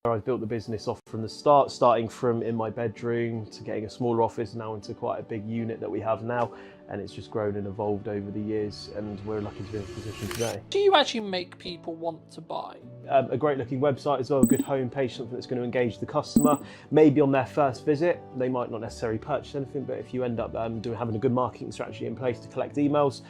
I've built the business off from the start, starting from in my bedroom to getting a smaller office now into quite a big unit that we have now, and it's just grown and evolved over the years, and we're lucky to be in this position today. Do you actually make people want to buy? A great looking website as well, a good homepage, something that's going to engage the customer. Maybe on their first visit, they might not necessarily purchase anything, but if you end up having a good marketing strategy in place to collect emails,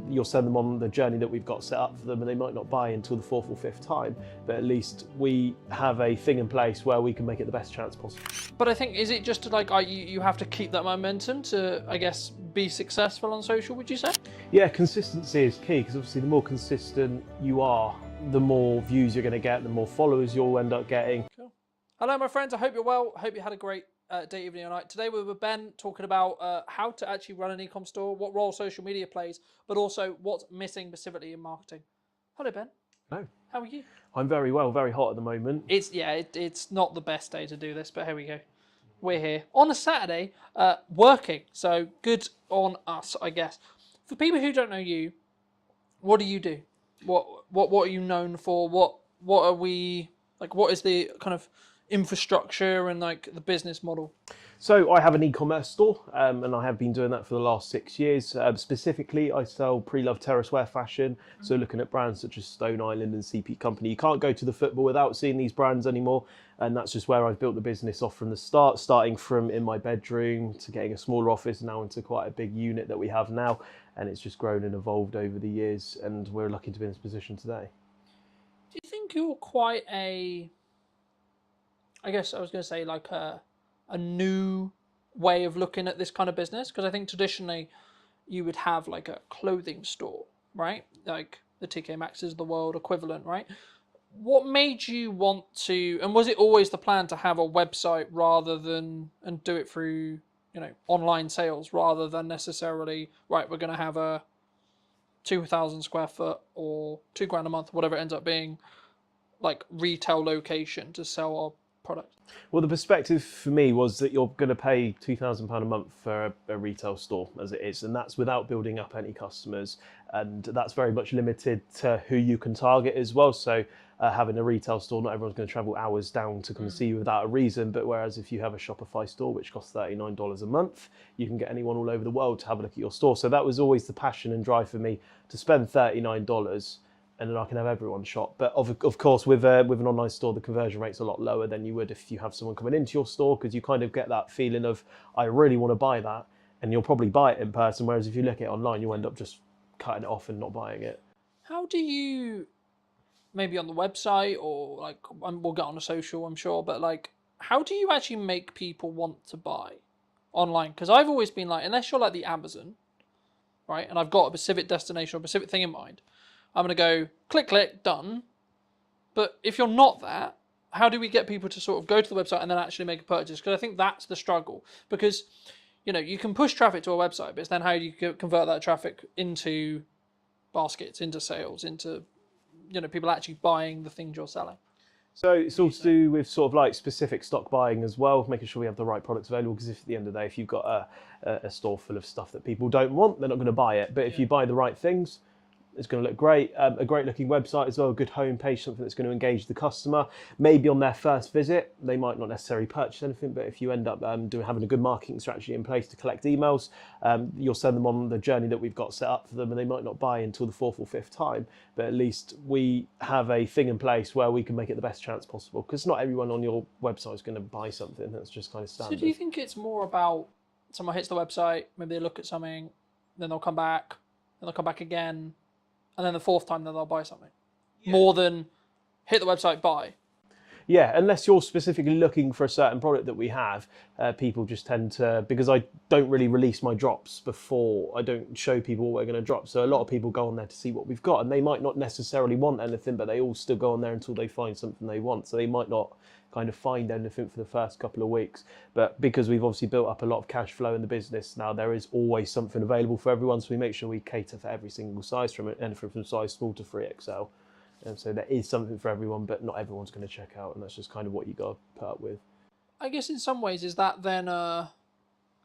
you'll send them on the journey that we've got set up for them, and they might not buy until the fourth or fifth time, but at least we have a thing in place where we can make it the best chance possible. But I think, is it just like you have to keep that momentum to, I guess, be successful on social, would you say? Yeah, consistency is key, because obviously the more consistent you are, the more views you're going to get, the more followers you'll end up getting. Cool. Hello, my friends. I hope you're well. I hope you had a great day, evening, or night. Today we're with Ben talking about how to actually run an e-com store, what role social media plays, but also what's missing specifically in marketing. Hello, Ben. Hello. How are you? I'm very well, very hot at the moment. It's not the best day to do this, but here we go. We're here on a Saturday, working. So good on us, I guess. For people who don't know you, what do you do? What are you known for? What are we like? What is the kind of infrastructure and like the business model? So I have an e-commerce store, and I have been doing that for the last 6 years. Specifically, I sell pre-loved terrace wear fashion. So looking at brands such as Stone Island and CP Company. You can't go to the football without seeing these brands anymore. And that's just where I've built the business off from the start, starting from in my bedroom to getting a smaller office now into quite a big unit that we have now. And it's just grown and evolved over the years, and we're lucky to be in this position today. Do you think you're quite I guess I was going to say like a new way of looking at this kind of business? Because I think traditionally you would have like a clothing store, right? Like the TK Maxx's of the world equivalent, right? What made you want to, and was it always the plan to have a website rather than, and do it through, online sales rather than necessarily, right, we're going to have a 2,000 square foot or £2,000 a month, whatever it ends up being, like retail location to sell our product? Well, the perspective for me was that you're going to pay £2,000 a month for a retail store as it is, and that's without building up any customers, and that's very much limited to who you can target as well. So having a retail store, not everyone's going to travel hours down to come and see you without a reason, but whereas if you have a Shopify store which costs $39 a month, you can get anyone all over the world to have a look at your store. So that was always the passion and drive for me, to spend $39 and then I can have everyone shop. But of course, with an online store, the conversion rate's a lot lower than you would if you have someone coming into your store, because you kind of get that feeling of, I really want to buy that, and you'll probably buy it in person, whereas if you look at it online, you end up just cutting it off and not buying it. How do you, maybe on the website or like, we'll get on a social, I'm sure, but like, how do you actually make people want to buy online? Because I've always been like, unless you're like the Amazon, right, and I've got a specific destination or a specific thing in mind, I'm going to go click, click, done. But if you're not that, how do we get people to sort of go to the website and then actually make a purchase? Because I think that's the struggle. Because, you can push traffic to a website, but it's then how do you convert that traffic into baskets, into sales, into, people actually buying the things you're selling? So it's all to do with sort of like specific stock buying as well, making sure we have the right products available, because if at the end of the day, if you've got a store full of stuff that people don't want, they're not going to buy it. But if you buy the right things, it's going to look great. A great looking website as well, a good homepage, something that's going to engage the customer. Maybe on their first visit, they might not necessarily purchase anything, but if you end up having a good marketing strategy in place to collect emails, you'll send them on the journey that we've got set up for them, and they might not buy until the fourth or fifth time, but at least we have a thing in place where we can make it the best chance possible, because not everyone on your website is going to buy something. That's just kind of standard. So do you think it's more about someone hits the website, maybe they look at something, then they'll come back, and they'll come back again, and then the fourth time then they'll buy something, more than hit the website, buy? Yeah, unless you're specifically looking for a certain product that we have, people just tend to, because I don't really release my drops before, I don't show people what we're going to drop. So a lot of people go on there to see what we've got, and they might not necessarily want anything, but they all still go on there until they find something they want. So they might not kind of find anything for the first couple of weeks. But because we've obviously built up a lot of cash flow in the business now, there is always something available for everyone. So we make sure we cater for every single size, from anything from size small to 3XL. And so there is something for everyone, but not everyone's going to check out, and that's just kind of what you got to put up with. I guess in some ways, is that then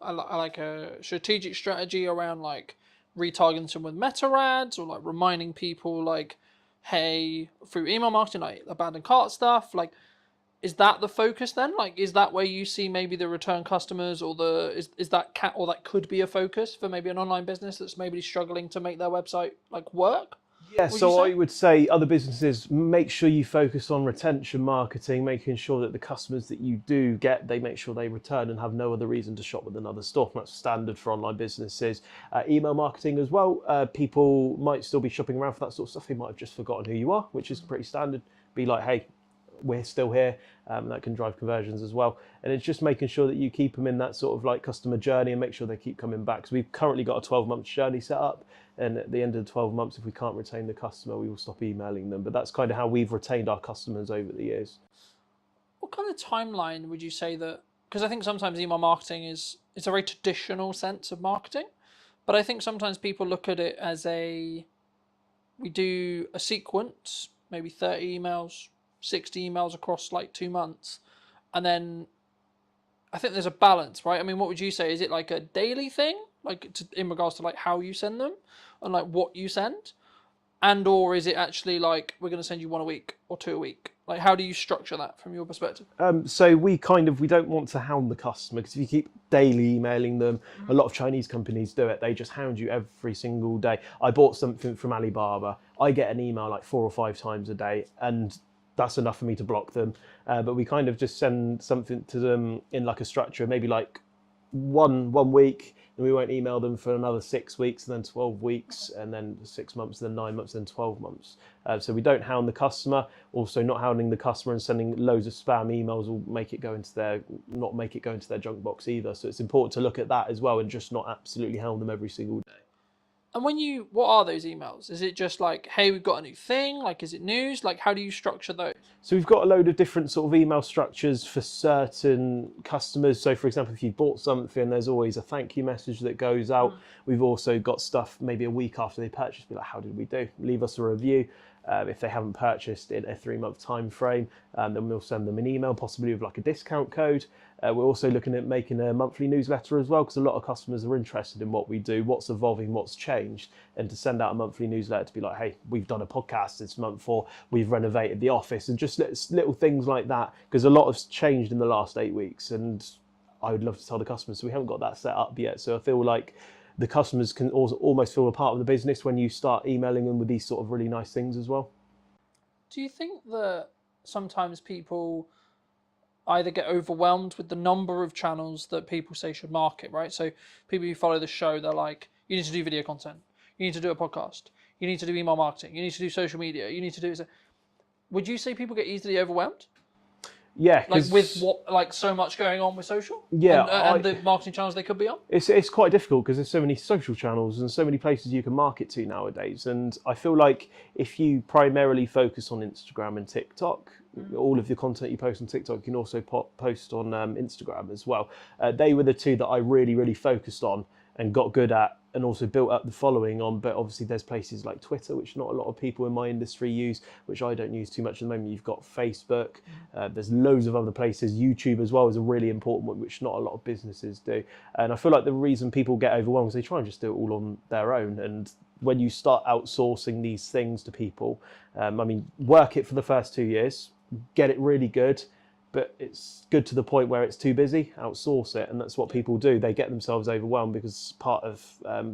like a strategic strategy around like retargeting them with meta ads, or like reminding people like, hey, through email marketing, like abandoned cart stuff, like, is that the focus then? Like, is that where you see maybe the return customers, or is that or that could be a focus for maybe an online business that's maybe struggling to make their website like work? Yeah, Would you so say? I would say other businesses, make sure you focus on retention marketing, making sure that the customers that you do get, they make sure they return and have no other reason to shop with another store. That's standard for online businesses. Email marketing as well. People might still be shopping around for that sort of stuff. They might have just forgotten who you are, which is pretty standard. Be like, hey, we're still here. That can drive conversions as well. And it's just making sure that you keep them in that sort of like customer journey and make sure they keep coming back. So we've currently got a 12-month journey set up. And at the end of the 12 months, if we can't retain the customer, we will stop emailing them. But that's kind of how we've retained our customers over the years. What kind of timeline would you say that? Because I think sometimes email marketing is it's a very traditional sense of marketing, but I think sometimes people look at it as we do a sequence, maybe 30 emails, 60 emails across like 2 months, and then I think there's a balance, right? I mean, what would you say? Is it like a daily thing, like in regards to like how you send them and like what you send? And or is it actually like we're going to send you one a week or two a week? Like, how do you structure that from your perspective? So we don't want to hound the customer, because if you keep daily emailing them, a lot of Chinese companies do it. They just hound you every single day. I bought something from Alibaba. I get an email like 4 or 5 times a day, and that's enough for me to block them. But we kind of just send something to them in like a structure, maybe like one week, and we won't email them for another 6 weeks, and then 12 weeks, and then 6 months, then 9 months, then 12 months. So we don't hound the customer. Also, not hounding the customer and sending loads of spam emails will make it go into not make it go into their junk box either. So it's important to look at that as well, and just not absolutely hound them every single day. And what are those emails? Is it just like, hey, we've got a new thing? Like, is it news? Like, how do you structure those? So we've got a load of different sort of email structures for certain customers. So for example, if you bought something, there's always a thank you message that goes out. We've also got stuff maybe a week after they purchase, be like, how did we do? Leave us a review. If they haven't purchased in a 3-month time frame, then we'll send them an email, possibly with like a discount code. We're also looking at making a monthly newsletter as well, because a lot of customers are interested in what we do, what's evolving, what's changed, and to send out a monthly newsletter to be like, hey, we've done a podcast this month, or we've renovated the office, and just little things like that, because a lot has changed in the last 8 weeks, and I would love to tell the customers. So we haven't got that set up yet. So I feel like the customers can also almost feel a part of the business when you start emailing them with these sort of really nice things as well. Do you think that sometimes people either get overwhelmed with the number of channels that people say should market, right? So people who follow the show, they're like, you need to do video content, you need to do a podcast, you need to do email marketing, you need to do social media, you need to do... Would you say people get easily overwhelmed? Yeah, like with so much going on with social, yeah, and the marketing channels they could be on. It's quite difficult because there's so many social channels and so many places you can market to nowadays. And I feel like if you primarily focus on Instagram and TikTok, all of the content you post on TikTok, you can also post on Instagram as well. They were the two that I really focused on and got good at, and also built up the following on. But obviously there's places like Twitter, which not a lot of people in my industry use, which I don't use too much at the moment. You've got Facebook, there's loads of other places. YouTube as well is a really important one, which not a lot of businesses do. And I feel like the reason people get overwhelmed is they try and just do it all on their own. And when you start outsourcing these things to people, work it for the first 2 years, get it really good, but it's good to the point where it's too busy, outsource it. And that's what people do. They get themselves overwhelmed because part of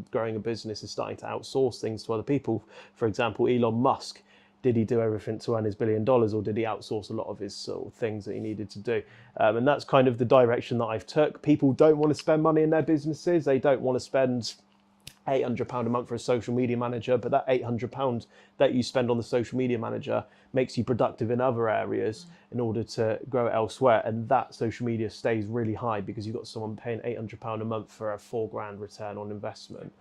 growing a business is starting to outsource things to other people. For example, Elon Musk, did he do everything to earn his $1 billion, or did he outsource a lot of his sort of things that he needed to do? And that's kind of the direction that I've took. People don't want to spend money in their businesses. They don't want to spend £800 a month for a social media manager, but that £800 that you spend on the social media manager makes you productive in other areas in order to grow it elsewhere. And that social media stays really high because you've got someone paying £800 a month for a £4,000 return on investment.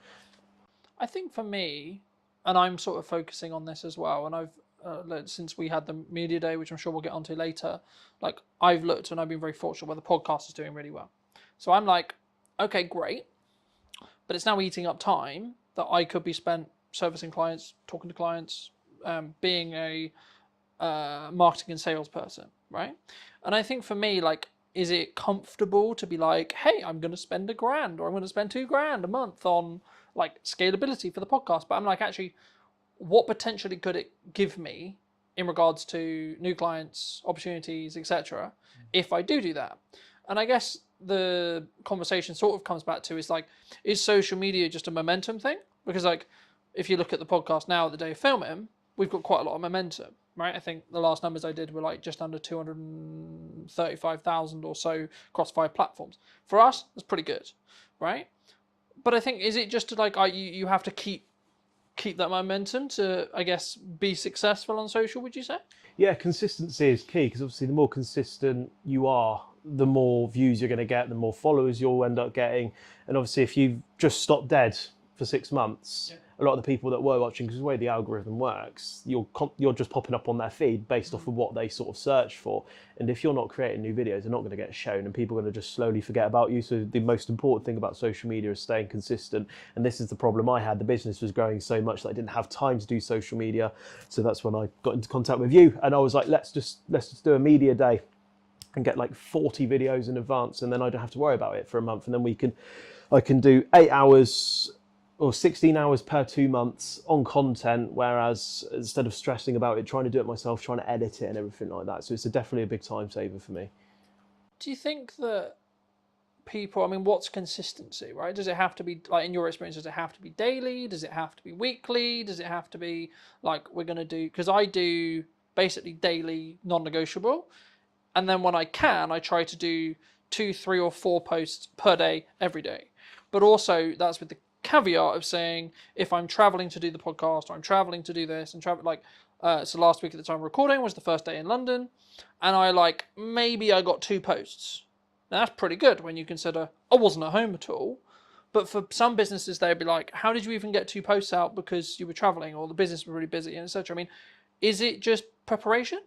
I think for me, and I'm sort of focusing on this as well, and I've since we had the media day, which I'm sure we'll get onto later, like I've looked and I've been very fortunate where the podcast is doing really well. So I'm like, okay, great, but it's now eating up time that I could be spent servicing clients, talking to clients, being a marketing and sales person, right? And I think for me, like, is it comfortable to be like, hey, I'm going to spend $1,000 or I'm going to spend $2,000 a month on like scalability for the podcast? But I'm like, actually, what potentially could it give me in regards to new clients, opportunities, etc. if I do that. And I guess the conversation sort of comes back to is social media just a momentum thing? Because like, if you look at the podcast now, the day of filming, we've got quite a lot of momentum, right? I think the last numbers I did were like just under 235,000 or so across 5 platforms. For us, that's pretty good, right? But I think, is it just like you have to keep that momentum to, I guess, be successful on social, would you say? Yeah, consistency is key, because obviously the more consistent you are, the more views you're going to get, the more followers you'll end up getting. And obviously if you've just stopped dead for 6 months, a lot of the people that were watching, because the way the algorithm works, you're just popping up on their feed based off of what they sort of search for. And if you're not creating new videos, they're not going to get shown, and people are going to just slowly forget about you. So the most important thing about social media is staying consistent. And this is the problem I had. The business was growing so much that I didn't have time to do social media. So that's when I got into contact with you, and I was like, let's just do a media day and get like 40 videos in advance, and then I don't have to worry about it for a month. And then I can do 8 hours or 16 hours per 2 months on content, whereas instead of stressing about it, trying to do it myself, trying to edit it and everything like that. So it's definitely a big time saver for me. Do you think that people, I mean, what's consistency, right? Does it have to be, like, in your experience, does it have to be daily? Does it have to be weekly? Does it have to be like, we're going to do, because I do basically daily non-negotiable. And then when I can, I try to do 2, 3 or 4 posts per day, every day. But also that's with the caveat of saying, if I'm traveling to do the podcast, or I'm traveling to do this and travel, like, so last week at the time of recording was the first day in London, and maybe I got 2 posts. Now that's pretty good when you consider I wasn't at home at all. But for some businesses, they'd be like, how did you even get 2 posts out because you were traveling, or the business was really busy, and etc. I mean, is it just preparation?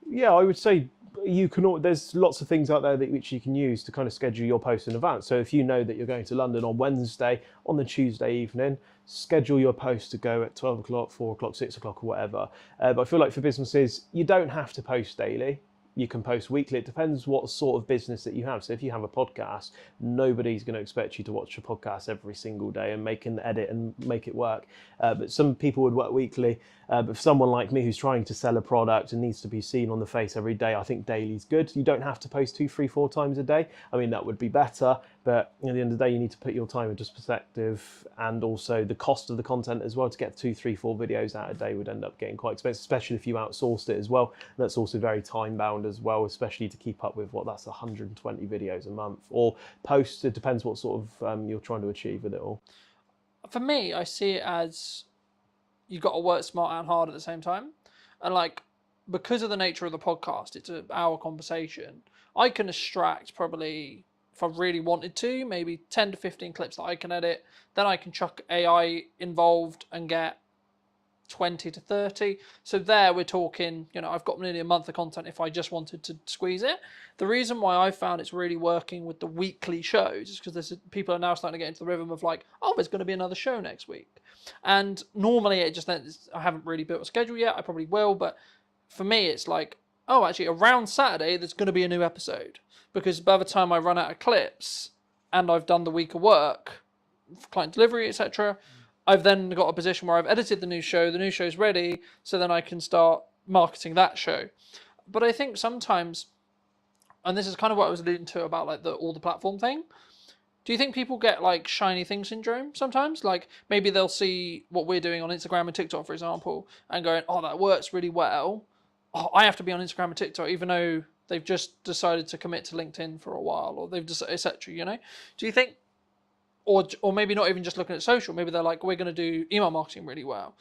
Yeah, I would say there's lots of things out there which you can use to kind of schedule your posts in advance. So if you know that you're going to London on Wednesday, on the Tuesday evening, schedule your post to go at 12 o'clock, 4 o'clock, 6 o'clock, or whatever. But I feel like for businesses, you don't have to post daily. You can post weekly. It depends what sort of business that you have. So if you have a podcast, nobody's going to expect you to watch a podcast every single day and make an edit and make it work. But some people would work weekly. But for someone like me who's trying to sell a product and needs to be seen on the face every day, I think daily's good. You don't have to post 2, 3, 4 times a day. I mean, that would be better. But at the end of the day, you need to put your time into perspective, and also the cost of the content as well. To get 2, 3, 4 videos out a day would end up getting quite expensive, especially if you outsourced it as well. That's also very time bound as well, especially to keep up with that's 120 videos a month or posts. It depends what sort of you're trying to achieve with it all. For me, I see it as you've got to work smart and hard at the same time. And like, because of the nature of the podcast, it's an hour conversation. I can extract probably, if I really wanted to, maybe 10 to 15 clips that I can edit. Then I can chuck AI involved and get 20 to 30. So there we're talking, I've got nearly a month of content if I just wanted to squeeze it. The reason why I found it's really working with the weekly shows is because people are now starting to get into the rhythm of like, oh, there's going to be another show next week. And normally I haven't really built a schedule yet. I probably will, but for me it's like, oh, actually around Saturday there's going to be a new episode, because by the time I run out of clips and I've done the week of work, client delivery, etc., I've then got a position where I've edited the new show's ready, so then I can start marketing that show. But I think sometimes, and this is kind of what I was alluding to about like all the platform thing, do you think people get like shiny thing syndrome sometimes? Like maybe they'll see what we're doing on Instagram and TikTok, for example, and going, oh, that works really well. Oh, I have to be on Instagram and TikTok, even though they've just decided to commit to LinkedIn for a while, or they've decided, etc. Do you think, or maybe not even just looking at social, maybe they're like, we're going to do email marketing really well.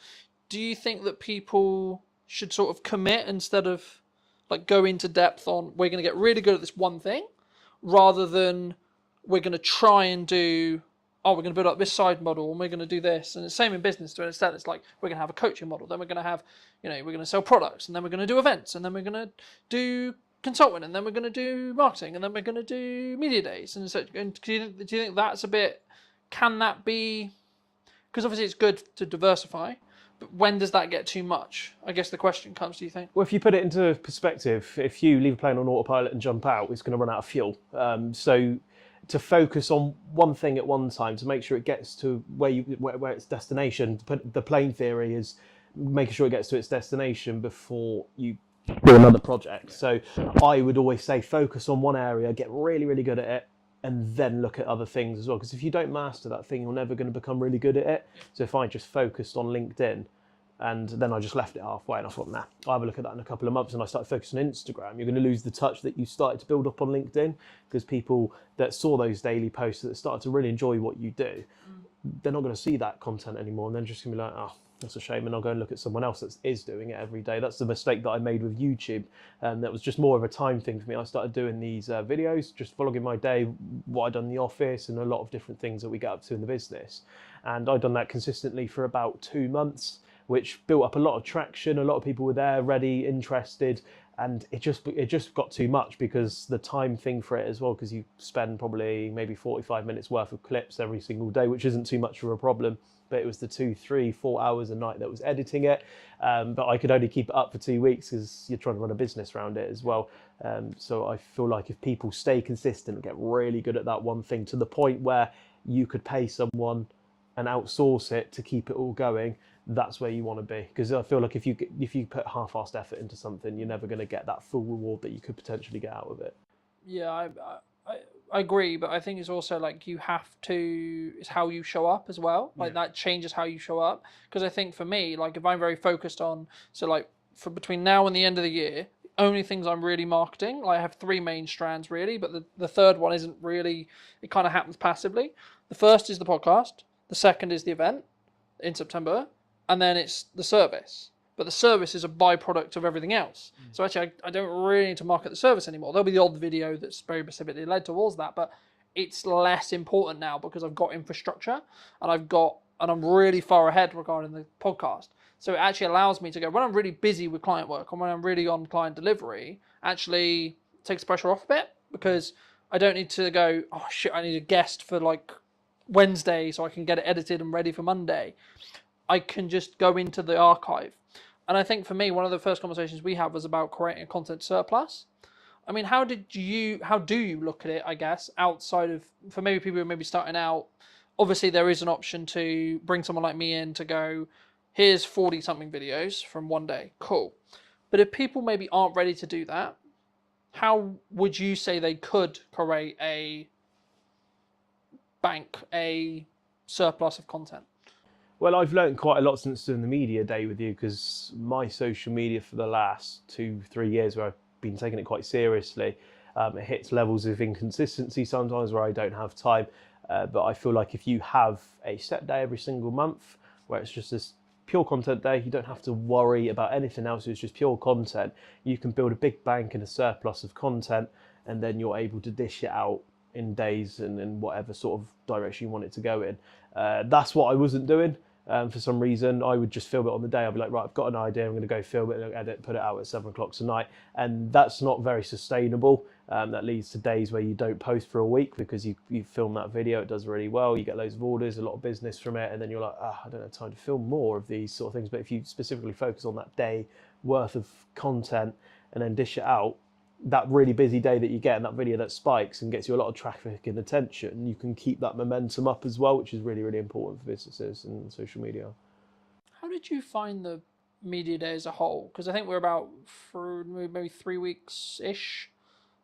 Do you think that people should sort of commit instead of like go into depth on, we're going to get really good at this one thing, rather than we're going to try and do, we're going to build up this side model and we're going to do this. And the same in business. So instead it's like, we're going to have a coaching model, then we're going to have, we're going to sell products, and then we're going to do events, and then we're going to do consulting, and then we're going to do marketing, and then we're going to do media days. And so, do you think that's a bit, can that be, because obviously it's good to diversify, but when does that get too much? I guess the question comes, do you think? Well, if you put it into perspective, if you leave a plane on autopilot and jump out, it's going to run out of fuel. So to focus on one thing at one time, to make sure it gets to where its destination, to put the plane theory is, making sure it gets to its destination before you do another project. So I would always say focus on one area, get really, really good at it, and then look at other things as well. Because if you don't master that thing, you're never going to become really good at it. So if I just focused on LinkedIn, and then I just left it halfway, and I thought, nah, I'll have a look at that in a couple of months, and I started focusing on Instagram, you're going to lose the touch that you started to build up on LinkedIn, because people that saw those daily posts that started to really enjoy what you do, they're not going to see that content anymore, and they're just going to be like, oh, that's a shame, and I'll go and look at someone else that is doing it every day. That's the mistake that I made with YouTube, and that was just more of a time thing for me. I started doing these videos, just vlogging my day, what I'd done in the office, and a lot of different things that we get up to in the business. And I'd done that consistently for about 2 months, which built up a lot of traction. A lot of people were there, ready, interested, and it just got too much because the time thing for it as well, because you spend probably maybe 45 minutes worth of clips every single day, which isn't too much of a problem. But it was the 2, 3, 4 hours a night that was editing it. But I could only keep it up for 2 weeks because you're trying to run a business around it as well. So I feel like if people stay consistent and get really good at that one thing to the point where you could pay someone and outsource it to keep it all going, that's where you want to be. Because I feel like if you put half-assed effort into something, you're never going to get that full reward that you could potentially get out of it. Yeah, I agree, but I think it's also like you have to, it's how you show up as well. Like that changes how you show up. Because I think for me, like if I'm very focused on, so like for between now and the end of the year, only things I'm really marketing, like I have 3 main strands really, but the third one isn't really, it kind of happens passively. The first is the podcast, the second is the event in September, and then it's the service. But the service is a byproduct of everything else. So actually, I don't really need to market the service anymore. There'll be the odd video that's very specifically led towards that, but it's less important now because I've got infrastructure and I'm really far ahead regarding the podcast. So it actually allows me to go, when I'm really busy with client work and when I'm really on client delivery, actually takes the pressure off a bit because I don't need to go, oh shit, I need a guest for like Wednesday so I can get it edited and ready for Monday. I can just go into the archive. And I think for me, one of the first conversations we had was about creating a content surplus. I mean, how do you look at it, I guess, outside of, for maybe people who are maybe starting out, obviously there is an option to bring someone like me in to go, here's 40 something videos from one day, cool. But if people maybe aren't ready to do that, how would you say they could create a surplus of content? Well, I've learned quite a lot since doing the media day with you, because my social media for the last 2-3 years, where I've been taking it quite seriously, it hits levels of inconsistency sometimes where I don't have time. But I feel like if you have a set day every single month where it's just this pure content day, you don't have to worry about anything else, it's just pure content, you can build a big bank and a surplus of content, and then you're able to dish it out in days and in whatever sort of direction you want it to go in. That's what I wasn't doing. For some reason, I would just film it on the day. I'd be like, right, I've got an idea, I'm going to go film it, edit, put it out at 7 o'clock tonight. And that's not very sustainable. That leads to days where you don't post for a week because you film that video, it does really well, you get loads of orders, a lot of business from it, and then you're like, I don't have time to film more of these sort of things. But if you specifically focus on that day worth of content and then dish it out, that really busy day that you get and that video that spikes and gets you a lot of traffic and attention, you can keep that momentum up as well, which is really, really important for businesses and social media. How did you find the media day as a whole? Because I think we're about for maybe 3 weeks-ish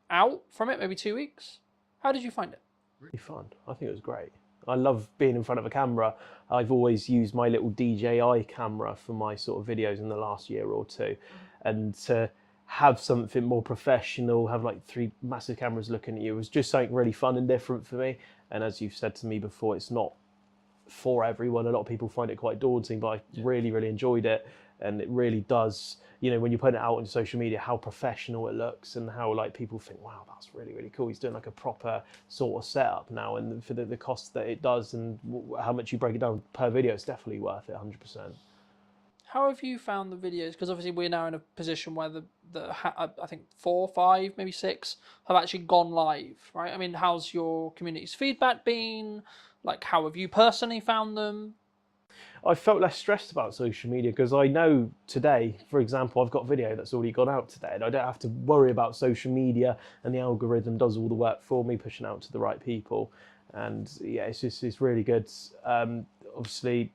out from it, maybe 2 weeks. How did you find it? Really fun. I think it was great. I love being in front of a camera. I've always used my little DJI camera for my sort of videos in the last year or two. And to have something more professional, have like 3 massive cameras looking at you, was just something really fun and different for me. And as you've said to me before, it's not for everyone. A lot of people find it quite daunting, but I really, really enjoyed it. And it really does, when you put it out on social media, how professional it looks and how like people think, wow, that's really, really cool. He's doing like a proper sort of setup now. And for the cost that it does and how much you break it down per video, it's definitely worth it, 100%. How have you found the videos? Because obviously we're now in a position where I think 4, 5, maybe 6 have actually gone live, right? I mean, how's your community's feedback been? Like, how have you personally found them? I felt less stressed about social media because I know today, for example, I've got a video that's already gone out today and I don't have to worry about social media, and the algorithm does all the work for me, pushing out to the right people. And yeah, it's really good. Obviously,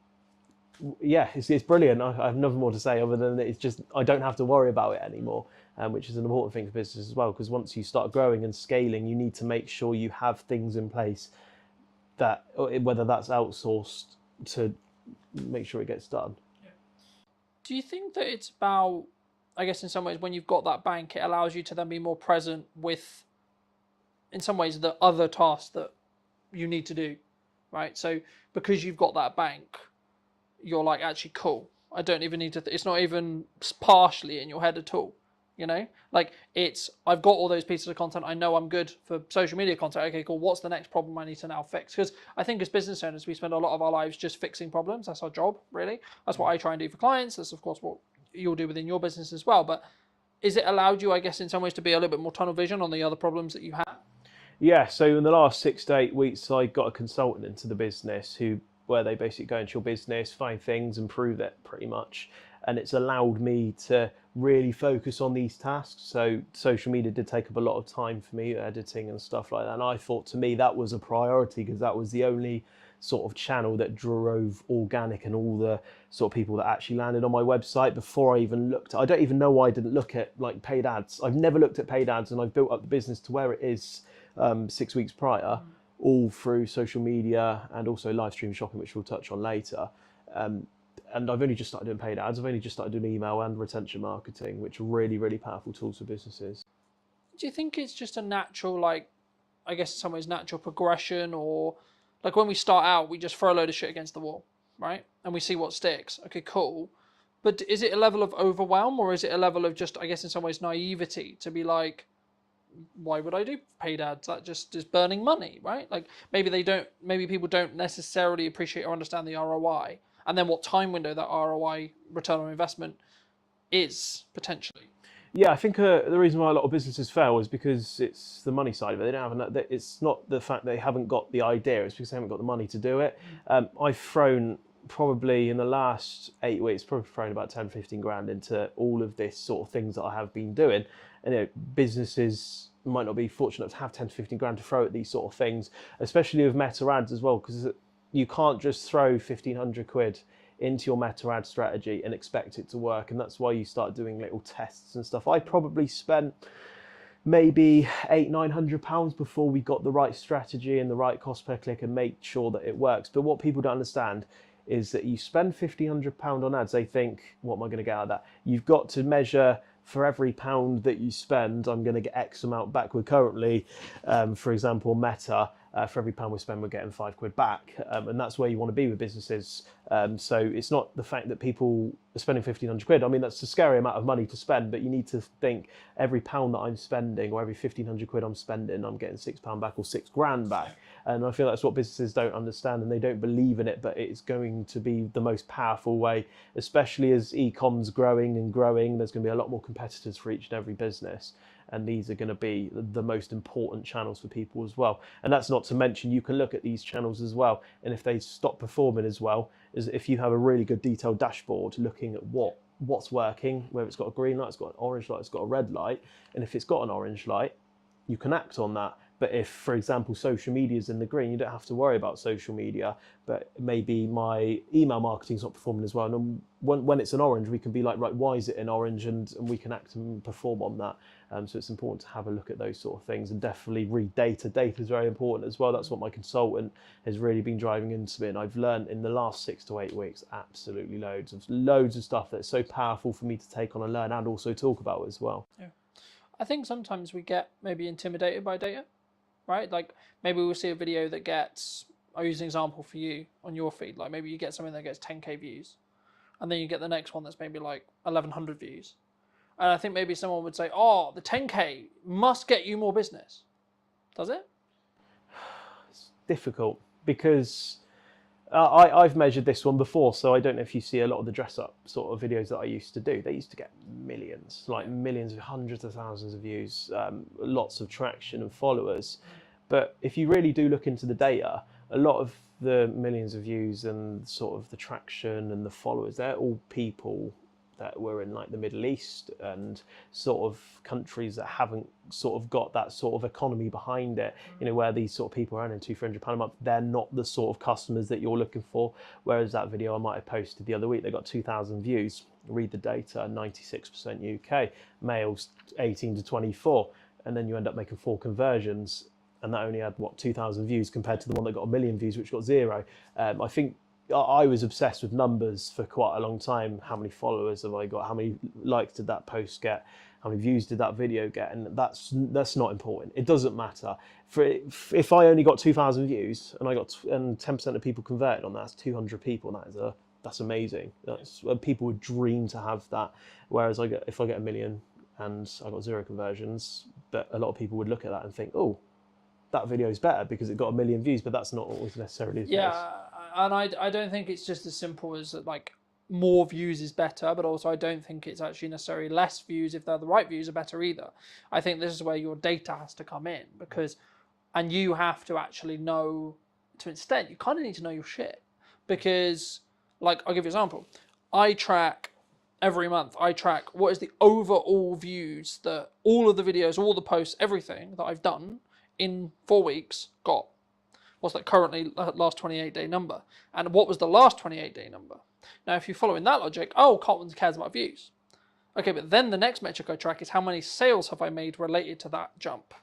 yeah, it's brilliant. I have nothing more to say other than that it's just I don't have to worry about it anymore, which is an important thing for business as well. Because once you start growing and scaling, you need to make sure you have things in place that, whether that's outsourced, to make sure it gets done. Do you think that it's about, I guess in some ways, when you've got that bank, it allows you to then be more present with, in some ways, the other tasks that you need to do, right? So because you've got that bank, you're like, actually, cool. I don't even need to. It's not even partially in your head at all. You know, like it's. I've got all those pieces of content. I know I'm good for social media content. Okay, cool. What's the next problem I need to now fix? Because I think as business owners, we spend a lot of our lives just fixing problems. That's our job, really. That's what I try and do for clients. That's of course what you'll do within your business as well. But is it allowed you, I guess, in some ways, to be a little bit more tunnel vision on the other problems that you have? Yeah, so in the last 6 to 8 weeks, I got a consultant into the business where they basically go into your business, find things, improve it pretty much. And it's allowed me to really focus on these tasks. So social media did take up a lot of time for me, editing and stuff like that. And I thought, to me, that was a priority because that was the only sort of channel that drove organic and all the sort of people that actually landed on my website before I even looked. I don't even know why I didn't look at like paid ads. I've never looked at paid ads, and I've built up the business to where it is 6 weeks prior, all through social media and also live stream shopping, which we'll touch on later. And I've only just started doing paid ads. I've only just started doing email and retention marketing, which are really, really powerful tools for businesses. Do you think it's just a natural, like, I guess in some ways, natural progression, or like when we start out, we just throw a load of shit against the wall, right? And we see what sticks. Okay, cool. But is it a level of overwhelm, or is it a level of just, I guess in some ways, naivety to be like, why would I do paid ads? That just is burning money, right? Like maybe people don't necessarily appreciate or understand the ROI, and then what time window that ROI, return on investment, is potentially. Yeah, I think the reason why a lot of businesses fail is because it's the money side of it. They don't have it's not the fact they haven't got the idea; it's because they haven't got the money to do it. I've thrown probably in the last 8 weeks, probably thrown about 10, 15 grand into all of this sort of things that I have been doing. And businesses might not be fortunate enough to have 10 to 15 grand to throw at these sort of things, especially with meta ads as well, because you can't just throw 1,500 quid into your meta ad strategy and expect it to work. And that's why you start doing little tests and stuff. I probably spent maybe £800-900 before we got the right strategy and the right cost per click and make sure that it works. But what people don't understand is that you spend £1,500 on ads, they think, what am I going to get out of that? You've got to measure, for every pound that you spend, I'm going to get X amount back. We're currently, for example, Meta, for every pound we spend, we're getting £5 back. And that's where you want to be with businesses. So it's not the fact that people are spending 1,500 quid. I mean, that's a scary amount of money to spend, but you need to think every pound that I'm spending or every 1,500 quid I'm spending, I'm getting £6 back or 6 grand back. And I feel that's what businesses don't understand, and they don't believe in it, but it's going to be the most powerful way, especially as e-com's growing and growing. There's going to be a lot more competitors for each and every business, and these are going to be the most important channels for people as well. And that's not to mention, you can look at these channels as well, and if they stop performing as well, is if you have a really good detailed dashboard looking at what's working, whether it's got a green light, it's got an orange light, it's got a red light, and if it's got an orange light, you can act on that. But if, for example, social media is in the green, you don't have to worry about social media, but maybe my email marketing is not performing as well. And when it's an orange, we can be like, right, why is it in orange? And we can act and perform on that. So it's important to have a look at those sort of things, and definitely read data. Data is very important as well. That's what my consultant has really been driving into me. And I've learned in the last 6 to 8 weeks, absolutely loads of stuff that's so powerful for me to take on and learn and also talk about as well. Yeah. I think sometimes we get maybe intimidated by data, right? Like maybe we'll see a video that gets, I'll use an example for you on your feed. Like maybe you get something that gets 10K views, and then you get the next one that's maybe like 1,100 views. And I think maybe someone would say, oh, the 10K must get you more business. Does it? It's difficult because I've measured this one before, so I don't know if you see a lot of the dress-up sort of videos that I used to do. They used to get millions, like millions, hundreds of thousands of views, lots of traction and followers. But if you really do look into the data, a lot of the millions of views and sort of the traction and the followers, they're all people that were in like the Middle East and sort of countries that haven't sort of got that sort of economy behind it, where these sort of people are earning £200-300 a month, they're not the sort of customers that you're looking for. Whereas that video I might have posted the other week, they got 2,000 views. Read the data, 96% UK, males 18 to 24, and then you end up making 4 conversions, and that only had 2,000 views compared to the one that got 1 million views, which got 0. I think I was obsessed with numbers for quite a long time. How many followers have I got? How many likes did that post get? How many views did that video get? And that's not important. It doesn't matter. If I only got 2,000 views and 10% of people converted on that, that's 200 people. That's amazing. People would dream to have that. Whereas if I get 1 million and I got 0 conversions, but a lot of people would look at that and think, oh, that video is better because it got 1 million views, but that's not always necessarily the case. Yeah, and I don't think it's just as simple as like more views is better, but also I don't think it's actually necessarily less views if they're the right views are better either. I think this is where your data has to come in and you have to actually know to an extent, you kind of need to know your shit because, like, I'll give you an example. I track every month. I track what is the overall views that all of the videos, all the posts, everything that I've done in 4 weeks got. What's that currently last 28-day number? And what was the last 28-day number? Now, if you're following that logic, Cartman cares about views. Okay, but then the next metric I track is how many sales have I made related to that jump,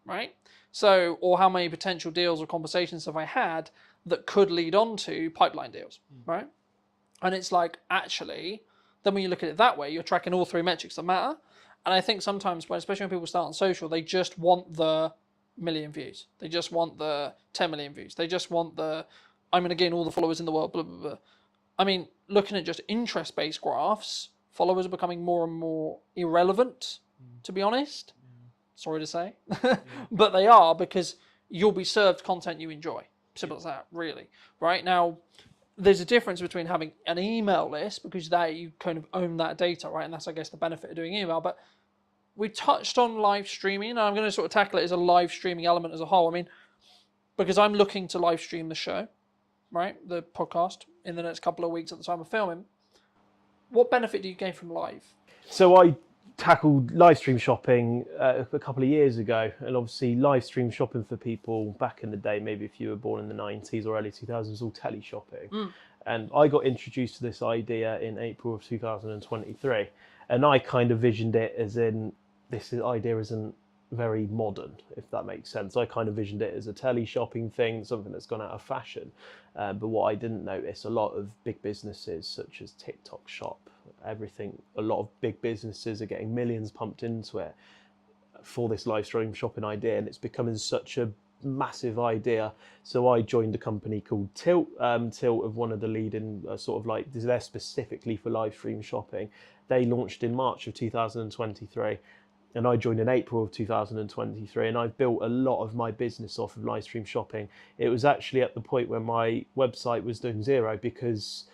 right? So, or how many potential deals or conversations have I had that could lead on to pipeline deals, right? And it's like, actually, then when you look at it that way, you're tracking all 3 metrics that matter. And I think sometimes, especially when people start on social, they just want the million views. They just want the 10 million views. They just want I'm going to gain all the followers in the world, blah, blah, blah. I mean, looking at just interest-based graphs, followers are becoming more and more irrelevant, to be honest. Sorry to say. But they are, because you'll be served content you enjoy. Simple as that, really. Right? Now, there's a difference between having an email list, because that you kind of own that data, right? And that's, I guess, the benefit of doing email. But we touched on live streaming, and I'm going to sort of tackle it as a live streaming element as a whole. I mean, because I'm looking to live stream the show, right, the podcast, in the next couple of weeks at the time of filming. What benefit do you gain from live? So I tackled live stream shopping a couple of years ago, and obviously live stream shopping for people back in the day, maybe if you were born in the 90s or early 2000s, was all tele shopping. And I got introduced to this idea in April of 2023, and I kind of visioned it as in, this idea isn't very modern, if that makes sense. I kind of visioned it as a tele shopping thing, something that's gone out of fashion. But what I didn't notice, a lot of big businesses such as TikTok Shop, a lot of big businesses are getting millions pumped into it for this live stream shopping idea, and it's becoming such a massive idea. So I joined a company called Tilt. Tilt of one of the leading sort of like, they're specifically for live stream shopping. They launched in March of 2023. And I joined in April of 2023, and I've built a lot of my business off of live stream shopping. It was actually at the point where my website was doing 0 because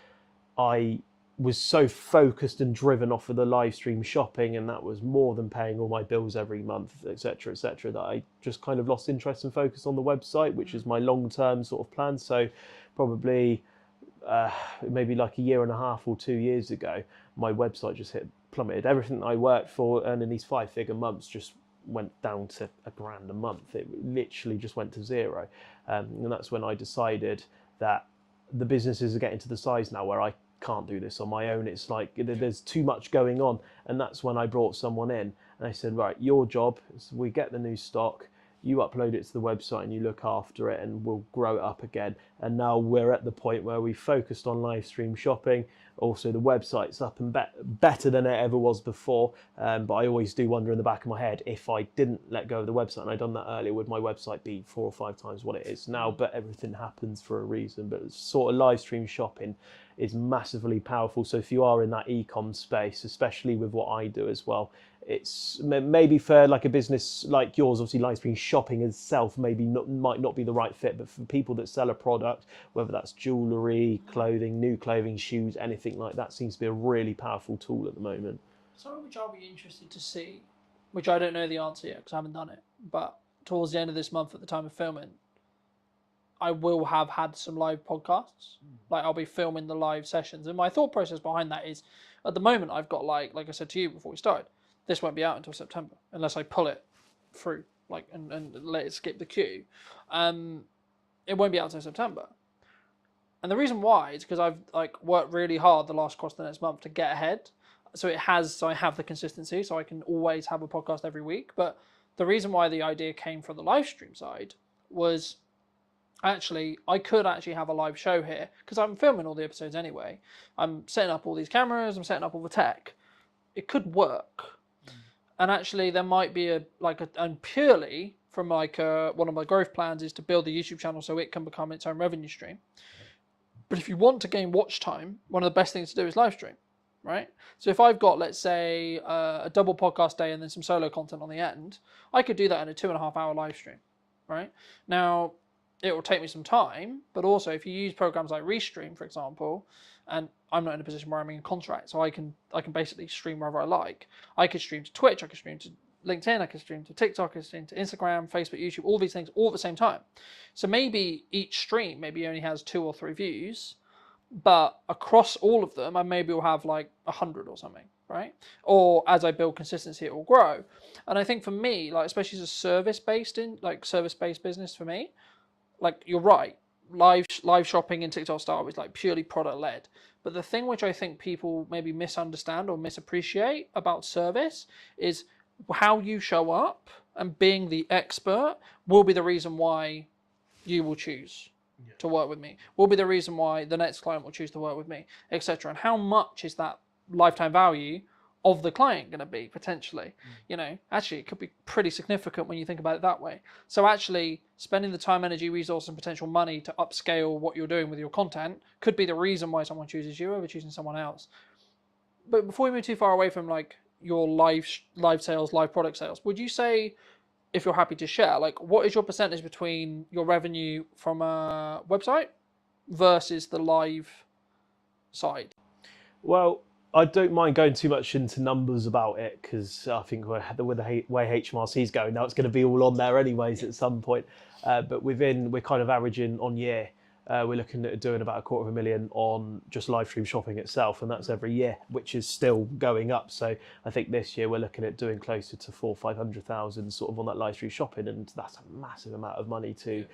I was so focused and driven off of the live stream shopping, and that was more than paying all my bills every month, etc., that I just kind of lost interest and focus on the website, which is my long-term sort of plan. So probably maybe like a year and a half or 2 years ago, my website just plummeted. Everything I worked for earning these 5-figure months just went down to £1,000 a month. It literally just went to 0. And that's when I decided that the businesses are getting to the size now where I can't do this on my own. It's like there's too much going on. And that's when I brought someone in and I said, right, your job is we get the new stock, you upload it to the website and you look after it, and we'll grow it up again. And now we're at the point where we focused on live stream shopping. Also, the website's up and better than it ever was before. But I always do wonder in the back of my head, if I didn't let go of the website and I'd done that earlier, would my website be 4 or 5 times what it is now? But everything happens for a reason. But sort of live stream shopping is massively powerful. So if you are in that e-com space, especially with what I do as well, it's maybe for like a business like yours, obviously live stream shopping itself might not be the right fit, but for people that sell a product, whether that's jewellery, clothing, new clothing, shoes, anything like that, seems to be a really powerful tool at the moment. Something which I'll be interested to see, which I don't know the answer yet because I haven't done it, but towards the end of this month at the time of filming, I will have had some live podcasts. Like I'll be filming the live sessions. And my thought process behind that is At the moment, I've got like I said to you before we started, this won't be out until September unless I pull it through and let it skip the queue. It won't be out until September. And the reason why is because I've like worked really hard the last course of the next month to get ahead. So I have the consistency, so I can always have a podcast every week. But the reason why the idea came from the live stream side was actually I could actually have a live show here because I'm filming all the episodes anyway. I'm setting up all these cameras, I'm setting up all the tech. It could work. And actually there might be and purely from one of my growth plans is to build the YouTube channel so it can become its own revenue stream. But if you want to gain watch time, one of the best things to do is live stream, right? So if I've got, let's say, a double podcast day and then some solo content on the end, I could do that in a 2.5 hour live stream, right? Now, it will take me some time, but also if you use programs like Restream, for example, and I'm not in a position where I'm in contract, so I can basically stream wherever I like. I could stream to Twitch, I could stream to LinkedIn, I could stream to TikTok, I could stream to Instagram, Facebook, YouTube, all these things all at the same time. So maybe each stream maybe only has 2 or 3 views, but across all of them, I maybe will have like 100 or something, right? Or as I build consistency, it will grow. And I think for me, like especially as a service-based business for me, like you're right, live shopping in TikTok style is like purely product led. But the thing which I think people maybe misunderstand or misappreciate about service is how you show up, and being the expert will be the reason why you will choose to work with me, will be the reason why the next client will choose to work with me, etc. And how much is that lifetime value of the client going to be potentially? Actually it could be pretty significant when you think about it that way. So actually spending the time, energy, resource and potential money to upscale what you're doing with your content could be the reason why someone chooses you over choosing someone else. But before we move too far away from like your live sales, live product sales, would you say, if you're happy to share, like what is your percentage between your revenue from a website versus the live side? Well, I don't mind going too much into numbers about it because I think with the way HMRC is going now, it's going to be all on there anyways at some point. But we're kind of averaging on year. We're looking at doing about $250,000 on just live stream shopping itself, and that's every year, which is still going up. So I think this year we're looking at doing closer to 400,000-500,000 sort of on that live stream shopping, and that's a massive amount of money to,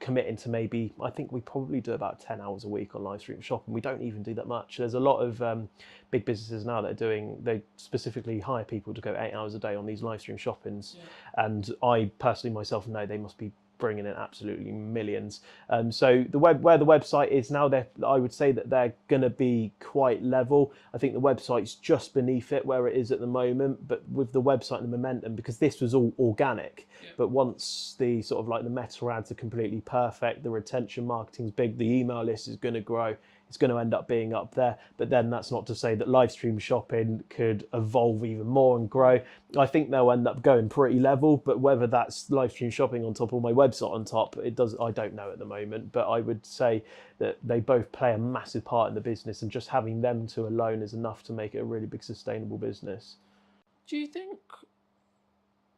commit into. Maybe I think we probably do about 10 hours a week on live stream shopping. We don't even do that much. There's a lot of big businesses now that they specifically hire people to go 8 hours a day on these live stream shoppings, and I personally myself know they must be bringing in absolutely millions. So where the website is now, I would say that they're going to be quite level. I think the website's just beneath it where it is at the moment, but with the website and the momentum, because this was all organic. But once the sort of like the meta ads are completely perfect, the retention marketing's big, the email list is going to grow. It's going to end up being up there. But then that's not to say that live stream shopping could evolve even more and grow. I think they'll end up going pretty level, but whether that's live stream shopping on top or my website on top, I don't know at the moment. But I would say that they both play a massive part in the business, and just having them two alone is enough to make it a really big sustainable business. Do you think,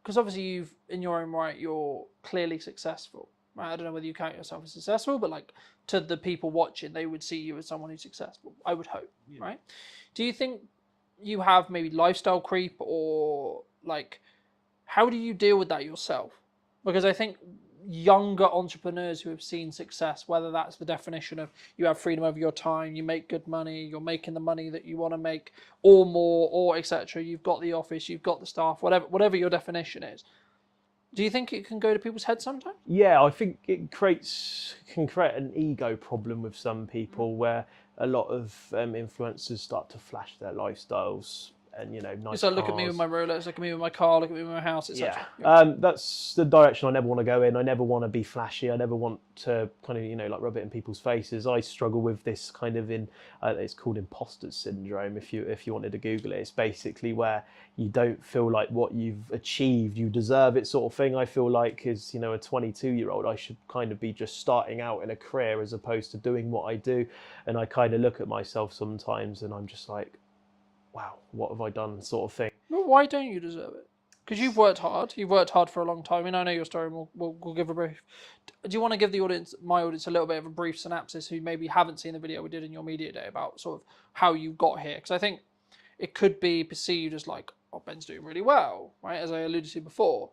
because obviously in your own right, you're clearly successful, right? I don't know whether you count yourself as successful, but like to the people watching, they would see you as someone who's successful, I would hope, right? Do you think you have maybe lifestyle creep, or like, how do you deal with that yourself? Because I think younger entrepreneurs who have seen success, whether that's the definition of you have freedom over your time, you make good money, you're making the money that you want to make or more, or etc., you've got the office, you've got the staff, whatever your definition is, do you think it can go to people's heads sometimes? Yeah, I think it can create an ego problem with some people, where a lot of influencers start to flash their lifestyles and nice It's like, look cars. at me with my Rolex, look at me with my car, look at me with my house, etc. That's the direction I never want to go in. I never want to be flashy. I never want to kind of like rub it in people's faces. I struggle with this kind of it's called imposter syndrome. If you wanted to Google it, it's basically where you don't feel like what you've achieved you deserve it, sort of thing. I feel like as a 22-year-old, I should kind of be just starting out in a career as opposed to doing what I do. And I kind of look at myself sometimes and I'm just like, wow, what have I done, sort of thing. Well, why don't you deserve it? Because you've worked hard. You've worked hard for a long time. I know your story. And we'll give a brief. Do you want to give the audience, my audience, a little bit of a brief synopsis who maybe haven't seen the video we did in your media day about sort of how you got here? Because I think it could be perceived as like, oh, Ben's doing really well, right? As I alluded to before.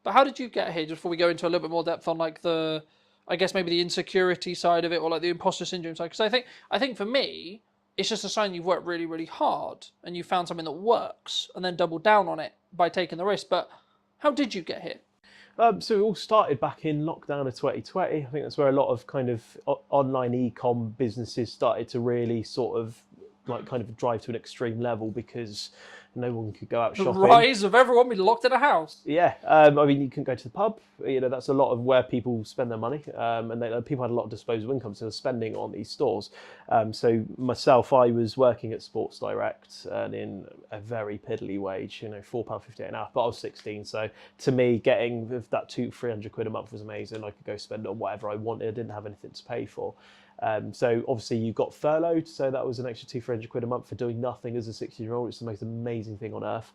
But how did you get here? Just before we go into a little bit more depth on like the, I guess maybe the insecurity side of it, or like the imposter syndrome side. Because I think for me, it's just a sign you've worked really, really hard and you found something that works and then doubled down on it by taking the risk. But how did you get here? So it all started back in lockdown of 2020. I think that's where a lot of kind of online e-com businesses started to really sort of like kind of drive to an extreme level because no one could go out The shopping. rise of everyone being locked in a house. Yeah, I mean, you can go to the pub. That's a lot of where people spend their money, and people had a lot of disposable income, so they're spending on these stores. So myself, I was working at Sports Direct, earning a very piddly wage, £4.50 an hour. But I was 16, so to me, getting that £200-300 a month was amazing. I could go spend it on whatever I wanted. I didn't have anything to pay for. So obviously you got furloughed, so that was an extra £200-300 a month for doing nothing as a 16-year-old. It's the most amazing thing on earth.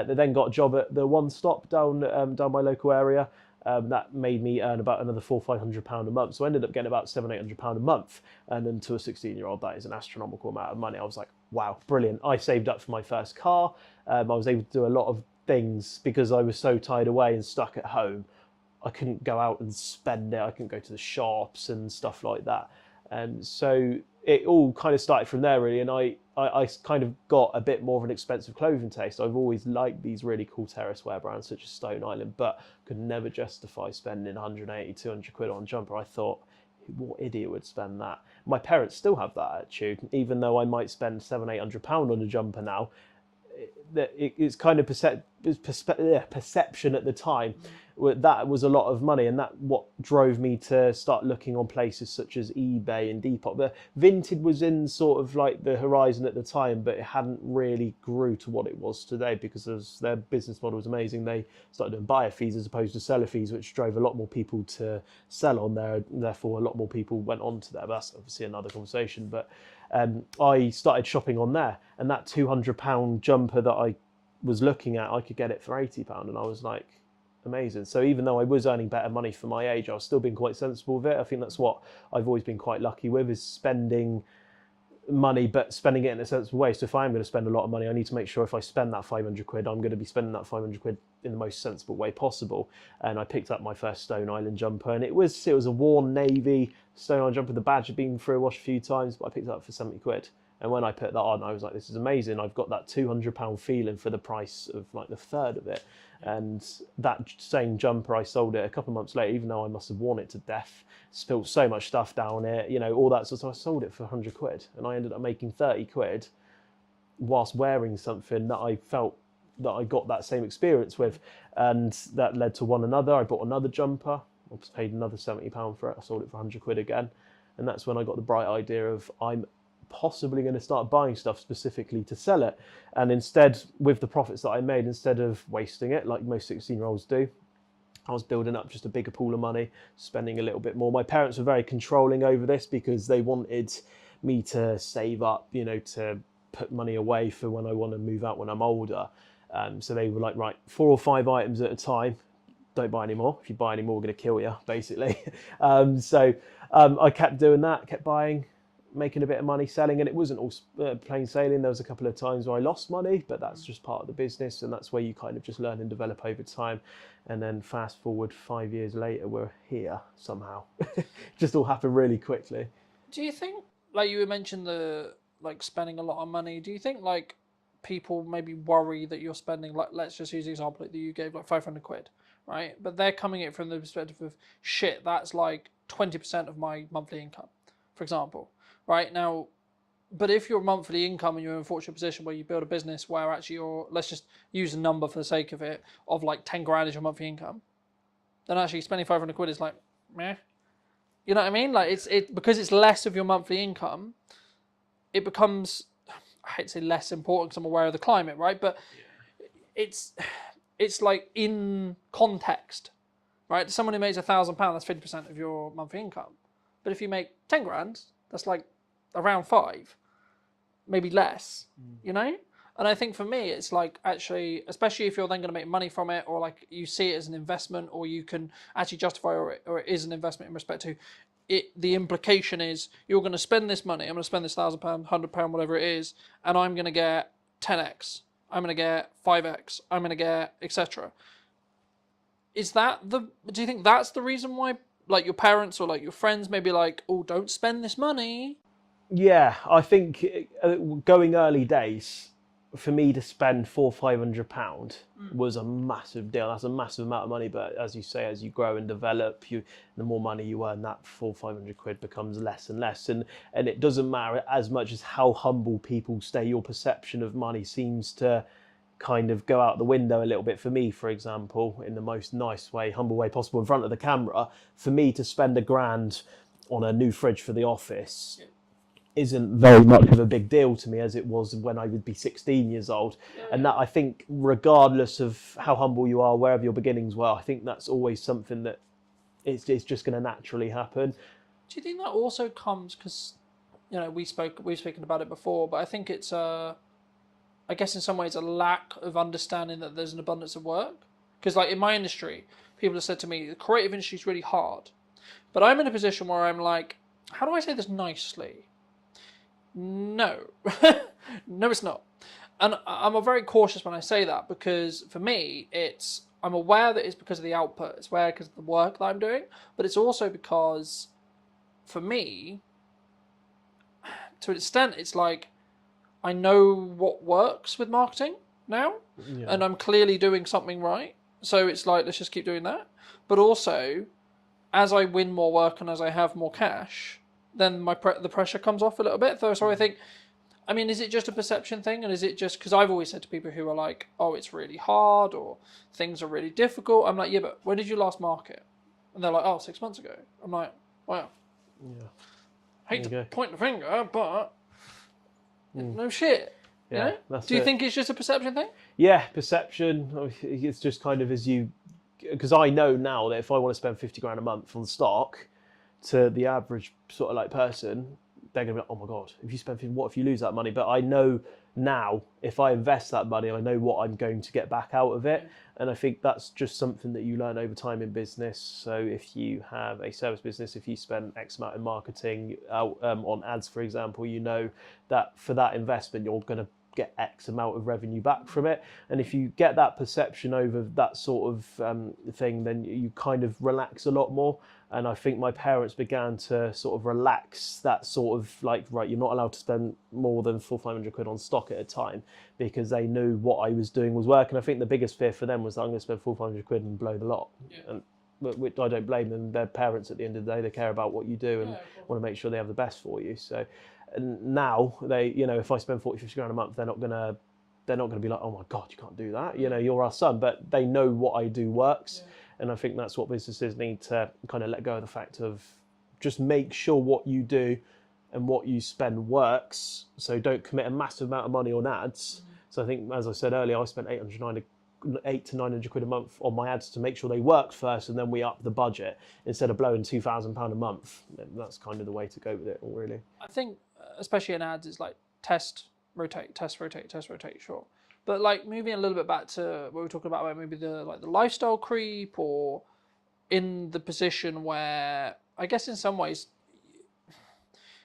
They then got a job at the One Stop down my local area. That made me earn about another £400-500 a month. So I ended up getting about £700-800 a month. And then to a 16-year-old, that is an astronomical amount of money. I was like, wow, brilliant. I saved up for my first car. I was able to do a lot of things because I was so tied away and stuck at home. I couldn't go out and spend it. I couldn't go to the shops and stuff like that. So it all kind of started from there, really, and I kind of got a bit more of an expensive clothing taste. I've always liked these really cool terrace wear brands such as Stone Island, but could never justify spending 180-200 quid on a jumper. I thought, what idiot would spend that? My parents still have that attitude, even though I might spend £700-800 on a jumper now. It's kind of perception at the time. That was a lot of money, and that what drove me to start looking on places such as eBay and Depop. The Vinted was in sort of like the horizon at the time, but it hadn't really grew to what it was today because their business model was amazing. They started doing buyer fees as opposed to seller fees, which drove a lot more people to sell on there. Therefore, a lot more people went on to there. But that's obviously another conversation. But I started shopping on there, and that £200 jumper that I was looking at, I could get it for £80, and I was like, amazing. So even though I was earning better money for my age, I was still being quite sensible with it. I think that's what I've always been quite lucky with, is spending money, but spending it in a sensible way. So if I am going to spend a lot of money, I need to make sure if I spend that 500 quid, I'm going to be spending that 500 quid in the most sensible way possible. And I picked up my first Stone Island jumper, and it was a worn navy Stone Island jumper. The badge had been through a wash a few times, but I picked it up for 70 quid. And when I put that on, I was like, this is amazing. I've got that £200 feeling for the price of like the third of it. And that same jumper, I sold it a couple of months later, even though I must have worn it to death, spilled so much stuff down it, all that. So I sold it for 100 quid, and I ended up making 30 quid whilst wearing something that I felt that I got that same experience with. And that led to one another. I bought another jumper. I paid another £70 for it. I sold it for 100 quid again. And that's when I got the bright idea of I'm possibly going to start buying stuff specifically to sell it. And instead, with the profits that I made, instead of wasting it like most 16-year-olds do, I was building up just a bigger pool of money, spending a little bit more. My parents were very controlling over this because they wanted me to save up, to put money away for when I want to move out when I'm older. So they were like, right, 4 or 5 items at a time. Don't buy any more. If you buy any more, we're going to kill you, basically. So I kept doing that, kept buying, making a bit of money selling, and it wasn't all plain sailing. There was a couple of times where I lost money, but that's just part of the business, and that's where you kind of just learn and develop over time. And then fast forward 5 years later, we're here somehow. Just all happened really quickly. Do you think, like you mentioned the spending a lot of money, do you think like people maybe worry that you're spending, like, let's just use the example that you gave, like 500 quid, right? But they're coming at it from the perspective of, shit, that's like 20% of my monthly income, for example. Right now, but if your monthly income and you're in a fortunate position where you build a business where actually let's just use a number for the sake of it, of like 10 grand is your monthly income, then actually spending 500 quid is like, meh. You know what I mean? Like because it's less of your monthly income, it becomes, I hate to say less important because I'm aware of the climate, right? But it's like in context, right? To someone who makes £1,000, that's 50% of your monthly income. But if you make 10 grand, that's like around 5, maybe less, And And I think for me, it's like actually, especially if you're then going to make money from it, or like you see it as an investment, or you can actually justify, or it is an investment in respect to it. The implication is you're going to spend this money. I'm going to spend this £1,000, £100, whatever it is, and I'm going to get 10x. I'm going to get 5x. I'm going to get etc. Is that the? Do you think that's the reason why, like your parents or like your friends may be like, oh, don't spend this money? Yeah, I think going early days, for me to spend £400-500 was a massive deal. That's a massive amount of money. But as you say, as you grow and develop, the more money you earn, that £400-500 becomes less and less. And it doesn't matter as much as how humble people stay. Your perception of money seems to kind of go out the window a little bit. For me, for example, in the most nice way, humble way possible in front of the camera, for me to spend £1,000 on a new fridge for the office isn't very much of a big deal to me as it was when I would be 16 years old. And that, I think, regardless of how humble you are, wherever your beginnings were, I think that's always something that it's just going to naturally happen. Do you think that also comes because, we've spoken about it before, but I think it's I guess in some ways a lack of understanding that there's an abundance of work. Because like in my industry, people have said to me, the creative industry is really hard. But I'm in a position where I'm like, how do I say this nicely? No. No, it's not. And I'm very cautious when I say that because for me, I'm aware that it's because of the output. It's aware because of the work that I'm doing. But it's also because, for me, to an extent, it's like I know what works with marketing now. Yeah. And I'm clearly doing something right. So it's like, let's just keep doing that. But also, as I win more work and as I have more cash, then the pressure comes off a little bit. So I think, is it just a perception thing? And is it just, because I've always said to people who are like, oh, it's really hard or things are really difficult. I'm like, yeah, but when did you last market? And they're like, oh, 6 months ago. I'm like, wow. Yeah. Hate to point the finger, but no shit. Yeah, Do you think it's just a perception thing? Yeah, perception. It's just kind of because I know now that if I want to spend 50 grand a month on stock, to the average sort of like person, they're going to be like, oh my God, if you spend 50, what if you lose that money? But I know now if I invest that money, I know what I'm going to get back out of it. And I think that's just something that you learn over time in business. So if you have a service business, if you spend X amount in marketing on ads, for example, you know that for that investment, you're going to get X amount of revenue back from it. And if you get that perception over that sort of thing, then you kind of relax a lot more. And I think my parents began to sort of relax that sort of like, right, you're not allowed to spend more than £400-500 on stock at a time, because they knew what I was doing was working. I think the biggest fear for them was that I'm going to spend £400-500 and blow the lot. Yeah. And which I don't blame them. They're parents at the end of the day. They care about what you do and want to make sure they have the best for you. So and now they, if I spend 40-50 grand a month, they're not going to be like, oh my God, you can't do that. You're our son. But they know what I do works. Yeah. And I think that's what businesses need to kind of let go of the fact of just make sure what you do and what you spend works. So don't commit a massive amount of money on ads. Mm-hmm. So I think, as I said earlier, I spent £800 to £900 a month on my ads to make sure they worked first, and then we up the budget instead of blowing £2,000 a month. That's kind of the way to go with it, really. I think, especially in ads, it's like test, rotate, test, rotate, test, rotate, sure. But like moving a little bit back to what we were talking about maybe the lifestyle creep, or in the position where I guess in some ways,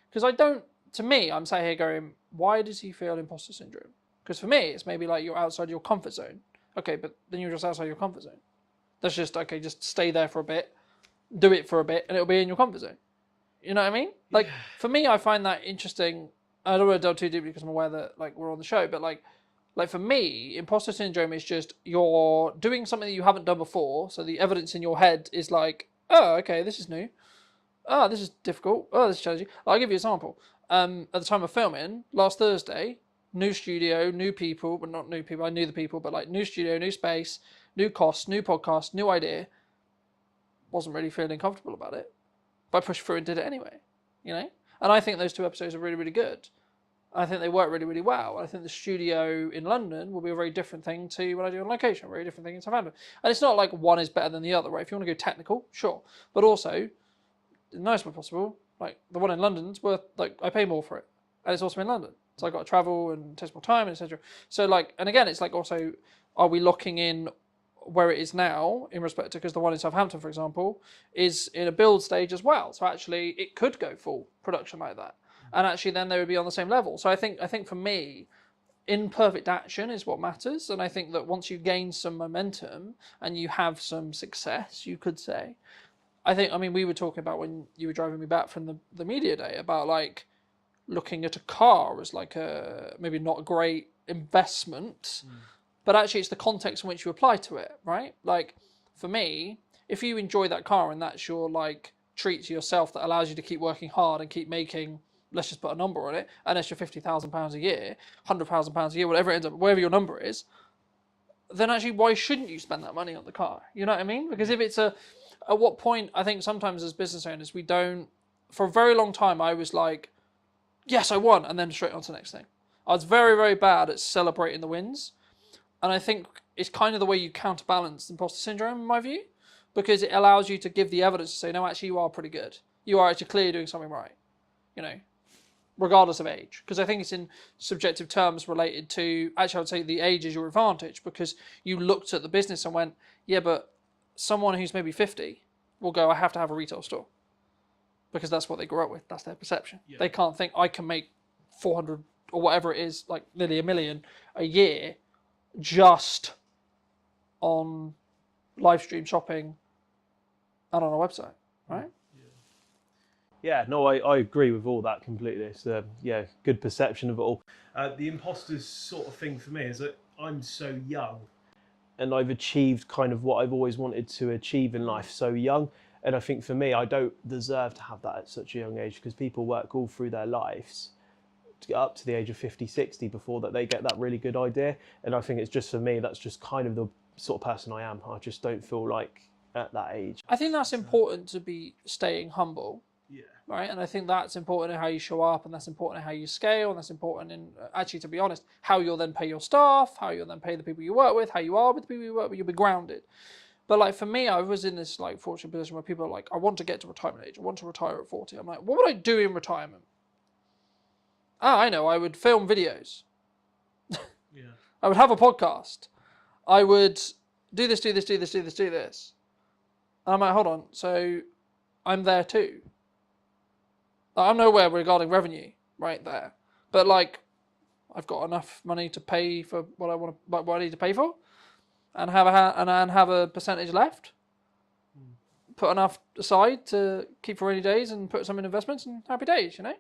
because I'm sat here going, why does he feel imposter syndrome? Because for me, it's maybe like you're outside your comfort zone. Okay, but then you're just outside your comfort zone. That's just, okay, just stay there for a bit, do it for a bit, and it'll be in your comfort zone. You know what I mean? Like, for me, I find that interesting. I don't want to delve too deeply because I'm aware that like we're on the show, but like for me, imposter syndrome is just you're doing something that you haven't done before, so the evidence in your head is like, oh, okay, this is new. Oh, this is difficult. Oh, this is challenging. I'll give you an example. At the time of filming, last Thursday, new studio, new people, but not new people, I knew the people, but like new studio, new space, new costs, new podcast, new idea. Wasn't really feeling comfortable about it, but I pushed through and did it anyway, And I think those 2 episodes are really, really good. I think they work really, really well. I think the studio in London will be a very different thing to what I do on location, a very different thing in Southampton. And it's not like one is better than the other, right? If you want to go technical, sure. But also, in the nicest way possible, like the one in London's worth, like I pay more for it. And it's also in London. So I got to travel and it takes more time, etc. So like, and again, it's like also, are we locking in where it is now in respect to, because the one in Southampton, for example, is in a build stage as well. So actually, it could go full production like that, and actually then they would be on the same level. So I think for me, imperfect action is what matters, and I think that once you gain some momentum and you have some success, you could say. I mean, we were talking about when you were driving me back from the media day about like looking at a car as like a maybe not a great investment, but actually it's the context in which you apply to it, right? Like for me, if you enjoy that car and that's your like treat to yourself that allows you to keep working hard and keep making, let's just put a number on it, an extra £50,000 a year, £100,000 a year, whatever it ends up, wherever your number is, then actually why shouldn't you spend that money on the car? You know what I mean? Because if it's at what point, I think sometimes as business owners, we don't, for a very long time, I was like, yes, I won, and then straight on to the next thing. I was very, very bad at celebrating the wins. And I think it's kind of the way you counterbalance imposter syndrome, in my view, because it allows you to give the evidence to say, no, actually, you are pretty good. You are actually clearly doing something right, you know, regardless of age. Because I think it's in subjective terms related to, actually, I would say the age is your advantage, because you looked at the business and went, yeah, but someone who's maybe 50 will go, I have to have a retail store. Because that's what they grew up with. That's their perception. Yeah. They can't think, I can make 400 or whatever it is, like nearly $1 million a year, just on live stream shopping and on a website, right? Yeah, no, I agree with all that completely. It's good perception of it all. The imposters sort of thing for me is that I'm so young and I've achieved kind of what I've always wanted to achieve in life so young. And I think for me, I don't deserve to have that at such a young age, because people work all through their lives to get up to the age of 50, 60 before that they get that really good idea. And I think it's just for me, that's just kind of the sort of person I am. I just don't feel like at that age. I think that's important to be staying humble. Yeah. Right. And I think that's important in how you show up, and that's important in how you scale, and that's important in actually, to be honest, how you'll then pay your staff, how you'll then pay the people you work with, how you are with the people you work with. You'll be grounded. But like for me, I was in this like fortunate position where people are like, I want to get to retirement age. I want to retire at 40. I'm like, what would I do in retirement? I know. I would film videos. Yeah. I would have a podcast. I would do this. And I'm like, hold on. So I'm there too. I'm nowhere regarding revenue right there. But like, I've got enough money to pay for what I need to pay for, and have a percentage left. Put enough aside to keep for rainy days, and put some in investments, and happy days, you know.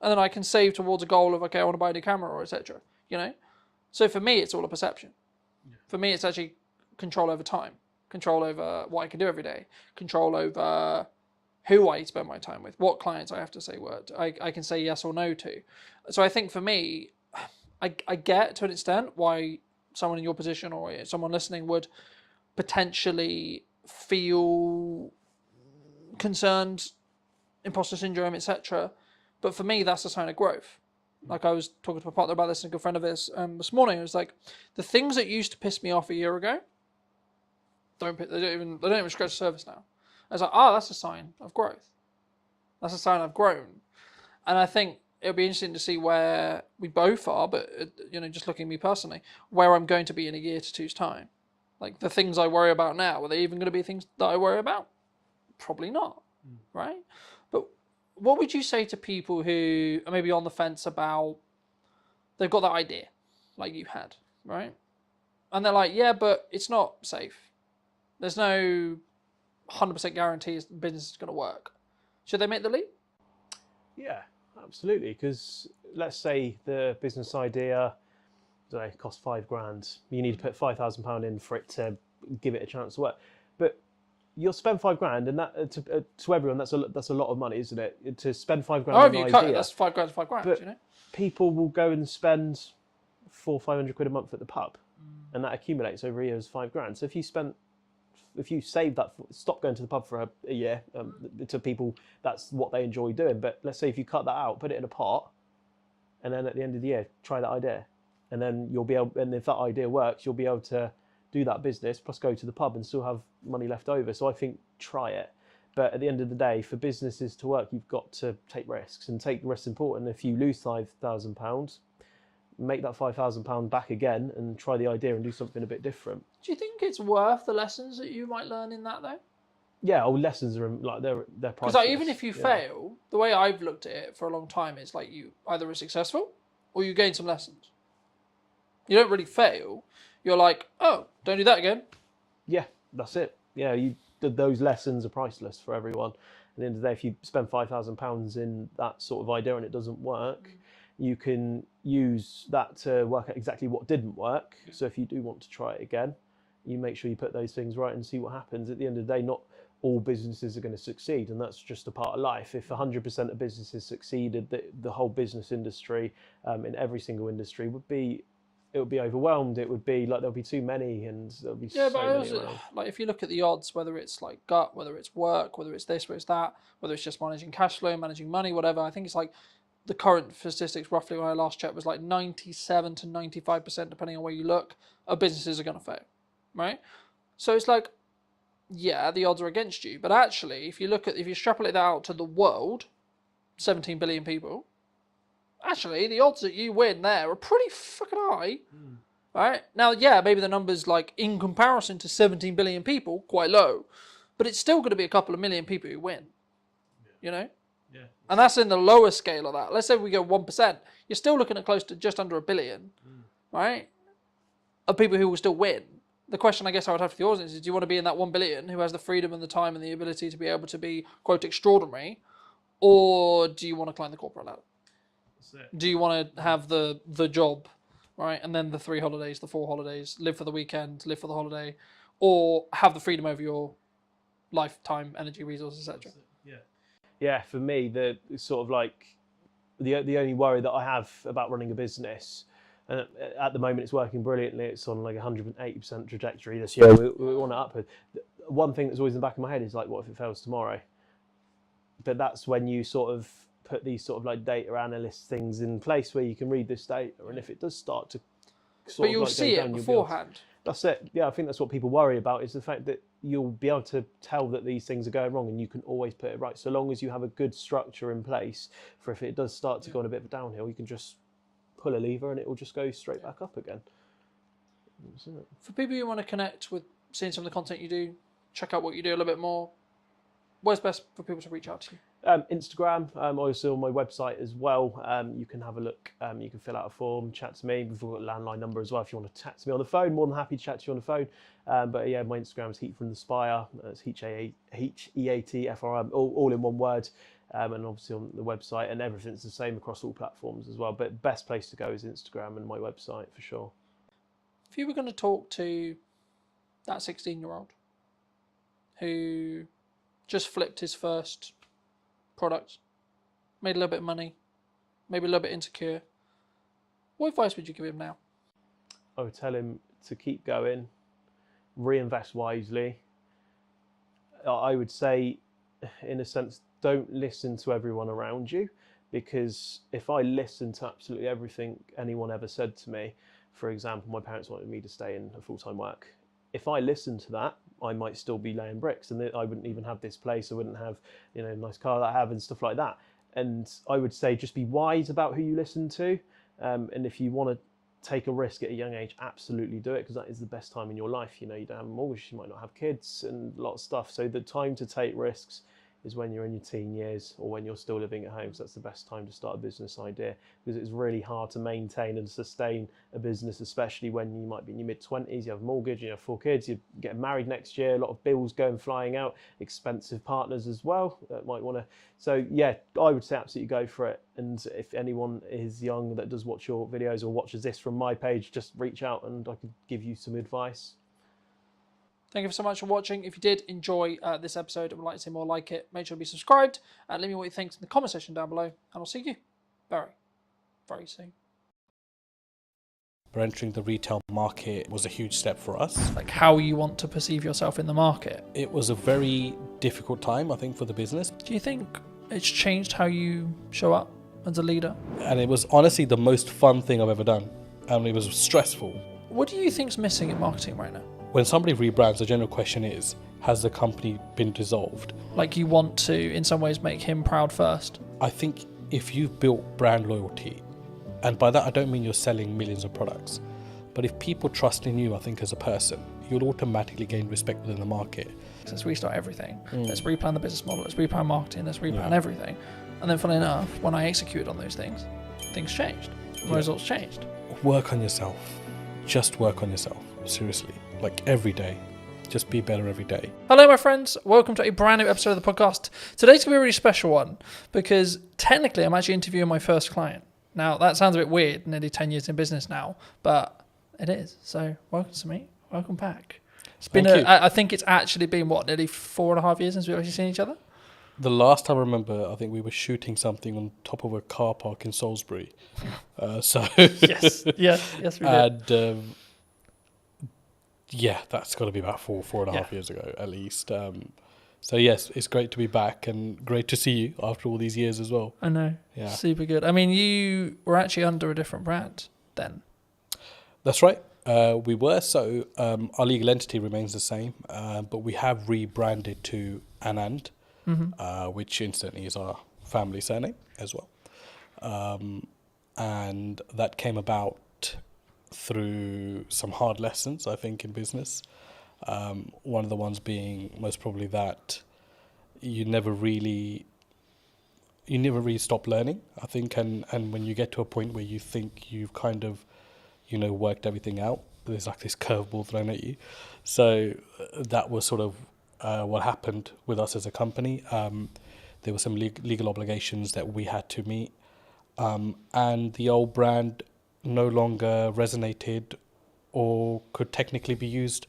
And then I can save towards a goal of, okay, I want to buy a new camera, or etc. You know. So for me, it's all a perception. Yeah. For me, it's actually control over time, control over what I can do every day, control over who I spend my time with, what clients I have to say I can say yes or no to. So I think for me, I get to an extent why someone in your position or someone listening would potentially feel concerned, imposter syndrome, etc. But for me, that's a sign of growth. Like I was talking to my partner about this and a good friend of his this morning. It was like, the things that used to piss me off a year ago, they don't even scratch the surface now. I was like, that's a sign of growth. That's a sign I've grown. And I think it'll be interesting to see where we both are, but just looking at me personally, where I'm going to be in a year to two's time. Like the things I worry about now, are they even going to be things that I worry about? Probably not, right? But what would you say to people who are maybe on the fence about, they've got that idea, like you had, right? And they're like, yeah, but it's not safe. There's no 100% guarantee the business is going to work. Should they make the leap? Yeah, absolutely. Because let's say the business idea costs £5,000. You need to put £5,000 in for it to give it a chance to work. But you'll spend £5,000, and that to everyone that's a lot of money, isn't it? To spend £5,000 on an idea. Cut, that's £5,000 £5,000. But you know, people will go and spend £400-500 a month at the pub, and that accumulates over a year as £5,000. So if you save that, stop going to the pub for a year, to people, that's what they enjoy doing. But let's say if you cut that out, put it in a pot, and then at the end of the year, try that idea. And then you'll be able, and if that idea works, you'll be able to do that business, plus go to the pub and still have money left over. So I think try it. But at the end of the day, for businesses to work, you've got to take risks, and take risks important. If you lose £5,000, make that £5,000 back again and try the idea and do something a bit different. Do you think it's worth the lessons that you might learn in that though? Yeah, lessons are like they're priceless. Because like, even if you fail, the way I've looked at it for a long time is like you either are successful or you gain some lessons. You don't really fail. You're like, oh, don't do that again. Yeah, that's it. Yeah, those lessons are priceless for everyone. At the end of the day, if you spend £5,000 in that sort of idea and it doesn't work, you can use that to work out exactly what didn't work. So if you do want to try it again, you make sure you put those things right and see what happens. At the end of the day, not all businesses are going to succeed, and that's just a part of life. If 100% of businesses succeeded, the whole business industry, in every single industry, it would be overwhelmed. It would be like there'll be too many, and there'll be so many around. Like if you look at the odds, whether it's like gut, whether it's work, whether it's this, whether it's that, whether it's just managing cash flow, managing money, whatever. I think it's like the current statistics, roughly when I last checked, was like 97 to 95%, depending on where you look, of businesses are going to fail, right? So it's like, yeah, the odds are against you, but actually, if you extrapolate that out to the world, 17 billion people, actually, the odds that you win there are pretty fucking high, right? Now, yeah, maybe the numbers, like, in comparison to 17 billion people, quite low, but it's still going to be a couple of million people who win, you know? Yeah. And that's in the lower scale of that. Let's say we go 1%, you're still looking at close to just under 1 billion, right, of people who will still win. The question I guess I would have for the audience is, do you want to be in that 1 billion who has the freedom and the time and the ability to be able to be, quote, extraordinary, or do you want to climb the corporate ladder? Do you want to have the job, right, and then the 3 holidays, the 4 holidays, live for the weekend, live for the holiday, or have the freedom over your lifetime, energy, resources, etc.? Yeah, for me, the sort of like the only worry that I have about running a business, and at the moment it's working brilliantly, it's on like 180% trajectory this year. We want to up it. One thing that's always in the back of my head is like, what if it fails tomorrow? But that's when you sort of put these sort of like data analyst things in place where you can read this data, and if it does start to but you'll see it beforehand. That's it. Yeah, I think that's what people worry about, is the fact that you'll be able to tell that these things are going wrong, and you can always put it right. So long as you have a good structure in place for if it does start to go on a bit of a downhill, you can just pull a lever and it will just go straight back up again. For people who want to connect with seeing some of the content you do, check out what you do a little bit more, where's best for people to reach out to you? Instagram, also on my website as well. You can have a look, you can fill out a form, chat to me. We've got a landline number as well if you want to chat to me on the phone. More than happy to chat to you on the phone. But yeah, my Instagram is Heat from the Spire. It's HEATFRM, all in one word. And obviously on the website, and everything's the same across all platforms as well. But best place to go is Instagram and my website for sure. If you were going to talk to that 16-year-old who just flipped his first product, made a little bit of money, maybe a little bit insecure, what advice would you give him now? I would tell him to keep going, reinvest wisely. I would say, in a sense, don't listen to everyone around you, because if I listened to absolutely everything anyone ever said to me, for example, my parents wanted me to stay in a full-time work. If I listened to that, I might still be laying bricks, and I wouldn't even have this place. I wouldn't have, a nice car that I have and stuff like that. And I would say just be wise about who you listen to. And if you want to take a risk at a young age, absolutely do it, because that is the best time in your life. You don't have a mortgage, you might not have kids and a lot of stuff. So the time to take risks is when you're in your teen years, or when you're still living at home, because that's the best time to start a business idea, because it's really hard to maintain and sustain a business, especially when you might be in your mid-20s, you have a mortgage, you have 4 kids, you're getting married next year, a lot of bills going flying out, expensive partners as well that might want to. So yeah, I would say absolutely go for it. And if anyone is young that does watch your videos or watches this from my page, just reach out and I could give you some advice. Thank you so much for watching. If you did enjoy this episode and would like to see more like it, make sure to be subscribed and let me know what you think in the comment section down below. And I'll see you very, very soon. But entering the retail market was a huge step for us. Like how you want to perceive yourself in the market. It was a very difficult time, I think, for the business. Do you think it's changed how you show up as a leader? And it was honestly the most fun thing I've ever done. And it was stressful. What do you think's missing in marketing right now? When somebody rebrands, the general question is, has the company been dissolved? Like you want to, in some ways, make him proud first. I think if you've built brand loyalty, and by that I don't mean you're selling millions of products, but if people trust in you, I think as a person, you'll automatically gain respect within the market. Let's restart everything. Let's replan the business model. Let's replan marketing. Let's replan everything. And then, funnily enough, when I executed on those things changed. My results changed. Work on yourself. Just work on yourself. Seriously. Like every day. Just be better every day. Hello, my friends. Welcome to a brand new episode of the podcast. Today's going to be a really special one because technically I'm actually interviewing my first client. Now, that sounds a bit weird, nearly 10 years in business now, but it is. So, welcome to me. Welcome back. It's been, I think it's actually been, nearly 4.5 years since we've actually seen each other? The last time I remember, I think we were shooting something on top of a car park in Salisbury. Yes, we did. And that's got to be about 4.5 years ago at least. So yes, it's great to be back and great to see you after all these years as well. I know. Yeah. Super good. I mean, you were actually under a different brand then. That's right. We were. So our legal entity remains the same, but we have rebranded to Anand, which incidentally is our family surname as well. And that came about through some hard lessons, I think, in business. One of the ones being most probably that you never really stop learning, I think, and when you get to a point where you think you've kind of, worked everything out, there's like this curveball thrown at you. So that was sort of what happened with us as a company. There were some legal obligations that we had to meet, and the old brand no longer resonated or could technically be used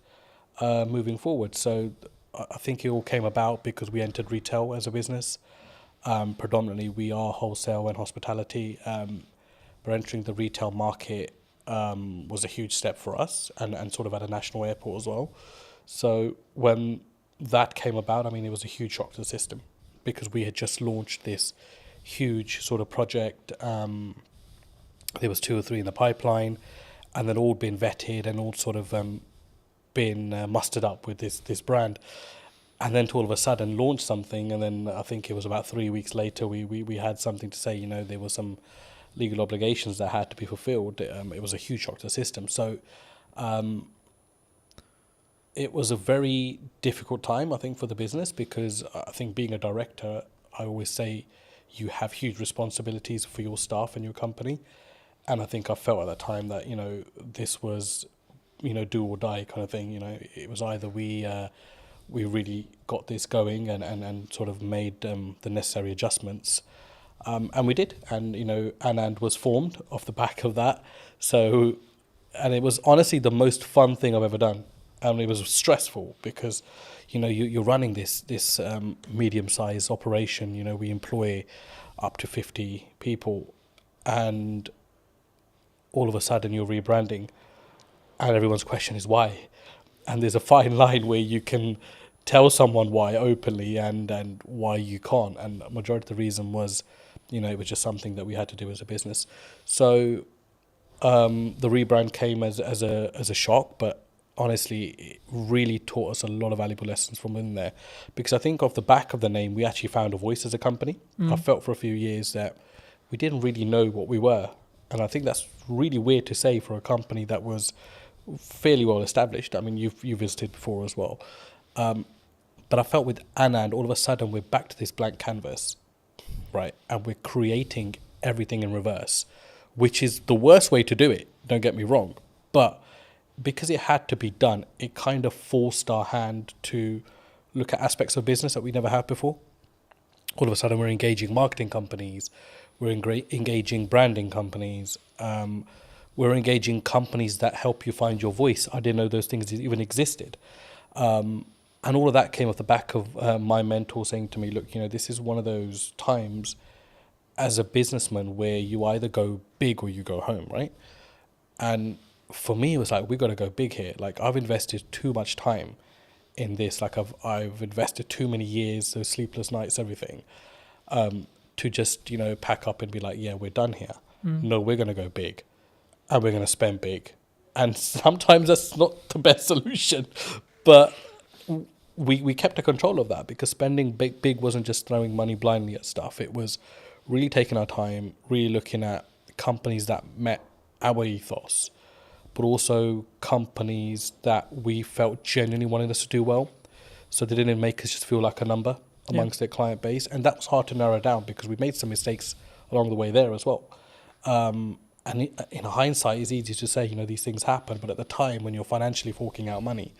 moving forward. So I think it all came about because we entered retail as a business. Predominantly we are wholesale and hospitality, but entering the retail market was a huge step for us and sort of at a national airport as well. So when that came about, I mean, it was a huge shock to the system because we had just launched this huge sort of project. There was 2 or 3 in the pipeline, and then all been vetted and all sort of been mustered up with this brand. And then to all of a sudden launch something, and then I think it was about 3 weeks later we had something to say, there were some legal obligations that had to be fulfilled. It was a huge shock to the system. So it was a very difficult time, I think, for the business, because I think being a director, I always say you have huge responsibilities for your staff and your company. And I think I felt at that time that, this was, do or die kind of thing. It was either we really got this going and sort of made the necessary adjustments. And we did. And, Anand was formed off the back of that. So, and it was honestly the most fun thing I've ever done. And it was stressful because, you're running this medium-sized operation. We employ up to 50 people, and all of a sudden you're rebranding, and everyone's question is why. And there's a fine line where you can tell someone why openly and why you can't. And the majority of the reason was, it was just something that we had to do as a business. So the rebrand came as a shock, but honestly, it really taught us a lot of valuable lessons from within there. Because I think off the back of the name, we actually found a voice as a company. I felt for a few years that we didn't really know what we were. And I think that's really weird to say for a company that was fairly well established. I mean, you visited before as well. But I felt with Anand, all of a sudden, we're back to this blank canvas, right? And we're creating everything in reverse, which is the worst way to do it, don't get me wrong. But because it had to be done, it kind of forced our hand to look at aspects of business that we never had before. All of a sudden, we're engaging marketing companies, we're engaging branding companies, we're engaging companies that help you find your voice. I didn't know those things even existed. And all of that came off the back of my mentor saying to me, look, this is one of those times as a businessman where you either go big or you go home, right? And for me, it was like, we got to go big here. Like, I've invested too much time in this. Like, I've invested too many years, those sleepless nights, everything, to just, pack up and be like, yeah, we're done here. No, we're going to go big and we're going to spend big. And sometimes that's not the best solution, but we kept a control of that, because spending big wasn't just throwing money blindly at stuff. It was really taking our time, really looking at companies that met our ethos, but also companies that we felt genuinely wanted us to do well, so they didn't make us just feel like a number amongst their client base. And that was hard to narrow down, because we made some mistakes along the way there as well. And in hindsight, it's easy to say, these things happen, but at the time when you're financially forking out money,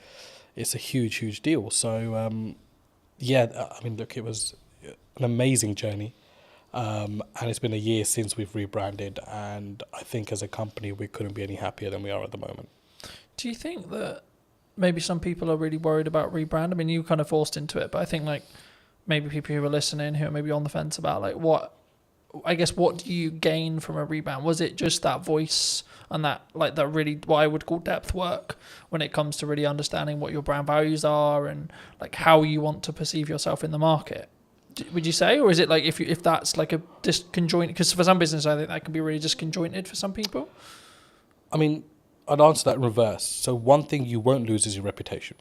it's a huge deal. So look, it was an amazing journey, and it's been a year since we've rebranded, and I think as a company we couldn't be any happier than we are at the moment. Do you think that maybe some people are really worried about rebrand? I mean, you kind of forced into it, but I think like maybe people who are listening who are maybe on the fence about like what do you gain from a rebrand? Was it just that voice and that really what I would call depth work when it comes to really understanding what your brand values are and like how you want to perceive yourself in the market? Would you say, or is it like if that's like a disconjointed? Because for some business, I think that can be really disconjointed for some people. I mean, I'd answer that in reverse. So one thing you won't lose is your reputation,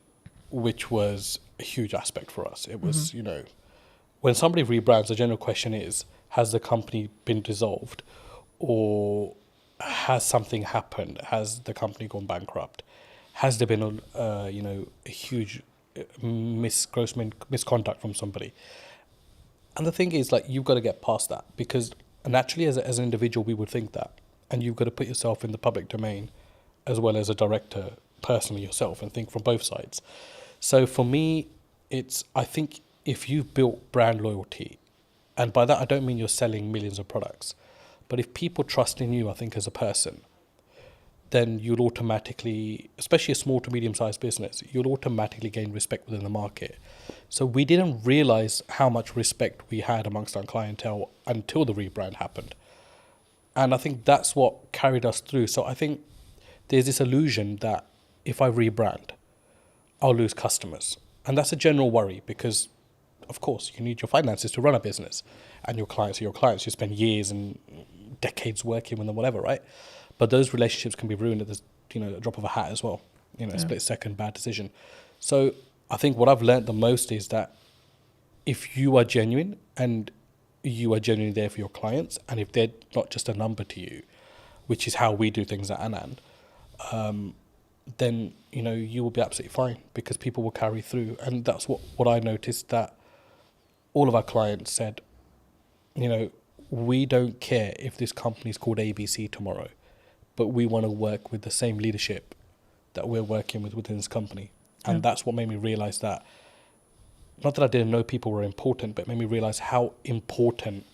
which was a huge aspect for us. It was, when somebody rebrands, the general question is, has the company been dissolved, or has something happened? Has the company gone bankrupt? Has there been a huge gross misconduct from somebody? And the thing is, like, you've got to get past that, because naturally as an individual we would think that, and you've got to put yourself in the public domain as well as a director personally yourself and think from both sides. So for me, I think if you've built brand loyalty, and by that I don't mean you're selling millions of products, but if people trust in you, I think as a person, then you'll automatically, especially a small to medium-sized business, you'll automatically gain respect within the market. So we didn't realize how much respect we had amongst our clientele until the rebrand happened. And I think that's what carried us through. So I think there's this illusion that if I rebrand, I'll lose customers. And that's a general worry, because of course you need your finances to run a business, and your clients are your clients. You spend years and decades working with them, whatever, right? But those relationships can be ruined at the drop of a hat as well. A split-second bad decision. So I think what I've learned the most is that if you are genuine and you are genuinely there for your clients, and if they're not just a number to you, which is how we do things at Anand, then you will be absolutely fine, because people will carry through. And that's what I noticed, that all of our clients said, we don't care if this company is called ABC tomorrow, but we want to work with the same leadership that we're working with within this company. And that's what made me realize that, not that I didn't know people were important, but it made me realize how important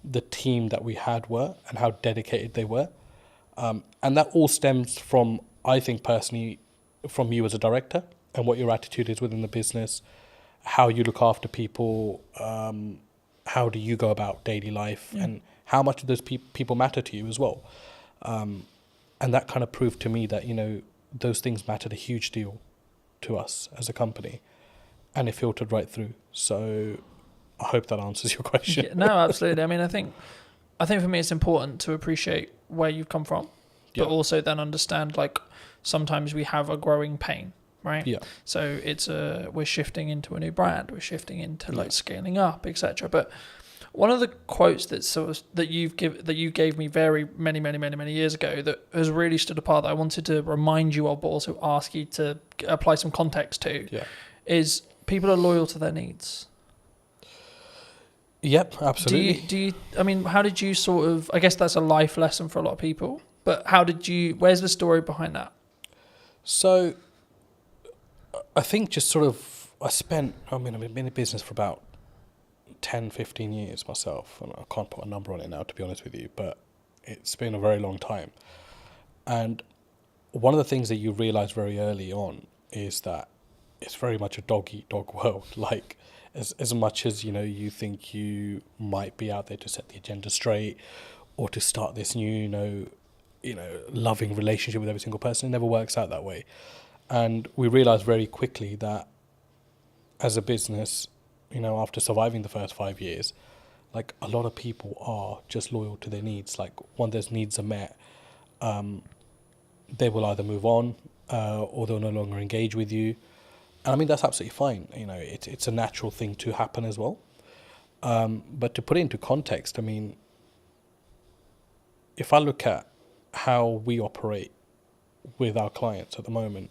the team that we had were and how dedicated they were. And that all stems from, I think personally, from you as a director and what your attitude is within the business, how you look after people, how do you go about daily life, and how much do those people matter to you as well. And that kind of proved to me that, those things mattered a huge deal to us as a company, and it filtered right through. So I hope that answers your question. Yeah, no, absolutely. I mean, I think for me it's important to appreciate where you've come from, but also then understand, like, sometimes we have a growing pain, right? Yeah. So it's we're shifting into a new brand, we're shifting into like scaling up, etc. But one of the quotes that you gave me very many years ago that has really stood apart, that I wanted to remind you of, but also ask you to apply some context to, is people are loyal to their needs. Yep, absolutely. I mean, how did you sort of, I guess that's a life lesson for a lot of people, but where's the story behind that? So I think just sort of, I've been in business for about 10, 15 years myself, and I can't put a number on it now, to be honest with you, but it's been a very long time. And one of the things that you realize very early on is that it's very much a dog-eat-dog world. Like, as much as, you think you might be out there to set the agenda straight or to start this new, loving relationship with every single person, it never works out that way. And we realized very quickly that as a business, after surviving the first 5 years, like, a lot of people are just loyal to their needs. Like, when those needs are met, they will either move on or they'll no longer engage with you. And I mean, that's absolutely fine. It's a natural thing to happen as well. But to put it into context, I mean, if I look at how we operate with our clients at the moment,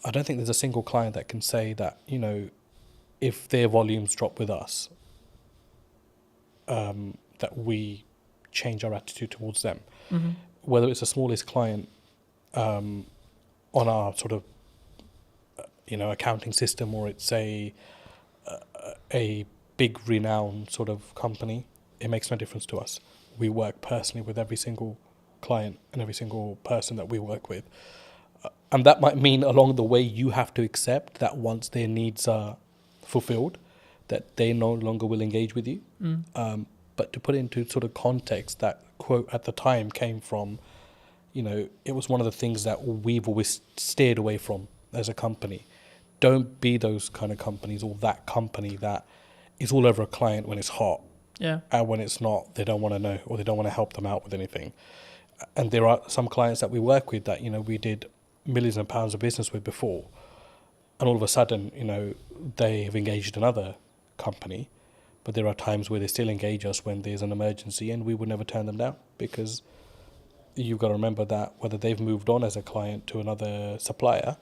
I don't think there's a single client that can say that, if their volumes drop with us, that we change our attitude towards them. Mm-hmm. Whether it's the smallest client on our sort of, accounting system, or it's a big renowned sort of company, it makes no difference to us. We work personally with every single client and every single person that we work with. And that might mean along the way you have to accept that once their needs are fulfilled, that they no longer will engage with you. But to put it into sort of context, that quote at the time came from, it was one of the things that we've always steered away from as a company. Don't be those kind of companies, or that company that is all over a client when it's hot. Yeah. And when it's not, they don't want to know, or they don't want to help them out with anything. And there are some clients that we work with that, we did millions of pounds of business with before. And all of a sudden, they have engaged another company. But there are times where they still engage us when there's an emergency, and we would never turn them down, because you've got to remember that whether they've moved on as a client to another supplier,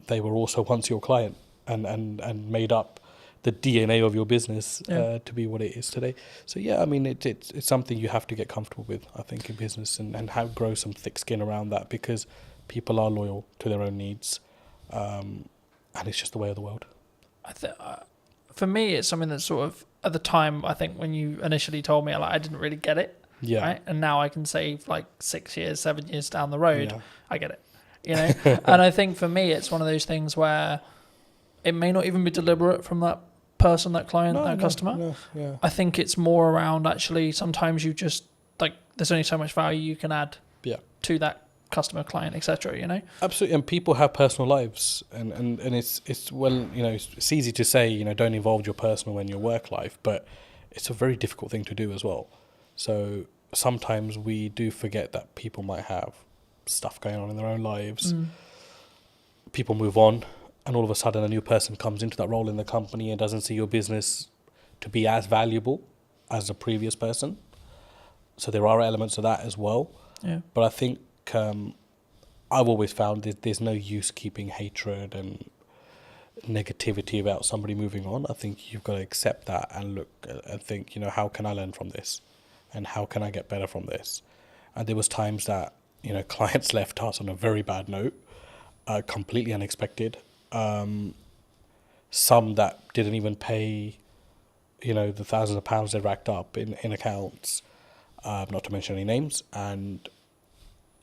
they were also once your client and made up the DNA of your business to be what it is today. So yeah, I mean, it's something you have to get comfortable with, I think, in business, and grow some thick skin around that, because people are loyal to their own needs, and it's just the way of the world. For me, it's something that sort of, at the time, I think when you initially told me, I didn't really get it. Yeah. Right? And now I can say 6 years, 7 years down the road, I get it. And I think for me, it's one of those things where it may not even be deliberate from that person, that client, customer. No, yeah. I think it's more around, actually, sometimes you just, there's only so much value you can add to that customer, client, etc. Absolutely. And people have personal lives, and it's well, it's easy to say, don't involve your personal and your work life, but it's a very difficult thing to do as well. So sometimes we do forget that people might have stuff going on in their own lives. People move on, and all of a sudden a new person comes into that role in the company and doesn't see your business to be as valuable as the previous person. So there are elements of that as well. Yeah. But I think I've always found there's no use keeping hatred and negativity about somebody moving on. I think you've got to accept that and look and think, how can I learn from this? And how can I get better from this? And there was times that, clients left us on a very bad note, completely unexpected. Some that didn't even pay, the thousands of pounds they racked up in accounts, not to mention any names. And,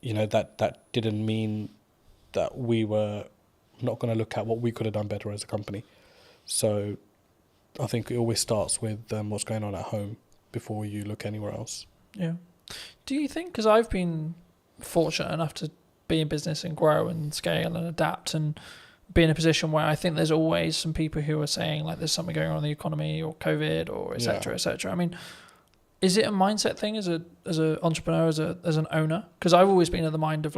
that didn't mean that we were not going to look at what we could have done better as a company. So I think it always starts with what's going on at home before you look anywhere else. Yeah. Do you think, because I've been fortunate enough to be in business and grow and scale and adapt and be in a position where I think there's always some people who are saying there's something going on in the economy or COVID or et cetera, et cetera. I mean, is it a mindset thing as an entrepreneur, as an owner? Because I've always been of the mind of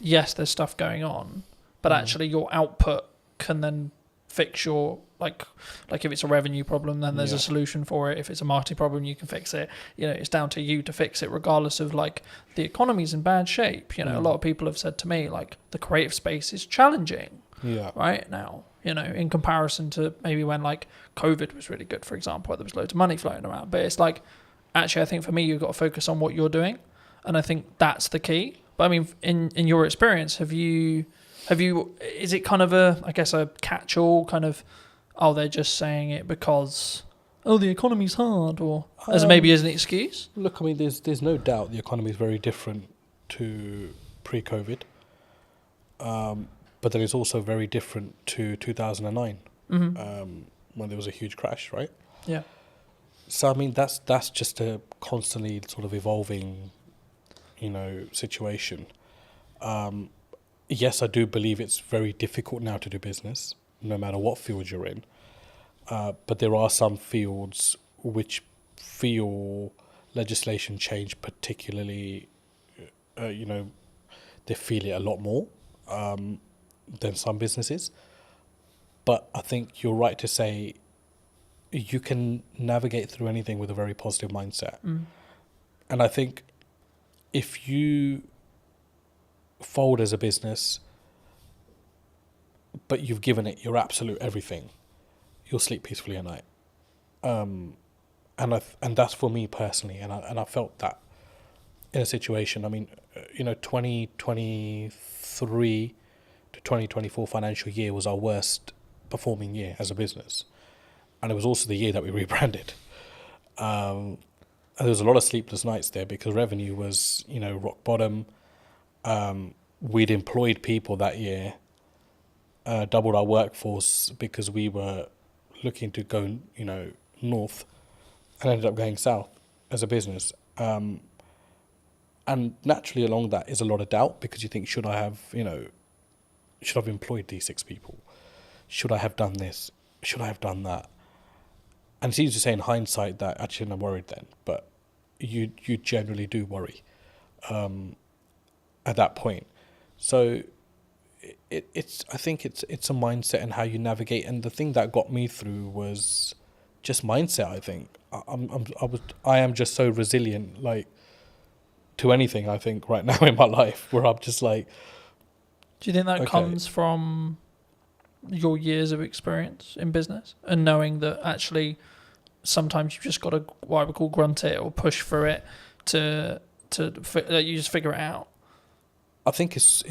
yes, there's stuff going on, but actually your output can then fix your like if it's a revenue problem, then there's a solution for it. If it's a marketing problem, you can fix it. It's down to you to fix it, regardless of the economy's in bad shape. A lot of people have said to me the creative space is challenging right now, in comparison to maybe when COVID was really good, for example, where there was loads of money floating around. But it's actually, I think for me, you've got to focus on what you're doing, and I think that's the key. But I mean, in your experience, have you, is it kind of a catch-all kind of, they're just saying it because, the economy's hard, or as maybe as an excuse? Look, I mean, there's no doubt the economy is very different to pre-COVID. But then it's also very different to 2009, when there was a huge crash, right? Yeah. So, I mean, that's just a constantly sort of evolving, situation. Yes, I do believe it's very difficult now to do business, no matter what field you're in. But there are some fields which feel legislation change particularly, they feel it a lot more. than some businesses. But I think you're right to say you can navigate through anything with a very positive mindset. And I think if you fold as a business, but you've given it your absolute everything, you'll sleep peacefully at night. And that's for me personally, and I felt that in a situation. I mean, 2023 to 2024 financial year was our worst performing year as a business, and it was also the year that we rebranded. And there was a lot of sleepless nights there because revenue was, rock bottom. We'd employed people that year, doubled our workforce because we were looking to go, north, and ended up going south as a business. And naturally along that is a lot of doubt because you think, should I have employed these 6 people? Should I have done this? Should I have done that? And it's easy to say in hindsight that I shouldn't have worried then, but you generally do worry at that point. So I think it's a mindset and how you navigate. And the thing that got me through was just mindset. I think I am just so resilient, like, to anything. I think right now in my life, where I'm just like. Do you think that comes from your years of experience in business and knowing that actually sometimes you've just got to, what I would call, grunt it or push through it to you just figure it out? I think it's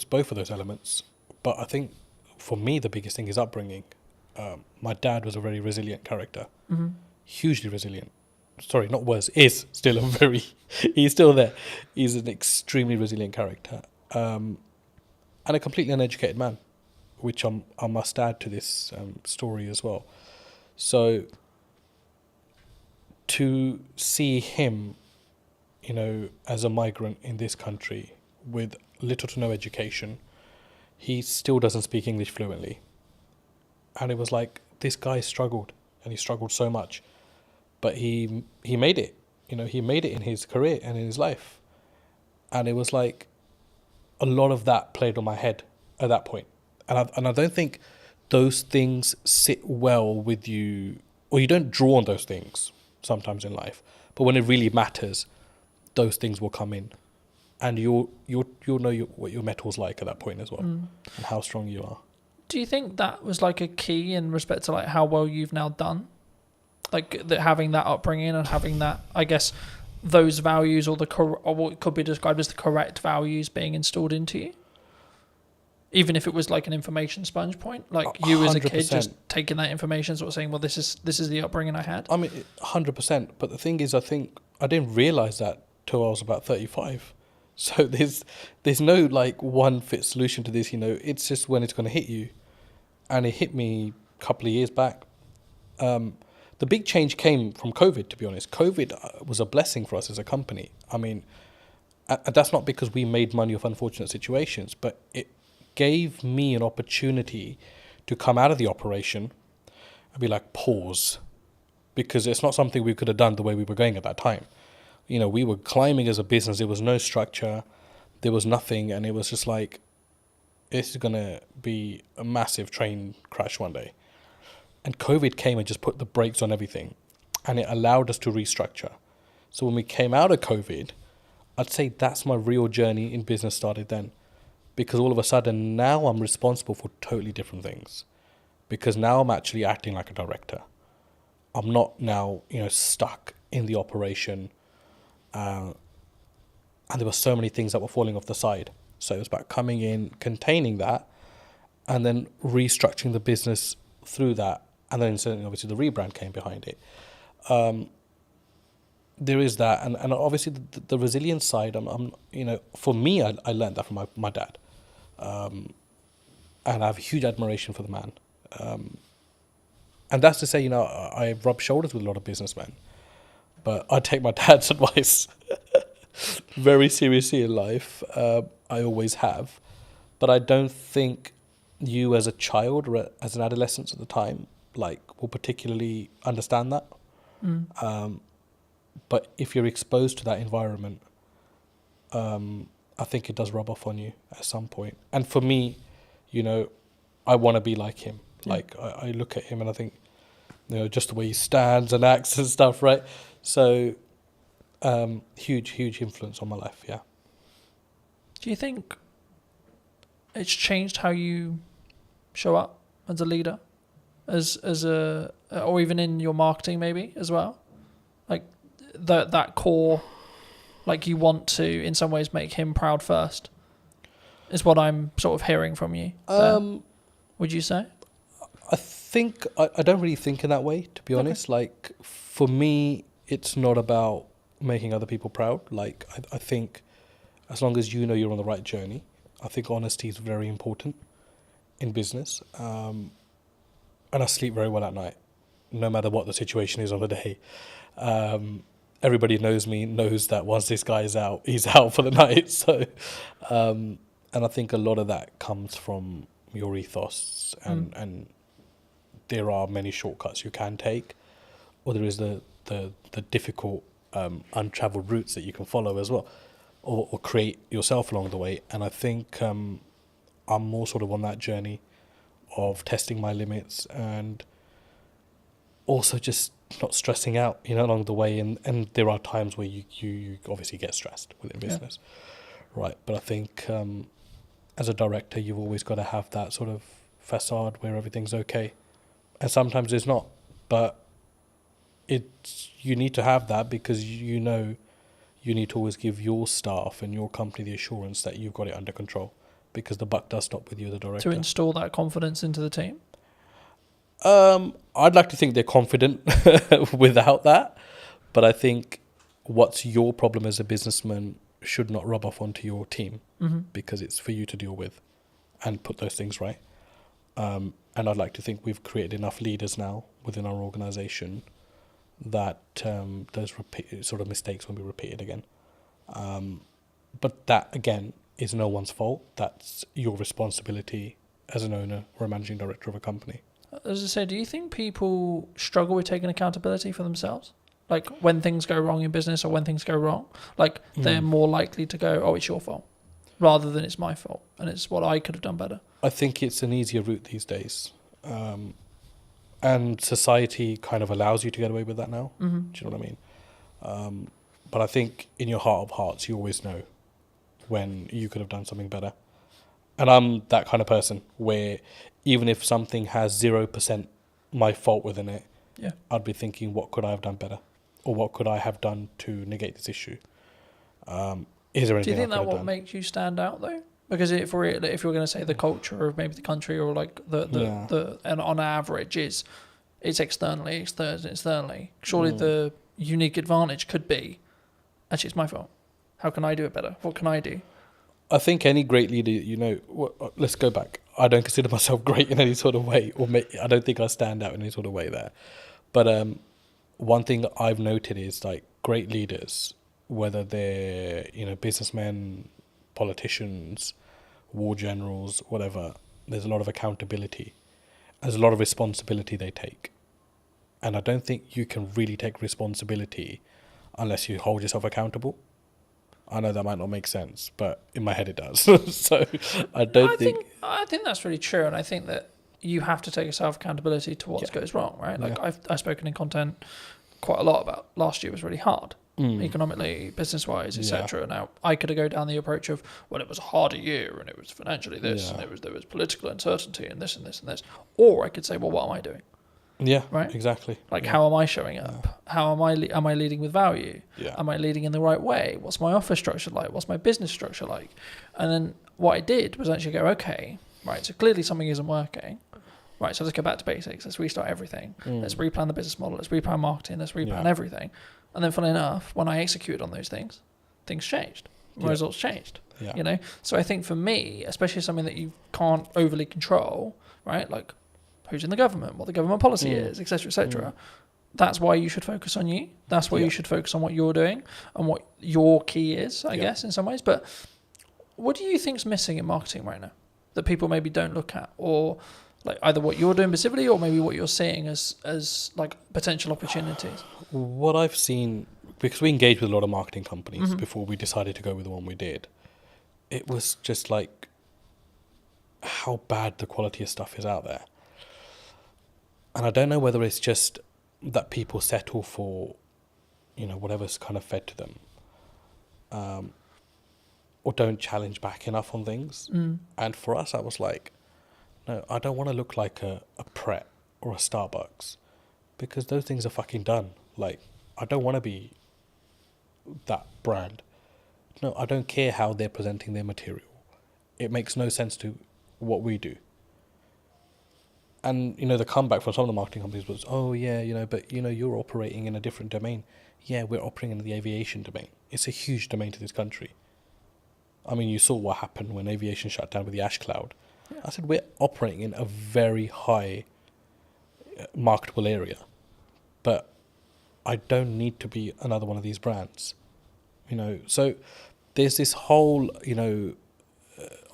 both of those elements, but I think for me the biggest thing is upbringing. My dad was a very resilient character, hugely resilient. Sorry, not was, is still a very. He's still there. He's an extremely resilient character, and a completely uneducated man, which I must add to this story as well. So to see him, as a migrant in this country with little to no education, he still doesn't speak English fluently. And it was like, this guy struggled, and he struggled so much, but he made it. He made it in his career and in his life. And it was like a lot of that played on my head at that point. And I don't think those things sit well with you, or you don't draw on those things sometimes in life. But when it really matters, those things will come in, and you'll know what your metal's like at that point as well, and how strong you are. Do you think that was like a key in respect to like how well you've now done, like that, having that upbringing and having that, I guess, those values or what could be described as the correct values being installed into you? Even if it was like an information sponge point, like you as a kid 100%. Just taking that information, sort of saying, well, this is the upbringing I had. I mean, 100%. But the thing is, I think I didn't realize that till I was about 35. So there's no like one fit solution to this. It's just when it's going to hit you, and it hit me a couple of years back. The big change came from COVID. To be honest, COVID was a blessing for us as a company. I mean, that's not because we made money off unfortunate situations, but it gave me an opportunity to come out of the operation and be like, pause, because it's not something we could have done the way we were going at that time. We were climbing as a business. There was no structure, there was nothing, and it was just like, this is going to be a massive train crash one day. And COVID came and just put the brakes on everything, and it allowed us to restructure. So when we came out of COVID, I'd say that's my real journey in business started then. Because all of a sudden now I'm responsible for totally different things. Because now I'm actually acting like a director. I'm not now, stuck in the operation. And there were so many things that were falling off the side. So it was about coming in, containing that, and then restructuring the business through that. And then certainly, obviously, the rebrand came behind it. There is that, and obviously the resilience side. For me, I learned that from my dad, and I have a huge admiration for the man. And that's to say, I rub shoulders with a lot of businessmen, but I take my dad's advice very seriously in life. I always have, but I don't think you as a child or as an adolescent at the time, will particularly understand that. But if you're exposed to that environment, I I think it does rub off on you at some point. And for me, you know, I want to be like him. Yeah. Like I look at him and I think, you know, just the way he stands and acts and stuff, right? So huge influence on my life. Yeah. Do you think it's changed how you show up as a leader, as a, or even in your marketing maybe as well? Like that core, like you want to in some ways make him proud first, is what I'm sort of hearing from you. Would you say? I think I don't really think in that way, to be honest. Like for me, it's not about making other people proud. Like I think as long as you know you're on the right journey, I think honesty is very important in business. And I sleep very well at night, no matter what the situation is on the day. Everybody knows me, knows that once this guy is out, he's out for the night. So, and I think a lot of that comes from your ethos, and there are many shortcuts you can take, or there is the difficult untraveled routes that you can follow as well, or create yourself along the way. And I think I'm more sort of on that journey of testing my limits and also just not stressing out, you know, along the way. And there are times where you obviously get stressed within business, right? But I think as a director, you've always got to have that sort of facade where everything's okay. And sometimes it's not, but you need to have that because you know you need to always give your staff and your company the assurance that you've got it under control, because the buck does stop with you, the director. To install that confidence into the team? I'd like to think they're confident without that, but I think what's your problem as a businessman should not rub off onto your team, because it's for you to deal with and put those things right. And I'd like to think we've created enough leaders now within our organisation that those sort of mistakes won't be repeated again. But that, again, is no one's fault. That's your responsibility as an owner or a managing director of a company. As I say, do you think people struggle with taking accountability for themselves? Like when things go wrong in business or when things go wrong, like they're more likely to go, oh, it's your fault, rather than it's my fault and it's what I could have done better. I think it's an easier route these days. And society kind of allows you to get away with that now. Do you know what I mean? But I think in your heart of hearts, you always know when you could have done something better. And I'm that kind of person where even if something has 0% my fault within it, I'd be thinking, what could I have done better? Or what could I have done to negate this issue? Is there anything? Do you think that what makes you stand out though? Because if we're going to say the culture of maybe the country or like the and on average it's externally. Surely the unique advantage could be, actually it's my fault. How can I do it better? What can I do? I think any great leader, you know, let's go back. I don't consider myself great in any sort of way, or I don't think I stand out in any sort of way there. But one thing I've noted is like great leaders, whether they're, you know, businessmen, politicians, war generals, whatever, there's a lot of accountability. There's a lot of responsibility they take. And I don't think you can really take responsibility unless you hold yourself accountable. I know that might not make sense, but in my head it does. So I think that's really true, and I think that you have to take a self-accountability to what goes wrong, right? Like I've spoken in content quite a lot about last year was really hard. Economically, business-wise, etc. Now, I could go down the approach of, well, it was a harder year, and it was financially this, and there was political uncertainty, and this, and this, and this. Or I could say, well, what am I doing? Yeah, right. Exactly. Like, how am I showing up? How am I? Am I leading with value? Yeah. Am I leading in the right way? What's my office structure like? What's my business structure like? And then what I did was actually go, okay, right. So clearly something isn't working. Right, so let's go back to basics. Let's restart everything. Let's replan the business model. Let's replan marketing. Let's replan everything. And then, funnily enough, when I executed on those things changed. My results changed. Yeah. You know, so I think for me, especially something that you can't overly control, right? Like who's in the government, what the government policy is, etc., etc. That's why you should focus on you. That's why you should focus on what you're doing and what your key is, I guess, in some ways. But what do you think's missing in marketing right now that people maybe don't look at, or like either what you're doing specifically or maybe what you're seeing as like potential opportunities? What I've seen, because we engaged with a lot of marketing companies before we decided to go with the one we did, it was just like how bad the quality of stuff is out there. And I don't know whether it's just that people settle for, whatever's kind of fed to them, or don't challenge back enough on things. And for us, I was like, no, I don't want to look like a Pret or a Starbucks, because those things are fucking done. Like, I don't want to be that brand. No, I don't care how they're presenting their material. It makes no sense to what we do. And, the comeback from some of the marketing companies was, oh, yeah, but, you're operating in a different domain. Yeah, we're operating in the aviation domain. It's a huge domain to this country. I mean, you saw what happened when aviation shut down with the ash cloud. Yeah. I said, we're operating in a very high marketable area. But I don't need to be another one of these brands. So there's this whole,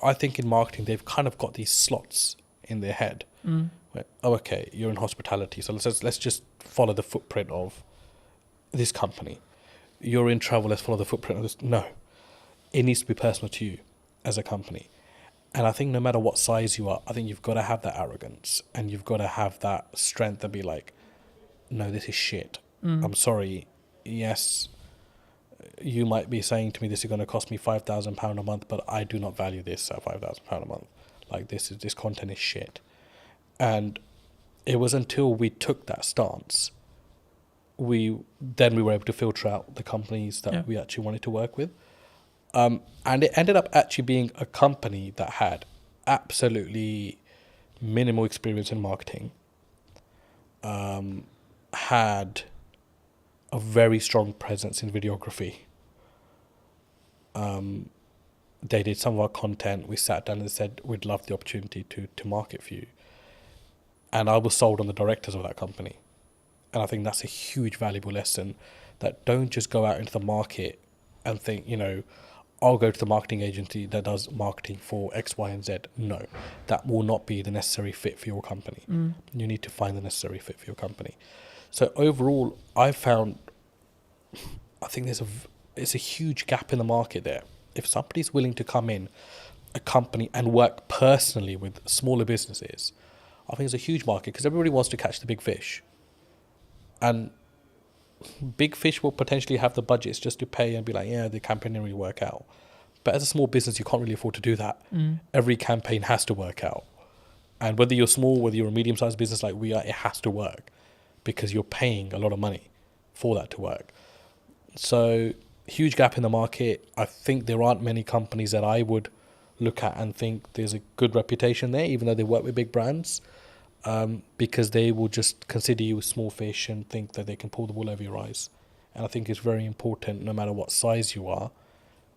I think in marketing, they've kind of got these slots in their head. Where, oh, okay, you're in hospitality, so let's just follow the footprint of this company. You're in travel, let's follow the footprint of this. No, it needs to be personal to you as a company. And I think no matter what size you are, I think you've got to have that arrogance, and you've got to have that strength to be like, no, this is shit. I'm sorry. Yes, you might be saying to me this is going to cost me £5,000 a month, but I do not value this at £5,000 a month. Like, this content is shit. And it was until we took that stance, we were able to filter out the companies that we actually wanted to work with. And it ended up actually being a company that had absolutely minimal experience in marketing, had a very strong presence in videography. They did some of our content. We sat down and said, we'd love the opportunity to market for you. And I was sold on the directors of that company. And I think that's a huge valuable lesson, that don't just go out into the market and think, I'll go to the marketing agency that does marketing for X, Y, and Z. No, that will not be the necessary fit for your company. You need to find the necessary fit for your company. So overall, I think it's a huge gap in the market there. If somebody's willing to come in a company and work personally with smaller businesses, I think it's a huge market, because everybody wants to catch the big fish. And big fish will potentially have the budgets just to pay and be like, yeah, the campaign didn't really work out. But as a small business, you can't really afford to do that. Every campaign has to work out. And whether you're small, whether you're a medium-sized business like we are, it has to work, because you're paying a lot of money for that to work. So, huge gap in the market. I think there aren't many companies that I would look at and think there's a good reputation there, even though they work with big brands, because they will just consider you a small fish and think that they can pull the wool over your eyes. And I think it's very important, no matter what size you are,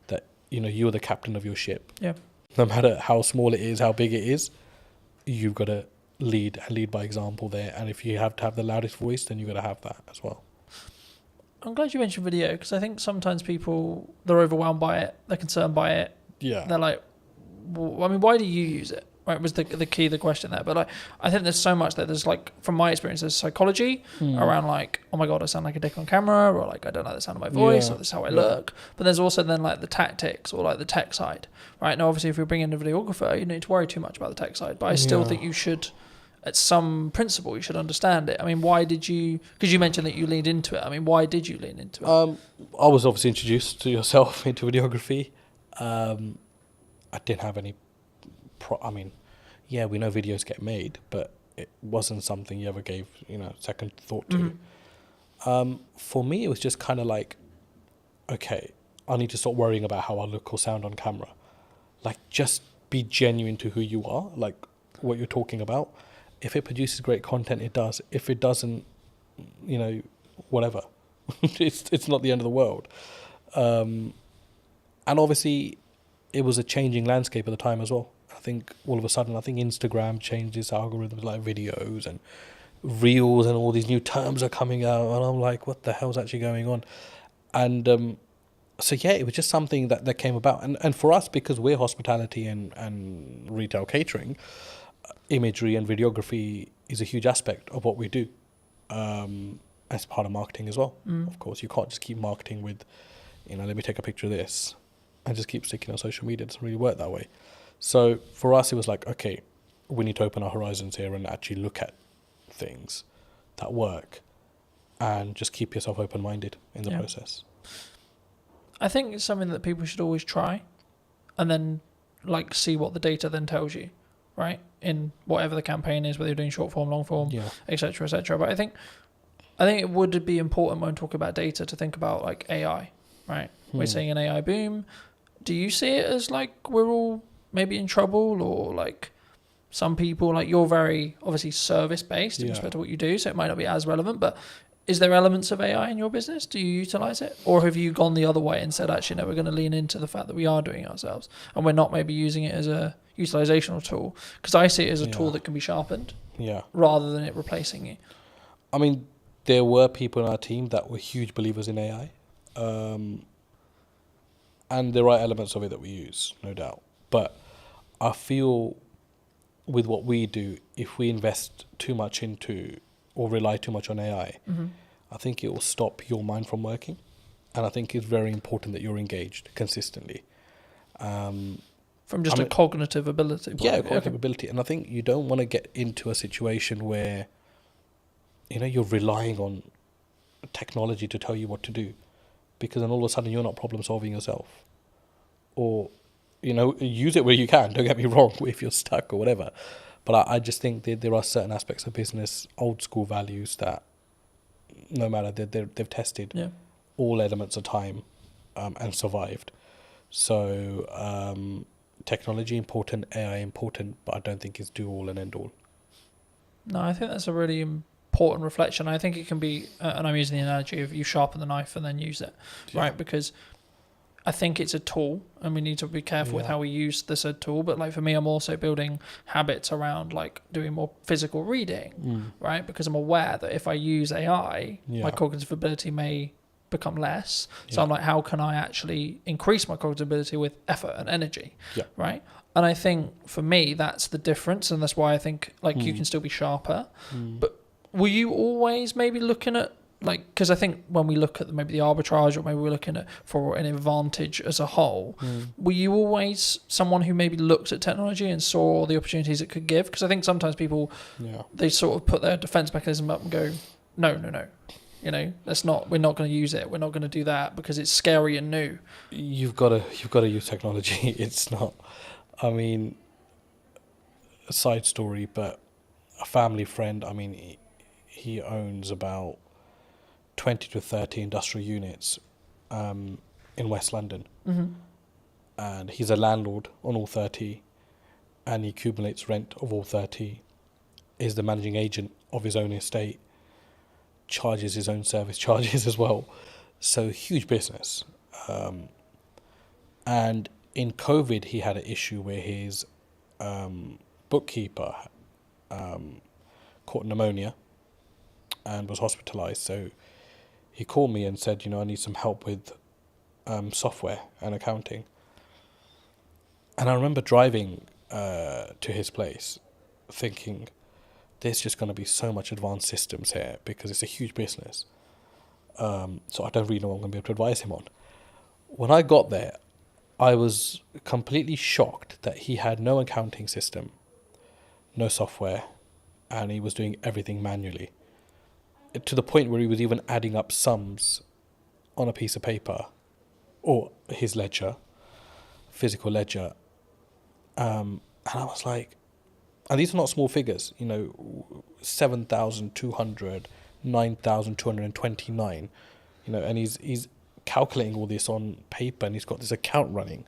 that you're the captain of your ship. Yeah. No matter how small it is, how big it is, you've got to lead by example there. And if you have to have the loudest voice, then you've got to have that as well. I'm glad you mentioned video, because I think sometimes people, they're overwhelmed by it, they're concerned by it. Yeah. They're like, well, I mean, why do you use it? Right, was the key, the question there. But I think there's so much that there's from my experience, there's psychology around oh my God, I sound like a dick on camera, or I don't like the sound of my voice, or this is how I look. But there's also then the tactics, or the tech side, right? Now, obviously, if you're bringing in a videographer, you don't need to worry too much about the tech side. But I still think you should, at some principle, you should understand it. I mean, why did you? Because you mentioned that you leaned into it. I mean, why did you lean into it? I was obviously introduced to yourself into videography. I didn't have any. We know videos get made, but it wasn't something you ever gave, second thought to. For me, it was just kind of like, okay, I need to stop worrying about how I look or sound on camera. Just be genuine to who you are, what you're talking about. If it produces great content, it does. If it doesn't, whatever. It's not the end of the world. And obviously, it was a changing landscape at the time as well. I think all of a sudden, Instagram changed its algorithms, videos and reels, and all these new terms are coming out, and I'm like, what the hell's actually going on? And it was just something that came about. And for us, because we're hospitality and retail catering, imagery and videography is a huge aspect of what we do, as part of marketing as well. Of course, you can't just keep marketing with, let me take a picture of this. and just keep sticking on social media. It doesn't really work that way. So for us, it was like, okay, we need to open our horizons here and actually look at things that work, and just keep yourself open-minded in the process. I think it's something that people should always try, and then like see what the data then tells you, right? In whatever the campaign is, whether you're doing short form, long form, etc., etc. But I think it would be important when talking about data to think about like AI, right? We're seeing an AI boom. Do you see it as like we're all maybe in trouble, or like some people, like you're very obviously service based in respect to what you do, so it might not be as relevant, but is there elements of AI in your business? Do you utilize it? Or have you gone the other way and said, actually, no, we're going to lean into the fact that we are doing it ourselves and we're not maybe using it as a utilizational tool? Because I see it as a tool that can be sharpened rather than it replacing you. I mean, there were people in our team that were huge believers in AI. And there are elements of it that we use, no doubt. But I feel with what we do, if we invest too much into or rely too much on AI, I think it will stop your mind from working. And I think it's very important that you're engaged consistently. From just a cognitive ability. Cognitive ability. And I think you don't want to get into a situation where, you're relying on technology to tell you what to do, because then all of a sudden you're not problem solving yourself. Or, use it where you can, don't get me wrong, if you're stuck or whatever. But I just think that there are certain aspects of business, old school values, that no matter, they've tested all elements of time and survived. So technology important, AI important, but I don't think it's do all and end all. No, I think that's a really important reflection. I think it can be, and I'm using the analogy of you sharpen the knife and then use it, right? Because I think it's a tool, and we need to be careful with how we use the said tool. But like for me, I'm also building habits around like doing more physical reading, right? Because I'm aware that if I use AI, my cognitive ability may become less. So I'm like, how can I actually increase my cognitive ability with effort and energy, right? And I think for me, that's the difference, and that's why I think like you can still be sharper. But were you always maybe looking at, like, because I think when we look at maybe the arbitrage, or maybe we're looking at for an advantage as a whole, were you always someone who maybe looked at technology and saw the opportunities it could give? Because I think sometimes people, they sort of put their defense mechanism up and go, no, we're not going to use it. We're not going to do that because it's scary and new. You've got to use technology. It's not, I mean, a side story, but a family friend, I mean, he owns about 20 to 30 industrial units in West London. And he's a landlord on all 30, and he accumulates rent of all 30, is the managing agent of his own estate, charges his own service charges as well. So huge business. And in COVID, he had an issue where his bookkeeper caught pneumonia and was hospitalized. So he called me and said, I need some help with software and accounting. And I remember driving to his place thinking, there's just going to be so much advanced systems here because it's a huge business. So I don't really know what I'm going to be able to advise him on. When I got there, I was completely shocked that he had no accounting system, no software, and he was doing everything manually. To the point where he was even adding up sums on a piece of paper or his ledger, physical ledger. And I was like, and these are not small figures, 7,200, 9,229, and he's calculating all this on paper, and he's got this account running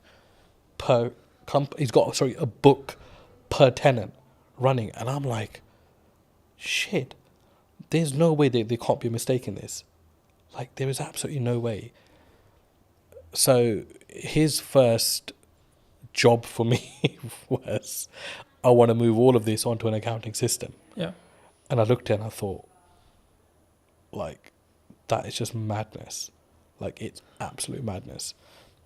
he's got a book per tenant running, and I'm like, shit, there's no way they can't be mistaking this. Like, there is absolutely no way. So his first job for me was, I want to move all of this onto an accounting system. Yeah. And I looked at it and I thought, like, that is just madness. Like, it's absolute madness.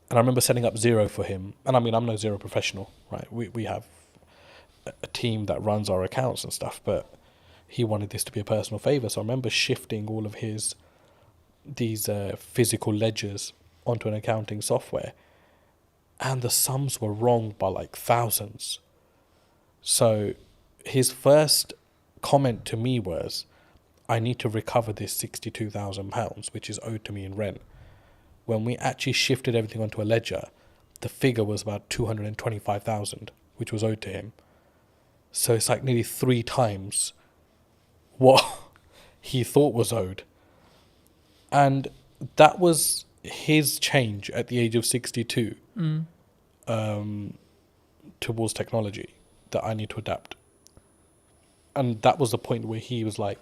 And I remember setting up Xero for him. And I mean, I'm no Xero professional, right? We have a team that runs our accounts and stuff, but he wanted this to be a personal favor. So I remember shifting all of these physical ledgers onto an accounting software. and the sums were wrong by like thousands. So his first comment to me was, I need to recover this £62,000, which is owed to me in rent. When we actually shifted everything onto a ledger, the figure was about 225,000, which was owed to him. So it's like nearly 3 times what he thought was owed. And that was his change at the age of 62 towards technology, that I need to adapt. And that was the point where he was like,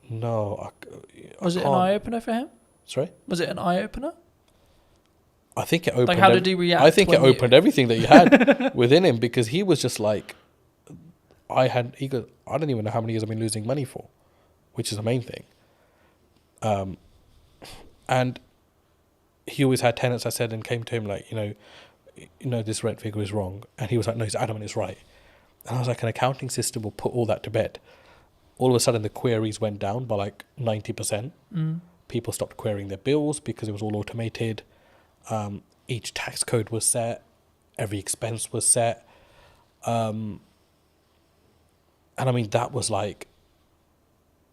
no, I Was it an can't. eye-opener for him? Sorry? Was it an eye-opener? I think it opened. Like, how did he react? I think it when opened everything that he had within him, because he was just like, he goes, I don't even know how many years I've been losing money for, which is the main thing. And he always had tenants, I said, and came to him like, you know, this rent figure is wrong. And he was like, no, he's adamant it's right. And I was like, an accounting system will put all that to bed. All of a sudden, the queries went down by like 90%. People stopped querying their bills because it was all automated. Each tax code was set. Every expense was set. And I mean, that was like,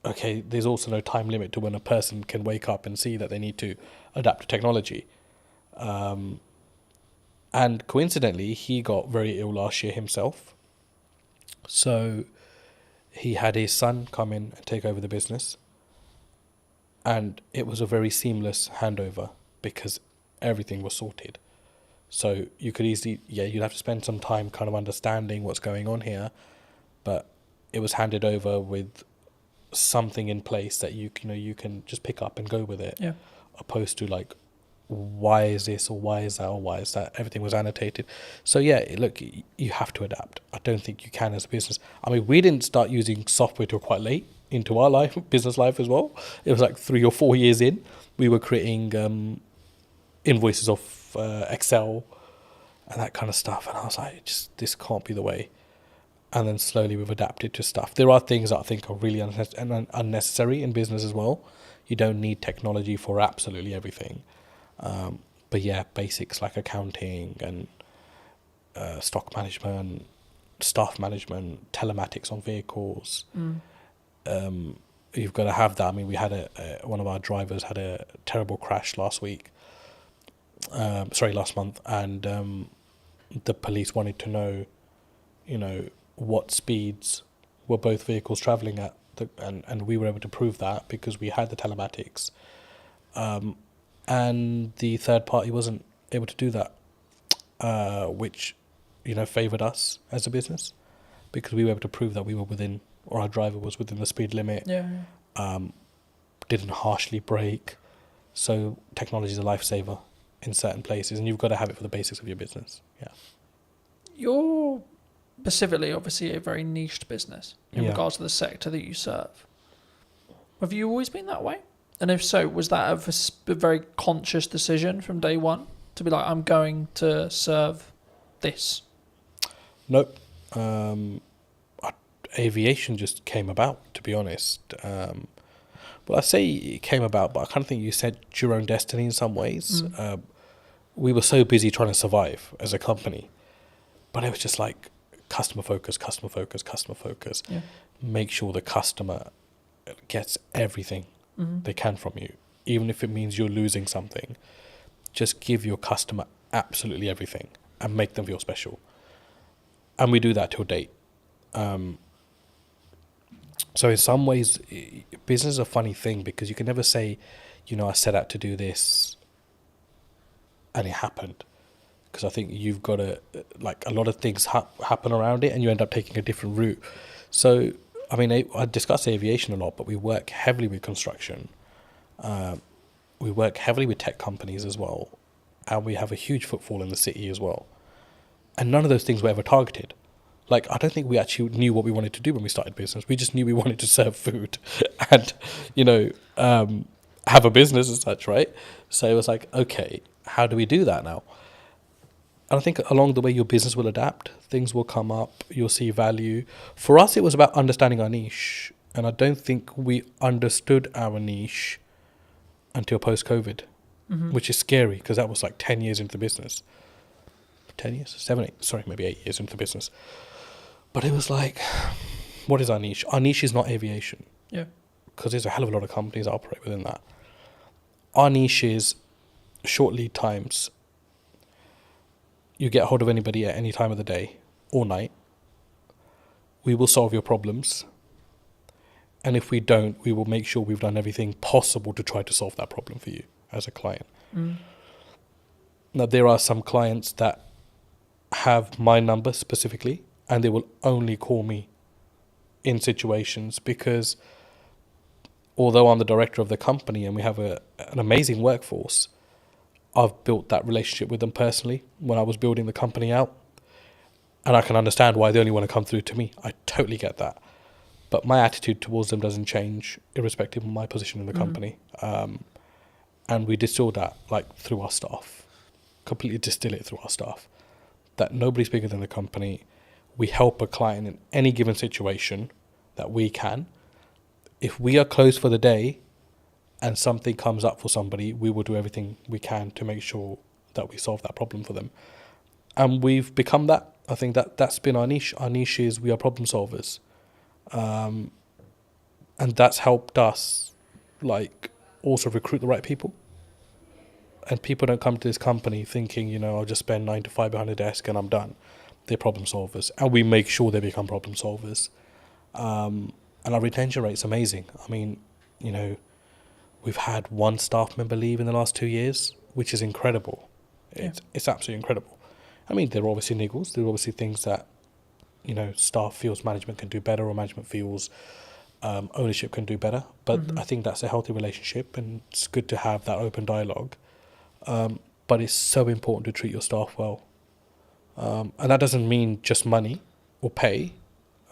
okay, there's also no time limit to when a person can wake up and see that they need to adapt to technology. And coincidentally, he got very ill last year himself. So he had his son come in and take over the business. And it was a very seamless handover because everything was sorted. So you could easily, you'd have to spend some time kind of understanding what's going on here. But it was handed over with something in place that you can just pick up and go with it. Yeah. Opposed to like, why is this or why is that or why is that? Everything was annotated. So yeah, look, you have to adapt. I don't think you can as a business. I mean, we didn't start using software till quite late into our life, business life as well. It was like 3 or 4 years in. We were creating invoices off Excel and that kind of stuff. And I was like, this can't be the way. And then slowly we've adapted to stuff. There are things that I think are really unnecessary in business as well. You don't need technology for absolutely everything. But yeah, basics like accounting and stock management, staff management, telematics on vehicles. You've got to have that. I mean, we had one of our drivers had a terrible crash last month, and the police wanted to know, what speeds were both vehicles travelling at, and we were able to prove that because we had the telematics. And the third party wasn't able to do that, which, favoured us as a business because we were able to prove that we were within, or our driver was within the speed limit. Yeah. Didn't harshly brake. So technology is a lifesaver in certain places, and you've got to have it for the basics of your business. Yeah. You're specifically, obviously, a very niched business in Yeah. regards to the sector that you serve. Have you always been that way? And if so, was that a very conscious decision from day one to be like, I'm going to serve this? Nope. Aviation just came about, to be honest. Well, I say it came about, but I kind of think you set your own destiny in some ways. We were so busy trying to survive as a company, but it was just like customer focus. Yeah. Make sure the customer gets everything they can from you, even if it means you're losing something. Just give your customer absolutely everything and make them feel special. And we do that till date. So in some ways, business is a funny thing because you can never say, I set out to do this and it happened. Because I think you've got to, a lot of things happen around it and you end up taking a different route. So, I mean, I discuss aviation a lot, but we work heavily with construction. We work heavily with tech companies as well. And we have a huge footfall in the city as well. And none of those things were ever targeted. I don't think we actually knew what we wanted to do when we started business. We just knew we wanted to serve food and, have a business as such, right? So it was like, okay, how do we do that now? And I think along the way, your business will adapt. Things will come up. You'll see value. For us, it was about understanding our niche. And I don't think we understood our niche until post-COVID, which is scary because that was 10 years into the business. 10 years, 7, 8, sorry, maybe 8 years into the business. But it was like, what is our niche? Our niche is not aviation. Yeah. Because there's a hell of a lot of companies that operate within that. Our niche is short lead times. You get hold of anybody at any time of the day or night. We will solve your problems. And if we don't, we will make sure we've done everything possible to try to solve that problem for you as a client. Now, there are some clients that have my number specifically, and they will only call me in situations because although I'm the director of the company and we have an amazing workforce, I've built that relationship with them personally when I was building the company out. And I can understand why they only want to come through to me. I totally get that. But my attitude towards them doesn't change irrespective of my position in the company. And we distill that like through our staff, completely distill it through our staff. That nobody's bigger than the company. We help a client in any given situation that we can. If we are closed for the day and something comes up for somebody, we will do everything we can to make sure that we solve that problem for them. And we've become that. I think that's been our niche. Our niche is we are problem solvers. And that's helped us like also recruit the right people. And people don't come to this company thinking, you know, I'll just spend 9 to 5 behind a desk and I'm done. They're problem solvers. And we make sure they become problem solvers. And our retention rate's amazing. I mean, you know, we've had one staff member leave in the last 2 years, which is incredible. It's absolutely incredible. I mean, there are obviously niggles. There are obviously things that, you know, staff feels management can do better, or management feels ownership can do better. But I think that's a healthy relationship, and it's good to have that open dialogue. But it's so important to treat your staff well. And that doesn't mean just money or pay.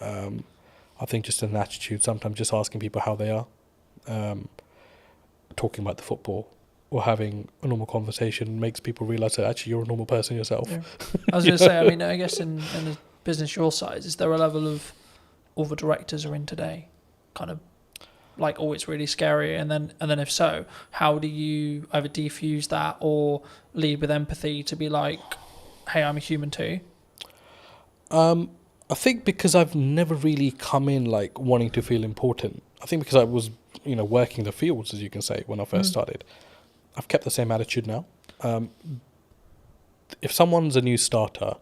I think just an attitude, sometimes just asking people how they are, talking about the football or having a normal conversation makes people realise that actually you're a normal person yourself. Yeah. I was going to say, I mean, I guess in a business your size, is there a level of all the directors are in today, kind of like, oh, it's really scary, and then if so, how do you either defuse that or lead with empathy to be like, hey, I'm a human too? I think because I've never really come in like wanting to feel important. I think because I was, you know, working the fields, as you can say, when I first started. I've kept the same attitude now. If someone's a new starter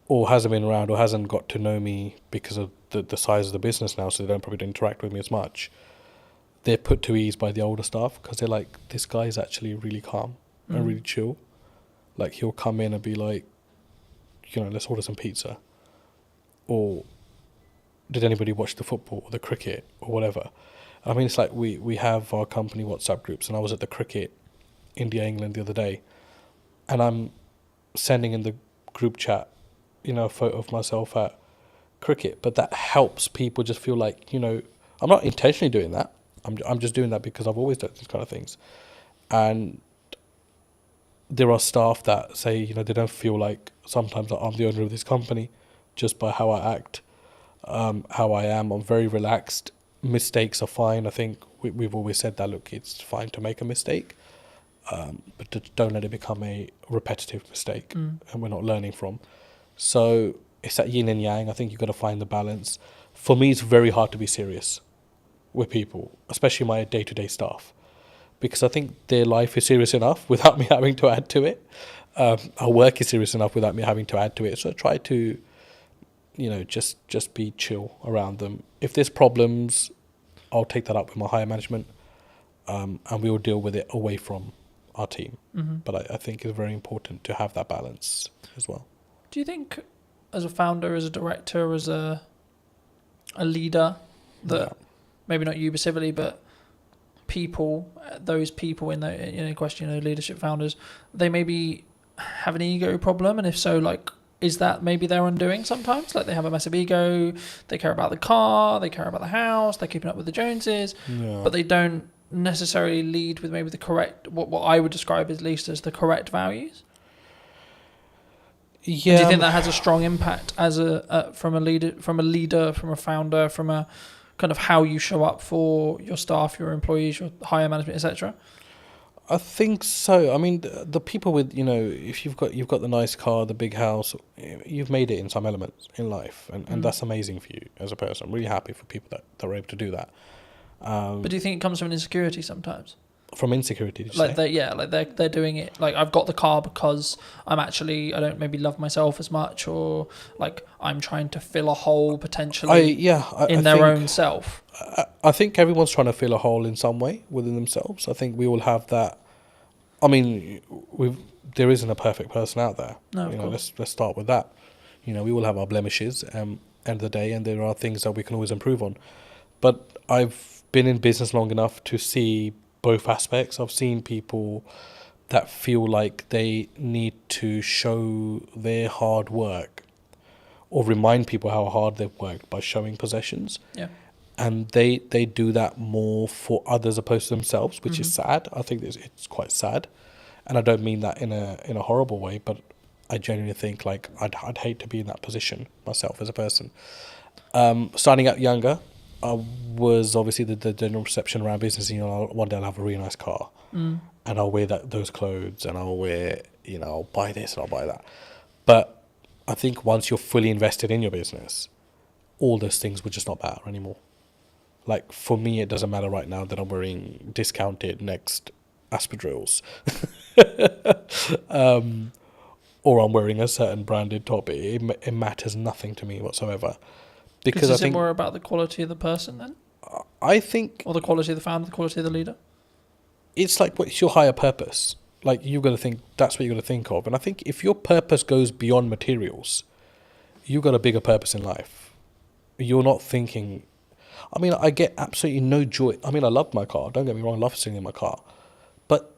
or hasn't been around or hasn't got to know me because of the size of the business now, so they don't probably interact with me as much, they're put to ease by the older staff because they're like, this guy is actually really calm and really chill. Like, he'll come in and be like, you know, let's order some pizza. Or did anybody watch the football or the cricket or whatever? I mean, it's like we have our company WhatsApp groups, and I was at the cricket India-England the other day, and I'm sending in the group chat, you know, a photo of myself at cricket, but that helps people just feel like, you know, I'm not intentionally doing that. I'm just doing that because I've always done these kind of things. And there are staff that say, you know, they don't feel like sometimes that I'm the owner of this company just by how I act, how I am. I'm very relaxed. Mistakes are fine. I think we've always said that, look, it's fine to make a mistake, but don't let it become a repetitive mistake and we're not learning from. So it's that yin and yang. I think you've got to find the balance. For me, it's very hard to be serious with people, especially my day-to-day staff, because I think their life is serious enough without me having to add to it. Our work is serious enough without me having to add to it. So I try to, you know, just be chill around them. If there's problems, I'll take that up with my higher management, and we'll deal with it away from our team. But I think it's very important to have that balance as well. Do you think, as a founder, as a director, as a leader, that maybe not you specifically, but people, those people in the question, you know, leadership founders, they maybe have an ego problem, and if so, like, is that maybe their undoing sometimes? Like, they have a massive ego, they care about the car, they care about the house, they're keeping up with the Joneses, but they don't necessarily lead with maybe the correct, what I would describe at least as the correct values. Yeah. Do you think that has a strong impact as from a leader, from a founder, from a kind of how you show up for your staff, your employees, your higher management, etc.? I think so. I mean, the people with, if you've got the nice car, the big house, you've made it in some elements in life, and that's amazing for you as a person. I'm really happy for people that are able to do that. But do you think it comes from an insecurity sometimes? From insecurity, did you Like say? they're doing it. Like, I've got the car because I don't maybe love myself as much, or like I'm trying to fill a hole potentially in their own self. I think everyone's trying to fill a hole in some way within themselves. I think we all have that. I mean, there isn't a perfect person out there. No, of course. Let's start with that. We all have our blemishes. End of the day, and there are things that we can always improve on. But I've been in business long enough to see both aspects. I've seen people that feel like they need to show their hard work or remind people how hard they've worked by showing possessions. Yeah. And they do that more for others opposed to themselves, which is sad. I think it's quite sad. And I don't mean that in a horrible way, but I genuinely think like I'd hate to be in that position myself as a person. Starting out younger, I was obviously the general perception around business. One day I'll have a really nice car, and I'll wear those clothes, and I'll wear, I'll buy this and I'll buy that. But I think once you're fully invested in your business, all those things would just not matter anymore. Like for me, it doesn't matter right now that I'm wearing discounted Next Aspadrilles, or I'm wearing a certain branded top. It matters nothing to me whatsoever. Because I think more about the quality of the person then? I think, or the quality of the founder, the quality of the leader? It's like, what's your higher purpose? Like, you've got to think, that's what you've got to think of. And I think if your purpose goes beyond materials, you've got a bigger purpose in life. You're not thinking, I mean, I get absolutely no joy. I mean, I love my car. Don't get me wrong, I love sitting in my car. But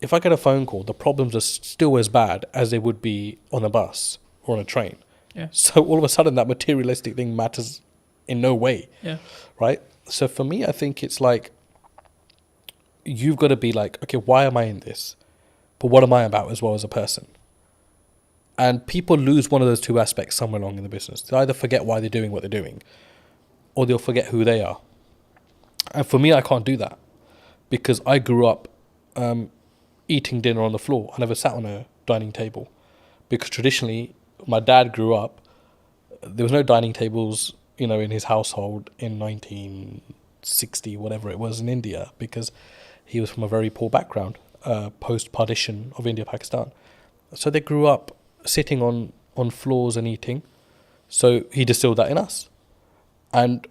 if I get a phone call, the problems are still as bad as they would be on a bus or on a train. Yeah. So all of a sudden that materialistic thing matters in no way. Yeah. Right? So for me, I think it's like, you've got to be like, okay, why am I in this? But what am I about as well as a person? And people lose one of those two aspects somewhere along in the business. They either forget why they're doing what they're doing, or they'll forget who they are. And for me, I can't do that, because I grew up eating dinner on the floor. I never sat on a dining table, because traditionally my dad grew up, there was no dining tables, in his household in 1960, whatever it was, in India, because he was from a very poor background, post-partition of India, Pakistan. So they grew up sitting on floors and eating. So he distilled that in us. And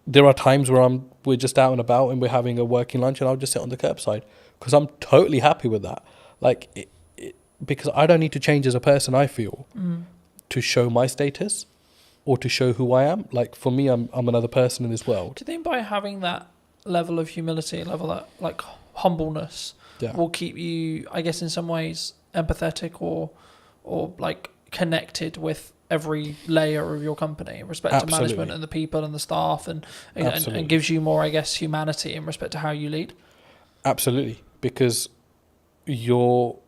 there are times where we're just out and about and we're having a working lunch, and I'll just sit on the curbside, because I'm totally happy with that. Like, because I don't need to change as a person, I feel, to show my status or to show who I am. Like, for me, I'm another person in this world. Do you think by having that level of humility, that like humbleness, will keep you, I guess, in some ways empathetic or like connected with every layer of your company in respect to management and the people and the staff, and gives you more, I guess, humanity in respect to how you lead? Absolutely, because you'll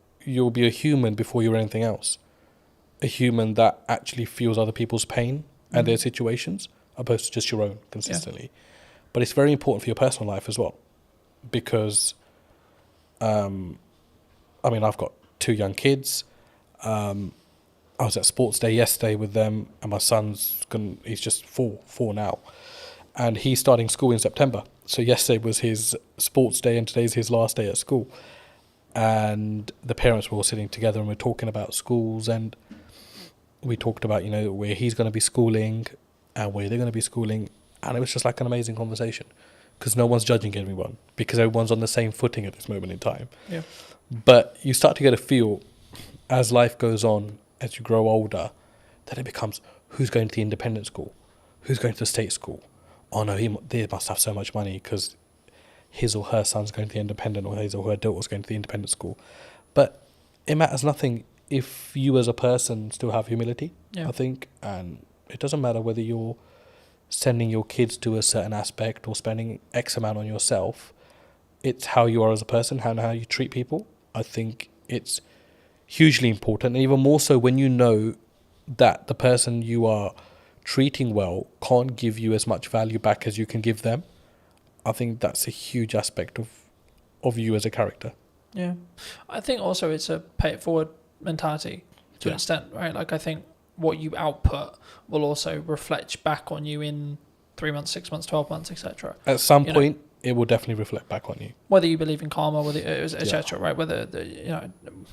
be a human before you're anything else. A human that actually feels other people's pain and their situations, opposed to just your own consistently. Yeah. But it's very important for your personal life as well, because I've got 2 young kids. I was at sports day yesterday with them, and my he's just four now, and he's starting school in September. So yesterday was his sports day and today's his last day at school. And the parents were all sitting together and we're talking about schools, and we talked about, where he's going to be schooling and where they're going to be schooling. And it was just like an amazing conversation, because no one's judging everyone, because everyone's on the same footing at this moment in time. Yeah. But you start to get a feel as life goes on, as you grow older, that it becomes, who's going to the independent school? Who's going to the state school? Oh no, they must have so much money because his or her son's going to the independent, or his or her daughter's going to the independent school. But it matters nothing if you as a person still have humility, I think. And it doesn't matter whether you're sending your kids to a certain aspect or spending X amount on yourself. It's how you are as a person, how you treat people. I think it's hugely important, and even more so when you know that the person you are treating well can't give you as much value back as you can give them. I think that's a huge aspect of you as a character. Yeah. I think also it's a pay it forward mentality to an extent, right? Like I think what you output will also reflect back on you in 3 months, 6 months, 12 months, etc. At some point, it will definitely reflect back on you. Whether you believe in karma, whether etc. Right? Whether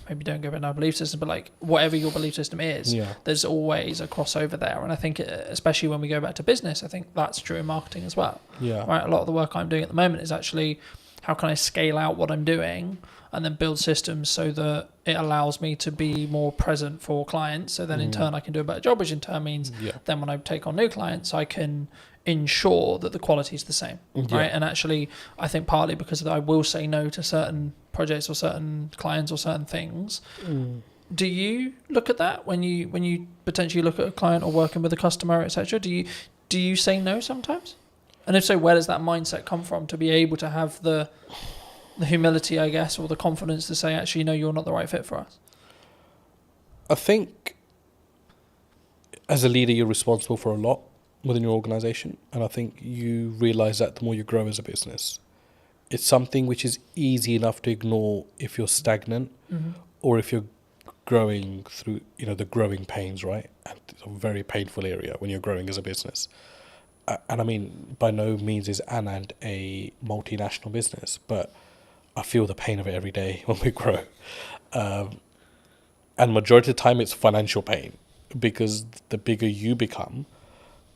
maybe don't go about our belief system, but like whatever your belief system is, there's always a crossover there. And I think, especially when we go back to business, I think that's true in marketing as well. Yeah. Right. A lot of the work I'm doing at the moment is actually how can I scale out what I'm doing and then build systems so that it allows me to be more present for clients. So then in turn I can do a better job, which in turn means then when I take on new clients, I can ensure that the quality is the same, right? And actually, I think partly because I will say no to certain projects or certain clients or certain things. Do you look at that when you potentially look at a client or working with a customer, etc.? Do you say no sometimes? And if so, where does that mindset come from to be able to have the humility, I guess, or the confidence to say, actually, no, you're not the right fit for us? I think as a leader, you're responsible for a lot within your organization. And I think you realize that the more you grow as a business, it's something which is easy enough to ignore if you're stagnant or if you're growing through, the growing pains, right? And it's a very painful area when you're growing as a business. And I mean, by no means is Anand a multinational business, but I feel the pain of it every day when we grow. And majority of the time it's financial pain, because the bigger you become,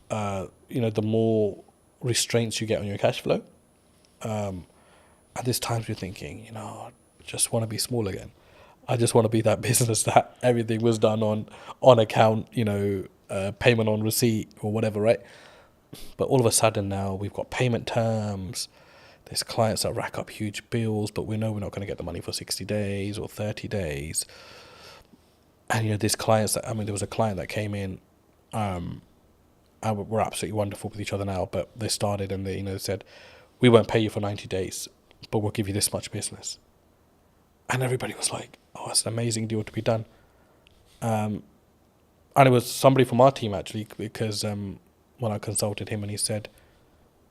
the more restraints you get on your cash flow. And there's times you're thinking, I just want to be small again. I just want to be that business that everything was done on account, payment on receipt or whatever, right? But all of a sudden now we've got payment terms. There's clients that rack up huge bills, but we know we're not going to get the money for 60 days or 30 days. And, there's clients there was a client that came in, and we're absolutely wonderful with each other now, but they started and they, said, we won't pay you for 90 days, but we'll give you this much business. And everybody was like, oh, that's an amazing deal to be done. And it was somebody from our team, actually, because when I consulted him, and he said,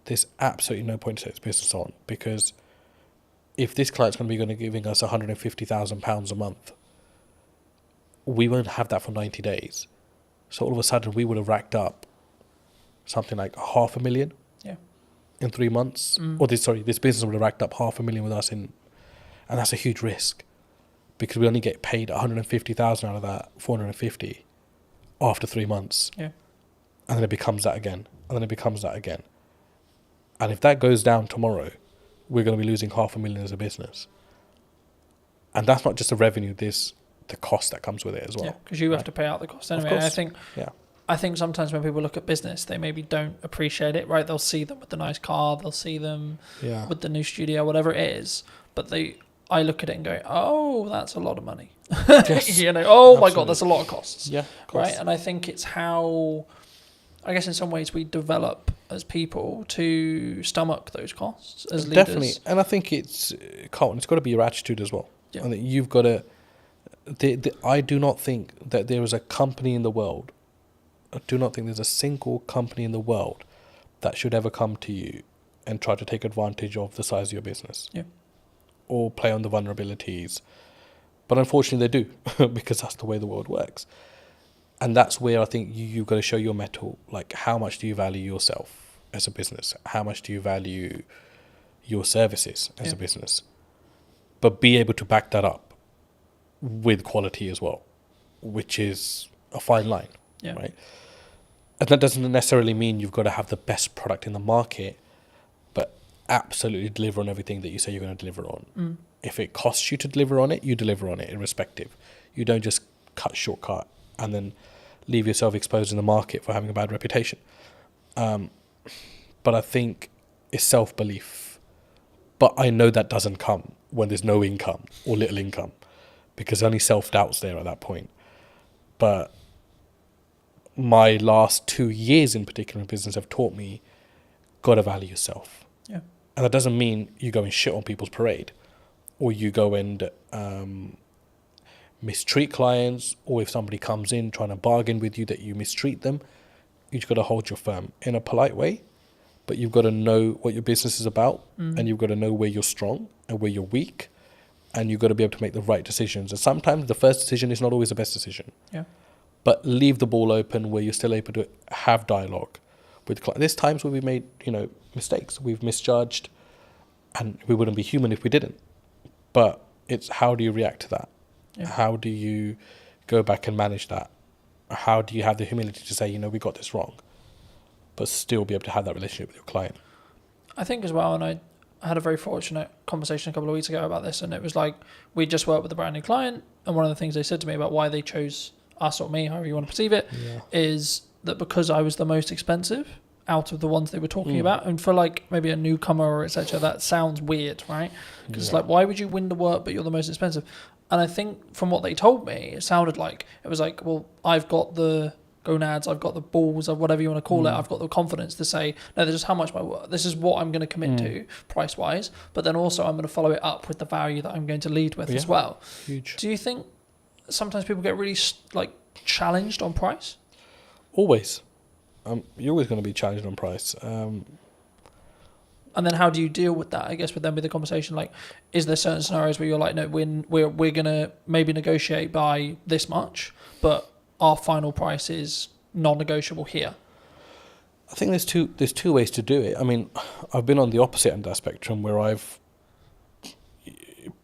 there's absolutely no point to take this business on, because if this client's going to be giving us £150,000 a month, we won't have that for 90 days. So all of a sudden we would have racked up something like $500,000 in 3 months. Or this business would have racked up $500,000 with us and that's a huge risk, because we only get paid 150,000 out of that 450 after 3 months. Yeah. And then it becomes that again. And then it becomes that again. And if that goes down tomorrow, we're going to be losing $500,000 as a business. And that's not just the revenue, there's the cost that comes with it as well. Yeah, because you have to pay out the cost anyway. And I think sometimes when people look at business, they maybe don't appreciate it, right? They'll see them with the nice car, they'll see them with the new studio, whatever it is. But I look at it and go, oh, that's a lot of money. Yes. My God, that's a lot of costs. Yeah, of course. Right? And I think it's how, I guess in some ways we develop as people to stomach those costs as leaders. Definitely. And I think Carlton, it's got to be your attitude as well. Yeah. I think you've got to, I do not think that there is a company in the world, I do not think there's a single company in the world that should ever come to you and try to take advantage of the size of your business. Yeah. Or play on the vulnerabilities. But unfortunately they do, because that's the way the world works. And that's where I think you've got to show your mettle. Like, how much do you value yourself as a business? How much do you value your services as a business? But be able to back that up with quality as well, which is a fine line, right? And that doesn't necessarily mean you've got to have the best product in the market, but absolutely deliver on everything that you say you're going to deliver on. If it costs you to deliver on it, you deliver on it irrespective. You don't just shortcut and then leave yourself exposed in the market for having a bad reputation. But I think it's self-belief. But I know that doesn't come when there's no income or little income, because only self-doubt's there at that point. But my last 2 years in particular in business have taught me, got to value yourself. Yeah. And that doesn't mean you go and shit on people's parade, or you go and mistreat clients, or if somebody comes in trying to bargain with you that you mistreat them. You've got to hold your firm in a polite way, but you've got to know what your business is about, and you've got to know where you're strong and where you're weak, and you've got to be able to make the right decisions. And sometimes the first decision is not always the best decision. Yeah. But leave the ball open where you're still able to have dialogue with clients. There's times where we made, mistakes. We've misjudged, and we wouldn't be human if we didn't. But it's how do you react to that? Yeah. How do you go back and manage that? How do you have the humility to say, we got this wrong, but still be able to have that relationship with your client? I think as well, and I had a very fortunate conversation a couple of weeks ago about this, and it was like we just worked with a brand new client, and one of the things they said to me about why they chose us or me, however you want to perceive it, is that because I was the most expensive out of the ones they were talking about, and for like maybe a newcomer or etc., that sounds weird, right? Because it's like, why would you win the work but you're the most expensive? And I think from what they told me, it sounded like it was like, well, I've got the gonads, I've got the balls, or whatever you want to call it, I've got the confidence to say, no, this is how much my work, this is what I'm going to commit to price wise, but then also I'm going to follow it up with the value that I'm going to lead with as well. Huge. Do you think sometimes people get really challenged on price? Always. You're always going to be challenged on price. And then how do you deal with that? I guess with them with the conversation, like, is there certain scenarios where you're like, no, we're going to maybe negotiate by this much, but our final price is non-negotiable here? I think there's two ways to do it. I mean, I've been on the opposite end of the spectrum where I've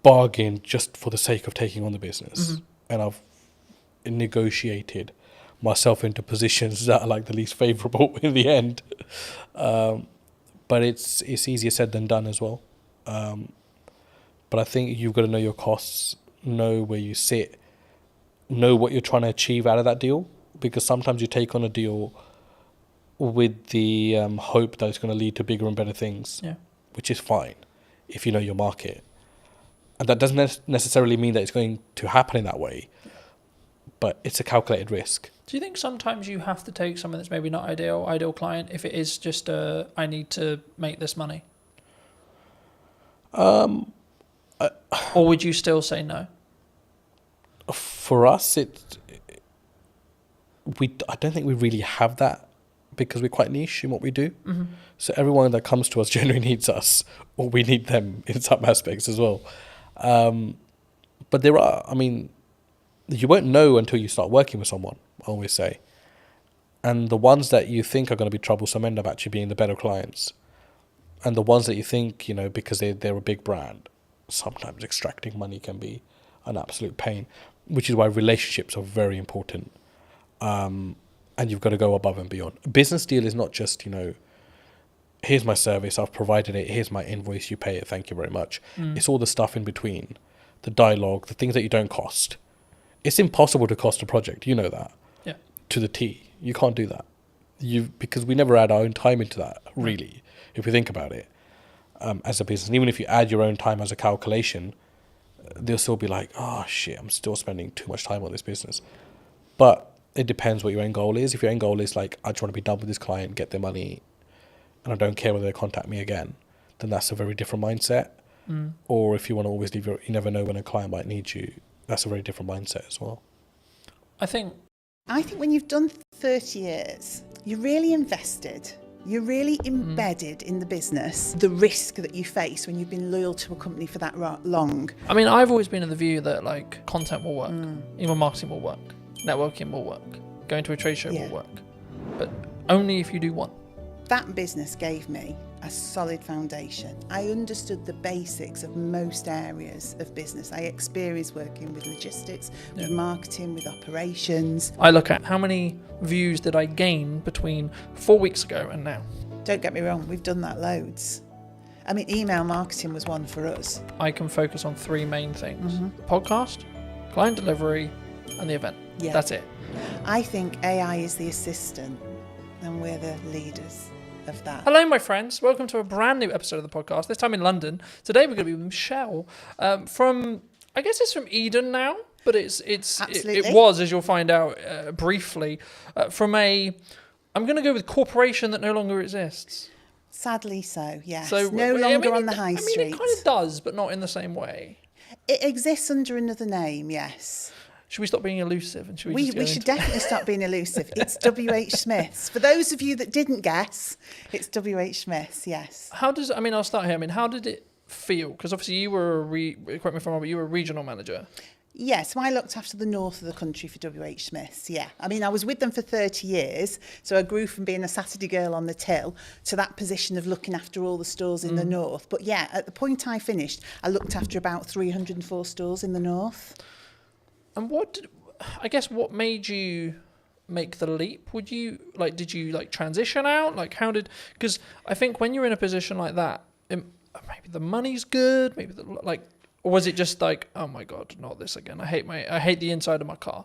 bargained just for the sake of taking on the business, and I've negotiated myself into positions that are like the least favourable in the end. But it's easier said than done as well. But I think you've got to know your costs, know where you sit, know what you're trying to achieve out of that deal, because sometimes you take on a deal with the hope that it's going to lead to bigger and better things, which is fine if you know your market. And that doesn't necessarily mean that it's going to happen in that way, but it's a calculated risk. Do you think sometimes you have to take something that's maybe not ideal client, if it is just I need to make this money? Or would you still say no? For us, I don't think we really have that, because we're quite niche in what we do. So everyone that comes to us generally needs us, or we need them in some aspects as well. But there are, you won't know until you start working with someone, I always say. And the ones that you think are going to be troublesome end up actually being the better clients. And the ones that you think, because they're a big brand, sometimes extracting money can be an absolute pain, which is why relationships are very important. And you've got to go above and beyond. A business deal is not just, here's my service, I've provided it, here's my invoice, you pay it, thank you very much. It's all the stuff in between, the dialogue, the things that you don't cost. It's impossible to cost a project, you know that. Yeah. To the T. You can't do that. Because we never add our own time into that, really, if we think about it, as a business. And even if you add your own time as a calculation, they'll still be like, oh shit, I'm still spending too much time on this business. But it depends what your end goal is. If your end goal is like, I just want to be done with this client, get their money, and I don't care whether they contact me again, then that's a very different mindset. Or if you want to always leave you never know when a client might need you, that's a very different mindset as well. I think when you've done 30 years, you're really invested. You're really embedded in the business, the risk that you face when you've been loyal to a company for that long. I've always been of the view that like content will work, email marketing will work, networking will work, going to a trade show will work, but only if you do one. That business gave me a solid foundation. I understood the basics of most areas of business. I experienced working with logistics, with marketing, with operations. I look at how many views did I gain between 4 weeks ago and now. Don't get me wrong, we've done that loads. Email marketing was one for us. I can focus on three main things. The podcast, client delivery, and the event. Yeah. That's it. I think AI is the assistant and we're the leaders of that. Hello, my friends. Welcome to a brand new episode of the podcast, this time in London. Today we're going to be with Michelle from, I guess it's from Eden now, but it was, as you'll find out briefly, from I'm going to go with corporation that no longer exists. Sadly so, yes. So, no longer on the high street. It kind of does, but not in the same way. It exists under another name, yes. Should we stop being elusive? And we should definitely stop being elusive. It's W.H. Smith's. For those of you that didn't guess, it's W.H. Smith's, yes. I'll start here. How did it feel? Because obviously you were correct me if I'm wrong, but you were a regional manager. Yeah, so I looked after the north of the country for WH Smiths, yeah. I mean, I was with them for 30 years, so I grew from being a Saturday girl on the till to that position of looking after all the stores in the north. But yeah, at the point I finished, I looked after about 304 stores in the north. And what made you make the leap? Did you transition out? Because I think when you're in a position like that, maybe the money's good, or was it just like, oh my God, not this again. I hate the inside of my car.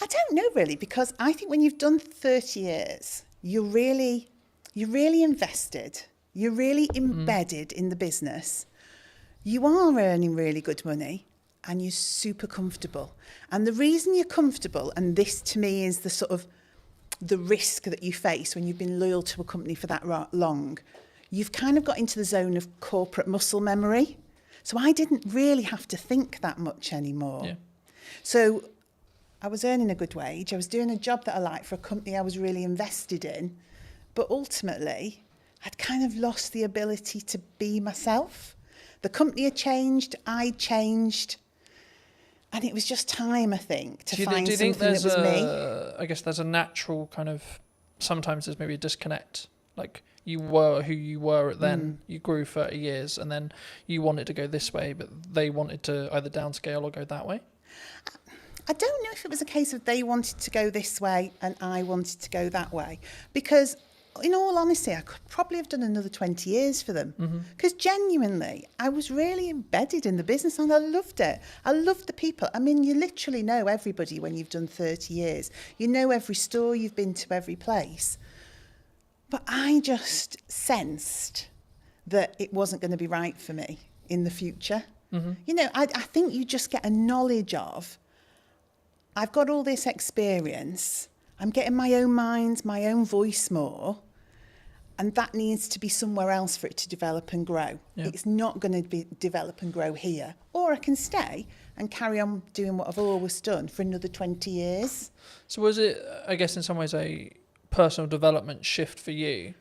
I don't know really, because I think when you've done 30 years, you're really invested. You're really embedded in the business. You are earning really good money and you're super comfortable. And the reason you're comfortable, and this to me is the sort of the risk that you face when you've been loyal to a company for that long, you've kind of got into the zone of corporate muscle memory. So I didn't really have to think that much anymore. Yeah. So I was earning a good wage. I was doing a job that I liked for a company I was really invested in. But ultimately, I'd kind of lost the ability to be myself. The company had changed, I'd changed. And it was just time, I think, to find something that was me. I guess there's a natural kind of, sometimes there's maybe a disconnect. Like you were who you were at then, you grew 30 years and then you wanted to go this way, but they wanted to either downscale or go that way. I don't know if it was a case of they wanted to go this way and I wanted to go that way. Because in all honesty, I could probably have done another 20 years for them. Because genuinely, I was really embedded in the business and I loved it. I loved the people. I mean, you literally know everybody when you've done 30 years. You know every store, you've been to every place. But I just sensed that it wasn't going to be right for me in the future. You know, I think you just get a knowledge of, I've got all this experience, I'm getting my own mind, my own voice more, and that needs to be somewhere else for it to develop and grow. Yeah. It's not going to be develop and grow here. Or I can stay and carry on doing what I've always done for another 20 years. So was it, I guess in some ways, a personal development shift for you?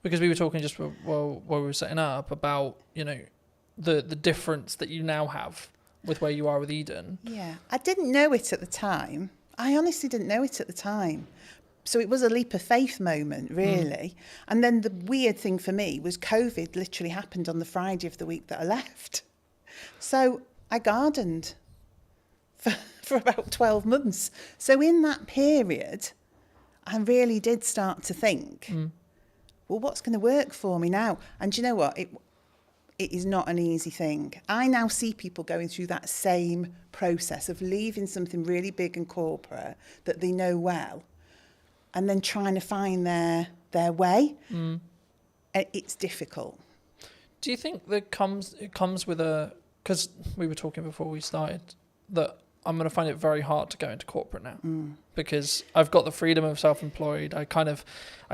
Because we were talking just while we were setting up about, you know, the difference that you now have with where you are with Eden. Yeah, I didn't know it at the time. I honestly didn't know it at the time. So it was a leap of faith moment, really. And then the weird thing for me was COVID literally happened on the Friday of the week that I left. So I gardened for about 12 months. So in that period, I really did start to think, well, what's going to work for me now? And do you know what? It is not an easy thing. I now see people going through that same process of leaving something really big and corporate that they know well and then trying to find their way. It's difficult. Do you think that it comes with a... Because we were talking before we started that I'm going to find it very hard to go into corporate now because I've got the freedom of self-employed. I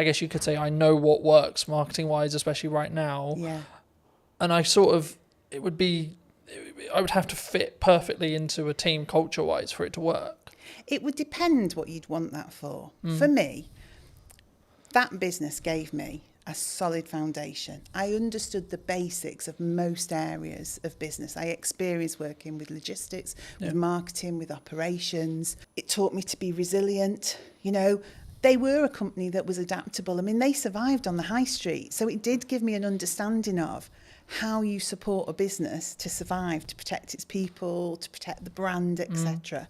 guess you could say I know what works marketing-wise, especially right now. Yeah. And I would have to fit perfectly into a team culture-wise for it to work. It would depend what you'd want that for. For me, that business gave me a solid foundation. I understood the basics of most areas of business. I experienced working with logistics, with marketing, with operations. It taught me to be resilient. You know, they were a company that was adaptable. I mean, they survived on the high street. So it did give me an understanding of how you support a business to survive, to protect its people, to protect the brand, etc.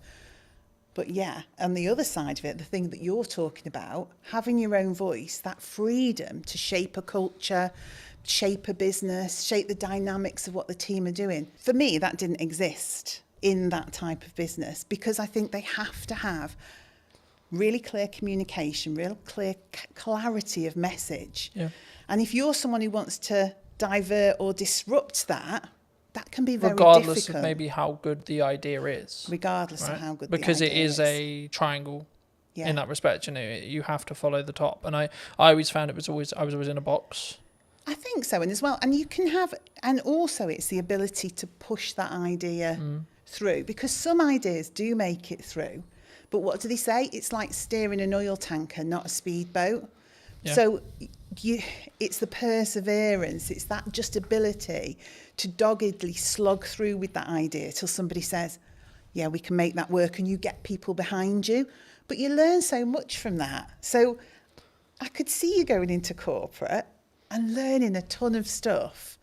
But yeah, on the other side of it, the thing that you're talking about, having your own voice, that freedom to shape a culture, shape a business, shape the dynamics of what the team are doing. For me, that didn't exist in that type of business because I think they have to have really clear communication, real clear clarity of message. Yeah. And if you're someone who wants to divert or disrupt that can be very regardless difficult. Of maybe how good the idea is. Regardless of how good because the idea is. Because it is a triangle in that respect. You know, you have to follow the top. And I always found I was always in a box. I think so. And as well, and you can have, and also it's the ability to push that idea through because some ideas do make it through. But what do they say? It's like steering an oil tanker, not a speedboat. Yeah. So it's the perseverance, it's that just ability to doggedly slog through with that idea till somebody says, yeah, we can make that work, and you get people behind you. But you learn so much from that. So I could see you going into corporate and learning a ton of stuff.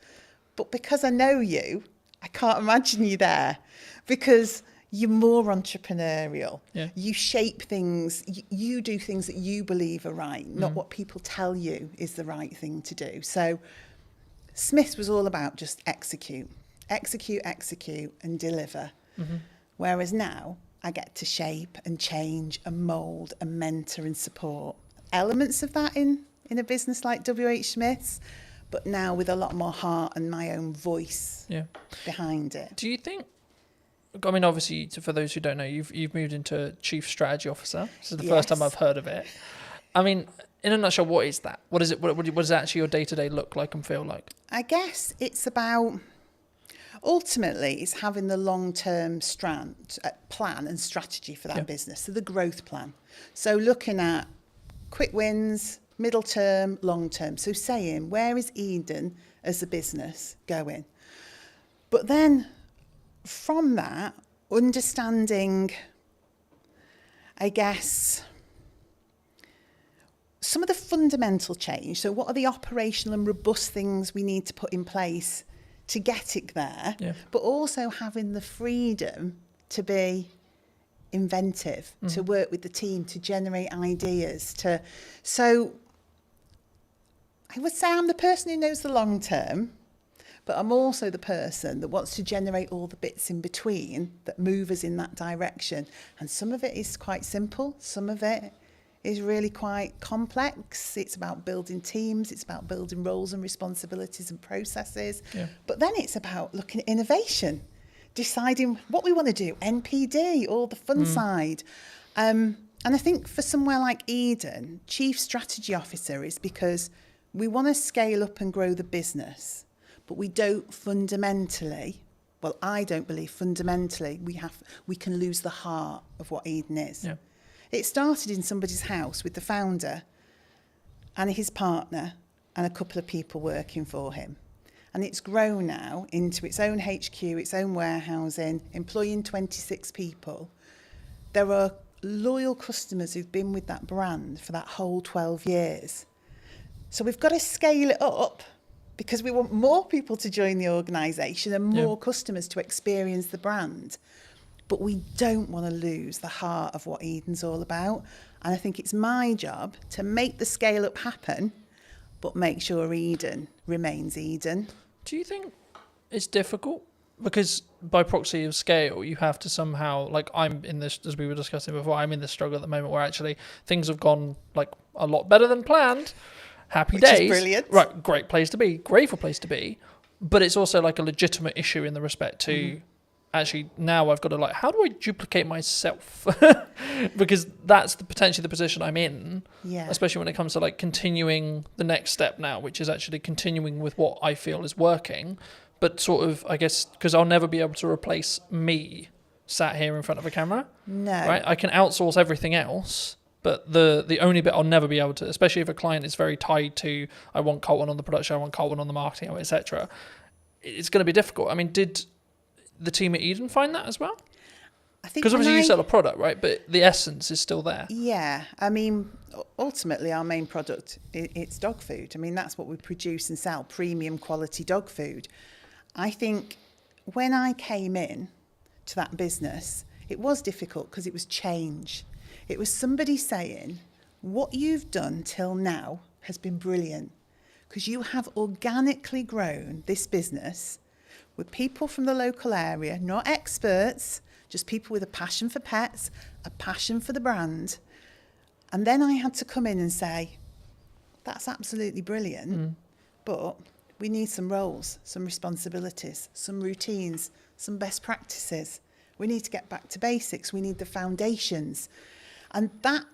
But because I know you, I can't imagine you there, because you're more entrepreneurial. Yeah. You shape things, you do things that you believe are right, not what people tell you is the right thing to do. So Smith's was all about just execute, and deliver. Whereas now I get to shape and change and mould and mentor and support elements of that in a business like WH Smith's, but now with a lot more heart and my own voice behind it. Do you think, I mean, obviously, for those who don't know, you've moved into Chief Strategy Officer. This is the first time I've heard of it. I mean, in a nutshell, what is that? What is it? What does actually your day-to-day look like and feel like? I guess it's about, ultimately, it's having the long-term plan and strategy for that business, so the growth plan. So looking at quick wins, middle term, long term. So saying, where is Eden as a business going? But then from that, understanding, I guess, some of the fundamental change. So what are the operational and robust things we need to put in place to get it there? Yeah. But also having the freedom to be inventive, to work with the team, to generate ideas. So I would say I'm the person who knows the long term, but I'm also the person that wants to generate all the bits in between that move us in that direction. And some of it is quite simple. Some of it is really quite complex. It's about building teams. It's about building roles and responsibilities and processes. Yeah. But then it's about looking at innovation, deciding what we want to do, NPD, all the fun side. And I think for somewhere like Eden, Chief Strategy Officer is because we want to scale up and grow the business, but we don't fundamentally, well, I don't believe fundamentally we can lose the heart of what Eden is. Yeah. It started in somebody's house with the founder and his partner and a couple of people working for him. And it's grown now into its own HQ, its own warehousing, employing 26 people. There are loyal customers who've been with that brand for that whole 12 years. So we've got to scale it up because we want more people to join the organisation and more customers to experience the brand. But we don't want to lose the heart of what Eden's all about. And I think it's my job to make the scale up happen, but make sure Eden remains Eden. Do you think it's difficult? Because by proxy of scale, you have to somehow, like I'm in this, as we were discussing before, I'm in this struggle at the moment where actually things have gone like a lot better than planned. Happy days. Which is brilliant. Right, great place to be, grateful place to be. But it's also like a legitimate issue in the respect to actually now I've got to like, how do I duplicate myself? Because that's potentially the position I'm in, especially when it comes to like continuing the next step now, which is actually continuing with what I feel is working, but sort of, I guess, because I'll never be able to replace me sat here in front of a camera. No. Right? I can outsource everything else, but the only bit I'll never be able to, especially if a client is very tied to, I want Colton on the production, I want Colton on the marketing, etc. It's going to be difficult. I mean, did the team at Eden find that as well? I think because obviously you sell a product, right? But the essence is still there. Yeah, I mean, ultimately our main product, it's dog food. I mean, that's what we produce and sell, premium quality dog food. I think when I came in to that business, it was difficult because it was change. It was somebody saying, what you've done till now has been brilliant because you have organically grown this business with people from the local area, not experts, just people with a passion for pets, a passion for the brand. And then I had to come in and say, that's absolutely brilliant, but we need some roles, some responsibilities, some routines, some best practices. We need to get back to basics. We need the foundations. And that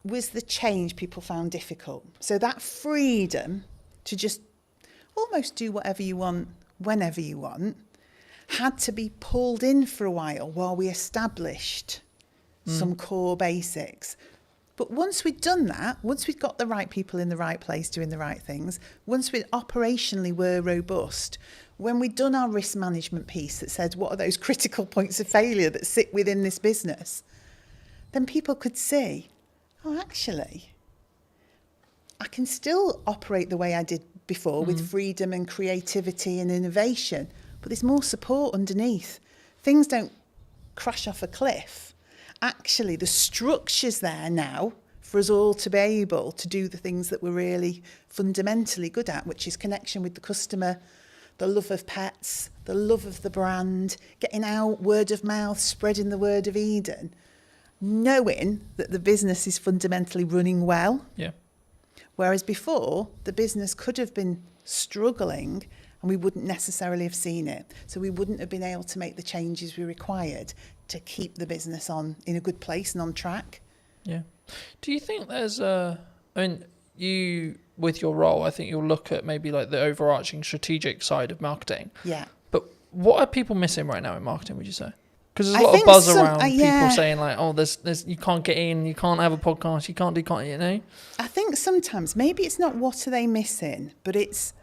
was the change people found difficult. So that freedom to just almost do whatever you want, whenever you want, had to be pulled in for a while we established some core basics. But once we'd done that, once we'd got the right people in the right place doing the right things, once we operationally were robust, when we'd done our risk management piece that said what are those critical points of failure that sit within this business, then people could see, oh, actually, I can still operate the way I did before with freedom and creativity and innovation, but there's more support underneath. Things don't crash off a cliff. Actually, the structure's there now for us all to be able to do the things that we're really fundamentally good at, which is connection with the customer, the love of pets, the love of the brand, getting out, word of mouth, spreading the word of Eden, knowing that the business is fundamentally running well. Yeah. Whereas before, the business could have been struggling and we wouldn't necessarily have seen it. So we wouldn't have been able to make the changes we required to keep the business in a good place and on track. Yeah. Do you think there's you, with your role, I think you'll look at maybe like the overarching strategic side of marketing. Yeah. But what are people missing right now in marketing, would you say? Because there's a I lot of think buzz some- around yeah. people saying like, oh, there's you can't get in, you can't have a podcast, you can't, you know? I think sometimes maybe it's not what are they missing, but it's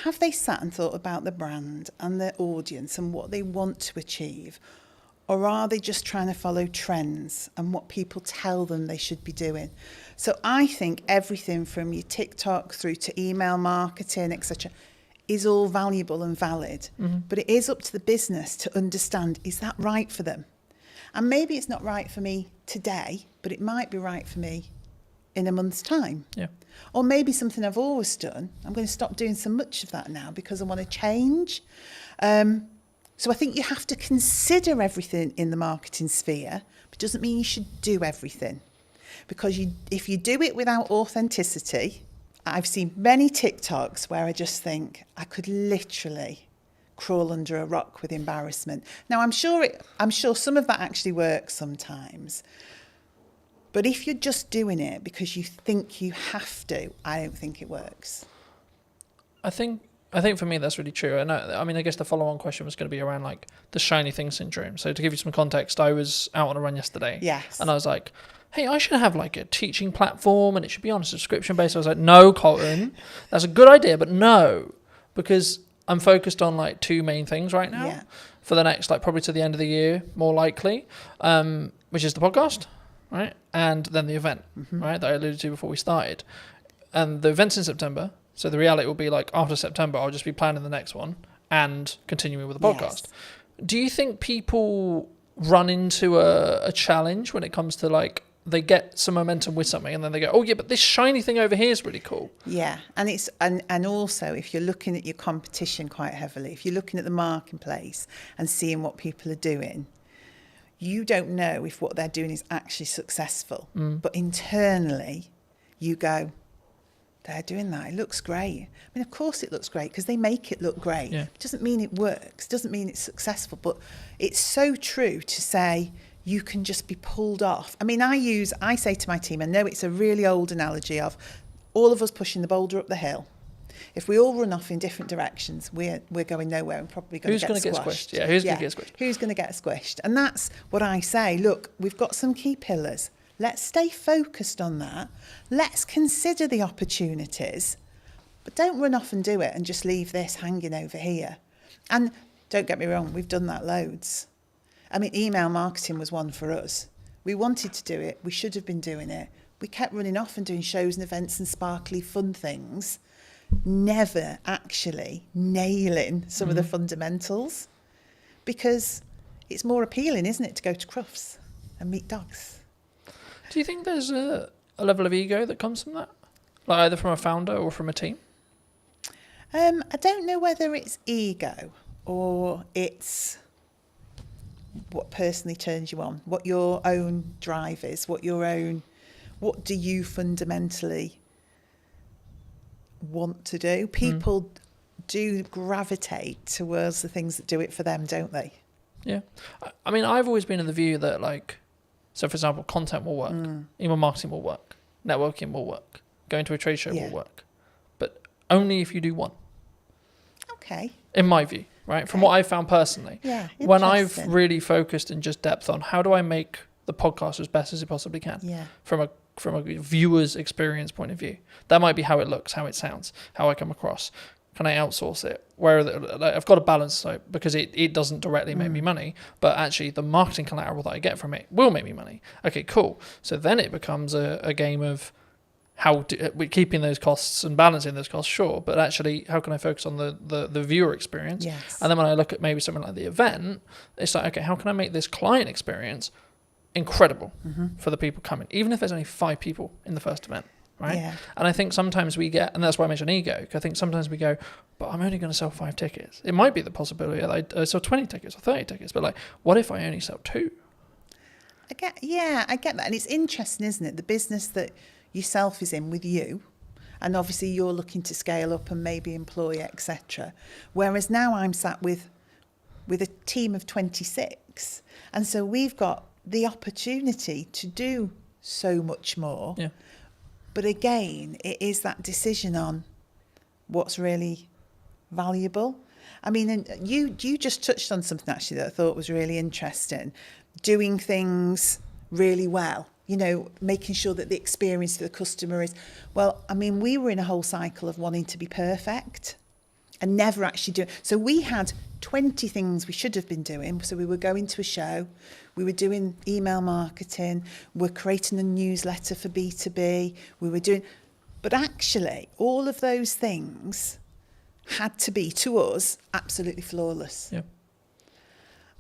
have they sat and thought about the brand and their audience and what they want to achieve? Or are they just trying to follow trends and what people tell them they should be doing? So I think everything from your TikTok through to email marketing, etc., is all valuable and valid. But it is up to the business to understand, is that right for them? And maybe it's not right for me today, but it might be right for me in a month's time. Yeah. Or maybe something I've always done, I'm going to stop doing so much of that now because I want to change. So I think you have to consider everything in the marketing sphere, but it doesn't mean you should do everything. Because if you do it without authenticity, I've seen many TikToks where I just think I could literally crawl under a rock with embarrassment. Now, I'm sure some of that actually works sometimes. But if you're just doing it because you think you have to, I don't think it works. I think for me that's really true. I guess the follow-on question was going to be around like the shiny thing syndrome. So to give you some context, I was out on a run yesterday. Yes. And I was like, hey, I should have like a teaching platform and it should be on a subscription base. I was like, no, Colton, that's a good idea, but no, because I'm focused on like two main things right now for the next, like probably to the end of the year, more likely, which is the podcast, right? And then the event, right? That I alluded to before we started. And the event's in September. So the reality will be like after September, I'll just be planning the next one and continuing with the podcast. Yes. Do you think people run into a challenge when it comes to like, they get some momentum with something and then they go, oh yeah, but this shiny thing over here is really cool. Yeah, and it's and also if you're looking at your competition quite heavily, if you're looking at the marketplace and seeing what people are doing, you don't know if what they're doing is actually successful. But internally, you go, they're doing that. It looks great. I mean, of course it looks great because they make it look great. Yeah. It doesn't mean it works. Doesn't mean it's successful. But it's so true to say you can just be pulled off. I mean, I say to my team, I know it's a really old analogy of all of us pushing the boulder up the hill. If we all run off in different directions, we're going nowhere and probably going to get squashed. Yeah, who's going to get squished? Who's going to get squished? And that's what I say. Look, we've got some key pillars. Let's stay focused on that. Let's consider the opportunities, but don't run off and do it and just leave this hanging over here. And don't get me wrong, we've done that loads. I mean, email marketing was one for us. We wanted to do it. We should have been doing it. We kept running off and doing shows and events and sparkly fun things, never actually nailing some of the fundamentals, because it's more appealing, isn't it, to go to Crufts and meet dogs. Do you think there's a level of ego that comes from that? Like either from a founder or from a team? I don't know whether it's ego or it's what personally turns you on, what your own drive is, what do you fundamentally want to do? People do gravitate towards the things that do it for them, don't they? Yeah. I mean, I've always been of the view that like, so for example, content will work, email marketing will work, networking will work, going to a trade show will work, but only if you do one. Okay. In my view, right? From what I've found personally. Yeah. When I've Interesting. really focused in just depth on how do I make the podcast as best as it possibly can. Yeah. From a viewer's experience point of view. That might be how it looks, how it sounds, how I come across. Can I outsource it? I've got a balance, so because it doesn't directly make me money, but actually the marketing collateral that I get from it will make me money. Okay, cool. So then it becomes a game of we're keeping those costs and balancing those costs, sure, but actually how can I focus on the viewer experience? Yes. And then when I look at maybe something like the event, it's like, okay, how can I make this client experience incredible for the people coming, even if there's only 5 people in the first event, right? Yeah. And I think sometimes we get, and that's why I mentioned ego, because I think sometimes we go, but I'm only going to sell 5 tickets. It might be the possibility that I sell 20 tickets or 30 tickets, but like, what if I only sell 2? I get that. And it's interesting, isn't it? The business that yourself is in with you, and obviously you're looking to scale up and maybe employ, etc. Whereas now I'm sat with a team of 26, and so we've got the opportunity to do so much more. Yeah. But again, it is that decision on what's really valuable. I mean, and you just touched on something actually that I thought was really interesting. Doing things really well, you know, making sure that the experience for the customer is, well, I mean, we were in a whole cycle of wanting to be perfect and never actually doing. So we had 20 things we should have been doing. So we were going to a show, we were doing email marketing, we're creating a newsletter for B2B, we were doing, but actually all of those things had to be, to us, absolutely flawless. Yeah.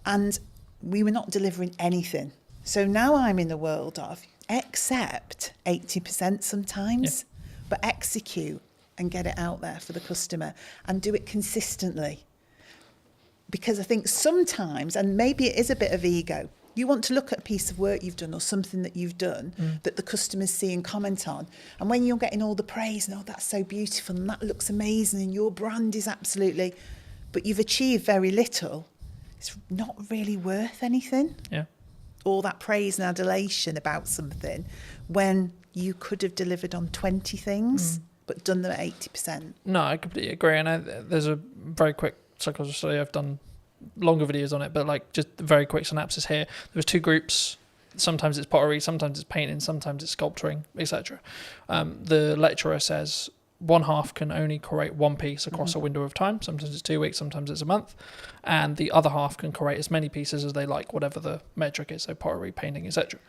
And we were not delivering anything. So now I'm in the world of accept 80% sometimes, but execute and get it out there for the customer and do it consistently. Because I think sometimes, and maybe it is a bit of ego, you want to look at a piece of work you've done or something that you've done that the customers see and comment on. And when you're getting all the praise and, oh, that's so beautiful and that looks amazing and your brand is absolutely, but you've achieved very little, it's not really worth anything. Yeah. All that praise and adulation about something when you could have delivered on 20 things but done them at 80%. No, I completely agree. And there's a very quick psychology study. I've done longer videos on it, but like just a very quick synopsis here. There was 2 groups. Sometimes it's pottery, sometimes it's painting, sometimes it's sculpturing, etc. The lecturer says one half can only create one piece across a window of time. Sometimes it's 2 weeks, sometimes it's a month. And the other half can create as many pieces as they like, whatever the metric is, so pottery, painting, etc.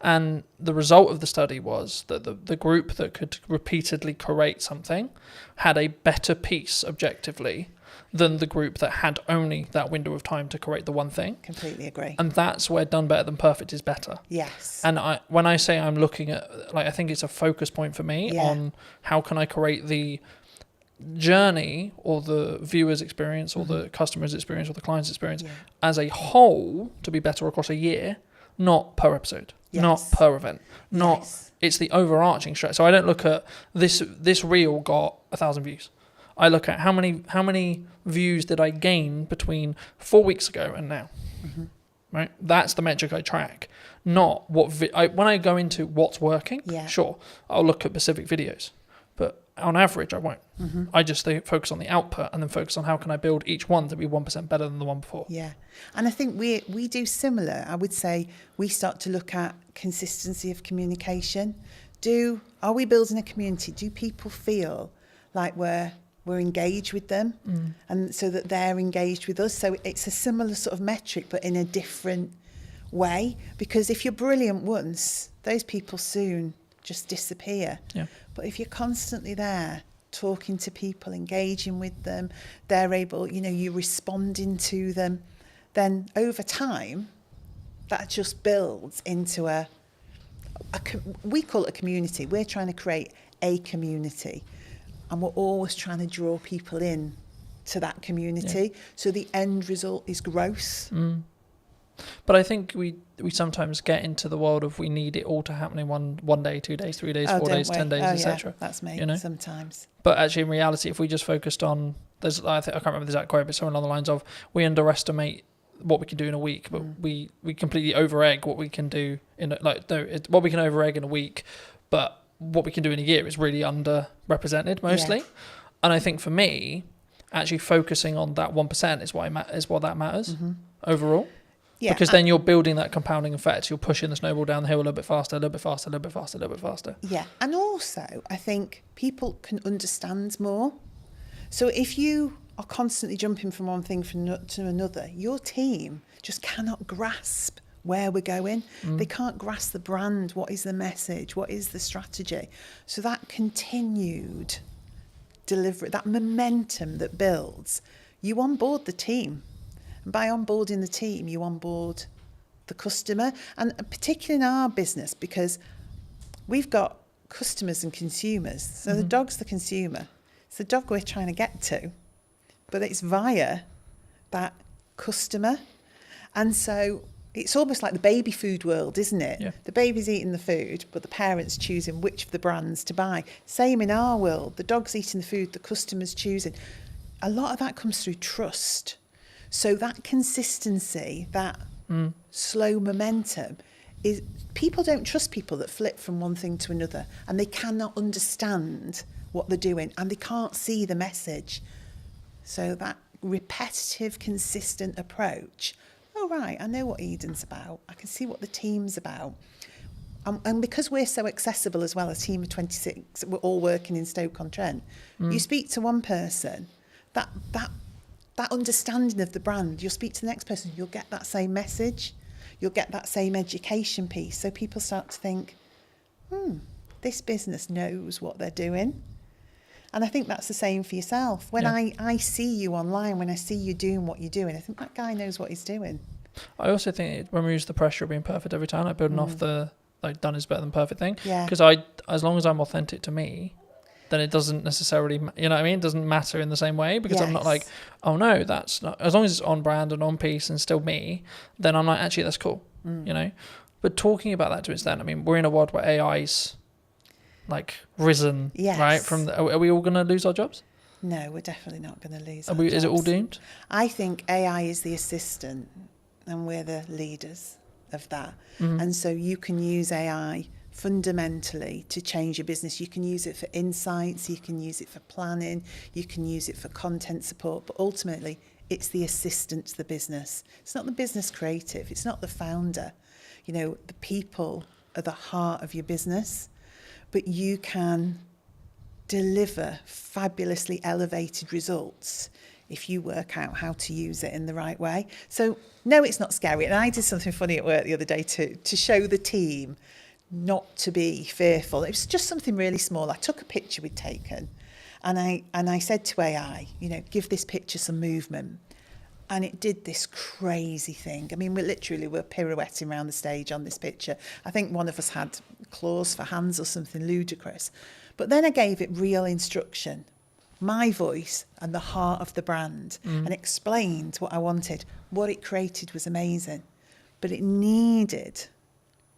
And the result of the study was that the group that could repeatedly create something had a better piece objectively than the group that had only that window of time to create the one thing. Completely agree. And that's where done better than perfect is better. Yes. And when I say I'm looking at, like, I think it's a focus point for me on how can I create the journey or the viewer's experience or the customer's experience or the client's experience as a whole to be better across a year, not per episode, not per event, not it's the overarching strategy. So I don't look at this reel got 1,000 views. I look at how many views did I gain between 4 weeks ago and now, right? That's the metric I track, not what when I go into what's working. Sure, I'll look at specific videos, but on average I won't. I just focus on the output and then focus on how can I build each one to be 1% better than the one before. Yeah, and I think we do similar. I would say we start to look at consistency of communication. Are we building a community? Do people feel like we're engaged with them and so that they're engaged with us? So it's a similar sort of metric but in a different way, because if you're brilliant once, those people soon just disappear. But if you're constantly there talking to people, engaging with them, they're able, you're responding to them, then over time that just builds into we call it a community. We're trying to create a community. And we're always trying to draw people in to that community. So the end result is growth. But I think we sometimes get into the world of we need it all to happen in one day, 2 days, 3 days, 4 days, 10 days, etc. That's me sometimes. But actually in reality, if we just focused on, I can't remember the exact quote, but something along the lines of we underestimate what we can do in a week, but we completely over-egg what we can do what we can over-egg in a week, but what we can do in a year is really underrepresented mostly. And I think for me, actually focusing on that 1% is what that matters overall. Yeah, because then you're building that compounding effect. You're pushing the snowball down the hill a little bit faster, a little bit faster, a little bit faster, a little bit faster. yeah. And also, I think people can understand more. So if you are constantly jumping from one thing to another, your team just cannot grasp where we're going. They can't grasp the brand. What is the message? What is the strategy? So that continued delivery, that momentum that builds, you onboard the team. And by onboarding the team, you onboard the customer. And particularly in our business, because we've got customers and consumers. So the dog's the consumer. It's the dog we're trying to get to, but it's via that customer. And so it's almost like the baby food world, isn't it? Yeah. The baby's eating the food, but the parent's choosing which of the brands to buy. Same in our world. The dog's eating the food, the customer's choosing. A lot of that comes through trust. So that consistency, that slow momentum, is people don't trust people that flip from one thing to another, and they cannot understand what they're doing, and they can't see the message. So that repetitive, consistent approach. Oh, right, I know what Eden's about. I can see what the team's about. And because we're so accessible as well, a team of 26, we're all working in Stoke-on-Trent. You speak to one person, that understanding of the brand, you'll speak to the next person, you'll get that same message. You'll get that same education piece. So people start to think, this business knows what they're doing. And I think that's the same for yourself. When I see you online, when I see you doing what you're doing, I think that guy knows what he's doing. I also think when we use the pressure of being perfect every time, like building off the like done is better than perfect thing. Yeah. Because as long as I'm authentic to me, then it doesn't necessarily, you know what I mean? It doesn't matter in the same way, because I'm not like, oh no, that's not, as long as it's on brand and on piece and still me, then I'm like, actually, that's cool, you know? But talking about that to its extent, I mean, we're in a world where AI's like risen, right? Are we all going to lose our jobs? No, we're definitely not going to lose Is it all doomed? I think AI is the assistant and we're the leaders of that. And so you can use AI fundamentally to change your business. You can use it for insights, you can use it for planning, you can use it for content support, but ultimately it's the assistant to the business. It's not the business creative, it's not the founder. You know, the people are the heart of your business, but you can deliver fabulously elevated results if you work out how to use it in the right way. So no, it's not scary. And I did something funny at work the other day to show the team not to be fearful. It was just something really small. I took a picture we'd taken and I said to AI, you know, give this picture some movement. And it did this crazy thing. I mean, we're pirouetting around the stage on this picture. I think one of us had claws for hands or something ludicrous. But then I gave it real instruction, my voice and the heart of the brand, and explained what I wanted. What it created was amazing, but it needed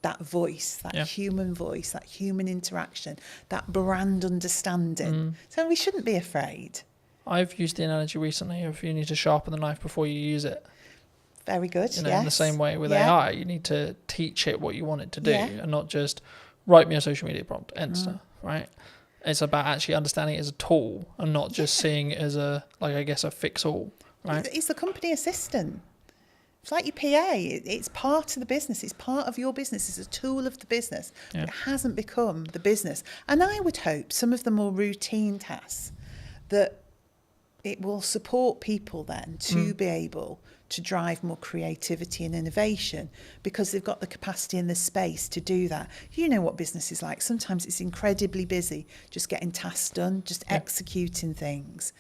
that voice, that human voice, that human interaction, that brand understanding. So we shouldn't be afraid. I've used the analogy recently of you need to sharpen the knife before you use it. Very good, You know, in the same way with AI, you need to teach it what you want it to do and not just write me a social media prompt, enter, right? It's about actually understanding it as a tool and not just seeing it as a fix-all, right? It's the company assistant. It's like your PA. It's part of the business. It's part of your business. It's a tool of the business. But it hasn't become the business. And I would hope some of the more routine tasks that it will support people then to be able to drive more creativity and innovation because they've got the capacity and the space to do that. You know what business is like. Sometimes it's incredibly busy just getting tasks done, just executing things.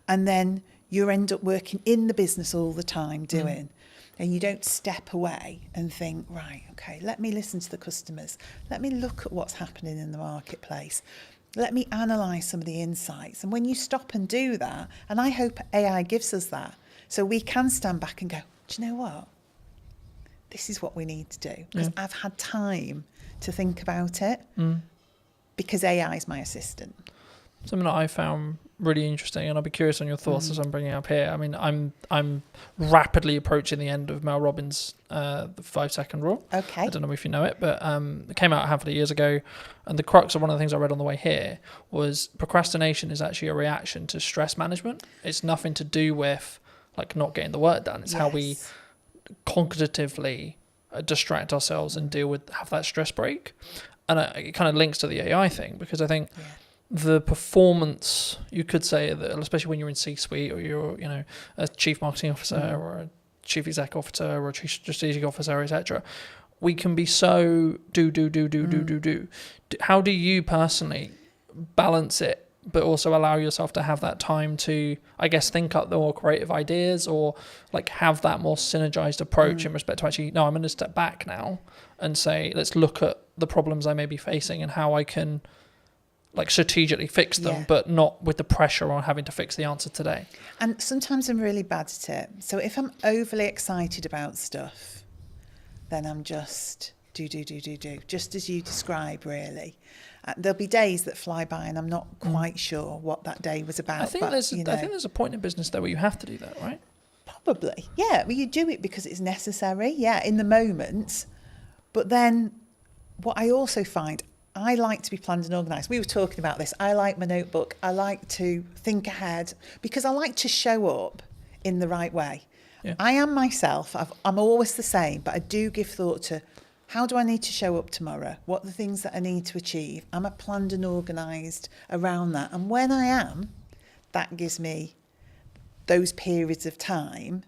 And then you end up working in the business all the time doing. And you don't step away and think, right, okay, let me listen to the customers. Let me look at what's happening in the marketplace. Let me analyse some of the insights. And when you stop and do that, and I hope AI gives us that, so we can stand back and go, do you know what? This is what we need to do. Because I've had time to think about it because AI is my assistant. Something that I found really interesting, and I'll be curious on your thoughts as I'm bringing it up here. I mean, I'm rapidly approaching the end of Mel Robbins' the 5-second rule. Okay. I don't know if you know it, but it came out a handful of years ago, and the crux of one of the things I read on the way here was procrastination is actually a reaction to stress management. It's nothing to do with like not getting the work done. It's how we cognitively distract ourselves and have that stress break. And it kind of links to the AI thing, because I think the performance, you could say that, especially when you're in C-suite or you're, a chief marketing officer or a chief exec officer or a chief strategic officer, etc., we can be so do. How do you personally balance it, but also allow yourself to have that time to, I guess, think up the more creative ideas, or like have that more synergized approach in respect to actually, no, I'm going to step back now and say, let's look at the problems I may be facing and how I can like strategically fix them, but not with the pressure on having to fix the answer today. And sometimes I'm really bad at it. So if I'm overly excited about stuff, then I'm just do, just as you describe, really. There'll be days that fly by and I'm not quite sure what that day was about. I think there's a point in business though where you have to do that, right? Probably, yeah. Well, you do it because it's necessary, in the moment. But then what I also find, I like to be planned and organised. We were talking about this. I like my notebook. I like to think ahead because I like to show up in the right way. Yeah. I am myself. I'm always the same, but I do give thought to how do I need to show up tomorrow? What are the things that I need to achieve? Am I planned and organised around that? And when I am, that gives me those periods of time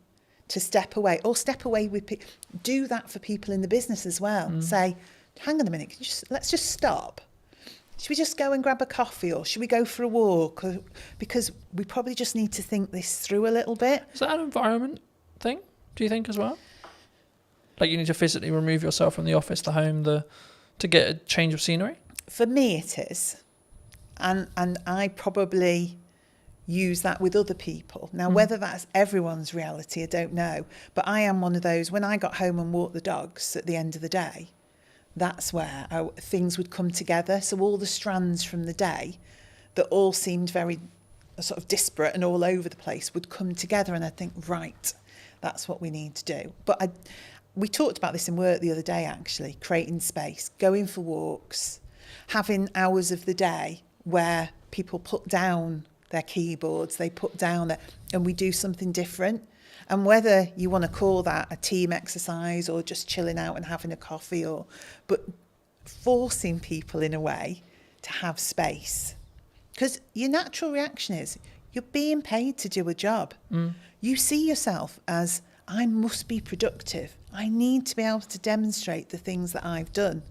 to step away with people. Do that for people in the business as well. Say, hang on a minute, let's just stop. Should we just go and grab a coffee, or should we go for a walk? Because we probably just need to think this through a little bit. Is that an environment thing, do you think, as well? Like you need to physically remove yourself from the office, the home, to get a change of scenery? For me it is. And I probably use that with other people. Now, whether that's everyone's reality, I don't know. But I am one of those, when I got home and walked the dogs at the end of the day, that's where things would come together. So all the strands from the day that all seemed very sort of disparate and all over the place would come together, and I think, right, that's what we need to do. But we talked about this in work the other day, actually, creating space, going for walks, having hours of the day where people put down their keyboards, they put down and we do something different. And whether you want to call that a team exercise or just chilling out and having a coffee, but forcing people in a way to have space. Because your natural reaction is you're being paid to do a job. You see yourself as, I must be productive. I need to be able to demonstrate the things that I've done.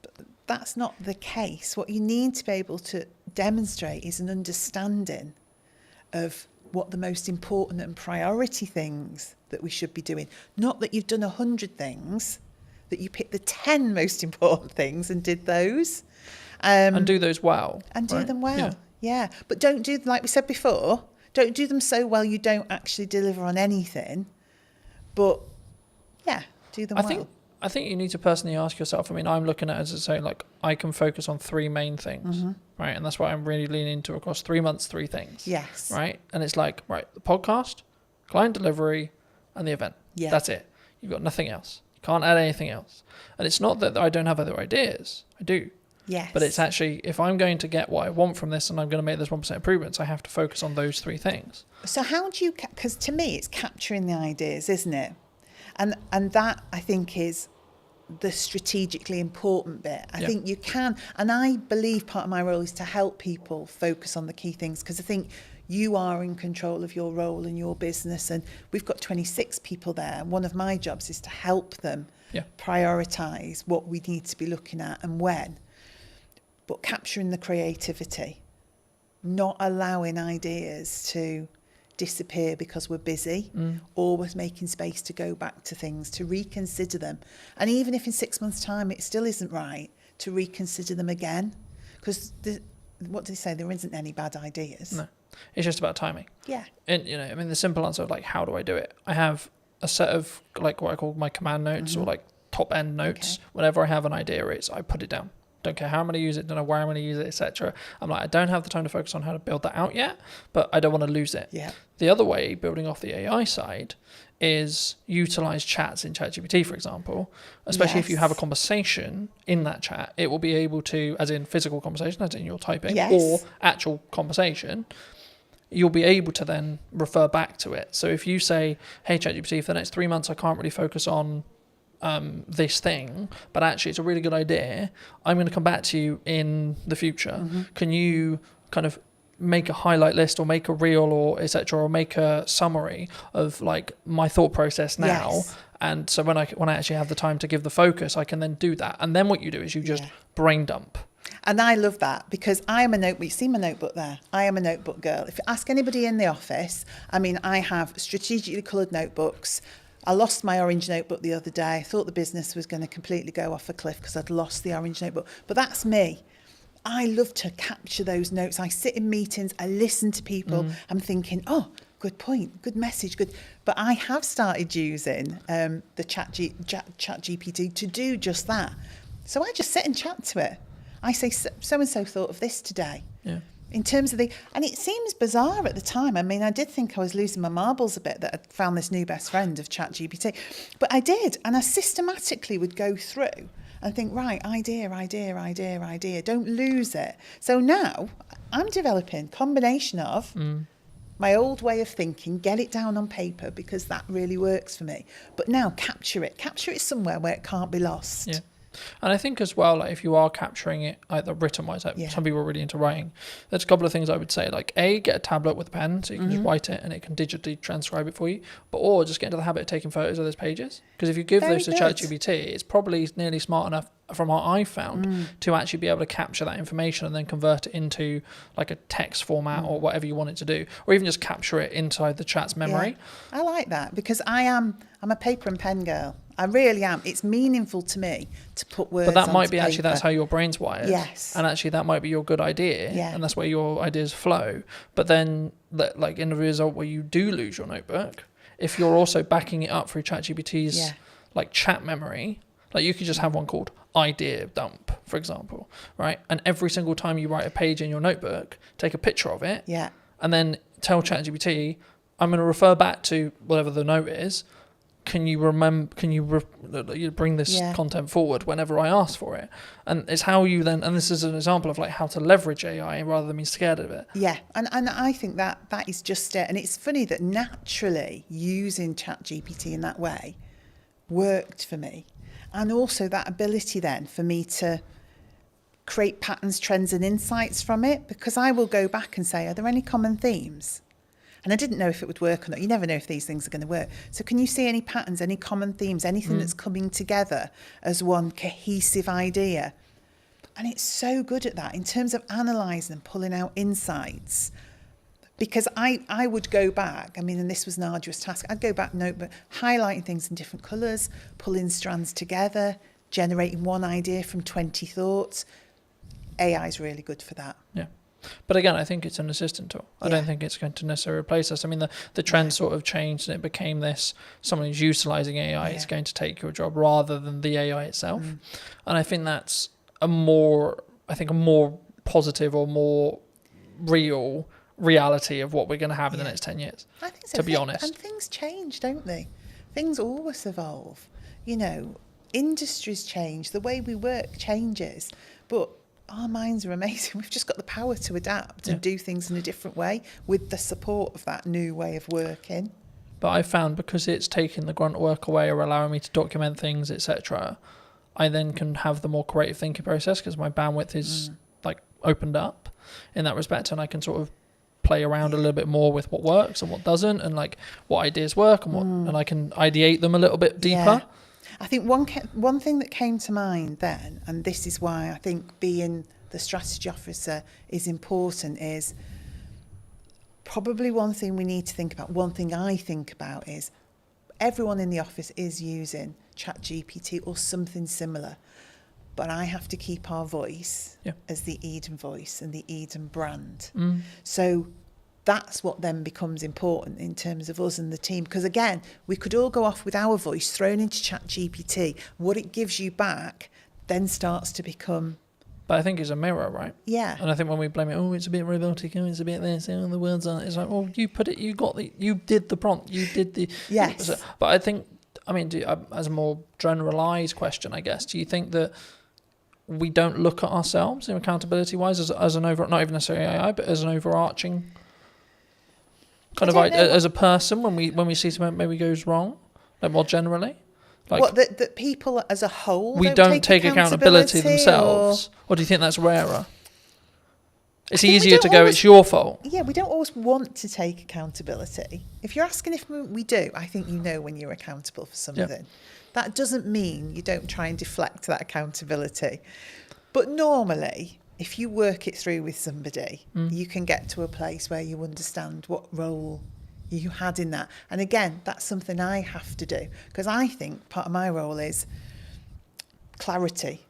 But that's not the case. What you need to be able to demonstrate is an understanding of what the most important and priority things that we should be doing. Not that you've done 100 things, that you picked the 10 most important things and did those. And do those well. And do them well, yeah. But don't do, like we said before, don't do them so well you don't actually deliver on anything. But, do them well. I think you need to personally ask yourself, I mean, I'm looking at it as to say, like, I can focus on 3 main things, right? And that's what I'm really leaning into across 3 months, 3 things. Yes. Right? And it's like, right, the podcast, client delivery, and the event. Yeah. That's it. You've got nothing else. You can't add anything else. And it's not that I don't have other ideas. I do. Yes. But it's actually, if I'm going to get what I want from this and I'm going to make those 1% improvements, I have to focus on those 3 things. So how do you, because to me it's capturing the ideas, isn't it? And that, I think, is the strategically important bit. I think you can, and I believe part of my role is to help people focus on the key things, because I think you are in control of your role and your business, and we've got 26 people there. One of my jobs is to help them prioritise what we need to be looking at and when. But capturing the creativity, not allowing ideas to disappear because we're busy, always making space to go back to things, to reconsider them. And even if in 6 months' time it still isn't right, to reconsider them again. Because what do they say? There isn't any bad ideas. No, it's just about timing. Yeah. And, I mean, the simple answer of like, how do I do it? I have a set of like what I call my command notes or like top end notes. Okay. Whenever I have an idea, I put it down. Don't care how I'm going to use it, don't know where I'm going to use it, etc. I'm like, I don't have the time to focus on how to build that out yet, but I don't want to lose it. Yeah. The other way, building off the AI side, is utilize chats in ChatGPT, for example, especially if you have a conversation in that chat, it will be able to, as in physical conversation, as in you're typing, or actual conversation, you'll be able to then refer back to it. So if you say, hey, ChatGPT, for the next 3 months, I can't really focus on this thing, but actually it's a really good idea, I'm going to come back to you in the future. Can you kind of make a highlight list or make a reel or etc., or make a summary of like my thought process now? Yes. And so when I actually have the time to give the focus, I can then do that. And then what you do is you just brain dump. And I love that, because I am a notebook. You see my notebook there? I am a notebook girl. If you ask anybody in the office, I mean, I have strategically coloured notebooks. I lost my orange notebook the other day. I thought the business was going to completely go off a cliff because I'd lost the orange notebook. But that's me. I love to capture those notes. I sit in meetings, I listen to people. I'm thinking, oh, good point, good message, good. But I have started using the ChatGPT to do just that. So I just sit and chat to it. I say, so-and-so thought of this today. Yeah. In terms of and it seems bizarre at the time. I mean, I did think I was losing my marbles a bit that I'd found this new best friend of ChatGPT. But I did. And I systematically would go through and think, right, idea. Don't lose it. So now I'm developing a combination of my old way of thinking, get it down on paper because that really works for me. But now capture it somewhere where it can't be lost. Yeah. And I think as well, like if you are capturing it either written wise, like some people are really into writing, there's a couple of things I would say, like get a tablet with a pen so you can just write it and it can digitally transcribe it for you, or just get into the habit of taking photos of those pages, because if you give those to ChatGPT, it's probably nearly smart enough from what I found to actually be able to capture that information and then convert it into like a text format or whatever you want it to do, or even just capture it inside the chat's memory. I like that, because I'm a paper and pen girl. I really am. It's meaningful to me to put words. But that might be paper. actually that's how your brain's wired. Yes. And actually that might be your good idea. Yeah. And that's where your ideas flow. But then like in the result where you do lose your notebook, if you're also backing it up through ChatGPT's like chat memory, like you could just have one called idea dump, for example, right? And every single time you write a page in your notebook, take a picture of it. Yeah. And then tell ChatGPT, I'm going to refer back to whatever the note is. Can you bring this content forward whenever I ask for it? And it's how you then, and this is an example of like how to leverage AI rather than being scared of it. Yeah, and I think that is just it. And it's funny that naturally using ChatGPT in that way worked for me. And also that ability then for me to create patterns, trends and insights from it, because I will go back and say, are there any common themes? And I didn't know if it would work or not. You never know if these things are going to work. So can you see any patterns, any common themes, anything that's coming together as one cohesive idea? And it's so good at that in terms of analysing and pulling out insights. Because I would go back, I mean, and this was an arduous task, I'd go back notebook, highlighting things in different colours, pulling strands together, generating one idea from 20 thoughts. AI is really good for that. Yeah. But again, I think it's an assistant tool. I don't think it's going to necessarily replace us. I mean, the trend sort of changed and it became this, someone who's utilising AI is going to take your job rather than the AI itself. And I think that's a more positive or more real reality of what we're going to have in the next 10 years, I think so. to be honest. And things change, don't they? Things always evolve. You know, industries change, the way we work changes, but our minds are amazing. We've just got the power to adapt and do things in a different way with the support of that new way of working. But I found because it's taking the grunt work away or allowing me to document things, etc., I then can have the more creative thinking process because my bandwidth is like opened up in that respect, and I can sort of play around a little bit more with what works and what doesn't, and like what ideas work and what, and I can ideate them a little bit deeper. Yeah. I think one thing that came to mind then, and this is why I think being the strategy officer is important, is probably one thing we need to think about. One thing I think about is everyone in the office is using ChatGPT or something similar, but I have to keep our voice as the Eden voice and the Eden brand. So that's what then becomes important in terms of us and the team. Because again, we could all go off with our voice thrown into ChatGPT. What it gives you back then starts to become... But I think it's a mirror, right? Yeah. And I think when we blame it, oh, it's a bit robotic, oh, it's a bit this, oh, the words aren't... It's like, well, you did the prompt, you did the... Yes. But I think, I mean, as a more generalised question, I guess, do you think that we don't look at ourselves in accountability-wise as an over... Not even necessarily AI, but as an overarching... Kind of like as a person when we see something maybe goes wrong, like more generally. Like what, that people as a whole we don't take accountability themselves, or do you think that's rarer? It's easier to go, it's your fault. Yeah, we don't always want to take accountability. If you're asking if we do, I think you know when you're accountable for something. Yep. That doesn't mean you don't try and deflect that accountability. But normally, if you work it through with somebody, you can get to a place where you understand what role you had in that. And again, that's something I have to do, because I think part of my role is clarity.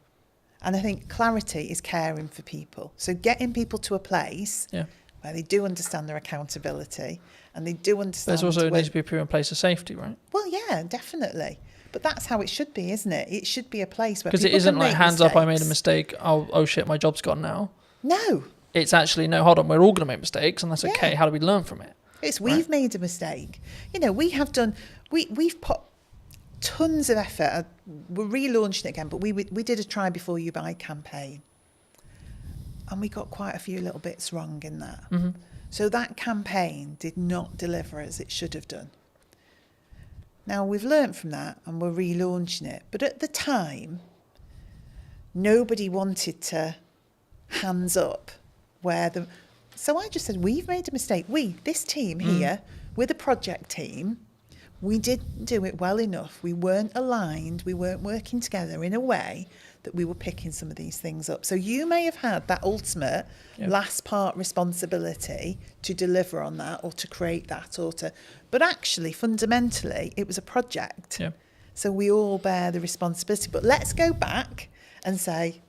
And I think clarity is caring for people. So getting people to a place where they do understand their accountability and they do understand... There's also needs to be a proven place of safety, right? Well, yeah, definitely. But that's how it should be, isn't it? It should be a place where people Because it isn't can like, make hands mistakes. up, I made a mistake, oh shit, my job's gone now. No. It's actually, no, hold on, we're all going to make mistakes, and that's okay. How do we learn from it? It's we've made a mistake. You know, we have done... We've put tons of effort. We're relaunching it again, but we did a try before you buy campaign, and we got quite a few little bits wrong in that. So that campaign did not deliver as it should have done. Now we've learnt from that and we're relaunching it, but at the time nobody wanted to hands up so I just said, we've made a mistake. This team here, we're the project team. We didn't do it well enough. We weren't aligned. We weren't working together in a way that we were picking some of these things up. So you may have had that ultimate last part responsibility to deliver on that or to create that but actually fundamentally it was a project. Yeah. So we all bear the responsibility. But let's go back and say,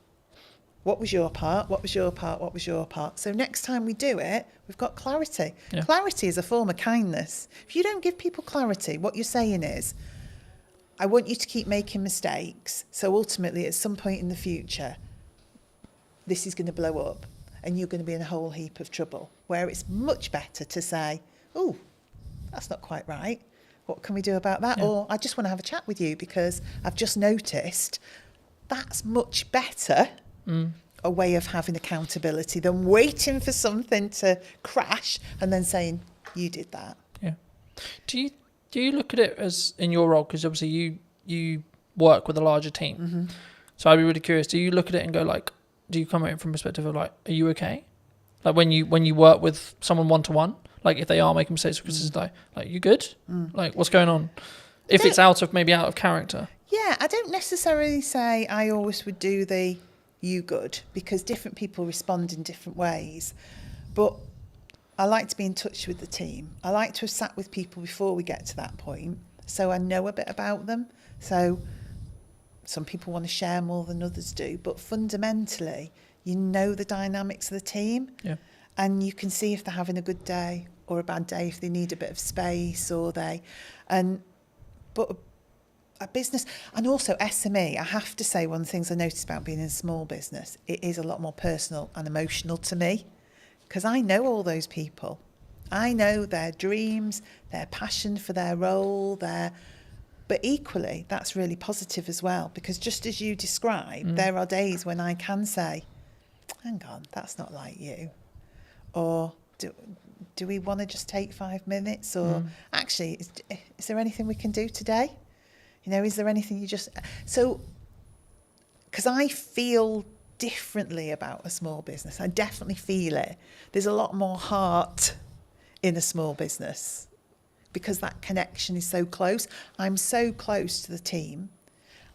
what was your part? What was your part? What was your part? So next time we do it, we've got clarity. Yeah. Clarity is a form of kindness. If you don't give people clarity, what you're saying is, I want you to keep making mistakes. So ultimately, at some point in the future, this is going to blow up and you're going to be in a whole heap of trouble. Where it's much better to say, oh, that's not quite right. What can we do about that? Yeah. Or I just want to have a chat with you because I've just noticed. That's much better. A way of having accountability than waiting for something to crash and then saying, you did that. Yeah. Do you look at it as, in your role, because obviously you work with a larger team, so I'd be really curious, do you look at it and go like, do you come at it from a perspective of like, are you okay? Like when you work with someone one-to-one, like if they are making mistakes, because it's like you good? Like what's going on? If it's out of character. Yeah, I don't necessarily say I always would do the you good, because different people respond in different ways. But I like to be in touch with the team. I like to have sat with people before we get to that point, so I know a bit about them. So some people want to share more than others do, but fundamentally, you know the dynamics of the team, and you can see if they're having a good day or a bad day, if they need a bit of space but a business, and also SME, I have to say, one of the things I noticed about being in a small business, it is a lot more personal and emotional to me, because I know all those people. I know their dreams, their passion for their role, but equally, that's really positive as well, because just as you described, there are days when I can say, hang on, that's not like you. Or do we want to just take 5 minutes? Or actually, is there anything we can do today? You know, is there anything because I feel differently about a small business. I definitely feel it. There's a lot more heart in a small business because that connection is so close. I'm so close to the team.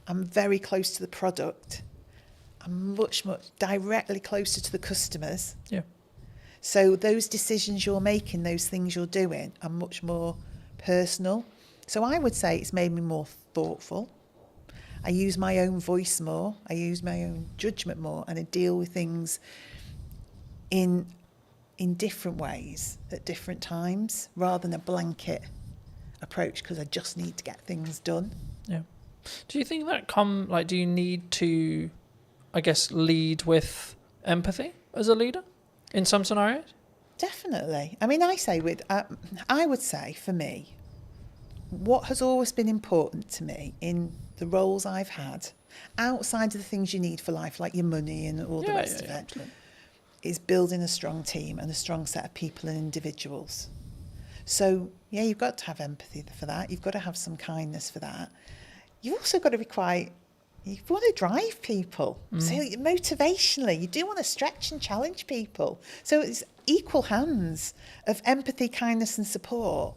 I'm very close to the product. I'm much, much directly closer to the customers. Yeah. So those decisions you're making, those things you're doing are much more personal. So I would say it's made me more thoughtful. I use my own voice more. I use my own judgment more, and I deal with things in different ways at different times, rather than a blanket approach because I just need to get things done. Yeah. Do you think that do you need to, I guess, lead with empathy as a leader in some scenarios? Definitely. I mean, I would say for me, what has always been important to me in the roles I've had, outside of the things you need for life, like your money and all the rest of it, absolutely, is building a strong team and a strong set of people and individuals. So, yeah, you've got to have empathy for that. You've got to have some kindness for that. You've also got to be you want to drive people. So motivationally, you do want to stretch and challenge people. So it's equal hands of empathy, kindness and support,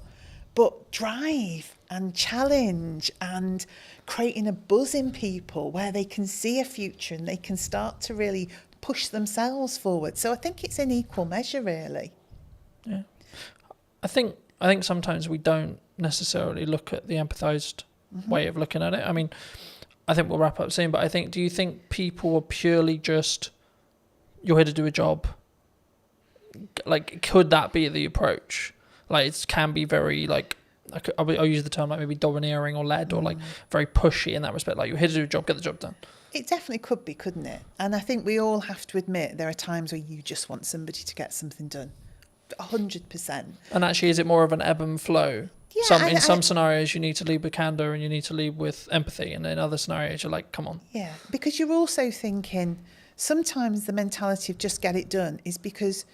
but drive and challenge and creating a buzz in people where they can see a future and they can start to really push themselves forward. So I think it's in equal measure, really. Yeah. I think sometimes we don't necessarily look at the empathised way of looking at it. I mean, I think we'll wrap up soon, but do you think people are purely just, you're here to do a job? Like, could that be the approach? Like, it can be very, like, I'll use the term like maybe domineering or led or like very pushy in that respect. Like, you're here to do a job, get the job done. It definitely could be, couldn't it? And I think we all have to admit there are times where you just want somebody to get something done. 100%. And actually, is it more of an ebb and flow? Yeah, in some scenarios, you need to lead with candour and you need to lead with empathy. And in other scenarios, you're like, come on. Yeah, because you're also thinking sometimes the mentality of just get it done is because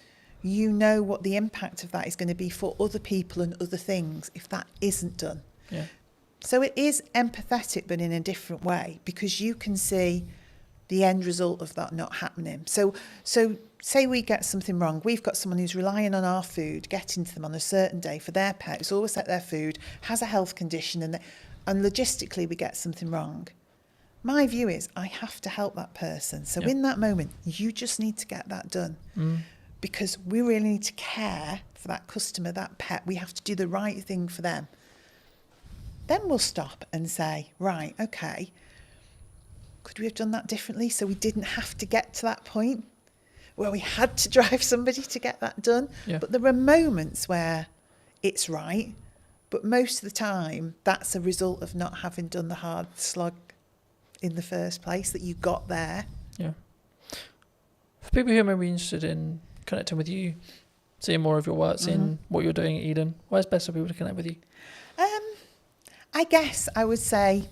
you know what the impact of that is going to be for other people and other things if that isn't done. Yeah. So it is empathetic, but in a different way, because you can see the end result of that not happening. So say we get something wrong. We've got someone who's relying on our food, getting to them on a certain day for their pet, who's always at their food, has a health condition, and logistically we get something wrong. My view is I have to help that person. So in that moment, you just need to get that done. Because we really need to care for that customer, that pet. We have to do the right thing for them. Then we'll stop and say, right, okay, could we have done that differently so we didn't have to get to that point where we had to drive somebody to get that done? Yeah. But there are moments where it's right, but most of the time that's a result of not having done the hard slog in the first place, that you got there. Yeah. For people who may be interested in connecting with you, seeing more of your work, seeing what you're doing at Eden, where's best for people to connect with you? I guess I would say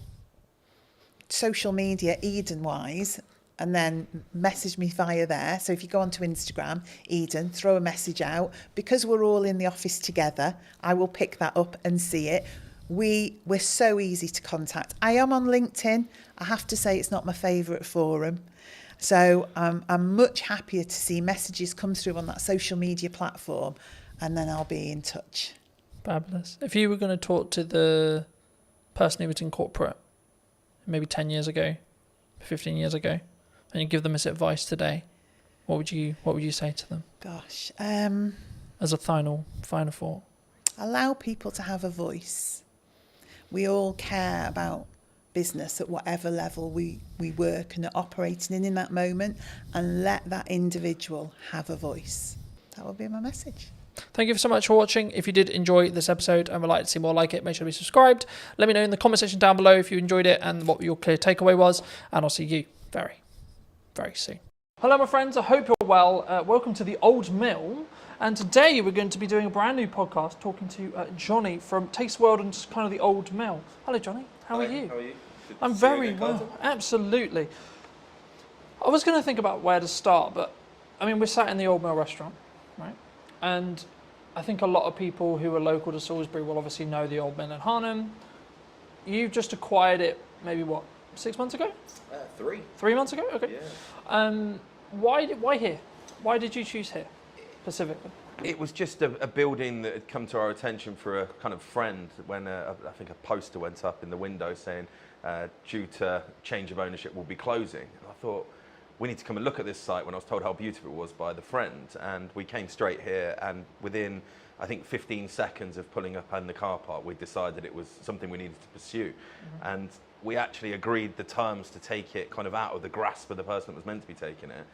social media, Eden-wise, and then message me via there. So if you go onto Instagram, Eden, throw a message out. Because we're all in the office together, I will pick that up and see it. We're so easy to contact. I am on LinkedIn. I have to say it's not my favourite forum. So I'm much happier to see messages come through on that social media platform, and then I'll be in touch. Fabulous. If you were going to talk to the person who was in corporate maybe 10 years ago, 15 years ago, and you give them this advice today, what would you say to them? Gosh. As a final thought. Allow people to have a voice. We all care about business at whatever level we work and are operating in that moment, and let that individual have a voice. That would be my message. Thank you so much for watching. If you did enjoy this episode and would like to see more like it, make sure to be subscribed. Let me know in the comment section down below if you enjoyed it and what your clear takeaway was, and I'll see you very, very soon. Hello my friends, I hope you're well. Welcome to the Old Mill, and today we're going to be doing a brand new podcast talking to Johnny from Taste World and just kind of the Old Mill. Hello Johnny, how are you? How are you? I'm very well, absolutely. I was going to think about where to start, but I mean, we're sat in the Old Mill restaurant, right? And I think a lot of people who are local to Salisbury will obviously know the Old Mill in Harnham. You've just acquired it maybe, 6 months ago? 3. 3 months ago? Okay. Yeah. Why here? Why did you choose here specifically? It was just a building that had come to our attention for a kind of friend when I think a poster went up in the window saying, due to change of ownership, we'll be closing. And I thought, we need to come and look at this site when I was told how beautiful it was by the friend. And we came straight here, and within, I think, 15 seconds of pulling up in the car park, we decided it was something we needed to pursue. And we actually agreed the terms to take it kind of out of the grasp of the person that was meant to be taking it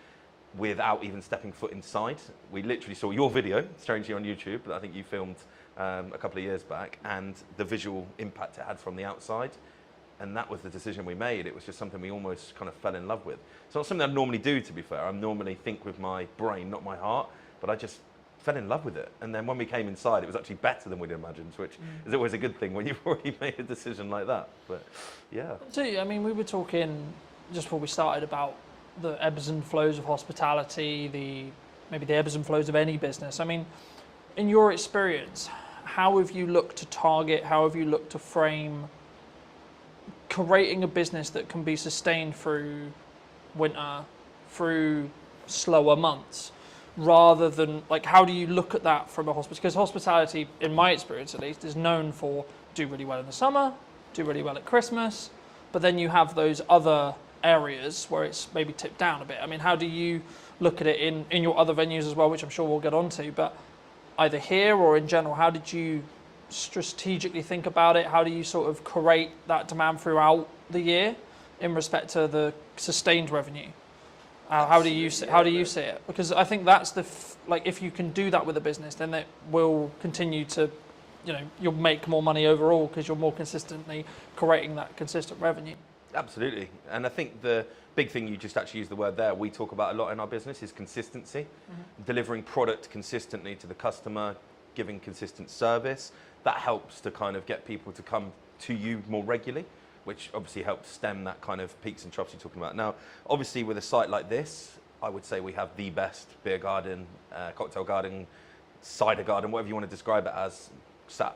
without even stepping foot inside. We literally saw your video, strangely on YouTube, that I think you filmed a couple of years back, and the visual impact it had from the outside. And that was the decision we made. It was just something we almost kind of fell in love with. It's not something I normally do, to be fair. I normally think with my brain, not my heart, but I just fell in love with it. And then when we came inside, it was actually better than we'd imagined, which is always a good thing when you've already made a decision like that. But yeah. So, I mean, we were talking just before we started about the ebbs and flows of hospitality, maybe the ebbs and flows of any business. I mean, in your experience, how have you looked to target, how have you looked to frame creating a business that can be sustained through winter, through slower months, rather than, like, how do you look at that from a hospitality? Because hospitality, in my experience at least, is known for do really well in the summer, do really well at Christmas, but then you have those other areas where it's maybe tipped down a bit. I mean, how do you look at it in your other venues as well, which I'm sure we'll get onto, but either here or in general, how did you strategically think about it? How do you sort of create that demand throughout the year in respect to the sustained revenue? How do you see it? Because I think that's like, if you can do that with a business, then it will continue to, you'll make more money overall because you're more consistently creating that consistent revenue. Absolutely. And I think the big thing, you just actually used the word there, we talk about a lot in our business, is consistency. Delivering product consistently to the customer, giving consistent service. That helps to kind of get people to come to you more regularly, which obviously helps stem that kind of peaks and troughs you're talking about. Now, obviously with a site like this, I would say we have the best beer garden, cocktail garden, cider garden, whatever you want to describe it as, sat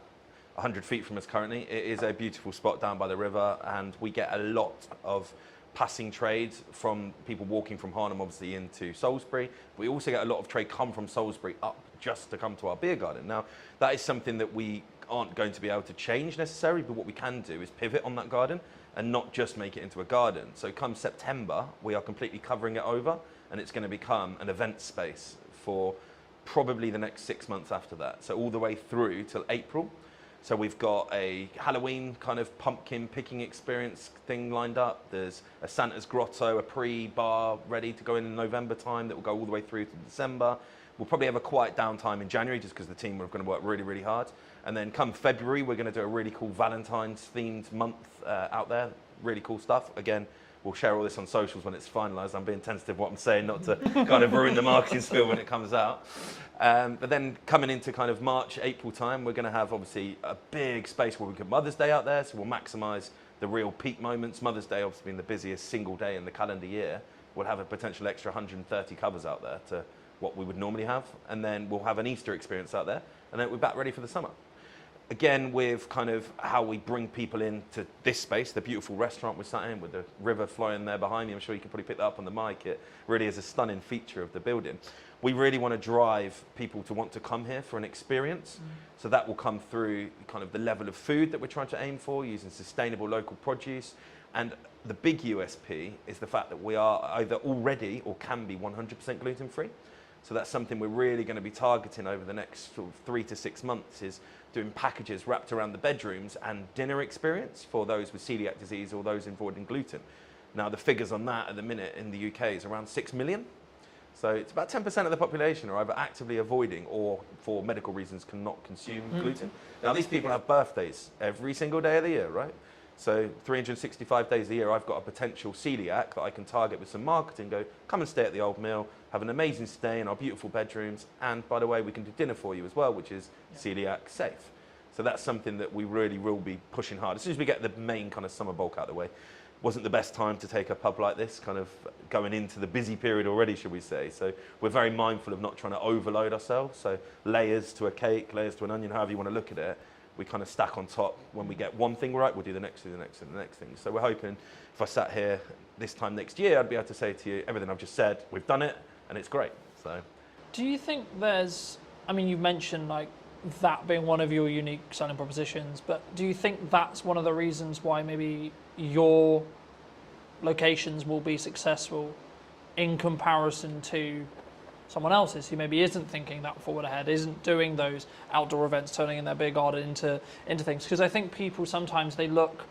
100 feet from us currently. It is a beautiful spot down by the river, and we get a lot of passing trade from people walking from Harnham obviously into Salisbury. We also get a lot of trade come from Salisbury up just to come to our beer garden. Now, that is something that we aren't going to be able to change necessarily, but what we can do is pivot on that garden and not just make it into a garden. So come September, we are completely covering it over, and it's going to become an event space for probably the next 6 months after that. So all the way through till April. So we've got a Halloween kind of pumpkin picking experience thing lined up. There's a Santa's Grotto, a pre-bar ready to go in November time that will go all the way through to December. We'll probably have a quiet downtime in January just because the team are going to work really, really hard. And then come February, we're going to do a really cool Valentine's themed month out there. Really cool stuff. Again, we'll share all this on socials when it's finalised. I'm being tentative what I'm saying, not to kind of ruin the marketing spiel when it comes out. But then coming into kind of March, April time, we're going to have obviously a big space where we put Mother's Day out there. So we'll maximise the real peak moments. Mother's Day obviously being the busiest single day in the calendar year. We'll have a potential extra 130 covers out there to what we would normally have. And then we'll have an Easter experience out there. And then we're back ready for the summer. Again, with kind of how we bring people into this space, the beautiful restaurant we're sat in with the river flowing there behind me. I'm sure you can probably pick that up on the mic. It really is a stunning feature of the building. We really want to drive people to want to come here for an experience. So that will come through kind of the level of food that we're trying to aim for, using sustainable local produce. And the big USP is the fact that we are either already or can be 100% gluten-free. So that's something we're really going to be targeting over the next sort of 3 to 6 months, is doing packages wrapped around the bedrooms and dinner experience for those with celiac disease or those avoiding gluten. Now, the figures on that at the minute in the UK is around 6 million. So it's about 10% of the population are either actively avoiding or for medical reasons cannot consume gluten. Now, these people have birthdays every single day of the year, right? So 365 days a year, I've got a potential celiac that I can target with some marketing, go, come and stay at the Old Mill, have an amazing stay in our beautiful bedrooms, and by the way, we can do dinner for you as well, which is celiac safe. So that's something that we really will be pushing hard. As soon as we get the main kind of summer bulk out of the way, wasn't the best time to take a pub like this, kind of going into the busy period already, should we say. So we're very mindful of not trying to overload ourselves. So layers to a cake, layers to an onion, however you want to look at it, we kind of stack on top. When we get one thing right, we'll do the next thing, the next thing, the next thing. So we're hoping if I sat here this time next year, I'd be able to say to you, everything I've just said, we've done it, and it's great. So, do you think there's, I mean, you mentioned like that being one of your unique selling propositions, but do you think that's one of the reasons why maybe your locations will be successful in comparison to someone else's who maybe isn't thinking that forward ahead, isn't doing those outdoor events, turning in their beer garden into things? Because I think people sometimes they look,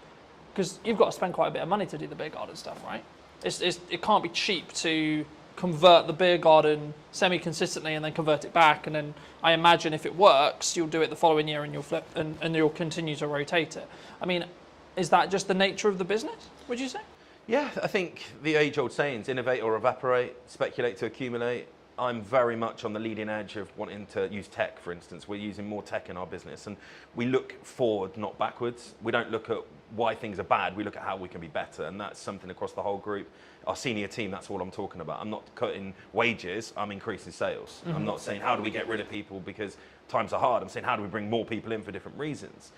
because you've got to spend quite a bit of money to do the beer garden stuff, right? It can't be cheap to convert the beer garden semi-consistently and then convert it back, and then I imagine if it works, you'll do it the following year and you'll flip and you'll continue to rotate it. I mean, is that just the nature of the business, would you say? yeah, I think the age-old sayings, innovate or evaporate, speculate to accumulate. I'm very much on the leading edge of wanting to use tech, for instance. We're using more tech in our business, and we look forward, not backwards. We don't look at why things are bad, we look at how we can be better, and that's something across the whole group. Our senior team, that's all I'm talking about. I'm not cutting wages, I'm increasing sales. I'm not saying how do we get rid of people because times are hard. I'm saying how do we bring more people in for different reasons.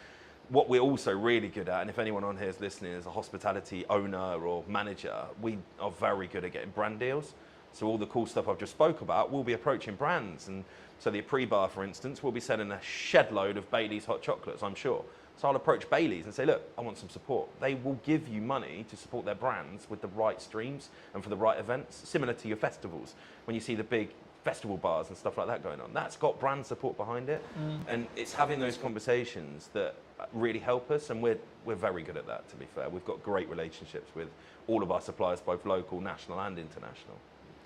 What we're also really good at, and if anyone on here is listening as a hospitality owner or manager, we are very good at getting brand deals. So all the cool stuff I've just spoke about, we'll be approaching brands. And so the pre-bar, for instance, will be selling a shed load of Bailey's hot chocolates, I'm sure. So I'll approach Bailey's and say, look, I want some support. They will give you money to support their brands with the right streams and for the right events, similar to your festivals. When you see the big festival bars and stuff like that going on, that's got brand support behind it. And it's having those conversations that really help us, and we're very good at that, to be fair. We've got great relationships with all of our suppliers, both local, national and international,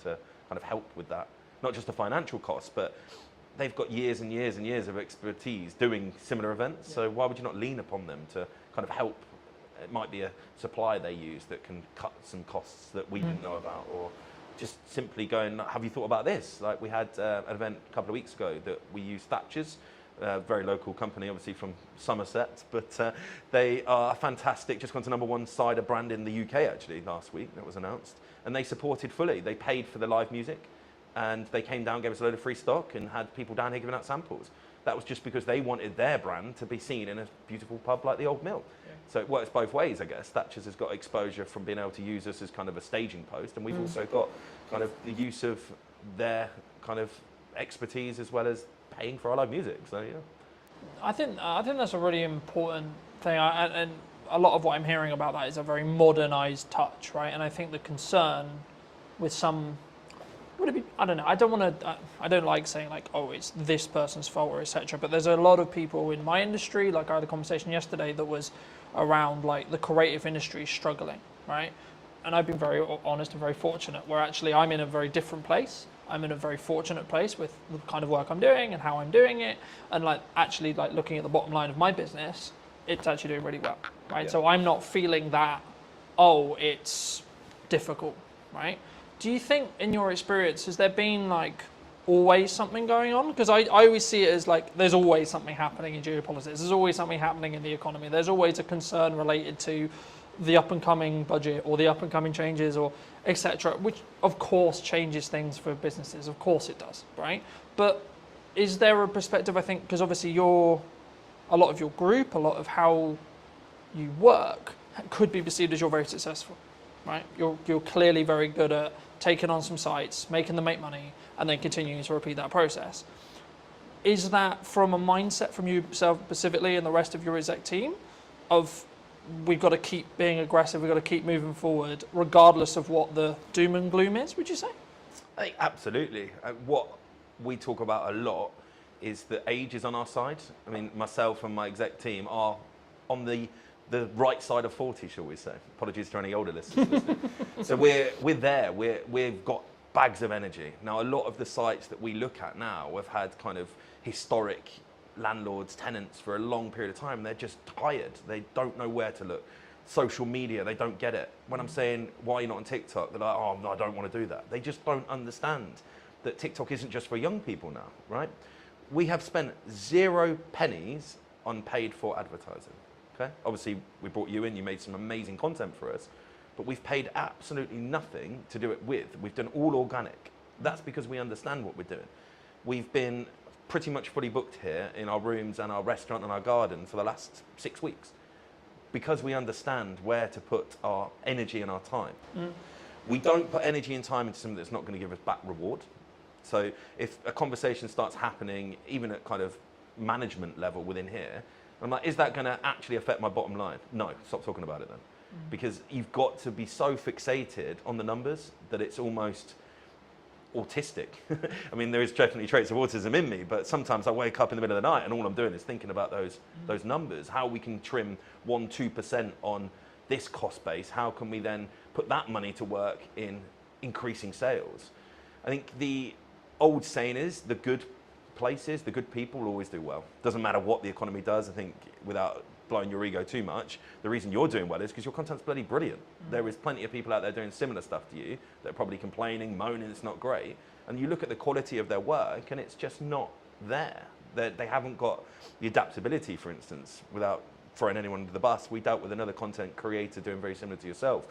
to kind of help with that. Not just the financial costs, but they've got years and years and years of expertise doing similar events, so why would you not lean upon them to kind of help? It might be a supplier they use that can cut some costs that we didn't know about, or just simply going, have you thought about this? Like we had an event a couple of weeks ago that we used Thatcher's, a very local company, obviously from Somerset, but they are fantastic, just gone to #1 cider brand in the UK actually last week, that was announced, and they supported fully. They paid for the live music, and they came down, gave us a load of free stock, and had people down here giving out samples. That was just because they wanted their brand to be seen in a beautiful pub like the Old Mill. Yeah. So it works both ways, I guess. Thatcher's has got exposure from being able to use us as kind of a staging post, and we've also got kind of the use of their kind of expertise as well as paying for our live music. So yeah, I think that's a really important thing, and a lot of what I'm hearing about that is a very modernised touch, right? And I think the concern with some. Would it be, I don't know. I don't like saying like, oh, it's this person's fault or etc. But there's a lot of people in my industry. Like I had a conversation yesterday that was around like the creative industry struggling, right? And I've been very honest and very fortunate. Where actually I'm in a very different place. I'm in a very fortunate place with the kind of work I'm doing and how I'm doing it, and like actually like looking at the bottom line of my business, it's actually doing really well, right? Yeah. So I'm not feeling that, oh, it's difficult, right? Do you think, in your experience, has there been like always something going on? Because I always see it as like there's always something happening in geopolitics. There's always something happening in the economy. There's always a concern related to the up and coming budget or the up and coming changes or etc. Which of course changes things for businesses. Of course it does, right? But is there a perspective? I think because obviously a lot of your group, a lot of how you work could be perceived as you're very successful, right? You're clearly very good at taking on some sites, making them make money, and then continuing to repeat that process. Is that from a mindset from yourself specifically and the rest of your exec team of we've got to keep being aggressive, we've got to keep moving forward, regardless of what the doom and gloom is, would you say? I think absolutely. What we talk about a lot is that age is on our side. I mean, myself and my exec team are on the right side of 40, shall we say. Apologies to any older listeners listening. So we're there. We've got bags of energy. Now, a lot of the sites that we look at now have had kind of historic landlords, tenants for a long period of time. They're just tired. They don't know where to look. Social media, they don't get it. When I'm saying, why are you not on TikTok? They're like, oh, no, I don't want to do that. They just don't understand that TikTok isn't just for young people now, right? We have spent 0 pennies on paid for advertising. Okay. Obviously, we brought you in, you made some amazing content for us, but we've paid absolutely nothing to do it with. We've done all organic. That's because we understand what we're doing. We've been pretty much fully booked here in our rooms and our restaurant and our garden for the last 6 weeks because we understand where to put our energy and our time. We don't put energy and time into something that's not going to give us back reward. So if a conversation starts happening, even at kind of management level within here, I'm like, is that going to actually affect my bottom line? No, stop talking about it then. Because you've got to be so fixated on the numbers that it's almost autistic. I mean, there is definitely traits of autism in me, but sometimes I wake up in the middle of the night and all I'm doing is thinking about those numbers. How we can trim 1-2% on this cost base. How can we then put that money to work in increasing sales? I think the old saying is the good places, the good people will always do well. Doesn't matter what the economy does. I think without blowing your ego too much, the reason you're doing well is because your content's bloody brilliant. There is plenty of people out there doing similar stuff to you that are probably complaining, moaning it's not great. And you look at the quality of their work and it's just not there. They haven't got the adaptability, for instance, without throwing anyone under the bus, we dealt with another content creator doing very similar to yourself.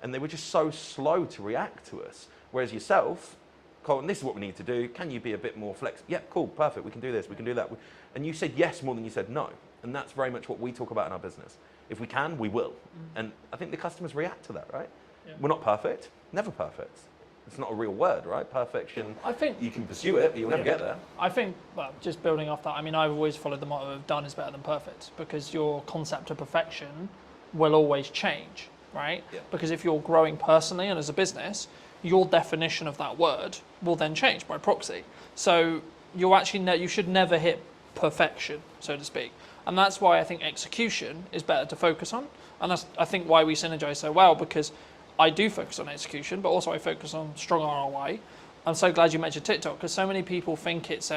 And they were just so slow to react to us. Whereas yourself, Colton, this is what we need to do. Can you be a bit more flexible? Yeah, cool, perfect. We can do this, we can do that. And you said yes more than you said no. And that's very much what we talk about in our business. If we can, we will. And I think the customers react to that, right? Yeah. We're not perfect, never perfect. It's not a real word, right? Perfection, I think you can pursue it, but you'll never get there. I think, well, just building off that, I mean, I've always followed the motto of done is better than perfect, because your concept of perfection will always change, right? Yeah. Because if you're growing personally and as a business, your definition of that word will then change by proxy. So you actually you should never hit perfection, so to speak. And that's why I think execution is better to focus on. And that's, I think, why we synergize so well, because I do focus on execution, but also I focus on strong ROI. I'm so glad you mentioned TikTok, because so many people think it's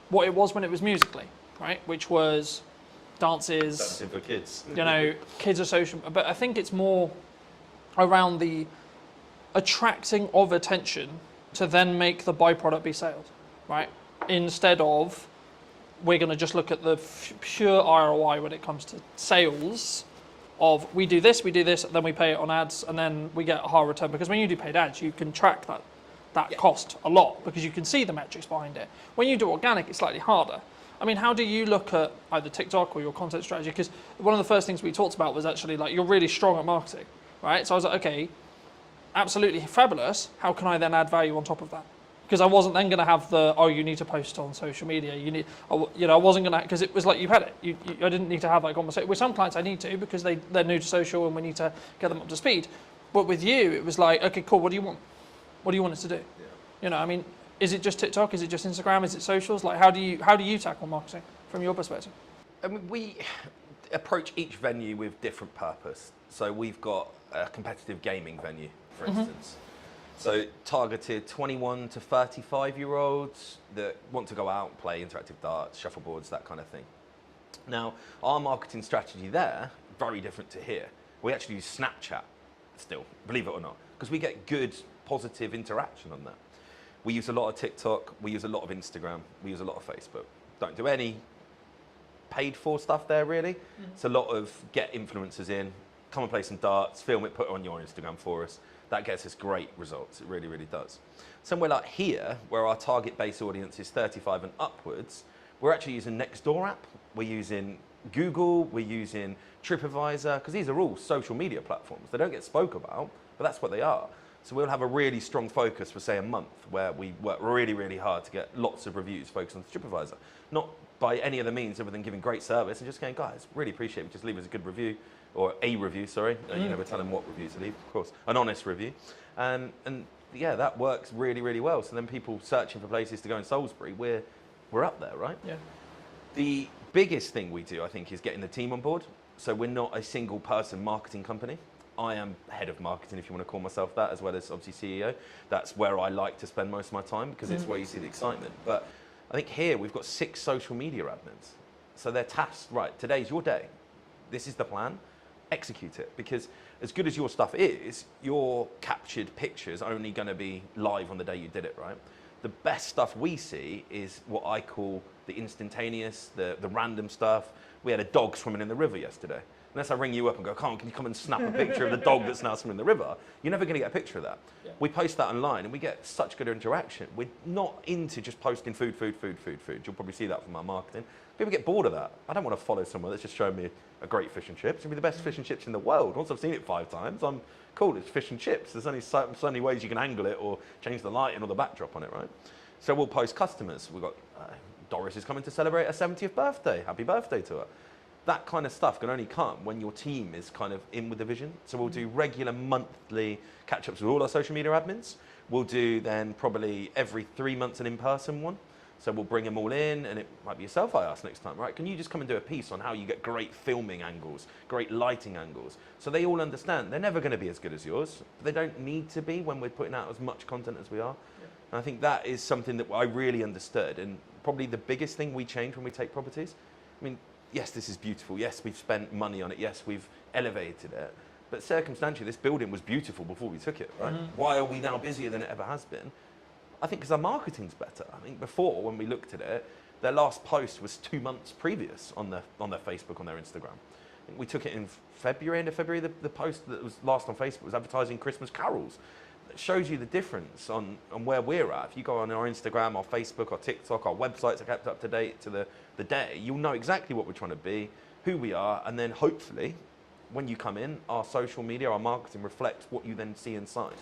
what it was when it was Musical.ly, right? Which was dances. Dancing for kids. You know, kids are social. But I think it's more around the attracting of attention to then make the byproduct be sales, right? Instead of we're going to just look at the pure ROI when it comes to sales of we do this, then we pay it on ads, and then we get a higher return. Because when you do paid ads, you can track that cost a lot, because you can see the metrics behind it. When you do organic, it's slightly harder. I mean, how do you look at either TikTok or your content strategy? Because one of the first things we talked about was actually like, you're really strong at marketing, right? So I was like, okay, absolutely fabulous. How can I then add value on top of that? Because I wasn't then going to have you need to post on social media. I wasn't going to, because it was like you had it. I didn't need to have that conversation. With some clients I need to, because they're new to social and we need to get them up to speed. But with you, it was like, okay, cool, what do you want? What do you want us to do? Yeah. I mean, is it just TikTok? Is it just Instagram? Is it socials? Like, how do you tackle marketing from your perspective? I mean, we approach each venue with different purpose. So we've got a competitive gaming venue, for instance. So targeted 21 to 35-year-olds that want to go out and play interactive darts, shuffleboards, that kind of thing. Now, our marketing strategy there, very different to here. We actually use Snapchat still, believe it or not, because we get good, positive interaction on that. We use a lot of TikTok, we use a lot of Instagram, we use a lot of Facebook. Don't do any paid for stuff there, really. It's a lot of get influencers in, come and play some darts, film it, put it on your Instagram for us. That gets us great results. It really, really does. Somewhere like here, where our target base audience is 35 and upwards, we're actually using Nextdoor app. We're using Google. We're using TripAdvisor, because these are all social media platforms. They don't get spoke about, but that's what they are. So we'll have a really strong focus for, say, a month, where we work really, really hard to get lots of reviews focused on TripAdvisor. Not by any other means other than giving great service and just going, guys, really appreciate it. Just leave us a good review. Or a review, sorry. You never tell them what review to leave, of course. An honest review. And yeah, that works really, really well. So then people searching for places to go in Salisbury, we're up there, right? Yeah. The biggest thing we do, I think, is getting the team on board. So we're not a single person marketing company. I am head of marketing, if you want to call myself that, as well as obviously CEO. That's where I like to spend most of my time, because it's where you see the excitement. But I think here we've got 6 social media admins. So they're tasked, right, today's your day. This is the plan. Execute it, because as good as your stuff is, your captured pictures are only going to be live on the day you did it, right? The best stuff we see is what I call the instantaneous, the random stuff. We had a dog swimming in the river yesterday. Unless I ring you up and go, Carl, can you come and snap a picture of the dog that's now swimming in the river? You're never going to get a picture of that. Yeah. We post that online and we get such good interaction. We're not into just posting food. You'll probably see that from our marketing. People get bored of that. I don't want to follow someone that's just showing me a great fish and chips. It'll be the best fish and chips in the world. Once I've seen it 5 times, I'm cool, it's fish and chips. There's only so many ways you can angle it or change the lighting or the backdrop on it, right? So we'll post customers. We've got Doris is coming to celebrate her 70th birthday. Happy birthday to her. That kind of stuff can only come when your team is kind of in with the vision. So we'll do regular monthly catch-ups with all our social media admins. We'll do then probably every 3 months an in-person one. So we'll bring them all in, and it might be yourself I ask next time, right? Can you just come and do a piece on how you get great filming angles, great lighting angles? So they all understand they're never going to be as good as yours, but they don't need to be when we're putting out as much content as we are. Yeah. And I think that is something that I really understood, and probably the biggest thing we change when we take properties. I mean, yes, this is beautiful. Yes, we've spent money on it. Yes, we've elevated it. But circumstantially, this building was beautiful before we took it, right? Why are we now busier than it ever has been? I think because our marketing's better. I think before, when we looked at it, their last post was 2 months previous on their Facebook, on their Instagram. I think we took it in February, end of February. The post that was last on Facebook was advertising Christmas carols. It shows you the difference on where we're at. If you go on our Instagram, our Facebook, our TikTok, our websites are kept up to date to the day, you'll know exactly what we're trying to be, who we are, and then hopefully, when you come in, our social media, our marketing reflects what you then see inside.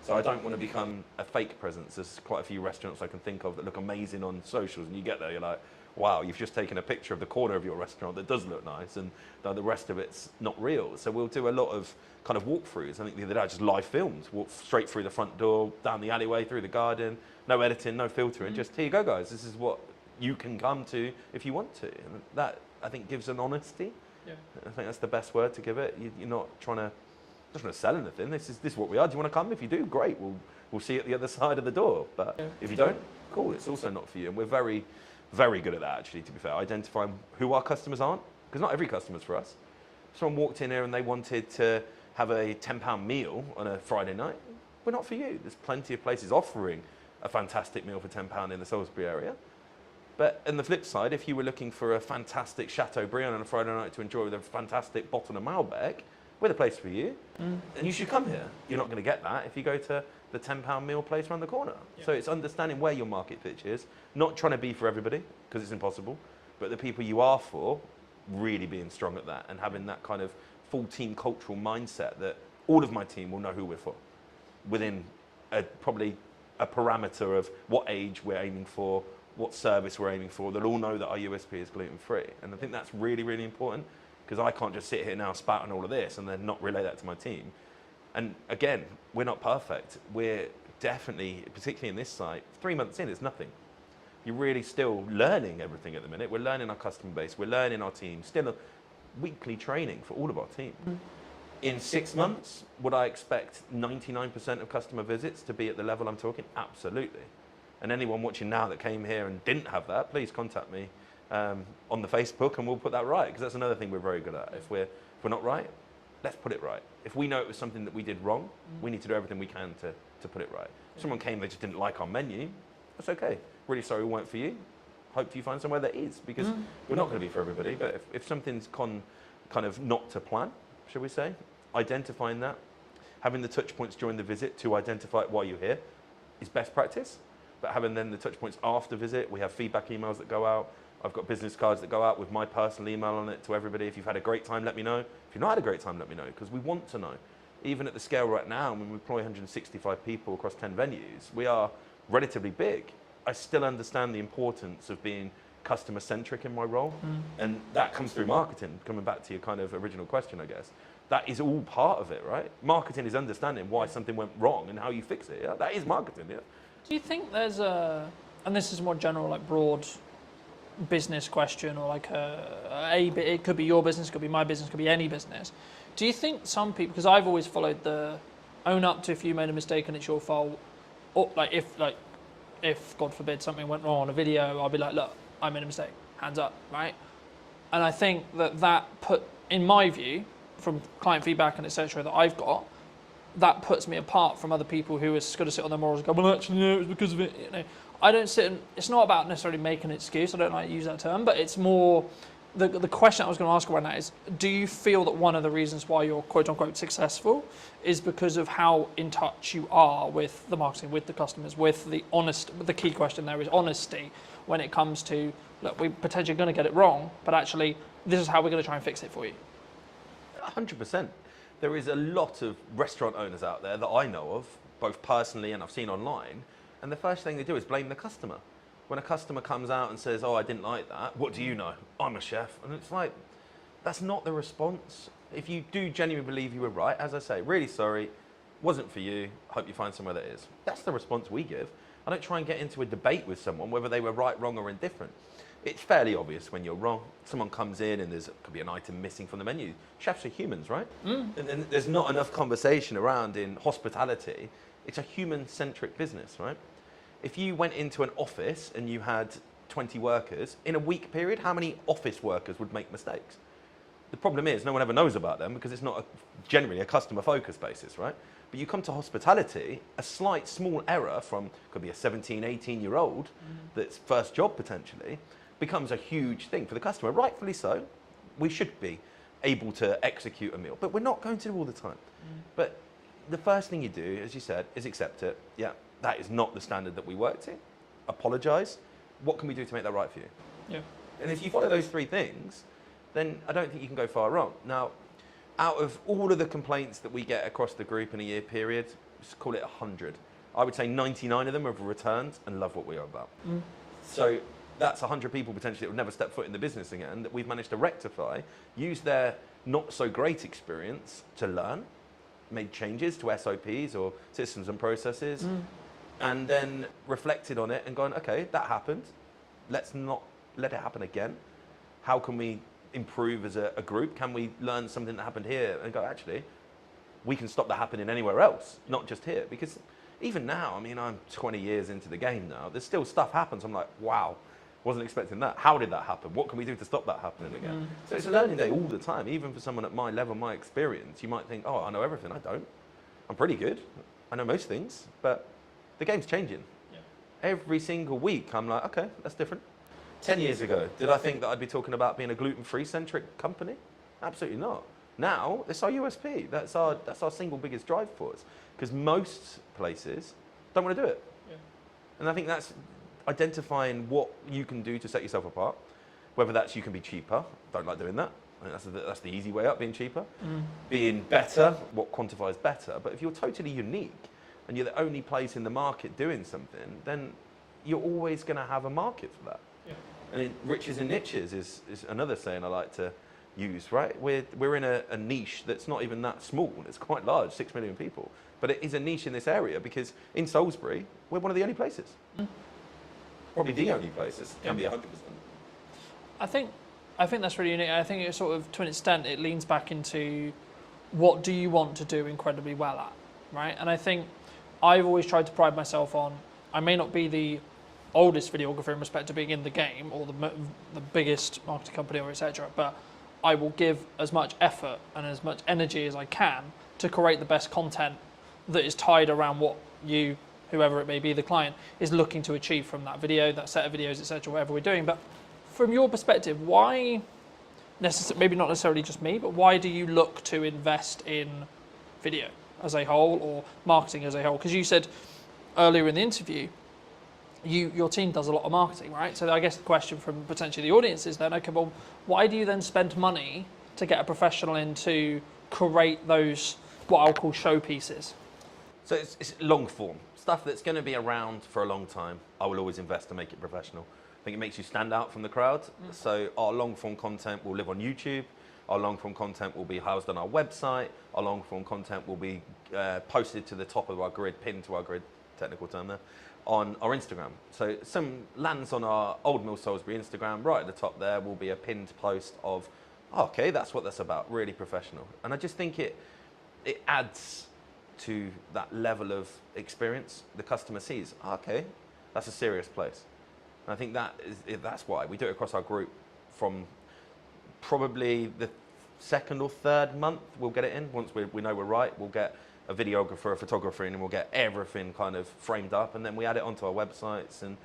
So I don't want to become a fake presence. There's quite a few restaurants I can think of that look amazing on socials, and you get there, you're like, wow, you've just taken a picture of the corner of your restaurant that does look nice, and the rest of it's not real. So we'll do a lot of kind of walkthroughs. I think the other day I just live filmed, walk straight through the front door, down the alleyway, through the garden, no editing, no filtering, just here you go, guys. This is what you can come to if you want to. And that, I think, gives an honesty. Yeah. I think that's the best word to give it. You're not trying to sell anything. This is what we are. Do you want to come? If you do, great. We'll see you at the other side of the door. But if you don't, cool. It's also not for you. And we're very, very good at that, actually, to be fair. Identifying who our customers aren't, because not every customer's for us. If someone walked in here and they wanted to have a £10 meal on a Friday night, we're not for you. There's plenty of places offering a fantastic meal for £10 in the Salisbury area. But on the flip side, if you were looking for a fantastic Chateaubriand on a Friday night to enjoy with a fantastic bottle of Malbec, we're the place for you. And you should come here. You're not going to get that if you go to the £10 meal place around the corner. Yeah. So it's understanding where your market pitch is, not trying to be for everybody, because it's impossible, but the people you are for, really being strong at that and having that kind of full team cultural mindset that all of my team will know who we're for within probably a parameter of what age we're aiming for, what service we're aiming for. They'll all know that our USP is gluten-free. And I think that's really, really important, because I can't just sit here now spouting all of this and then not relay that to my team. And again, we're not perfect. We're definitely, particularly in this site, 3 months in, it's nothing. You're really still learning everything at the minute. We're learning our customer base. We're learning our team. Still a weekly training for all of our team. In 6 months, would I expect 99% of customer visits to be at the level I'm talking? Absolutely. And anyone watching now that came here and didn't have that, please contact me on the Facebook and we'll put that right, because that's another thing we're very good at. If we're not right, let's put it right. If we know it was something that we did wrong, we need to do everything we can to put it right. If someone came, they just didn't like our menu, that's okay. Really sorry we weren't for you. Hope you find somewhere that is, because we're not going to be for everybody. But if something's kind of not to plan, shall we say, identifying that, having the touch points during the visit to identify why you're here is best practice. But having then the touch points after visit, we have feedback emails that go out. I've got business cards that go out with my personal email on it to everybody. If you've had a great time, let me know. If you've not had a great time, let me know, because we want to know. Even at the scale right now, when we employ 165 people across 10 venues, we are relatively big. I still understand the importance of being customer-centric in my role. And that comes through marketing, coming back to your kind of original question, I guess. That is all part of it, right? Marketing is understanding why something went wrong and how you fix it. Yeah? That is marketing, yeah. Do you think there's and this is a more general, like broad business question, or like it could be your business, it could be my business, it could be any business. Do you think some people, because I've always followed the own up to if you made a mistake and it's your fault, or if God forbid something went wrong on a video, I'll be like, look, I made a mistake, hands up, right? And I think that put, in my view, from client feedback and etc. that I've got, that puts me apart from other people who are going to sit on their morals and go, well, actually, no, it was because of it. You know, I don't sit and, it's not about necessarily making an excuse. I don't like to use that term, but it's more, the question I was going to ask around that is, do you feel that one of the reasons why you're quote unquote successful is because of how in touch you are with the marketing, with the customers, with the key question there is honesty when it comes to, look, we're potentially going to get it wrong, but actually this is how we're going to try and fix it for you. 100%. There is a lot of restaurant owners out there that I know of, both personally and I've seen online, and the first thing they do is blame the customer. When a customer comes out and says, oh, I didn't like that, what do you know? I'm a chef. And it's like, that's not the response. If you do genuinely believe you were right, as I say, really sorry, wasn't for you, hope you find somewhere that is. That's the response we give. I don't try and get into a debate with someone, whether they were right, wrong, or indifferent. It's fairly obvious when you're wrong. Someone comes in and could be an item missing from the menu. Chefs are humans, right? And there's not enough conversation around in hospitality. It's a human-centric business, right? If you went into an office and you had 20 workers, in a week period, how many office workers would make mistakes? The problem is no one ever knows about them because it's not generally a customer-focused basis, right? But you come to hospitality, a slight small error from, could be a 17, 18-year-old that's first job potentially, becomes a huge thing for the customer, rightfully so. We should be able to execute a meal, but we're not going to do all the time. But the first thing you do, as you said, is accept it. Yeah, that is not the standard that we work to. Apologise. What can we do to make that right for you? Yeah. And if you follow those three things, then I don't think you can go far wrong. Now, out of all of the complaints that we get across the group in a year period, just call it 100. I would say 99 of them have returned and love what we are about. So that's 100 people potentially that would never step foot in the business again that we've managed to rectify, use their not so great experience to learn, made changes to SOPs or systems and processes, and then reflected on it and gone, okay, that happened. Let's not let it happen again. How can we improve as a group? Can we learn something that happened here and go, actually, we can stop that happening anywhere else, not just here? Because even now, I mean, I'm 20 years into the game now, there's still stuff happens. I'm like, wow, wasn't expecting that. How did that happen? What can we do to stop that happening again? So it's a learning day all the time. Even for someone at my level, my experience, you might think, oh, I know everything. I don't. I'm pretty good. I know most things, but the game's changing. Every single week, I'm like, okay, that's different. 10 years ago, did I think that I'd be talking about being a gluten-free centric company? Absolutely not. Now, it's our USP. That's our single biggest drive force. Because most places don't want to do it. And I think that's identifying what you can do to set yourself apart. Whether that's you can be cheaper. Don't like doing that. I think that's the easy way up, being cheaper. Being better, what quantifies better. But if you're totally unique and you're the only place in the market doing something, then you're always going to have a market for that. And riches and niches is another saying I like to use, right? We're in a niche that's not even that small. It's quite large, 6 million people. But it is a niche in this area because in Salisbury, we're one of the only places. Probably the only places. Can be 100%. I think that's really unique. I think it sort of, to an extent, it leans back into what do you want to do incredibly well at, right? And I think I've always tried to pride myself on, I may not be the oldest videographer in respect to being in the game or the biggest marketing company or etc., but I will give as much effort and as much energy as I can to create the best content that is tied around what you, whoever it may be, the client, is looking to achieve from that video, that set of videos, etc., whatever we're doing. But from your perspective, why, maybe not necessarily just me, but why do you look to invest in video as a whole or marketing as a whole? Because you said earlier in the interview, your team does a lot of marketing, right? So I guess the question from potentially the audience is then, okay, well, why do you then spend money to get a professional in to create those, what I'll call showpieces? So it's long form. Stuff that's going to be around for a long time, I will always invest to make it professional. I think it makes you stand out from the crowd. So our long form content will live on YouTube. Our long form content will be housed on our website. Our long form content will be posted to the top of our grid, pinned to our grid, technical term there, on our Instagram. So some lands on our Old Mill Salisbury Instagram. Right at the top there will be a pinned post of, oh, okay, that's what that's about, really professional. And I just think it adds to that level of experience. The customer sees, oh, okay, that's a serious place. And I think that's why we do it across our group. From probably the second or third month, we'll get it in. Once we know we're right, we'll get a videographer, a photographer in, and we'll get everything kind of framed up, and then we add it onto our websites, and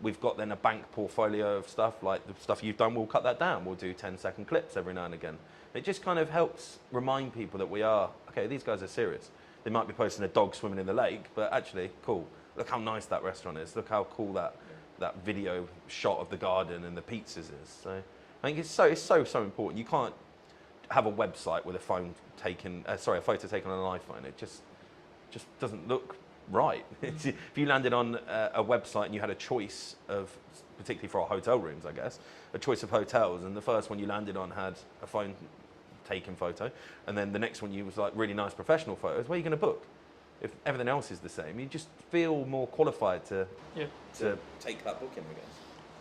we've got then a bank portfolio of stuff, like the stuff you've done, we'll cut that down. We'll do 10-second clips every now and again. It just kind of helps remind people that we are, okay, these guys are serious. They might be posting a dog swimming in the lake, but actually, cool. Look how nice that restaurant is. Look how cool that video shot of the garden and the pizzas is. So I think it's so important. You can't have a website with a phone taken, a photo taken on an iPhone. It just doesn't look right. If you landed on a website and you had a choice of, particularly for our hotel rooms, I guess, a choice of hotels, and the first one you landed on had a phone taken photo, and then the next one you was like really nice professional photos, where are you going to book? If everything else is the same, you just feel more qualified to take that booking, I guess.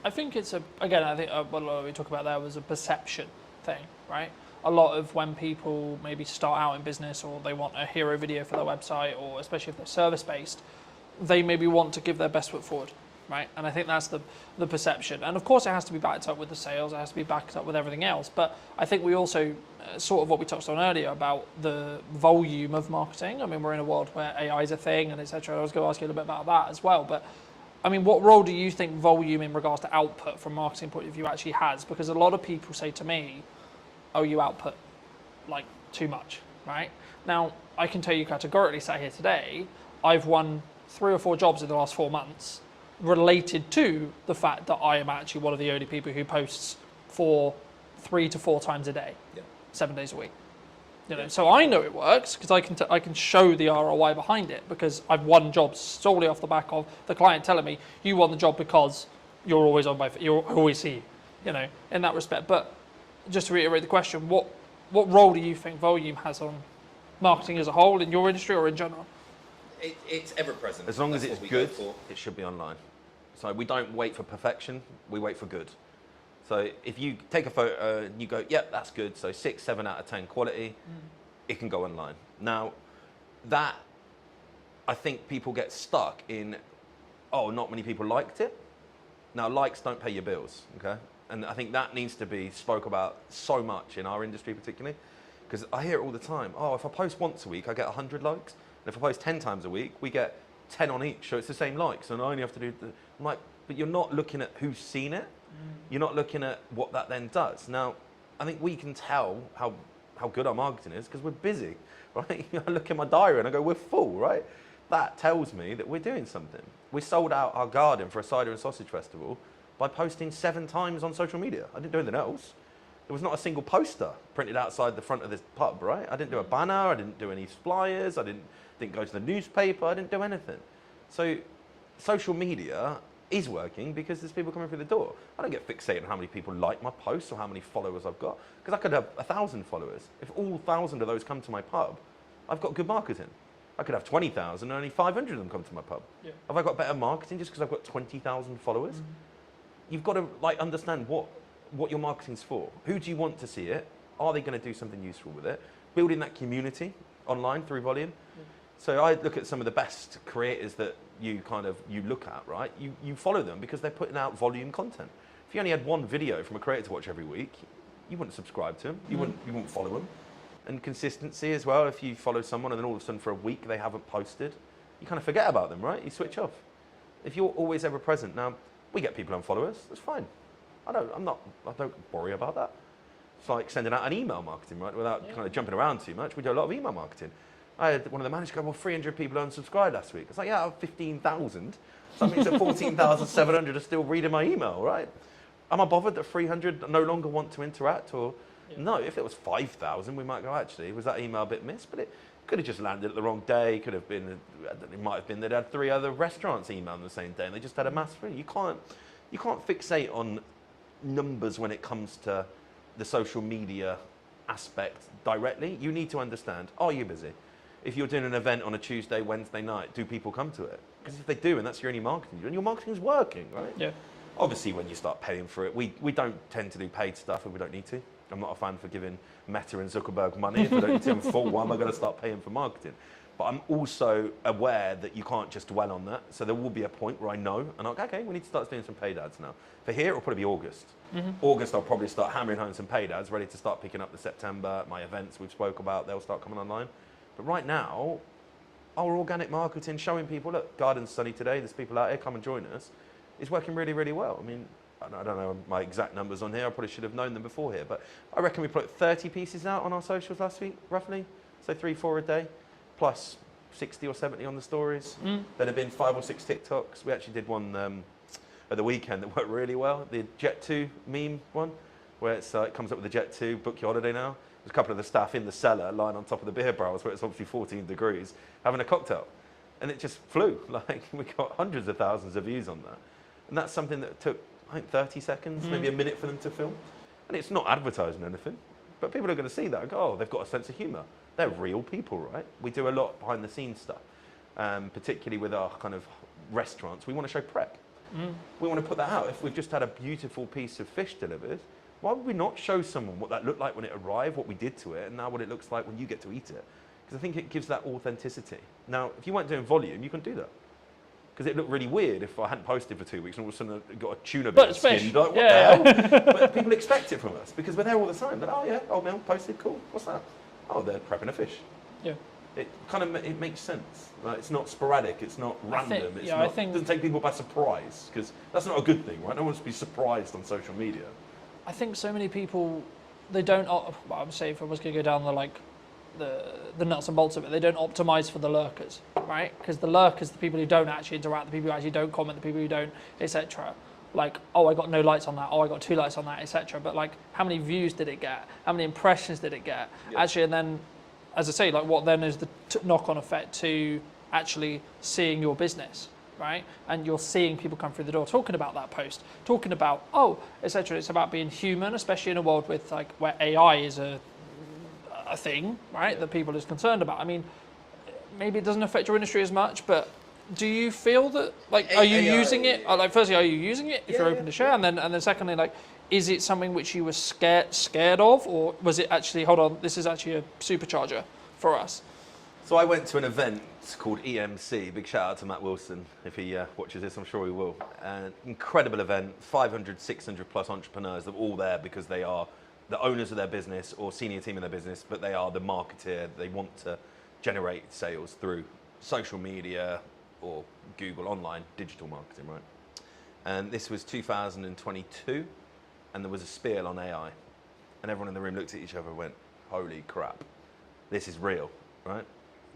I think it's I think what we talked about there was a perception thing, right? A lot of when people maybe start out in business or they want a hero video for their website, or especially if they're service-based, they maybe want to give their best foot forward, right? And I think that's the perception. And of course it has to be backed up with the sales, it has to be backed up with everything else. But I think we also, sort of what we touched on earlier about the volume of marketing. I mean, we're in a world where AI is a thing and etc. I was going to ask you a little bit about that as well. But I mean, what role do you think volume in regards to output from a marketing point of view actually has? Because a lot of people say to me, oh, you output like too much, right? Now, I can tell you categorically, sat here today, I've won 3 or 4 jobs in the last 4 months related to the fact that I am actually one of the only people who posts for 3 to 4 times a day, 7 days a week. You know, so I know it works because I can show the ROI behind it because I've won jobs solely off the back of the client telling me you won the job because you're always on my, you always see you know, in that respect. But just to reiterate the question, what role do you think volume has on marketing as a whole in your industry or in general? It's ever present. As long as That's it's what we go good, for. it should be online. So we don't wait for perfection, we wait for good. So if you take a photo and you go, yep, that's good, so 6, 7 out of 10 quality, it can go online. Now, that, I think people get stuck in, oh, not many people liked it. Now, likes don't pay your bills, okay? And I think that needs to be spoke about so much in our industry particularly, because I hear it all the time. Oh, if I post once a week, I get 100 likes. And if I post 10 times a week, we get 10 on each, so it's the same likes, and I only have to do I'm like, but you're not looking at who's seen it. You're not looking at what that then does. Now, I think we can tell how good our marketing is because we're busy, right? I look at my diary and I go, we're full, right? That tells me that we're doing something. We sold out our garden for a cider and sausage festival by posting 7 times on social media. I didn't do anything else. There was not a single poster printed outside the front of this pub, right? I didn't do a banner, I didn't do any flyers, I didn't go to the newspaper, I didn't do anything. So social media is working because there's people coming through the door. I don't get fixated on how many people like my posts or how many followers I've got, because I could have 1,000 followers. If all 1,000 of those come to my pub, I've got good marketing. I could have 20,000 and only 500 of them come to my pub. Yeah. Have I got better marketing just because I've got 20,000 followers? You've got to like understand what your marketing's for. Who do you want to see it? Are they going to do something useful with it? Building that community online through volume. So I look at some of the best creators that you look at, right? You follow them because they're putting out volume content. If you only had one video from a creator to watch every week, you wouldn't subscribe to them. You wouldn't follow them. And consistency as well. If you follow someone and then all of a sudden for a week they haven't posted, you kind of forget about them, right? You switch off. If you're always ever present, now we get people unfollow us. That's fine. I don't worry about that. It's like sending out an email marketing, right? Without kind of jumping around too much. We do a lot of email marketing. I had one of the managers go, well, 300 people unsubscribed last week. It's like, yeah, out of 15,000. So that means that 14,700 are still reading my email, right? Am I bothered that 300 no longer want to interact? Or no, if it was 5,000, we might go, actually, was that email a bit missed? But it could have just landed at the wrong day. Could have been, it might have been they'd had 3 other restaurants email on the same day and they just had a mass free. You can't fixate on numbers when it comes to the social media aspect directly. You need to understand, are you busy? If you're doing an event on a Tuesday, Wednesday night, do people come to it? Because if they do, and that's your only marketing, and your marketing's working, right? Yeah. Obviously, when you start paying for it, we don't tend to do paid stuff if we don't need to. I'm not a fan for giving Meta and Zuckerberg money if I don't need to. Why am I going to start paying for marketing? But I'm also aware that you can't just dwell on that. So there will be a point where I know, and I'm like, okay, we need to start doing some paid ads now. For here, it'll probably be August. August, I'll probably start hammering home some paid ads, ready to start picking up the September. My events we've spoke about, they'll start coming online. But right now, our organic marketing, showing people, look, garden's sunny today, there's people out here, come and join us, is working really, really well. I mean, I don't know my exact numbers on here, I probably should have known them before here, but I reckon we put 30 pieces out on our socials last week, roughly. So 3-4 a day, plus 60 or 70 on the stories. Then have been 5 or 6 TikToks. We actually did one at the weekend that worked really well, the Jet 2 meme one, where it comes up with the Jet 2, book your holiday now. There's a couple of the staff in the cellar lying on top of the beer barrels where it's obviously 14 degrees, having a cocktail. And it just flew. Like, we got hundreds of thousands of views on that. And that's something that took, I think, 30 seconds, maybe a minute for them to film. And it's not advertising anything, but people are going to see that and go, oh, they've got a sense of humour. They're real people, right? We do a lot behind the scenes stuff, particularly with our kind of restaurants. We want to show prep. We want to put that out. If we've just had a beautiful piece of fish delivered, why would we not show someone what that looked like when it arrived, what we did to it, and now what it looks like when you get to eat it? Because I think it gives that authenticity. Now, if you weren't doing volume, you couldn't do that. Because it looked really weird if I hadn't posted for 2 weeks and all of a sudden I got a tuna bit skinned. Like, what the hell? But people expect it from us because we're there all the time. But, oh yeah, old man posted, cool. What's that? Oh, they're prepping a fish. Yeah. it makes sense. Right? It's not sporadic. It's not random. It doesn't take people by surprise, because that's not a good thing, right? No one wants to be surprised on social media. I think so many people, they don't. I would say if I was going to go down the nuts and bolts of it, they don't optimize for the lurkers, right? Because the lurkers, the people who don't actually interact, the people who actually don't comment, the people who don't, etc. Like, oh, I got no likes on that. Oh, I got 2 likes on that, etc. But like, how many views did it get? How many impressions did it get? Yep. Actually, and then, as I say, like, what then is the knock-on effect to actually seeing your business, right? And you're seeing people come through the door talking about that post, talking about, oh, etc. It's about being human, especially in a world with like where AI is a thing, right? That people is concerned about. I mean, maybe it doesn't affect your industry as much, but do you feel that, like, are you using it? Like, firstly, are you using it if you're open to share? And then secondly, like, is it something which you were scared of, or was it actually, hold on, this is actually a supercharger for us? So I went to an event called EMC. Big shout out to Matt Wilson. If he watches this, I'm sure he will. An incredible event, 500, 600 plus entrepreneurs that are all there because they are the owners of their business or senior team in their business, but they are the marketeer. They want to generate sales through social media or Google, online, digital marketing, right? And this was 2022, and there was a spiel on AI. And everyone in the room looked at each other and went, holy crap, this is real, right?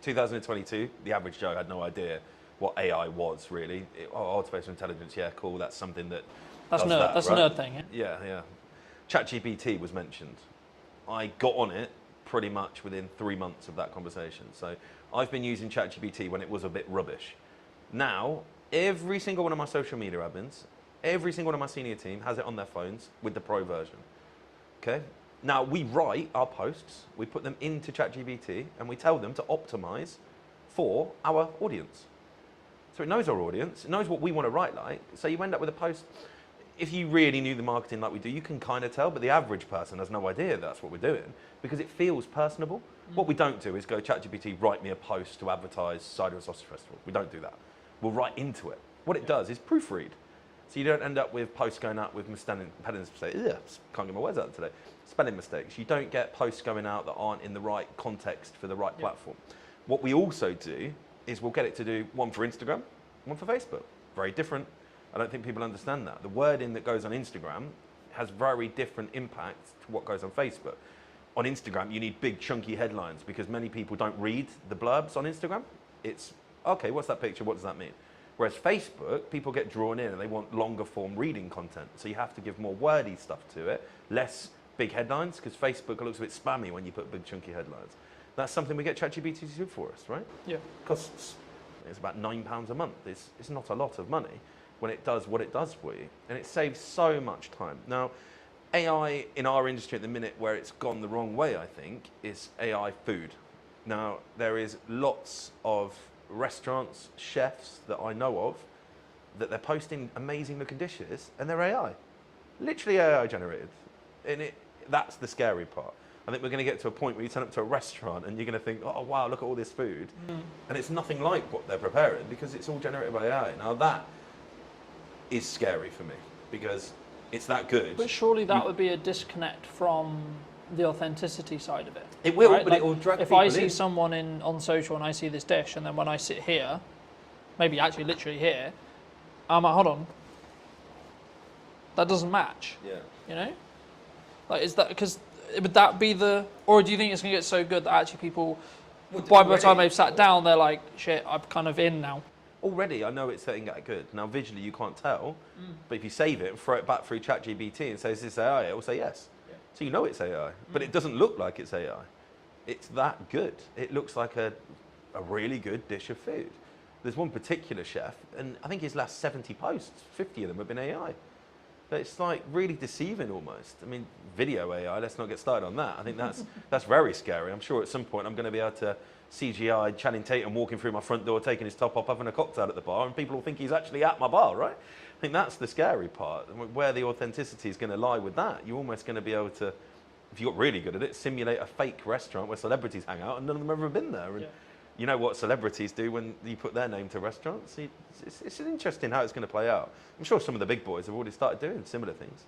2022, the average Joe had no idea what AI was really. Artificial intelligence, yeah, cool, that's something that That's right? a nerd thing, yeah? Yeah. ChatGPT was mentioned. I got on it pretty much within 3 months of that conversation. So I've been using ChatGPT when it was a bit rubbish. Now, every single one of my social media admins, every single one of my senior team has it on their phones with the pro version. Okay? Now, we write our posts, we put them into ChatGPT, and we tell them to optimize for our audience. So it knows our audience, it knows what we want to write like, so you end up with a post. If you really knew the marketing like we do, you can kind of tell, but the average person has no idea that's what we're doing because it feels personable. What we don't do is go, ChatGPT, write me a post to advertise Cider and Sausage Festival. We don't do that. We'll write into it. What it does is proofread. So you don't end up with posts going out with spelling mistakes. Can't get my words out today. Spelling mistakes. You don't get posts going out that aren't in the right context for the right platform. What we also do is we'll get it to do one for Instagram, one for Facebook. Very different. I don't think people understand that. The wording that goes on Instagram has very different impact to what goes on Facebook. On Instagram, you need big chunky headlines because many people don't read the blurbs on Instagram. It's, okay, what's that picture? What does that mean? Whereas Facebook, people get drawn in and they want longer form reading content. So you have to give more wordy stuff to it, less big headlines, because Facebook looks a bit spammy when you put big chunky headlines. That's something we get ChatGPT to do for us, right? Yeah. Costs, it's about £9 a month. It's not a lot of money when it does what it does for you. And it saves so much time. Now, AI in our industry at the minute where it's gone the wrong way, I think, is AI food. Now, there is lots of restaurants, chefs that I know of, that they're posting amazing looking dishes and they're AI. Literally AI generated. And that's the scary part. I think we're going to get to a point where you turn up to a restaurant and you're going to think, oh wow, look at all this food. And it's nothing like what they're preparing because it's all generated by AI. Now that is scary for me because it's that good. But surely that would be a disconnect from the authenticity side of it. It will, right? but it will drag if people I see in. someone on social and I see this dish, and then when I sit here, maybe actually literally here, I'm like, hold on, that doesn't match. Yeah. You know, like is that because would that be the, or do you think it's going to get so good that actually people, by the time they've sat down, they're like, shit, I'm kind of in now. Already, I know it's getting that good. Now, visually, you can't tell, but if you save it and throw it back through ChatGPT and say, is this AI? It will say yes. Yeah. So you know it's AI, but it doesn't look like it's AI. It's that good. It looks like a really good dish of food. There's one particular chef, and I think his last 70 posts, 50 of them have been AI. But it's like really deceiving almost. I mean, video AI, let's not get started on that. I think that's very scary. I'm sure at some point I'm going to be able to CGI Channing Tatum walking through my front door, taking his top off, having a cocktail at the bar, and people will think he's actually at my bar, right? I think that's the scary part. Where the authenticity is going to lie with that, you're almost going to be able to, if you got really good at it, simulate a fake restaurant where celebrities hang out and none of them have ever been there. And you know what celebrities do when you put their name to restaurants? It's interesting how it's going to play out. I'm sure some of the big boys have already started doing similar things.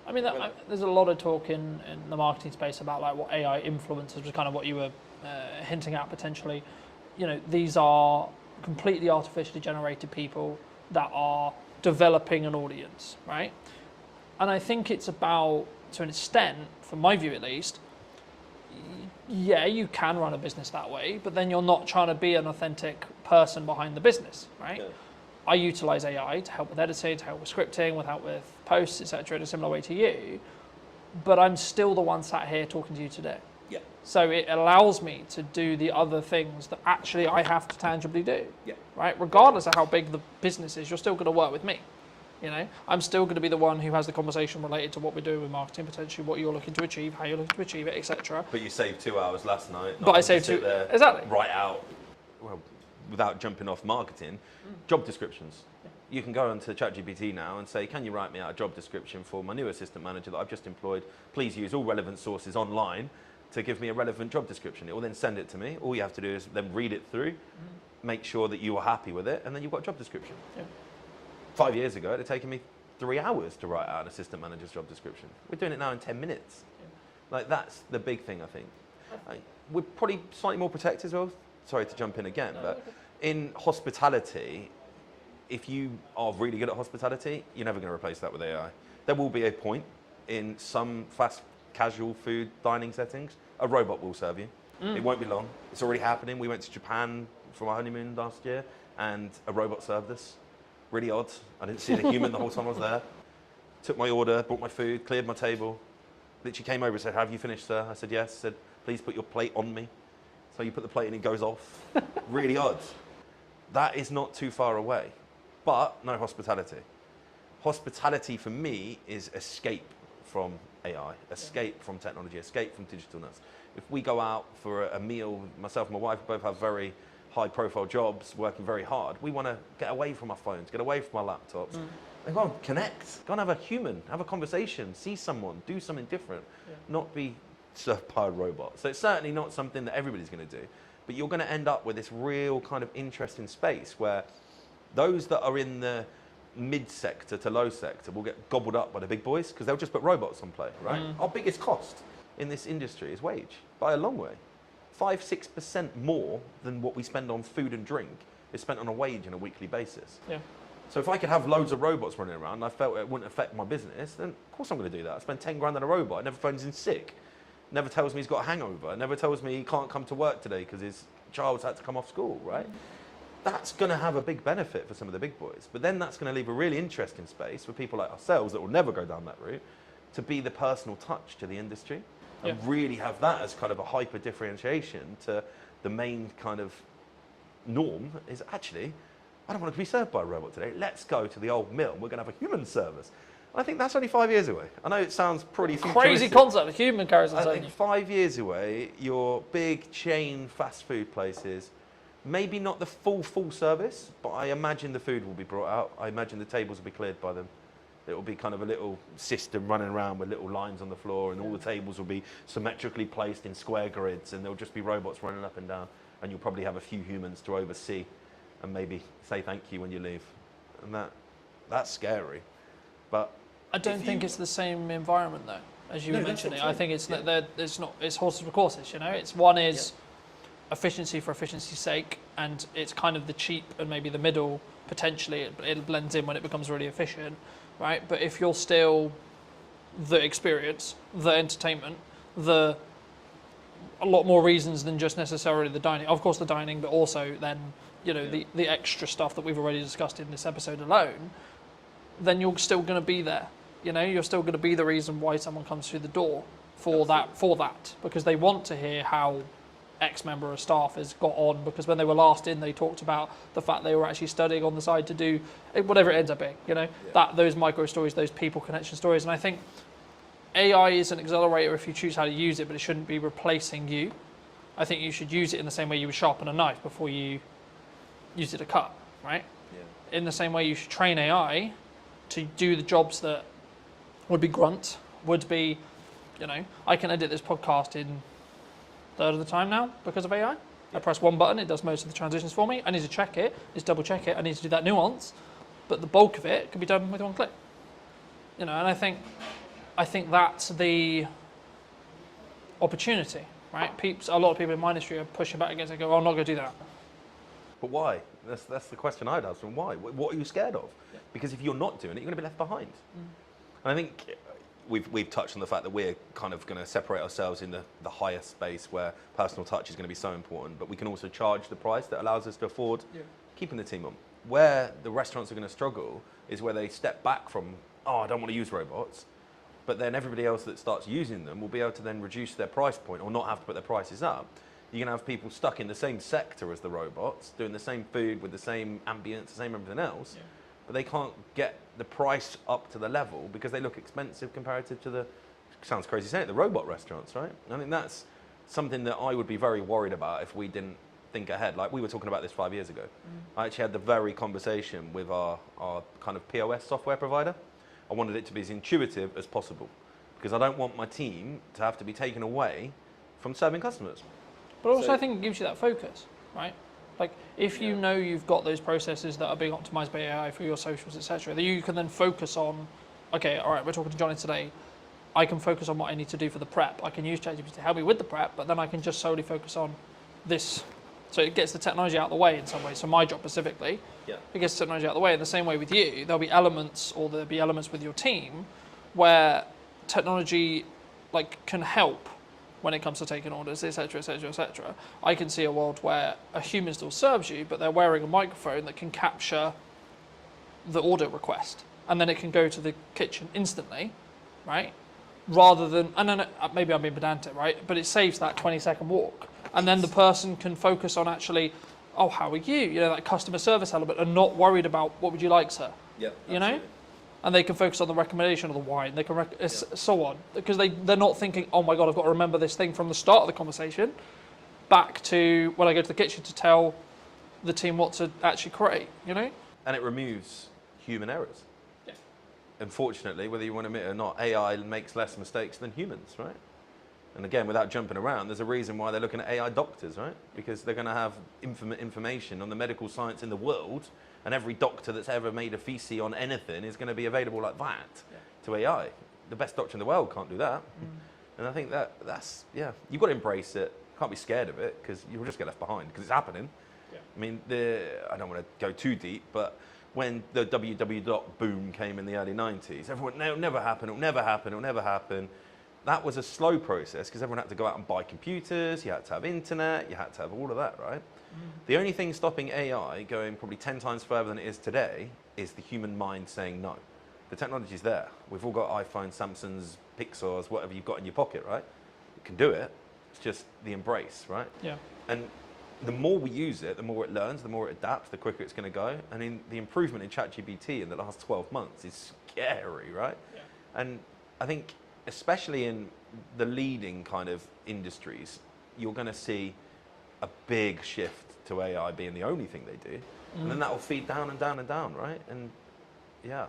I mean, there's a lot of talk in the marketing space about like what AI influencers was kind of what you were hinting at potentially. You know, these are completely artificially generated people that are developing an audience, right? And I think it's about, to an extent, from my view at least, yeah, you can run a business that way, but then you're not trying to be an authentic person behind the business, right? Yeah. I utilize AI to help with editing, to help with scripting, with help with posts, etc., in a similar way to you, but I'm still the one sat here talking to you today. Yeah. So it allows me to do the other things that actually I have to tangibly do. Yeah. Right? Regardless of how big the business is, you're still going to work with me. You know, I'm still going to be the one who has the conversation related to what we're doing with marketing, potentially what you're looking to achieve, how you're looking to achieve it, etc. But you saved 2 hours last night. But I saved two. Exactly. Write out, well, without jumping off marketing, job descriptions. Yeah. You can go onto ChatGPT now and say, can you write me out a job description for my new assistant manager that I've just employed? Please use all relevant sources online to give me a relevant job description. It will then send it to me. All you have to do is then read it through, make sure that you are happy with it, and then you've got a job description. Yeah. 5 years ago, it had taken me 3 hours to write out an assistant manager's job description. We're doing it now in 10 minutes. Yeah. Like, that's the big thing, I think. We're probably slightly more protected as well. Sorry to jump in again, but in hospitality, if you are really good at hospitality, you're never going to replace that with AI. There will be a point in some fast casual food dining settings, a robot will serve you. It won't be long. It's already happening. We went to Japan for my honeymoon last year, and a robot served us. Really odd. I didn't see the human the whole time I was there. Took my order, brought my food, cleared my table. Literally came over and said, have you finished, sir? I said, yes. Said, please put your plate on me. So you put the plate and it goes off. Really odd. That is not too far away. But no hospitality. Hospitality for me is escape from AI, escape from technology, escape from digitalness. If we go out for a meal, myself and my wife both have very high profile jobs, working very hard, we want to get away from our phones, get away from our laptops, and go and connect, go and have a human, have a conversation, see someone, do something different, not be served by a robot. So it's certainly not something that everybody's going to do, but you're going to end up with this real kind of interesting space where those that are in the mid sector to low sector will get gobbled up by the big boys because they'll just put robots on play, right? Our biggest cost in this industry is wage, by a long way. 5-6% more than what we spend on food and drink is spent on a wage on a weekly basis. Yeah. So if I could have loads of robots running around and I felt it wouldn't affect my business, then of course I'm going to do that. I spend 10 grand on a robot. It never phones in sick. Never tells me he's got a hangover. It never tells me he can't come to work today because his child's had to come off school, right? That's going to have a big benefit for some of the big boys. But then that's going to leave a really interesting space for people like ourselves that will never go down that route to be the personal touch to the industry. And really have that as kind of a hyper differentiation to the main kind of norm is actually, I don't want to be served by a robot today. Let's go to the old mill. We're going to have a human service. I think that's only 5 years away. I know it sounds pretty crazy concept. A human carries on. I think 5 years away, your big chain fast food places, maybe not the full service, but I imagine the food will be brought out. I imagine the tables will be cleared by them. It will be kind of a little system running around with little lines on the floor, and all the tables will be symmetrically placed in square grids, and there'll just be robots running up and down, and you'll probably have a few humans to oversee and maybe say thank you when you leave. And that's scary. But I don't think it's the same environment though, as you were mentioning. I think it's it's horses for courses, you know. It's one is efficiency for efficiency's sake, and it's kind of the cheap and maybe the middle potentially it blends in when it becomes really efficient. Right, but if you're still the experience, the entertainment, a lot more reasons than just necessarily the dining. Of course, the dining, but also then the extra stuff that we've already discussed in this episode alone. Then you're still going to be there. You know, you're still going to be the reason why someone comes through the door for that because they want to hear how X member of staff has got on, because when they were last in, they talked about the fact they were actually studying on the side to do whatever it ends up being, that those micro stories, those people connection stories. And I think AI is an accelerator if you choose how to use it, but it shouldn't be replacing you. I think you should use it in the same way you would sharpen a knife before you use it to cut, right? Yeah. In the same way you should train AI to do the jobs that would be grunt, would be, I can edit this podcast in third of the time now because of AI. I press one button, it does most of the transitions for me. I need to check it, double check it, I need to do that nuance, but the bulk of it can be done with one click. And I think I think that's the opportunity, right? A lot of people in my industry are pushing back against it. Go, oh, I'm not going to do that. But why? That's the question I'd ask them. Why? What are you scared of? Because if you're not doing it, you're going to be left behind. And I think we've touched on the fact that we're kind of going to separate ourselves in the higher space where personal touch is going to be so important, but we can also charge the price that allows us to afford keeping the team on. Where the restaurants are going to struggle is where they step back from, oh, I don't want to use robots, but then everybody else that starts using them will be able to then reduce their price point or not have to put their prices up. You're going to have people stuck in the same sector as the robots, doing the same food with the same ambience, the same everything else, but they can't get the price up to the level because they look expensive comparative to the, sounds crazy saying it, the robot restaurants, right? I think that's something that I would be very worried about if we didn't think ahead. Like we were talking about this 5 years ago. I actually had the very conversation with our kind of POS software provider. I wanted it to be as intuitive as possible because I don't want my team to have to be taken away from serving customers. But also I think it gives you that focus, right? Like if you know you've got those processes that are being optimized by AI for your socials, etc., that you can then focus on, okay, all right, we're talking to Johnny today. I can focus on what I need to do for the prep. I can use ChatGPT to help me with the prep, but then I can just solely focus on this. So it gets the technology out of the way in some way. So my job specifically, it gets the technology out of the way. In the same way with you, there'll be elements with your team where technology can help when it comes to taking orders, etc., etc., etc. I can see a world where a human still serves you, but they're wearing a microphone that can capture the order request, and then it can go to the kitchen instantly, right? Rather than, and then maybe I'm being pedantic, right? But it saves that 20-second walk, and then the person can focus on actually, oh, how are you? You know, that customer service element, and not worried about what would you like, sir? Yeah. You know. And they can focus on the recommendation of the wine. They can so on, because they're not thinking, oh my god, I've got to remember this thing from the start of the conversation, back to when I go to the kitchen to tell the team what to actually create. You know. And it removes human errors. Yeah. Unfortunately, whether you want to admit it or not, AI makes less mistakes than humans, right? And again, without jumping around, there's a reason why they're looking at AI doctors, right? Because they're going to have information on the medical science in the world, and every doctor that's ever made a thesis on anything is going to be available like that to AI. The best doctor in the world can't do that. And I think that's you've got to embrace it. Can't be scared of it because you'll just get left behind because it's happening. I mean, I don't want to go too deep, but when the www boom came in the early 90s, everyone, no, it'll never happen, it'll never happen, it'll never happen. That was a slow process because everyone had to go out and buy computers, you had to have internet, you had to have all of that, right? The only thing stopping AI going probably 10 times further than it is today is the human mind saying no. The technology's there. We've all got iPhones, Samsungs, Pixars, whatever you've got in your pocket, right? You can do it. It's just the embrace, right? Yeah. And the more we use it, the more it learns, the more it adapts, the quicker it's going to go. And the improvement in ChatGPT in the last 12 months is scary, right? Yeah. And I think, especially in the leading kind of industries, you're going to see a big shift to AI being the only thing they do. And then that will feed down and down and down, right? And yeah,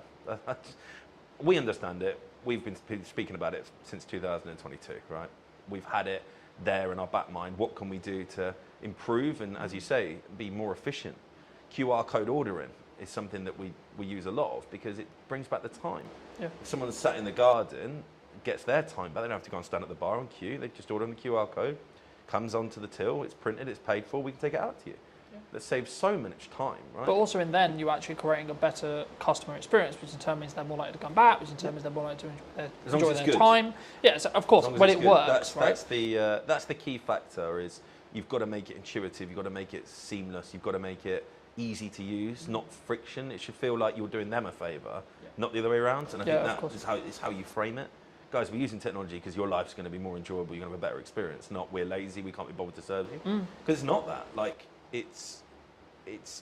we understand it. We've been speaking about it since 2022, right? We've had it there in our back mind. What can we do to improve and, as you say, be more efficient? QR code ordering is something that we use a lot of because it brings back the time. Yeah. If someone's sat in the garden, gets their time back, they don't have to go and stand at the bar and queue. They just order on the QR code, comes onto the till, it's printed, it's paid for, we can take it out to you. That saves so much time, right? But also in then, you're actually creating a better customer experience, which in turn means they're more likely to come back, which in turn means they're more likely to enjoy their time. Yeah, so of course, when it works, right? That's the key factor is you've got to make it intuitive, you've got to make it seamless, you've got to make it easy to use, not friction. It should feel like you're doing them a favour, not the other way around. And I think that is how you frame it. Guys, we're using technology because your life's going to be more enjoyable, you're going to have a better experience, not we're lazy, we can't be bothered to serve you. Because it's not that. Like, it's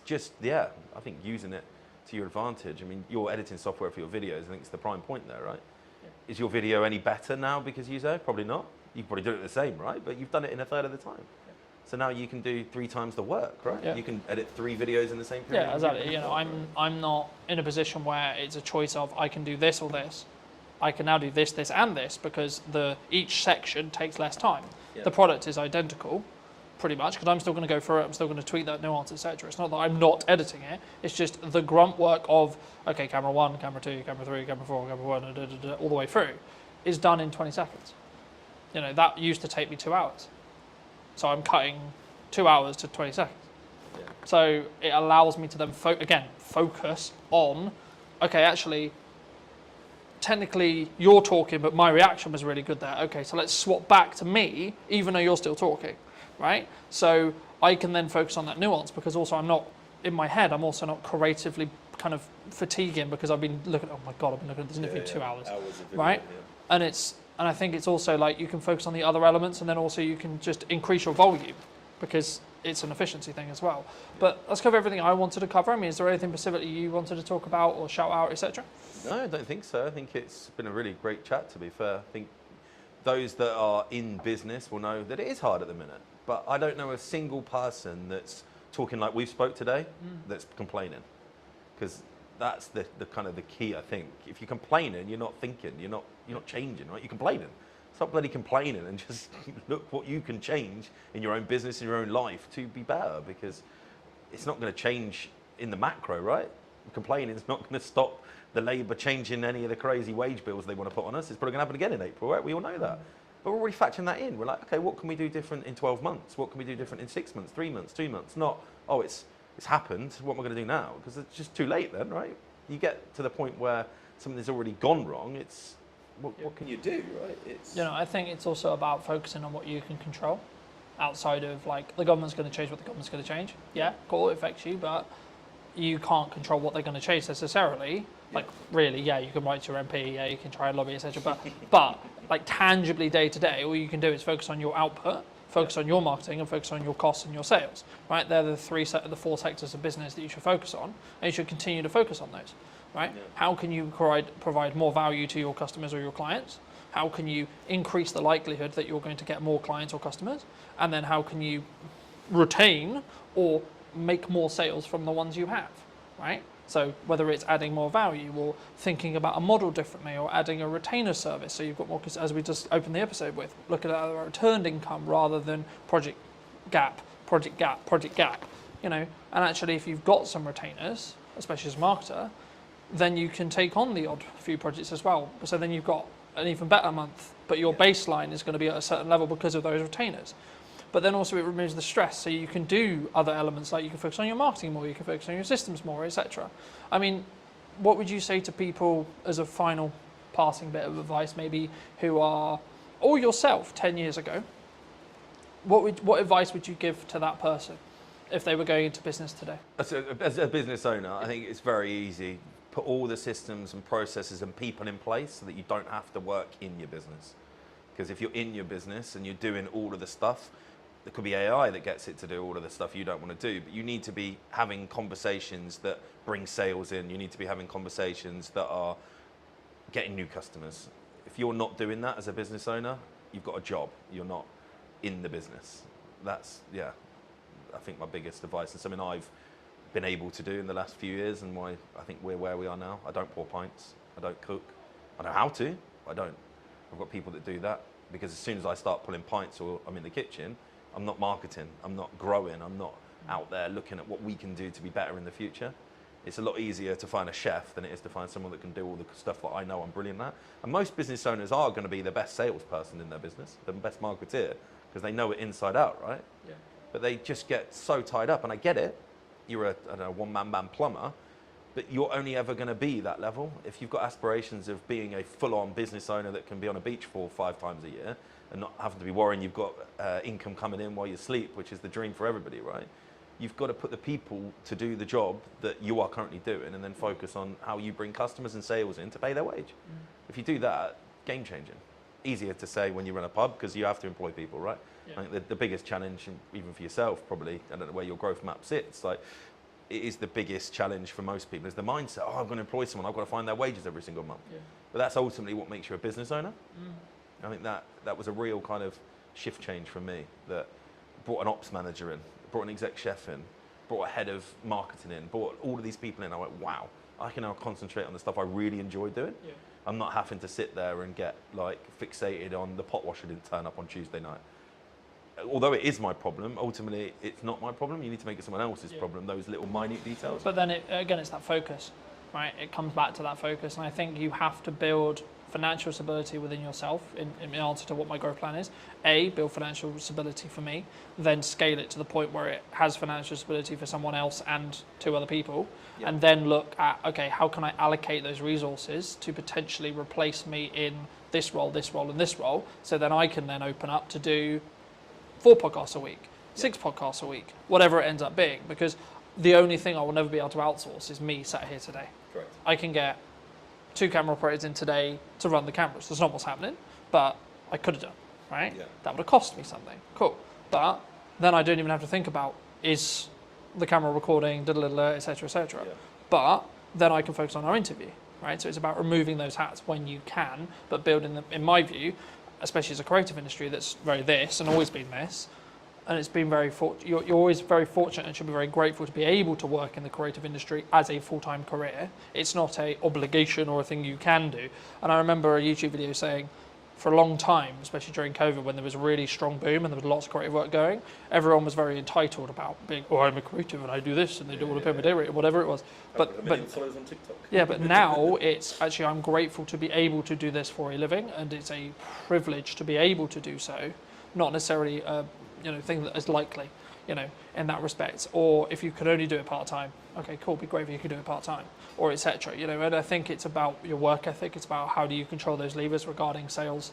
just, I think using it to your advantage. I mean, your editing software for your videos, I think it's the prime point there, right? Yeah. Is your video any better now because you say? Probably not. You can probably do it the same, right? But you've done it in a third of the time. Yeah. So now you can do 3 times the work, right? Yeah. You can edit 3 videos in the same period. Yeah, exactly. You know, I'm not in a position where it's a choice of I can do this or this. I can now do this, this, and this because each section takes less time. Yeah. The product is identical, pretty much, because I'm still going to go through it, I'm still going to tweak that nuance, etc. It's not that I'm not editing it, it's just the grunt work of, okay, camera 1, camera 2, camera 3, camera 4, camera 1, all the way through. is done in 20 seconds. You know, that used to take me 2 hours. So I'm cutting 2 hours to 20 seconds. Yeah. So it allows me to then, focus on, okay, actually, technically you're talking, but my reaction was really good there. Okay, so let's swap back to me, even though you're still talking, right? So I can then focus on that nuance, because also I'm not, in my head, I'm also not creatively kind of fatiguing, because I've been looking, oh my God, I've been looking at this interview 2 hours, right? And I think it's also like you can focus on the other elements, and then also you can just increase your volume, because it's an efficiency thing as well. But let's cover everything I wanted to cover. I mean, is there anything specifically you wanted to talk about or shout out, etc.? No, I don't think so. I think it's been a really great chat, to be fair. I think those that are in business will know that it is hard at the minute. But I don't know a single person that's talking like we've spoke today that's complaining. Because that's the kind of the key, I think. If you're complaining, you're not thinking, you're not changing, right? You're complaining. Stop bloody complaining and just look what you can change in your own business, in your own life to be better, because it's not going to change in the macro, right? Complaining is not going to stop the Labour changing any of the crazy wage bills they want to put on us. It's probably going to happen again in April, right? We all know that. But we're already factoring that in. We're like, okay, what can we do different in 12 months? What can we do different in 6 months, 3 months, 2 months? Not, oh, it's happened. What am I going to do now? Because it's just too late then, right? You get to the point where something's already gone wrong. It's what can you do, right? It's, You know, I think it's also about focusing on what you can control, outside of like the government's going to change what the government's going to change. Yeah, cool, it affects you, but you can't control what they're going to change necessarily. Like really, yeah, you can write to your MP, yeah, you can try and lobby, etc. But like tangibly day to day, all you can do is focus on your output, focus on your marketing, and focus on your costs and your sales. Right, they're the the 4 sectors of business that you should focus on, and you should continue to focus on those. Right? Yeah. How can you provide more value to your customers or your clients? How can you increase the likelihood that you're going to get more clients or customers? And then how can you retain or make more sales from the ones you have, right? So whether it's adding more value or thinking about a model differently or adding a retainer service, so you've got more, as we just opened the episode with, looking at a returned income rather than project gap, you know, and actually if you've got some retainers, especially as a marketer, then you can take on the odd few projects as well. So then you've got an even better month, but your baseline is going to be at a certain level because of those retainers. But then also it removes the stress, so you can do other elements, like you can focus on your marketing more, you can focus on your systems more, etc. I mean, what would you say to people as a final passing bit of advice, maybe who are, or yourself 10 years ago, what advice would you give to that person if they were going into business today? As a business owner, I think it's very easy. Put all the systems and processes and people in place so that you don't have to work in your business. Because if you're in your business and you're doing all of the stuff, there could be AI that gets it to do all of the stuff you don't want to do, but you need to be having conversations that bring sales in. You need to be having conversations that are getting new customers. If you're not doing that as a business owner, you've got a job. You're not in the business. That's, yeah, I think my biggest advice, and something I've been able to do in the last few years, and why I think we're where we are now. I don't pour pints. I don't cook. I know how to. I don't. I've got people that do that, because as soon as I start pulling pints or I'm in the kitchen, I'm not marketing. I'm not growing. I'm not out there looking at what we can do to be better in the future. It's a lot easier to find a chef than it is to find someone that can do all the stuff that I know I'm brilliant at. And most business owners are going to be the best salesperson in their business, the best marketeer, because they know it inside out, right? Yeah. But they just get so tied up, and I get it. You're a one-man band plumber, but you're only ever going to be that level. If you've got aspirations of being a full-on business owner that can be on a beach 4 or 5 times a year and not having to be worrying you've got income coming in while you sleep, which is the dream for everybody, right? You've got to put the people to do the job that you are currently doing, and then focus on how you bring customers and sales in to pay their wage. If you do that, game changing. Easier to say when you run a pub, because you have to employ people, right? Yeah. I think the biggest challenge, even for yourself probably, I don't know where your growth map sits, like it is the biggest challenge for most people, is the mindset, oh, I'm going to employ someone, I've got to find their wages every single month. Yeah. But that's ultimately what makes you a business owner. I think that was a real kind of shift change for me, that brought an ops manager in, brought an exec chef in, brought a head of marketing in, brought all of these people in. I went, wow, I can now concentrate on the stuff I really enjoy doing. Yeah. I'm not having to sit there and get like fixated on the pot washer didn't turn up on Tuesday night. Although it is my problem, ultimately it's not my problem. You need to make it someone else's problem, those little minute details. But then again, it's that focus, right? It comes back to that focus. And I think you have to build financial stability within yourself in answer to what my growth plan is. A, build financial stability for me, then scale it to the point where it has financial stability for someone else and 2 other people, and then look at, okay, how can I allocate those resources to potentially replace me in this role, and this role, so then I can then open up to do 4 podcasts a week, 6 podcasts a week, whatever it ends up being, because the only thing I will never be able to outsource is me sat here today. Correct. I can get 2 camera operators in today to run the cameras. That's not what's happening, but I could have done, right? Yeah. That would have cost me something. Cool. But then I don't even have to think about, is the camera recording, et cetera, et cetera. Yeah. But then I can focus on our interview, right? So it's about removing those hats when you can, but building them, in my view, especially as a creative industry that's very this and always been this, and it's been very you're always very fortunate and should be very grateful to be able to work in the creative industry as a full-time career. It's not a obligation or a thing you can do. And I remember a YouTube video saying, for a long time, especially during COVID, when there was a really strong boom and there was lots of creative work going, everyone was very entitled about being, oh, I'm a creative and I do this and they do all the pay my day rate, whatever it was. But followers on TikTok. yeah, but now it's actually, I'm grateful to be able to do this for a living, and it's a privilege to be able to do so, not necessarily a thing that is likely, in that respect. Or if you could only do it part-time, okay, cool, be great if you could do it part-time, or etc. And I think it's about your work ethic. It's about how do you control those levers regarding sales.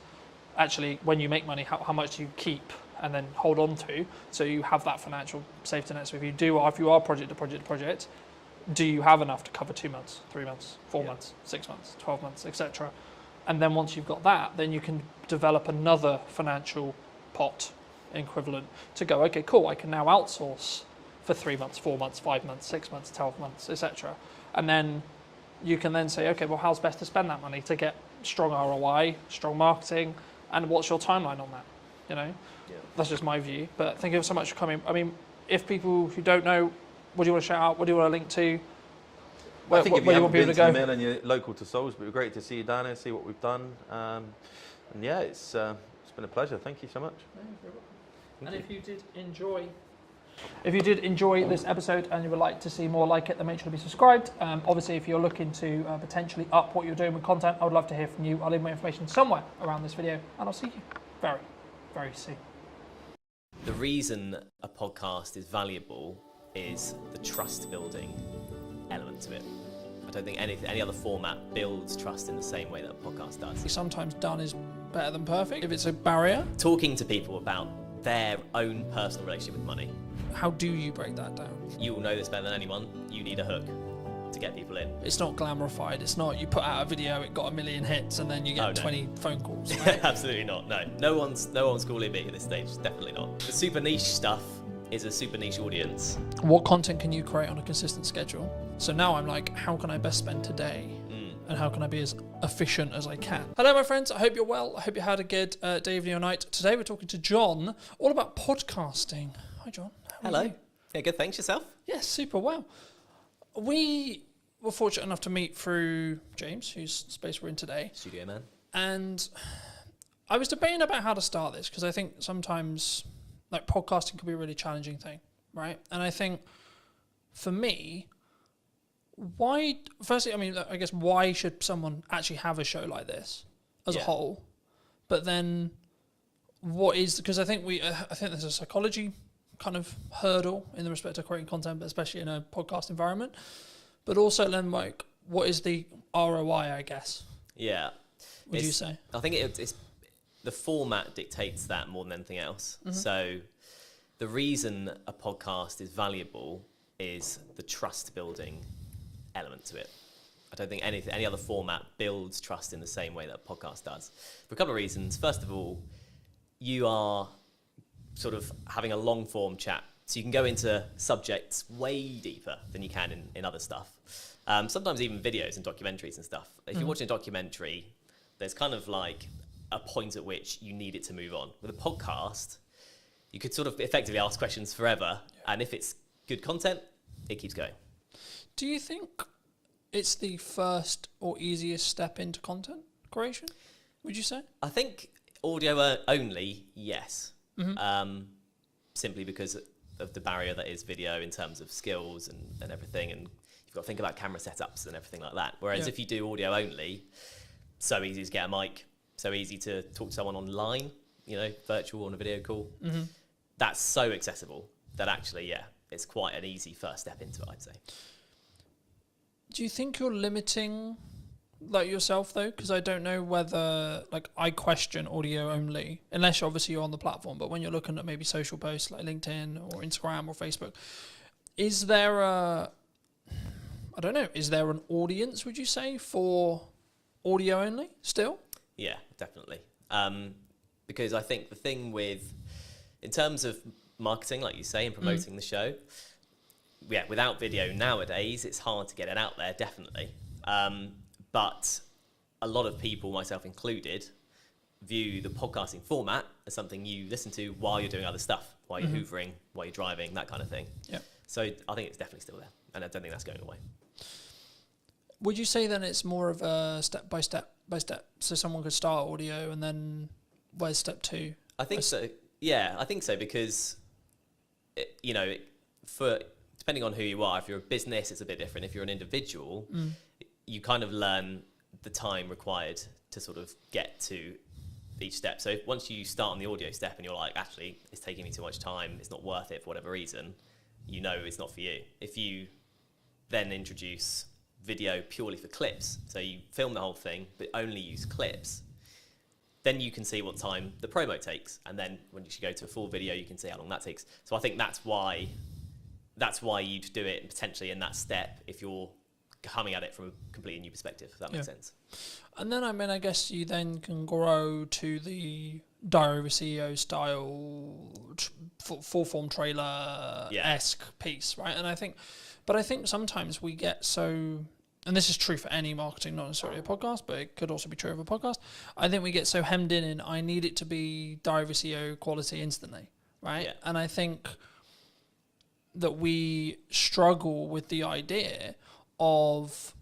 Actually, when you make money, how much do you keep and then hold on to, so you have that financial safety net. So if you are project to project, do you have enough to cover 2 months, 3 months, 4 months, 6 months, 12 months, etc. And then once you've got that, then you can develop another financial pot equivalent to go, okay, cool, I can now outsource for 3 months, 4 months, 5 months, 6 months, 12 months, etc. And then you can then say, okay, well, how's best to spend that money to get strong ROI, strong marketing, and what's your timeline on that? That's just my view. But thank you so much for coming. I mean, if people who don't know, what do you want to shout out? What do you want to link to? I think if you haven't been to the go? mill and you're local to Salisbury, it'd be great to see you down here, see what we've done. And yeah, it's been a pleasure. Thank you so much. And if you did enjoy this episode and you would like to see more like it, then make sure to be subscribed. Obviously, if you're looking to potentially up what you're doing with content, I would love to hear from you. I'll leave my information somewhere around this video, and I'll see you very, very soon. The reason a podcast is valuable is the trust building element to it. I don't think any other format builds trust in the same way that a podcast does. Sometimes done is better than perfect. If it's a barrier, Talking to people about their own personal relationship with money. how do you break that down? You will know this better than anyone. You need a hook to get people in. It's not glamorified. It's not you put out a video, it got 1 million hits, and then you get 20 phone calls. Right? Absolutely not. No one's calling me at this stage. Definitely not. The super niche stuff is a super niche audience. What content can you create on a consistent schedule? So now I'm like, how can I best spend today? And how can I be as efficient as I can? Hello, my friends. I hope you're well. I hope you had a good day, evening, or night. Today we're talking to John all about podcasting. Hi, John. How are Hello. you? Yeah, good. Thanks. Yourself? Yes, super well. We were fortunate enough to meet through James, whose space we're in today. Studio man. And I was debating about how to start this, because I think sometimes like podcasting can be a really challenging thing, right? And I think for me, why should someone actually have a show like this as a whole? But then because I think there's a psychology kind of hurdle in the respect of creating content, but especially in a podcast environment. But also then, like, what is the ROI, I guess? Yeah. Would you say? I think it's the format dictates that more than anything else. Mm-hmm. So the reason a podcast is valuable is the trust building element to it. I don't think any other format builds trust in the same way that a podcast does. For a couple of reasons. First of all, you are sort of having a long form chat. So you can go into subjects way deeper than you can in other stuff. Sometimes even videos and documentaries and stuff. If you're watching a documentary, there's kind of like a point at which you need it to move on. With a podcast, you could sort of effectively ask questions forever. And if it's good content, it keeps going. Do you think it's the first or easiest step into content creation, would you say? I think audio only, yes. Mm-hmm. Simply because of the barrier that is video in terms of skills and everything. And you've got to think about camera setups and everything like that. Whereas if you do audio only, so easy to get a mic, so easy to talk to someone online, virtual on a video call. Mm-hmm. That's so accessible that actually, yeah, it's quite an easy first step into it, I'd say. Do you think you're limiting yourself though? Because I don't know whether I question audio only, unless obviously you're on the platform, but when you're looking at maybe social posts like LinkedIn or Instagram or Facebook, is there is there an audience, would you say, for audio only still? Yeah, definitely. Because I think the thing in terms of marketing, like you say, and promoting the show, yeah, without video nowadays, it's hard to get it out there, definitely. But a lot of people, myself included, view the podcasting format as something you listen to while you're doing other stuff, while you're hoovering, while you're driving, that kind of thing. Yeah. So I think it's definitely still there, and I don't think that's going away. Would you say then it's more of a step by step? So someone could start audio and then where's step 2? I think so. Yeah, I think so because, for depending on who you are, if you're a business, it's a bit different. If you're an individual, you kind of learn the time required to sort of get to each step. So once you start on the audio step and you're like, actually, it's taking me too much time, it's not worth it for whatever reason, it's not for you. If you then introduce video purely for clips, so you film the whole thing but only use clips, then you can see what time the promo takes, and then when you should go to a full video, you can see how long that takes. So I think that's why you'd do it potentially in that step if you're coming at it from a completely new perspective, if that makes sense. And then I guess you then can grow to the Diary of a CEO style full form trailer-esque piece, right? And I think sometimes we get so, and this is true for any marketing, not necessarily a podcast, but it could also be true of a podcast. I think we get so hemmed in I need it to be Diary of a CEO quality instantly, right? Yeah. And I think that we struggle with the idea of,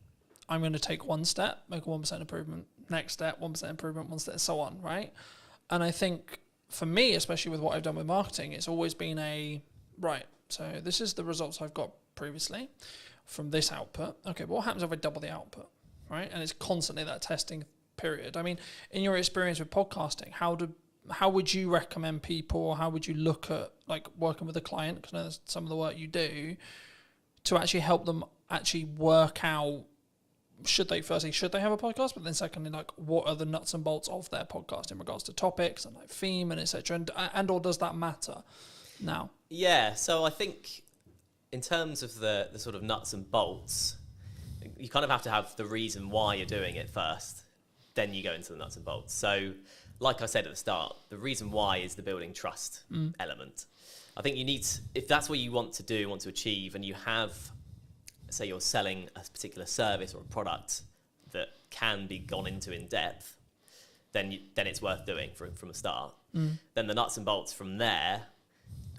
I'm going to take one step, make a 1% improvement, next step, 1% improvement, one step, so on, right? And I think for me, especially with what I've done with marketing, it's always been so this is the results I've got previously from this output. Okay, but what happens if I double the output, right? And it's constantly that testing period. I mean, in your experience with podcasting, how would you recommend people, or how would you look at working with a client, because I know that's some of the work you do, to actually help them actually work out, should they have a podcast, but then secondly, what are the nuts and bolts of their podcast in regards to topics and theme and etc. and or does that matter now? Yeah, so I think in terms of the sort of nuts and bolts, you kind of have to have the reason why you're doing it first, then you go into the nuts and bolts. So like I said at the start, the reason why is the building trust element. I think you need to, if that's what you want to achieve, and you have, say you're selling a particular service or a product that can be gone into in depth, then it's worth doing from the start. Then the nuts and bolts from there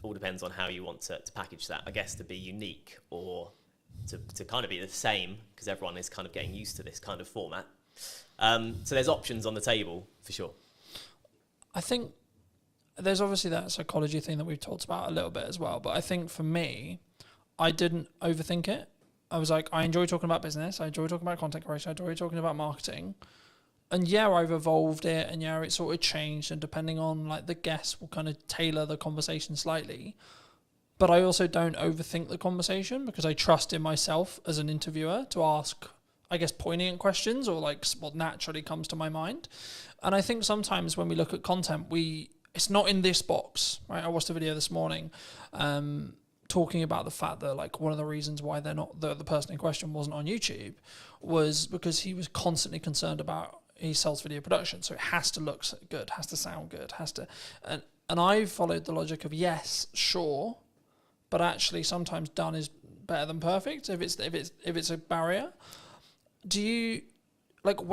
all depends on how you want to package that, I guess, to be unique or to kind of be the same, because everyone is kind of getting used to this kind of format. So there's options on the table for sure. I think there's obviously that psychology thing that we've talked about a little bit as well, but I think for me, I didn't overthink it. I was like, I enjoy talking about business, I enjoy talking about content creation, I enjoy talking about marketing. And yeah, I've evolved it, and yeah, it sort of changed, and depending on the guests will kind of tailor the conversation slightly. But I also don't overthink the conversation, because I trust in myself as an interviewer to ask, I guess, poignant questions, or what naturally comes to my mind. And I think sometimes when we look at content, it's not in this box, right? I watched a video this morning talking about the fact that one of the reasons why they're not, the person in question wasn't on YouTube, was because he was constantly concerned about, he sells video production, so it has to look good, has to sound good, and I followed the logic of, yes, sure, but actually sometimes done is better than perfect if it's a barrier. Do you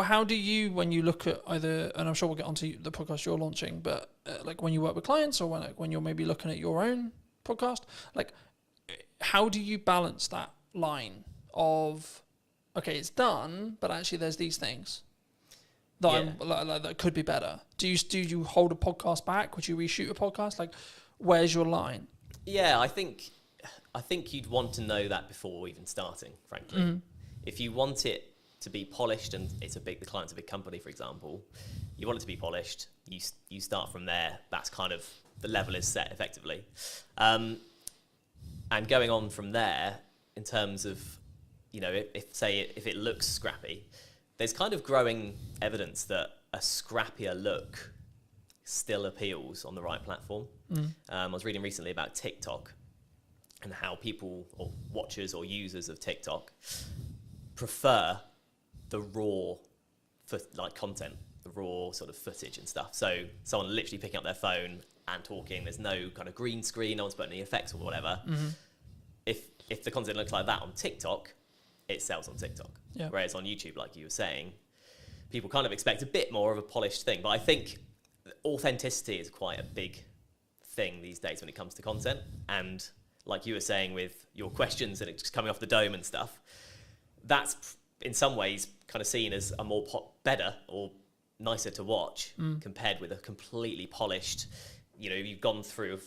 how do you, when you look at either, and I'm sure we'll get onto the podcast you're launching, but when you work with clients, or when you're maybe looking at your own podcast, how do you balance that line of, okay, it's done, but actually there's these things that that could be better? Do you hold a podcast back? Would you reshoot a podcast? Where's your line? Yeah, I think you'd want to know that before even starting, frankly. If you want it to be polished, and the client's a big company, for example, you want it to be polished, you start from there, that's kind of, the level is set effectively. And going on from there, in terms of, if it looks scrappy, there's kind of growing evidence that a scrappier look still appeals on the right platform. I was reading recently about TikTok and how people, or watchers or users of TikTok, prefer the raw content, the raw sort of footage and stuff. So someone literally picking up their phone and talking, there's no kind of green screen, no one's putting any effects or whatever. If the content looks like that on TikTok, it sells on TikTok. Yeah. Whereas on YouTube, like you were saying, people kind of expect a bit more of a polished thing. But I think authenticity is quite a big thing these days when it comes to content. And like you were saying with your questions and it's just coming off the dome and stuff, that's in some ways kind of seen as a more better or nicer to watch compared with a completely polished, you've gone through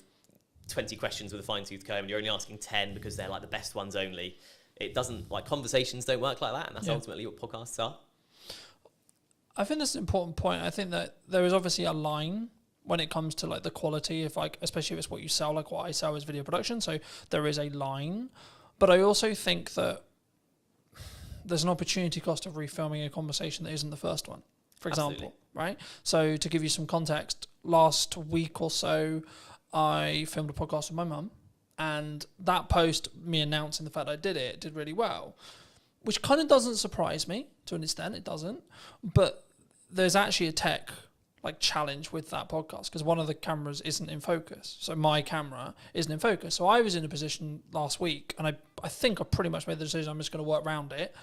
20 questions with a fine-tooth comb and you're only asking 10 because they're like the best ones only. It doesn't, conversations don't work like that, and that's ultimately what podcasts are. I think that's an important point. I think that there is obviously a line when it comes to like the quality of especially if it's what you sell, like what I sell is video production. So there is a line, but I also think that there's an opportunity cost of refilming a conversation that isn't the first one, for example. Absolutely. Right? So to give you some context, last week or so, I filmed a podcast with my mum, and that post, me announcing the fact I did it, did really well, which kind of doesn't surprise me to an extent. It doesn't, but there's actually a tech challenge with that podcast because one of the cameras isn't in focus. So my camera isn't in focus. So I was in a position last week, and I think I pretty much made the decision I'm just going to work around it.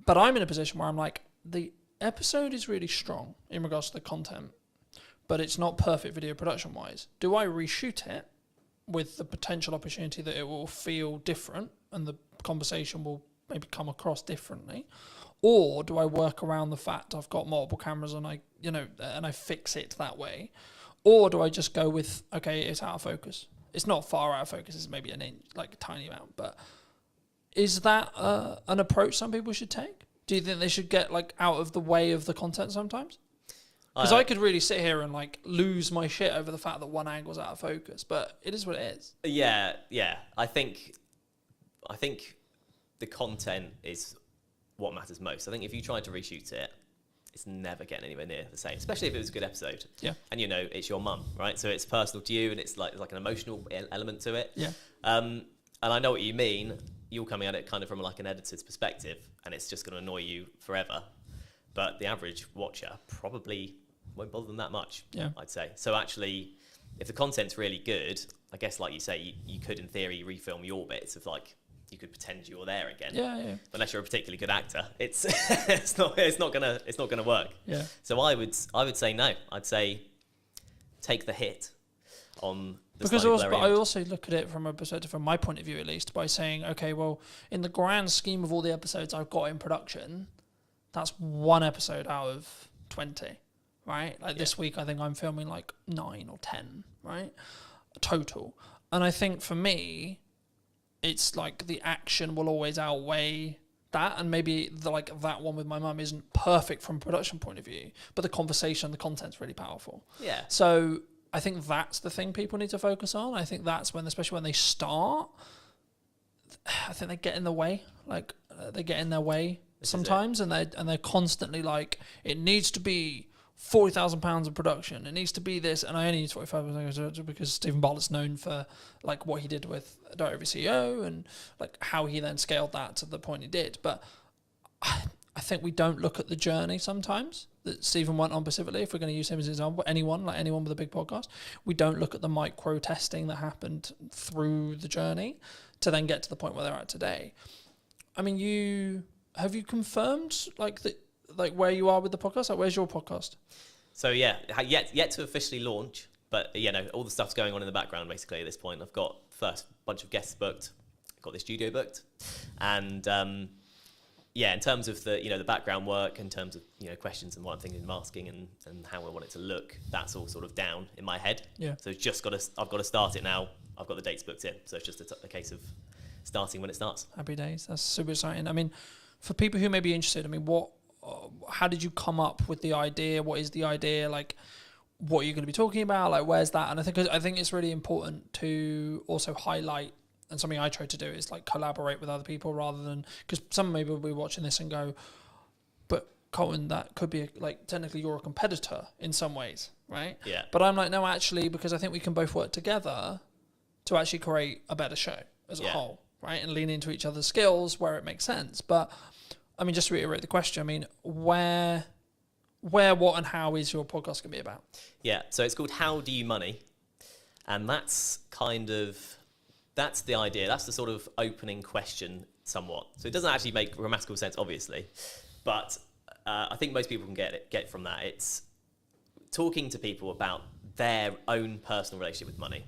But I'm in a position where I'm like, the episode is really strong in regards to the content, but it's not perfect video production wise. Do I reshoot it with the potential opportunity that it will feel different and the conversation will maybe come across differently? Or do I work around the fact I've got multiple cameras and I fix it that way? Or do I just go with, okay, it's out of focus. It's not far out of focus, it's maybe an inch, a tiny amount. But is that an approach some people should take? Do you think they should get out of the way of the content sometimes? Because I could really sit here and lose my shit over the fact that one angle's out of focus, but it is what it is. Yeah. I think the content is what matters most. I think if you try to reshoot it, it's never getting anywhere near the same, especially if it was a good episode. Yeah. And it's your mum, right? So it's personal to you, and it's like an emotional element to it. Yeah. And I know what you mean. You're coming at it kind of from an editor's perspective, and it's just going to annoy you forever. But the average watcher probably won't bother them that much, I'd say. So actually, if the content's really good, I guess like you say, you could in theory refilm your bits of you could pretend you're there again. Yeah. But unless you're a particularly good actor, it's it's not gonna work. Yeah. So I would say no. I'd say take the hit on the because slightly blurry I image. also look at it from a perspective, from my point of view at least, by saying, okay, well, in the grand scheme of all the episodes I've got in production, that's one episode out of 20, right? This week, I think I'm filming 9 or 10, right? Total. And I think for me, it's the action will always outweigh that, and maybe that one with my mum isn't perfect from a production point of view, but the conversation, the content's really powerful. Yeah. So I think that's the thing people need to focus on. I think that's when, especially when they start, I think they get in the way. They get in their way sometimes, and they're constantly it needs to be £40,000 of production. It needs to be this, and I only need £45,000 because Stephen Bartlett's known for what he did with Direct Every CEO and how he then scaled that to the point he did. But I think we don't look at the journey sometimes that Stephen went on specifically. If we're going to use him as an example, anyone with a big podcast, we don't look at the micro testing that happened through the journey to then get to the point where they're at today. I mean, have you confirmed where you are with the podcast? Where's your podcast? So yeah, yet to officially launch, but all the stuff's going on in the background basically at this point. I've got first bunch of guests booked, got the studio booked, and in terms of the background work, in terms of questions and what I'm thinking of asking and how I want it to look, that's all sort of down in my head. Yeah. So it's I've got to start it now. I've got the dates booked in, so it's just a case of starting when it starts. Happy days. That's super exciting. I mean, for people who may be interested, I mean, how did you come up with the idea? What is the idea? Like, what are you going to be talking about? Like, where's that? And I think it's really important to also highlight, and something I try to do is like collaborate with other people rather than, because some maybe will be watching this and go, but Colton, that could be like, technically you're a competitor in some ways, right? Yeah. But I'm like, no, actually, because I think we can both work together to actually create a better show as a whole, right? And lean into each other's skills where it makes sense. But I mean, just to reiterate the question, I mean, where, what, and how is your podcast going to be about? Yeah, so it's called How Do You Money? And that's that's the idea. That's the sort of opening question somewhat. So it doesn't actually make grammatical sense, obviously. But I think most people can get from that. It's talking to people about their own personal relationship with money.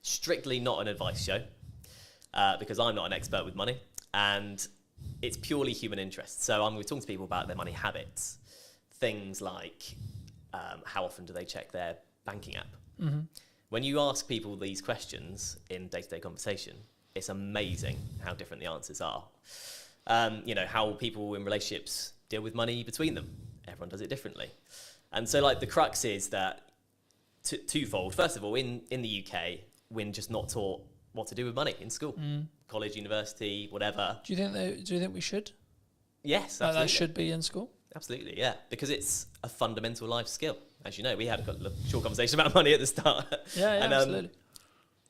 Strictly not an advice show, because I'm not an expert with money. And it's purely human interest. So I'm talking to people about their money habits. Things like how often do they check their banking app? Mm-hmm. When you ask people these questions in day-to-day conversation, it's amazing how different the answers are. How people in relationships deal with money between them. Everyone does it differently. And so like the crux is that twofold. First of all, in the UK, we're just not taught what to do with money in school. College, university, whatever. Do you think we should? Yes, absolutely. That should be in school? Absolutely, yeah. Because it's a fundamental life skill. As you know, we had a short conversation about money at the start. Yeah, absolutely.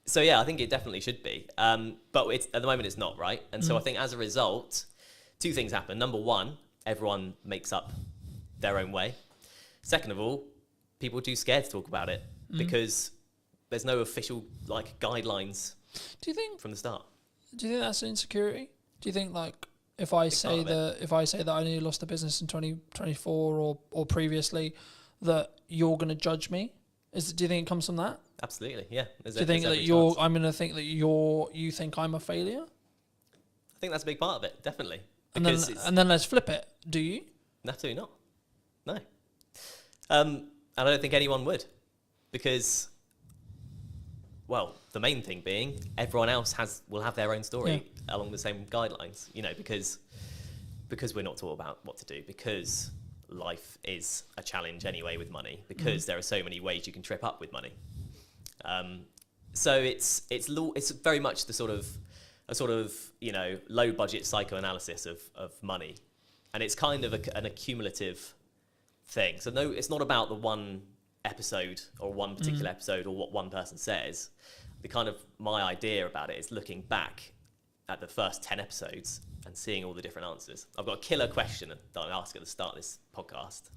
So yeah, I think it definitely should be. But at the moment it's not, right? And so I think as a result, two things happen. Number one, everyone makes up their own way. Second of all, people are too scared to talk about it because there's no official like guidelines from the start. Do you think that's an insecurity? Do you think like if I say that I nearly lost the business in 2024 or previously, that you're going to judge me? Do you think it comes from that? Absolutely, yeah. Do you think that I'm going to think that you think I'm a failure? I think that's a big part of it, definitely. And then let's flip it. Do you? Absolutely not. No. And I don't think anyone would, because, well, the main thing being everyone else will have their own story along the same guidelines. Because we're not taught about what to do, because life is a challenge anyway with money, because there are so many ways you can trip up with money. So it's very much a sort of low budget psychoanalysis of money, and it's kind of an accumulative thing. So no, it's not about the one episode or one particular episode or what one person says. My idea about it is looking back at the first 10 episodes and seeing all the different answers. I've got a killer question that I ask at the start of this podcast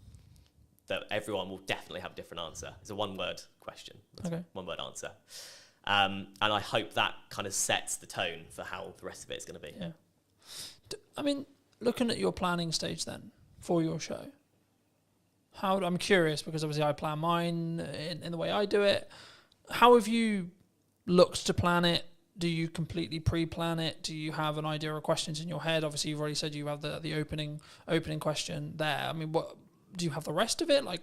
that everyone will definitely have a different answer. It's a one-word question. Okay. One-word answer. And I hope that kind of sets the tone for how the rest of it is going to be. Yeah. I mean, looking at your planning stage then for your show, I'm curious because obviously I plan mine in the way I do it. How have you looked to plan it? Do you completely pre-plan it? Do you have an idea of questions in your head? Obviously, you've already said you have the opening question there. I mean, what do you have the rest of it? Like,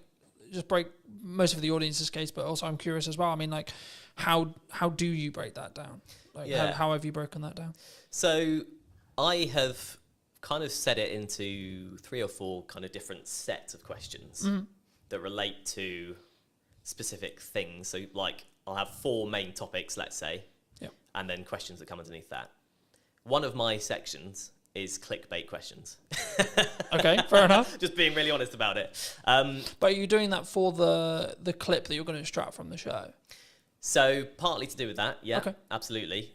just break most of the audience's case, but also I'm curious as well. I mean, like, how do you break that down? Like, how have you broken that down? So I have kind of set it into 3 or 4 kind of different sets of questions that relate to specific things. So, like, I'll have 4 main topics, let's say. And then questions that come underneath that. One of my sections is clickbait questions. Okay, fair enough. Just being really honest about it. But are you doing that for the clip that you're going to extract from the show? So partly to do with that, yeah, okay. Absolutely.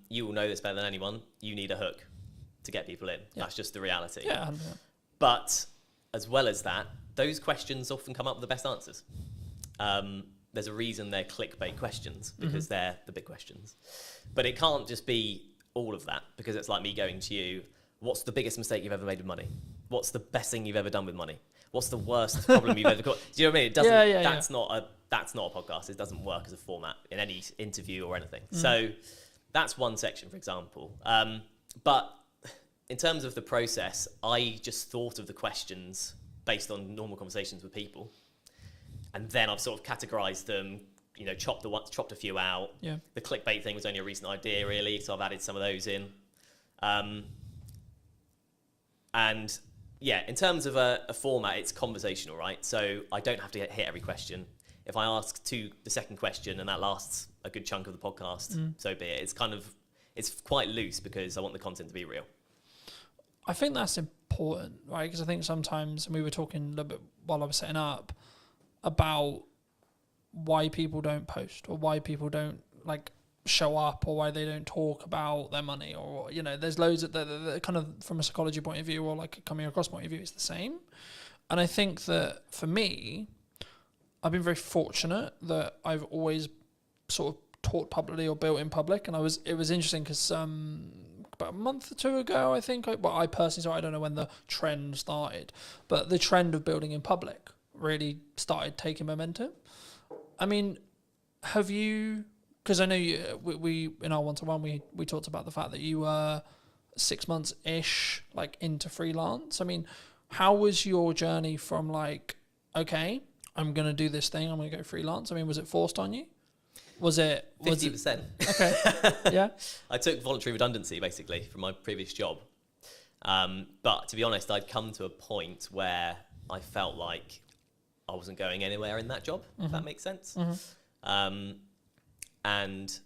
You will know this better than anyone. You need a hook to get people in. Yeah. That's just the reality. Yeah, 100%. But as well as that, those questions often come up with the best answers. There's a reason they're clickbait questions, because they're the big questions. But it can't just be all of that, because it's like me going to you, what's the biggest mistake you've ever made with money? What's the best thing you've ever done with money? What's the worst problem you've ever got? Do you know what I mean? It doesn't, that's not a podcast. It doesn't work as a format in any interview or anything. So that's one section, for example. But in terms of the process, I just thought of the questions based on normal conversations with people. And then I've sort of categorized them, chopped a few out. Yeah. The clickbait thing was only a recent idea, really, so I've added some of those in. And yeah, in terms of a format, it's conversational, right? So I don't have to hit every question. If I ask the second question and that lasts a good chunk of the podcast, so be it. It's quite loose because I want the content to be real. I think that's important, right? Because I think sometimes, and we were talking a little bit while I was setting up, about why people don't post or why people don't like show up or why they don't talk about their money, or there's loads of the kind of from a psychology point of view or like a coming across point of view, it's the same. And I think that for me, I've been very fortunate that I've always sort of taught publicly or built in public, and it was interesting because about a month or two ago, I think, I personally, so I don't know when the trend started, but the trend of building in public really started taking momentum. I mean, have you, because I know we in our one-to-one, we talked about the fact that you were 6 months-ish like into freelance. I mean, how was your journey from like, okay, I'm going to do this thing, I'm going to go freelance? I mean, was it forced on you? Was it 50%? Okay. Yeah. I took voluntary redundancy basically from my previous job. But to be honest, I'd come to a point where I felt like I wasn't going anywhere in that job, if that makes sense. And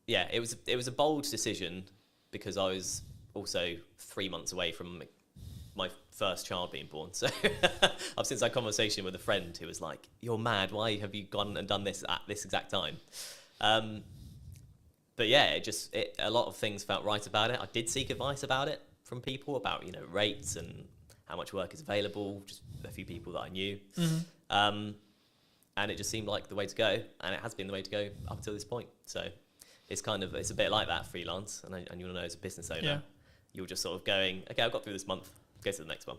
yeah, it was a bold decision because I was also 3 months away from my first child being born. So I've since had a conversation with a friend who was like, "You're mad. Why have you gone and done this at this exact time?" But yeah, a lot of things felt right about it. I did seek advice about it from people about rates and how much work is available. Just a few people that I knew, and it just seemed like the way to go, and it has been the way to go up until this point. So it's a bit like that freelance, and you want to know, as a business owner, you're just sort of going, okay, I've got through this month. Go to the next one.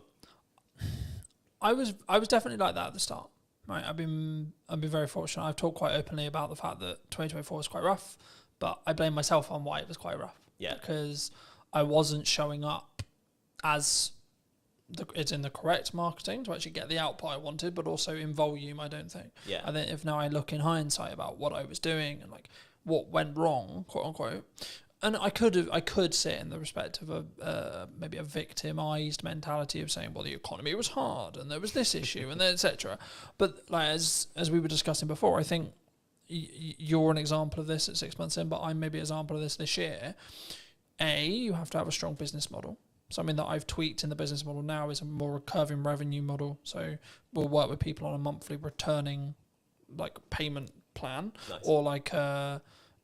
I was definitely like that at the start. Right, I've been very fortunate. I've talked quite openly about the fact that 2024 was quite rough, but I blame myself on why it was quite rough. Yeah, because I wasn't showing up as it's in the correct marketing to actually get the output I wanted, but also in volume, I don't think. Yeah. I think if now I look in hindsight about what I was doing and like what went wrong, quote unquote. And I could sit in the respect of maybe a victimized mentality of saying, well, the economy was hard and there was this issue and etc. But like as we were discussing before, I think you're an example of this at 6 months in, but I'm maybe an example of this year. You have to have a strong business model. Something that I've tweaked in the business model now is a more recurring revenue model. So we'll work with people on a monthly returning like payment plan. Nice. Or like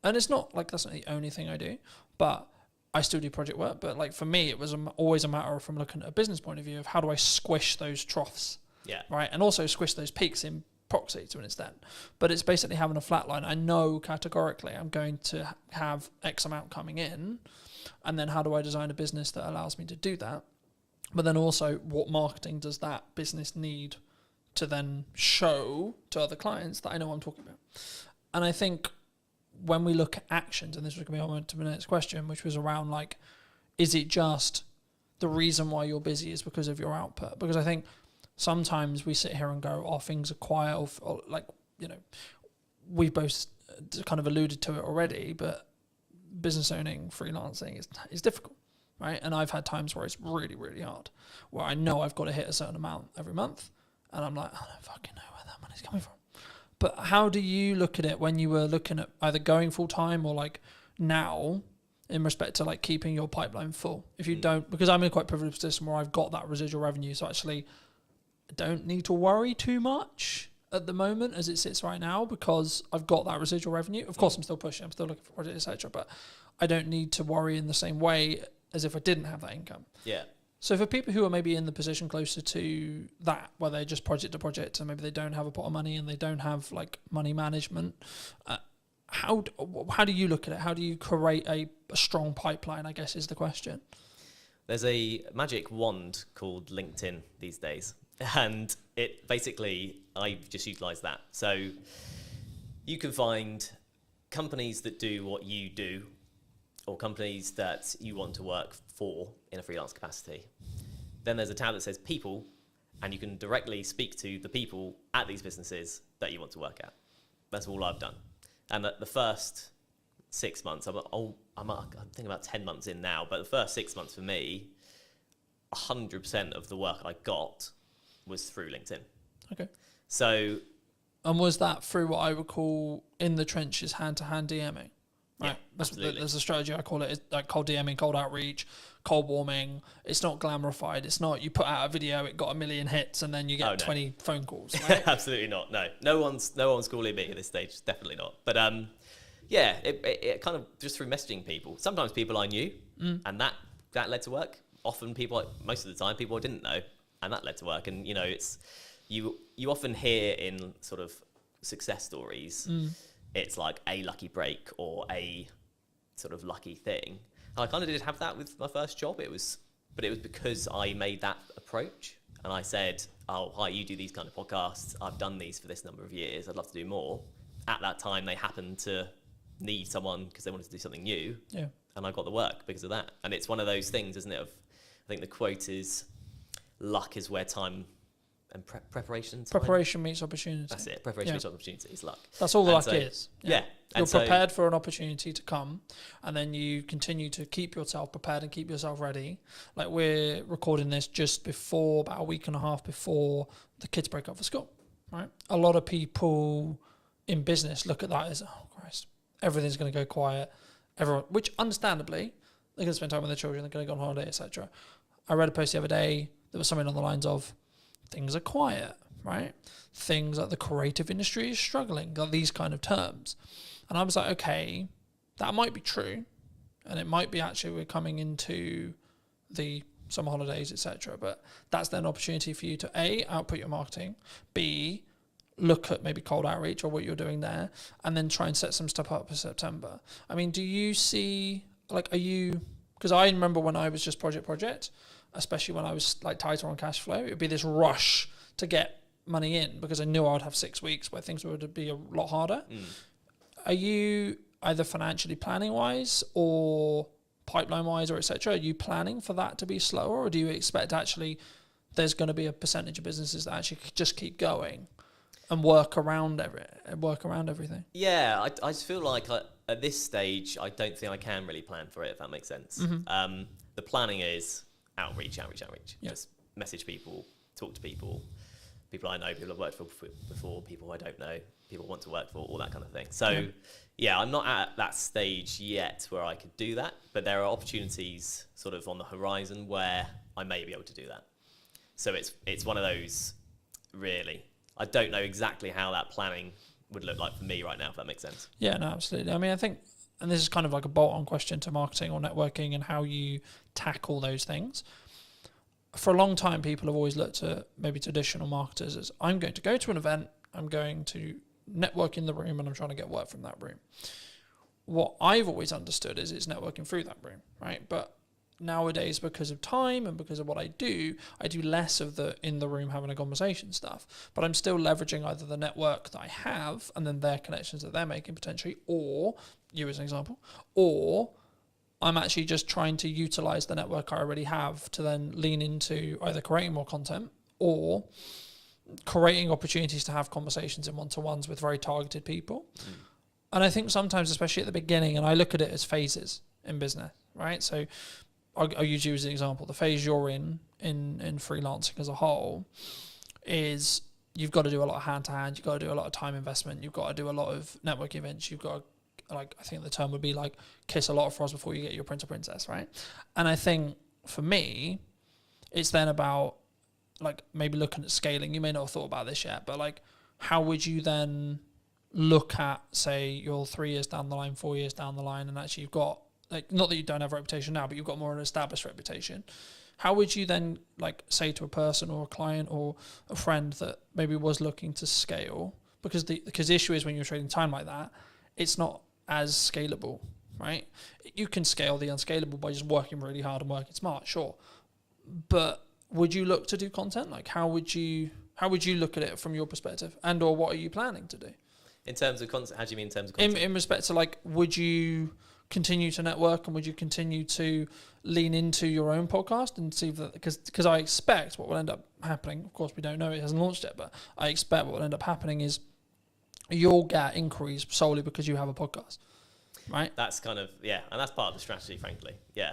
and it's not like that's not the only thing I do, but I still do project work. But like for me, it was always a matter of, from looking at a business point of view, of how do I squish those troughs, right, and also squish those peaks in proxy to an extent. But it's basically having a flat line. I know categorically I'm going to have X amount coming in, and then how do I design a business that allows me to do that? But then also, what marketing does that business need to then show to other clients that I know I'm talking about? And I think when we look at actions, and this was going to be on to the next question, which was around like, is it just the reason why you're busy is because of your output? Because I think sometimes we sit here and go, oh, things are quiet, or like, we've both kind of alluded to it already, but business owning, freelancing is difficult, right? And I've had times where it's really, really hard, where I know I've got to hit a certain amount every month, and I'm like, I don't fucking know where that money's coming from. But how do you look at it when you were looking at either going full time or like now in respect to like keeping your pipeline full? If you don't, because I'm in a quite privileged position where I've got that residual revenue, so actually I don't need to worry too much at the moment as it sits right now, because I've got that residual revenue. Of course, I'm still pushing, I'm still looking for projects, etc. But I don't need to worry in the same way as if I didn't have that income. Yeah. So for people who are maybe in the position closer to that, where they're just project to project and maybe they don't have a pot of money and they don't have like money management, how do you look at it? How do you create a strong pipeline, I guess is the question. There's a magic wand called LinkedIn these days. And it basically, I've just utilised that. So you can find companies that do what you do, or companies that you want to work for in a freelance capacity. Then there's a tab that says people, and you can directly speak to the people at these businesses that you want to work at. That's all I've done. And the first 6 months, I'm thinking about 10 months in now, but the first 6 months for me, 100% of the work I got was through LinkedIn. Okay. So, And was that through what I would call in the trenches hand-to-hand DMing? yeah, absolutely. There's a strategy I call it, is like cold DMing, cold outreach, cold warming. It's not glamorified. It's not you put out a video, it got 1 million hits, and then you get 20 phone calls. Right? Absolutely not. No one's calling me at this stage. Definitely not. But yeah, it kind of just through messaging people. Sometimes people I knew, and that led to work. Often most of the time, people I didn't know, and that led to work. And it's you often hear in sort of success stories, it's like a lucky break or a sort of lucky thing. And I kind of did have that with my first job. But it was because I made that approach, and I said, "Oh, hi, you do these kind of podcasts. I've done these for this number of years. I'd love to do more." At that time, they happened to need someone because they wanted to do something new. Yeah. And I got the work because of that. And it's one of those things, isn't it? I think the quote is, luck is where time and preparation. Preparation meets opportunity. That's it. Preparation meets opportunity is luck. That's all the luck so, is. Yeah. You're prepared for an opportunity to come, and then you continue to keep yourself prepared and keep yourself ready. Like, we're recording this just before, about a week and a half before the kids break up for school, right? A lot of people in business look at that as, oh, Christ, everything's going to go quiet. Everyone, which understandably, they're going to spend time with their children, they're going to go on holiday, etc. I read a post the other day, there was something on the lines of, things are quiet, right? Things like the creative industry is struggling, like these kind of terms. And I was like, okay, that might be true. And it might be actually we're coming into the summer holidays, etc. But that's then an opportunity for you to A, output your marketing, B, look at maybe cold outreach or what you're doing there, and then try and set some stuff up for September. I mean, do you see, like, are you, because I remember when I was just project, especially when I was like tighter on cash flow, it would be this rush to get money in because I knew I would have 6 weeks where things would be a lot harder. Are you either financially planning wise or pipeline wise or etc.? Are you planning for that to be slower, or do you expect actually there's going to be a percentage of businesses that actually just keep going and work around everything? Yeah, I just feel like at this stage, I don't think I can really plan for it, if that makes sense. The planning is outreach. Yeah. Just message people, talk to people I know, people I've worked for before, people I don't know, people I want to work for, all that kind of thing. So yeah, I'm not at that stage yet where I could do that, but there are opportunities sort of on the horizon where I may be able to do that. So it's one of those, really. I don't know exactly how that planning would look like for me right now, if that makes sense. Yeah, no, absolutely. I mean, I think, and this is kind of like a bolt-on question to marketing or networking and how you tackle those things. For a long time, people have always looked at maybe traditional marketers as, I'm going to go to an event, I'm going to network in the room, and I'm trying to get work from that room. What I've always understood is it's networking through that room, right? But nowadays, because of time and because of what I do less of the in the room having a conversation stuff, but I'm still leveraging either the network that I have and then their connections that they're making potentially, or you as an example, or I'm actually just trying to utilize the network I already have to then lean into either creating more content or creating opportunities to have conversations in one-to-ones with very targeted people. And I think sometimes, especially at the beginning, and I look at it as phases in business, right? So I'll use you as an example. The phase you're in freelancing as a whole is you've got to do a lot of hand-to-hand, you've got to do a lot of time investment, you've got to do a lot of network events, you've got to, like, I think the term would be like kiss a lot of frogs before you get your prince or princess, right? And I think for me, it's then about like maybe looking at scaling. You may not have thought about this yet, but like how would you then look at, say, you're 3 years down the line, 4 years down the line, and actually you've got, like, not that you don't have a reputation now, but you've got more of an established reputation. How would you then like say to a person or a client or a friend that maybe was looking to scale? Because the issue is when you're trading time like that, it's not as scalable, right? You can scale the unscalable by just working really hard and working smart, sure. But would you look to do content? Like how would you look at it from your perspective, and or what are you planning to do? In terms of content, how do you mean in terms of content? In respect to like, would you continue to network and would you continue to lean into your own podcast and see that, because I expect what will end up happening, of course we don't know, it hasn't launched yet, but I expect what will end up happening is you'll get inquiries solely because you have a podcast, right? That's kind of, yeah, and that's part of the strategy, frankly. Yeah.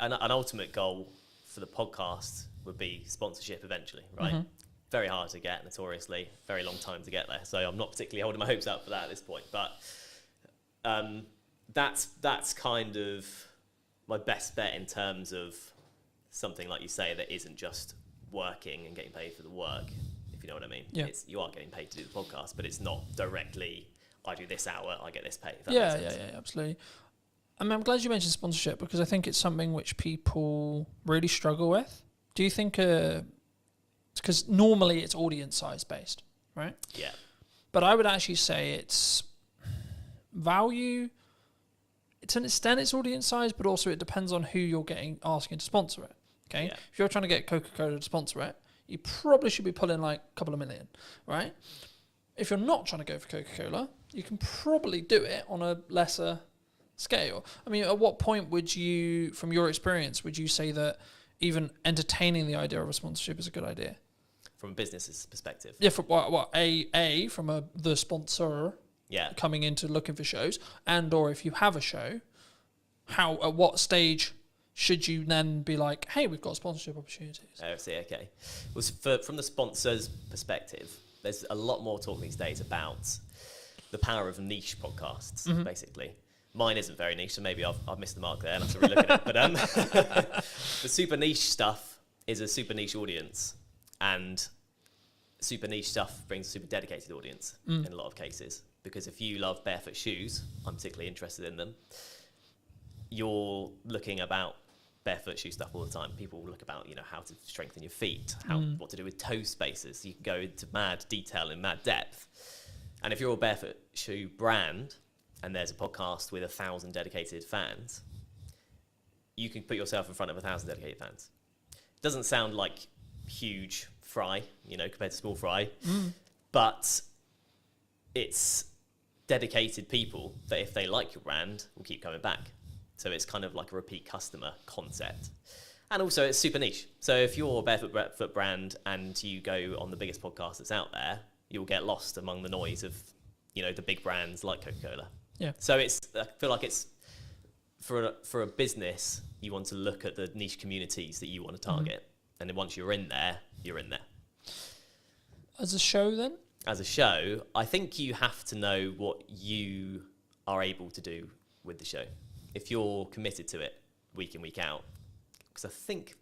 an ultimate goal for the podcast would be sponsorship eventually, right? Very hard to get, notoriously. Very long time to get there. So I'm not particularly holding my hopes out for that at this point. But that's kind of my best bet in terms of something, like you say, that isn't just working and getting paid for the work, if you know what I mean. Yeah. You are getting paid to do the podcast, but it's not directly, I do this hour, I get this pay. If that Yeah, makes sense. yeah, absolutely. I mean, I'm glad you mentioned sponsorship because I think it's something which people really struggle with. Do you think, because normally it's audience size based, right? Yeah. But I would actually say it's value. To an extent, it's audience size, but also it depends on who you're asking to sponsor it. Okay, Yeah. if you're trying to get Coca-Cola to sponsor it, you probably should be pulling like a couple of million, right? If you're not trying to go for Coca-Cola, you can probably do it on a lesser scale. I mean, at what point would you, from your experience, would you say that even entertaining the idea of a sponsorship is a good idea? From a business's perspective. Yeah, from from the sponsor Yeah. coming into looking for shows, and or if you have a show, at what stage should you then be like, hey, we've got sponsorship opportunities? I see, okay. Well, from the sponsor's perspective, there's a lot more talk these days about the power of niche podcasts, basically. Mine isn't very niche, so maybe I've missed the mark there and I have to relook at it. But the super niche stuff is a super niche audience, and super niche stuff brings a super dedicated audience in a lot of cases. Because if you love barefoot shoes, I'm particularly interested in them, you're looking about barefoot shoe stuff all the time. People look about, how to strengthen your feet, what to do with toe spaces. You can go into mad detail and mad depth. And if you're a barefoot shoe brand and there's a podcast with 1,000 dedicated fans, you can put yourself in front of 1,000 dedicated fans. It doesn't sound like huge fry, compared to small fry, but it's dedicated people that if they like your brand will keep coming back. So it's kind of like a repeat customer concept. And also it's super niche. So if you're a barefoot brand and you go on the biggest podcast that's out there, you'll get lost among the noise of, the big brands like Coca-Cola. Yeah. So I feel like it's for a business, you want to look at the niche communities that you want to target. And then once you're in there, you're in there. As a show then? As a show, I think you have to know what you are able to do with the show. If you're committed to it week in, week out, because I think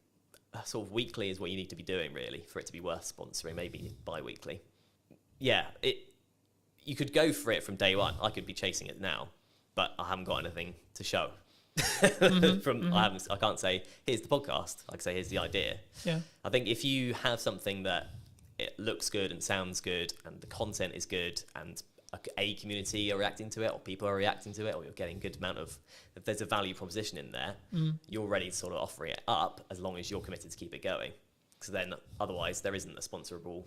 sort of weekly is what you need to be doing really for it to be worth sponsoring, maybe bi-weekly. Yeah, you could go for it from day one. I could be chasing it now, but I haven't got anything to show. I can't say, here's the podcast. I can say, here's the idea. Yeah. I think if you have something that it looks good and sounds good and the content is good and a community are reacting to it or people are reacting to it or you're getting a good amount of, if there's a value proposition in there, you're ready to sort of offer it up as long as you're committed to keep it going. Because then otherwise there isn't a sponsorable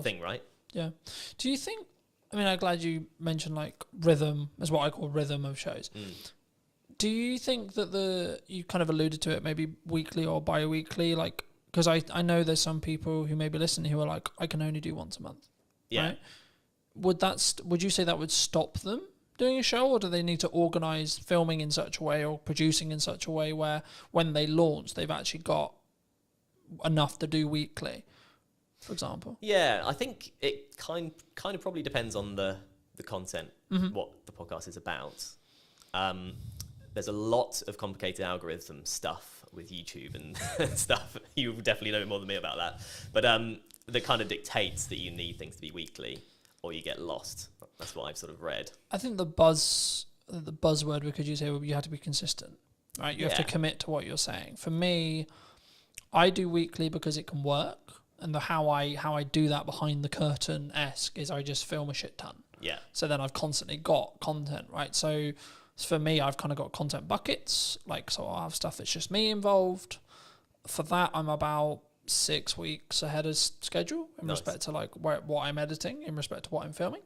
thing, right? Yeah. Do you think, I'm glad you mentioned like rhythm as what I call rhythm of shows. Do you think that you kind of alluded to it, maybe weekly or bi-weekly, like, because I know there's some people who may be listening who are like, I can only do once a month. Yeah. Right? Would you say that would stop them doing a show, or do they need to organise filming in such a way or producing in such a way where when they launch, they've actually got enough to do weekly, for example? Yeah, I think it kind of probably depends on the content, what the podcast is about. There's a lot of complicated algorithm stuff with YouTube and stuff. You definitely know more than me about that. But that kind of dictates that you need things to be weekly or you get lost. That's what I've sort of read. I think the buzzword we could use here would be you have to be consistent, right? You have to commit to what you're saying. For me, I do weekly because it can work. And how I do that behind the curtain-esque is I just film a shit ton. Yeah. So then I've constantly got content, right? So for me, I've kind of got content buckets. Like, so I'll have stuff that's just me involved. For that, I'm about 6 weeks ahead of schedule in respect to like what I'm editing, in respect to what I'm filming.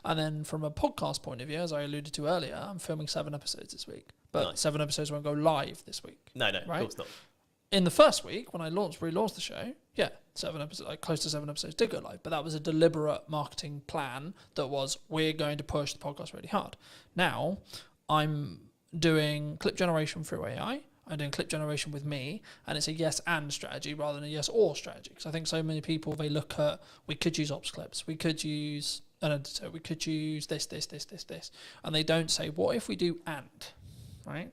And then from a podcast point of view, as I alluded to earlier, I'm filming 7 episodes this week. But 7 episodes won't go live this week. No, right? Of course not. In the first week, when I relaunched the show, 7 episodes, like close to 7 episodes did go live, but that was a deliberate marketing plan that was, we're going to push the podcast really hard. Now, I'm doing clip generation through AI. I'm doing clip generation with me, and it's a yes and strategy rather than a yes or strategy. Because I think so many people, they look at, we could use ops clips, we could use an editor, we could use this, and they don't say, what if we do and, right?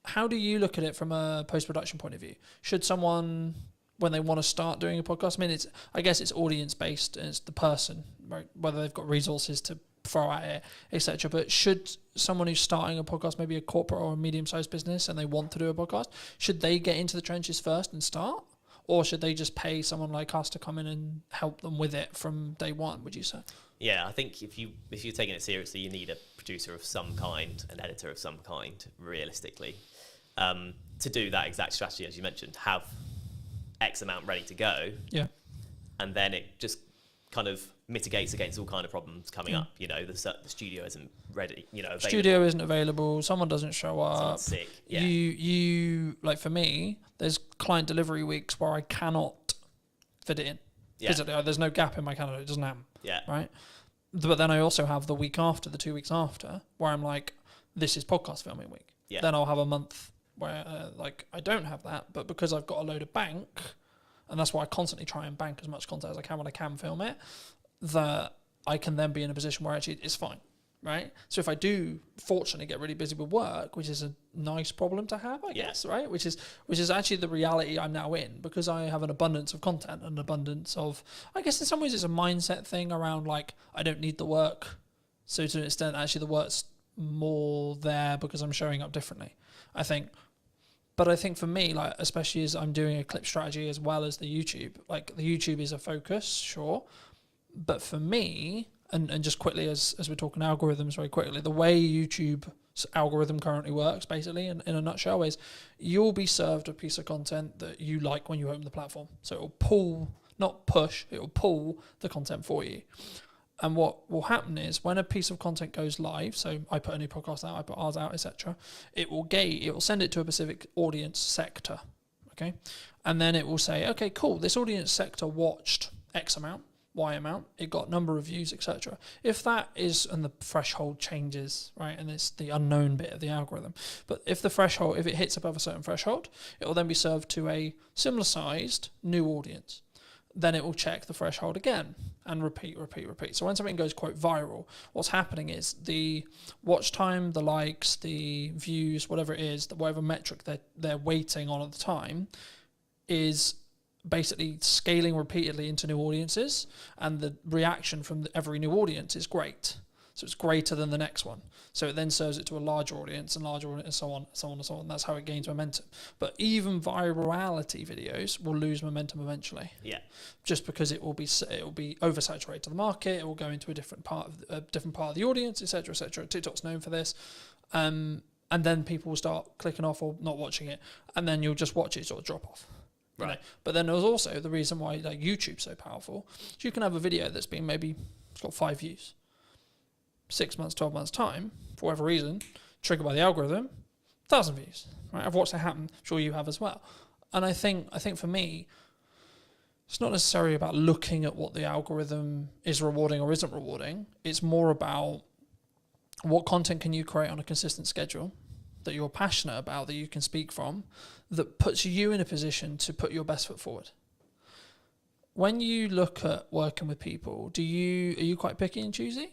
How do you look at it from a post-production point of view? Should someone, when they want to start doing a podcast, I mean, I guess it's audience-based, and it's the person, right? Whether they've got resources to throw at it, etc. But should someone who's starting a podcast, maybe a corporate or a medium-sized business, and they want to do a podcast, should they get into the trenches first and start? Or should they just pay someone like us to come in and help them with it from day one, would you say? Yeah, I think if you're taking it seriously, you need a producer of some kind, an editor of some kind, realistically, to do that exact strategy, as you mentioned, have X amount ready to go. Yeah. And then it just kind of mitigates against all kind of problems coming up. You know, the studio isn't ready, you know, available. Studio isn't available, someone doesn't show up. Someone's sick. Yeah. You like, for me, there's client delivery weeks where I cannot fit it in. Yeah. Physically, there's no gap in my calendar, it doesn't happen. Yeah. Right? But then I also have the week after, the 2 weeks after, where I'm like, this is podcast filming week. Yeah. Then I'll have a month where I don't have that, but because I've got a load of bank, and that's why I constantly try and bank as much content as I can when I can film it, that I can then be in a position where actually it's fine, right? So if I do fortunately get really busy with work, which is a nice problem to have, I guess, right? Which is actually the reality I'm now in, because I have an abundance of content, an abundance of, I guess in some ways it's a mindset thing around like, I don't need the work. So to an extent, actually the work's more there because I'm showing up differently, I think. But I think for me, like, especially as I'm doing a clip strategy as well as the YouTube, like the YouTube is a focus, sure. But for me, and just quickly, as we're talking algorithms very quickly, the way YouTube's algorithm currently works, basically, in a nutshell, is you'll be served a piece of content that you like when you open the platform. So it'll pull, not push, it'll pull the content for you. And what will happen is when a piece of content goes live, so I put a new podcast out, I put ours out, etc., it will send it to a specific audience sector, okay? And then it will say, okay, cool, this audience sector watched X amount, Y amount, it got number of views, etc. If that is, and the threshold changes, right, and it's the unknown bit of the algorithm, but if it hits above a certain threshold, it will then be served to a similar sized new audience. Then it will check the threshold again and repeat. So when something goes, quote, viral, what's happening is the watch time, the likes, the views, whatever it is, whatever metric they're waiting on at the time, is basically scaling repeatedly into new audiences, and the reaction from every new audience is great. So it's greater than the next one. So it then serves it to a larger audience, and so on. That's how it gains momentum. But even virality videos will lose momentum eventually. Yeah. Just because it will be oversaturated to the market. It will go into a different part of the audience, etc., etc. TikTok's known for this. And then people will start clicking off or not watching it, and then you'll just watch it sort of drop off. Right. You know? But then there's also the reason why like YouTube's so powerful. So you can have a video that's been it's got 5 views. 6 months, 12 months time, for whatever reason, triggered by the algorithm, 1,000 views. Right? I've watched that happen. I'm sure you have as well. And I think for me, it's not necessarily about looking at what the algorithm is rewarding or isn't rewarding. It's more about what content can you create on a consistent schedule that you're passionate about, that you can speak from, that puts you in a position to put your best foot forward. When you look at working with people, are you quite picky and choosy?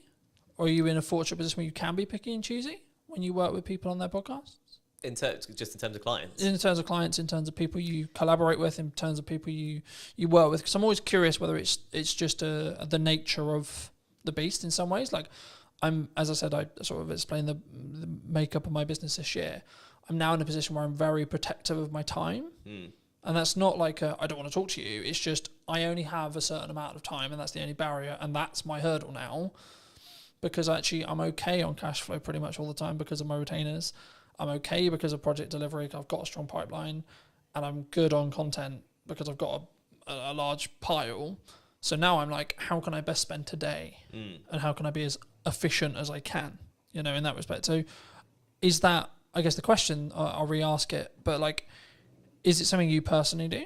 Or are you in a fortunate position where you can be picky and choosy when you work with people on their podcasts? In terms of clients? In terms of clients, in terms of people you collaborate with, in terms of people you work with. Because I'm always curious whether it's just the nature of the beast in some ways. Like, as I said, I sort of explained the makeup of my business this year. I'm now in a position where I'm very protective of my time. And that's not like I don't want to talk to you. It's just I only have a certain amount of time, and that's the only barrier, and that's my hurdle now. Because actually I'm okay on cash flow pretty much all the time because of my retainers. I'm okay because of project delivery. I've got a strong pipeline, and I'm good on content because I've got a large pile. So now I'm like, how can I best spend today? And how can I be as efficient as I can, in that respect? So is that, I guess the question, I'll re-ask it, but like, is it something you personally do?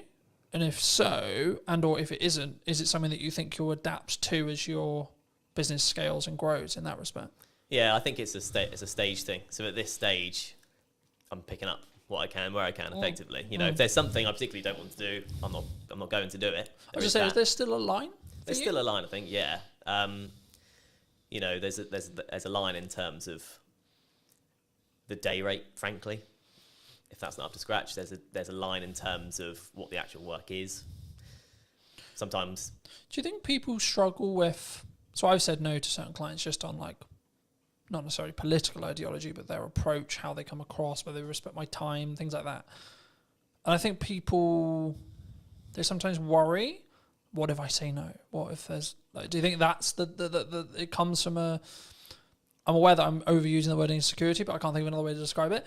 And if so, or if it isn't, is it something that you think you'll adapt to as your business scales and grows in that respect? Yeah, I think it's a stage thing. So at this stage, I'm picking up what I can, where I can, effectively. You know, if there's something I particularly don't want to do, I'm not going to do it. I was just saying, is there still a line? There's still a line, I think. Yeah. You know, there's a line in terms of the day rate, frankly. If that's not up to scratch, there's a line in terms of what the actual work is. Sometimes. Do you think people struggle with? So I've said no to certain clients just on like, not necessarily political ideology, but their approach, how they come across, whether they respect my time, things like that. And I think people, they sometimes worry, what if I say no? What if there's, like, do you think that's the it comes from I'm aware that I'm overusing the word insecurity, but I can't think of another way to describe it.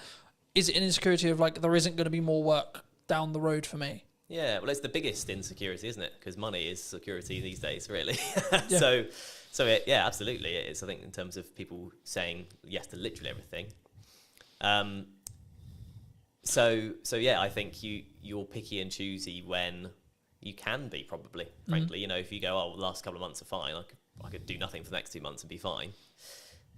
Is it an insecurity of like, there isn't going to be more work down the road for me? Yeah, well, it's the biggest insecurity, isn't it? Because money is security these days, really. Yeah. Yeah, absolutely, it is. I think in terms of people saying yes to literally everything. Yeah, I think you're picky and choosy when you can be, probably. Frankly, you know, if you go, oh, the last couple of months are fine, I could do nothing for the next 2 months and be fine.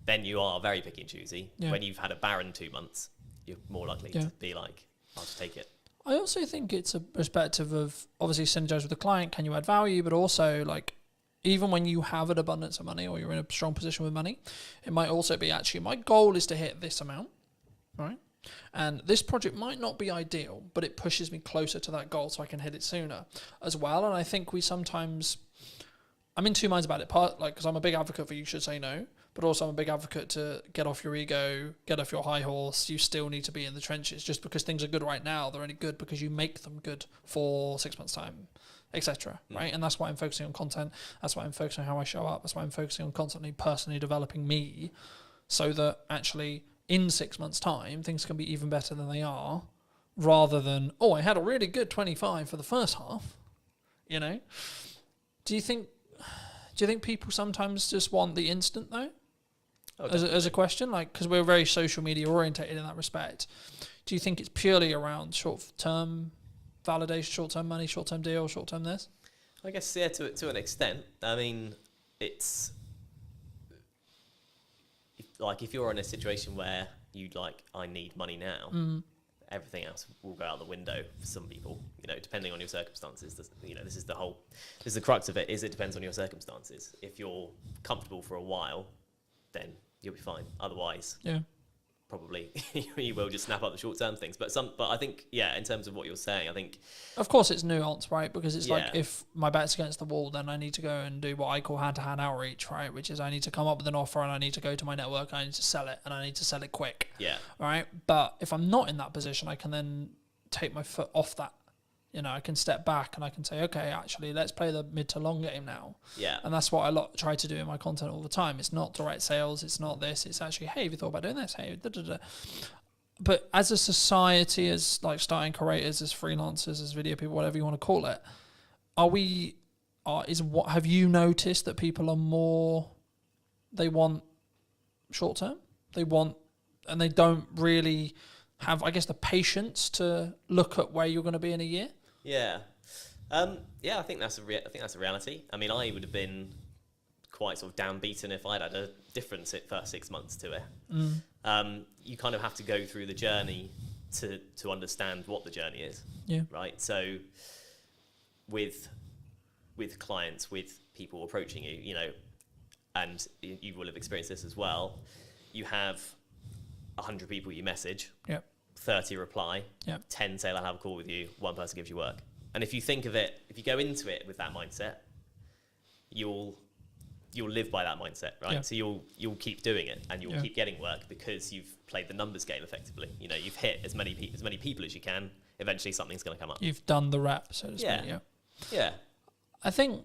Then you are very picky and choosy. Yeah. When you've had a barren 2 months, you're more likely to be like, I'll just take it. I also think it's a perspective of obviously synergize with the client. Can you add value? But also, like, even when you have an abundance of money or you're in a strong position with money, it might also be actually my goal is to hit this amount, right? And this project might not be ideal, but it pushes me closer to that goal so I can hit it sooner as well. And I think we sometimes, I'm in two minds about it. Part like, because I'm a big advocate for you should say no, but also I'm a big advocate to get off your ego, get off your high horse. You still need to be in the trenches. Just because things are good right now, they're only good because you make them good for 6 months' time, etc. Right? And that's why I'm focusing on content. That's why I'm focusing on how I show up. That's why I'm focusing on constantly personally developing me so that actually in 6 months' time, things can be even better than they are, rather than, oh, I had a really good 25 for the first half, you know? Do you think people sometimes just want the instant, though? Oh, as a question, like, because we're very social media orientated in that respect. Do you think it's purely around short-term validation, short-term money, short-term deal, short-term this? I guess, yeah, to an extent. I mean, it's like if you're in a situation where you'd like, I need money now, everything else will go out the window for some people, you know, depending on your circumstances. You know, this is the crux of it, is it depends on your circumstances. If you're comfortable for a while, then you'll be fine. Otherwise, probably you will just snap up the short-term things. But I think, yeah, in terms of what you're saying, I think... Of course it's nuanced, right? Because it's like, if my back's against the wall, then I need to go and do what I call hand-to-hand outreach, right? Which is I need to come up with an offer and I need to go to my network and I need to sell it and I need to sell it quick. Yeah. Right? But if I'm not in that position, I can then take my foot off that. You know, I can step back and I can say, okay, actually, let's play the mid to long game now. Yeah. And that's what I try to do in my content all the time. It's not direct sales. It's not this. It's actually, hey, have you thought about doing this? Hey, da-da-da. But as a society, as like starting creators, as freelancers, as video people, whatever you want to call it, have you noticed that people are more, they want short term? And they don't really have, I guess, the patience to look at where you're going to be in a year? Yeah. I think that's a reality. I mean, I would have been quite sort of downbeaten if I'd had a different first 6 months to it. You kind of have to go through the journey to understand what the journey is. Yeah. Right. So with clients, with people approaching you, you know, and you will have experienced this as well. You have 100 people you message. Yep. 30 reply, yep. 10 say they'll have a call with you, 1 person gives you work. And if you think of it, if you go into it with that mindset, you'll live by that mindset, right? Yep. So you'll keep doing it and you'll keep getting work because you've played the numbers game effectively. You know, you've hit as many people as you can. Eventually something's going to come up. You've done the rep, so to speak. Yeah. I was going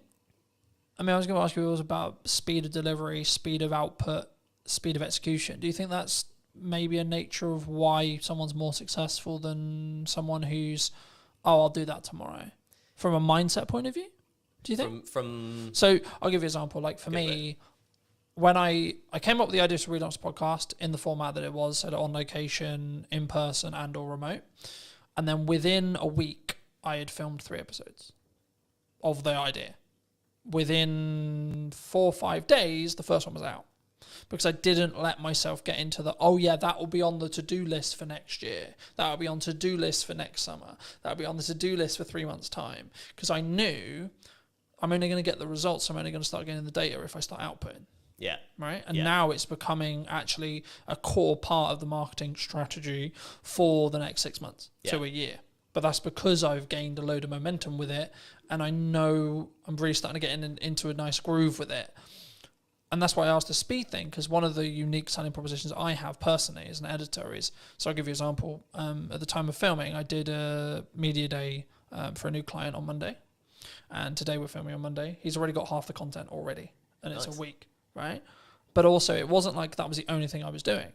to ask you about speed of delivery, speed of output, speed of execution. Do you think that's maybe a nature of why someone's more successful than someone who's, I'll do that tomorrow, from a mindset point of view? Do you think? So I'll give you an example. Like for me, when I came up with the idea to relaunch the podcast in the format that it was, so on location, in person, and or remote, and then within a week I had filmed 3 episodes of the idea. Within 4 or 5 days, the first one was out. because I didn't let myself get into the, oh yeah, that will be on the to-do list for next year. That will be on to-do list for next summer. That will be on the to-do list for 3 months' time. Because I knew I'm only going to get the results. I'm only going to start getting the data if I start outputting. Yeah. Right. And now it's becoming actually a core part of the marketing strategy for the next 6 months to a year. But that's because I've gained a load of momentum with it. And I know I'm really starting to get into a nice groove with it. And that's why I asked the speed thing, because one of the unique selling propositions I have personally as an editor is, so I'll give you an example. At the time of filming, I did a media day for a new client on Monday. And today we're filming on Monday. He's already got half the content already. And it's a week, right? But also it wasn't like that was the only thing I was doing.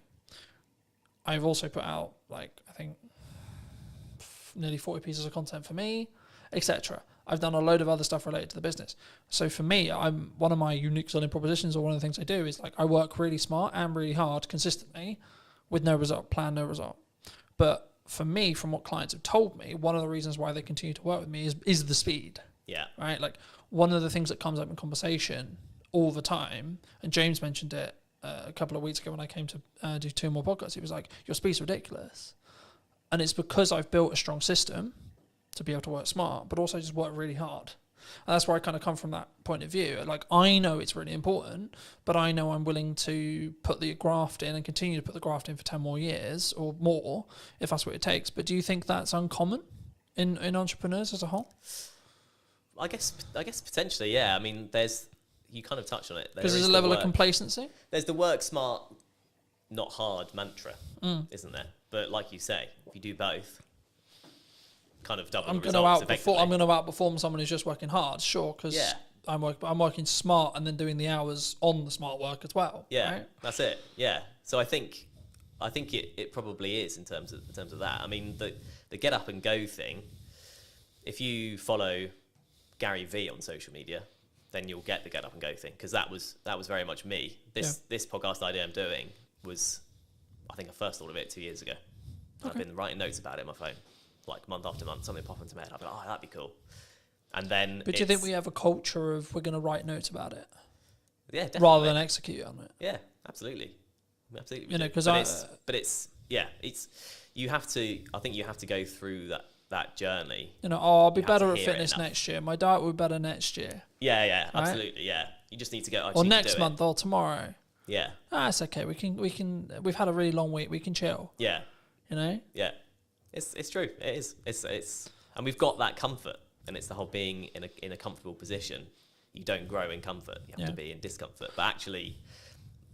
I've also put out, like, I think nearly 40 pieces of content for me, etc. I've done a load of other stuff related to the business. So for me, I'm one of my unique selling propositions, or one of the things I do is, like, I work really smart and really hard consistently with no result, plan no result. But for me, from what clients have told me, one of the reasons why they continue to work with me is the speed. Yeah. Right? Like, one of the things that comes up in conversation all the time, and James mentioned it a couple of weeks ago when I came to do 2 more podcasts, he was like, your speed's ridiculous. And it's because I've built a strong system to be able to work smart, but also just work really hard. And that's where I kind of come from that point of view. Like, I know it's really important, but I know I'm willing to put the graft in and continue to put the graft in for 10 more years or more, if that's what it takes. But do you think that's uncommon in entrepreneurs as a whole? I guess potentially, yeah. I mean, you kind of touched on it. Because there's a level of complacency. There's the work smart, not hard mantra, isn't there? But like you say, if you do both, kind of double the results effectively. I'm going to outperform someone who's just working hard, sure, because I'm working smart and then doing the hours on the smart work as well. Yeah, right? That's it. Yeah. So I think it probably is in terms of that. I mean, the get up and go thing. If you follow Gary V on social media, then you'll get the get up and go thing, because that was very much me. This podcast idea I'm doing was, I think I first thought of it 2 years ago. Okay. I've been writing notes about it on my phone, like month after month, something pop into my head. I'll be like, oh, that'd be cool. And then, but do you think we have a culture of we're going to write notes about it? Yeah, definitely. Rather than execute on it. Yeah, absolutely. You know, because you have to. I think you have to go through that journey. You know, I'll be better at fitness next year. My diet will be better next year. Yeah, absolutely. Yeah, you just need to go. Or next month, or tomorrow. Yeah. It's okay. We can. We've had a really long week. We can chill. Yeah. You know. Yeah, it's true. It is. It's and we've got that comfort, and it's the whole being in a comfortable position. You don't grow in comfort. You have to be in discomfort. But actually,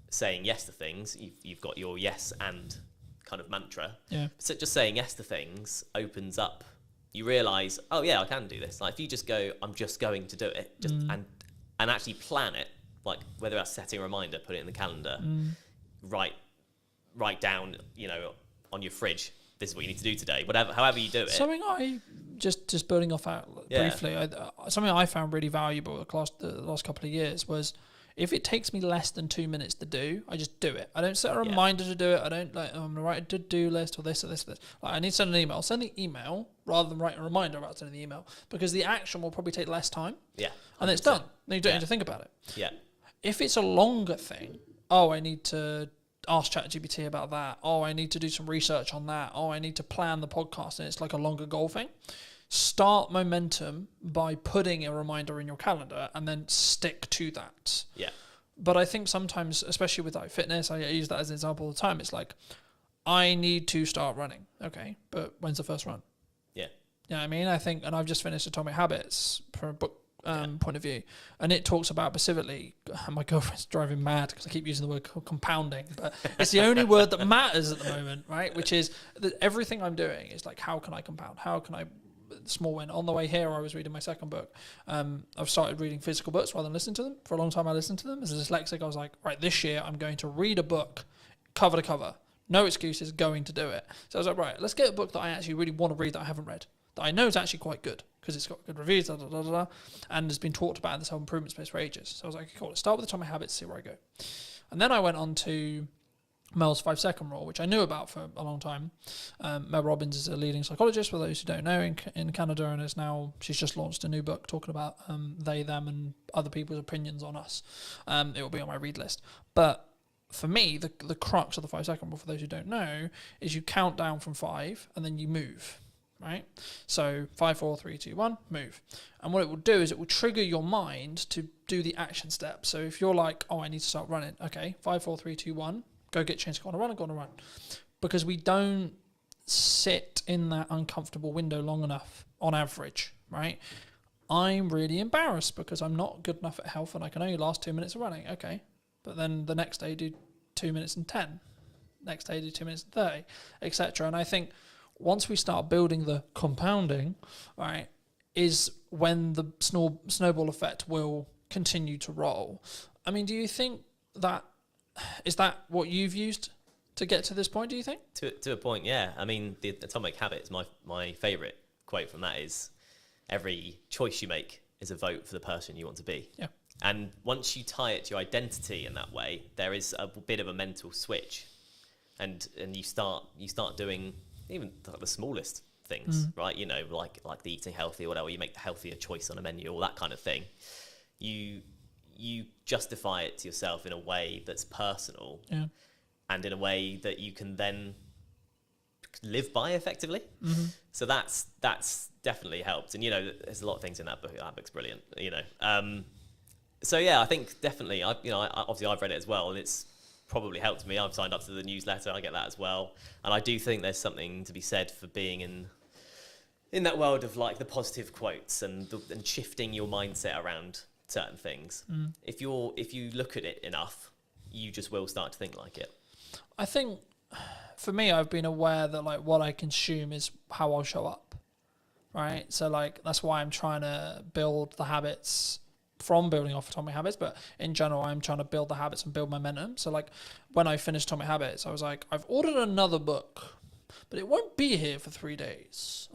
saying yes to things, you've got your yes and kind of mantra. Yeah. So just saying yes to things opens up. You realise, oh yeah, I can do this. Like, if you just go, I'm just going to do it, and actually plan it. Like, whether that's setting a reminder, put it in the calendar, write down, on your fridge, this is what you need to do today. However you do it. Something I just building off out briefly. Something I found really valuable the last couple of years was, if it takes me less than 2 minutes to do, I just do it. I don't set a reminder to do it. I don't I'm going to write a to-do list or this or this or this. Like, I need to send an email. I'll send the email rather than write a reminder about sending the email, because the action will probably take less time. Yeah. And then it's done. Then you don't need to think about it. Yeah. If it's a longer thing, I need to ask ChatGPT about that. I need to do some research on that. I need to plan the podcast, and it's like a longer goal thing. Start momentum by putting a reminder in your calendar and then stick to that. Yeah. But I think sometimes, especially with like fitness, I use that as an example all the time. It's like, I need to start running. Okay, but when's the first run? Yeah. You know what I mean? I think, and I've just finished Atomic Habits from a book point of view, and it talks about specifically, my girlfriend's driving mad because I keep using the word compounding, but it's the only word that matters at the moment, right? Which is that everything I'm doing is like, how can I compound? How can I small win? On the way here, I was reading my second book. I've started reading physical books rather than listening to them. For a long time, I listened to them. As a dyslexic, I was like, right, this year I'm going to read a book cover to cover. No excuses, going to do it. So I was like, right, let's get a book that I actually really want to read that I haven't read, that I know is actually quite good because it's got good reviews, and has been talked about in this whole improvement space for ages. So I was like, cool, let's start with Atomic Habits, see where I go. And then I went on to Mel's 5-second rule, which I knew about for a long time. Mel Robbins is a leading psychologist, for those who don't know, in Canada, and she's just launched a new book talking about they, them, and other people's opinions on us. It will be on my read list. But for me, the crux of the 5-second rule, for those who don't know, is you count down from 5 and then you move, right? So 5, 4, 3, 2, 1, move. And what it will do is it will trigger your mind to do the action step. So if you're like, oh, I need to start running, okay, 5, 4, 3, 2, 1, go get changed, go on a run. Because we don't sit in that uncomfortable window long enough on average, right? I'm really embarrassed because I'm not good enough at health and I can only last 2 minutes of running. Okay. But then the next day do 2 minutes and 10. Next day do 2 minutes and 30, etc. And I think once we start building the compounding, right, is when the snowball effect will continue to roll. I mean, do you think that, is that what you've used to get to this point, do you think? To a point, yeah. I mean, the Atomic Habits, my favourite quote from that is, every choice you make is a vote for the person you want to be. Yeah. And once you tie it to your identity in that way, there is a bit of a mental switch, and you start doing even the smallest things, right? You know, like the eating healthy or whatever. You make the healthier choice on a menu, all that kind of thing. You justify it to yourself in a way that's personal, and in a way that you can then live by effectively. So that's definitely helped. And you know, there's a lot of things in that book. That book's brilliant. You know. So yeah, I think definitely. Obviously I've read it as well, and it's probably helped me. I've signed up to the newsletter. I get that as well, and I do think there's something to be said for being in that world of like the positive quotes and shifting your mindset around certain things. If you look at it enough, you just will start to think like it. I think for me, I've been aware that like what I consume is how I'll show up, right? So like that's why I'm trying to build the habits from building off Atomic Habits, but in general, I'm trying to build the habits and build momentum. So like when I finished Atomic Habits, I was like, I've ordered another book, but it won't be here for 3 days.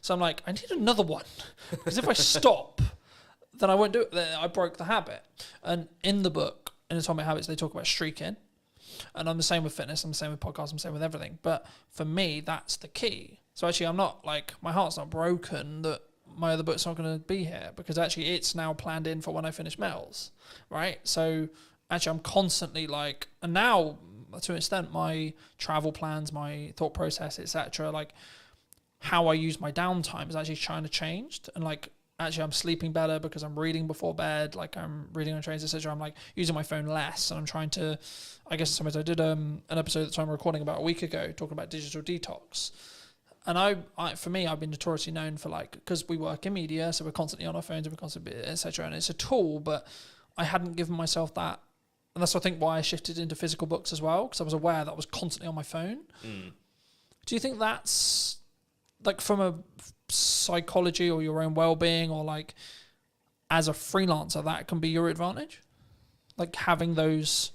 So I'm like, I need another one, because if I stop, then I won't do it. Then I broke the habit. And in the book, in Atomic Habits, they talk about streaking. And I'm the same with fitness, I'm the same with podcasts, I'm the same with everything. But for me, that's the key. So actually, I'm not like, my heart's not broken that my other book's not going to be here, because actually it's now planned in for when I finish Mel's, right? So actually I'm constantly like, and now to an extent, my travel plans, my thought process, etc., like how I use my downtime is actually trying to change. And like, actually I'm sleeping better because I'm reading before bed, like I'm reading on trains, etc. I'm like using my phone less, and I'm trying to, I guess sometimes I did an episode that I'm recording about a week ago talking about digital detox. And I for me, I've been notoriously known for like, because we work in media, so we're constantly on our phones and we're constantly, etc. And it's a tool, but I hadn't given myself that. And that's, I think, why I shifted into physical books as well, because I was aware that I was constantly on my phone. Do you think that's like from a psychology or your own well-being, or like as a freelancer, that can be your advantage? Like having those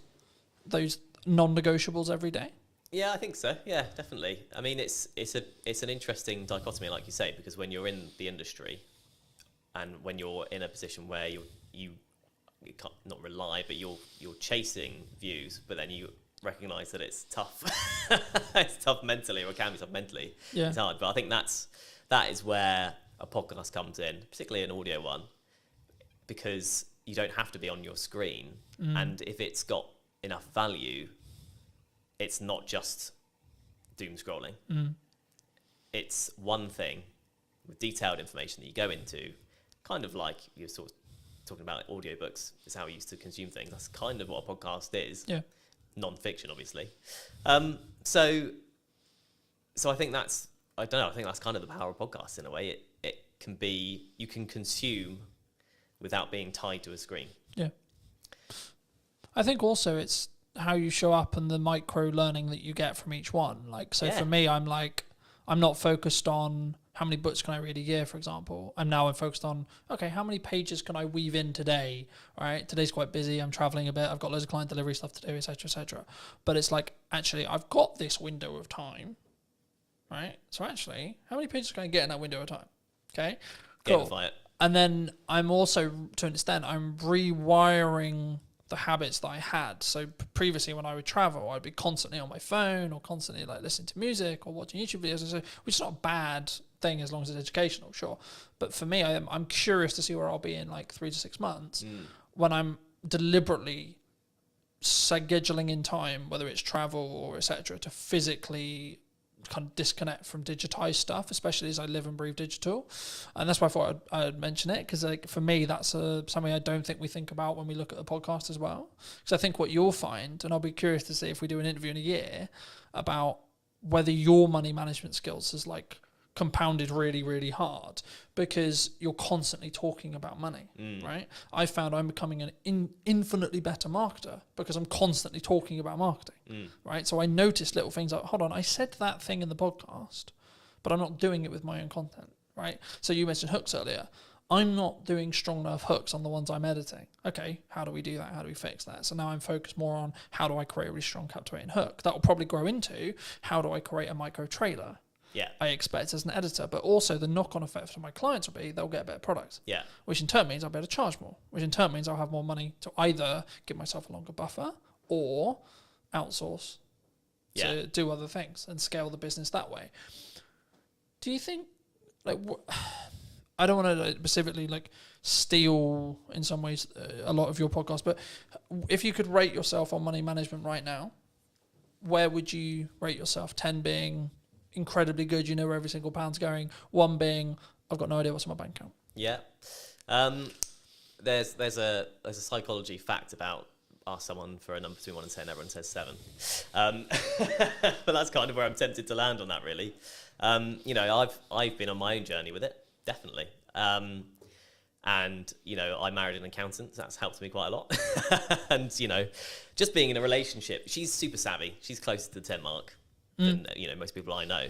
non-negotiables every day? Yeah, I think so. Yeah, definitely. I mean, it's an interesting dichotomy, like you say, because when you're in the industry and when you're in a position where you can't not rely, but you're chasing views, but then you recognise that it's tough. It's tough mentally, or it can be tough mentally. Yeah. It's hard, but I think that is where a podcast comes in, particularly an audio one, because you don't have to be on your screen, and if it's got enough value, it's not just doom scrolling. It's one thing with detailed information that you go into, kind of like you're sort of talking about audiobooks is how we used to consume things. That's kind of what a podcast is. Yeah. Non-fiction, obviously. So I think that's, I don't know, I think that's kind of the power of podcasts in a way. It can be, you can consume without being tied to a screen. Yeah. I think also it's how you show up and the micro learning that you get from each one. Like, so for me, I'm not focused on how many books can I read a year, for example. I'm focused on, okay, how many pages can I weave in today? All right, today's quite busy. I'm traveling a bit. I've got loads of client delivery stuff to do, etc., etc. But it's like, actually, I've got this window of time, right? So actually, how many pages can I get in that window of time? Okay, cool. Gamify it. And then I'm also, to an extent, I'm rewiring the habits that I had. So previously when I would travel, I'd be constantly on my phone or constantly like listening to music or watching YouTube videos, which is not a bad thing as long as it's educational, sure. But for me, I'm curious to see where I'll be in like 3 to 6 months when I'm deliberately scheduling in time, whether it's travel or etc., to physically kind of disconnect from digitized stuff, especially as I live and breathe digital. And that's why I thought I'd mention it, because like for me, that's something I don't think we think about when we look at the podcast as well. Because I think what you'll find, and I'll be curious to see if we do an interview in a year about whether your money management skills is like compounded really, really hard, because you're constantly talking about money, right? I found I'm becoming an infinitely better marketer because I'm constantly talking about marketing, right? So I noticed little things like, hold on, I said that thing in the podcast, but I'm not doing it with my own content, right? So you mentioned hooks earlier. I'm not doing strong enough hooks on the ones I'm editing. Okay, how do we do that? How do we fix that? So now I'm focused more on how do I create a really strong captivating hook? That will probably grow into how do I create a micro trailer? Yeah. I expect as an editor, but also the knock-on effect for my clients will be they'll get a better product. Yeah. Which in turn means I'll be able to charge more, which in turn means I'll have more money to either give myself a longer buffer or outsource to do other things and scale the business that way. Do you think, like, I don't want to specifically like steal in some ways a lot of your podcast, but if you could rate yourself on money management right now, where would you rate yourself? 10 being incredibly good, you know where every single pound's going. 1 being, I've got no idea what's in my bank account. Yeah. There's a psychology fact about ask someone for a number between 1 and 10, everyone says 7. But that's kind of where I'm tempted to land on that, really. You know, I've been on my own journey with it, definitely. And, you know, I married an accountant, so that's helped me quite a lot. And, you know, just being in a relationship, she's super savvy. She's closer to the 10 mark than, you know, most people I know.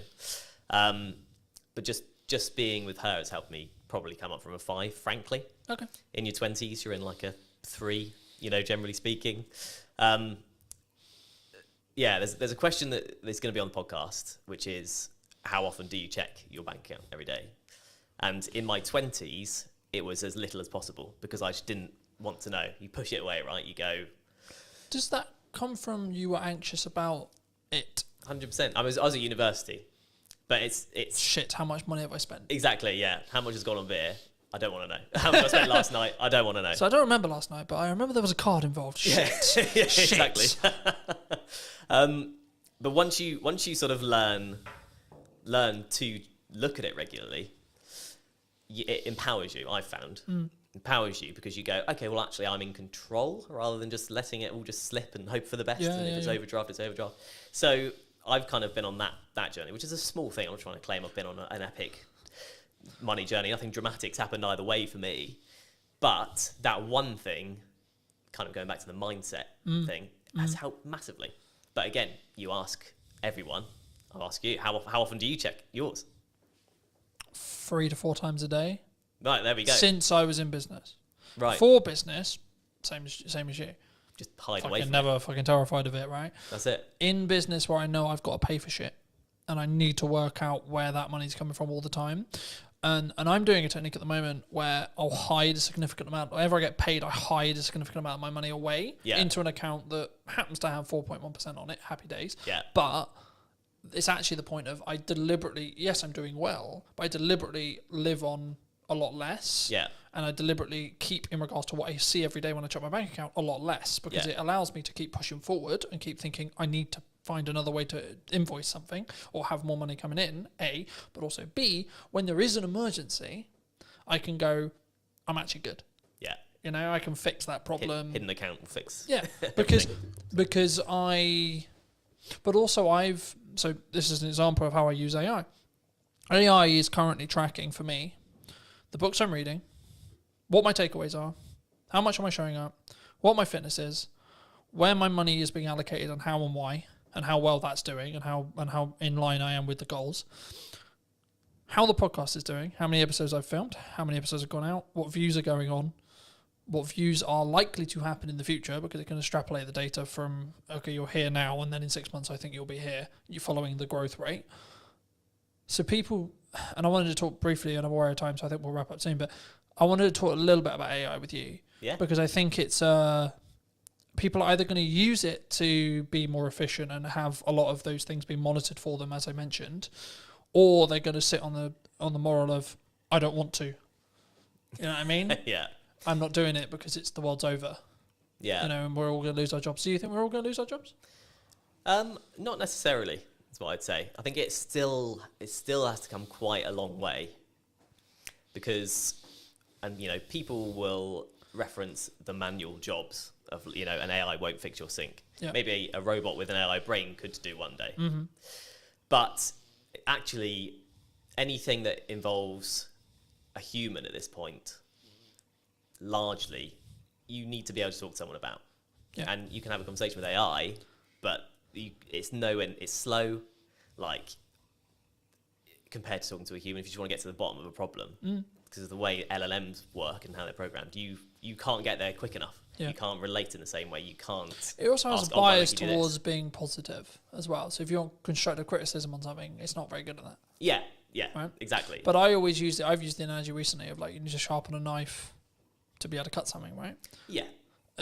But just being with her has helped me probably come up from a 5, frankly. Okay. In your 20s, you're in like a 3, you know, generally speaking. Yeah, there's a question that is going to be on the podcast, which is how often do you check your bank account every day? And in my 20s, it was as little as possible because I just didn't want to know. You push it away, right? You go... Does that come from you were anxious about it? 100%. I was at university, but it's Shit, how much money have I spent? exactly, yeah. How much has gone on beer? I don't want to know. How much I spent last night? I don't want to know. So I don't remember last night, but I remember there was a card involved. Shit. Yeah, Shit. exactly. But once you sort of learn to look at it regularly, it empowers you. I've found empowers you because you go, okay, well actually I'm in control rather than just letting it all just slip and hope for the best. And if it's overdraft, it's overdraft. So I've kind of been on that journey, which is a small thing. I'm not trying to claim I've been on an epic money journey. Nothing dramatic's happened either way for me. But that one thing, kind of going back to the mindset thing, has helped massively. But again, you ask everyone. I'll ask you, how often do you check yours? 3 to 4 times a day. Right, there we go. Since I was in business. Right. For business, same as you. Just hide away Fucking from never fucking terrified of it, right? That's it. In business where I know I've got to pay for shit and I need to work out where that money's coming from all the time. And I'm doing a technique at the moment where I'll hide a significant amount. Whenever I get paid, I hide a significant amount of my money away into an account that happens to have 4.1% on it. Happy days. Yeah. But it's actually the point of I deliberately, yes, I'm doing well, but I deliberately live on a lot less. Yeah. And I deliberately keep, in regards to what I see every day when I check my bank account, a lot less because it allows me to keep pushing forward and keep thinking I need to find another way to invoice something or have more money coming in, A, but also B, when there is an emergency, I can go, I'm actually good. Yeah. You know, I can fix that problem. Hidden account will fix. Yeah, because but also so this is an example of how I use AI. AI is currently tracking for me the books I'm reading, what my takeaways are, how much am I showing up, what my fitness is, where my money is being allocated and how and why, and how well that's doing and how in line I am with the goals, how the podcast is doing, how many episodes I've filmed, how many episodes have gone out, what views are going on, what views are likely to happen in the future because it can extrapolate the data from, okay, you're here now and then in 6 months I think you'll be here. You're following the growth rate. So people, and I wanted to talk briefly, and I'm aware of time, so I think we'll wrap up soon, but I wanted to talk a little bit about AI with you. Yeah. Because I think it's, people are either going to use it to be more efficient and have a lot of those things being monitored for them, as I mentioned, or they're going to sit on the moral of, I don't want to. You know what I mean? Yeah. I'm not doing it because the world's over. Yeah. You know, and we're all going to lose our jobs. Do you think we're all going to lose our jobs? Not necessarily. That's what I'd say. I think it still has to come quite a long way, because, and you know, people will reference the manual jobs of, you know, an AI won't fix your sink. Yeah. Maybe a robot with an AI brain could do one day. Mm-hmm. But actually, anything that involves a human at this point, largely, you need to be able to talk to someone about. Yeah. And you can have a conversation with AI, but it's slow, like, compared to talking to a human. If you just want to get to the bottom of a problem, because of the way LLMs work and how they're programmed, you can't get there quick enough. Yeah. You can't relate in the same way. You can't. It also has ask, a "Oh, why don't bias you do this?" towards being positive as well. So if you want constructive criticism on something, it's not very good at that. Yeah, Right. exactly. But I always use I've used the analogy recently of like, you need to sharpen a knife to be able to cut something, right? Yeah,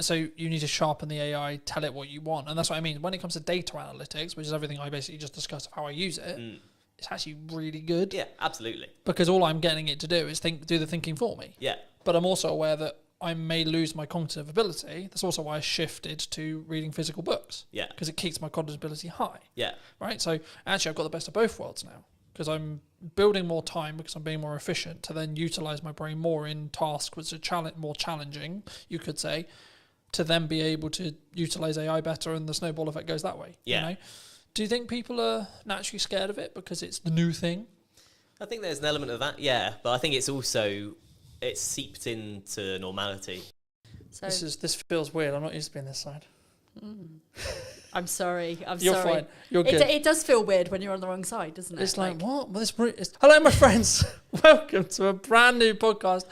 So you need to sharpen the AI, tell it what you want. And that's what I mean. When it comes to data analytics, which is everything I basically just discussed of how I use it, it's actually really good. yeah, absolutely. Because all I'm getting it to do is do the thinking for me. Yeah, But I'm also aware that I may lose my cognitive ability. That's also why I shifted to reading physical books. yeah, Because it keeps my cognitive ability high. yeah, Right? So actually I've got the best of both worlds now. Because I'm building more time, because I'm being more efficient, to then utilize my brain more in tasks which are more challenging, you could say, to then be able to utilize AI better, and the snowball effect goes that way. Yeah. You know? Do you think people are naturally scared of it because it's the new thing? I think there's an element of that, yeah. But I think it's seeped into normality. So This feels weird. I'm not used to being this side. I'm sorry. You're sorry. fine. You're good. It does feel weird when you're on the wrong side, doesn't it? It's like, what? Well, hello, my friends. Welcome to a brand new podcast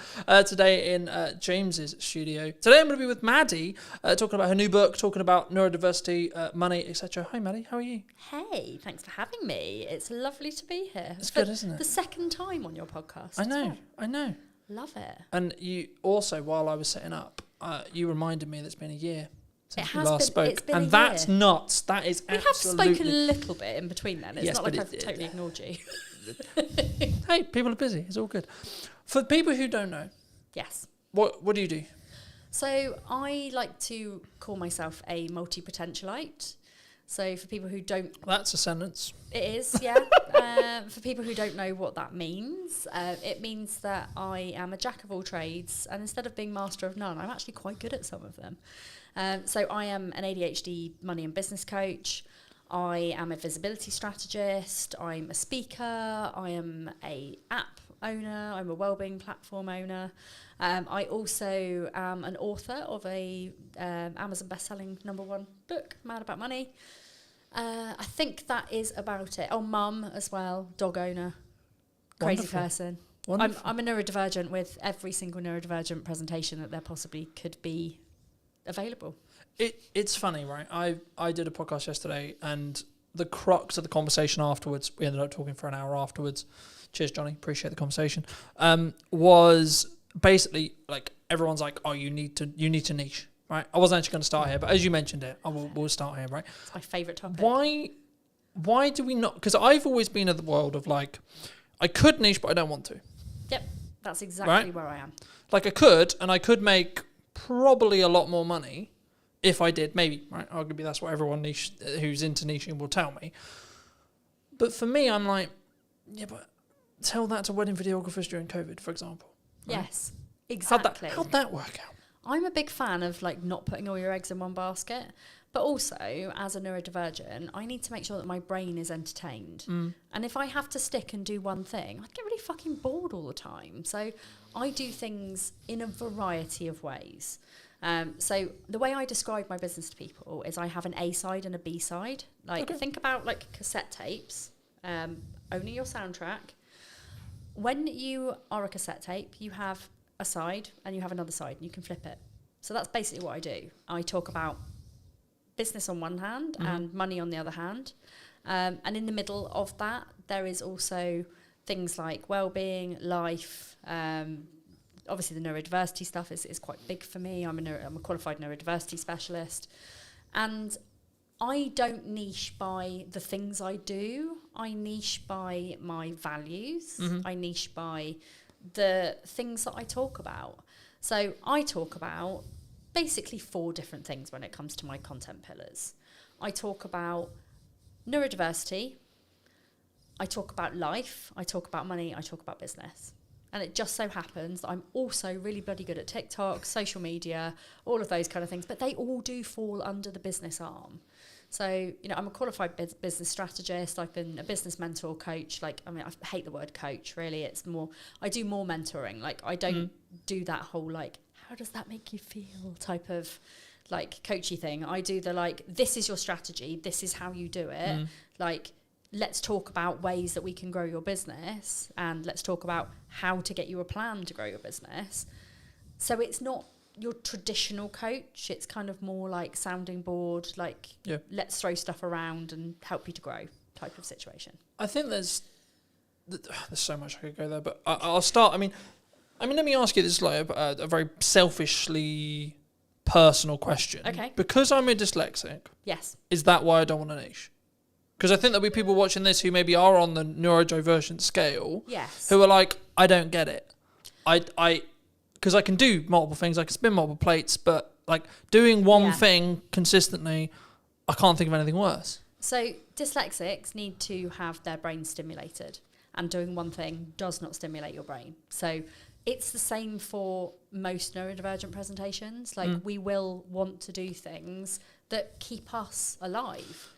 today in James's studio. Today I'm going to be with Maddie, talking about her new book, talking about neurodiversity, money, etc. Hi, Maddie. How are you? Hey, thanks for having me. It's lovely to be here. It's good, isn't it? The second time on your podcast. I as know. well. I know. Love it. And you also, while I was setting up, you reminded me that it's been a year since It we has last been- spoke. it's been And a that's year. nuts. That is We have absolutely... spoken a little bit in between then. It's Yes, not like but I've totally ignored you. Hey, people are busy. It's all good. For people who don't know, Yes. what do you do? So I like to call myself a multi-potentialite. So for people who don't, That's a sentence. it is, yeah. For people who don't know what that means, it means that I am a jack of all trades, and instead of being master of none, I'm actually quite good at some of them. So I am an ADHD money and business coach. I am a visibility strategist. I'm a speaker. I am a app owner. I'm a wellbeing platform owner. I also am an author of a Amazon best-selling #1 book, Mad About Money. I think that is about it. Oh, mum as well, dog owner, crazy Wonderful. person. Wonderful. I'm a neurodivergent with every single neurodivergent presentation that there possibly could be available. It's funny, right? I did a podcast yesterday, and the crux of the conversation afterwards, we ended up talking for an hour afterwards. Cheers, Johnny. Appreciate the conversation. Was basically like everyone's like, oh, you need to niche, right? I wasn't actually going to start here, but as you mentioned it, we'll start here, right? It's my favourite topic. Why do we not? Because I've always been in the world of like, I could niche, but I don't want to. Yep, that's exactly Right? where I am. Like I could, and I could make probably a lot more money if I did, maybe, right? Arguably that's what everyone who's into niching will tell me. But for me, I'm like, yeah, but tell that to wedding videographers during COVID, for example. Right? Yes, exactly. How'd that work out? I'm a big fan of like not putting all your eggs in one basket, but also as a neurodivergent, I need to make sure that my brain is entertained. And if I have to stick and do one thing, I'd get really fucking bored all the time. So I do things in a variety of ways. So the way I describe my business to people is I have an A side and a B side. Like think about like cassette tapes, owning your soundtrack. When you are a cassette tape, you have a side and you have another side and you can flip it. So that's basically what I do. I talk about business on one hand and money on the other hand. And in the middle of that, there is also things like well-being, life. Obviously, the neurodiversity stuff is quite big for me. I'm a qualified neurodiversity specialist. And I don't niche by the things I do. I niche by my values. I niche by the things that I talk about. So I talk about basically 4 different things when it comes to my content pillars. I talk about neurodiversity, I talk about life, I talk about money, I talk about business. And it just so happens that I'm also really bloody good at TikTok, social media, all of those kind of things, but they all do fall under the business arm. So, I'm a qualified business strategist. I've been a business mentor coach. I hate the word coach, really. It's more, I do more mentoring. I don't do that whole, how does that make you feel type of, coachy thing. I do the, this is your strategy. This is how you do it. Let's talk about ways that we can grow your business, and let's talk about how to get you a plan to grow your business. So it's not your traditional coach. It's kind of more like sounding board, let's throw stuff around and help you to grow type of situation. I think there's so much I could go there, but I'll start. Let me ask you this, a very selfishly personal question. Okay. Because I'm a dyslexic. Yes. Is that why I don't want a niche? Because I think there'll be people watching this who maybe are on the neurodivergent scale. Yes. Who are like, I don't get it. Because I can do multiple things, I can spin multiple plates, but doing one thing consistently, I can't think of anything worse. So dyslexics need to have their brain stimulated, and doing one thing does not stimulate your brain. So it's the same for most neurodivergent presentations. We will want to do things that keep us alive.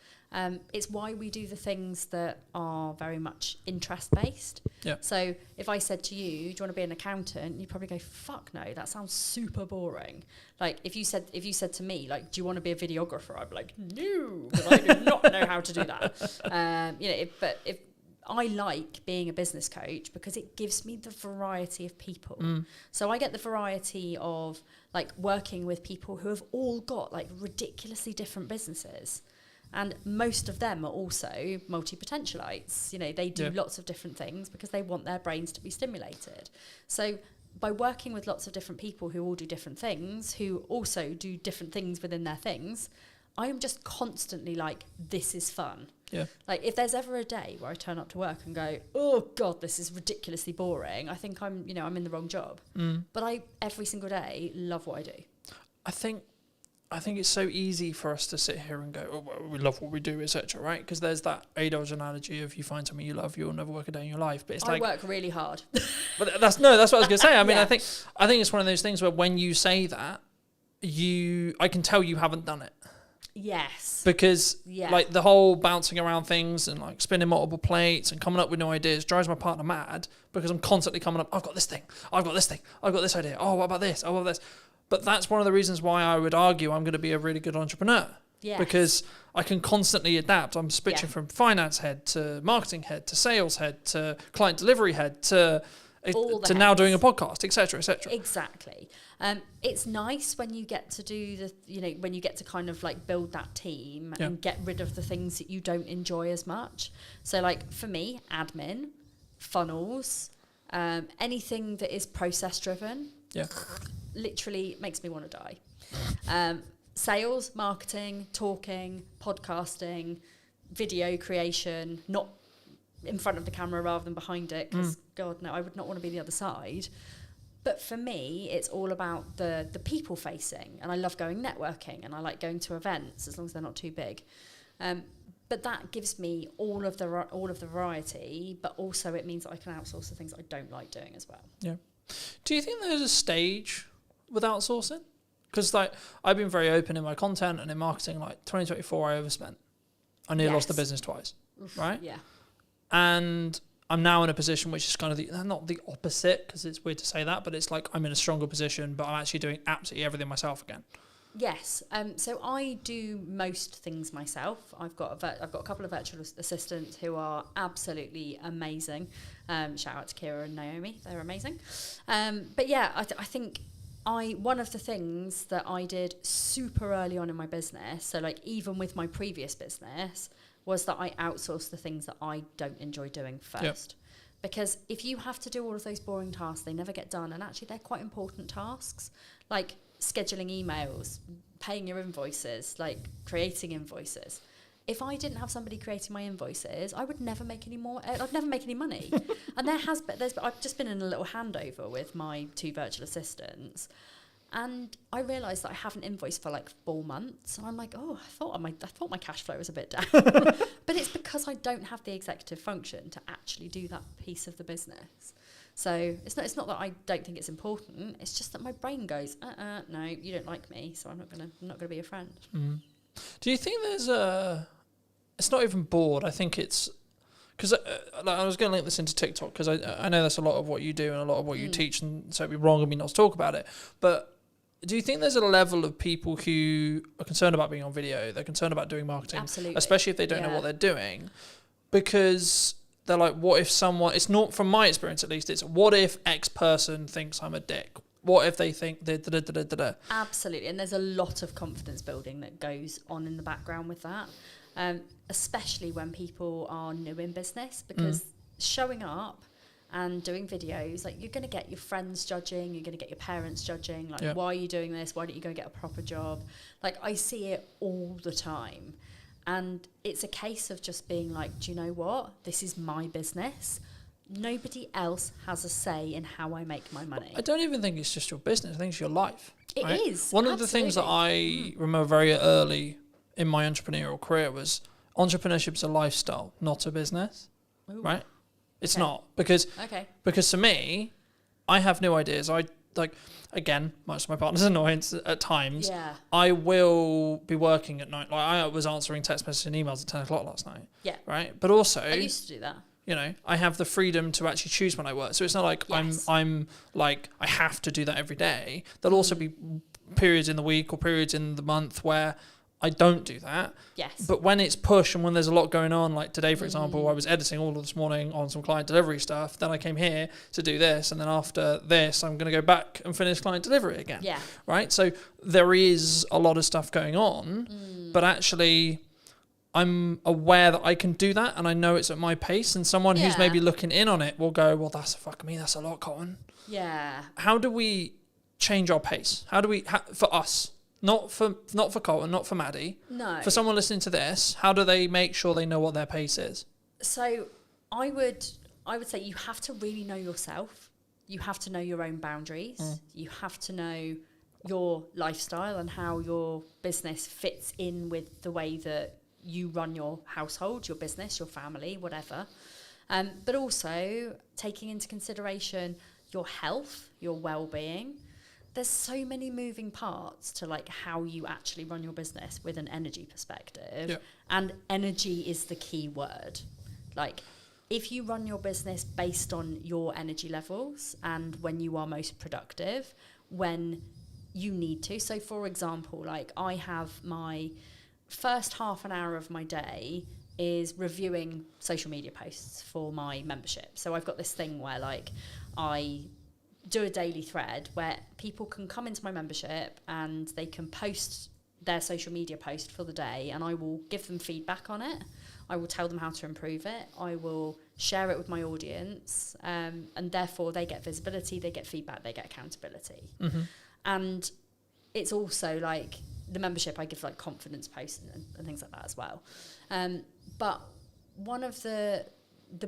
It's why we do the things that are very much interest-based. Yeah. So if I said to you, do you want to be an accountant? You'd probably go, fuck no, that sounds super boring. If you said to me, do you want to be a videographer? I'd be like, no, because I do not know how to do that. But if I like being a business coach because it gives me the variety of people. So I get the variety of working with people who have all got ridiculously different businesses. And most of them are also multi-potentialites. They do lots of different things because they want their brains to be stimulated. So by working with lots of different people who all do different things, who also do different things within their things, I am just constantly this is fun. Yeah. If there's ever a day where I turn up to work and go, oh God, this is ridiculously boring, I think I'm in the wrong job. But I, every single day, love what I do. I think it's so easy for us to sit here and go, oh, well, we love what we do, etc., right? Because there's that A-Dodge analogy of you find something you love, you'll never work a day in your life. But it's I work really hard. But that's what I was going to say. I think it's one of those things where when you say that, I can tell you haven't done it. Yes. Because the whole bouncing around things and spinning multiple plates and coming up with new ideas drives my partner mad, because I'm constantly coming up, I've got this thing, I've got this thing, I've got this idea, oh, what about this, oh, what about this? But that's one of the reasons why I would argue I'm going to be a really good entrepreneur. Yes. Because I can constantly adapt. I'm switching from finance head to marketing head to sales head to client delivery head to now doing a podcast, etc., etc. Exactly. It's nice when you get to do when you get to kind of build that team and get rid of the things that you don't enjoy as much. So for me, admin, funnels, anything that is process driven. Yeah. Literally makes me want to die. Sales, marketing, talking, podcasting, video creation, not in front of the camera rather than behind it, because God no, I would not want to be the other side. But for me, it's all about the people facing, and I love going networking, and I like going to events as long as they're not too big. But that gives me all of the variety, but also it means that I can outsource the things that I don't like doing as well. Yeah. Do you think there's a stage with outsourcing? Because I've been very open in my content and in marketing. 2024, I overspent. I nearly lost the business twice. Oof, right? Yeah. And I'm now in a position which is kind of not the opposite, because it's weird to say that, but it's I'm in a stronger position, but I'm actually doing absolutely everything myself again. Yes. So I do most things myself. I've got a couple of virtual assistants who are absolutely amazing. Shout out to Kira and Naomi. They're amazing. But yeah, I think one of the things that I did super early on in my business, so even with my previous business, was that I outsourced the things that I don't enjoy doing first. Yep. Because if you have to do all of those boring tasks, they never get done. And actually, they're quite important tasks, like scheduling emails, paying your invoices, creating invoices. If I didn't have somebody creating my invoices, I would never make any more. I'd never make any money. And I've just been in a little handover with my 2 virtual assistants, And I realised that I haven't invoiced for like 4 months. And I'm like, oh, I thought my cash flow was a bit down. But it's because I don't have the executive function to actually do that piece of the business. So it's not that I don't think it's important. It's just that my brain goes, no, you don't like me, so I'm not gonna be a friend. Mm. Do you think there's a? It's not even bored. I think it's because I was going to link this into TikTok because I know that's a lot of what you do and a lot of what you teach, and so it'd be wrong of me not to talk about it. But do you think there's a level of people who are concerned about being on video? They're concerned about doing marketing, Absolutely. especially if they don't know what they're doing, because they're like, what if someone? It's not, from my experience at least. It's what if X person thinks I'm a dick? What if they think da. Absolutely, and there's a lot of confidence building that goes on in the background with that, especially when people are new in business, because showing up and doing videos, like, you're going to get your friends judging, you're going to get your parents judging, like, why are you doing this? Why don't you go get a proper job? Like, I see it all the time. And it's a case of just being like, do you know what? This is my business. Nobody else has a say in how I make my money. I don't even think it's just your business. I think it's your life. It is. One of the things that I remember very early in my entrepreneurial career was entrepreneurship's a lifestyle, not a business. Ooh. Right? It's not. Because for me, I have new ideas. I again, much to my partner's annoyance at times, I will be working at night. Like, I was answering text messages and emails at 10 o'clock last night. Yeah. Right? But also, I used to do that. You know, I have the freedom to actually choose when I work. So it's not like I'm like, I have to do that every day. There'll also be periods in the week or periods in the month where I don't do that. Yes. But when it's push and when there's a lot going on, like today, for example, I was editing all of this morning on some client delivery stuff. Then I came here to do this. And then after this, I'm going to go back and finish client delivery again. Yeah. Right? So there is a lot of stuff going on, but actually I'm aware that I can do that and I know it's at my pace, and someone who's maybe looking in on it will go, well, that's a lot, Colin. Yeah. How do we change our pace? How do we, for us, not for Colin, not for Maddie. No. For someone listening to this, how do they make sure they know what their pace is? So I would say you have to really know yourself. You have to know your own boundaries. You have to know your lifestyle and how your business fits in with the way that you run your household, your business, your family, whatever. But also taking into consideration your health, your well-being. There's so many moving parts to like how you actually run your business with an energy perspective. Yeah. And energy is the key word. Like, if you run your business based on your energy levels and when you are most productive, when you need to. So for example, like, I have my first half an hour of my day is reviewing social media posts for my membership. So I've got this thing where, like, I do a daily thread where people can come into my membership and they can post their social media post for the day, and I will give them feedback on it. I will tell them how to improve it. I will share it with my audience, and therefore they get visibility, they get feedback, they get accountability. And it's also like the membership, I give like confidence posts and things like that as well. But one of the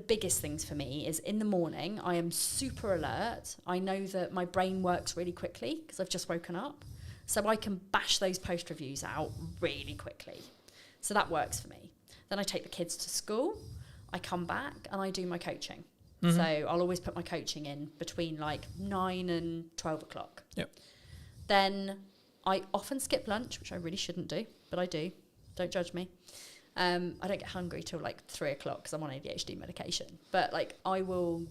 biggest things for me is in the morning, I am super alert. I know that my brain works really quickly because I've just woken up. So I can bash those post reviews out really quickly. So that works for me. Then I take the kids to school. I come back and I do my coaching. So I'll always put my coaching in between like 9 and 12 o'clock. Yep. Then I often skip lunch, which I really shouldn't do, but I do. Don't judge me. I don't get hungry till like 3 o'clock because I'm on ADHD medication. But like, I will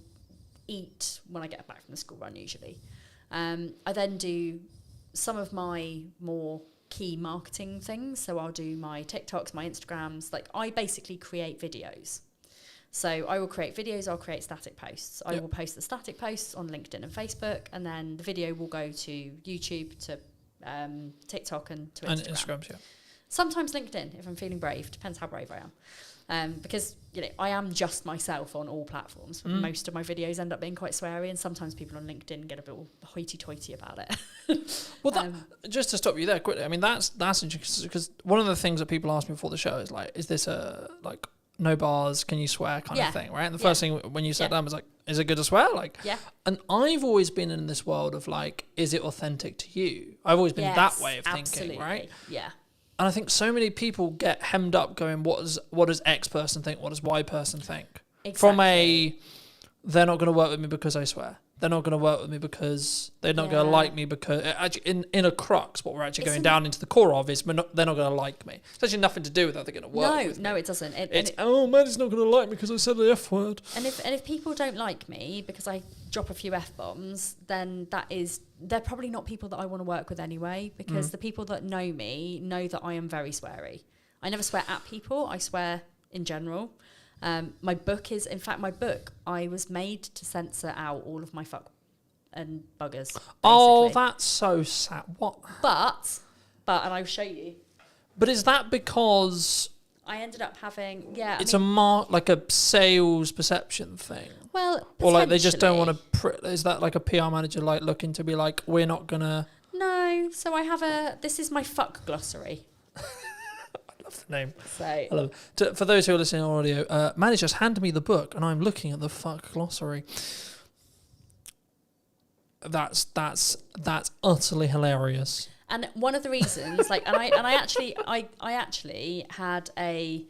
eat when I get back from the school run usually. I then do some of my more key marketing things. So I'll do my TikToks, my Instagrams. Like, I basically create videos. So I will create videos, I'll create static posts. I will post the static posts on LinkedIn and Facebook, and then the video will go to YouTube, to TikTok and to Instagram. And Instagram, yeah. Sometimes LinkedIn, if I'm feeling brave. Depends how brave I am. Because, you know, I am just myself on all platforms. Most of my videos end up being quite sweary, and sometimes people on LinkedIn get a bit hoity-toity about it. Well, just to stop you there quickly, I mean, that's interesting, because one of the things that people ask me before the show is like, is this a, like, no bars, can you swear kind of thing, right? And the first thing when you sat down was like, is it good to swear? Like, Yeah. And I've always been in this world of like, is it authentic to you? I've always been that way of thinking, right? Yeah. And I think so many people get hemmed up going, what does X person think? What does Y person think? Exactly. From they're not going to work with me because I swear. They're not going to work with me because they're not going to like me because actually in a crux, what we're actually going down into the core of is they're not going to like me. It's actually nothing to do with how they're going to work with me. No, it doesn't. Oh man, it's not going to like me because I said the F word. And if people don't like me because I drop a few F-bombs, then they're probably not people that I want to work with anyway, because the people that know me know that I am very sweary. I never swear at people, I swear in general. My book, I was made to censor out all of my fuck and buggers. Basically. Oh, that's so sad. What? But, and I'll show you. But is that because I ended up having, like a sales perception thing? Well, or like they just don't want to. Is that like a PR manager like looking to be like, we're not gonna? No. So I have this is my fuck glossary. Love the name. So I love it. For those who are listening on audio, Manny just handed me the book, and I'm looking at the fuck glossary. That's utterly hilarious. And one of the reasons, I actually had a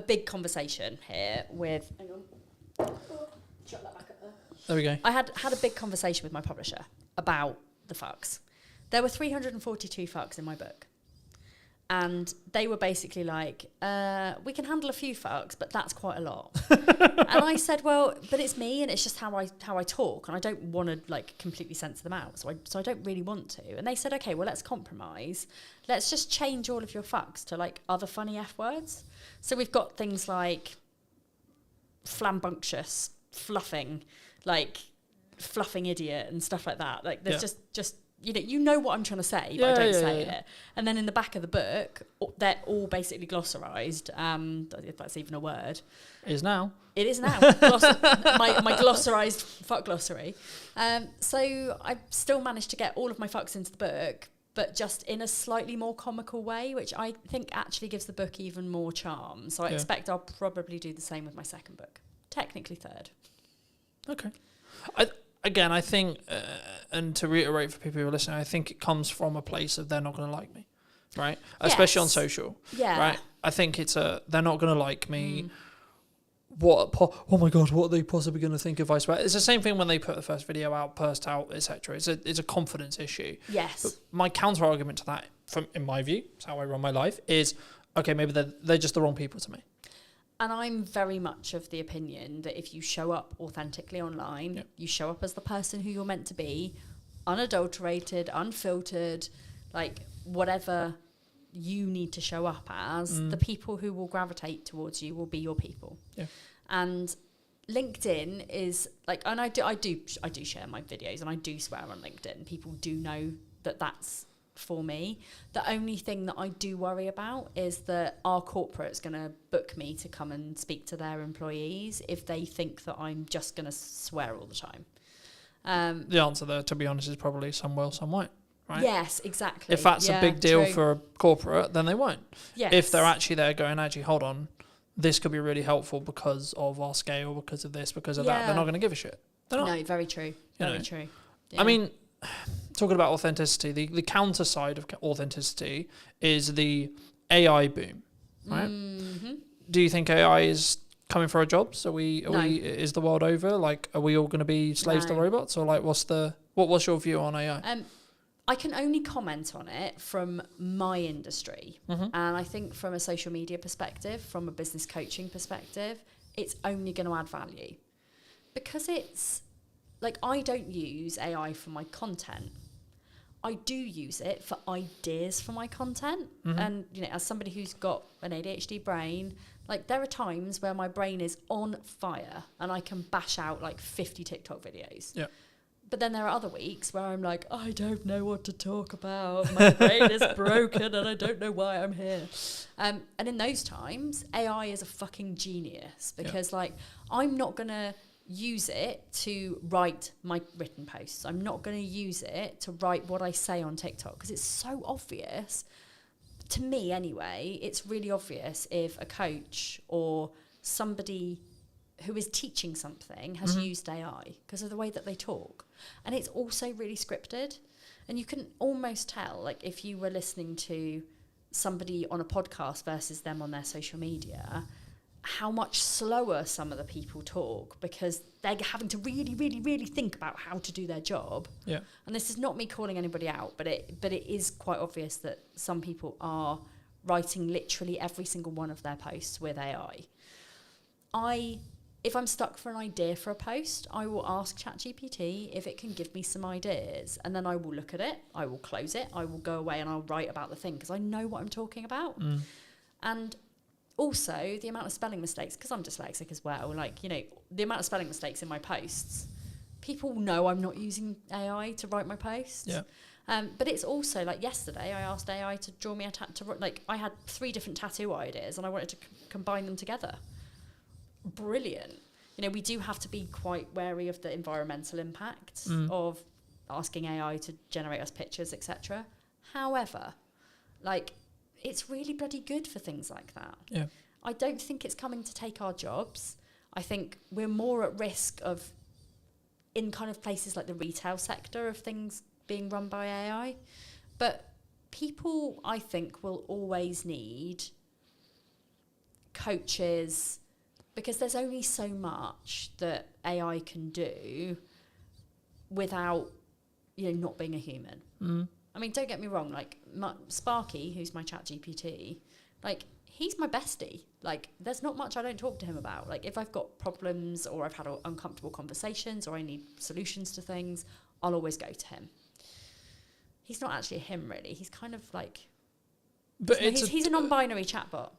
big conversation here with. Hang on. Shut that back up there. There we go. I had a big conversation with my publisher about the fucks. There were 342 fucks in my book. And they were basically like, we can handle a few fucks, but that's quite a lot. And I said, well, but it's me, and it's just how I talk, and I don't want to like completely censor them out, so I don't really want to. And they said, okay, well, let's compromise. Let's just change all of your fucks to like other funny F words. So we've got things like flambunctious, fluffing idiot and stuff like that. Like there's just you know what I'm trying to say, but I don't say it. And then in the back of the book, they're all basically glossarized, if that's even a word. It is now. It is now. My glossarized fuck glossary. So I still managed to get all of my fucks into the book, but just in a slightly more comical way, which I think actually gives the book even more charm. So I expect I'll probably do the same with my second book. Technically third. Okay. I think, and to reiterate for people who are listening, I think it comes from a place of they're not going to like me, right? Yes. Especially on social, right? I think it's they're not going to like me. Oh my God, what are they possibly going to think if I swear? It's the same thing when they put the first video out, burst out, etc. It's a confidence issue. Yes. But my counter argument to that, in my view, it's how I run my life, is okay, maybe they're just the wrong people to me. And I'm very much of the opinion that if you show up authentically online, you show up as the person who you're meant to be, unadulterated, unfiltered, like whatever you need to show up as, the people who will gravitate towards you will be your people. Yeah. And LinkedIn is like, and I do share my videos and I do swear on LinkedIn. People do know that that's for me. The only thing that I do worry about is that our corporate's going to book me to come and speak to their employees if they think that I'm just going to swear all the time. The answer there, to be honest, is probably some will, some won't. Right? Yes, exactly. If that's a big deal for a corporate, then they won't. Yes. If they're actually there going, actually, hold on, this could be really helpful because of our scale, because of this, because of that, they're not going to give a shit. They're not. No, very true. Very true. Yeah. I mean, talking about authenticity, the counter side of authenticity is the AI boom, right? Mm-hmm. Do you think AI is coming for our jobs? Is the world over? Like, are we all going to be slaves to robots? Or like, what's your view on AI? I can only comment on it from my industry. Mm-hmm. And I think from a social media perspective, from a business coaching perspective, it's only going to add value. Because it's, like, I don't use AI for my content. I do use it for ideas for my content. Mm-hmm. And, as somebody who's got an ADHD brain, like, there are times where my brain is on fire and I can bash out, like, 50 TikTok videos. Yeah. But then there are other weeks where I'm like, I don't know what to talk about. My brain is broken and I don't know why I'm here. And in those times, AI is a fucking genius because, like, I'm not going to use it to write my written posts. I'm not going to use it to write what I say on TikTok because it's so obvious. To me, anyway, it's really obvious if a coach or somebody who is teaching something has used AI because of the way that they talk. And it's also really scripted. And you can almost tell, like, if you were listening to somebody on a podcast versus them on their social media, how much slower some of the people talk because they're having to really, really, really think about how to do their job. Yeah. And this is not me calling anybody out, but it is quite obvious that some people are writing literally every single one of their posts with AI. If I'm stuck for an idea for a post, I will ask ChatGPT if it can give me some ideas, and then I will look at it, I will close it, I will go away and I'll write about the thing because I know what I'm talking about. And also the amount of spelling mistakes, because I'm dyslexic as well, like, you know, the amount of spelling mistakes in my posts, people know I'm not using AI to write my posts. Yeah. But it's also like yesterday I asked AI to draw me a tattoo. Like, I had 3 different tattoo ideas and I wanted to combine them together. Brilliant. You know, we do have to be quite wary of the environmental impacts of asking AI to generate us pictures, etc. However, like, it's really bloody good for things like that. Yeah. I don't think it's coming to take our jobs. I think we're more at risk of, in kind of places like the retail sector, of things being run by AI. But people, I think, will always need coaches, because there's only so much that AI can do without, you know, not being a human. I mean, don't get me wrong, like, Sparky, who's my ChatGPT, like, he's my bestie. Like, there's not much I don't talk to him about. Like, if I've got problems or I've had uncomfortable conversations or I need solutions to things, I'll always go to him. He's not actually a him, really. He's kind of like... But he's a non-binary chatbot.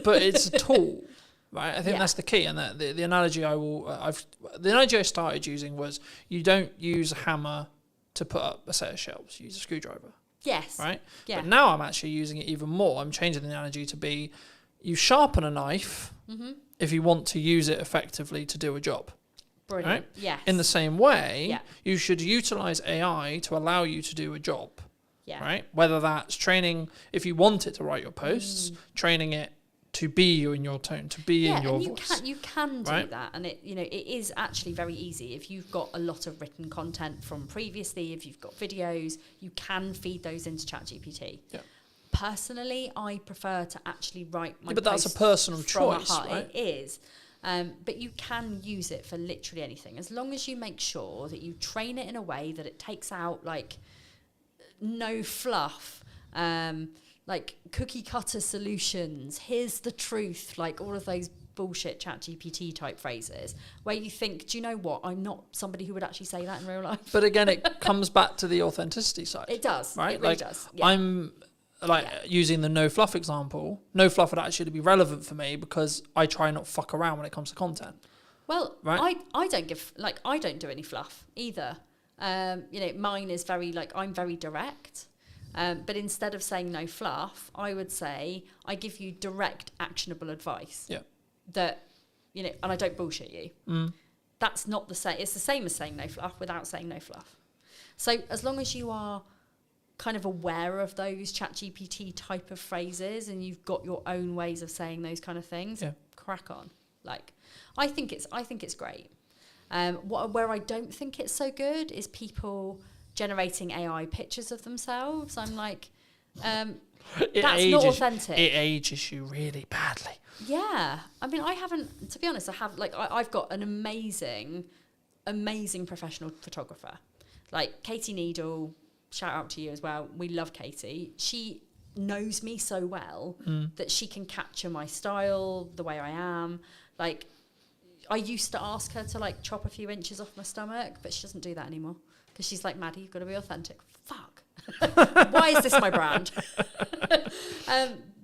But it's a tool, right? I think Yeah. that's the key. And the analogy the analogy I started using was, you don't use a hammer to put up a set of shelves. You use a screwdriver, Yes. right? Yeah. But now I'm actually using it even more. I'm changing the analogy to be, you sharpen a knife if you want to use it effectively to do a job. Brilliant. Right? Yes. In the same way, Yeah. you should utilize AI to allow you to do a job, Yeah. right? Whether that's training, if you want it to write your posts, training it to be you in your tone, to be in your and voice. you can do right? that, and it is actually very easy. If you've got a lot of written content from previously, if you've got videos, you can feed those into ChatGPT. Yeah. Personally, I prefer to actually write my but that's a posts personal from a choice, heart. right? It is. But you can use it for literally anything, as long as you make sure that you train it in a way that it takes out, like, no fluff, like cookie cutter solutions, here's the truth, like all of those bullshit ChatGPT type phrases where you think, do you know what, I'm not somebody who would actually say that in real life. But again, it comes back to the authenticity side. It does. Right? It really Like, does. Yeah. I'm like using the no fluff example. No fluff would actually be relevant for me because I try not fuck around when it comes to content. Well, Right? I don't do any fluff either. You know, mine is very, like, I'm very direct. But instead of saying no fluff, I would say I give you direct, actionable advice. Yeah. That, you know, and I don't bullshit you. That's not the same. It's the same as saying no fluff without saying no fluff. So as long as you are kind of aware of those ChatGPT type of phrases and you've got your own ways of saying those kind of things, crack on. Like, I think it's great. Where I don't think it's so good is people generating AI pictures of themselves. I'm like, that's not authentic. It ages you really badly. Yeah. I mean, I haven't, to be honest, I've got an amazing professional photographer. Like Katie Needle, shout out to you as well. We love Katie. She knows me so well that she can capture my style, the way I am. Like, I used to ask her to, like, chop a few inches off my stomach, but she doesn't do that anymore. Because she's like, Maddie, you've got to be authentic. Fuck. Why is this my brand?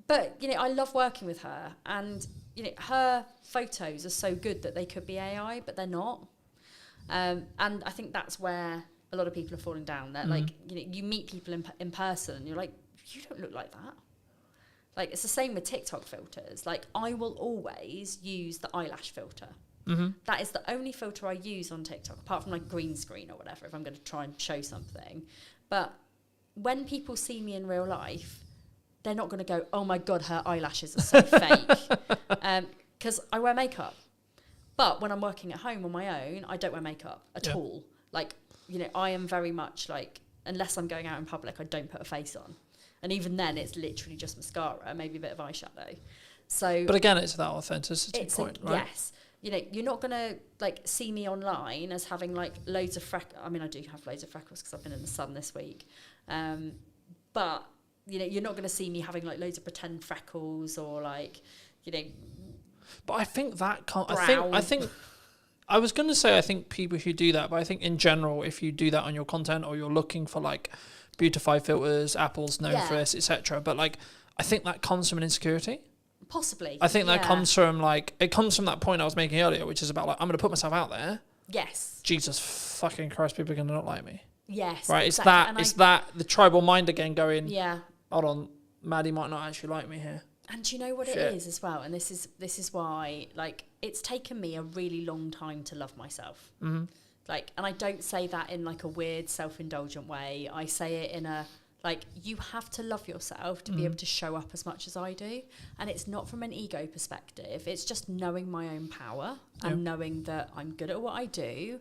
But, you know, I love working with her. And, you know, her photos are so good that they could be AI, but they're not. And I think that's where a lot of people are falling down. They're like, you know, you meet people in person and you're like, you don't look like that. Like, it's the same with TikTok filters. Like, I will always use the eyelash filter. That is the only filter I use on TikTok, apart from, like, green screen or whatever, if I'm going to try and show something. But when people see me in real life, they're not going to go, oh my God, her eyelashes are so fake. Because I wear makeup. But when I'm working at home on my own, I don't wear makeup at all. Like, you know, I am very much like, unless I'm going out in public, I don't put a face on. And even then, it's literally just mascara, maybe a bit of eyeshadow. So, but again, it's that authenticity point, right? Yes. You know, you're not going to, like, see me online as having, like, loads of freckles. I mean, I do have loads of freckles because I've been in the sun this week. But, you know, you're not going to see me having, like, loads of pretend freckles or, like, you know... But I think that can't... brown. I think... I was going to say I think people who do that, but I think in general, if you do that on your content or you're looking for, like, beautify filters, Apple's known for this, etc. But, like, I think that comes from an insecurity. Possibly. I think that comes from, like, it comes from that point I was making earlier, which is about, like, I'm going to put myself out there. Yes. Jesus fucking Christ, people are going to not like me. Yes. Right? Exactly. It's that, the tribal mind again going, yeah. hold on, Maddie might not actually like me here. And do you know what it is as well? And this is why, like, it's taken me a really long time to love myself. Mm-hmm. Like, and I don't say that in, like, a weird self-indulgent way. I say it in a... Like, you have to love yourself to be able to show up as much as I do. And it's not from an ego perspective. It's just knowing my own power and knowing that I'm good at what I do.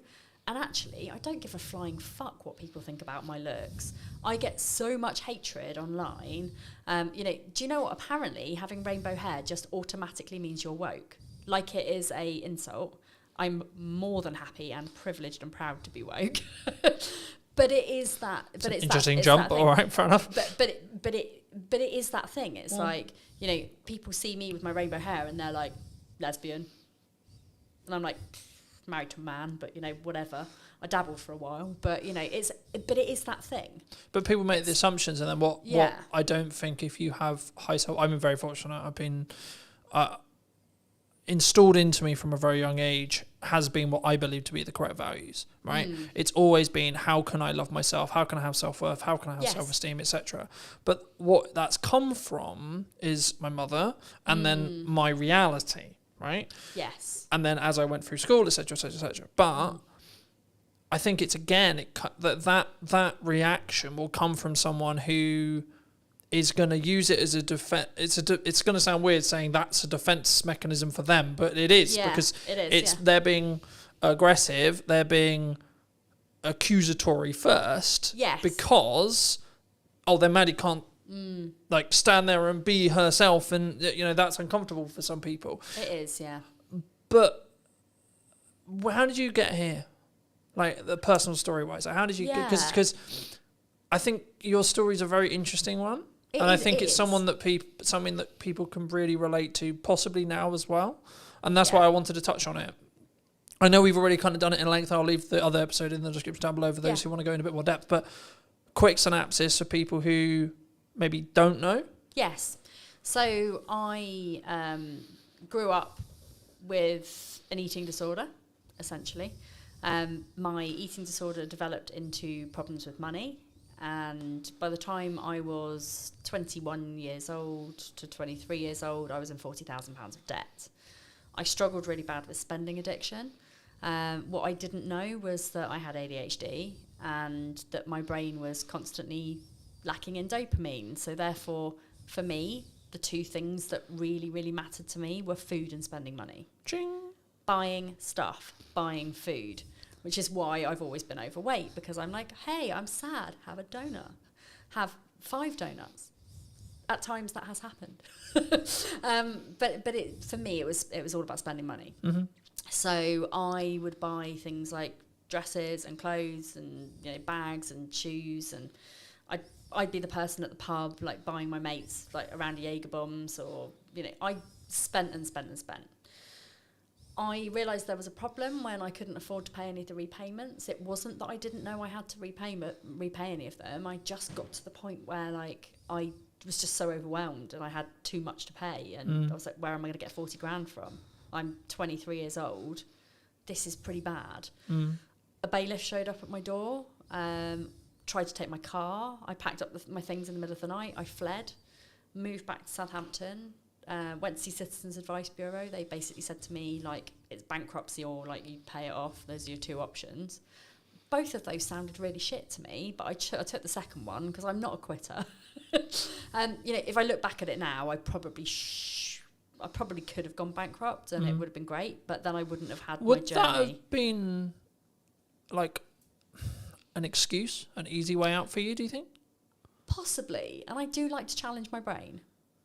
And actually, I don't give a flying fuck what people think about my looks. I get so much hatred online. You know, do you know what? Apparently, having rainbow hair just automatically means you're woke. Like it is a insult. I'm more than happy and privileged and proud to be woke. But it is that. But it's interesting that, jump. All right, fair enough. But it is that thing. It's like, you know, people see me with my rainbow hair and they're like, lesbian, and I'm like, married to a man, but you know, whatever. I dabbled for a while, but you know, it is that thing. But people make the assumptions, and then what I don't think, if you have high self, I'm very fortunate. I've been installed into me from a very young age, has been what I believe to be the correct values, right? It's always been, how can I love myself? How can I have self-worth? How can I have self-esteem, etc.? But what that's come from is my mother and then my reality, right? Yes. And then as I went through school, etc., etc., etc. But I think it's, again, that reaction will come from someone who is going to use it as a defense. It's going to sound weird saying that's a defense mechanism for them, but it is, because they're being aggressive, they're being accusatory first, because then Maddie can't like stand there and be herself, and you know that's uncomfortable for some people. It is, yeah. But how did you get here? Like the personal story wise, how did you get? Because I think your story is a very interesting one. I think it's something that people can really relate to, possibly now as well. And that's why I wanted to touch on it. I know we've already kind of done it in length. I'll leave the other episode in the description down below for those who want to go in a bit more depth. But quick synopsis for people who maybe don't know. Yes. So I grew up with an eating disorder, essentially. My eating disorder developed into problems with money. And by the time I was 21 years old to 23 years old, I was in £40,000 of debt. I struggled really bad with spending addiction. What I didn't know was that I had ADHD and that my brain was constantly lacking in dopamine. So therefore, for me, the two things that really, really mattered to me were food and spending money. Ching. Buying stuff, buying food. Which is why I've always been overweight, because I'm like, hey, I'm sad, have a donut. Have 5 donuts. At times that has happened. But for me, it was all about spending money. Mm-hmm. So I would buy things like dresses and clothes and, you know, bags and shoes, and I'd be the person at the pub, like buying my mates like a round of Jaeger bombs, or, you know, I spent and spent and spent. I realised there was a problem when I couldn't afford to pay any of the repayments. It wasn't that I didn't know I had to repay any of them. I just got to the point where, like, I was just so overwhelmed and I had too much to pay. And I was like, where am I going to get 40 grand from? I'm 23 years old. This is pretty bad. A bailiff showed up at my door, tried to take my car. I packed up my things in the middle of the night. I fled, moved back to Southampton. Went to see Citizens Advice Bureau. They basically said to me, like, it's bankruptcy or, like, you pay it off. Those are your 2 options. Both of those sounded really shit to me, but I took the second one because I'm not a quitter. You know, if I look back at it now, I probably I probably could have gone bankrupt and it would have been great, but then I wouldn't have had my Would journey. that have been like an excuse, an easy way out for you, do you think? Possibly. And I do like to challenge my brain.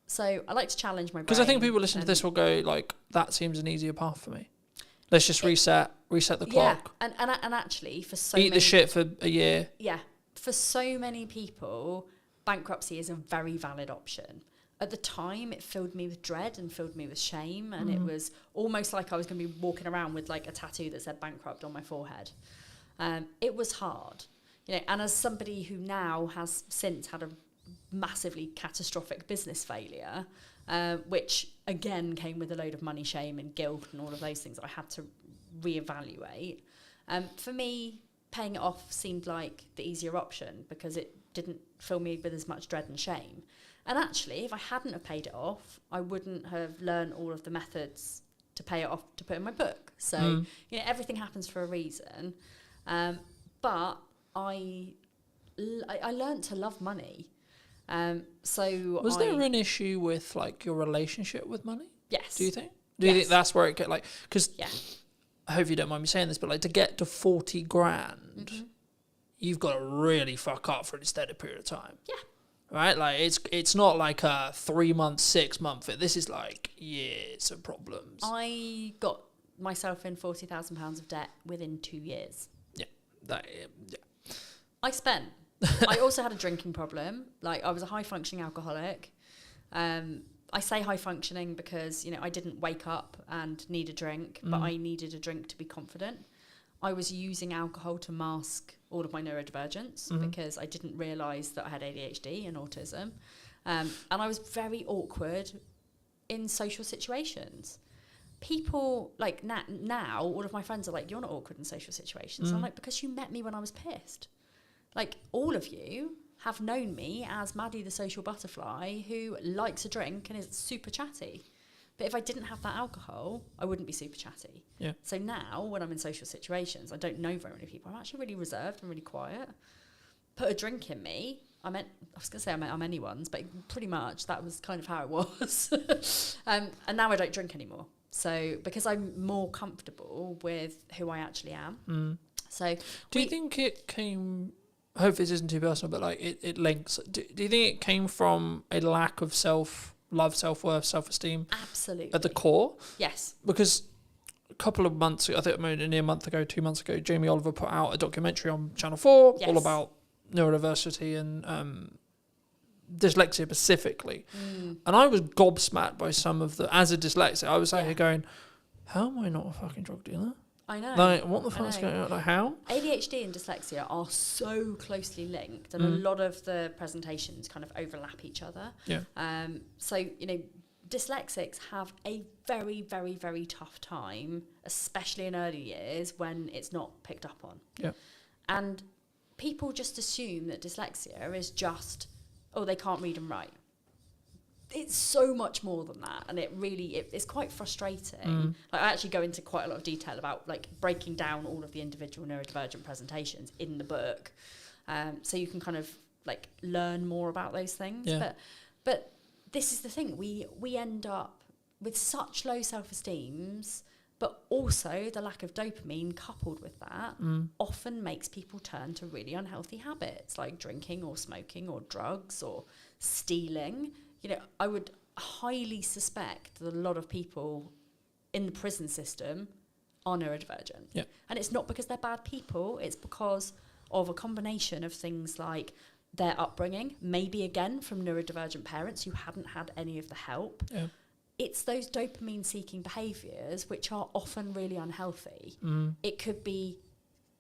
So I like to challenge my brain. Because I think people listening to this will go like, that seems an easier path for me. Let's just reset the clock. Yeah, and actually for so Eat many, the shit for a year. Yeah, for so many people, bankruptcy is a very valid option. At the time, it filled me with dread and filled me with shame, and it was almost like I was going to be walking around with like a tattoo that said bankrupt on my forehead. It was hard, you know. And as somebody who now has since had a massively catastrophic business failure, which again came with a load of money, shame, and guilt, and all of those things that I had to reevaluate. For me, paying it off seemed like the easier option because it didn't fill me with as much dread and shame. And actually, if I hadn't have paid it off, I wouldn't have learned all of the methods to pay it off to put in my book. So, you know, everything happens for a reason. But I learned to love money. Was there an issue with like your relationship with money? Yes. Do you think? Do you think that's where it get like? Because Yeah. I hope you don't mind me saying this, but like to get to 40 grand, you've got to really fuck up for an extended period of time. Yeah. Right? Like it's not like a 3 month, 6 month. This is like years of problems. I got myself in £40,000 of debt within 2 years. Yeah. Yeah. I also had a drinking problem. Like, I was a high functioning alcoholic. I say high functioning because, you know, I didn't wake up and need a drink, but I needed a drink to be confident. I was using alcohol to mask all of my neurodivergence because I didn't realise that I had ADHD and autism. And I was very awkward in social situations. People, like, now all of my friends are like, you're not awkward in social situations. I'm like, because you met me when I was pissed. Like, all of you have known me as Maddie the social butterfly who likes a drink and is super chatty. But if I didn't have that alcohol, I wouldn't be super chatty. Yeah. So now, when I'm in social situations, I don't know very many people. I'm actually really reserved and really quiet. Put a drink in me. I was going to say I'm anyone's, but pretty much that was kind of how it was. And now I don't drink anymore. So, because I'm more comfortable with who I actually am. So, do you think it came... I hope this isn't too personal, but like it links. Do you think it came from a lack of self-love, self-worth, self-esteem? Absolutely. At the core? Yes. Because a couple of months ago, I think maybe a month ago, 2 months ago, Jamie Oliver put out a documentary on Channel 4 all about neurodiversity and dyslexia specifically. And I was gobsmacked by some of as a dyslexic, I was here going, how am I not a fucking drug dealer? I know. Like, what the fuck's going on? Like, how? ADHD and dyslexia are so closely linked, and a lot of the presentations kind of overlap each other. Yeah. So, you know, dyslexics have a very, very, very tough time, especially in early years when it's not picked up on. Yeah. And people just assume that dyslexia is just, oh, they can't read and write. It's so much more than that, and it's quite frustrating. Like, I actually go into quite a lot of detail about like breaking down all of the individual neurodivergent presentations in the book, so you can kind of like learn more about those things. Yeah. But this is the thing, we end up with such low self-esteems, but also the lack of dopamine coupled with that often makes people turn to really unhealthy habits like drinking or smoking or drugs or stealing. You know, I would highly suspect that a lot of people in the prison system are neurodivergent. Yeah. And it's not because they're bad people, it's because of a combination of things like their upbringing, maybe again from neurodivergent parents who hadn't had any of the help. Yeah. It's those dopamine-seeking behaviours which are often really unhealthy. It could be,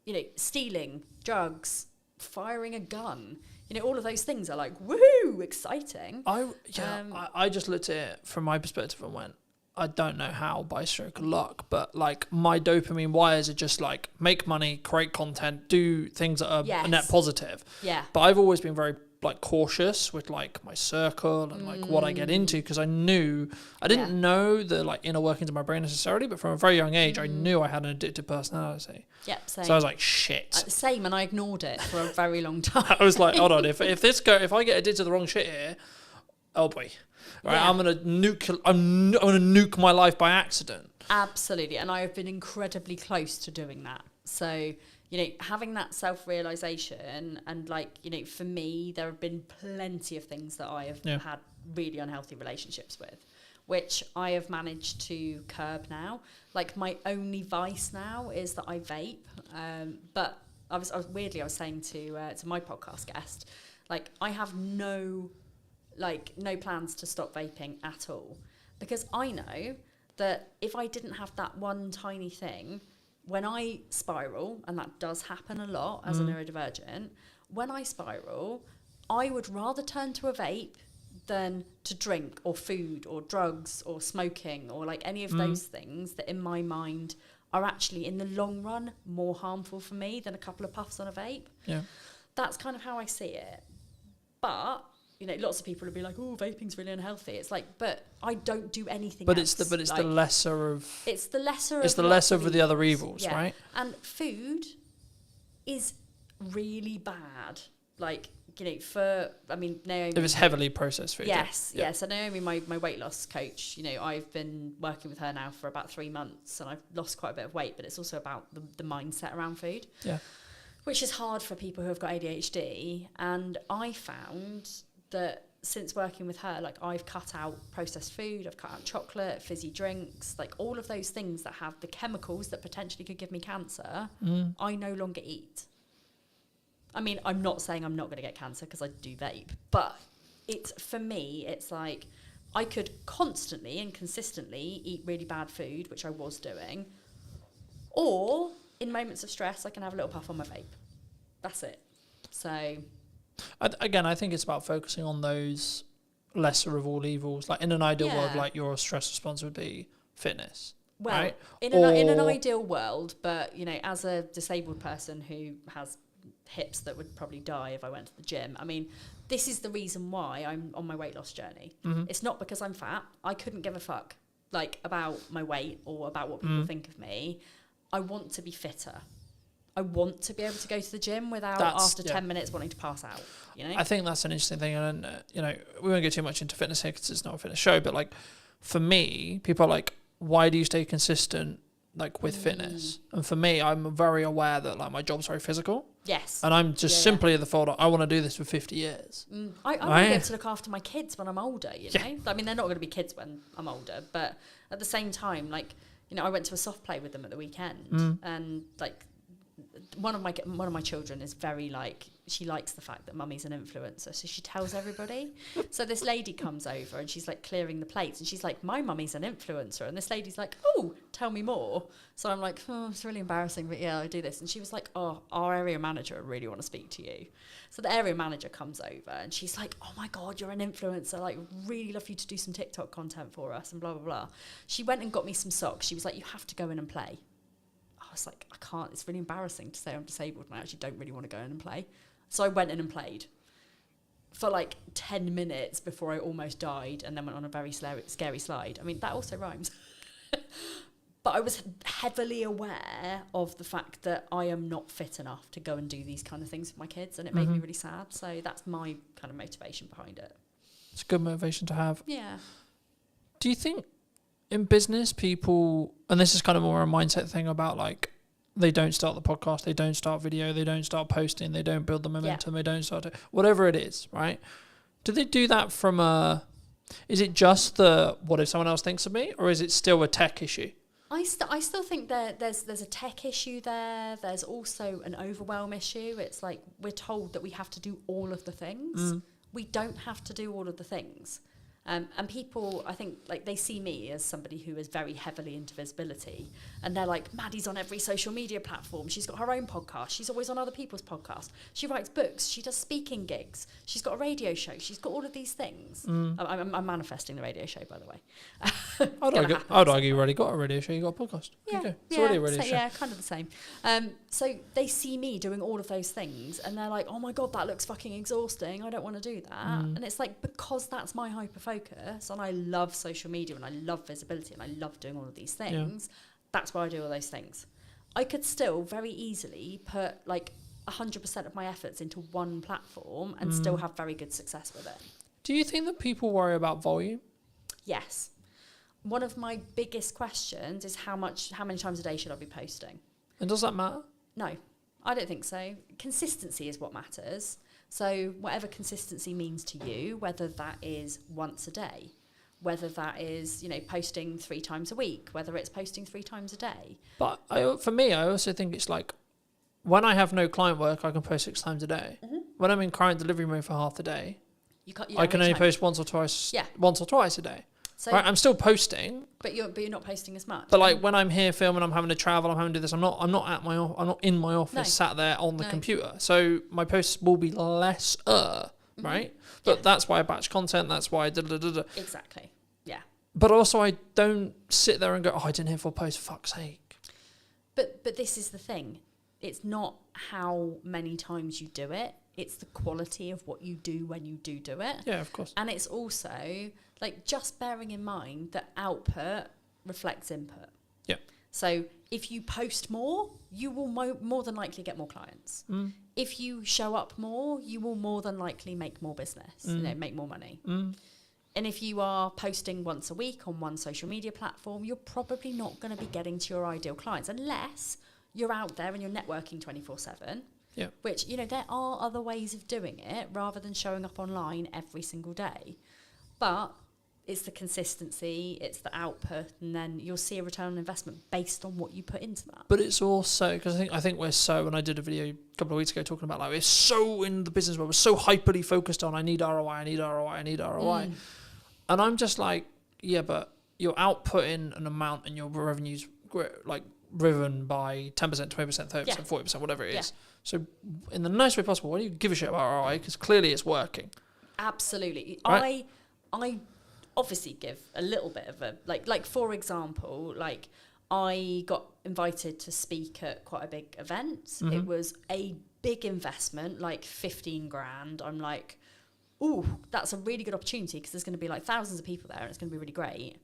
you know, stealing, drugs, firing a gun. You know, all of those things are like, woohoo, exciting. I just looked at it from my perspective and went, I don't know how by stroke of luck, but like my dopamine wires are just like make money, create content, do things that are net positive. Yeah. But I've always been very like cautious with like my circle and like what I get into, because I didn't know the like inner workings of my brain necessarily, but from a very young age I knew I had an addictive personality. Yep, same. So I was like, shit. Same, and I ignored it for a very long time. I was like, hold on, if I get addicted to the wrong shit here, oh boy. right? Yeah. I'm gonna nuke my life by accident. Absolutely. And I have been incredibly close to doing that. So, having that self-realization and for me, there have been plenty of things that I have had really unhealthy relationships with, which I have managed to curb now. Like, my only vice now is that I vape. But I was saying to my podcast guest, like, I have no plans to stop vaping at all, because I know that if I didn't have that one tiny thing, when I spiral, and that does happen a lot as a neurodivergent, when I spiral, I would rather turn to a vape than to drink or food or drugs or smoking or any of those things that in my mind are actually in the long run more harmful for me than a couple of puffs on a vape. Yeah. That's kind of how I see it. But lots of people would be like, "Oh, vaping's really unhealthy." It's like, but I don't do anything else. It's the lesser of. It's the lesser. It's the lesser of the other evils, yeah. right? And food is really bad. Naomi. If it's heavily processed food. Yes. So Naomi, my weight loss coach, I've been working with her now for about 3 months, and I've lost quite a bit of weight. But it's also about the mindset around food. Yeah. Which is hard for people who have got ADHD. And I found that since working with her, I've cut out processed food, I've cut out chocolate, fizzy drinks, all of those things that have the chemicals that potentially could give me cancer, I no longer eat. I mean, I'm not saying I'm not going to get cancer because I do vape, but for me, it's like I could constantly and consistently eat really bad food, which I was doing, or in moments of stress, I can have a little puff on my vape. That's it. So... I think it's about focusing on those lesser of all evils. Like, in an ideal world, your stress response would be fitness. Well, right? in an ideal world, but as a disabled person who has hips that would probably die if I went to the gym, I mean, this is the reason why I'm on my weight loss journey. It's not because I'm fat. I couldn't give a fuck about my weight or about what people think of me. I want to be fitter. I want to be able to go to the gym without after 10 minutes wanting to pass out. I think that's an interesting thing, and we won't get too much into fitness here because it's not a fitness show. But for me, people are like, "Why do you stay consistent with fitness?" And for me, I'm very aware that my job's very physical. Yes. And I'm just simply the thought I want to do this for 50 years. I want to be able to look after my kids when I'm older. I mean, they're not going to be kids when I'm older, but at the same time, I went to a soft play with them at the weekend, and one of my children is very she likes the fact that mummy's an influencer, so she tells everybody. So this lady comes over and she's clearing the plates, and she's like, "My mummy's an influencer," and this lady's like, "Oh, tell me more." So I'm like, "Oh, it's really embarrassing, but yeah, I do this." And she was like, "Oh, our area manager would really want to speak to you." So the area manager comes over and she's like, "Oh my god, you're an influencer, really love you to do some TikTok content for us," and blah blah blah. She went and got me some socks. She was like, "You have to go in and play." I was like, "I can't, it's really embarrassing to say I'm disabled and I actually don't really want to go in and play." So I went in and played for 10 minutes before I almost died, and then went on a very scary slide. I mean, that also rhymes. But I was heavily aware of the fact that I am not fit enough to go and do these kind of things with my kids, and it made me really sad. So that's my kind of motivation behind it. It's a good motivation to have. Yeah. Do you think in business people, and this is kind of more a mindset thing about they don't start the podcast, they don't start video, they don't start posting, they don't build the momentum, they don't start whatever it is, right? Do they do that from is it just the what if someone else thinks of me, or is it still a tech issue? I still think there's a tech issue there. There's also an overwhelm issue. It's we're told that we have to do all of the things. We don't have to do all of the things. And people, I think, they see me as somebody who is very heavily into visibility, and they're like, "Maddie's on every social media platform. She's got her own podcast. She's always on other people's podcasts. She writes books. She does speaking gigs. She's got a radio show. She's got all of these things." I'm manifesting the radio show, by the way. I'd argue you already got a radio show. You got a podcast. Yeah, it's already a radio show. Yeah, kind of the same. So they see me doing all of those things, and they're like, "Oh my god, that looks fucking exhausting. I don't want to do that." And it's because that's my hyperfocus, and I love social media, and I love visibility, and I love doing all of these things. That's why I do all those things. I could still very easily put 100% of my efforts into one platform and still have very good success with it. Do you think that people worry about volume? Yes. One of my biggest questions is how many times a day should I be posting? And does that matter? No, I don't think so. Consistency is what matters. So whatever consistency means to you, whether that is once a day, whether that is, posting 3 times a week, whether it's posting 3 times a day. But for me, I also think it's like, when I have no client work, I can post 6 times a day. Mm-hmm. When I'm in client delivery mode for half the day, You don't I can reach only time. post once or twice a day. So, Right? I'm still posting, but you're not posting as much. but like when I'm here filming, I'm having to travel, I'm having to do this. I'm not in my office, No. sat there on the No. computer. So my posts will be less, right? But Yeah. that's why I batch content. That's why I da. Exactly. Yeah. But also, I don't sit there and go, "Oh, I didn't hit 4 posts. Fuck's sake." But this is the thing. It's not how many times you do it. It's the quality of what you do when you do it. Yeah, of course. And it's also like just bearing in mind that output reflects input. Yeah. So if you post more, you will more than likely get more clients. Mm. If you show up more, you will more than likely make more business, make more money. Mm. And if you are posting once a week on one social media platform, you're probably not going to be getting to your ideal clients unless you're out there and you're networking 24/7. Yeah. Which, there are other ways of doing it rather than showing up online every single day. But it's the consistency, it's the output, and then you'll see a return on investment based on what you put into that. But it's also because I think we're so, and I did a video a couple of weeks ago talking about like we're so in the business world, we're so hyperly focused on I need ROI. And I'm just like, yeah, but you're outputting an amount and your revenue's like driven by 10%, 20%, 30%, Yeah. 40%, whatever it is. Yeah. So in the nicest way possible, why do you give a shit about ROI? Because clearly it's working. Absolutely. Right. I obviously give a little bit of a, like for example, like I got invited to speak at quite a big event. Mm-hmm. It was a big investment, like 15 grand. I'm like, ooh, that's a really good opportunity because there's going to be like thousands of people there and it's going to be really great.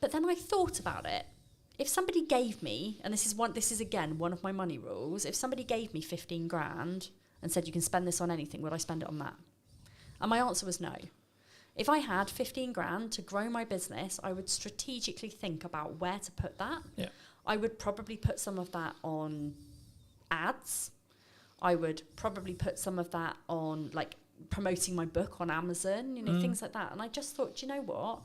But then I thought about it. If somebody gave me, and this is again one of my money rules, if somebody gave me 15 grand and said you can spend this on anything, would I spend it on that? And my answer was no. If I had 15 grand to grow my business, I would strategically think about where to put that. Yeah. I would probably put some of that on ads. I would probably put some of that on like promoting my book on Amazon, things like that. And I just thought, you know what?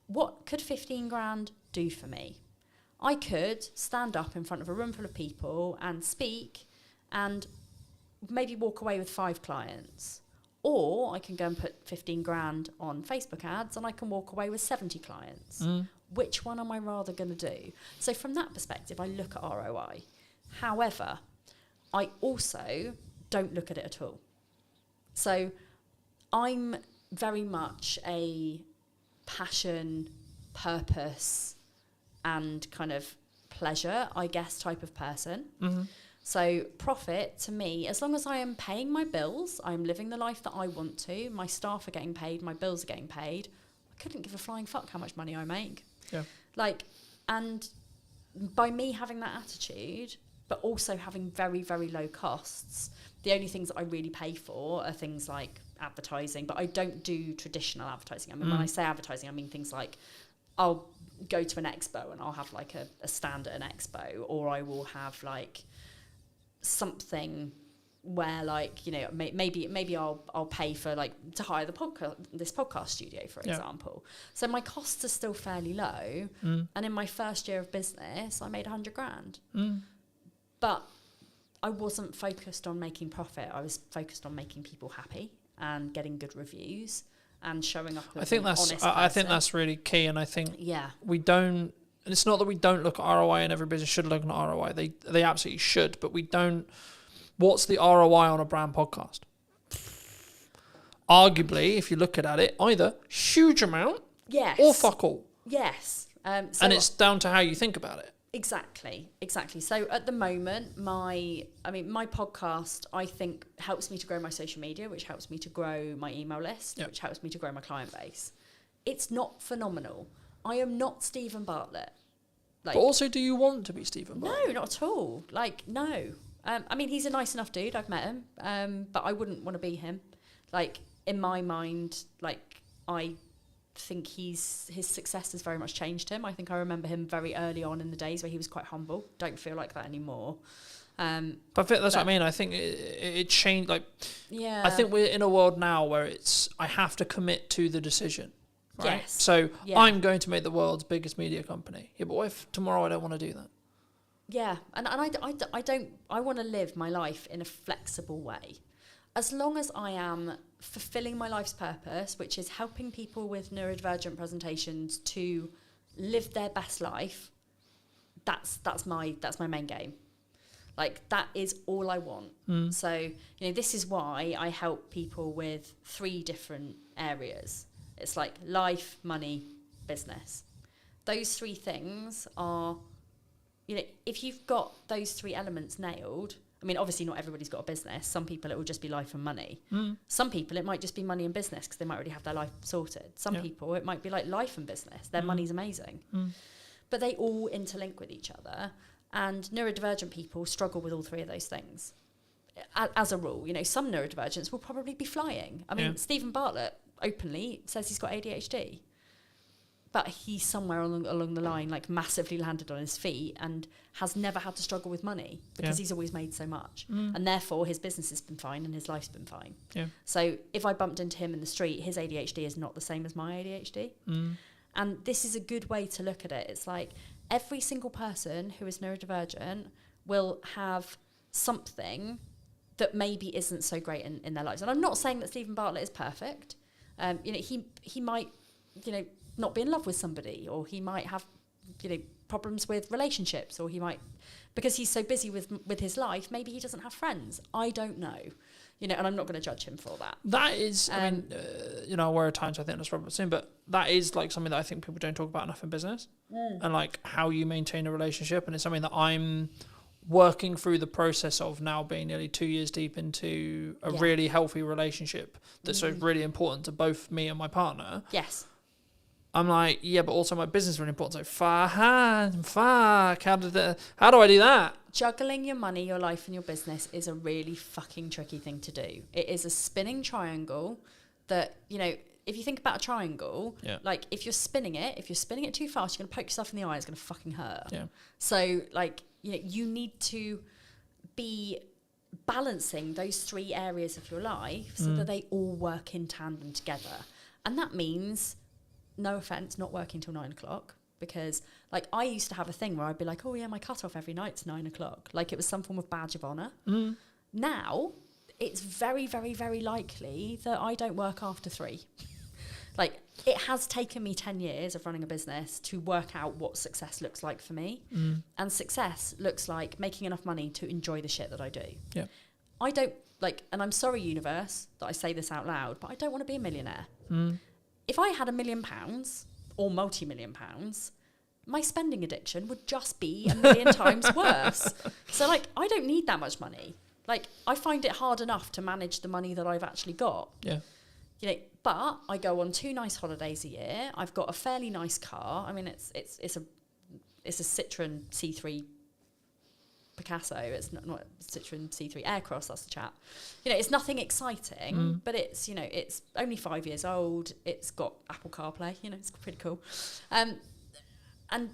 What could 15 grand do for me? I could stand up in front of a room full of people and speak and maybe walk away with 5 clients. Or I can go and put 15 grand on Facebook ads and I can walk away with 70 clients. Which one am I rather going to do? So from that perspective, I look at ROI. However, I also don't look at it at all. So I'm very much a passion, purpose, and kind of pleasure, I guess, type of person. Mm-hmm. So profit to me, as long as I am paying my bills, I'm living the life that I want to, my staff are getting paid, my bills are getting paid, I couldn't give a flying fuck how much money I make. Yeah. Like, and by me having that attitude, but also having very, very low costs, the only things that I really pay for are things like advertising, but I don't do traditional advertising. I mean, when I say advertising, I mean things like I'll go to an expo and I'll have like a stand at an expo, or I will have like something where like, maybe I'll pay for like to hire this podcast studio, for example. So my costs are still fairly low. And in my first year of business, I made 100 grand. But I wasn't focused on making profit. I was focused on making people happy and getting good reviews and showing up as an honest person. I think that's really key, and I think Yeah. we don't. And it's not that we don't look at ROI, and every business should look at ROI. They absolutely should, but we don't. What's the ROI on a brand podcast? Arguably, if you look at it, either huge amount Yes. or fuck all, Yes. So and it's down to how you think about it. Exactly. So at the moment, my podcast, I think, helps me to grow my social media, which helps me to grow my email list, which helps me to grow my client base. It's not phenomenal. I am not Stephen Bartlett. Like, But also, do you want to be Stephen Bartlett? no, not at all. Like, no. I mean, he's a nice enough dude. I've met him. But I wouldn't want to be him. Like, in my mind, like, I think his success has very much changed him. I think I remember him very early on in the days where he was quite humble. Don't feel like that anymore. But I think that's what I mean. I think it changed. Like, Yeah. I think we're in a world now where it's I have to commit to the decision. Right? Yes. So Yeah. I'm going to make the world's biggest media company. Yeah, but what if tomorrow I don't want to do that? Yeah, and I want to live my life in a flexible way. As long as I am fulfilling my life's purpose, which is helping people with neurodivergent presentations to live their best life, that's my main game. Like, that is all I want. So, this is why I help people with 3 different areas. It's like life, money, business. Those 3 things are, if you've got those 3 elements nailed, I mean, obviously not everybody's got a business. Some people it will just be life and money. Some people it might just be money and business because they might already have their life sorted. Some people it might be like life and business. Their money's amazing. But they all interlink with each other. And neurodivergent people struggle with all 3 of those things. As a rule, some neurodivergents will probably be flying. I mean, Stephen Bartlett openly says he's got ADHD. But he's somewhere along the line, like, massively landed on his feet and has never had to struggle with money because he's always made so much. And therefore, his business has been fine and his life's been fine. Yeah. So if I bumped into him in the street, his ADHD is not the same as my ADHD. And this is a good way to look at it. It's like every single person who is neurodivergent will have something that maybe isn't so great in their lives. And I'm not saying that Stephen Bartlett is perfect. He might, not be in love with somebody, or he might have, problems with relationships, or he might, because he's so busy with his life, maybe he doesn't have friends. I don't know, and I'm not going to judge him for that. That is, I mean, we're at times I think that's probably soon, but that is like something that I think people don't talk about enough in business, and like how you maintain a relationship, and it's something that I'm working through the process of now, being nearly 2 years deep into a really healthy relationship that's so really important to both me and my partner. Yes. I'm like, yeah, but also my business is really important. So fuck, how do I do that? Juggling your money, your life, and your business is a really fucking tricky thing to do. It is a spinning triangle that, if you think about a triangle, like, if you're spinning it too fast, you're going to poke yourself in the eye, it's going to fucking hurt. Yeah. So, like, you need to be balancing those 3 areas of your life so that they all work in tandem together. And that means, no offense, not working till 9 o'clock, because, like, I used to have a thing where I'd be like, oh yeah, my cut-off every night's 9 o'clock. Like, it was some form of badge of honour. Now, it's very, very, very likely that I don't work after 3. Like, it has taken me 10 years of running a business to work out what success looks like for me. And success looks like making enough money to enjoy the shit that I do. Yeah. I don't, like, and I'm sorry, universe, that I say this out loud, but I don't want to be a millionaire. If I had £1 million or multi-million pounds, my spending addiction would just be 1,000,000 times worse. So, like, I don't need that much money. Like, I find it hard enough to manage the money that I've actually got. Yeah. But I go on 2 nice holidays a year. I've got a fairly nice car. I mean, it's a Citroen C3 Picasso. It's not Citroen C3 Aircross. That's the chap. It's nothing exciting, but it's it's only 5 years old. It's got Apple CarPlay. It's pretty cool. And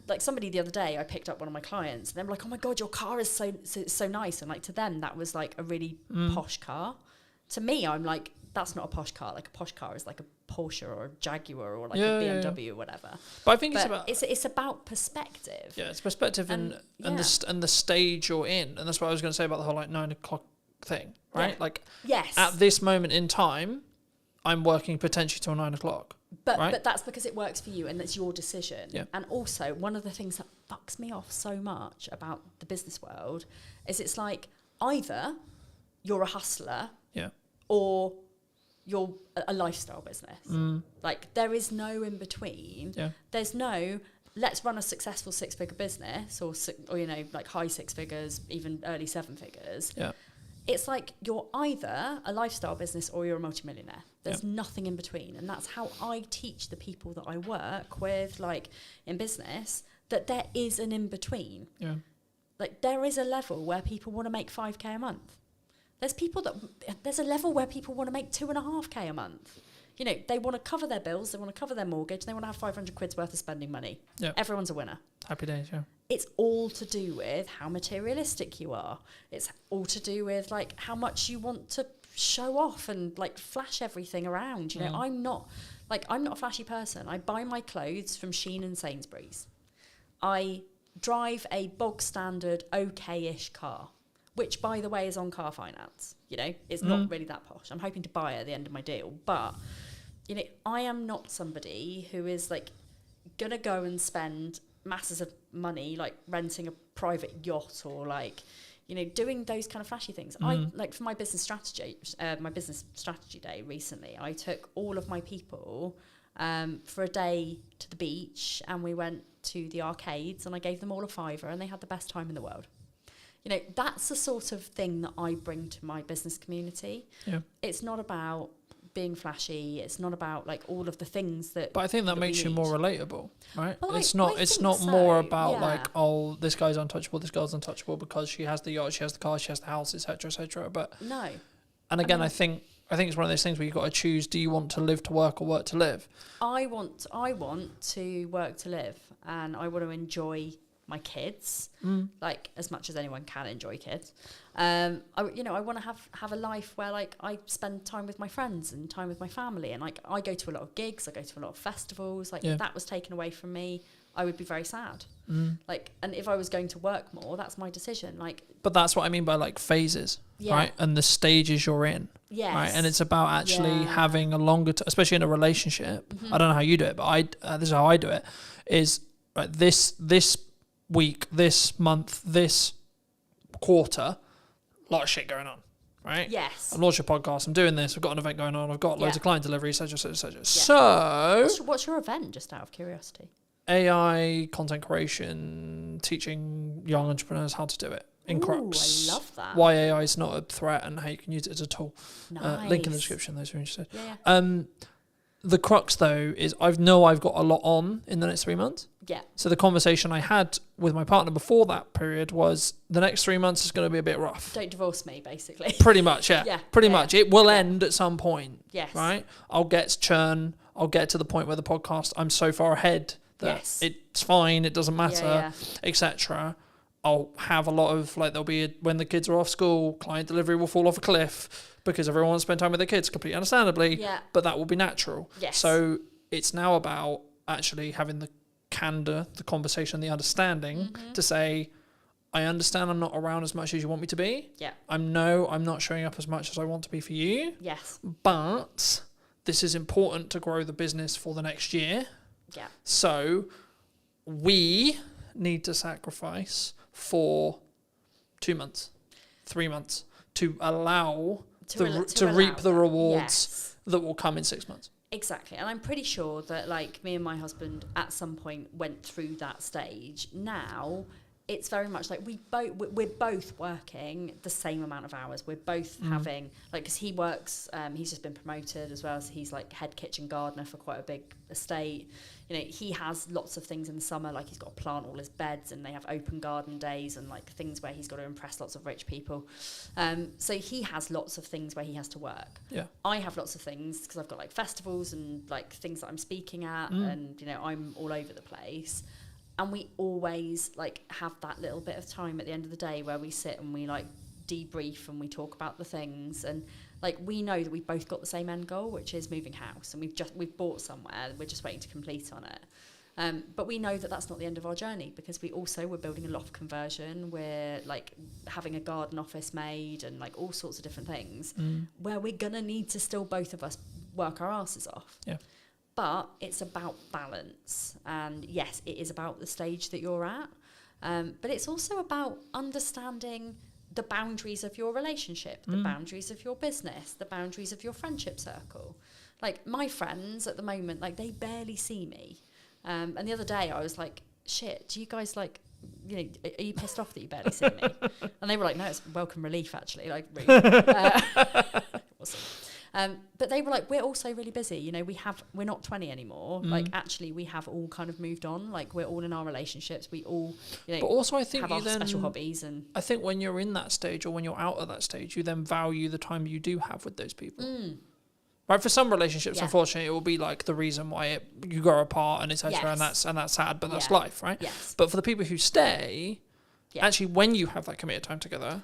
like, somebody the other day, I picked up one of my clients, and they were like, "Oh my god, your car is so nice." And like, to them, that was like a really posh car. To me, I'm like, that's not a posh car. Like, a posh car is like a Porsche or a Jaguar or like a BMW or whatever. But I think it's about perspective. Yeah, it's perspective and the stage you're in, and that's what I was going to say about the whole like 9 o'clock thing, right? Yeah. Like, at this moment in time, I'm working potentially till 9 o'clock. But that's because it works for you and that's your decision. Yeah. And also, one of the things that fucks me off so much about the business world is it's like, either you're a hustler, or you're a lifestyle business. Like, there is no in between. Yeah. There's no, let's run a successful 6-figure business or like high 6 figures, even early 7 figures. Yeah. It's like, you're either a lifestyle business or you're a multimillionaire. There's nothing in between. And that's how I teach the people that I work with, like, in business, that there is an in between. Yeah. Like, there is a level where people want to make 5k a month. There's a level where people want to make 2.5k a month. You know, they want to cover their bills, they want to cover their mortgage, and they want to have 500 quid's worth of spending money. Yeah. Everyone's a winner. Happy days, yeah. It's all to do with how materialistic you are. It's all to do with like how much you want to show off and like flash everything around. You know, I'm not a flashy person. I buy my clothes from Shein and Sainsbury's. I drive a bog standard okay-ish car, which by the way is on car finance. You know, it's not really that posh. I'm hoping to buy it at the end of my deal, but you know, I am not somebody who is like gonna go and spend masses of money like renting a private yacht or like, you know, doing those kind of flashy things. I like for my business strategy day recently, I took all of my people for a day to the beach, and we went to the arcades, and I gave them all a £5 and they had the best time in the world. You know, that's the sort of thing that I bring to my business community. Yeah. It's not about being flashy. It's not about like all of the things that. But I think that makes you more relatable, right? Well, it's not so. more about like, oh, this guy's untouchable, this girl's untouchable because she has the yacht, she has the car, she has the house, etc., etc. But no. And again, I think it's one of those things where you've got to choose: do you want to live to work or work to live? I want to work to live, and I want to enjoy my kids, like as much as anyone can enjoy kids. I want to have a life where like I spend time with my friends and time with my family, and like I go to a lot of gigs, I go to a lot of festivals. Like if that was taken away from me, I would be very sad. Like, and if I was going to work more, that's my decision. Like, but that's what I mean by like phases, right? And the stages you're in. Yes. Right. And it's about actually having a longer, especially in a relationship. I don't know how you do it, but this is how I do it. Is right, this week, this month, this quarter, a lot of shit going on, right? Yes. I've launched a podcast, I'm doing this, I've got an event going on, I've got loads of client delivery, etc., etc. Yeah. So what's your event, just out of curiosity? AI, content creation, teaching young entrepreneurs how to do it in Crux. I love that. Why AI is not a threat and how you can use it as a tool. Nice. Link in the description, those who are interested. Yeah. The crux, though, is I've got a lot on in the next 3 months. Yeah. So the conversation I had with my partner before that period was the next 3 months is going to be a bit rough. Don't divorce me, basically. Pretty much, yeah. Yeah. Pretty much. It will end at some point. Yes. Right? I'll get to churn. I'll get to the point where the podcast, I'm so far ahead that it's fine, it doesn't matter, etc. I'll have a lot of, like, there'll be, when the kids are off school, client delivery will fall off a cliff because everyone wants to spend time with their kids, completely understandably. Yeah. But that will be natural. Yes. So it's now about actually having the candor, the conversation, the understanding to say, I understand I'm not around as much as you want me to be. Yeah. I'm not showing up as much as I want to be for you. Yes. But this is important to grow the business for the next year. Yeah. So we need to sacrifice for 2 months, 3 months to allow to reap the rewards that will come in 6 months. Exactly. And I'm pretty sure that like me and my husband at some point went through that stage. Now it's very much like we're both working the same amount of hours. We're both having, like, because he works, he's just been promoted as well, so he's like head kitchen gardener for quite a big estate. You know, he has lots of things in the summer, like he's got to plant all his beds, and they have open garden days and like things where he's got to impress lots of rich people. So he has lots of things where he has to work. Yeah. I have lots of things because I've got like festivals and like things that I'm speaking at, and you know, I'm all over the place. And we always like have that little bit of time at the end of the day where we sit and we like debrief and we talk about the things, and like we know that we've both got the same end goal, which is moving house, and we've bought somewhere, we're just waiting to complete on it. But we know that that's not the end of our journey, because we're building a loft conversion, we're like having a garden office made, and like all sorts of different things where we're gonna need to still both of us work our asses off. Yeah. But it's about balance, and yes, it is about the stage that you're at, but it's also about understanding the boundaries of your relationship, the boundaries of your business, the boundaries of your friendship circle. Like my friends at the moment, like they barely see me, and the other day I was like, shit, do you guys like, you know, are you pissed off that you barely see me? And they were like, no, it's welcome relief actually, like really. Awesome. But they were like, we're also really busy. You know, we're not 20 anymore. Like, actually, we have all kind of moved on. Like, we're all in our relationships. We all, you know, But also, I think have you our then special hobbies. And I think when you're in that stage or when you're out of that stage, you then value the time you do have with those people. Right, for some relationships, unfortunately, it will be like the reason why you grow apart and etc. And that's sad, but that's life, right? Yes. But for the people who stay, actually, when you have that committed time together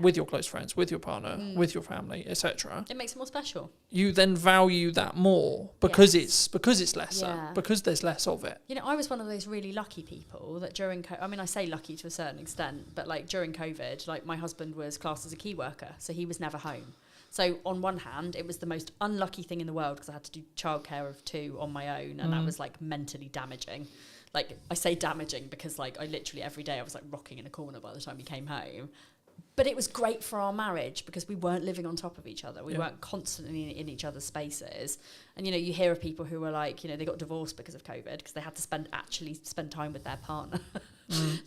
with your close friends, with your partner, with your family, etc., it makes it more special. you then value that more because it's lesser, because there's less of it. You know, I was one of those really lucky people that during I mean, I say lucky to a certain extent, but like during COVID, like my husband was classed as a key worker, so he was never home. So on one hand, it was the most unlucky thing in the world because I had to do childcare of 2 on my own, and that was like mentally damaging. Like, I say damaging because like I literally every day I was like rocking in a corner by the time he came home. But it was great for our marriage because we weren't living on top of each other. We weren't constantly in each other's spaces. And, you know, you hear of people who were like, you know, they got divorced because of COVID because they had to spend time with their partner.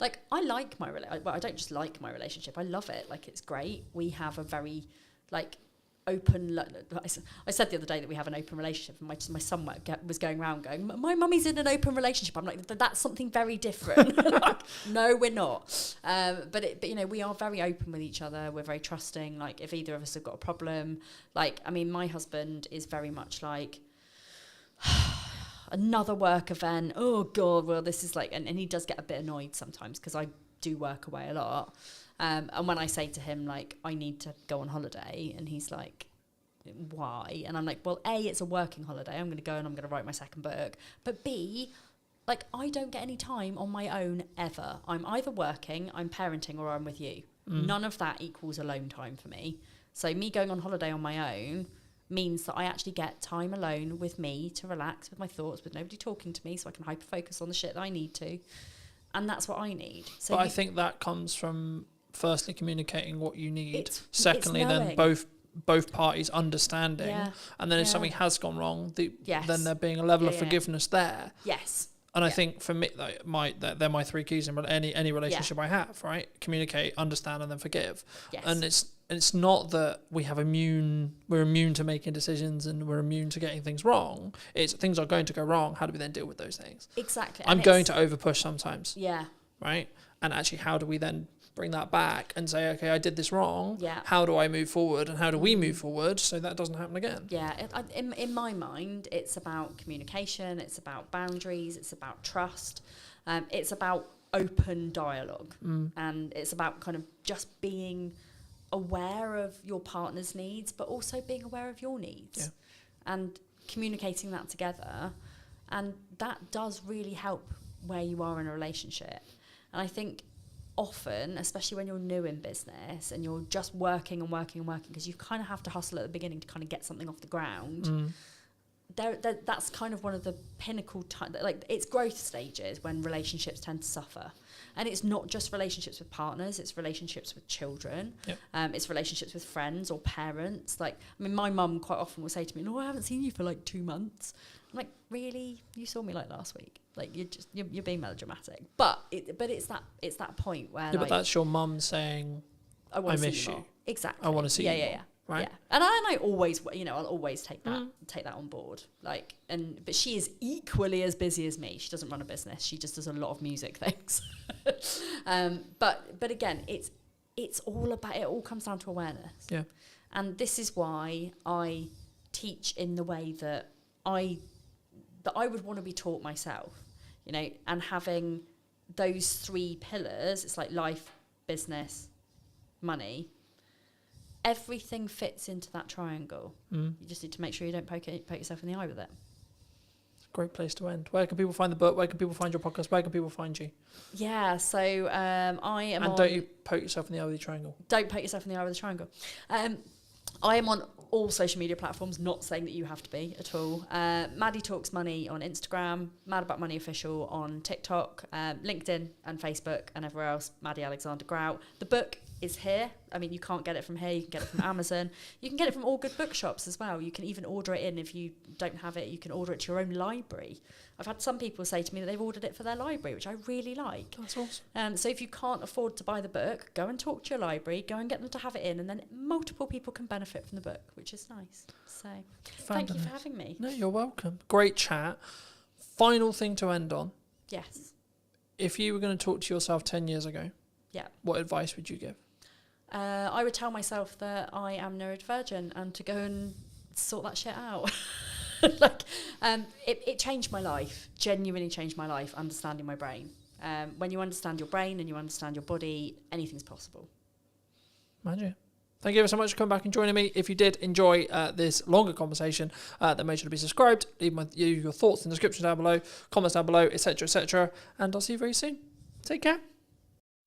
Like, I like my relationship. Well, I don't just like my relationship. I love it. Like, it's great. We have a very, like, open. I said the other day that we have an open relationship, and my son was going around going, my mummy's in an open relationship. I'm like, that's something very different. Like, no, we're not. But you know, we are very open with each other. We're very trusting. Like, if either of us have got a problem, like, I mean, my husband is very much like, another work event. Oh God, well, this is like, and he does get a bit annoyed sometimes because I do work away a lot. And when I say to him, like, I need to go on holiday, and he's like, why? And I'm like, well, A, it's a working holiday. I'm going to go and I'm going to write my second book. But B, like, I don't get any time on my own ever. I'm either working, I'm parenting, or I'm with you. None of that equals alone time for me. So me going on holiday on my own means that I actually get time alone with me to relax with my thoughts, with nobody talking to me, so I can hyper-focus on the shit that I need to. And that's what I need. So but I think that comes from firstly communicating what you need, secondly it's then both parties understanding, and then if something has gone wrong, then there being a level of forgiveness there. And I think for me, like, they're my 3 keys in any relationship I have, right? Communicate, understand, and then forgive. And it's not that we're immune to making decisions and we're immune to getting things wrong. It's things are going to go wrong. How do we then deal with those things? Exactly. I'm going to overpush sometimes. Yeah. Right? And actually, how do we then bring that back and say, okay, I did this wrong. Yeah. How do I move forward, and how do we move forward so that doesn't happen again? Yeah. In my mind, it's about communication. It's about boundaries. It's about trust. It's about open dialogue, and it's about kind of just being aware of your partner's needs, but also being aware of your needs, and communicating that together. And that does really help where you are in a relationship. And I think often, especially when you're new in business and you're just working, because you kind of have to hustle at the beginning to kind of get something off the ground. That's kind of one of the pinnacle time, like, it's growth stages when relationships tend to suffer. And it's not just relationships with partners, it's relationships with children. It's relationships with friends or parents. Like, I mean, my mum quite often will say to me, no, I haven't seen you for like 2 months. I'm like, really? You saw me like last week? Like, you're being melodramatic. But it's that point where, but that's your mum saying, I miss you. Exactly. I want to see you more. Right. Yeah. And I always, I'll always take that on board. Like, but she is equally as busy as me. She doesn't run a business. She just does a lot of music things. But again, it's all about, it all comes down to awareness. Yeah. And this is why I teach in the way that I would want to be taught myself, and having those 3 pillars, it's like life, business, money. Everything fits into that triangle. You just need to make sure you don't poke yourself in the eye with it. Great place to end. Where can people find the book? Where can people find your podcast? Where can people find you? Yeah, so I am. And don't you poke yourself in the eye with the triangle. Don't poke yourself in the eye with the triangle. I am on all social media platforms, not saying that you have to be at all. Maddie Talks Money on Instagram, Mad About Money Official on TikTok, LinkedIn and Facebook, and everywhere else, Maddie Alexander Grout. The book is here. I mean, you can't get it from here. You can get it from Amazon. You can get it from all good bookshops as well. You can even order it in if you don't have it. You can order it to your own library. I've had some people say to me that they've ordered it for their library, which I really like. That's awesome. So if you can't afford to buy the book, go and talk to your library, go and get them to have it in, and then multiple people can benefit from the book, which is nice. So thank you for having me. No, you're welcome. Great chat. Final thing to end on. Yes. If you were going to talk to yourself 10 years ago, Yeah. what advice would you give? I would tell myself that I am neurodivergent and to go and sort that shit out. It changed my life, genuinely changed my life, understanding my brain. When you understand your brain and you understand your body, anything's possible. Magic. Thank you ever so much for coming back and joining me. If you did enjoy this longer conversation, then make sure to be subscribed. Leave your thoughts in the description down below, comments down below, etc., etc. And I'll see you very soon. Take care.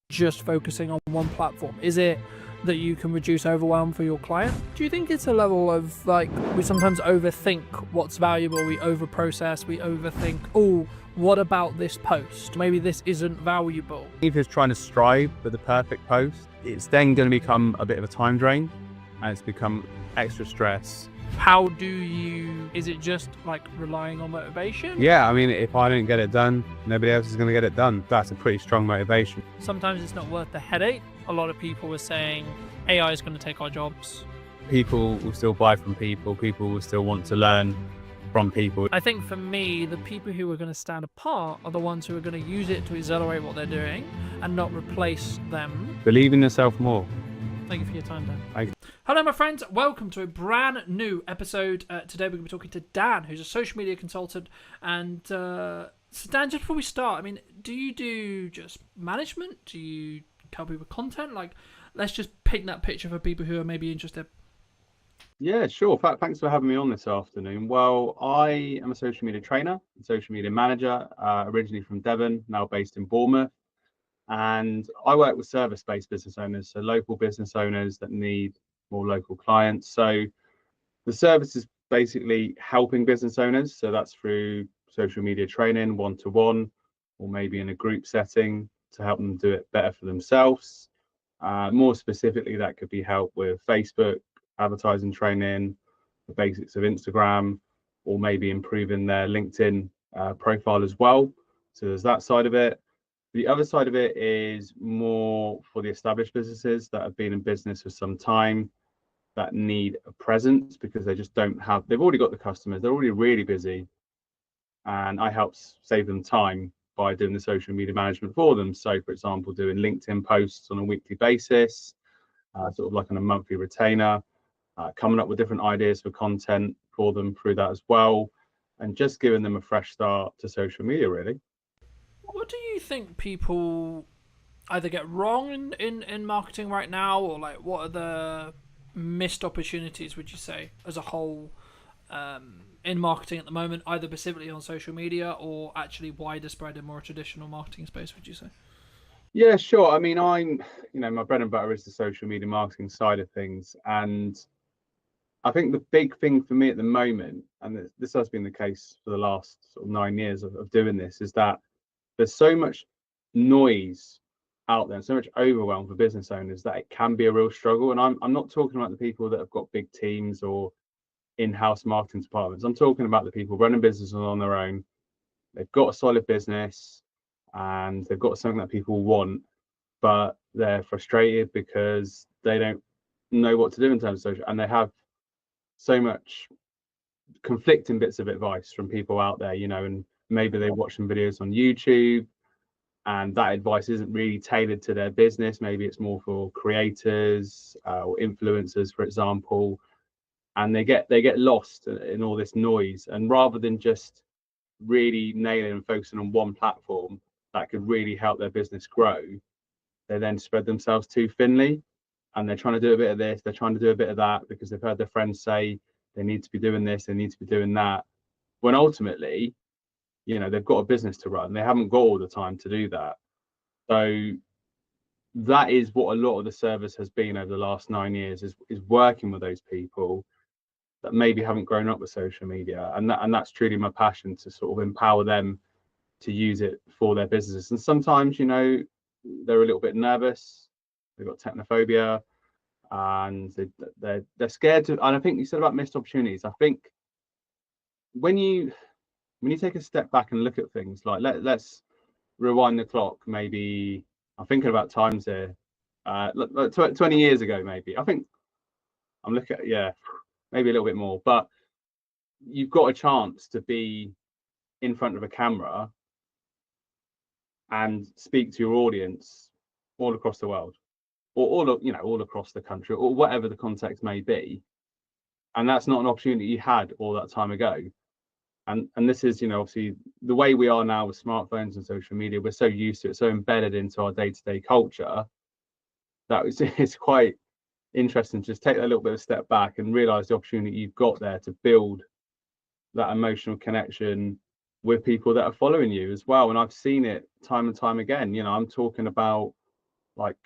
Just focusing on one platform? Is it that you can reduce overwhelm for your client? Do you think it's a level of, like, we sometimes overthink what's valuable, we overprocess, we overthink, oh, what about this post? Maybe this isn't valuable. If you're trying to strive for the perfect post, it's then going to become a bit of a time drain and it's become extra stress. How do you, is it just like relying on motivation? Yeah, I mean, if I don't get it done, nobody else is going to get it done. That's a pretty strong motivation. Sometimes it's not worth the headache. A lot of people were saying AI is going to take our jobs. People will still buy from people. People will still want to learn from people. I think for me, the people who are going to stand apart are the ones who are going to use it to accelerate what they're doing and not replace them. Believe in yourself more. Thank you for your time, Dan. Thank you. Hello, my friends. Welcome to a brand new episode. Today, we're going to be talking to Dan, who's a social media consultant. And so, Dan, just before we start, I mean, do you do just management? Do you help people with content? Like, let's just paint that picture for people who are maybe interested. Yeah, sure. Thanks for having me on this afternoon. Well, I am a social media trainer, social media manager, originally from Devon, now based in Bournemouth. And I work with service-based business owners, so local business owners that need more local clients. So the service is basically helping business owners. So that's through social media training, one-to-one, or maybe in a group setting to help them do it better for themselves. More specifically, that could be help with Facebook, advertising training, the basics of Instagram, or maybe improving their LinkedIn profile as well. So there's that side of it. The other side of it is more for the established businesses that have been in business for some time that need a presence because they just don't have, they've already got the customers, they're already really busy. And I help save them time by doing the social media management for them. So, for example, doing LinkedIn posts on a weekly basis, sort of like on a monthly retainer, coming up with different ideas for content for them through that as well, and just giving them a fresh start to social media, really. What do you think people either get wrong in marketing right now, or like what are the missed opportunities, would you say, as a whole, in marketing at the moment, either specifically on social media or actually wider spread in more traditional marketing space, would you say? Yeah, sure. I mean, my bread and butter is the social media marketing side of things. And I think the big thing for me at the moment, and this has been the case for the last sort of 9 years of doing this, is that there's so much noise out there and so much overwhelm for business owners that it can be a real struggle. And I'm not talking about the people that have got big teams or in-house marketing departments. I'm talking about the people running businesses on their own. They've got a solid business and they've got something that people want, but they're frustrated because they don't know what to do in terms of social, and they have so much conflicting bits of advice from people out there, and maybe they watch some videos on YouTube and that advice isn't really tailored to their business. Maybe it's more for creators or influencers, for example, and they get lost in all this noise. And rather than just really nailing and focusing on one platform that could really help their business grow, they then spread themselves too thinly, and they're trying to do a bit of this, they're trying to do a bit of that because they've heard their friends say they need to be doing this, they need to be doing that, when ultimately, they've got a business to run. They haven't got all the time to do that. So that is what a lot of the service has been over the last 9 years, is working with those people that maybe haven't grown up with social media. And that's truly my passion, to sort of empower them to use it for their businesses. And sometimes, they're a little bit nervous. They've got technophobia and they're scared to, and I think you said about missed opportunities. I think when you when you take a step back and look at things, like let's rewind the clock, maybe I'm thinking about times here, 20 years ago, maybe. I think I'm looking at, yeah, maybe a little bit more, but you've got a chance to be in front of a camera and speak to your audience all across the world, or all across the country, or whatever the context may be. And that's not an opportunity you had all that time ago. And this is, obviously the way we are now with smartphones and social media, we're so used to it, so embedded into our day-to-day culture, that it's quite interesting to just take a little bit of a step back and realize the opportunity you've got there to build that emotional connection with people that are following you as well. And I've seen it time and time again. I'm talking about like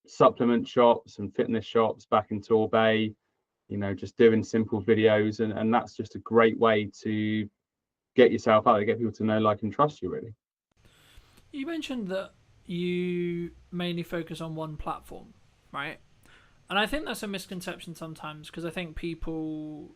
supplement shops and fitness shops back in Torbay, just doing simple videos, and that's just a great way to get yourself out there, get people to know, like, and trust you, really. You mentioned that you mainly focus on one platform, right? And I think that's a misconception sometimes, because I think people,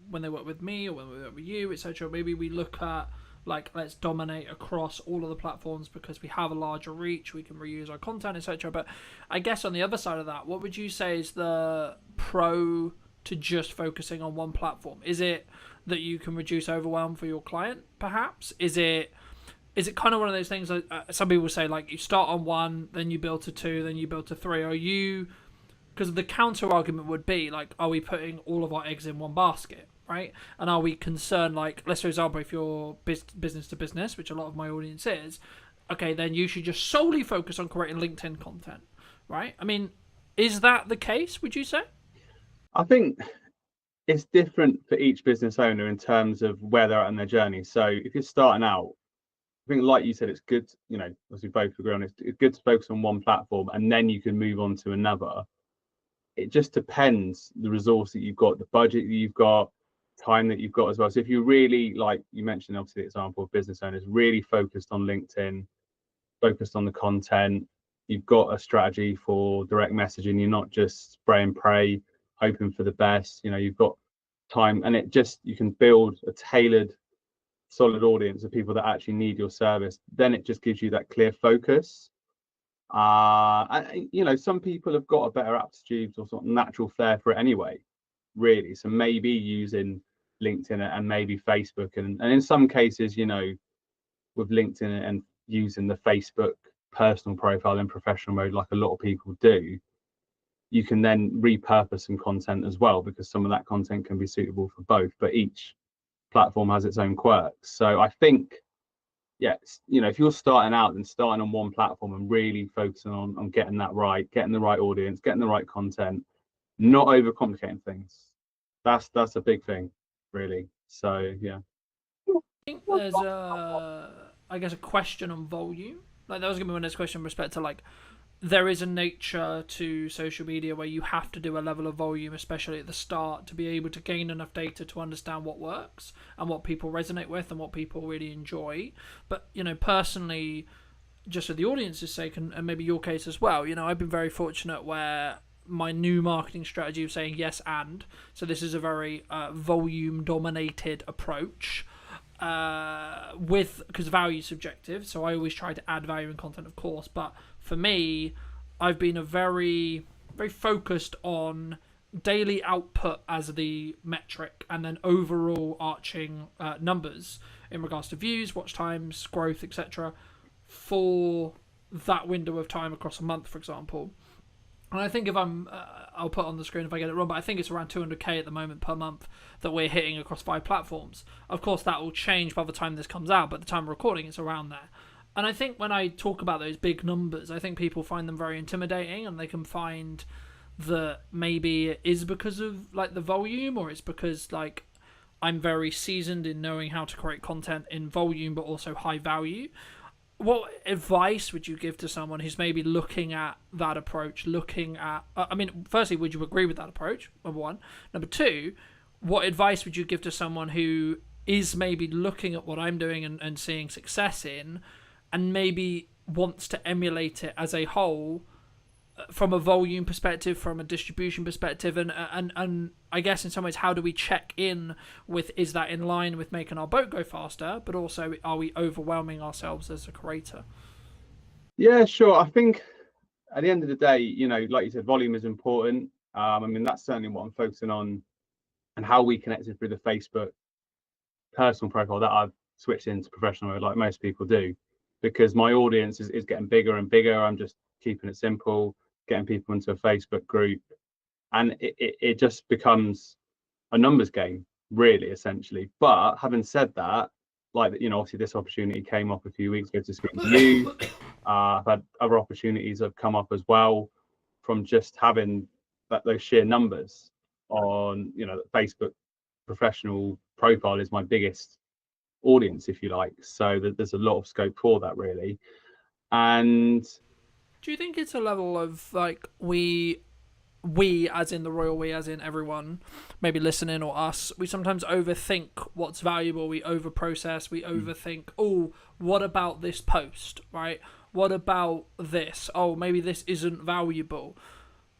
when they work with me or when we work with you, etc., maybe we look at, like, let's dominate across all of the platforms because we have a larger reach, we can reuse our content, etc. But I guess on the other side of that, what would you say is the pro to just focusing on one platform? Is it that you can reduce overwhelm for your client, perhaps? Is it kind of one of those things that some people say, like, you start on one, then you build to two, then you build to three? Are you, because the counter argument would be, like, are we putting all of our eggs in one basket, right? And are we concerned, like, let's for example, if you're business to business, which a lot of my audience is, okay, then you should just solely focus on creating LinkedIn content, right? I mean, is that the case, would you say? I think it's different for each business owner in terms of where they're at in their journey. So if you're starting out, I think, like you said, it's good, as we both agree on, it's good to focus on one platform and then you can move on to another. It just depends the resource that you've got, the budget that you've got, time that you've got as well. So if you really, like you mentioned, obviously the example of business owners, really focused on LinkedIn, focused on the content, you've got a strategy for direct messaging, you're not just spray and pray, hoping for the best, you've got time, and you can build a tailored, solid audience of people that actually need your service. Then it just gives you that clear focus. Some people have got a better aptitude or sort of natural flair for it anyway, really. So maybe using LinkedIn and maybe Facebook, and in some cases, with LinkedIn and using the Facebook personal profile in professional mode, like a lot of people do, you can then repurpose some content as well, because some of that content can be suitable for both, but each platform has its own quirks. So I think, if you're starting out, then starting on one platform and really focusing on getting that right, getting the right audience, getting the right content, not overcomplicating things. That's a big thing, really. So yeah. I think there's a question on volume. Like, that was gonna be my next question in respect to, like, there is a nature to social media where you have to do a level of volume, especially at the start, to be able to gain enough data to understand what works and what people resonate with and what people really enjoy. But, personally, just for the audience's sake, and maybe your case as well, I've been very fortunate where my new marketing strategy of saying yes and, so this is a very volume dominated approach, because value is subjective, so I always try to add value in content, of course, but for me, I've been a very, very focused on daily output as the metric, and then overall arching numbers in regards to views, watch times, growth, etc., for that window of time across a month, for example. And I think if I'll put on the screen if I get it wrong, but I think it's around 200k at the moment per month that we're hitting across 5 platforms. Of course, that will change by the time this comes out, but at the time of recording, it's around there. And I think when I talk about those big numbers, I think people find them very intimidating, and they can find that maybe it is because of, like, the volume, or it's because, like, I'm very seasoned in knowing how to create content in volume but also high value. What advice would you give to someone who's maybe looking at that approach, firstly, would you agree with that approach, number one? Number two, what advice would you give to someone who is maybe looking at what I'm doing and seeing success in, and maybe wants to emulate it as a whole, from a volume perspective, from a distribution perspective, and I guess in some ways, how do we check in with, is that in line with making our boat go faster, but also are we overwhelming ourselves as a creator? Yeah, sure. I think at the end of the day, you know, like you said, volume is important. I mean, that's certainly what I'm focusing on, and how we connected through the Facebook personal profile that I've switched into professional mode, like most people do, because my audience is getting bigger and bigger. I'm just keeping it simple, getting people into a Facebook group, and it just becomes a numbers game, really, essentially. But having said that, like, you know, obviously this opportunity came up a few weeks ago to speak to you. I've had other opportunities that have come up as well from just having those sheer numbers on, you know, Facebook professional profile is my biggest audience, if you like. So there's a lot of scope for that, really. And Do you think it's a level of like we as in the royal we, as in everyone maybe listening or us, we sometimes overthink what's valuable, we overprocess, we overthink, oh, what about this post, right? What about this? Oh, maybe this isn't valuable.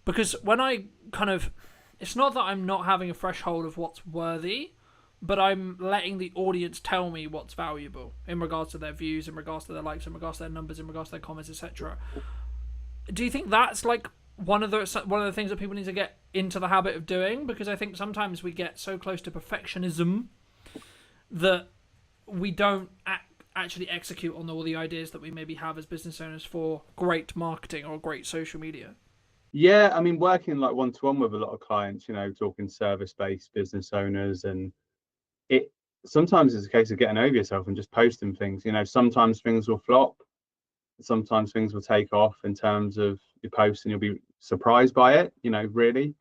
Because when I kind of, it's not that I'm not having a threshold of what's worthy, but I'm letting the audience tell me what's valuable in regards to their views, in regards to their likes, in regards to their numbers, in regards to their comments, etc. Do you think that's like one of the things that people need to get into the habit of doing? Because I think sometimes we get so close to perfectionism that we don't actually execute on all the ideas that we maybe have as business owners for great marketing or great social media. yeah, I mean, working like one-to-one with a lot of clients, you know, talking service-based business owners, and it sometimes it's a case of getting over yourself and just posting things. You know, sometimes things will flop, sometimes things will take off in terms of your post, and you'll be surprised by it, you know, really.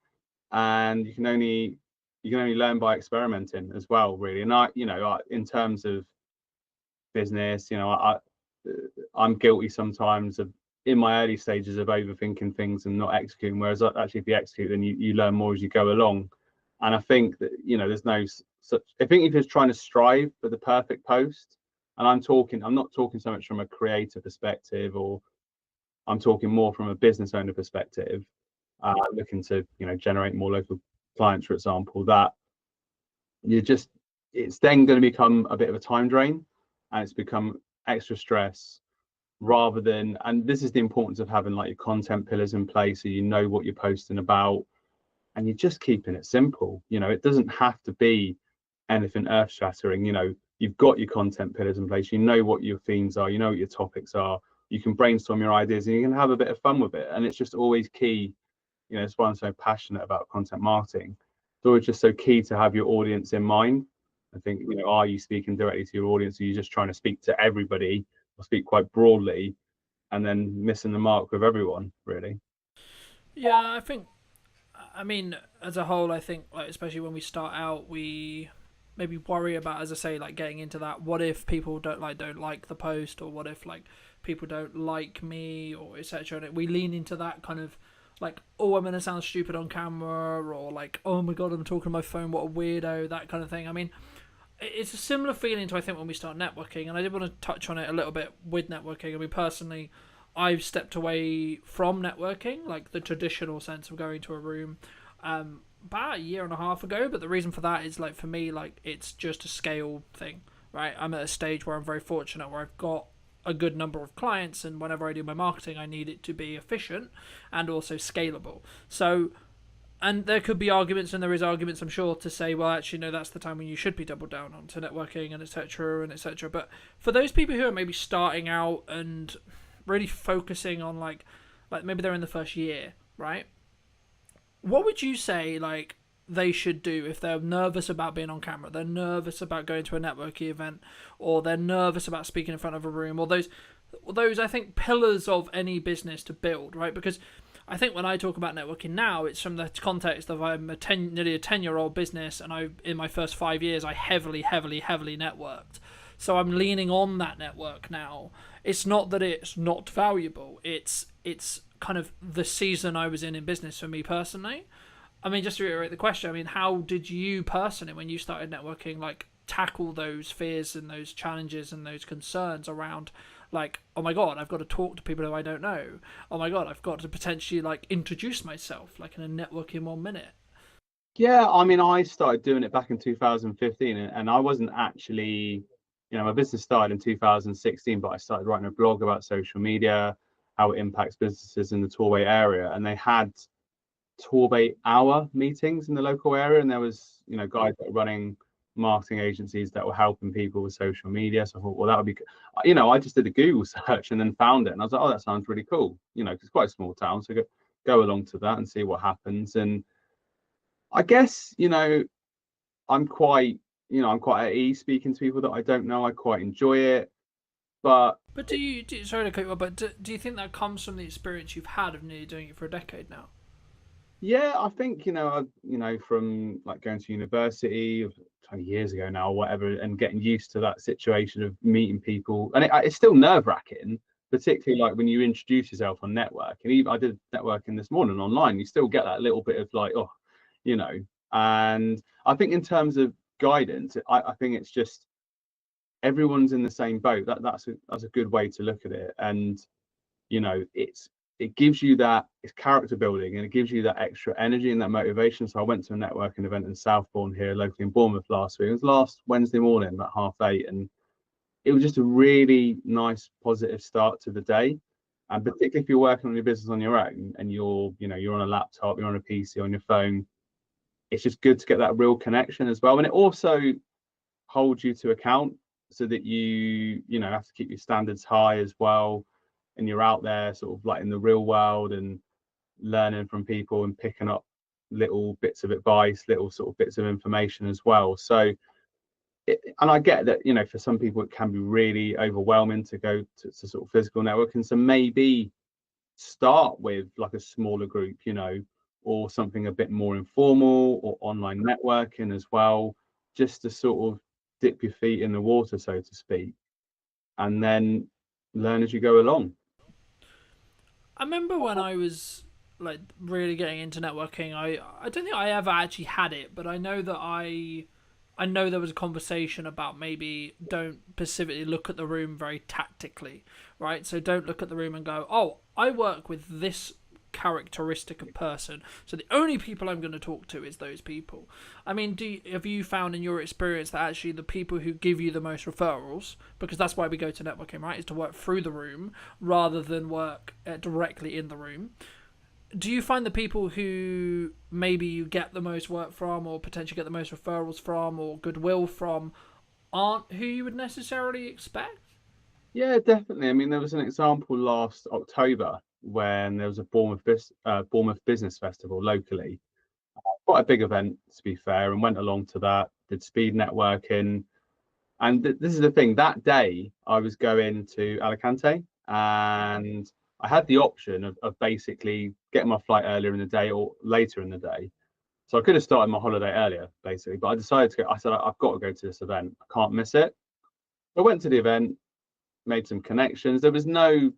And you can only learn by experimenting as well, really. And in terms of business, you know, I'm guilty sometimes of, in my early stages, of overthinking things and not executing, whereas actually if you execute, then you learn more as you go along. And I think that, you know, there's no such, I think if you're trying to strive for the perfect post, and I'm not talking so much from a creator perspective, or I'm talking more from a business owner perspective, looking to, you know, generate more local clients, for example, that it's then going to become a bit of a time drain, and it's become extra stress, rather than, and this is the importance of having like your content pillars in place, so you know what you're posting about, and you're just keeping it simple. You know, it doesn't have to be anything earth shattering. You know, you've got your content pillars in place, you know what your themes are, you know what your topics are, you can brainstorm your ideas, and you can have a bit of fun with it. And it's just always key, you know, it's why I'm so passionate about content marketing. It's always just so key to have your audience in mind. I think, you know, are you speaking directly to your audience, or are you just trying to speak to everybody, or speak quite broadly, and then missing the mark with everyone, really? Yeah, I mean, as a whole, I think, like, especially when we start out, we maybe worry about, as I say, like getting into that. What if people don't like the post, or what if like people don't like me, or etc. And we lean into that kind of like, oh, I'm gonna sound stupid on camera, or like, oh my god, I'm talking on my phone, what a weirdo, that kind of thing. I mean, it's a similar feeling to, I think, when we start networking, and I did want to touch on it a little bit with networking. I mean, personally, I've stepped away from networking, like the traditional sense of going to a room, about a year and a half ago. But the reason for that is, like, for me, like, it's just a scale thing, right? I'm at a stage where I'm very fortunate, where I've got a good number of clients, and whenever I do my marketing, I need it to be efficient and also scalable. So, and there could be arguments, and there is arguments, I'm sure, to say, well, actually, no, that's the time when you should be doubled down onto networking and etc. and etc. But for those people who are maybe starting out and really focusing on like maybe they're in the first year, right? What would you say like they should do if they're nervous about being on camera, they're nervous about going to a networking event, or they're nervous about speaking in front of a room, or those I think pillars of any business to build, right? Because I think when I talk about networking now, it's from the context of I'm nearly a 10-year-old business, and in my first 5 years, I heavily networked. So I'm leaning on that network now. It's not that it's not valuable. It's kind of the season I was in business for me personally. I mean, just to reiterate the question, I mean, how did you personally, when you started networking, like tackle those fears and those challenges and those concerns around like, oh my god, I've got to talk to people who I don't know. Oh my god, I've got to potentially like introduce myself, like in a network in 1 minute. Yeah, I mean, I started doing it back in 2015, and I wasn't actually, my business started in 2016, but I started writing a blog about social media, how it impacts businesses in the Torway area, and they had Torbay hour meetings in the local area, and there was, guys that were running marketing agencies that were helping people with social media. So I thought, well, that would be, I just did a Google search and then found it, and I was like, oh, that sounds really cool. 'Cause it's quite a small town, so go along to that and see what happens. And I guess, I'm quite, I'm quite at ease speaking to people that I don't know. I quite enjoy it, but But sorry to cut you off, but do you think that comes from the experience you've had of nearly doing it for a decade now? yeah, I think, from like going to university 20 years ago now or whatever, and getting used to that situation of meeting people, and it's still nerve-wracking, particularly like when you introduce yourself on network. And even I did networking this morning online, you still get that little bit of like, oh, and I think in terms of guidance, I think it's just everyone's in the same boat. That's a good way to look at it. And it gives you that, it's character building, and it gives you that extra energy and that motivation. So I went to a networking event in Southbourne here locally in Bournemouth last week. It was last Wednesday morning about 8:30, and it was just a really nice positive start to the day. And particularly if you're working on your business on your own and you're on a laptop, you're on a PC, on your phone, it's just good to get that real connection as well. And it also holds you to account, so that you have to keep your standards high as well, and you're out there sort of like in the real world and learning from people and picking up little bits of advice, little sort of bits of information as well. So and I get that, for some people it can be really overwhelming to go to sort of physical networking. So maybe start with like a smaller group, or something a bit more informal, or online networking as well, just to sort of dip your feet in the water, so to speak, and then learn as you go along. I remember when I was like really getting into networking, I don't think I ever actually had it, but I know that I know there was a conversation about maybe don't specifically look at the room very tactically, right? So don't look at the room and go, oh, I work with this characteristic of person, so the only people I'm going to talk to is those people. I mean, have you found in your experience that actually the people who give you the most referrals, because that's why we go to networking, right, is to work through the room rather than work directly in the room? Do you find the people who maybe you get the most work from, or potentially get the most referrals from, or goodwill from, aren't who you would necessarily expect? Yeah, definitely. I mean, there was an example last October when there was a Bournemouth Business Festival locally. Quite a big event, to be fair, and went along to that, did speed networking. And this is the thing, that day I was going to Alicante, and I had the option of basically getting my flight earlier in the day or later in the day. So I could have started my holiday earlier, basically, but I decided I said, I've got to go to this event. I can't miss it. I went to the event, made some connections. There was no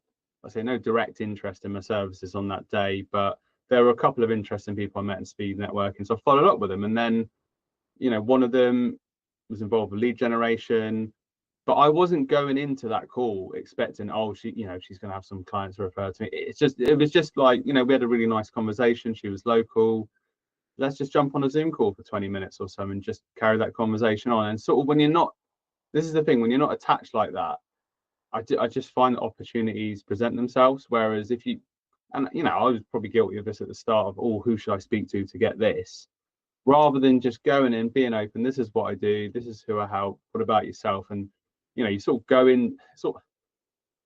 direct interest in my services on that day, but there were a couple of interesting people I met in speed networking. So I followed up with them. And then, one of them was involved with lead generation, but I wasn't going into that call expecting, oh, she's going to have some clients to refer to me. It was just like, we had a really nice conversation. She was local. Let's just jump on a Zoom call for 20 minutes or so and just carry that conversation on. And sort of this is the thing, when you're not attached like that, I just find that opportunities present themselves. Whereas if you, and I was probably guilty of this at the start of, oh, who should I speak to get this? Rather than just going in, being open, this is what I do, this is who I help, what about yourself? And, you sort of go in, sort of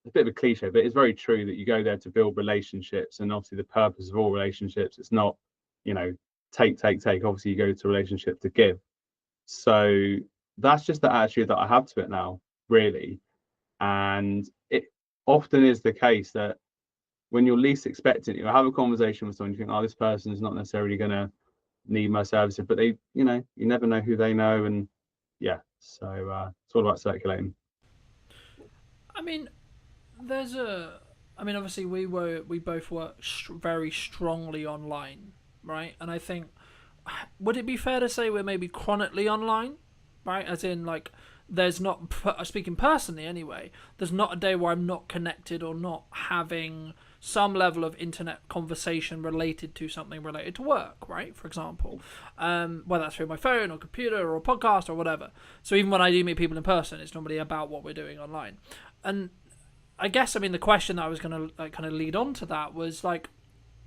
a bit of a cliche, but it's very true that you go there to build relationships. And obviously the purpose of all relationships, it's not, take. Obviously you go to a relationship to give. So that's just the attitude that I have to it now, really. And it often is the case that when you're least expecting it, you'll have a conversation with someone, you think, oh, this person is not necessarily going to need my services, but they, you never know who they know. And yeah, so it's all about circulating. I mean, obviously we both work very strongly online, right? And I think, would it be fair to say we're maybe chronically online, right? As in, like, there's not, speaking personally anyway, there's not a day where I'm not connected or not having some level of internet conversation related to something related to work, right? For example, whether that's through my phone or computer or a podcast or whatever. So even when I do meet people in person, it's normally about what we're doing online. And I guess, I mean, the question that I was going to like kind of lead on to that was like,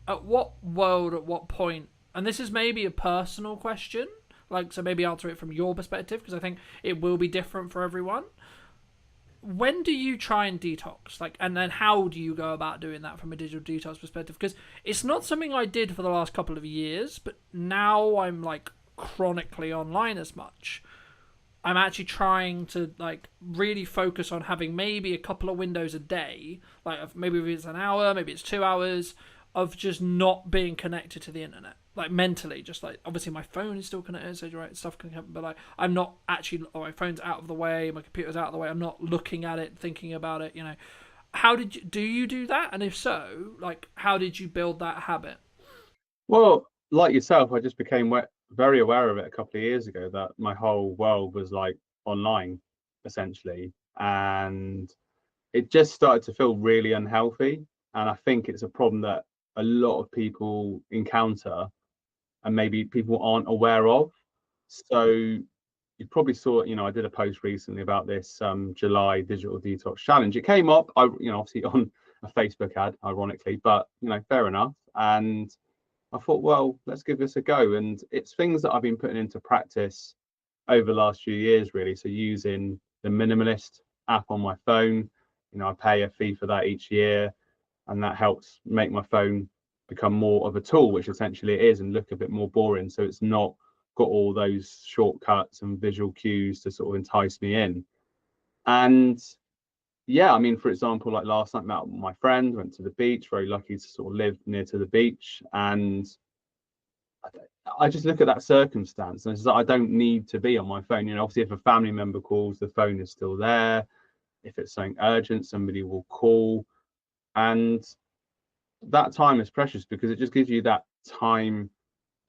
at what point, and this is maybe a personal question, like, so maybe answer it from your perspective, because I think it will be different for everyone. When do you try and detox? Like, and then how do you go about doing that from a digital detox perspective? Because it's not something I did for the last couple of years, but now I'm like chronically online as much. I'm actually trying to like really focus on having maybe a couple of windows a day, like maybe it's an hour, maybe it's 2 hours of just not being connected to the internet, like mentally, just like obviously my phone is still connected, so right, stuff can happen, but like I'm not actually, my phone's out of the way, my computer's out of the way, I'm not looking at it, thinking about it, you know. How did you do that? And if so, like, how did you build that habit? Well, like yourself, I just became very aware of it a couple of years ago that my whole world was like online, essentially, and it just started to feel really unhealthy. And I think it's a problem that a lot of people encounter and maybe people aren't aware of. So you probably saw, I did a post recently about this July digital detox challenge. It came up, obviously on a Facebook ad, ironically, but fair enough. And I thought, well, let's give this a go. And it's things that I've been putting into practice over the last few years, really. So using the minimalist app on my phone, I pay a fee for that each year, and that helps make my phone become more of a tool, which essentially it is, and look a bit more boring. So it's not got all those shortcuts and visual cues to sort of entice me in. And yeah, I mean, for example, like last night, met my friend, went to the beach, very lucky to sort of live near to the beach. And I just look at that circumstance and it's like, I don't need to be on my phone. Obviously, if a family member calls, the phone is still there. If it's something urgent, somebody will call. And that time is precious because it just gives you that time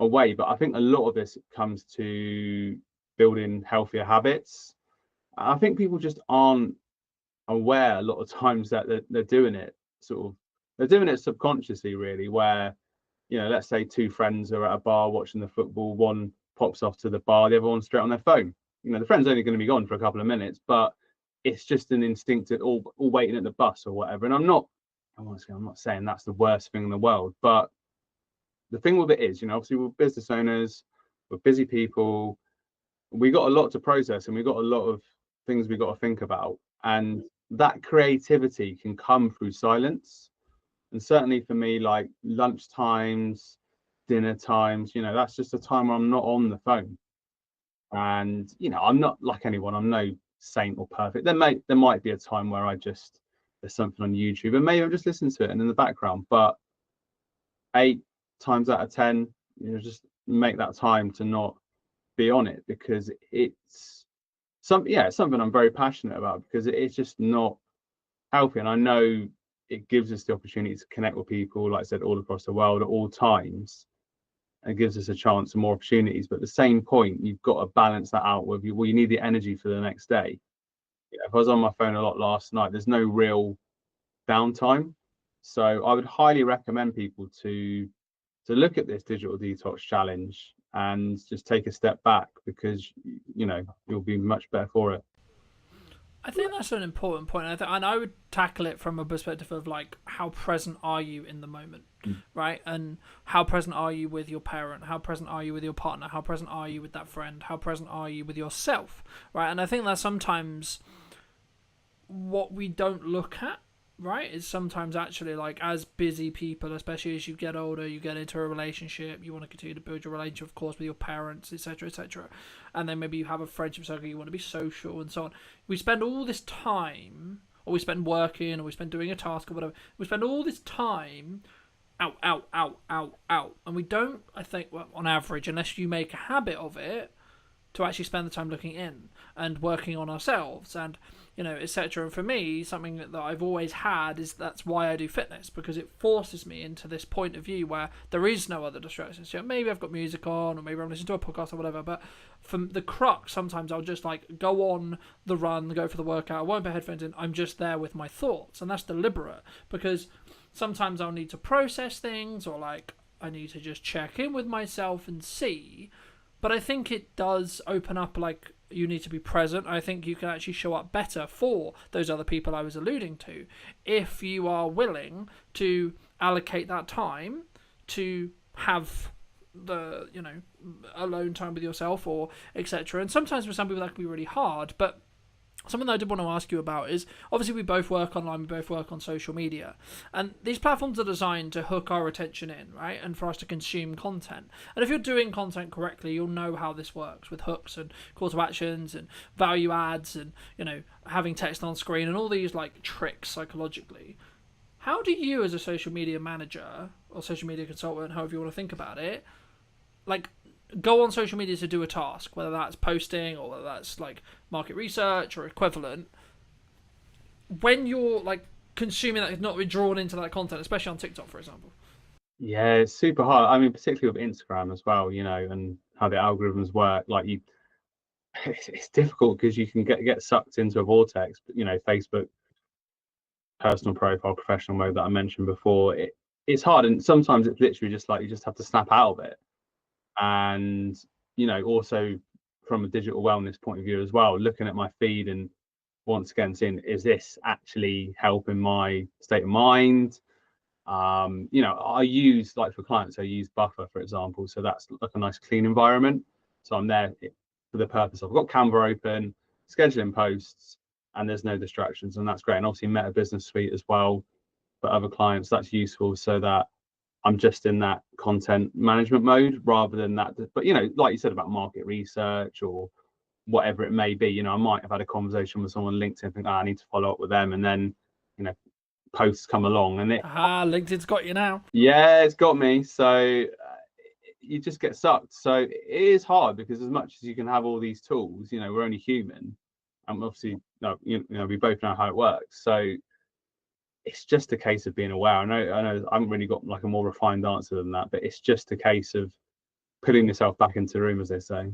away. But I think a lot of this comes to building healthier habits. I think people just aren't aware a lot of times that they're doing it they're doing it subconsciously, really, where let's say two friends are at a bar watching the football, one pops off to the bar, the other one's straight on their phone. The friend's only going to be gone for a couple of minutes, but it's just an instinctive all waiting at the bus or whatever. And I'm not saying that's the worst thing in the world, but the thing with it is, obviously we're business owners, we're busy people, we got a lot to process and we got a lot of things we got to think about, and that creativity can come through silence. And certainly for me, like lunch times, dinner times, that's just a time where I'm not on the phone. And I'm not like anyone, I'm no saint or perfect. There might be a time where there's something on YouTube and maybe I'm just listening to it and in the background, but 8 times out of 10, just make that time to not be on it, because it's something I'm very passionate about, because it's just not healthy. And I know it gives us the opportunity to connect with people, like I said, all across the world at all times, and gives us a chance and more opportunities. But at the same point, you've got to balance that out with you. Well, you need the energy for the next day. If I was on my phone a lot last night, there's no real downtime. So I would highly recommend people to look at this digital detox challenge and just take a step back, because you'll be much better for it. I think that's an important point, and I would tackle it from a perspective of like, how present are you in the moment, right? And how present are you with your parent? How present are you with your partner? How present are you with that friend? How present are you with yourself, right? And I think that's sometimes what we don't look at, right, is sometimes actually, like, as busy people, especially as you get older, you get into a relationship, you want to continue to build your relationship, of course, with your parents, etc., and then maybe you have a friendship circle, you want to be social and so on. We spend all this time, or we spend working, or we spend doing a task or whatever, we spend all this time out, and we don't, I think, well, on average, unless you make a habit of it, to actually spend the time looking in and working on ourselves and, you know, etc. And for me, something that I've always had is that's why I do fitness, because it forces me into this point of view where there is no other distractions. You know, maybe I've got music on, or maybe I'm listening to a podcast or whatever, but from the crux, sometimes I'll just like go on the run, go for the workout, I won't put headphones in, I'm just there with my thoughts, and that's deliberate, because sometimes I'll need to process things, or like I need to just check in with myself and see. But I think it does open up, like, you need to be present. I think you can actually show up better for those other people I was alluding to if you are willing to allocate that time to have the, you know, alone time with yourself, or etc. And sometimes for some people that can be really hard. But something that I did want to ask you about is, obviously we both work online, we both work on social media, and these platforms are designed to hook our attention in, right, and for us to consume content. And if you're doing content correctly, you'll know how this works with hooks and call to actions and value adds and, you know, having text on screen and all these like tricks psychologically. How do you, as a social media manager or social media consultant, however you want to think about it, like, go on social media to do a task, whether that's posting or whether that's like market research or equivalent, when you're like consuming that, not be drawn into that content, especially on TikTok, for example? Yeah, it's super hard. I mean, particularly with Instagram as well, you know, and how the algorithms work. Like it's difficult because you can get sucked into a vortex. But, you know, Facebook, personal profile, professional mode that I mentioned before, it's hard, and sometimes it's literally just like you just have to snap out of it. And, you know, also from a digital wellness point of view as well, looking at my feed and once again seeing, is this actually helping my state of mind? You know, I use, like for clients, I use Buffer, for example, so that's like a nice clean environment. So I'm there for the purpose of, I've got Canva open, scheduling posts, and there's no distractions, and that's great. And obviously Meta Business Suite as well for other clients, that's useful, so that I'm just in that content management mode rather than that. But, you know, like you said about market research or whatever it may be, you know, I might have had a conversation with someone on LinkedIn, think, I need to follow up with them, and then, you know, posts come along, and LinkedIn's got you now. Yeah, it's got me. So you just get sucked. So it is hard, because as much as you can have all these tools, you know, we're only human, and obviously, you know, we both know how it works. So it's just a case of being aware. I know I haven't really got like a more refined answer than that, but it's just a case of putting yourself back into the room, as they say.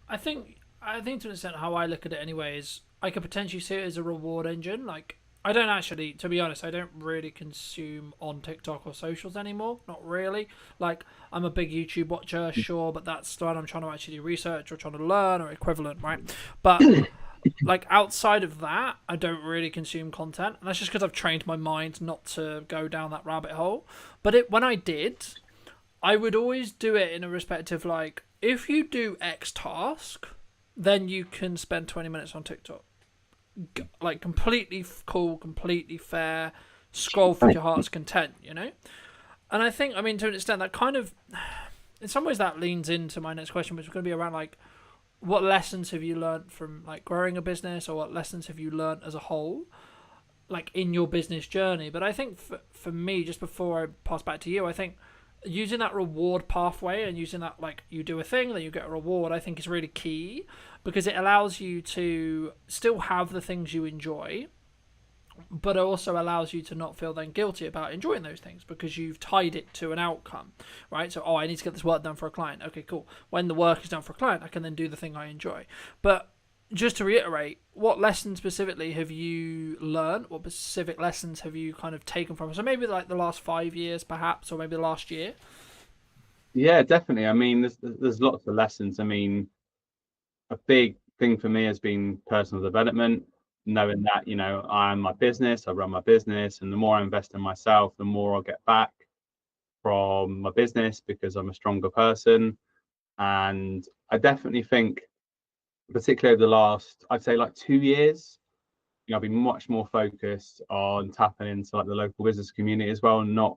I think to an extent how I look at it anyway is I could potentially see it as a reward engine. Like, I don't actually, to be honest, I don't really consume on TikTok or socials anymore. Not really. Like, I'm a big YouTube watcher, sure, but that's when I'm trying to actually do research or trying to learn or equivalent, right? But like, outside of that, I don't really consume content, and that's just because I've trained my mind not to go down that rabbit hole. But when I did, I would always do it in a respect of, like, if you do X task, then you can spend 20 minutes on TikTok. Like, completely cool, completely fair, scroll for your heart's content, you know? And I think, I mean, to an extent, that kind of, in some ways, that leans into my next question, which is going to be around, like, what lessons have you learned from, like, growing a business, or what lessons have you learned as a whole, like, in your business journey? But I think for me, just before I pass back to you, I think using that reward pathway and using that, like, you do a thing, then you get a reward, I think is really key, because it allows you to still have the things you enjoy, but it also allows you to not feel then guilty about enjoying those things, because you've tied it to an outcome, right? So, I need to get this work done for a client. Okay, cool. When the work is done for a client, I can then do the thing I enjoy. But just to reiterate, what lessons specifically have you learned? What specific lessons have you kind of taken from it? So maybe like the last 5 years, perhaps, or maybe the last year. Yeah, definitely. I mean, there's lots of lessons. I mean, a big thing for me has been personal development, knowing that, you know, I'm my business, I run my business, and the more I invest in myself, the more I'll get back from my business, because I'm a stronger person. And I definitely think, particularly over the last, I'd say like 2 years, you know, I've been much more focused on tapping into like the local business community as well, and not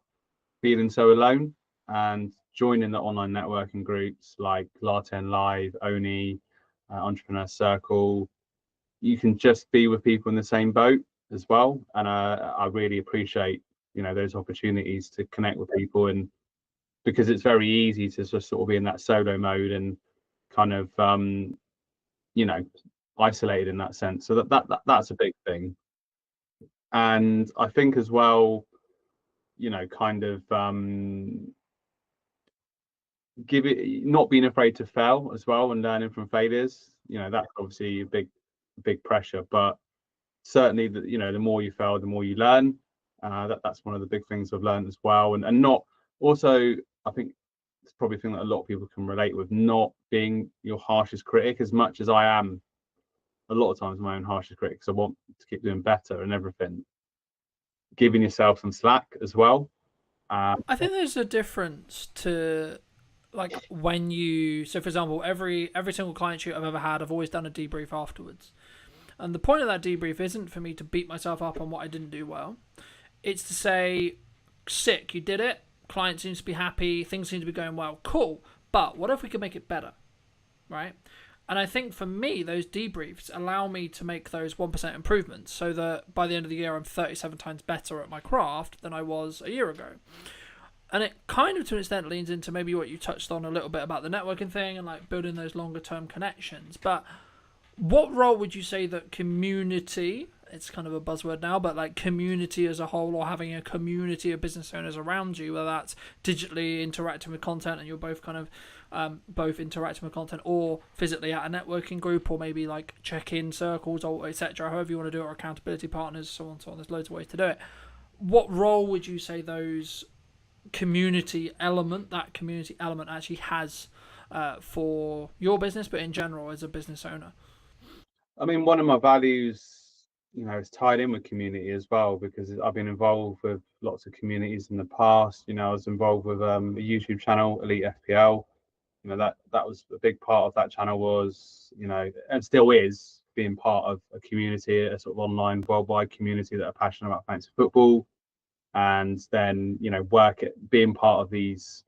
feeling so alone, and joining the online networking groups like Latte Live, Oni, Entrepreneur Circle. You can just be with people in the same boat as well, and I really appreciate, you know, those opportunities to connect with people, and because it's very easy to just sort of be in that solo mode and kind of isolated in that sense. So that's a big thing. And I think as well, kind of not being afraid to fail as well and learning from failures. That's obviously a big pressure, but certainly the more you fail, the more you learn. That's one of the big things I've learned as well. And not also, I think it's probably a thing that a lot of people can relate with, not being your harshest critic, as much as I am a lot of times my own harshest critic, because I want to keep doing better and everything. Giving yourself some slack as well. I think there's a difference to like when you, so for example, every single client shoot I've ever had, I've always done a debrief afterwards. And the point of that debrief isn't for me to beat myself up on what I didn't do well. It's to say, sick, you did it. Client seems to be happy. Things seem to be going well. Cool. But what if we could make it better? Right? And I think for me, those debriefs allow me to make those 1% improvements so that by the end of the year, I'm 37 times better at my craft than I was a year ago. And it kind of, to an extent, leans into maybe what you touched on a little bit about the networking thing and like building those longer term connections. But what role would you say that community, it's kind of a buzzword now, but like community as a whole, or having a community of business owners around you, whether that's digitally interacting with content and you're both kind of both interacting with content, or physically at a networking group, or maybe like check-in circles, or etc., however you want to do it, or accountability partners, so on, so on. There's loads of ways to do it. What role would you say those community element actually has for your business, but in general as a business owner? I mean, one of my values, is tied in with community as well, because I've been involved with lots of communities in the past. I was involved with a YouTube channel, Elite FPL. That was a big part of that channel, was, and still is, being part of a community, a sort of online worldwide community that are passionate about fantasy football. And then, being part of these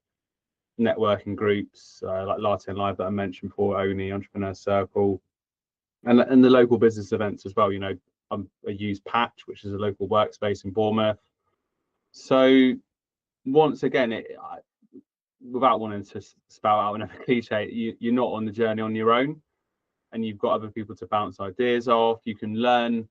networking groups like Latte Live that I mentioned before, Oni, Entrepreneur Circle, and the local business events as well. I use Patch, which is a local workspace in Bournemouth. So once again, without wanting to spout out another cliche, you're not on the journey on your own, and you've got other people to bounce ideas off. You can learn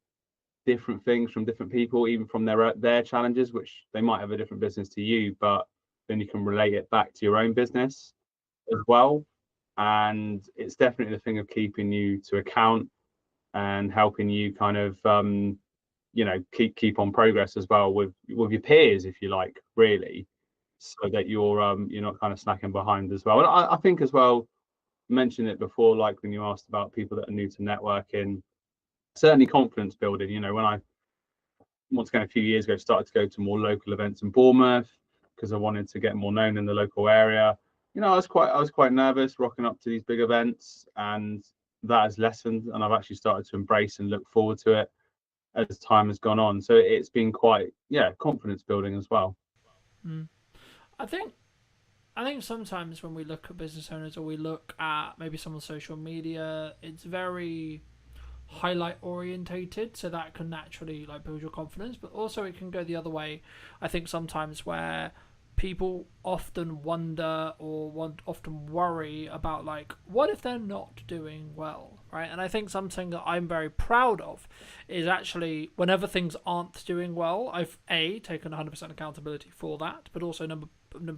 different things from different people, even from their challenges, which they might have a different business to you, but then you can relate it back to your own business as well. And it's definitely the thing of keeping you to account and helping you kind of keep on progress as well with your peers, if you like, really, so that you're not kind of snacking behind as well. And I think as well, mentioned it before, like when you asked about people that are new to networking, certainly confidence building. When I, once again, a few years ago, started to go to more local events in Bournemouth because I wanted to get more known in the local area. I was quite nervous rocking up to these big events, and that has lessened, and I've actually started to embrace and look forward to it as time has gone on. So it's been quite, confidence building as well. I think sometimes when we look at business owners, or we look at maybe someone's social media, it's very highlight orientated, so that can naturally like build your confidence, but also it can go the other way. I think sometimes where people often wonder or often worry about like, what if they're not doing well, right? And I think something that I'm very proud of is actually whenever things aren't doing well, I've taken 100% accountability for that, but also number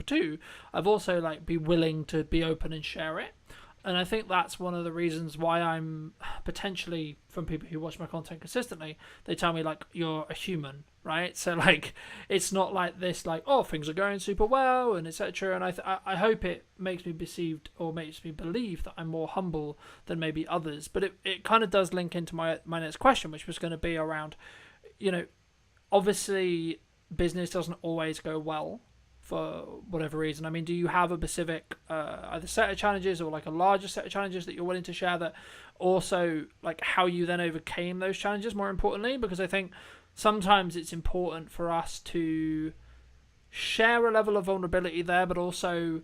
two, I've also like be willing to be open and share it. And I think that's one of the reasons why I'm potentially, from people who watch my content consistently, they tell me like, you're a human, right? So like, it's not like this, like, oh, things are going super well and etc. And I hope it makes me perceived, or makes me believe, that I'm more humble than maybe others. But it kind of does link into my next question, which was going to be around, obviously business doesn't always go well for whatever reason. I mean, do you have a specific either set of challenges or like a larger set of challenges that you're willing to share, that also like how you then overcame those challenges, more importantly? Because I think sometimes it's important for us to share a level of vulnerability there, but also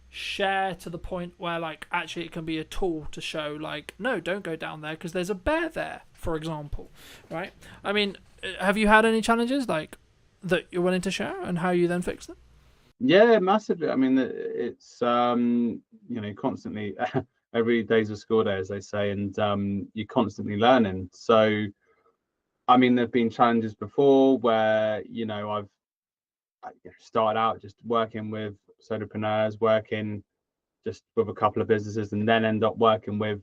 share to the point where like actually it can be a tool to show like, no, don't go down there because there's a bear there, for example, right? I mean, have you had any challenges like that you're willing to share, and how you then fix them? Yeah, massively. I mean, it's constantly every day's a school day, as they say, and you're constantly learning. So, I mean, there've been challenges before where, you know, I started out just working with solopreneurs, working just with a couple of businesses, and then end up working with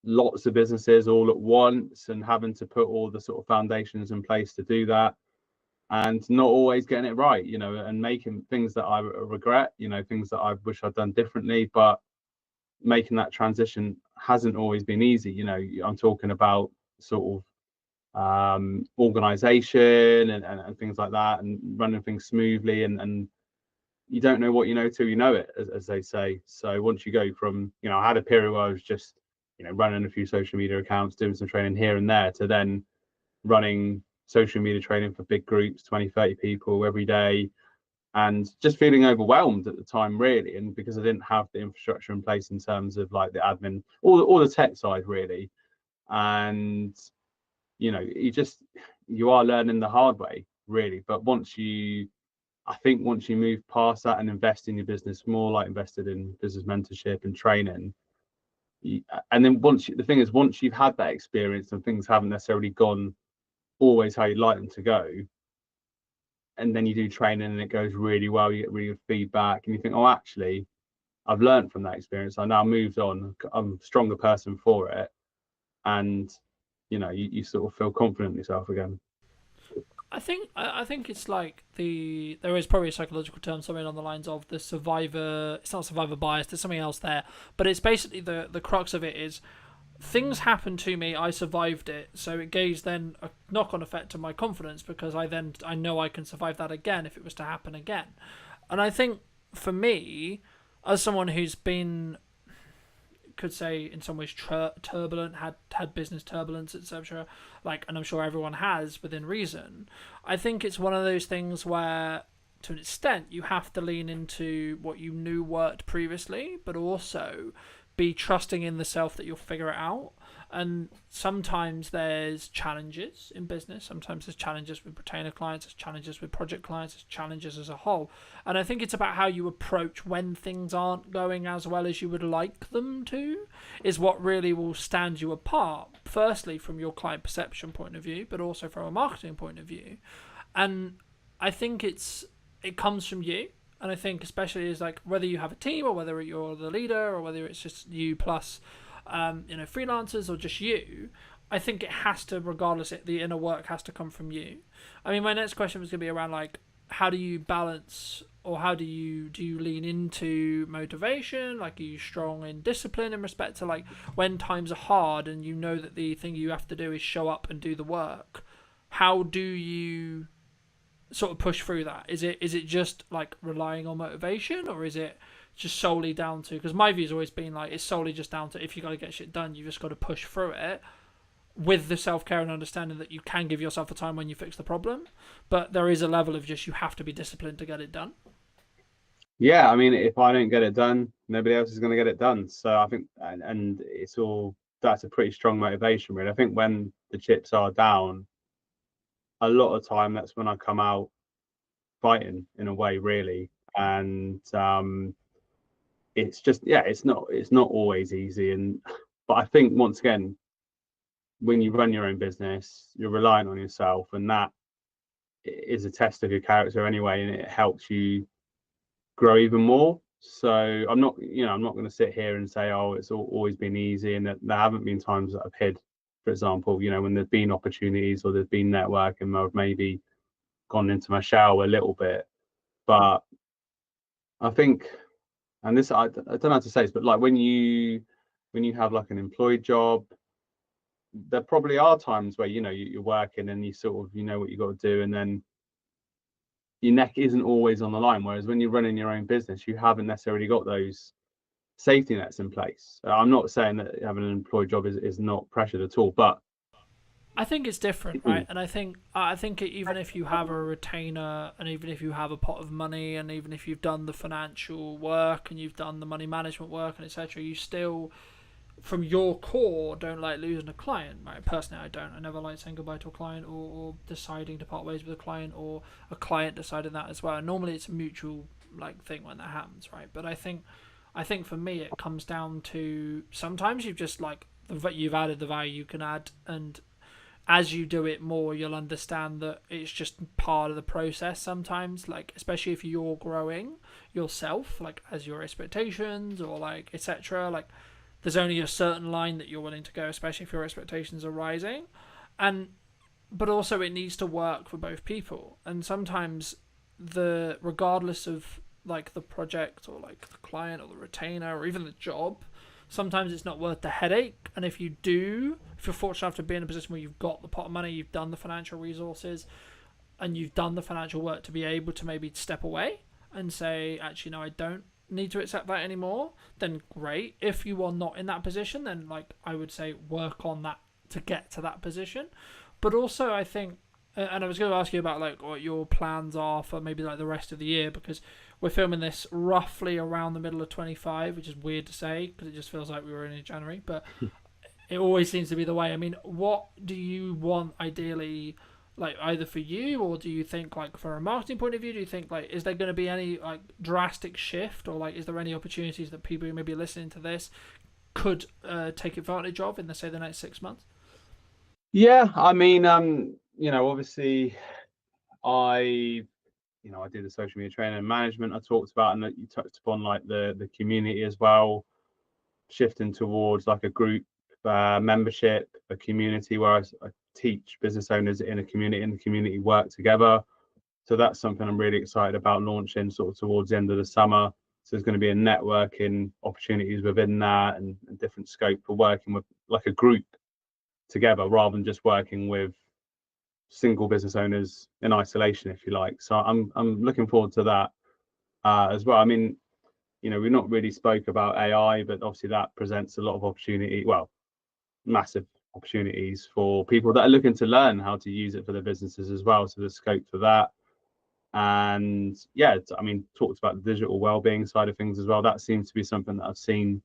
lots of businesses all at once and having to put all the sort of foundations in place to do that, and not always getting it right, you know, and making things that I regret, you know, things that I wish I'd done differently. But making that transition hasn't always been easy. You know, I'm talking about sort of organization and things like that, and running things smoothly, and you don't know what you know till you know it, as they say. So once you go from, you know, I had a period where I was just, you know, running a few social media accounts, doing some training here and there, to then running social media training for big groups, 20, 30 people every day, and just feeling overwhelmed at the time, really. And because I didn't have the infrastructure in place in terms of like the admin, all the tech side, really. And, you know, you are learning the hard way, really. But I think once you move past that and invest in your business more, like invested in business mentorship and training, and then the thing is, once you've had that experience and things haven't necessarily gone always how you'd like them to go, and then you do training and it goes really well, you get really good feedback, and you think, oh, actually, I've learned from that experience. I now moved on. I'm a stronger person for it, and you know, you sort of feel confident in yourself again. I think it's like there is probably a psychological term, something on the lines of the survivor. It's not survivor bias. There's something else there, but it's basically the crux of it is things happened to me. I survived it, so it gave then a knock-on effect to my confidence, because I know I can survive that again if it was to happen again. And I think for me, as someone who's been, could say in some ways turbulent, had business turbulence, etc., like, and I'm sure everyone has within reason, I think it's one of those things where to an extent you have to lean into what you knew worked previously, but also be trusting in the self that you'll figure it out. And sometimes there's challenges in business. Sometimes there's challenges with retainer clients, there's challenges with project clients, there's challenges as a whole. And I think it's about how you approach when things aren't going as well as you would like them to, is what really will stand you apart. Firstly, from your client perception point of view, but also from a marketing point of view. And I think it comes from you. And I think especially is like whether you have a team or whether you're the leader or whether it's just you plus freelancers or just you, I think it has to, regardless, the inner work has to come from you. I mean, my next question was going to be around like, how do you balance, or how do you lean into motivation? Like, are you strong in discipline in respect to like when times are hard and you know that the thing you have to do is show up and do the work? How do you sort of push through that? Is it just like relying on motivation, or is it just solely down to, because my view's always been like, it's solely just down to, if you got to get shit done, you just got to push through it with the self-care and understanding that you can give yourself a time when you fix the problem, but there is a level of just, you have to be disciplined to get it done. Yeah, I mean, if I don't get it done, nobody else is going to get it done. So I think, and that's a pretty strong motivation, really. I think when the chips are down, a lot of time that's when I come out fighting in a way, really. And it's just, yeah, it's not always easy. But I think, once again, when you run your own business, you're relying on yourself, and that is a test of your character anyway, and it helps you grow even more. So I'm not going to sit here and say, oh, it's always been easy, and that there haven't been times that I've hid, for example, you know, when there's been opportunities or there's been networking, I've maybe gone into my shell a little bit. But I think, and this, I don't know how to say this, but like when you have like an employed job, there probably are times where, you know, you're working and you sort of, you know what you got to do, and then your neck isn't always on the line. Whereas when you're running your own business, you haven't necessarily got those safety nets in place. I'm not saying that having an employed job is not pressured at all, but I think it's different, right? And I think even if you have a retainer, and even if you have a pot of money, and even if you've done the financial work and you've done the money management work and etc., you still, from your core, don't like losing a client, right? Personally, I don't. I never like saying goodbye to a client, or deciding to part ways with a client, or a client deciding that as well. And normally it's a mutual like thing when that happens, right? But I think I think for me it comes down to sometimes you've just like you've added the value you can add, and as you do it more, you'll understand that it's just part of the process sometimes, like especially if you're growing yourself, like as your expectations or like etc. Like there's only a certain line that you're willing to go, especially if your expectations are rising. And but also it needs to work for both people. And sometimes regardless of like the project or like the client or the retainer or even the job, sometimes it's not worth the headache. And if you're fortunate enough to be in a position where you've got the pot of money, you've done the financial resources, and you've done the financial work to be able to maybe step away and say, actually, no, I don't need to accept that anymore, then great. If you are not in that position, then like I would say work on that to get to that position. But also I think, and I was going to ask you about like what your plans are for maybe like the rest of the year, because we're filming this roughly around the middle of 25, which is weird to say because it just feels like we were in January, but it always seems to be the way. I mean, what do you want ideally, like either for you, or do you think like from a marketing point of view, do you think like is there going to be any like drastic shift, or like is there any opportunities that people who may be listening to this could take advantage of in the next 6 months? Yeah, I mean, obviously, I did the social media training and management I talked about, and that you touched upon like the community as well, shifting towards like a group membership, a community where I teach business owners in a community, and the community work together. So that's something I'm really excited about launching sort of towards the end of the summer. So there's going to be a networking opportunities within that, and different scope for working with like a group together rather than just working with single business owners in isolation, if you like. So I'm looking forward to that as well. I mean, we've not really spoke about AI, but obviously that presents a lot of opportunity, well, massive opportunities for people that are looking to learn how to use it for their businesses as well. So there's scope for that. And yeah, I mean, talked about the digital well-being side of things as well. That seems to be something that I've seen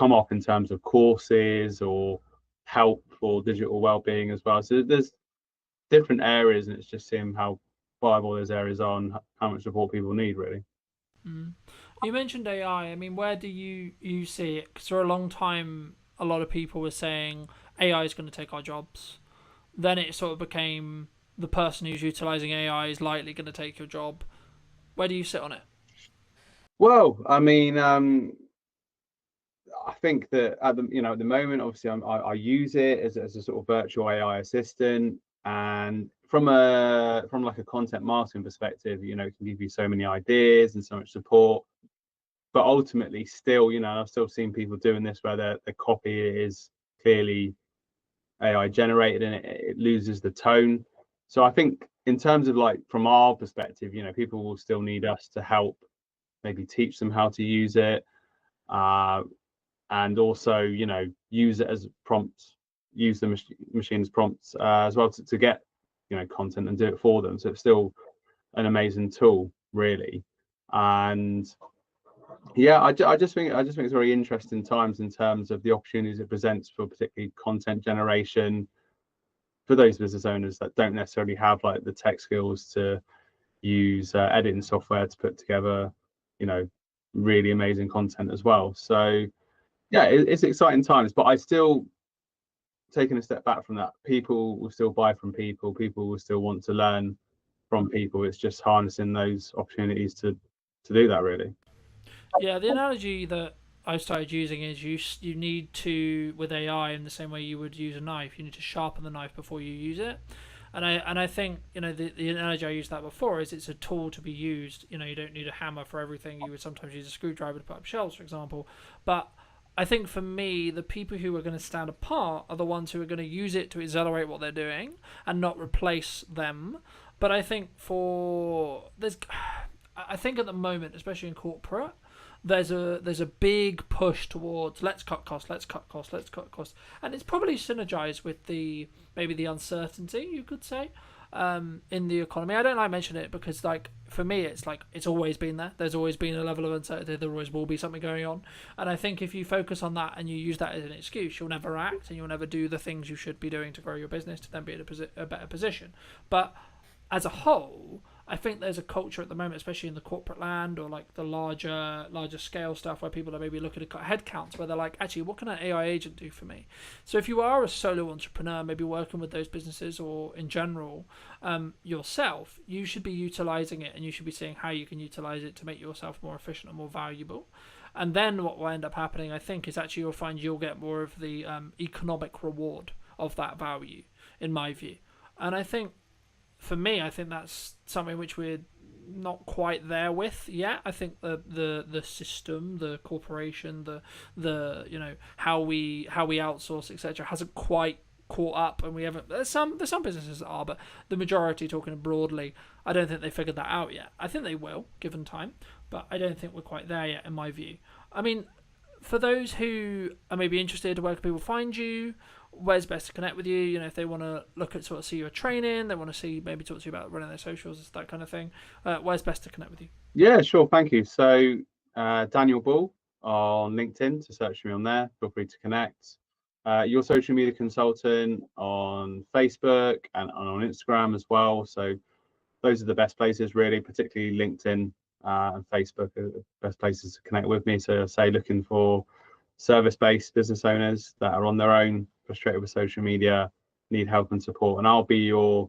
come up in terms of courses or help for digital well-being as well. So there's different areas, and it's just seeing how viable those areas are and how much support people need, really. You mentioned AI. I mean, where do you see it? Because for a long time, a lot of people were saying AI is going to take our jobs. Then it sort of became the person who's utilizing AI is likely going to take your job. Where do you sit on it? Well, I mean, I think that at the moment, obviously, I use it as a sort of virtual AI assistant, and from like a content marketing perspective, it can give you so many ideas and so much support. But ultimately, still, I've still seen people doing this where the copy is clearly AI generated, and it loses the tone. So I think in terms of like from our perspective, people will still need us to help maybe teach them how to use it. And also, use it as prompts, use the machine's prompts as well to get, content and do it for them. So it's still an amazing tool, really. And yeah, I just think it's very interesting times in terms of the opportunities it presents for particularly content generation for those business owners that don't necessarily have like the tech skills to use editing software to put together, really amazing content as well. So yeah, it's exciting times, but I still, taking a step back from that, people will still buy from people. People will still want to learn from people. It's just harnessing those opportunities to do that, really. Yeah, the analogy that I started using is you need to, with AI, in the same way you would use a knife, you need to sharpen the knife before you use it. And I think the analogy I used that before is it's a tool to be used. You don't need a hammer for everything. You would sometimes use a screwdriver to put up shelves, for example. But I think for me, the people who are going to stand apart are the ones who are going to use it to accelerate what they're doing and not replace them. But I think I think at the moment, especially in corporate, there's a big push towards let's cut costs, and it's probably synergized with maybe the uncertainty, you could say, in the economy. I don't like mentioning it because, like, for me, it's like it's always been there. There's always been a level of uncertainty. There always will be something going on, and I think if you focus on that and you use that as an excuse, you'll never act and you'll never do the things you should be doing to grow your business to then be in a better position. But as a whole, I think there's a culture at the moment, especially in the corporate land or like the larger scale stuff, where people are maybe looking at headcounts, where they're like, actually, what can an AI agent do for me? So if you are a solo entrepreneur, maybe working with those businesses or in general yourself, you should be utilizing it, and you should be seeing how you can utilize it to make yourself more efficient and more valuable. And then what will end up happening, I think, is actually you'll find you'll get more of the economic reward of that value, in my view. And I think, for me, I think that's something which we're not quite there with yet. I think the system, the corporation, the you know, how we outsource, etc., hasn't quite caught up, and we haven't. There's some businesses that are, but the majority, talking broadly, I don't think they figured that out yet. I think they will, given time, but I don't think we're quite there yet, in my view. I mean, for those who are maybe interested, where can people find you? Where's best to connect with you? You know, if they want to look at see your training, they want to maybe talk to you about running their socials, that kind of thing. Where's best to connect with you? Yeah, sure. Thank you. So Daniel Ball on LinkedIn, to search me on there. Feel free to connect. Your social media consultant on Facebook and on Instagram as well. So those are the best places, really, particularly LinkedIn and Facebook are the best places to connect with me. So say looking for service-based business owners that are on their own, frustrated with social media, need help and support, and I'll be your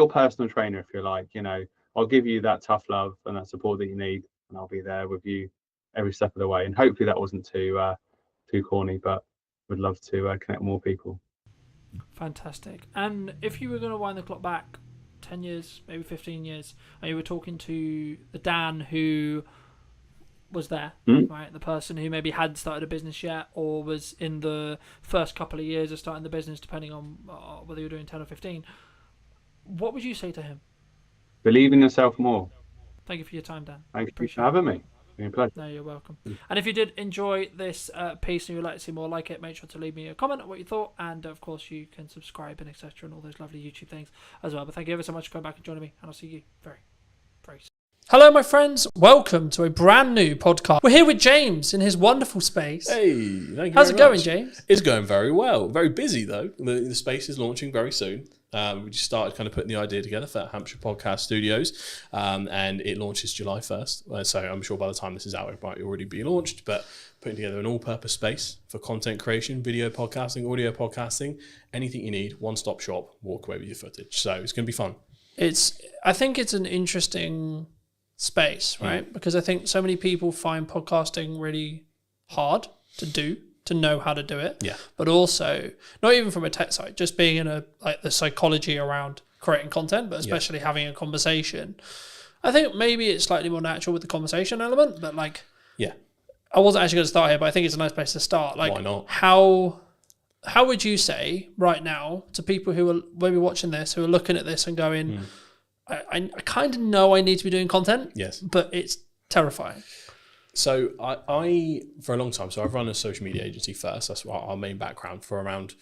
personal trainer, if you like. You know, I'll give you that tough love and that support that you need, and I'll be there with you every step of the way. And hopefully that wasn't too corny, but would love to connect more people. Fantastic. And if you were going to wind the clock back 10 years, maybe 15 years, and you were talking to the Dan who was there, right? The person who maybe hadn't started a business yet, or was in the first couple of years of starting the business, depending on whether you're doing 10 or 15, what would you say to him? Believe in yourself more. Thank you for your time, Dan. Thank you for having me. It's been a pleasure. No, you're welcome. And if you did enjoy this piece and you'd like to see more like it, make sure to leave me a comment on what you thought, and of course you can subscribe and etc. and all those lovely YouTube things as well. But thank you ever so much for coming back and joining me, and I'll see you very, very soon. Hello, my friends. Welcome to a brand new podcast. We're here with James in his wonderful space. Hey, thank you. How's it going, James? It's going very well. Very busy, though. The space is launching very soon. We just started kind of putting the idea together for Hampshire Podcast Studios, and it launches July 1st. So I'm sure by the time this is out, it might already be launched, but putting together an all-purpose space for content creation, video podcasting, audio podcasting, anything you need, one-stop shop, walk away with your footage. So it's going to be fun. I think it's an interesting space, right? Because I think so many people find podcasting really hard to do, to know how to do it. Yeah. But also, not even from a tech side, just being in the psychology around creating content, but especially having a conversation. I think maybe it's slightly more natural with the conversation element, but I wasn't actually going to start here, but I think it's a nice place to start. Like, why not? How would you say right now to people who are maybe watching this, who are looking at this and going, I kind of know I need to be doing content, yes, but it's terrifying. So I for a long time, so I've run a social media agency first. That's our main background for around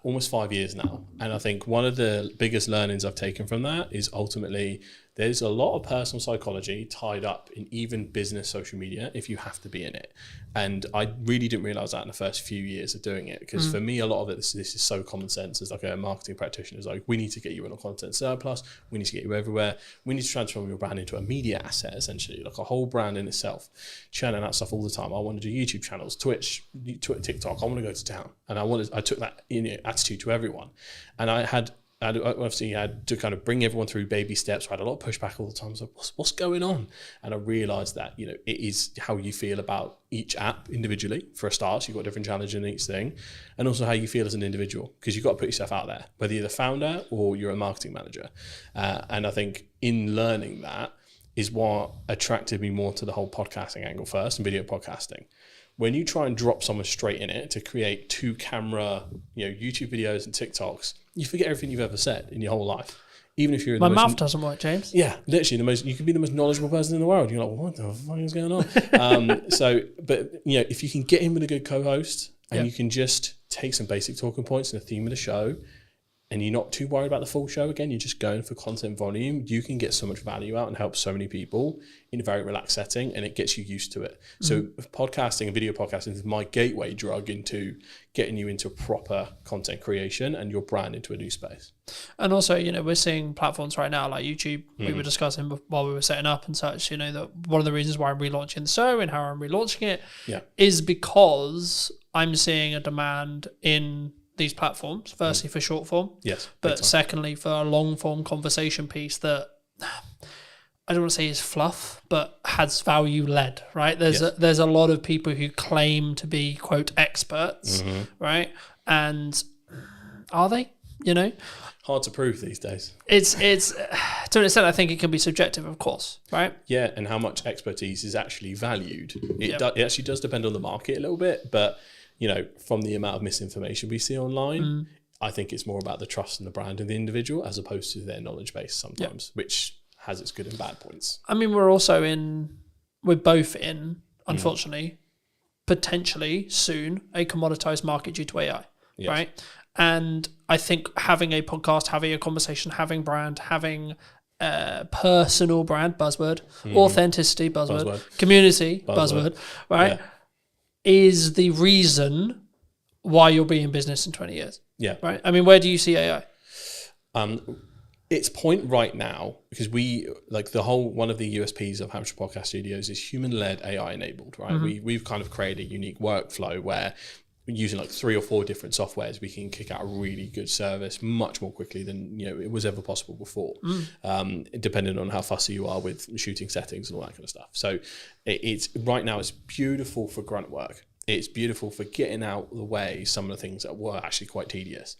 almost 5 years now. And I think one of the biggest learnings I've taken from that is ultimately there's a lot of personal psychology tied up in even business social media if you have to be in it. And I really didn't realize that in the first few years of doing it, because for me, a lot of it, this is so common sense. As like a marketing practitioner, is like, we need to get you in a content surplus. We need to get you everywhere. We need to transform your brand into a media asset, essentially, like a whole brand in itself. Churning out stuff all the time. I want to do YouTube channels, Twitch, TikTok. I want to go to town. And I took that attitude to everyone. And I obviously had to kind of bring everyone through baby steps. I had a lot of pushback all the time. I was like, what's going on? And I realized that, it is how you feel about each app individually. For a start, you've got different challenges in each thing. And also how you feel as an individual, because you've got to put yourself out there, whether you're the founder or you're a marketing manager. And I think in learning that is what attracted me more to the whole podcasting angle first, and video podcasting. When you try and drop someone straight in it to create 2-camera, YouTube videos and TikToks, you forget everything you've ever said in your whole life. Even if you're my mouth doesn't work, James. Yeah, literally you could be the most knowledgeable person in the world. You're like, what the fuck is going on? But if you can get in with a good co-host and you can just take some basic talking points and the theme of the show, and you're not too worried about the full show, again, you're just going for content volume, you can get so much value out and help so many people in a very relaxed setting, and it gets you used to it. So podcasting and video podcasting is my gateway drug into getting you into proper content creation and your brand into a new space. And also, we're seeing platforms right now like YouTube. We were discussing while we were setting up and such, that one of the reasons why I'm relaunching the show and how I'm relaunching it is because I'm seeing a demand in these platforms, firstly for short form, but secondly for a long form conversation piece that I don't want to say is fluff, but has value led, right? There's a lot of people who claim to be quote experts, right? And are they? Hard to prove these days. It's to an extent I think it can be subjective, of course, right? Yeah, and how much expertise is actually valued. It actually does depend on the market a little bit, but from the amount of misinformation we see online, I think it's more about the trust and the brand of the individual as opposed to their knowledge base sometimes, which has its good and bad points. I mean, we're both in, unfortunately, potentially soon, a commoditized market due to AI, right? And I think having a podcast, having a conversation, having brand, having personal brand, buzzword, authenticity, buzzword, community, buzzword, right? Is the reason why you'll be in business in 20 years. Yeah. Right? I mean, where do you see AI? Its point right now, because one of the USPs of Hampshire Podcast Studios is human-led AI enabled, right? We've kind of created a unique workflow where using 3 or 4 different softwares, we can kick out a really good service much more quickly than it was ever possible before, depending on how fussy you are with shooting settings and all that kind of stuff. So it's right now, it's beautiful for grunt work. It's beautiful for getting out of the way some of the things that were actually quite tedious.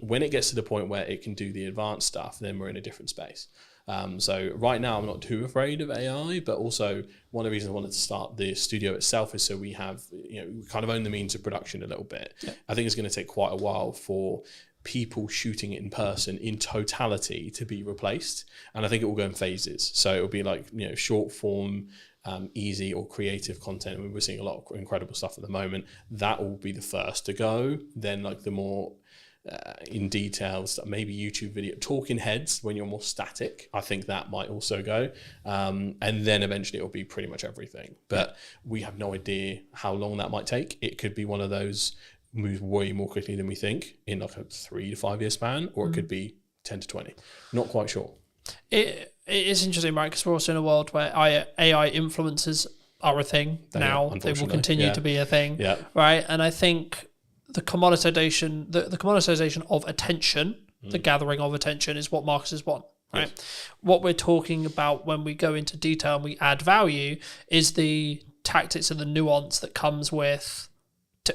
When it gets to the point where it can do the advanced stuff, then we're in a different space. So right now I'm not too afraid of AI, but also one of the reasons I wanted to start the studio itself is so we have, we kind of own the means of production a little bit. Yeah. I think it's going to take quite a while for people shooting it in person in totality to be replaced. And I think it will go in phases. So it'll be short form, easy or creative content. I mean, we're seeing a lot of incredible stuff at the moment. That will be the first to go. Then the more in details, maybe YouTube video, talking heads when you're more static, I think that might also go, and then eventually it'll be pretty much everything, but we have no idea how long that might take. It could be one of those moves way more quickly than we think in a 3 to 5 year span, or it could be 10 to 20, not quite sure. It is interesting, right? Because we're also in a world where AI influencers are a thing now. They will continue to be a thing, right? And I think the commoditization of attention, the gathering of attention, is what marketers want, right? Yes. What we're talking about when we go into detail and we add value is the tactics and the nuance that comes with,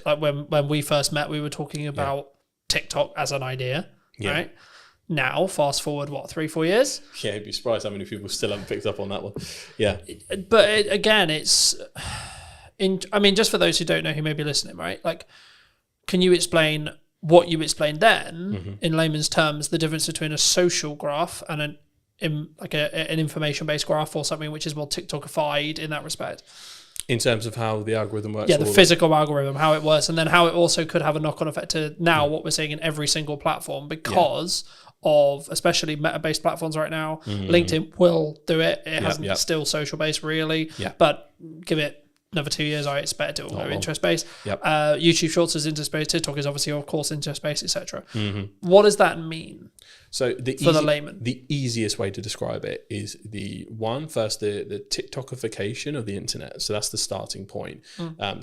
when we first met, we were talking about TikTok as an idea, right? Now, fast forward, 3-4 years? Yeah, you'd be surprised how many people still haven't picked up on that one. Yeah. But again, just for those who don't know, who may be listening, right? Can you explain what you explained then, in layman's terms, the difference between a social graph and an information-based graph, or something which is more TikTokified in that respect? In terms of how the algorithm works? Yeah, the physical algorithm, how it works, and then how it also could have a knock-on effect to now what we're seeing in every single platform because of, especially meta-based platforms right now. LinkedIn will do it. It hasn't still social-based really, but give it another 2 years, I expect it will go interest-based. YouTube Shorts is interest-based. TikTok is obviously, of course, interest-based, etc. What does that mean? So for the layman, the easiest way to describe it is the TikTokification of the internet. So that's the starting point.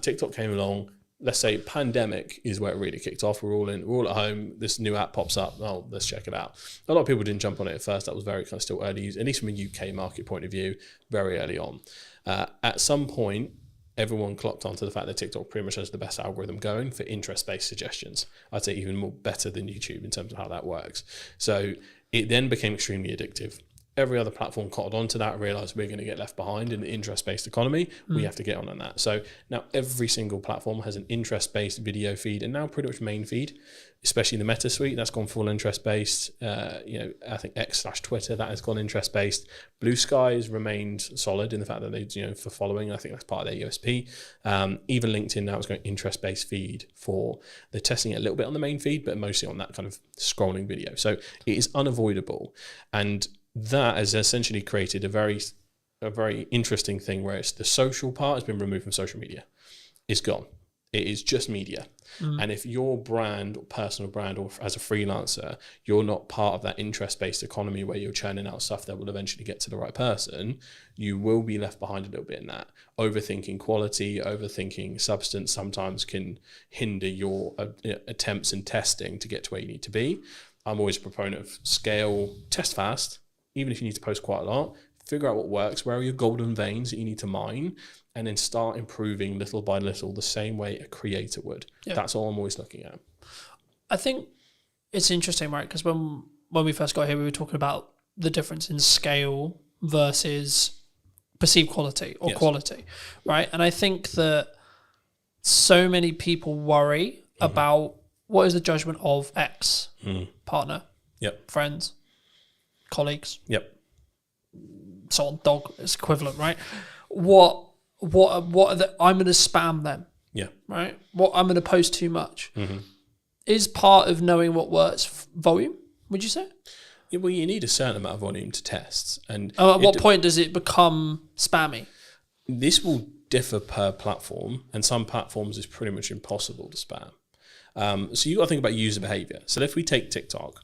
TikTok came along. Let's say pandemic is where it really kicked off. We're all at home. This new app pops up. Oh, let's check it out. A lot of people didn't jump on it at first. That was very kind of still early, at least from a UK market point of view, very early on. At some point, everyone clocked onto the fact that TikTok pretty much has the best algorithm going for interest-based suggestions. I'd say even more better than YouTube in terms of how that works. So it then became extremely addictive. every other platform caught onto that, realized we're going to get left behind in the interest-based economy. We have to get on that. So now every single platform has an interest-based video feed, and now pretty much main feed, especially in the Meta suite, that's gone full interest-based. I think X/Twitter, that has gone interest-based. Blue Sky has remained solid in the fact that they, for following, I think that's part of their USP. Even LinkedIn now is going interest-based feed for, they're testing it a little bit on the main feed, but mostly on that kind of scrolling video. So it is unavoidable. And that has essentially created a very interesting thing where it's the social part has been removed from social media. It's gone. It is just media. And if your brand or personal brand or as a freelancer, you're not part of that interest-based economy where you're churning out stuff that will eventually get to the right person, you will be left behind a little bit in that. Overthinking quality, overthinking substance sometimes can hinder your attempts and testing to get to where you need to be. I'm always a proponent of scale, test fast, even if you need to post quite a lot, figure out what works, where are your golden veins that you need to mine, and then start improving little by little the same way a creator would. Yeah. That's all I'm always looking at. I think it's interesting, right? Because when we first got here, we were talking about the difference in scale versus perceived quality or quality, right? And I think that so many people worry about what is the judgment of X partner, friends, colleagues, so on, dog is equivalent, right? What are the, I'm going to spam them, right? What I'm going to post too much is part of knowing what works. Volume, would you say? Yeah, well, you need a certain amount of volume to test, and at what point does it become spammy? This will differ per platform, and some platforms is pretty much impossible to spam. So you got to think about user behavior. So if we take TikTok,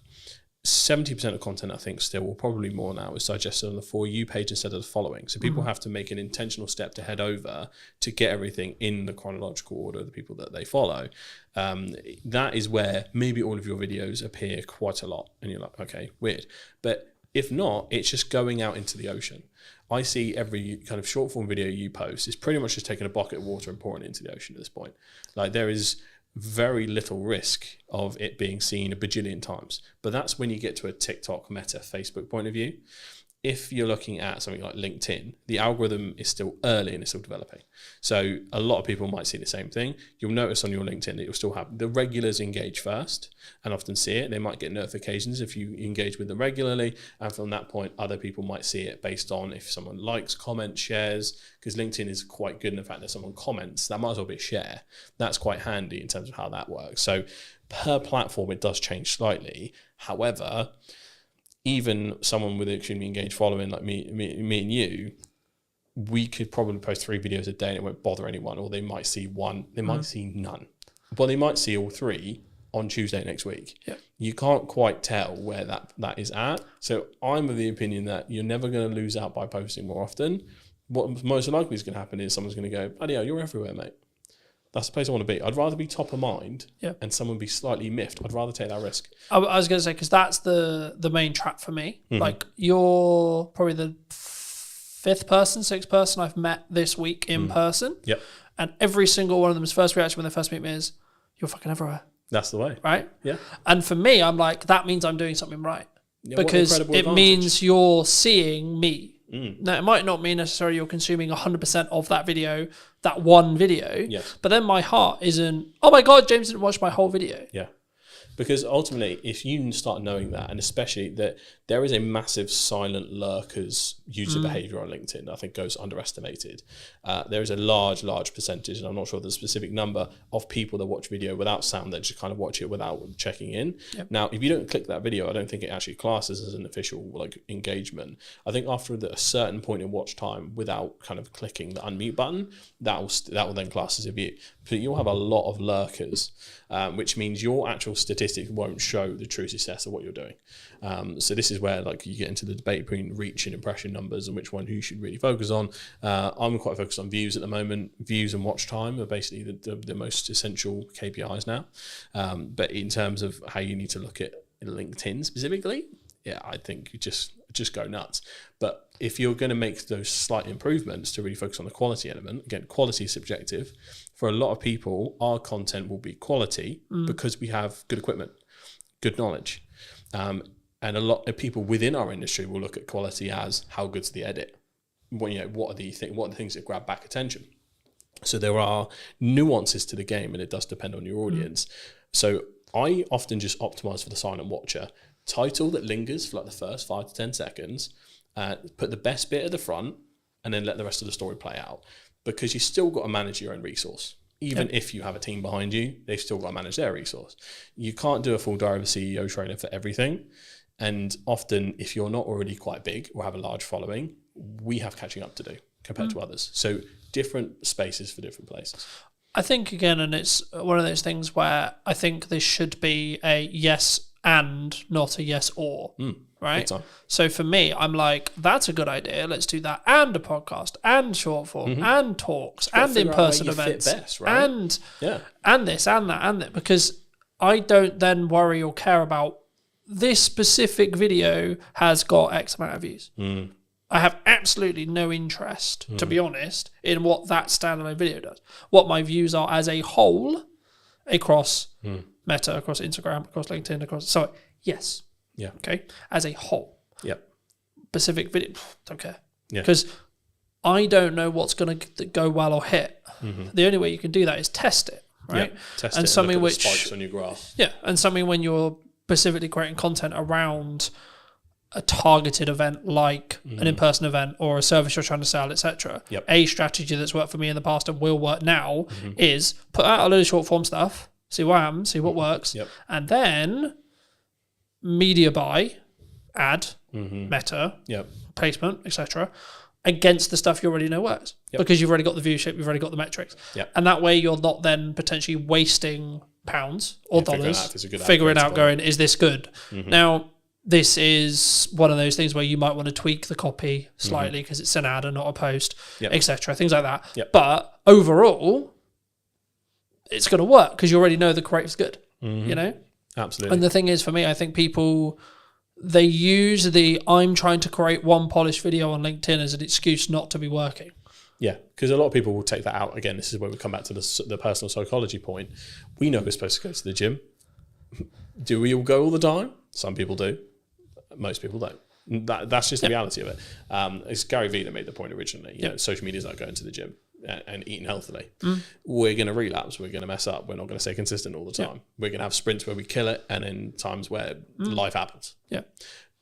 70% of content, I think still, or probably more now, is digested on the For You page instead of the following. So people have to make an intentional step to head over to get everything in the chronological order of the people that they follow. That is where maybe all of your videos appear quite a lot. And you're like, okay, weird. But if not, it's just going out into the ocean. I see every kind of short form video you post is pretty much just taking a bucket of water and pouring it into the ocean at this point. Like there is very little risk of it being seen a bajillion times. But that's when you get to a TikTok, Meta, Facebook point of view. If you're looking at something like LinkedIn, the algorithm is still early and it's still developing. So a lot of people might see the same thing. You'll notice on your LinkedIn that you'll still have the regulars engage first and often see it. They might get notifications if you engage with them regularly. And from that point, other people might see it based on if someone likes, comments, shares, because LinkedIn is quite good in the fact that someone comments, that might as well be a share. That's quite handy in terms of how that works. So per platform, it does change slightly. However, even someone with an extremely engaged following like me and you, we could probably post 3 videos a day and it won't bother anyone, or they might see one, they might see none. But they might see all 3 on Tuesday next week. Yeah. You can't quite tell where that is at. So I'm of the opinion that you're never going to lose out by posting more often. What most likely is going to happen is someone's going to go, bloody hell, you're everywhere, mate. That's the place I want to be. I'd rather be top of mind and someone be slightly miffed. I'd rather take that risk. I was going to say, because that's the main trap for me. Like, you're probably the 5th person, 6th person I've met this week in person. Yep. And every single one of them's first reaction when they first meet me is, you're fucking everywhere. That's the way. Right? Yeah. And for me, I'm like, that means I'm doing something right. Yeah, because it means you're seeing me. Now, it might not mean necessarily you're consuming 100% of that video, that one video, but then my heart isn't, oh my God, James didn't watch my whole video. Yeah. Because ultimately, if you start knowing that, and especially that there is a massive silent lurkers user behavior on LinkedIn, I think goes underestimated. There is a large percentage, and I'm not sure the specific number, of people that watch video without sound, that just kind of watch it without checking in. Yep. Now, if you don't click that video, I don't think it actually classes as an official like engagement. I think after a certain point in watch time, without kind of clicking the unmute button, that will then class as a view. But you'll have a lot of lurkers, which means your actual statistics won't show the true success of what you're doing. So this is where like you get into the debate between reach and impression numbers and which one you should really focus on. I'm quite focused on views at the moment. Views and watch time are basically the most essential KPIs now. But in terms of how you need to look at LinkedIn specifically, I think you just go nuts. But if you're going to make those slight improvements to really focus on the quality element, again, quality is subjective. For a lot of people, our content will be quality because we have good equipment, good knowledge. And a lot of people within our industry will look at quality as how good's the edit. What are the things that grab back attention? So there are nuances to the game, and it does depend on your audience. So I often just optimize for the silent watcher. Title that lingers for like the first 5 to 10 seconds. Put the best bit at the front, and then let the rest of the story play out. Because you still got to manage your own resource. Even if you have a team behind you, they've still got to manage their resource. You can't do a full Diary of a CEO trailer for everything. And often, if you're not already quite big or have a large following, we have catching up to do compared to others. So different spaces for different places. I think, again, and it's one of those things where I think this should be a yes and, not a yes or, right? So for me, I'm like, that's a good idea. Let's do that. And a podcast, and short form, and talks, and in-person events, best, right? and this, and that, and that. Because I don't then worry or care about this specific video has got X amount of views. I have absolutely no interest, to be honest, in what that standalone video does. What my views are as a whole across Meta, across Instagram, across LinkedIn, across... So, yes. Yeah. Okay? As a whole. Yep. Specific video, don't care. Yeah. Because I don't know what's going to go well or hit. The only way you can do that is test it, right? Yep. Test and it something and look at which... the spikes on your graph. Yeah, and something when you're specifically creating content around a targeted event like an in-person event or a service you're trying to sell, etc. A strategy that's worked for me in the past and will work now is put out a load of short form stuff, see what happens, see what works, and then media buy, ad, Meta, placement, etc. against the stuff you already know works because you've already got the viewership, you've already got the metrics, and that way you're not then potentially wasting pounds or dollars figuring out going, is this good? Now, this is one of those things where you might want to tweak the copy slightly because it's an ad and not a post, etc. Things like that. But overall, it's going to work because you already know the creative's good, you know? Absolutely. And the thing is, for me, I think people, they use the I'm trying to create one polished video on LinkedIn as an excuse not to be working. Yeah, because a lot of people will take that out. Again, this is where we come back to the personal psychology point. We know we're supposed to go to the gym. Do we all go all the time? Some people do. Most people don't. That's just the reality of it. It's Gary Vee that made the point originally. You know, social media is like going to the gym and eating healthily. We're going to relapse. We're going to mess up. We're not going to stay consistent all the time. We're going to have sprints where we kill it and then times where life happens.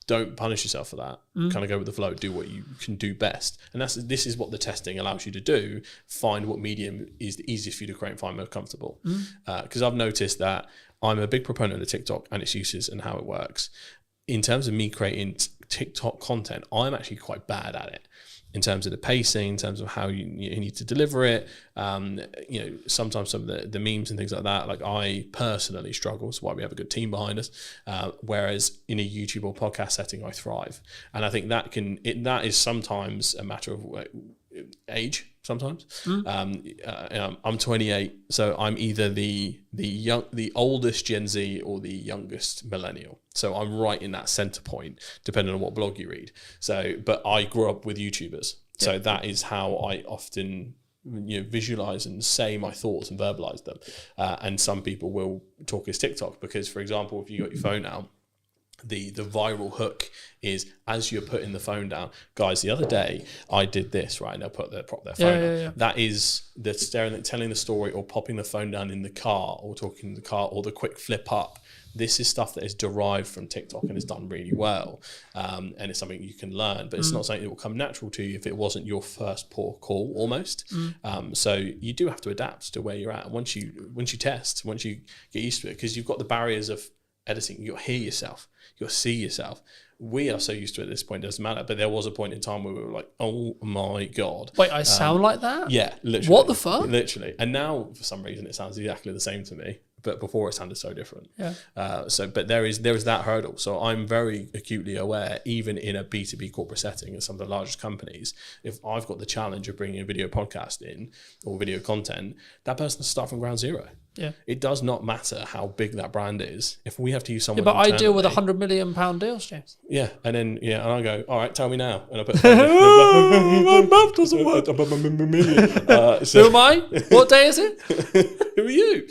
Don't punish yourself for that. Kind of go with the flow. Do what you can do best. And this is what the testing allows you to do. Find what medium is the easiest for you to create and find most comfortable. Because I've noticed that I'm a big proponent of TikTok and its uses and how it works. In terms of me creating TikTok content, I'm actually quite bad at it. In terms of the pacing, in terms of how you need to deliver it, you know, sometimes some of the memes and things like that, like I personally struggle. That's why we have a good team behind us. Whereas in a YouTube or podcast setting, I thrive. And I think that is sometimes a matter of age. Sometimes I'm 28, so I'm either the oldest Gen Z or the youngest millennial. So I'm right in that center point, depending on what blog you read. So, but I grew up with YouTubers, so that is how I often visualize and say my thoughts and verbalize them. And some people will talk as TikTok because, for example, if you got your phone out, the viral hook is as you're putting the phone down. Guys, the other day I did this, right? And they'll prop their phone down. That is the telling the story or popping the phone down in the car or talking in the car or the quick flip up. This is stuff that is derived from TikTok and is done really well. And it's something you can learn, but it's not something that will come natural to you if it wasn't your first port of call almost. So you do have to adapt to where you're at. Once you test, once you get used to it, because you've got the barriers of editing, you'll hear yourself, you'll see yourself. We are so used to it at this point, it doesn't matter. But there was a point in time where we were like, oh my God. Wait, I sound like that? Yeah, literally. What the fuck? Literally. And now, for some reason, it sounds exactly the same to me. But before it sounded so different. But there is that hurdle. So I'm very acutely aware, even in a B2B corporate setting at some of the largest companies, if I've got the challenge of bringing a video podcast in or video content, that person has to start from ground zero. Yeah. It does not matter how big that brand is. If we have to use someone, but I deal with $100 million deals, James. Yeah, and I go, all right, tell me now, and I put my math doesn't work. Who am I? What day is it? Who are you?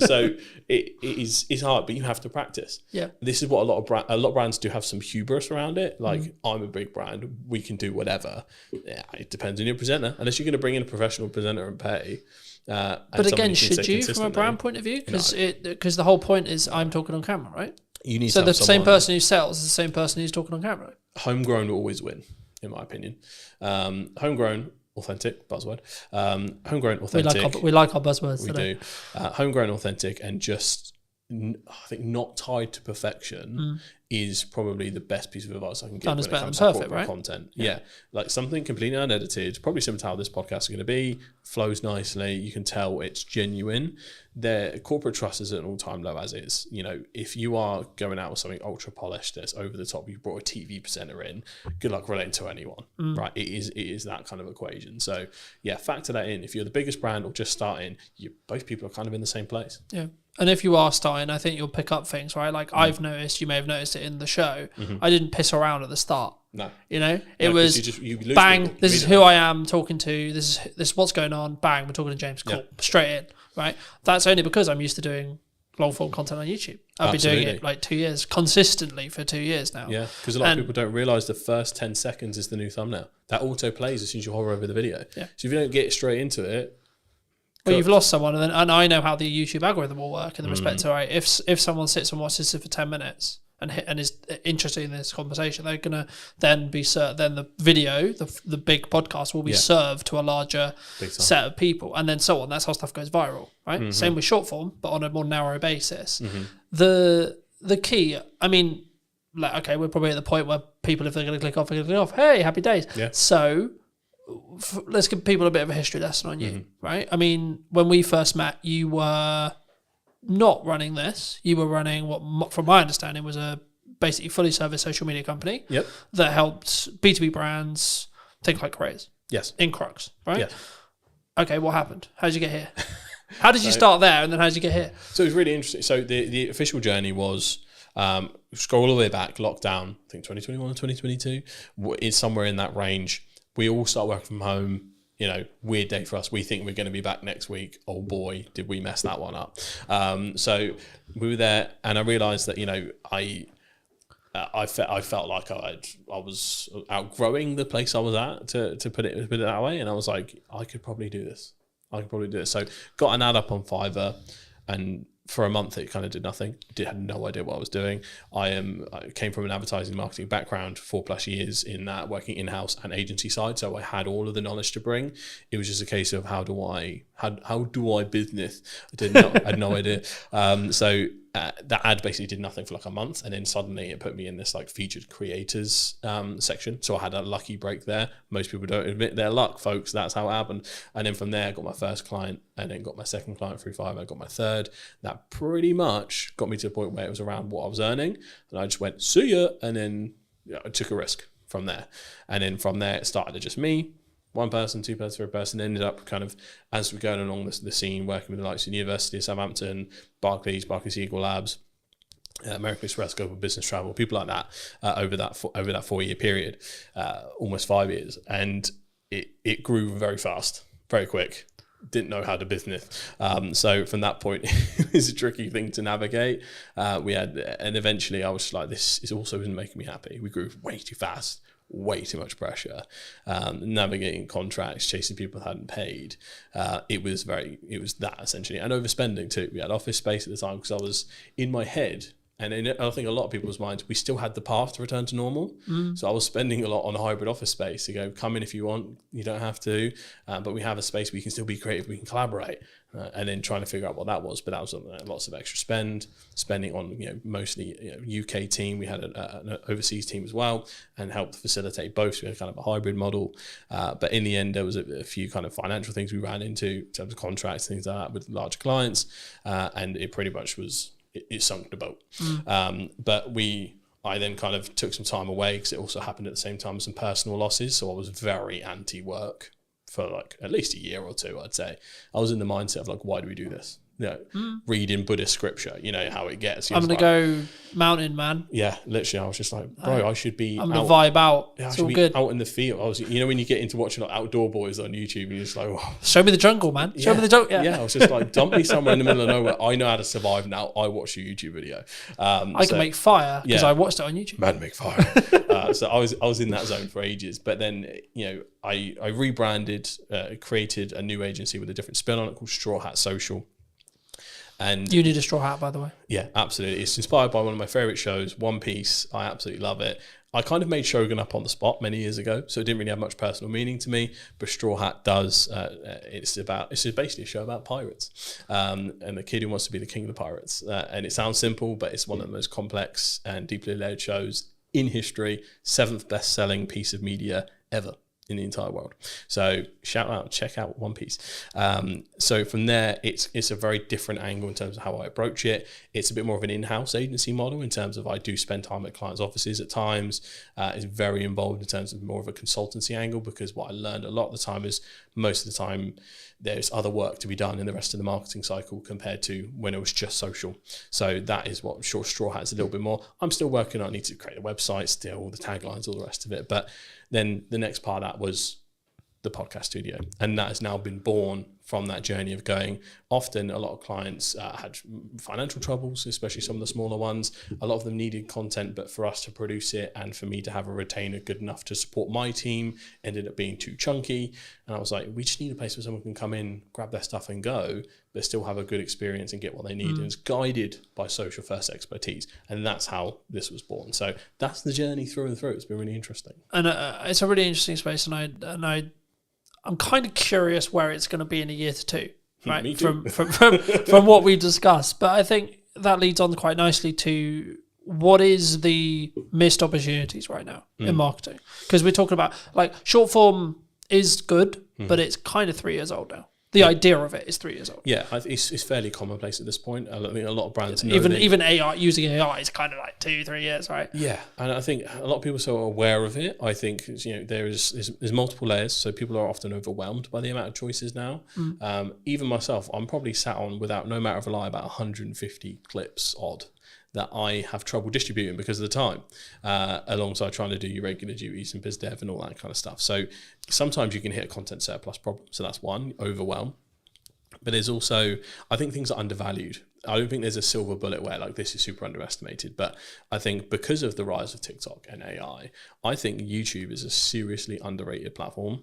So it's hard, but you have to practice. Yeah. This is what a lot of brands do have some hubris around it. Like, I'm a big brand, we can do whatever. Yeah, it depends on your presenter. Unless you're going to bring in a professional presenter and pay. But again, should you, from a brand point of view? Because the whole point is I'm talking on camera, right? You need so to the have same someone- person who sells is the same person who's talking on camera. Homegrown will always win, in my opinion. Homegrown, authentic, buzzword. Homegrown, authentic. We like our buzzwords We today. do. Homegrown, authentic, and just, I think, not tied to perfection is probably the best piece of advice I can give Done when is it better comes than to perfect, corporate right? content. Yeah. Like something completely unedited, probably similar to how this podcast is going to be, flows nicely. You can tell it's genuine. Their corporate trust is at an all-time low as is. You know, if you are going out with something ultra polished that's over the top, you brought a TV presenter in, good luck relating to anyone, right? It is that kind of equation. So yeah, factor that in. If you're the biggest brand or just starting, both people are kind of in the same place. Yeah. And if you are starting, I think you'll pick up things, right? Like I've noticed, you may have noticed it in the show. I didn't piss around at the start. No. You know, it 'cause was you lose bang, people this is who I am talking to. This is what's going on. Bang, we're talking to James. Cool. Yeah. Straight in, right? That's only because I'm used to doing long form content on YouTube. I've been doing it like 2 years, consistently for 2 years now. Yeah, because a lot of people don't realise the first 10 seconds is the new thumbnail. That auto plays as soon as you hover over the video. Yeah. So if you don't get straight into it, well, you've lost someone, and I know how the YouTube algorithm will work in the respect to, right, if someone sits and watches it for 10 minutes and is interested in this conversation, they're gonna then be then the video, the big podcast will be served to a larger set of people, and then so on. That's how stuff goes viral, right? Same with short form, but on a more narrow basis. The key, I mean, like, okay, we're probably at the point where people, if they're going to click off, they're going to click off. Hey, happy days. Yeah. So let's give people a bit of a history lesson on you, right? I mean, when we first met, you were not running this. You were running what, from my understanding, was a basically fully service social media company that helped B2B brands think like crazy. Yes. In Crux, right? Yes. Okay, what happened? How did you get here? How did you start there, and then how did you get here? So it was really interesting. So the official journey was, scroll all the way back, lockdown, I think 2021 or 2022, is somewhere in that range. We all start working from home. You know, weird day for us. We think we're going to be back next week. Oh boy, did we mess that one up. So we were there, and I realised that, you know, I felt like I was outgrowing the place I was at, to put it that way. And I was like, I could probably do this. So got an ad up on Fiverr, and for a month it kind of did nothing. Had no idea what I was doing. I came from an advertising marketing background, 4+ years in that, working in-house and agency side, so I had all of the knowledge to bring. It was just a case of how do I business. I had no idea. So that ad basically did nothing for like a month, and then suddenly it put me in this like featured creators section. So I had a lucky break there. Most people don't admit their luck, folks. That's how it happened. And then from there I got my first client, and then got my second client through Fiverr. I got my third. That pretty much got me to the point where it was around what I was earning, and I just went, see ya, and then I took a risk from there. And then from there it started to just me, one person, two person, third person. Ended up kind of, as we're going along the scene, working with the likes of the University of Southampton, Barclays Eagle Labs, American Express, Global Business Travel, people like that, over that 4-year period, almost 5 years, and it grew very fast, very quick. Didn't know how to business, so from that point it was a tricky thing to navigate. And eventually I was just like, this is also isn't making me happy. We grew way too fast. Way too much pressure, navigating contracts, chasing people that hadn't paid. It was that essentially, and overspending too. We had office space at the time because I was in my head, and I think a lot of people's minds, we still had the path to return to normal. So I was spending a lot on hybrid office space to go, come in if you want, you don't have to, but we have a space where you can still be creative, we can collaborate, and then trying to figure out what that was. But that was lots of extra spending on, you know, mostly UK team. We had an overseas team as well, and helped facilitate both. So we had kind of a hybrid model, but in the end there was a few kind of financial things we ran into in terms of contracts, things like that with larger clients, and it pretty much was, it sunk the boat. But I then kind of took some time away because it also happened at the same time as some personal losses. So I was very anti-work for like at least a year or two, I'd say. I was in the mindset of like, why do we do this? reading Buddhist scripture. You know how it gets. I'm going to go mountain, man. Yeah, literally, I was just like, bro, I should be. I'm going to vibe out. Yeah, it's all good. Out in the field. I was, when you get into watching like Outdoor Boys on YouTube, you're just like, oh. Show me the jungle, man. Show me the jungle. Yeah, I was just like, dump me somewhere in the middle of nowhere. I know how to survive now. I watch your YouTube video. I can make fire because I watched it on YouTube. Man, make fire. So I was in that zone for ages, but then I rebranded, created a new agency with a different spin on it called Straw Hat Social. And you need a straw hat, by the way. Yeah, absolutely. It's inspired by one of my favorite shows, One Piece. I absolutely love it. I kind of made Shogun up on the spot many years ago, so it didn't really have much personal meaning to me. But Straw Hat does. It's basically a show about pirates, and the kid who wants to be the king of the pirates. And it sounds simple, but it's one of the most complex and deeply layered shows in history. 7th best-selling piece of media ever in the entire world. So check out One Piece. So from there, it's a very different angle in terms of how I approach it. It's a bit more of an in-house agency model in terms of I do spend time at clients' offices at times. It's very involved in terms of more of a consultancy angle, because what I learned a lot of the time is most of the time there's other work to be done in the rest of the marketing cycle compared to when it was just social. So that is what Straw Hat is a little bit more. I'm still working on, I need to create a website still, all the taglines, all the rest of it. But then the next part of that was the podcast studio. And that has now been born from that journey of going. Often a lot of clients had financial troubles, especially some of the smaller ones. A lot of them needed content, but for us to produce it and for me to have a retainer good enough to support my team ended up being too chunky. And I was like, we just need a place where someone can come in, grab their stuff and go, but still have a good experience and get what they need. And it's guided by social first expertise. And that's how this was born. So that's the journey through and through. It's been really interesting. And it's a really interesting space. And I'm kind of curious where it's going to be in a year to two, right? Me too. From what we discussed. But I think that leads on quite nicely to what is the missed opportunities right now in marketing? Because we're talking about like short form is good, but it's kind of 3 years old now. The idea of it is 3 years old. Yeah, it's fairly commonplace at this point. I think a lot of brands know even AI, using AI is kind of like 2-3 years, right? Yeah, and I think a lot of people are so aware of it. I think there's multiple layers, so people are often overwhelmed by the amount of choices now. Even myself, I'm probably sat on, without no matter of a lie, about 150 clips odd that I have trouble distributing because of the time, alongside trying to do your regular duties and biz dev and all that kind of stuff. So sometimes you can hit a content surplus problem. So that's one, overwhelm. But there's also, I think things are undervalued. I don't think there's a silver bullet where like this is super underestimated. But I think because of the rise of TikTok and AI, I think YouTube is a seriously underrated platform.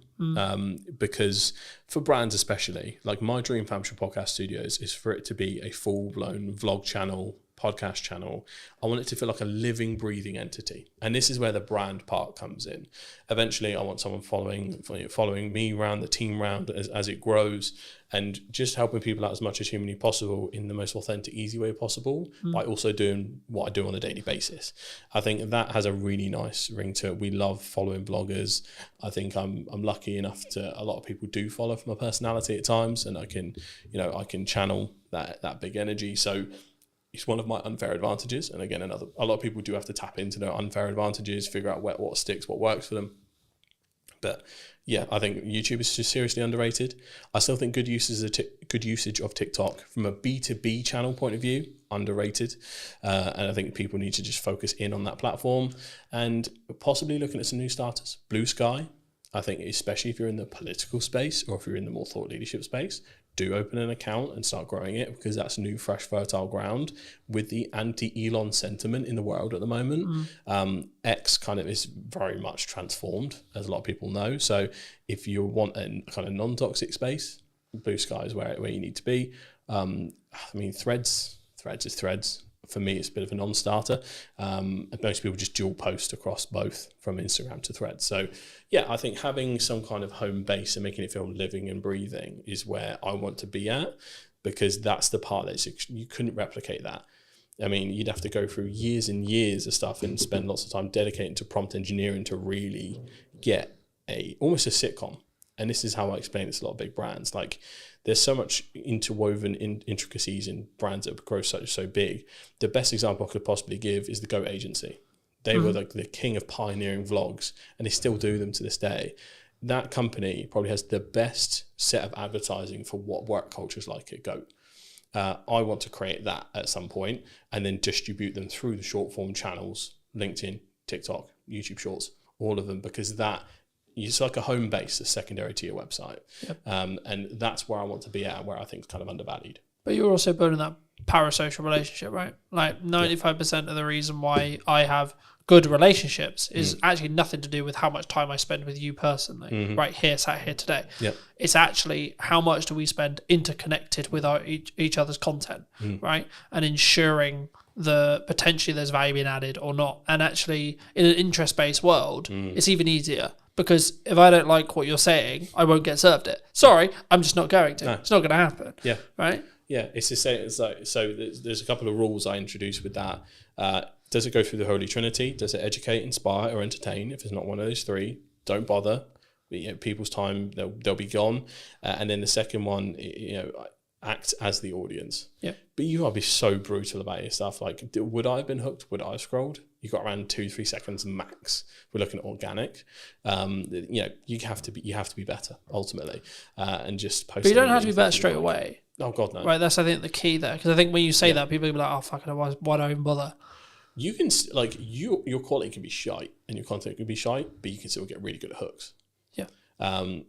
Because for brands especially, like my dream for Amsterdam Podcast Studios is for it to be a full-blown vlog channel, podcast channel. I want it to feel like a living, breathing entity. And this is where the brand part comes in. Eventually, I want someone following me around, the team around as it grows, and just helping people out as much as humanly possible in the most authentic, easy way possible, by also doing what I do on a daily basis. I think that has a really nice ring to it. We love following bloggers. I think I'm lucky enough to, a lot of people do follow for my personality at times, and I can channel that big energy. So it's one of my unfair advantages. And again, a lot of people do have to tap into their unfair advantages, figure out what sticks, what works for them. But yeah, I think YouTube is just seriously underrated. I still think good usage of TikTok from a B2B channel point of view, underrated. And I think people need to just focus in on that platform and possibly looking at some new starters. Blue Sky, I think, especially if you're in the political space or if you're in the more thought leadership space, do open an account and start growing it, because that's new, fresh, fertile ground with the anti-Elon sentiment in the world at the moment. X kind of is very much transformed, as a lot of people know. So if you want a kind of non-toxic space, Blue Sky is where you need to be. Threads is Threads. For me, it's a bit of a non-starter. Most people just dual post across both from Instagram to Threads. So yeah, I think having some kind of home base and making it feel living and breathing is where I want to be at, because that's the part that you couldn't replicate that. I mean, you'd have to go through years and years of stuff and spend lots of time dedicating to prompt engineering to really get almost a sitcom. And this is how I explain it to a lot of big brands. Like, there's so much interwoven intricacies in brands that grow so big. The best example I could possibly give is the Goat Agency. They were like the king of pioneering vlogs, and they still do them to this day. That company probably has the best set of advertising for what work culture is like at Goat. I want to create that at some point and then distribute them through the short form channels, LinkedIn, TikTok, YouTube Shorts, all of them, because that it's like a home base, a secondary to your website. Yep. And that's where I want to be at, where I think it's kind of undervalued. But you're also building that parasocial relationship, right? Like 95% of the reason why I have good relationships is actually nothing to do with how much time I spend with you personally, right here, sat here today. Yep. It's actually how much do we spend interconnected with each other's content, right? And ensuring potentially there's value being added or not. And actually, in an interest-based world, it's even easier. Because if I don't like what you're saying, I won't get served it. Sorry, I'm just not going to. No. It's not going to happen. Yeah. Right? Yeah, it's the same. It's like, so there's a couple of rules I introduced with that. Does it go through the Holy Trinity? Does it educate, inspire, or entertain? If it's not one of those three, don't bother. People's time, they'll be gone. And then the second one, act as the audience. Yeah. But you gotta be so brutal about your stuff. Like, would I have been hooked? Would I have scrolled? You got around 2-3 seconds max. We're looking at organic. You have to be better ultimately, and just post. But you don't have to be better straight away. Oh God, no. Right, that's I think the key there, because I think when you say that, people will be like, "Oh fuck, why do I even bother?" You can your quality can be shite and your content can be shite, but you can still get really good at hooks. Yeah. I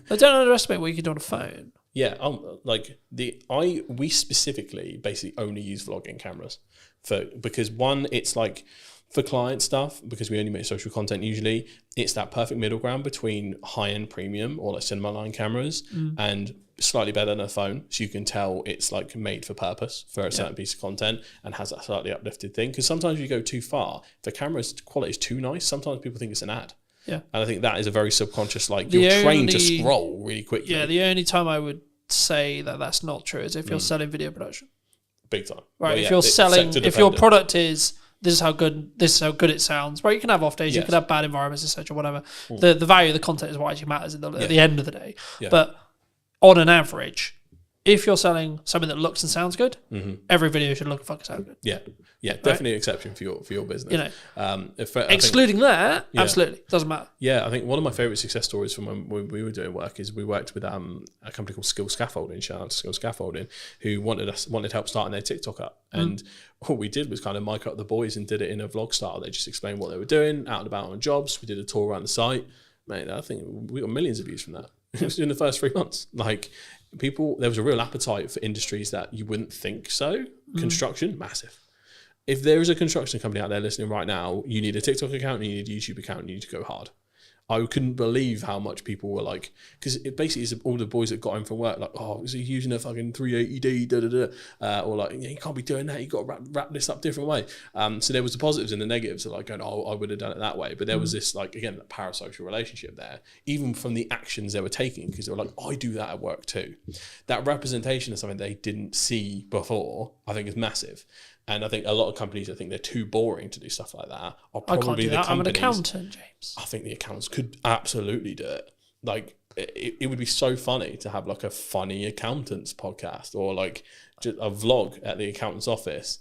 don't underestimate what you can do on a phone. Yeah, we specifically basically only use vlogging cameras because one, it's like for client stuff, because we only make social content usually, it's that perfect middle ground between high-end premium or like cinema line cameras and slightly better than a phone, so you can tell it's like made for purpose for a certain piece of content and has that slightly uplifted thing. Because sometimes you go too far, if the camera's quality is too nice, sometimes people think it's an ad. Yeah. And I think that is a very subconscious, you're trained to scroll really quickly. Yeah, the only time I would say that that's not true is if you're selling video production. Big time. Right, if you're selling, if your product is, this is how good it sounds, right, you can have off days, you can have bad environments, etc., whatever. The value of the content is what actually matters at the end of the day. Yeah. But on an average, if you're selling something that looks and sounds good, every video should look and fucking sound good. Yeah. Yeah, definitely an exception for your business. Excluding that, absolutely doesn't matter. Yeah, I think one of my favorite success stories from when we were doing work is we worked with a company called Skill Scaffolding, shout out to Skill Scaffolding, who wanted help starting their TikTok up, and what we did was kind of mic up the boys and did it in a vlog style. They just explained what they were doing, out and about on jobs. We did a tour around the site. Mate, I think we got millions of views from that. It was in the first 3 months. There was a real appetite for industries that you wouldn't think so. Construction, massive. If there is a construction company out there listening right now, you need a TikTok account and you need a YouTube account and you need to go hard. I couldn't believe how much people were like, because it basically is all the boys that got home from work, like, oh, is he using a fucking 380D, or like, you can't be doing that, you got to wrap this up a different way. So there was the positives and the negatives of like going, oh, I would have done it that way. But there was this, like, again, that parasocial relationship there, even from the actions they were taking, because they were like, I do that at work too. That representation of something they didn't see before, I think is massive. And I think a lot of companies, I think they're too boring to do stuff like that. Are probably I can't do that. I'm an accountant, James. I think the accountants could absolutely do it. Like, it would be so funny to have like a funny accountants podcast or like just a vlog at the accountant's office.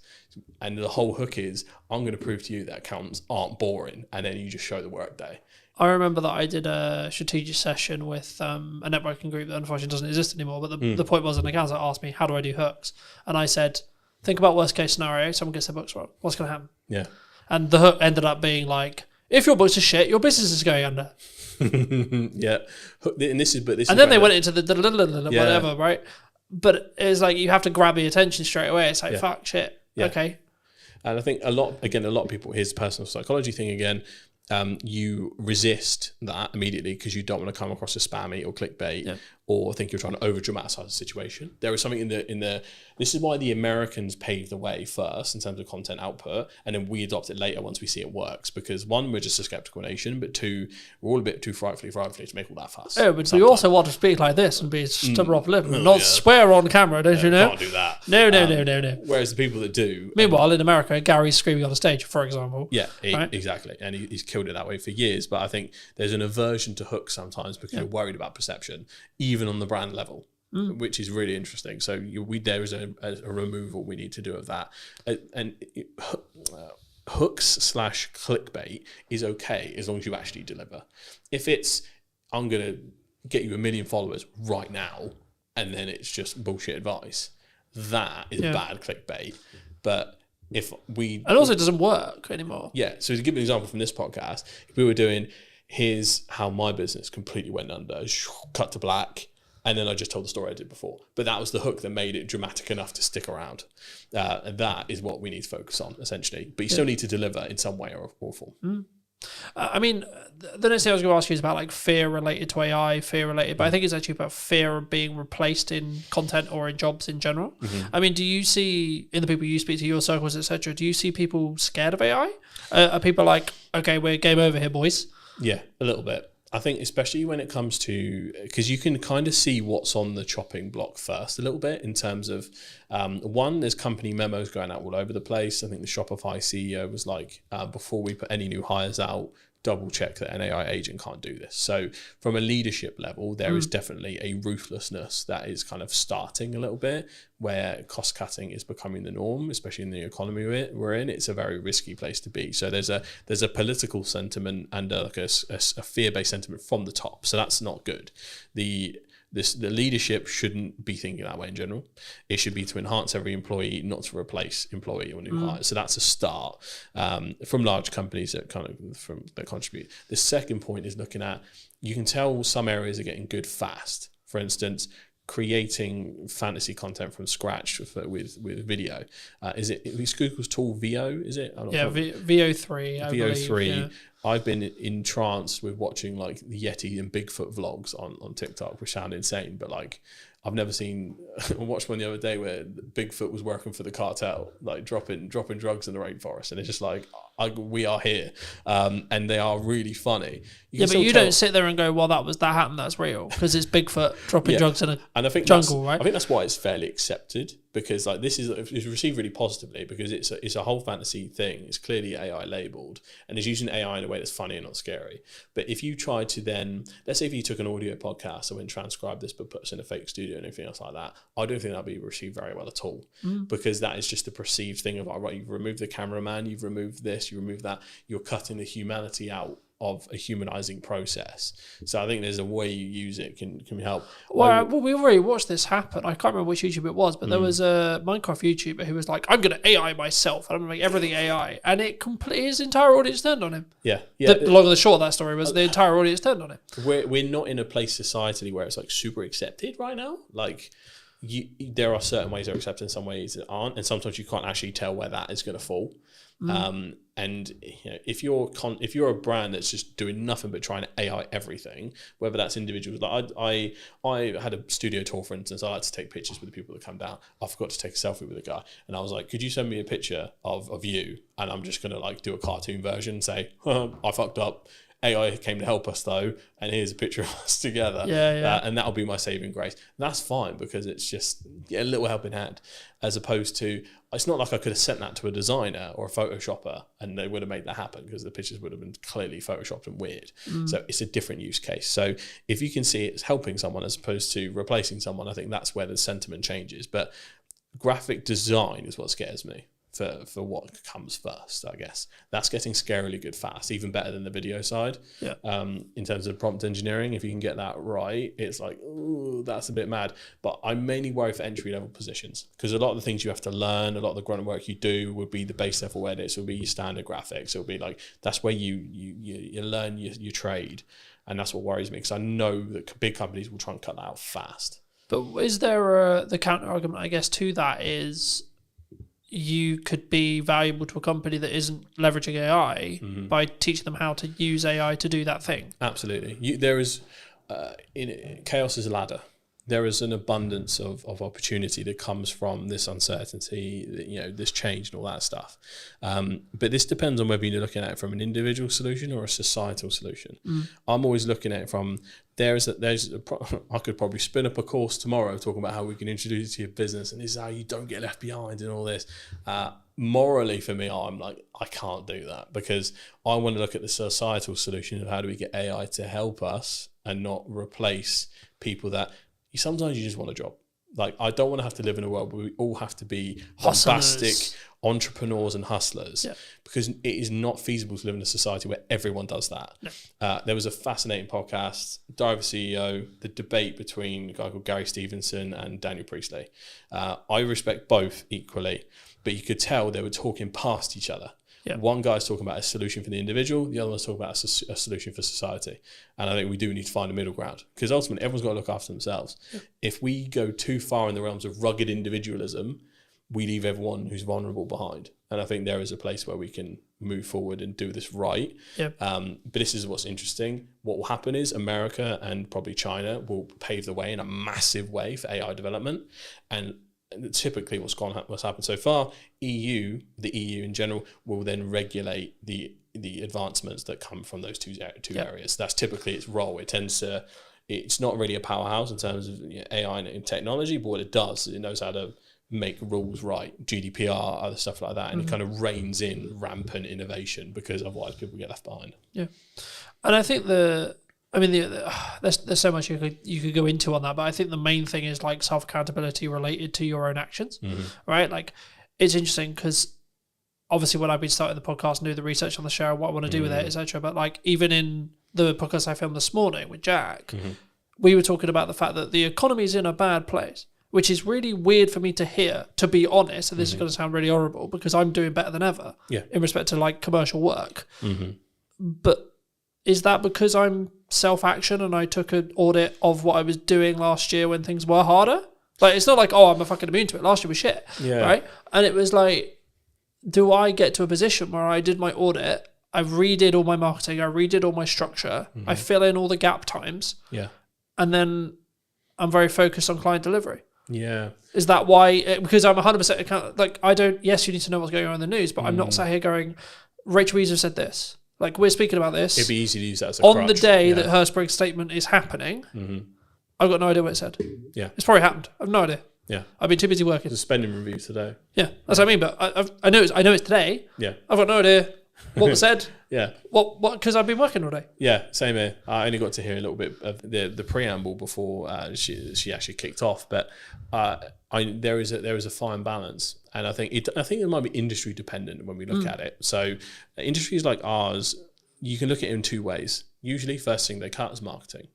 And the whole hook is, I'm going to prove to you that accountants aren't boring. And then you just show the work day. I remember that I did a strategic session with a networking group that unfortunately doesn't exist anymore. But the point was, an accountant asked me, how do I do hooks? And I said, think about worst case scenario, someone gets their books wrong. What's going to happen? Yeah. And the hook ended up being like, if your books are shit, your business is going under. Yeah. And then they went into the whatever, right? But it's like, you have to grab the attention straight away. It's like, fuck, shit. Yeah. Okay. And I think a lot of people, here's the personal psychology thing again, you resist that immediately because you don't want to come across as spammy or clickbait or think you're trying to over dramatize the situation. There is something in the this is why the Americans paved the way first in terms of content output, and then we adopt it later once we see it works, because one, we're just a skeptical nation, but two, we're all a bit too frightfully to make all that fuss. Oh, but we also want to speak like this and be stubborn off lip and not swear on camera, don't you know? Can't do that. No. Whereas the people that do... Meanwhile, in America, Gary's screaming on a stage, for example. Yeah, exactly. And he's killed it that way for years, but I think there's an aversion to hooks sometimes because you're worried about perception, even on the brand level. Which is really interesting. So there is a removal we need to do of that. And hooks / clickbait is okay as long as you actually deliver. If it's, I'm going to get you 1 million followers right now, and then it's just bullshit advice, that is bad clickbait. But if we... And also it doesn't work anymore. Yeah, so to give an example from this podcast, if we were doing, here's how my business completely went under, cut to black, and then I just told the story I did before. But that was the hook that made it dramatic enough to stick around. And that is what we need to focus on, essentially. But you still need to deliver in some way or form. I mean, the next thing I was going to ask you is about like fear related to AI, fear related, but I think it's actually about fear of being replaced in content or in jobs in general. I mean, do you see in the people you speak to, your circles, etc., do you see people scared of AI? Are people like, okay, we're game over here, boys? Yeah, a little bit. I think especially when it comes to, because you can kind of see what's on the chopping block first a little bit in terms of, one, there's company memos going out all over the place. I think the Shopify CEO was like, before we put any new hires out, double check that an AI agent can't do this. So from a leadership level, there is definitely a ruthlessness that is kind of starting a little bit, where cost cutting is becoming the norm, especially in the economy we're in. It's a very risky place to be. So there's a political sentiment and like a fear-based sentiment from the top. So that's not good. The leadership shouldn't be thinking that way in general. It should be to enhance every employee, not to replace employee or new hires. So that's a start from large companies that contribute. The second point is looking at, you can tell some areas are getting good fast. For instance, creating fantasy content from scratch with video. Is Google's tool VO? Is it? VO3. VO3. Yeah. I've been entranced with watching like the Yeti and Bigfoot vlogs on TikTok, which sound insane, but like I've never seen. I watched one the other day where Bigfoot was working for the cartel, like dropping drugs in the rainforest, and it's just like we are here, and they are really funny. But you don't sit there and go, "Well, that happened. That's real," because it's Bigfoot dropping drugs in a jungle, right? I think that's why it's fairly accepted, because like it's received really positively, because it's a whole fantasy thing. It's clearly AI labeled, and it's using AI in a way that's funny and not scary. But if you try to then, let's say if you took an audio podcast and went transcribe this but put us in a fake studio and everything else like that, I don't think that'd be received very well at all, because that is just a perceived thing of, right, you've removed the cameraman, you've removed this, you remove that, you're cutting the humanity out of a humanizing process. So I think there's a way you use it can help. Well, we already watched this happen. I can't remember which YouTube it was, but there was a Minecraft YouTuber who was like, "I'm going to AI myself, and I'm going to make everything AI," and it completely, his entire audience turned on him. Yeah. The long and the short of that story was the entire audience turned on him. We're not in a place societally where it's like super accepted right now. Like, there are certain ways they're accepted, some ways that aren't, and sometimes you can't actually tell where that is going to fall. And if you're a brand that's just doing nothing but trying to AI everything, whether that's individuals, like I had a studio tour, for instance. I like to take pictures with the people that come down. I forgot to take a selfie with a guy, and I was like, "Could you send me a picture of you?" And I'm just gonna like do a cartoon version, say, "I fucked up. AI came to help us though, and here's a picture of us together." And that'll be my saving grace. And that's fine, because it's just a little helping hand, as opposed to, it's not like I could have sent that to a designer or a Photoshopper and they would have made that happen, because the pictures would have been clearly Photoshopped and weird. So it's a different use case. So if you can see it's helping someone as opposed to replacing someone, I think that's where the sentiment changes. But graphic design is what scares me. For what comes first, I guess. That's getting scarily good fast, even better than the video side. Yeah. In terms of prompt engineering, if you can get that right, it's like, ooh, that's a bit mad. But I'm mainly worried for entry-level positions, because a lot of the things you have to learn, a lot of the grunt work you do would be the base level edits, will be your standard graphics. It'll be like, that's where you learn your trade. And that's what worries me, because I know that big companies will try and cut that out fast. But is there the counter argument, I guess, to that is, you could be valuable to a company that isn't leveraging AI by teaching them how to use AI to do that thing. Absolutely. There is, chaos is a ladder. There is an abundance of opportunity that comes from this uncertainty, this change and all that stuff. But this depends on whether you're looking at it from an individual solution or a societal solution. I'm always looking at it from, I could probably spin up a course tomorrow talking about how we can introduce it to your business, and this is how you don't get left behind and all this. Morally, for me, I'm like, I can't do that, because I want to look at the societal solution of how do we get AI to help us and not replace people that sometimes you just want a job. Like, I don't want to have to live in a world where we all have to be Hustlers. bombastic entrepreneurs and hustlers, Yeah. because it is not feasible to live in a society where everyone does that. No. There was a fascinating podcast, Diver CEO, the debate between a guy called Gary Stevenson and Daniel Priestley. I respect both equally, but you could tell they were talking past each other. Yeah. One guy's talking about a solution for the individual, the other one's talking about a solution for society. And I think we do need to find a middle ground, because ultimately everyone's got to look after themselves. Yeah. If we go too far in the realms of rugged individualism, we leave everyone who's vulnerable behind. And I think there is a place where we can move forward and do this right. Yeah. But this is what's interesting. What will happen is America and probably China will pave the way in a massive way for AI development. And typically what's happened so far, the EU in general will then regulate the advancements that come from those two areas. That's typically its role. It's not really a powerhouse in terms of AI and technology, but what it does, it knows how to make rules right, GDPR, other stuff like that, and it kind of reins in rampant innovation, because otherwise people get left behind. Yeah, and I think there's so much you could go into on that, but I think the main thing is like self accountability related to your own actions, right? Like, it's interesting because obviously when I've been starting the podcast and do the research on the show, what I want to do with it, etc. But like, even in the podcast I filmed this morning with Jack, we were talking about the fact that the economy is in a bad place, which is really weird for me to hear, to be honest. And this is going to sound really horrible, because I'm doing better than ever in respect to like commercial work. But is that because I'm self-action and I took an audit of what I was doing last year when things were harder? Like, it's not like, oh, I'm a fucking immune to it. Last year was shit, right? And it was like, do I get to a position where I did my audit, I redid all my marketing, I redid all my structure, I fill in all the gap times, and then I'm very focused on client delivery? Yeah. Is that why? Because I'm 100% account. Like, I don't. Yes, you need to know what's going on in the news, but I'm not sat here going, Rachel Weaver said this. Like, we're speaking about this. It'd be easy to use that as a on crutch. the day that Hurstbrig's statement is happening. I've got no idea what it said. Yeah, it's probably happened. I've no idea. Yeah, I've been too busy working. There's a spending review today. Yeah, that's what I mean. But I know it's today. Yeah, I've got no idea what was said. Yeah. What? Because I've been working all day. Yeah, same here. I only got to hear a little bit of the preamble before she actually kicked off, but there is a fine balance, and I think it might be industry dependent when we look at it. So industries like ours, you can look at it in two ways. Usually, first thing they cut is marketing.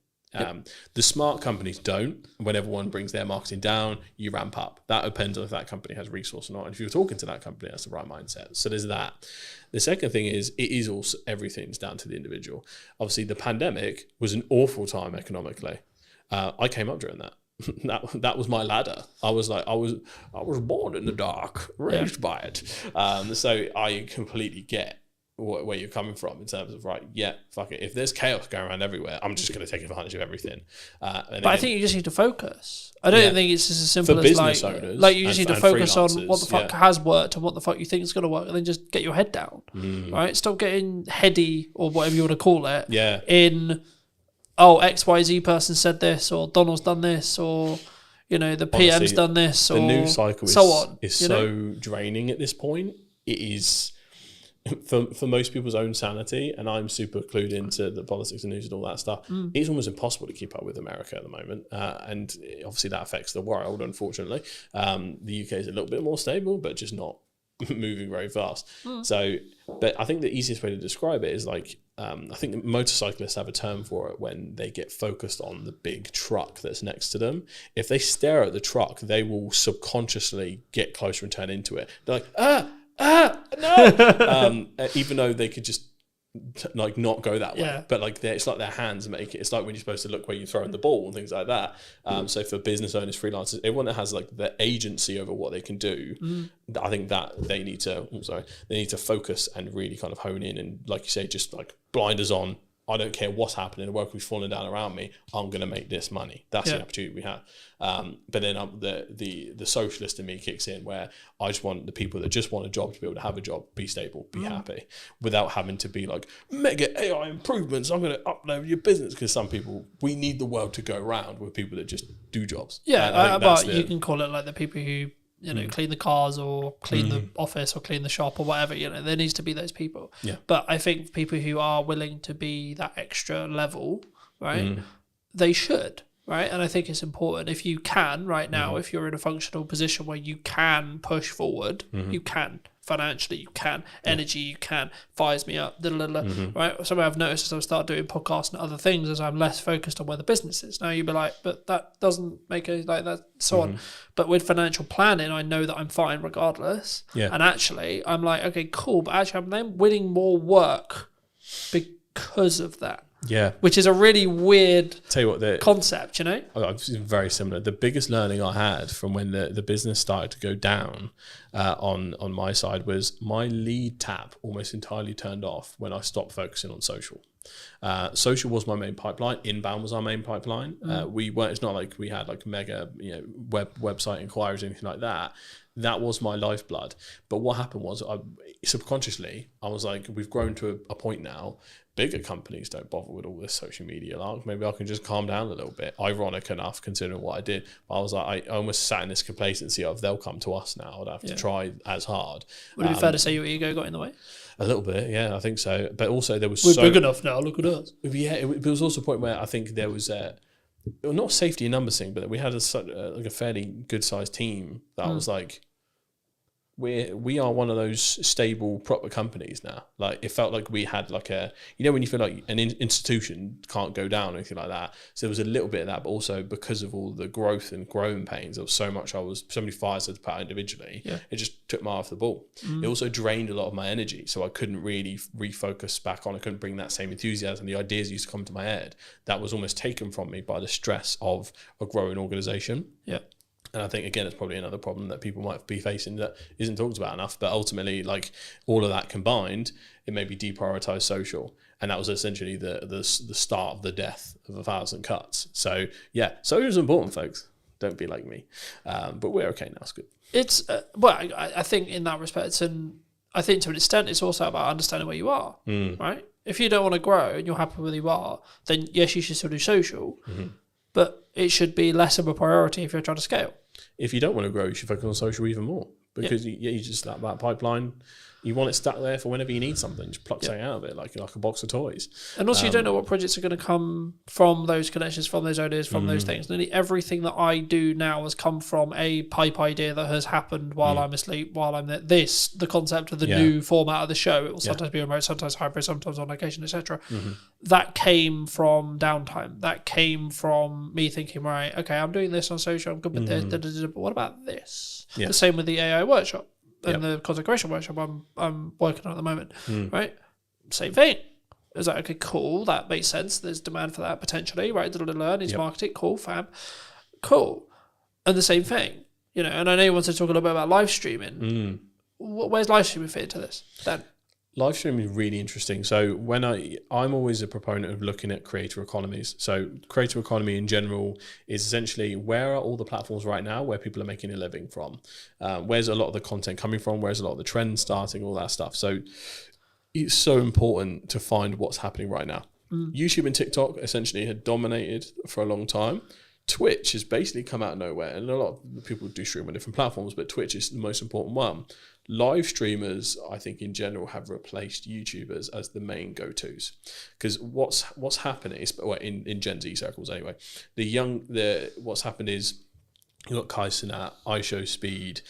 The smart companies don't. When everyone brings their marketing down, you ramp up. That depends on if that company has resource or not. And if you're talking to that company, that's the right mindset. So there's that. The second thing is, it is also, everything's down to the individual. Obviously, the pandemic was an awful time economically. I came up during that. That was my ladder. I was born in the dark, raised by it. So I completely get where you're coming from in terms of, right, yeah, fuck it. If there's chaos going around everywhere, I'm just going to take advantage of everything. But I think you just need to focus. I don't think it's just as simple for as business owners, like you just need to focus on what the fuck yeah. has worked and what the fuck you think is going to work, and then just get your head down, right? Stop getting heady or whatever you want to call it. Yeah. In XYZ person said this, or Donald's done this, or the PM's Honestly, done this, or the news cycle is so draining at this point. It is. For most people's own sanity, and I'm super clued into the politics and news and all that stuff, it's almost impossible to keep up with America at the moment. And obviously that affects the world, unfortunately. The UK is a little bit more stable, but just not moving very fast. So, but I think the easiest way to describe it is like, I think that motorcyclists have a term for it when they get focused on the big truck that's next to them. If they stare at the truck, they will subconsciously get closer and turn into it. They're like, no, even though they could just like not go that way, but like it's like their hands make it. It's like when you're supposed to look where you're throwing the ball and things like that. So for business owners, freelancers, everyone that has like the agency over what they can do, I think that they need to focus and really kind of hone in, and like you say, just like blinders on. I don't care what's happening. The work is falling down around me. I'm going to make this money. That's the opportunity we have. But then the socialist in me kicks in, where I just want the people that just want a job to be able to have a job, be stable, be happy, without having to be like, mega AI improvements, I'm going to upload your business. Because some people, we need the world to go around with people that just do jobs. Yeah, but you can call it like the people who clean the cars or clean the office or clean the shop or whatever. There needs to be those people. Yeah. But I think people who are willing to be that extra level, right? They should. right? And I think it's important if you can right now, if you're in a functional position where you can push forward, you can. Financially, you can. Energy, you can. Fires me up, right? Something I've noticed as I've started doing podcasts and other things is I'm less focused on where the business is. Now you'd be like, but that doesn't make a, like that, so on. But with financial planning, I know that I'm fine regardless. Yeah. And actually, I'm like, okay, cool. But actually, I'm then winning more work because of that. Yeah. Which is a really weird Tell you what, concept, you know? It's very similar. The biggest learning I had from when the business started to go down on my side was my lead tab almost entirely turned off when I stopped focusing on social. Social was my main pipeline. Inbound was our main pipeline. It's not like we had like mega, website inquiries or anything like that. That was my lifeblood. But what happened was subconsciously, I was like, we've grown to a point now. Bigger companies don't bother with all this social media. Like, maybe I can just calm down a little bit. Ironic enough, considering what I did. But I was like, I almost sat in this complacency of they'll come to us now. I'd have to try as hard. Would it be fair to say your ego got in the way? A little bit, yeah, I think so. But also there was We're big enough now. Look at us. Yeah, it was also a point where I think there was not safety in numbers thing, but we had a fairly good sized team that I was like, we are one of those stable, proper companies now. Like, it felt like we had like when you feel like an institution can't go down or anything like that. So there was a little bit of that, but also because of all the growth and growing pains, there was so many fires to put out individually. Yeah. It just took my eye off the ball. It also drained a lot of my energy. So I couldn't really refocus back on. I couldn't bring that same enthusiasm. The ideas used to come to my head. That was almost taken from me by the stress of a growing organization. Yeah. And I think, again, it's probably another problem that people might be facing that isn't talked about enough. But ultimately, like, all of that combined, it made me deprioritize social. And that was essentially the start of the death of 1,000 cuts. So, yeah, social is important, folks. Don't be like me. But we're okay now. It's good. It's, I think in that respect, and I think to an extent, it's also about understanding where you are, right? If you don't want to grow and you're happy with where you are, then yes, you should still do social. But it should be less of a priority if you're trying to scale. If you don't want to grow, you should focus on social even more, because you just that pipeline. You want it stuck there for whenever you need something. Just pluck something out of it, like a box of toys. And also, you don't know what projects are going to come from those connections, from those ideas, from those things. Nearly everything that I do now has come from a pipe idea that has happened while I'm asleep, while I'm there. The concept of the new format of the show, it will sometimes be remote, sometimes hybrid, sometimes on location, etc. That came from downtime. That came from me thinking, right, okay, I'm doing this on social, I'm good with this, but what about this? The same with the AI workshop. And the content creation workshop I'm working on at the moment, right? Same thing. It's like, okay, cool, that makes sense. There's demand for that potentially, right? Needs marketing, cool, fab, cool. And the same thing, and I know you want to talk a little bit about live streaming. Where's live streaming fit into this, Dan? Live streaming is really interesting. So when I'm always a proponent of looking at creator economies. So creator economy in general is essentially, where are all the platforms right now where people are making a living from? Where's a lot of the content coming from? Where's a lot of the trends starting? All that stuff. So it's so important to find what's happening right now. YouTube and TikTok essentially had dominated for a long time. Twitch has basically come out of nowhere, and a lot of people do stream on different platforms, but Twitch is the most important one. Live streamers, I think in general, have replaced YouTubers as the main go-tos, because what's happening is, in Gen Z circles anyway, what's happened is you've got Kai Cenat, iShowSpeed,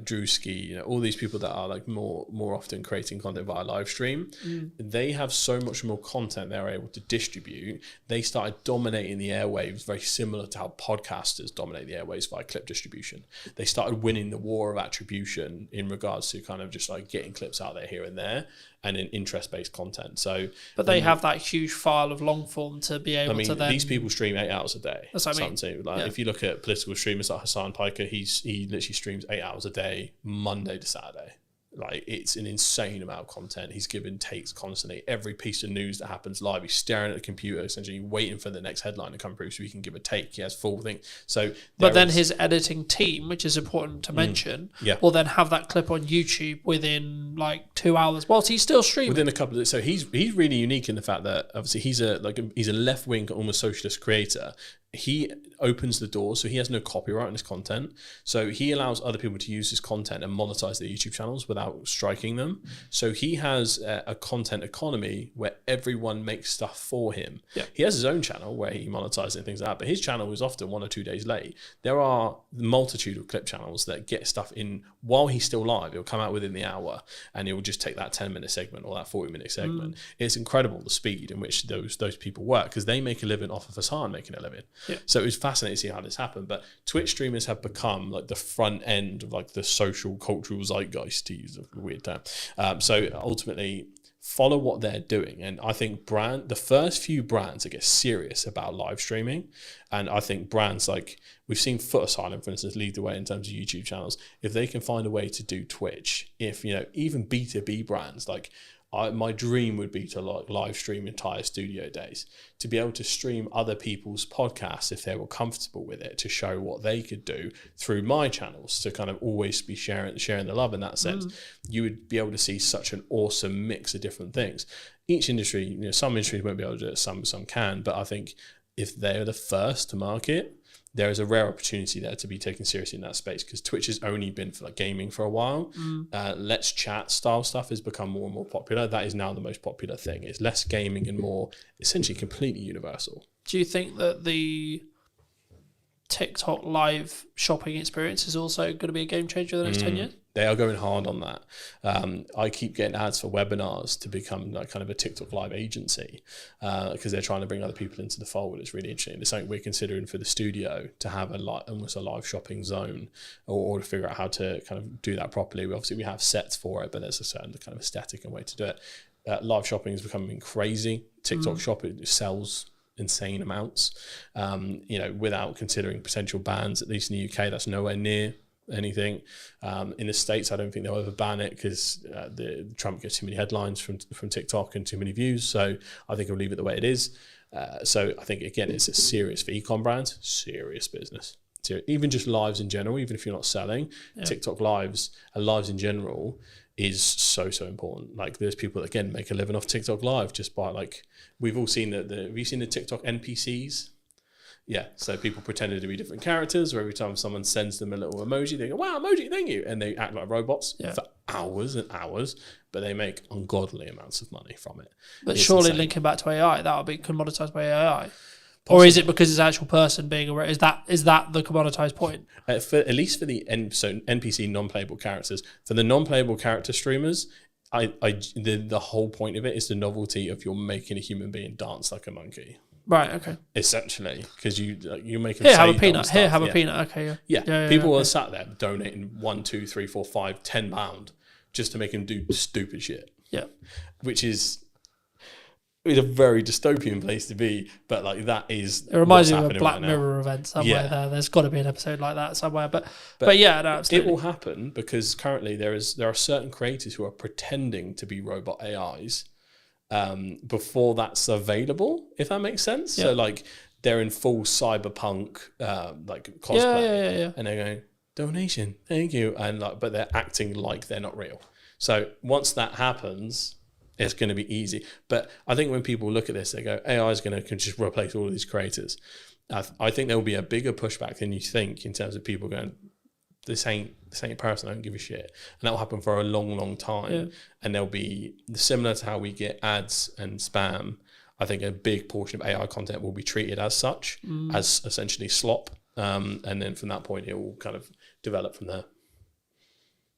Drewski, all these people that are like more often creating content via live stream. They have so much more content they're able to distribute. They started dominating the airwaves, very similar to how podcasters dominate the airwaves via clip distribution. They started winning the war of attribution in regards to kind of just like getting clips out there here and there, and in interest-based content. So, but they have that huge file of long form to be able to then. These people stream 8 hours a day. That's what I mean. If you look at political streamers like Hassan Piker, he literally streams 8 hours a day, Monday to Saturday. Like, it's an insane amount of content. He's giving takes constantly. Every piece of news that happens live, he's staring at the computer, essentially waiting for the next headline to come through so he can give a take. He has full thing. So, but then his editing team, which is important to mention, will then have that clip on YouTube within like 2 hours, whilst he's still streaming. Within a couple of, so he's really unique in the fact that obviously he's a left wing, almost socialist creator. he opens the door, so he has no copyright on his content. So he allows other people to use his content and monetize their YouTube channels without striking them. So he has a content economy where everyone makes stuff for him. Yeah. He has his own channel where he monetizes and things like that, but his channel is often 1 or 2 days late. There are a multitude of clip channels that get stuff in while he's still live. It'll come out within the hour, and it will just take that 10-minute segment or that 40-minute segment. It's incredible the speed in which those people work, because they make a living off of Hassan making a living. Yeah. So it was fascinating to see how this happened. But Twitch streamers have become like the front end of like the social cultural zeitgeist, to use a weird term. So ultimately, follow what they're doing. And I think the first few brands that get serious about live streaming, and I think brands like, we've seen Foot Asylum, for instance, lead the way in terms of YouTube channels. If they can find a way to do Twitch, if, you know, even B2B brands, like my dream would be to like live stream entire studio days, to be able to stream other people's podcasts if they were comfortable with it, to show what they could do through my channels, to kind of always be sharing the love in that sense. You would be able to see such an awesome mix of different things. Each industry, you know, some industries won't be able to do it, some can, but I think if they're the first to market, there is a rare opportunity there to be taken seriously in that space, because Twitch has only been for like gaming for a while. Let's Chat style stuff has become more and more popular. That is now the most popular thing. It's less gaming and more essentially completely universal. Do you think that the TikTok live shopping experience is also going to be a game changer in the next 10 years? They are going hard on that. I keep getting ads for webinars to become like kind of a TikTok live agency, because they're trying to bring other people into the fold. It's really interesting. It's something we're considering for the studio, to have almost a live shopping zone, or to figure out how to kind of do that properly. We have sets for it, but there's a certain kind of aesthetic and way to do it. Live shopping is becoming crazy. TikTok shop, it sells insane amounts, without considering potential bans. At least in the UK, that's nowhere near anything. In the States, I don't think they'll ever ban it, because Trump gets too many headlines from TikTok and too many views. So I think he'll leave it the way it is. So I think, again, it's a serious for e-com brands, serious business. Even just lives in general, even if you're not selling, TikTok lives and lives in general is so important. Like, there's people that, again, make a living off TikTok live just by, like, we've all seen have you seen the TikTok NPCs? Yeah, so people pretended to be different characters, or every time someone sends them a little emoji, they go, wow, emoji, thank you. And they act like robots for hours and hours, but they make ungodly amounts of money from it. But It's surely insane. linking back to AI, that will be commoditized by AI. Possibly. Or is it because it's an actual person being aware? Is that the commoditized point? At least for the NPC non-playable characters, for the non-playable character streamers, the whole point of it is the novelty of you're making a human being dance like a monkey. Right. Okay. Essentially, because you make them Here, say have a peanut. dumb stuff. Here, have a peanut. Okay. Yeah. People are sat there donating £1, £2, £3, £4, £5, £10 just to make them do stupid shit. Yeah. Which is a very dystopian place to be, but like that is. It reminds me of a happening Black right now. Mirror event somewhere. Yeah. There's got to be an episode like that somewhere. But yeah, no, absolutely. It will happen, because currently there are certain creators who are pretending to be robot AIs before that's available, if that makes sense. Yeah. So like they're in full cyberpunk like cosplay, Yeah. and they're going, donation, thank you, and like, but they're acting like they're not real. So once that happens, it's going to be easy. But I think when people look at this, they go, AI is going to just replace all of these creators. I think there will be a bigger pushback than you think, in terms of people going, this ain't a person, I don't give a shit. And that will happen for a long time. Yeah. And there'll be, similar to how we get ads and spam, I think a big portion of AI content will be treated as such, as essentially slop. And then from that point, it will kind of develop from there.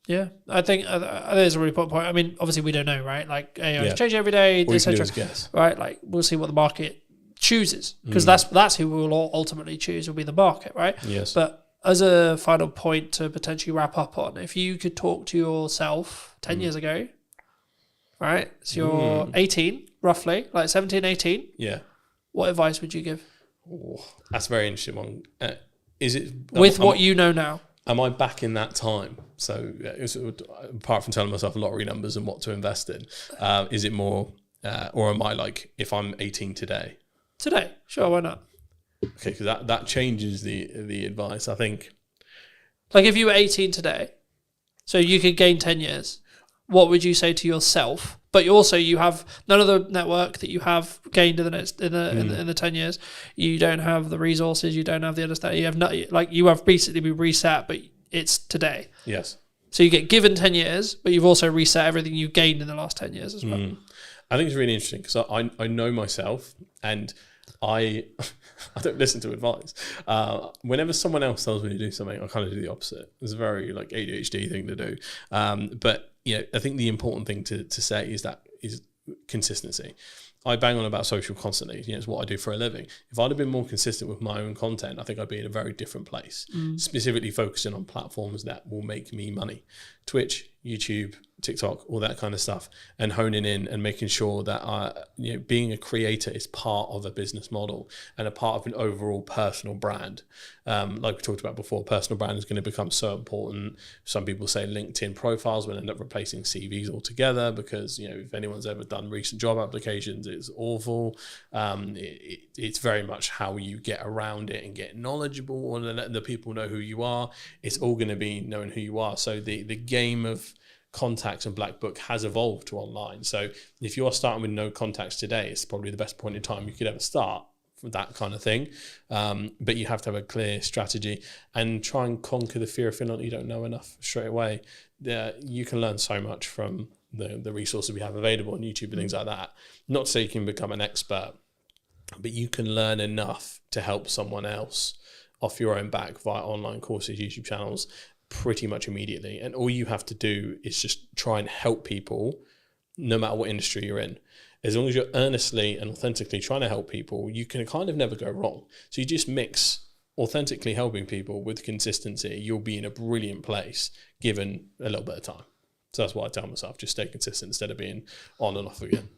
Yeah, I think there's a really important point. I mean, obviously we don't know, right? Like AI is changing every day, All you can do etc. is guess. Right? Like we'll see what the market chooses, because that's who we will ultimately choose, will be the market, right? Yes. But as a final point to potentially wrap up on, if you could talk to yourself 10 years ago, right? So you're 18, roughly, like 17, 18. Yeah. What advice would you give? Oh, that's a very interesting one. Is it With what you know now? Am I back in that time? So apart from telling myself lottery numbers and what to invest in, is it more, or am I like, if I'm 18 today? Today, sure, why not? Okay, because that changes the advice. I think. Like if you were 18 today, so you could gain 10 years, what would you say to yourself? But you have none of the network that you have gained in the 10 years. You don't have the resources. You don't have the understanding. You have you have basically been reset, but it's today. Yes. So you get given 10 years, but you've also reset everything you've gained in the last 10 years as well. I think it's really interesting because I know myself, and I don't listen to advice. Whenever someone else tells me to do something, I kind of do the opposite. It's a very ADHD thing to do. But I think the important thing to say is consistency. I bang on about social constantly. It's what I do for a living. If I'd have been more consistent with my own content, I think I'd be in a very different place. Specifically focusing on platforms that will make me money. Twitch, YouTube, TikTok, all that kind of stuff, and honing in and making sure that being a creator is part of a business model and a part of an overall personal brand. Like we talked about before, personal brand is going to become so important. Some people say LinkedIn profiles will end up replacing CVs altogether because if anyone's ever done recent job applications, it's awful. It's very much how you get around it and get knowledgeable and let the people know who you are. It's all going to be knowing who you are. So the game of contacts and black book has evolved to online. So if you're starting with no contacts today, it's probably the best point in time you could ever start for that kind of thing. But you have to have a clear strategy and try and conquer the fear of feeling like you don't know enough straight away. You can learn so much from the resources we have available on YouTube and things like that. Not to say you can become an expert, but you can learn enough to help someone else off your own back via online courses, YouTube channels, pretty much immediately. And all you have to do is just try and help people no matter what industry you're in. As long as you're earnestly and authentically trying to help people, you can kind of never go wrong. So you just mix authentically helping people with consistency. You'll be in a brilliant place given a little bit of time. So that's what I tell myself, just stay consistent instead of being on and off again.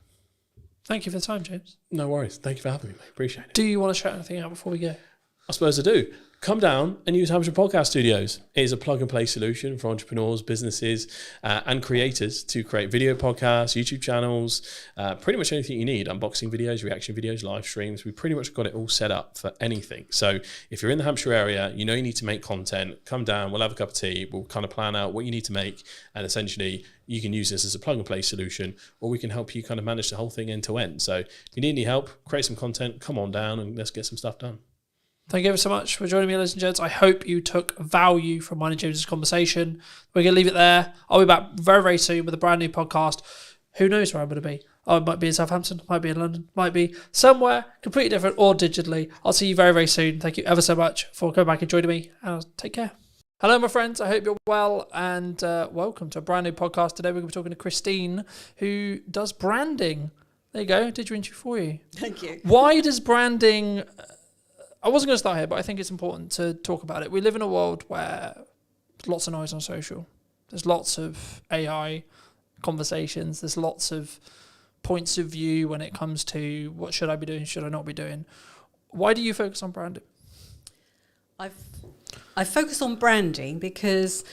Thank you for the time, James. No worries. Thank you for having me, mate. Appreciate it. Do you want to shout anything out before we go? I suppose I do. Come down and use Hampshire Podcast Studios. It is a plug-and-play solution for entrepreneurs, businesses, and creators to create video podcasts, YouTube channels, pretty much anything you need. Unboxing videos, reaction videos, live streams. We pretty much got it all set up for anything. So if you're in the Hampshire area, you need to make content, come down, we'll have a cup of tea, we'll kind of plan out what you need to make, and essentially you can use this as a plug-and-play solution, or we can help you kind of manage the whole thing end to end. So if you need any help, create some content, come on down and let's get some stuff done. Thank you ever so much for joining me, ladies and gents. I hope you took value from mine and James's conversation. We're going to leave it there. I'll be back very, very soon with a brand new podcast. Who knows where I'm going to be? Oh, it might be in Southampton, might be in London, might be somewhere completely different or digitally. I'll see you very, very soon. Thank you ever so much for coming back and joining me. And take care. Hello, my friends. I hope you're well and welcome to a brand new podcast. Today we're going to be talking to Christine, who does branding. There you go. Did your interview for you. Thank you. Why does branding... I wasn't going to start here, but I think it's important to talk about it. We live in a world where there's lots of noise on social. There's lots of AI conversations. There's lots of points of view when it comes to what should I be doing, should I not be doing. Why do you focus on branding? I focus on branding because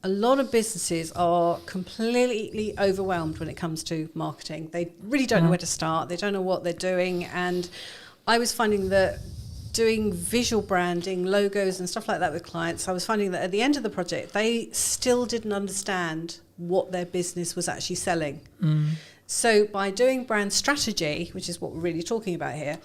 a lot of businesses are completely overwhelmed when it comes to marketing. They really don't know where to start. They don't know what they're doing. And I was finding that doing visual branding, logos and stuff like that with clients, I was finding that at the end of the project, they still didn't understand what their business was actually selling. So by doing brand strategy, which is what we're really talking about here,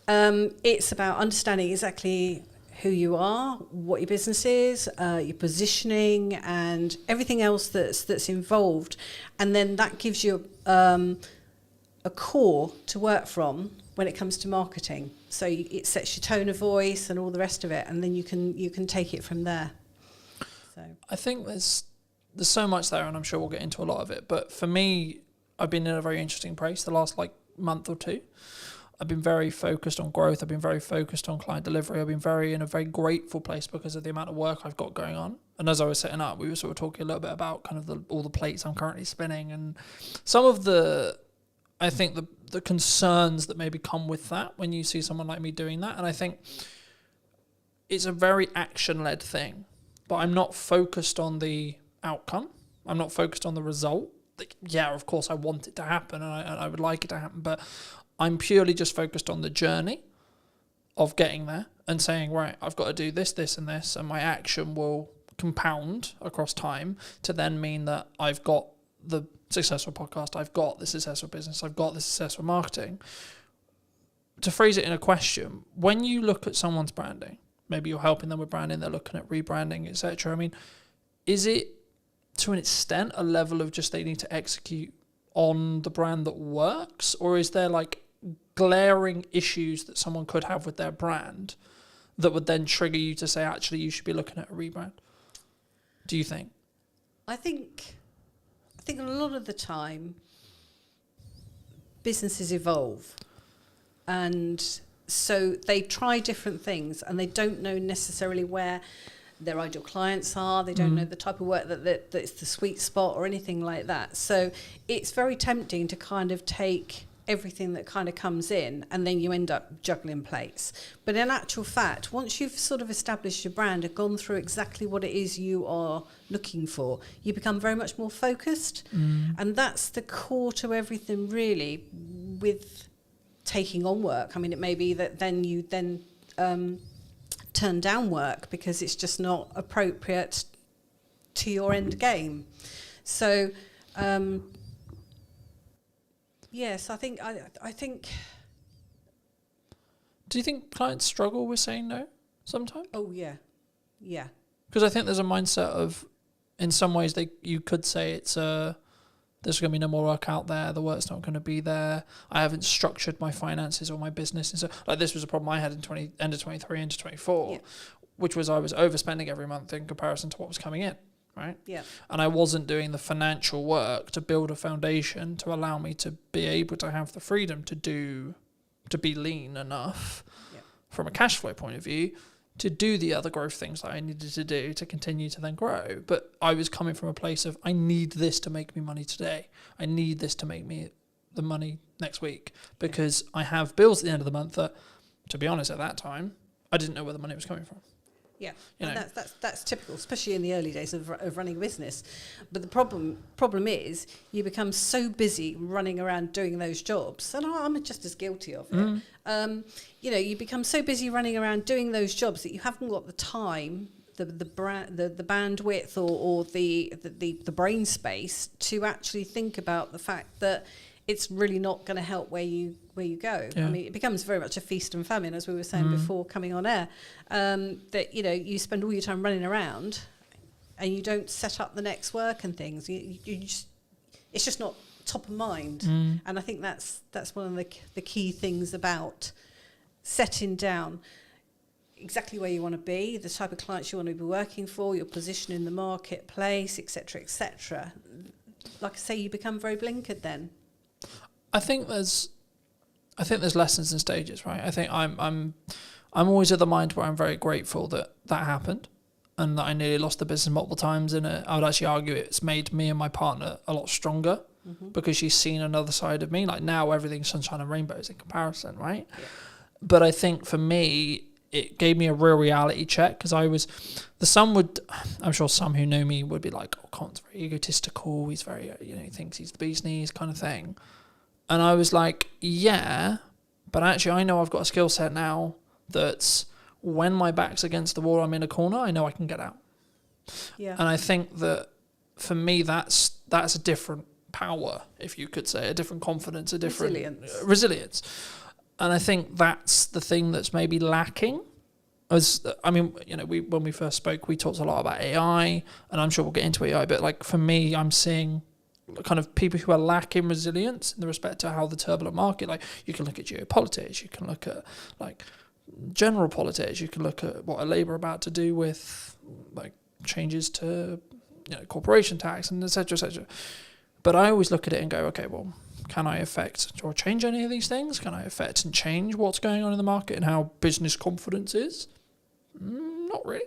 it's about understanding exactly who you are, what your business is, your positioning and everything else that's involved. And then that gives you a core to work from when it comes to marketing. So it sets your tone of voice and all the rest of it, and then you can take it from there. So I think there's so much there, and I'm sure we'll get into a lot of it. But for me, I've been in a very interesting place the last month or two. I've been very focused on growth. I've been very focused on client delivery. I've been in a very grateful place because of the amount of work I've got going on. And as I was setting up, we were sort of talking a little bit about kind of all the plates I'm currently spinning and some of the concerns that maybe come with that when you see someone like me doing that. And I think it's a very action-led thing, but I'm not focused on the outcome. I'm not focused on the result. Yeah, of course I want it to happen and I would like it to happen, but I'm purely just focused on the journey of getting there and saying, right, I've got to do this, this and this, and my action will compound across time to then mean that I've got the successful podcast, I've got this successful business, I've got this successful marketing. To phrase it in a question, when you look at someone's branding, maybe you're helping them with branding, they're looking at rebranding, etc. I mean, is it to an extent a level of just they need to execute on the brand that works, or is there like glaring issues that someone could have with their brand that would then trigger you to say, actually, you should be looking at a rebrand? Do you think? I think a lot of the time businesses evolve, and so they try different things and they don't know necessarily where their ideal clients are. They don't know the type of work that's the sweet spot or anything like that. So it's very tempting to kind of take everything that kind of comes in and then you end up juggling plates. But in actual fact, once you've sort of established your brand and gone through exactly what it is you are looking for, you become very much more focused. And that's the core to everything really with taking on work. I mean, it may be that then you turn down work because it's just not appropriate to your end game. So yes, I think. Do you think clients struggle with saying no sometimes? Oh yeah. Because I think there's a mindset of, in some ways, you could say it's there's going to be no more work out there. The work's not going to be there. I haven't structured my finances or my business, and so like this was a problem I had in end of 23 into 24, which was I was overspending every month in comparison to what was coming in. Right? Yeah. And I wasn't doing the financial work to build a foundation to allow me to be able to have the freedom to be lean enough from a cash flow point of view to do the other growth things that I needed to do to continue to then grow. But I was coming from a place of, I need this to make me money today. I need this to make me the money next week, because I have bills at the end of the month that, to be honest, at that time, I didn't know where the money was coming from. Yeah, You and know. that's typical, especially in the early days of running a business. But the problem is you become so busy running around doing those jobs, and I'm just as guilty of it. You become so busy running around doing those jobs that you haven't got the time, the bandwidth, or the brain space to actually think about the fact that it's really not going to help where you go. Yeah. I mean, it becomes very much a feast and famine, as we were saying before coming on air. That you spend all your time running around, and you don't set up the next work and things. You just, it's just not top of mind. And I think that's one of the key things about setting down exactly where you want to be, the type of clients you want to be working for, your position in the marketplace, etc., etc. Like I say, you become very blinkered then. I think there's lessons and stages, right? I think I'm always of the mind where I'm very grateful that happened, and that I nearly lost the business multiple times. And I would actually argue it's made me and my partner a lot stronger because she's seen another side of me. Like now, everything's sunshine and rainbows in comparison, right? Yeah. But I think for me, it gave me a real reality check, because I'm sure some who know me would be like, oh, Colin's very egotistical. He's very, he thinks he's the bee's knees kind of thing. And I was like, yeah, but actually I know I've got a skill set now that's, when my back's against the wall, I'm in a corner, I know I can get out. Yeah. And I think that for me, that's a different power, if you could say, a different confidence, a different resilience. And I think that's the thing that's maybe lacking. When we first spoke, we talked a lot about AI, and I'm sure we'll get into AI, but like for me, I'm seeing kind of people who are lacking resilience in the respect to how the turbulent market, like you can look at geopolitics, you can look at like general politics, you can look at what are Labour about to do with like changes to corporation tax and et cetera. But I always look at it and go, okay, well, can I affect or change any of these things? Can I affect and change what's going on in the market and how business confidence is? Not really.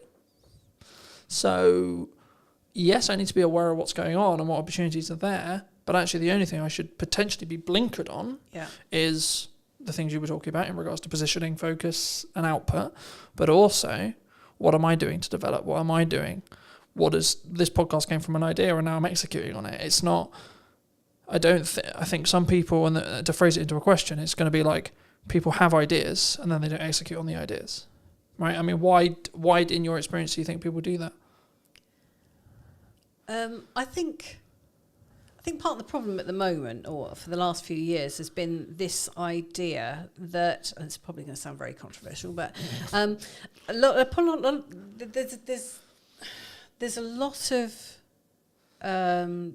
So yes, I need to be aware of what's going on and what opportunities are there, but actually the only thing I should potentially be blinkered on is the things you were talking about in regards to positioning, focus and output, but also what am I doing to develop? What am I doing? This podcast came from an idea and now I'm executing on it. It's not, I think some people, and to phrase it into a question, it's going to be like people have ideas and then they don't execute on the ideas, right? I mean, why in your experience do you think people do that? I think think part of the problem at the moment, or for the last few years, has been this idea that, and it's probably going to sound very controversial, but there's a lot of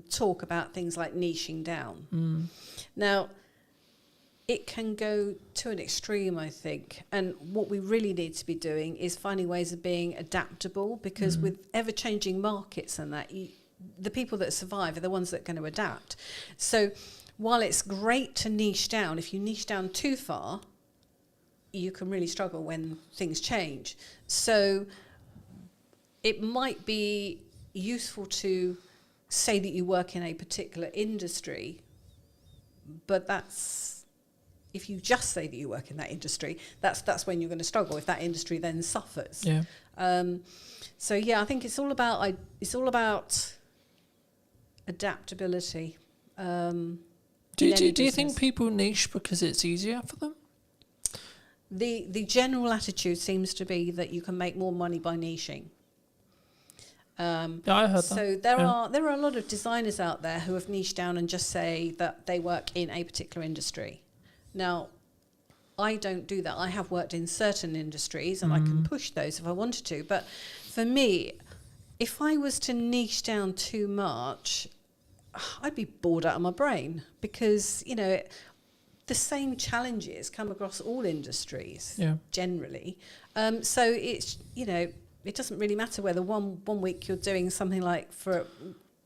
talk about things like niching down. Now, it can go to an extreme, I think. And what we really need to be doing is finding ways of being adaptable, because with ever-changing markets and that, the people that survive are the ones that are going to adapt. So while it's great to niche down, if you niche down too far, you can really struggle when things change. So it might be useful to say that you work in a particular industry, but that's, if you just say that you work in that industry, that's when you're going to struggle, if that industry then suffers. Yeah. So yeah, I think it's all about adaptability. Do you think people niche because it's easier for them? The general attitude seems to be that you can make more money by niching. Yeah, I heard that. So there are a lot of designers out there who have niched down and just say that they work in a particular industry. Now, I don't do that. I have worked in certain industries and I can push those if I wanted to. But for me, if I was to niche down too much, I'd be bored out of my brain, because, you know, the same challenges come across all industries generally. So it's, you know, it doesn't really matter whether one week you're doing something like for,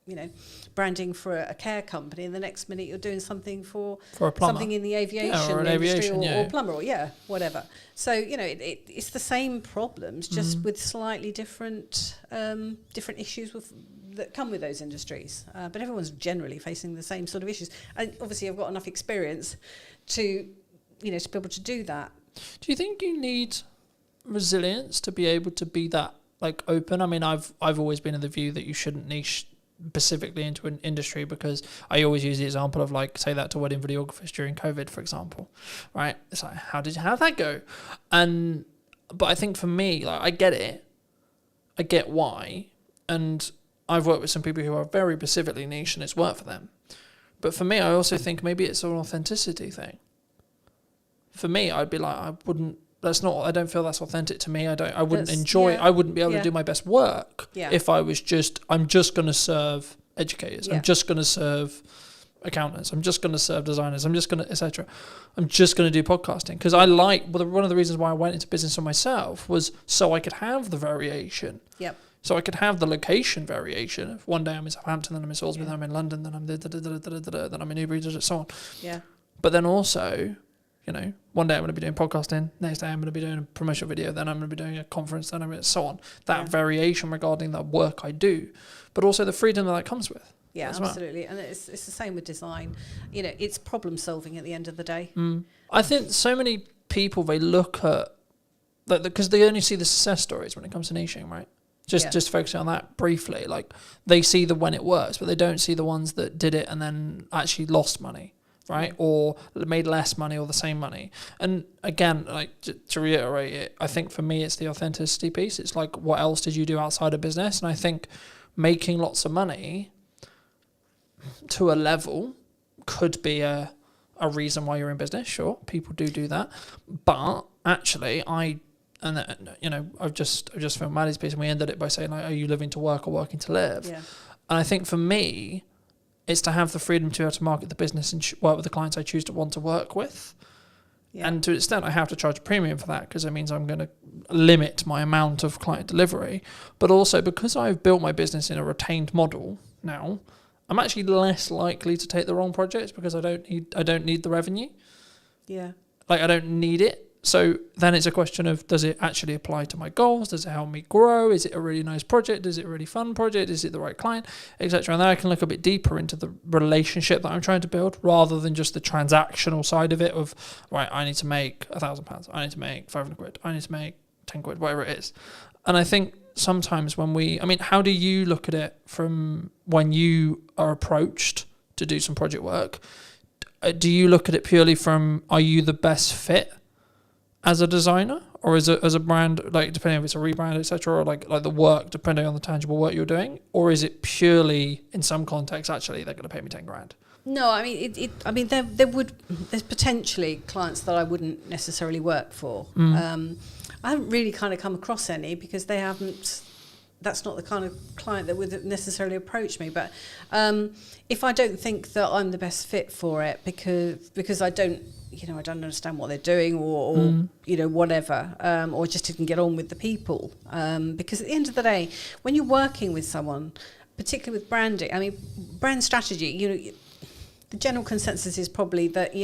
you know, branding for a care company, and the next minute you're doing something for a plumber. something in the aviation industry, or plumber, or whatever. So, you know, it's the same problems, just with slightly different issues that come with those industries. But everyone's generally facing the same sort of issues. And obviously I've got enough experience to, you know, to be able to do that. Do you think you need resilience to be able to be that, like, open? I mean, I've always been of the view that you shouldn't niche specifically into an industry, because I always use the example of, like, say that to wedding videographers during COVID, for example, right? It's like, how'd that go? But I think for me, like, I get why, and I've worked with some people who are very specifically niche and it's worked for them. But for me, I also think maybe it's an authenticity thing. For me, I'd be like, I don't feel that's authentic to me. I wouldn't enjoy, I wouldn't be able to do my best work if I was I'm just going to serve educators. I'm just going to serve accountants. I'm just going to serve designers. I'm just going to, etc. I'm just going to do podcasting. Because one of the reasons why I went into business for myself was so I could have the variation. Yep. So I could have the location variation. If one day I'm in Southampton, then I'm in Salisbury, then I'm in London, then I'm then I'm in Newbury, so on. Yeah. But then also, you know, one day I'm going to be doing podcasting, next day I'm going to be doing a promotional video, then I'm going to be doing a conference, then I'm going to, so on. That variation regarding the work I do, but also the freedom that comes with. Yeah, absolutely. Well. And it's the same with design. You know, it's problem solving at the end of the day. I think so many people, they look at, because they only see the success stories when it comes to niching, right? Just focusing on that briefly. Like, they see the when it works, but they don't see the ones that did it and then actually lost money, right? Or made less money or the same money. And again, like, to reiterate it, I think for me it's the authenticity piece. It's like, what else did you do outside of business? And I think making lots of money to a level could be a reason why you're in business. Sure, people do that. But actually, I've just filmed Maddie's piece, and we ended it by saying, like, are you living to work or working to live? Yeah. And I think for me, it's to have the freedom to be able to market the business and work with the clients I choose to want to work with. Yeah. And to an extent, I have to charge a premium for that, because it means I'm going to limit my amount of client delivery. But also, because I've built my business in a retained model now, I'm actually less likely to take the wrong projects, because I don't need the revenue. Yeah. Like, I don't need it. So then it's a question of, does it actually apply to my goals? Does it help me grow? Is it a really nice project? Is it a really fun project? Is it the right client, etc.? And then I can look a bit deeper into the relationship that I'm trying to build, rather than just the transactional side of it of, right, I need to make £1,000. I need to make 500 quid. I need to make 10 quid, whatever it is. And I think sometimes how do you look at it from when you are approached to do some project work? Do you look at it purely from, are you the best fit as a designer, or is it as a brand, like depending if it's a rebrand, etc., or like the work, depending on the tangible work you're doing, or is it purely in some contexts actually they're going to pay me 10 grand? No, I mean, there's potentially clients that I wouldn't necessarily work for. I haven't really kind of come across any because they haven't. That's not the kind of client that would necessarily approach me. But if I don't think that I'm the best fit for it because I don't, I don't understand what they're doing or whatever, or just didn't get on with the people. Because at the end of the day, when you're working with someone, particularly with branding, I mean, brand strategy, the general consensus is probably that,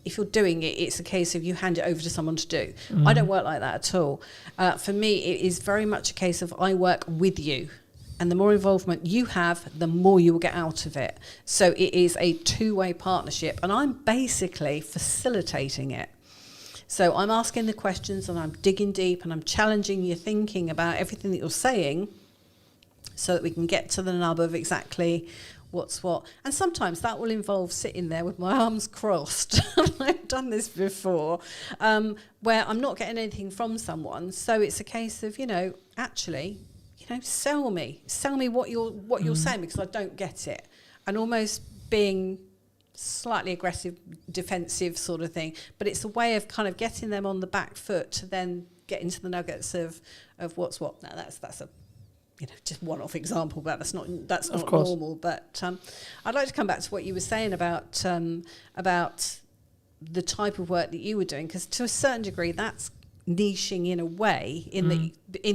if you're doing it, it's a case of you hand it over to someone to do. I don't work like that at all. For me, it is very much a case of I work with you. And the more involvement you have, the more you will get out of it. So it is a two-way partnership. And I'm basically facilitating it. So I'm asking the questions and I'm digging deep and I'm challenging your thinking about everything that you're saying so that we can get to the nub of exactly what's what. And sometimes that will involve sitting there with my arms crossed. I've done this before, where I'm not getting anything from someone. So it's a case of, actually, sell me what you're saying, because I don't get it. And almost being slightly aggressive, defensive sort of thing. But it's a way of kind of getting them on the back foot to then get into the nuggets of what's what. Now that's a just one-off example, but that's not normal. But I'd like to come back to what you were saying about the type of work that you were doing, because to a certain degree, that's niching in a way, in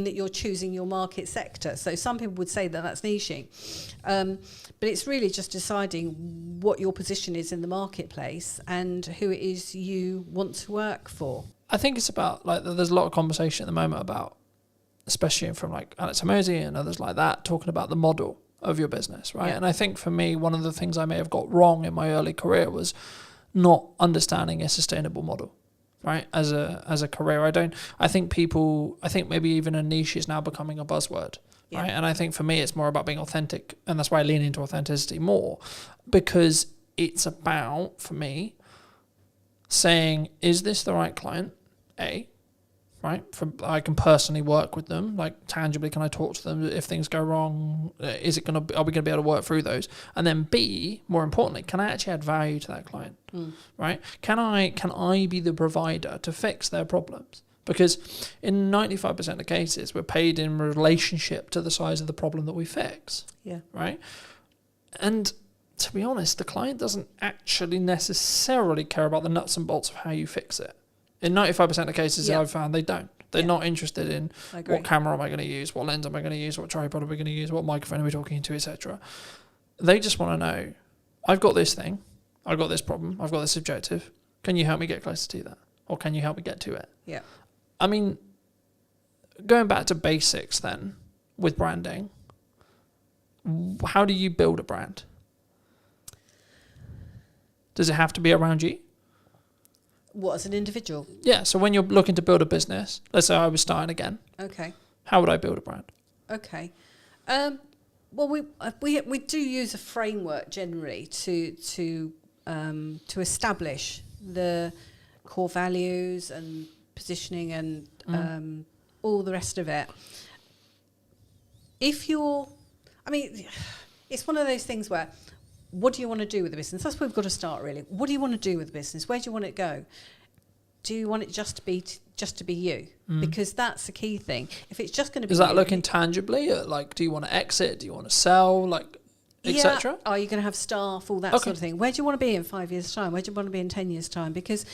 that you're choosing your market sector. So some people would say that that's niching, but it's really just deciding what your position is in the marketplace and who it is you want to work for. I think it's about, like, there's a lot of conversation at the moment about, especially from like Alex Hormozy and others like that, talking about the model of your business, right? Yeah. And I think for me, one of the things I may have got wrong in my early career was not understanding a sustainable model, right? As a career, I think maybe even a niche is now becoming a buzzword, right? And I think for me, it's more about being authentic, and that's why I lean into authenticity more, because it's about, for me, saying, is this the right client? A, right? I can personally work with them, like tangibly, can I talk to them if things go wrong? Are we going to be able to work through those? And then B, more importantly, can I actually add value to that client, right? Can I be the provider to fix their problems? Because in 95% of cases, we're paid in relationship to the size of the problem that we fix, right? And to be honest, the client doesn't actually necessarily care about the nuts and bolts of how you fix it. In 95% of cases I've found, they don't. They're not interested in what camera am I going to use, what lens am I going to use, what tripod are we going to use, what microphone are we talking into, etc. They just want to know, I've got this thing, I've got this problem, I've got this objective. Can you help me get closer to that? Or can you help me get to it? Yeah. I mean, going back to basics then, with branding, how do you build a brand? Does it have to be around you? What, as an individual? Yeah, so when you're looking to build a business, let's say I was starting again. Okay. How would I build a brand? Okay. Well, we do use a framework generally to establish the core values and positioning and all the rest of it. It's one of those things where, what do you want to do with the business? That's where we've got to start, really. What do you want to do with the business? Where do you want it to go? Do you want it just to be you? Because that's the key thing. If it's just going to be, is that looking tangibly at, like, do you want to exit? Do you want to sell? Like, etc. Are you going to have staff? All that sort of thing. Where do you want to be in 5 years' time? Where do you want to be in 10 years' time? Because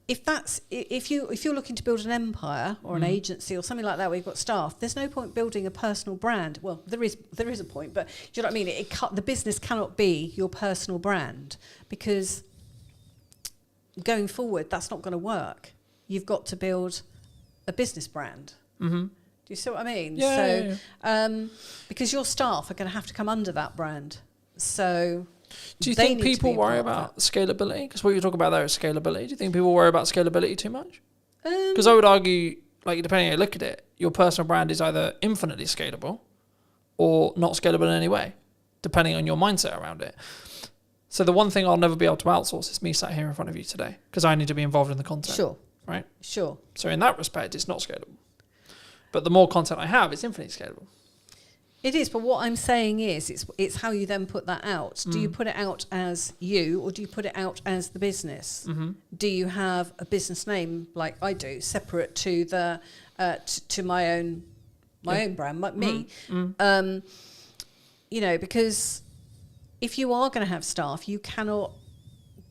if you're looking to build an empire or an agency or something like that where you've got staff, there's no point building a personal brand. Well, there is a point, but do you know what I mean? The business cannot be your personal brand, because going forward, that's not going to work. You've got to build a business brand. Do you see what I mean? Because your staff are going to have to come under that brand. So do you think people worry about scalability? Because what you're talking about there is scalability. Do you think people worry about scalability too much? Because I would argue, like, depending on how you look at it, your personal brand is either infinitely scalable or not scalable in any way, depending on your mindset around it. So the one thing I'll never be able to outsource is me sat here in front of you today, because I need to be involved in the content. Sure. right? Sure. So in that respect, it's not scalable. But the more content I have, it's infinitely scalable. It is, but what I'm saying is, it's how you then put that out. Do you put it out as you, or do you put it out as the business? Mm-hmm. Do you have a business name like I do, separate to the to my own brand, like me? You know, because if you are going to have staff, you cannot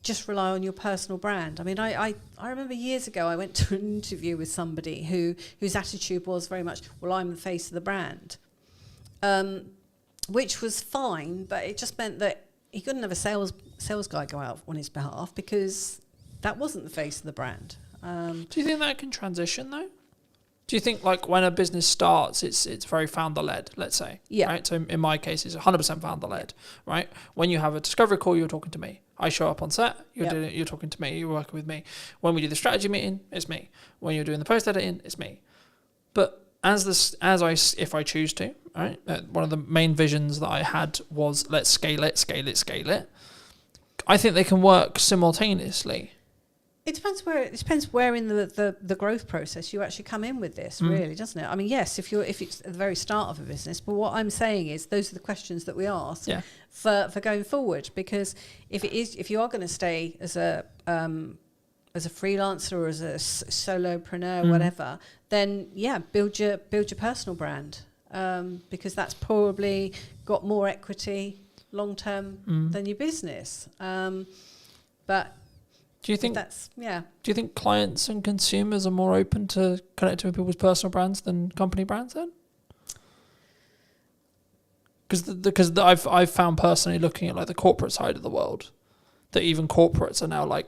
just rely on your personal brand. I mean, I remember years ago I went to an interview with somebody whose attitude was very much, well, I'm the face of the brand. Which was fine, but it just meant that he couldn't have a sales guy go out on his behalf because that wasn't the face of the brand. Do you think that can transition though? Do you think like when a business starts, it's very founder led, let's say? Yeah. Right. So in my case, it's 100% founder led. Right. When you have a discovery call, you're talking to me. I show up on set. You're talking to me. You're working with me. When we do the strategy meeting, it's me. When you're doing the post editing, it's me. But if I choose to, right? One of the main visions that I had was let's scale it. I think they can work simultaneously. It depends where in the growth process you actually come in with this, really, doesn't it? I mean, yes, if it's at the very start of a business, but what I'm saying is those are the questions that we ask for going forward. Because if you are going to stay as a freelancer or as a solopreneur, whatever, then build your personal brand, because that's probably got more equity long term than your business. But do you think that's Do you think clients and consumers are more open to connecting with people's personal brands than company brands then? Because I've found personally looking at like the corporate side of the world, that even corporates are now like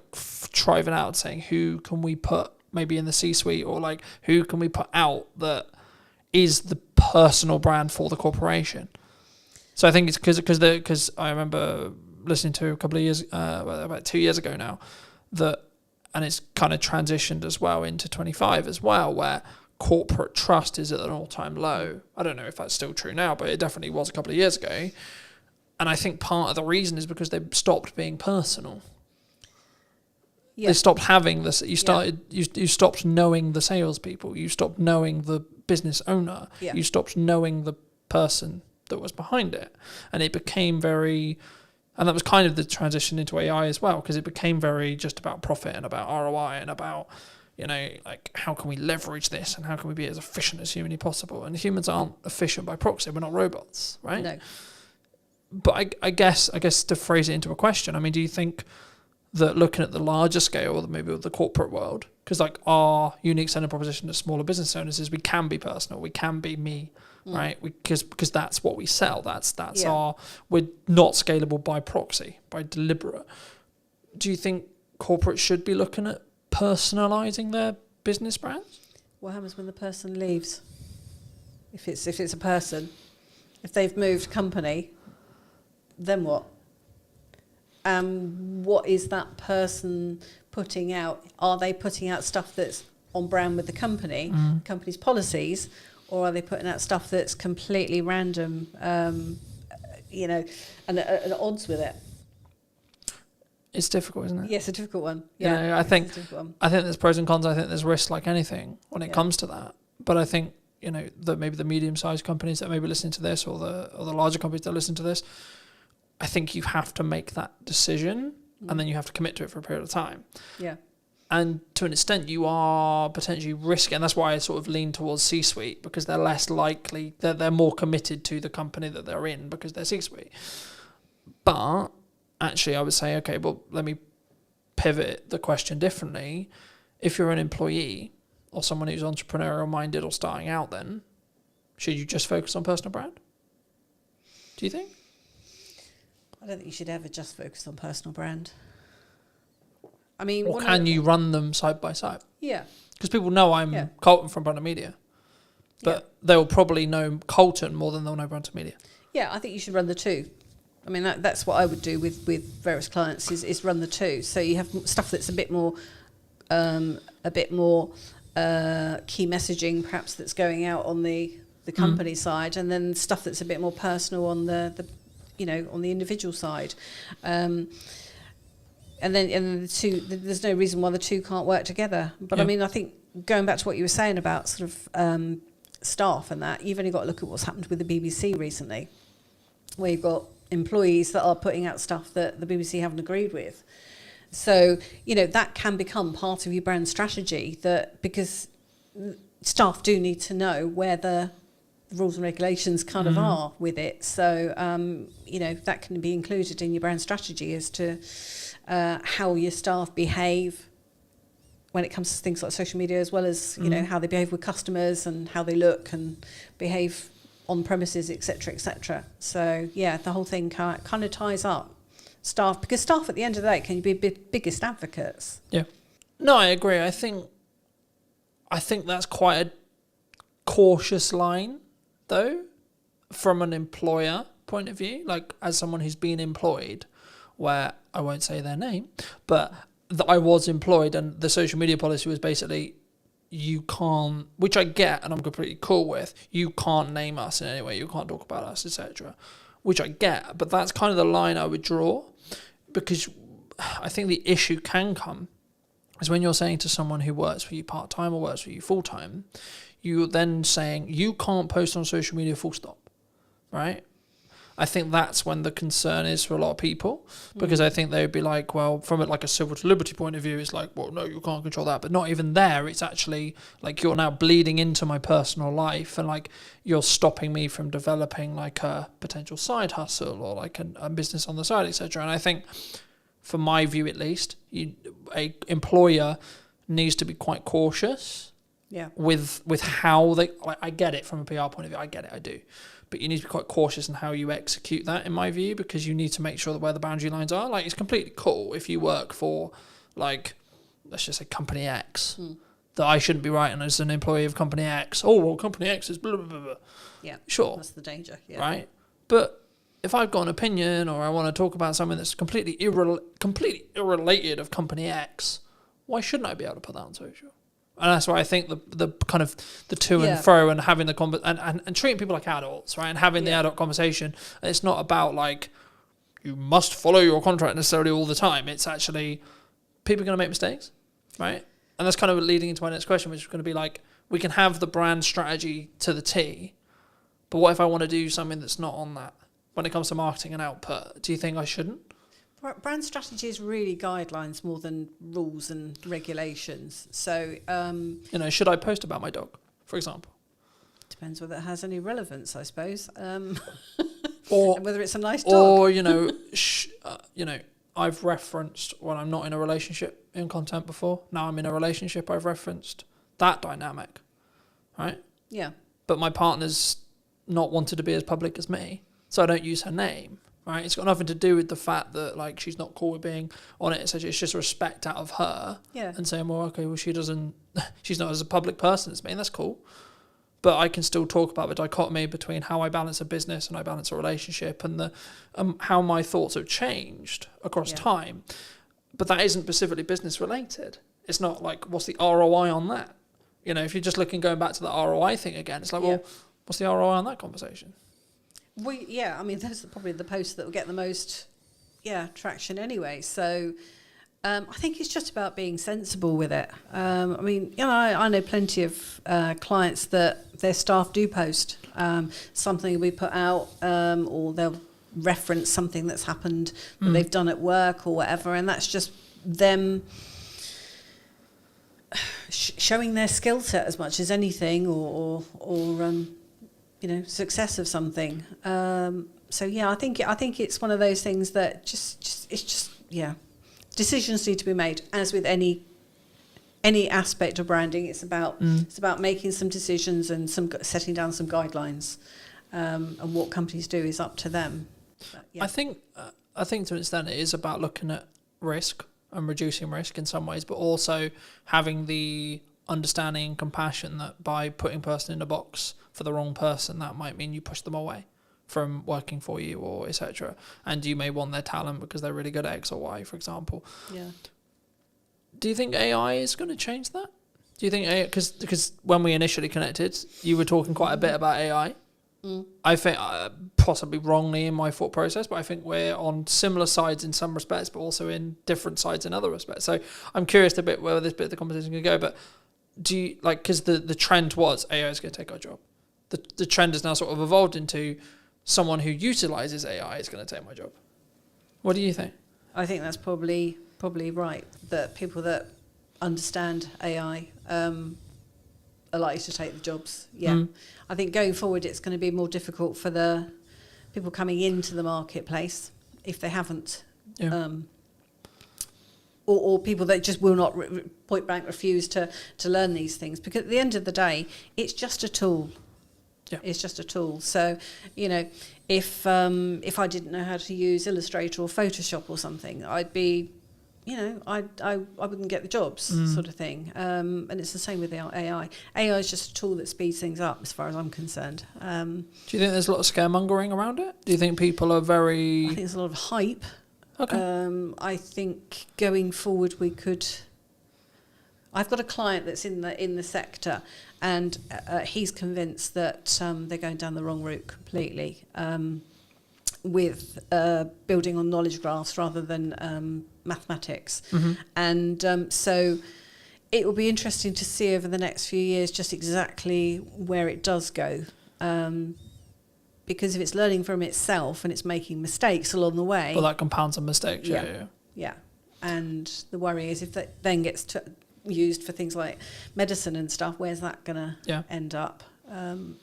driving out saying who can we put maybe in the C-suite, or like who can we put out that is the personal brand for the corporation. So I think it's because I remember listening to a couple of years, about 2 years ago now, and it's kind of transitioned as well into 25 as well, where corporate trust is at an all-time low. I don't know if that's still true now, but it definitely was a couple of years ago. And I think part of the reason is because they stopped being personal. Yeah. They stopped having this. You stopped knowing the salespeople. You stopped knowing the business owner. Yeah. You stopped knowing the person that was behind it, and it became very. And that was kind of the transition into AI as well, because it became very just about profit and about ROI and about, like how can we leverage this and how can we be as efficient as humanly possible? And humans aren't efficient by proxy. We're not robots, right? No. But I guess to phrase it into a question, I mean, do you think that looking at the larger scale, maybe of the corporate world, because like our unique selling proposition to smaller business owners is we can be personal, we can be me, right? Because that's what we sell. That's we're not scalable by proxy, by deliberate. Do you think corporates should be looking at personalizing their business brands? What happens when the person leaves? If it's a person, if they've moved company, then what? What is that person putting out? Are they putting out stuff that's on brand with the company, company's policies, or are they putting out stuff that's completely random, and at odds with it? It's difficult, isn't it? Yeah, it's a difficult one. Yeah, I think there's pros and cons. I think there's risks like anything when it comes to that. But I think that maybe the medium-sized companies that may be listening to this, or the larger companies that listen to this, I think you have to make that decision, and then you have to commit to it for a period of time. Yeah. And to an extent, you are potentially risking, and that's why I sort of lean towards C-suite, because they're less likely, they're more committed to the company that they're in because they're C-suite. But actually, I would say, okay, well, let me pivot the question differently. If you're an employee or someone who's entrepreneurial minded or starting out, then should you just focus on personal brand? Do you think? I don't think you should ever just focus on personal brand. I mean, or can you run them side by side? Yeah. Because people know I'm Colton from Brunton Media, but they'll probably know Colton more than they'll know Brunton Media. Yeah, I think you should run the two. I mean, that's what I would do with various clients is run the two. So you have stuff that's a bit more key messaging, perhaps, that's going out on the company side, and then stuff that's a bit more personal on the on the individual side. and then the two, there's no reason why the two can't work together. But I mean, I think going back to what you were saying about sort of staff and that, you've only got to look at what's happened with the BBC recently, where you've got employees that are putting out stuff that the BBC haven't agreed with. So, you know, that can become part of your brand strategy, that because staff do need to know where the rules and regulations kind of are with it. So, you know, that can be included in your brand strategy as to how your staff behave when it comes to things like social media, as well as, you know, how they behave with customers and how they look and behave on premises, etc., etc. So, yeah, the whole thing kind of ties up staff, because staff at the end of the day can be biggest advocates. Yeah. No, I agree. I think that's quite a cautious line, though, from an employer point of view. Like, as someone who's been employed, where I won't say their name, but that I was employed, and the social media policy was basically, you can't, which I get and I'm completely cool with, you can't name us in any way, you can't talk about us, etc., which I get, but that's kind of the line I would draw, because I think the issue can come is when you're saying to someone who works for you part-time or works for you full-time, you're then saying, you can't post on social media full stop, right? I think that's when the concern is for a lot of people, because I think they'd be like, well, from it like a civil to liberty point of view, it's like, well, no, you can't control that. But not even there. It's actually like you're now bleeding into my personal life, and like you're stopping me from developing like a potential side hustle or like a business on the side, etc. And I think, from my view at least, a employer needs to be quite cautious with how they, like, I get it from a PR point of view, I get it, I do. But you need to be quite cautious in how you execute that, in my view, because you need to make sure that where the boundary lines are. Like, it's completely cool if you work for, like, let's just say Company X, that I shouldn't be writing as an employee of Company X. Oh, well, Company X is blah, blah, blah, blah. Yeah, sure. That's the danger, Right? But if I've got an opinion or I want to talk about something that's completely irrelated of Company X, why shouldn't I be able to put that on social? And that's why I think the kind of the to and fro and having the and treating people like adults, right? And having the adult conversation. And it's not about like you must follow your contract necessarily all the time. It's actually people are going to make mistakes, right? And that's kind of leading into my next question, which is going to be like, we can have the brand strategy to the T, but what if I want to do something that's not on that? When it comes to marketing and output, do you think I shouldn't? Brand strategy is really guidelines more than rules and regulations. So, you know, should I post about my dog, for example? Depends whether it has any relevance, I suppose. Or and whether it's a nice dog. Or, you know, I've referenced when I'm not in a relationship in content before. Now I'm in a relationship, I've referenced that dynamic, right? Yeah. But my partner's not wanted to be as public as me, so I don't use her name. Right, it's got nothing to do with the fact that like she's not cool with being on it. So it's just respect out of her, and saying, well, okay, well she's not as a public person as me, and that's cool. But I can still talk about the dichotomy between how I balance a business and I balance a relationship, and the how my thoughts have changed across time. But that isn't specifically business related. It's not like, what's the ROI on that? You know, if you're just going back to the ROI thing again, it's like, well, what's the ROI on that conversation? I mean, those are probably the posts that will get the most, traction anyway. So I think it's just about being sensible with it. I mean, you know, I know plenty of clients that their staff do post something we put out, or they'll reference something that's happened that they've done at work or whatever, and that's just them showing their skill set as much as anything, or you know, success of something. So I think it's one of those things that decisions need to be made. As with any aspect of branding, it's about making some decisions and setting down some guidelines. And what companies do is up to them. But, I think to an extent it is about looking at risk and reducing risk in some ways, but also having the understanding and compassion that by putting a person in a box for the wrong person, that might mean you push them away from working for you, or etc. And you may want their talent because they're really good at X or Y, for example. Yeah. Do you think AI is going to change that? Do you think AI, because when we initially connected, you were talking quite a bit about AI, I think, possibly wrongly in my thought process, but I think we're on similar sides in some respects, but also in different sides in other respects. So I'm curious a bit where this bit of the conversation can go, but do you, like, because the trend was AI is going to take our job. The trend has now sort of evolved into someone who utilizes AI is going to take my job. What do you think? I think that's probably right, that people that understand AI are likely to take the jobs. Yeah. I think going forward it's going to be more difficult for the people coming into the marketplace if they haven't, or people that just will not point blank refuse to learn these things, because at the end of the day it's just a tool. Yeah. It's just a tool. So, you know, if I didn't know how to use Illustrator or Photoshop or something, I'd be, you know, I wouldn't get the jobs, sort of thing. And it's the same with the AI. AI is just a tool that speeds things up, as far as I'm concerned. Do you think there's a lot of scaremongering around it? Do you think people are very... I think there's a lot of hype. Okay. I think going forward we could... I've got a client that's in the sector, and he's convinced that they're going down the wrong route completely, with building on knowledge graphs rather than mathematics. And so it will be interesting to see over the next few years just exactly where it does go. Because if it's learning from itself and it's making mistakes along the way... Well, that compounds on mistakes, yeah. And the worry is if that then gets used for things like medicine and stuff, where's that going to end up?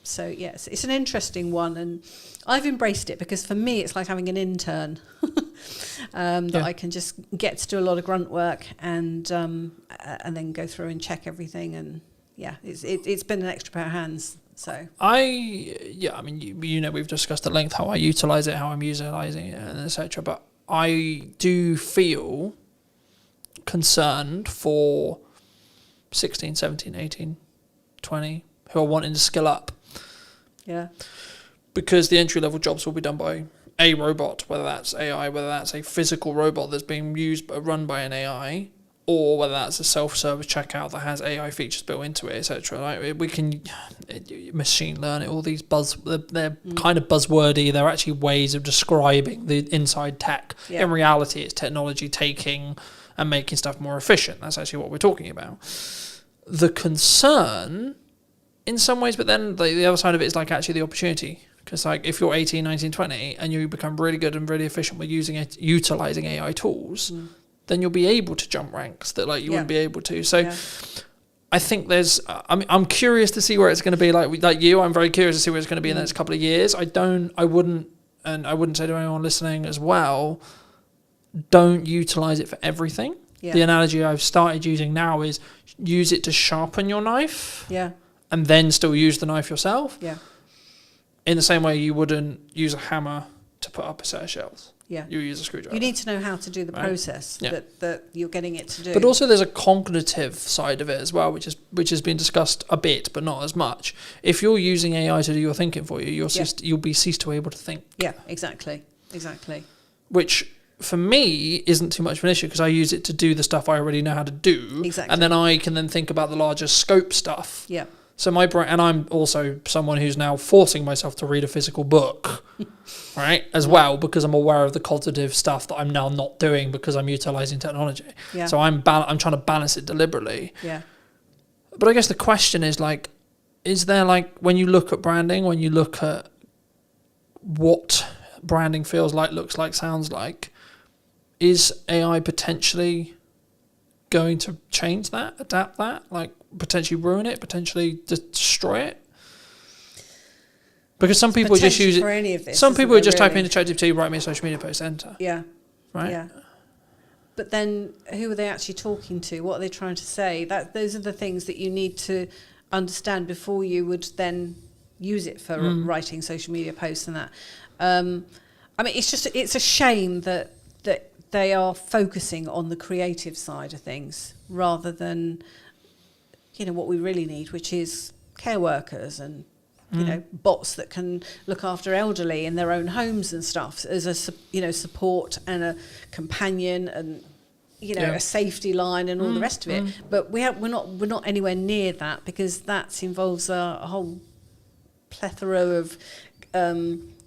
So yes, it's an interesting one, and I've embraced it because for me it's like having an intern that I can just get to do a lot of grunt work and then go through and check everything, and it's been an extra pair of hands. So I mean, you know, we've discussed at length how I utilize it, how I'm utilizing it, and etc. But I do feel concerned for 16, 17, 18, 20 who are wanting to skill up. Yeah. Because the entry-level jobs will be done by a robot, whether that's AI, whether that's a physical robot that's being run by an AI, or whether that's a self-service checkout that has AI features built into it, etc. Like, we can machine learn it. All these they're kind of buzzwordy. They're actually ways of describing the inside tech. Yeah. In reality, it's technology taking and making stuff more efficient. That's actually what we're talking about. The concern, in some ways, but then the other side of it is like actually the opportunity. Because like if you're 18, 19, 20 and you become really good and really efficient with utilizing AI tools, then you'll be able to jump ranks that like you wouldn't be able to. So I think there's, I'm curious to see where it's going to be. Like you, I'm very curious to see where it's going to be in the next couple of years. I wouldn't say to anyone listening as well, don't utilize it for everything. The analogy I've started using now is use it to sharpen your knife and then still use the knife yourself. In the same way you wouldn't use a hammer to put up a set of shelves. You use a screwdriver. You need to know how to do the process that you're getting it to do. But also there's a cognitive side of it as well, which has been discussed a bit, but not as much. If you're using AI to do your thinking for you, you'll be ceased to be able to think. Yeah, exactly. Which for me isn't too much of an issue because I use it to do the stuff I already know how to do. Exactly. And then I can then think about the larger scope stuff. Yeah. So my brain, and I'm also someone who's now forcing myself to read a physical book, right, as well, because I'm aware of the cognitive stuff that I'm now not doing because I'm utilizing technology. Yeah. So I'm trying to balance it deliberately. Yeah. But I guess the question is like, is there like, when you look at branding, when you look at what branding feels like, looks like, sounds like, is AI potentially going to change that, adapt that, like potentially ruin it, potentially destroy it? Because some people just use it. Some people just type into ChatGPT, write me a social media post, enter. Yeah. Right. Yeah. But then, who are they actually talking to? What are they trying to say? Those are the things that you need to understand before you would then use it for writing social media posts and that. I mean, it's a shame that they are focusing on the creative side of things rather than, you know, what we really need, which is care workers and, you know, bots that can look after elderly in their own homes and stuff as a, you know, support and a companion and, you know, a safety line and all the rest of it. But we're not anywhere near that because that involves a whole plethora of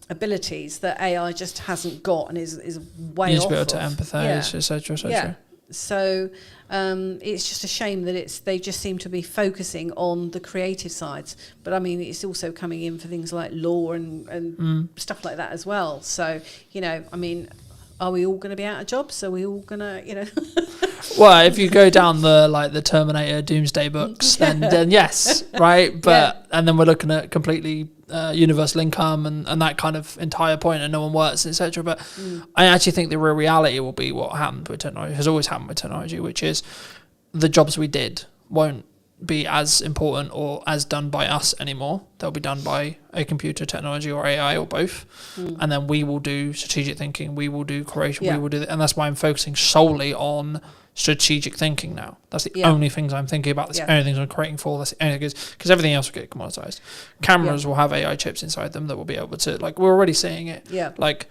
abilities that AI just hasn't got and is way Needs off to be able to of. empathise, etc., etc. Yeah. So it's just a shame that they just seem to be focusing on the creative sides. But I mean, it's also coming in for things like law and stuff like that as well. So, you know, I mean, are we all going to be out of jobs? Are we all going to, you know? Well, if you go down the Terminator Doomsday books, then yes, right? But and then we're looking at completely universal income and that kind of entire point, and no one works, etc. But I actually think the real reality will be what happened with technology, has always happened with technology, which is the jobs we did won't be as important or as done by us anymore. They'll be done by a computer, technology, or AI, or both. And then we will do strategic thinking, we will do creation, we will do, and that's why I'm focusing solely on strategic thinking now. That's the only things I'm thinking about. That's the only things I'm creating for. That's the only things, because everything else will get commoditized. Cameras will have AI chips inside them that will be able to, like, we're already seeing it. Yeah. Like,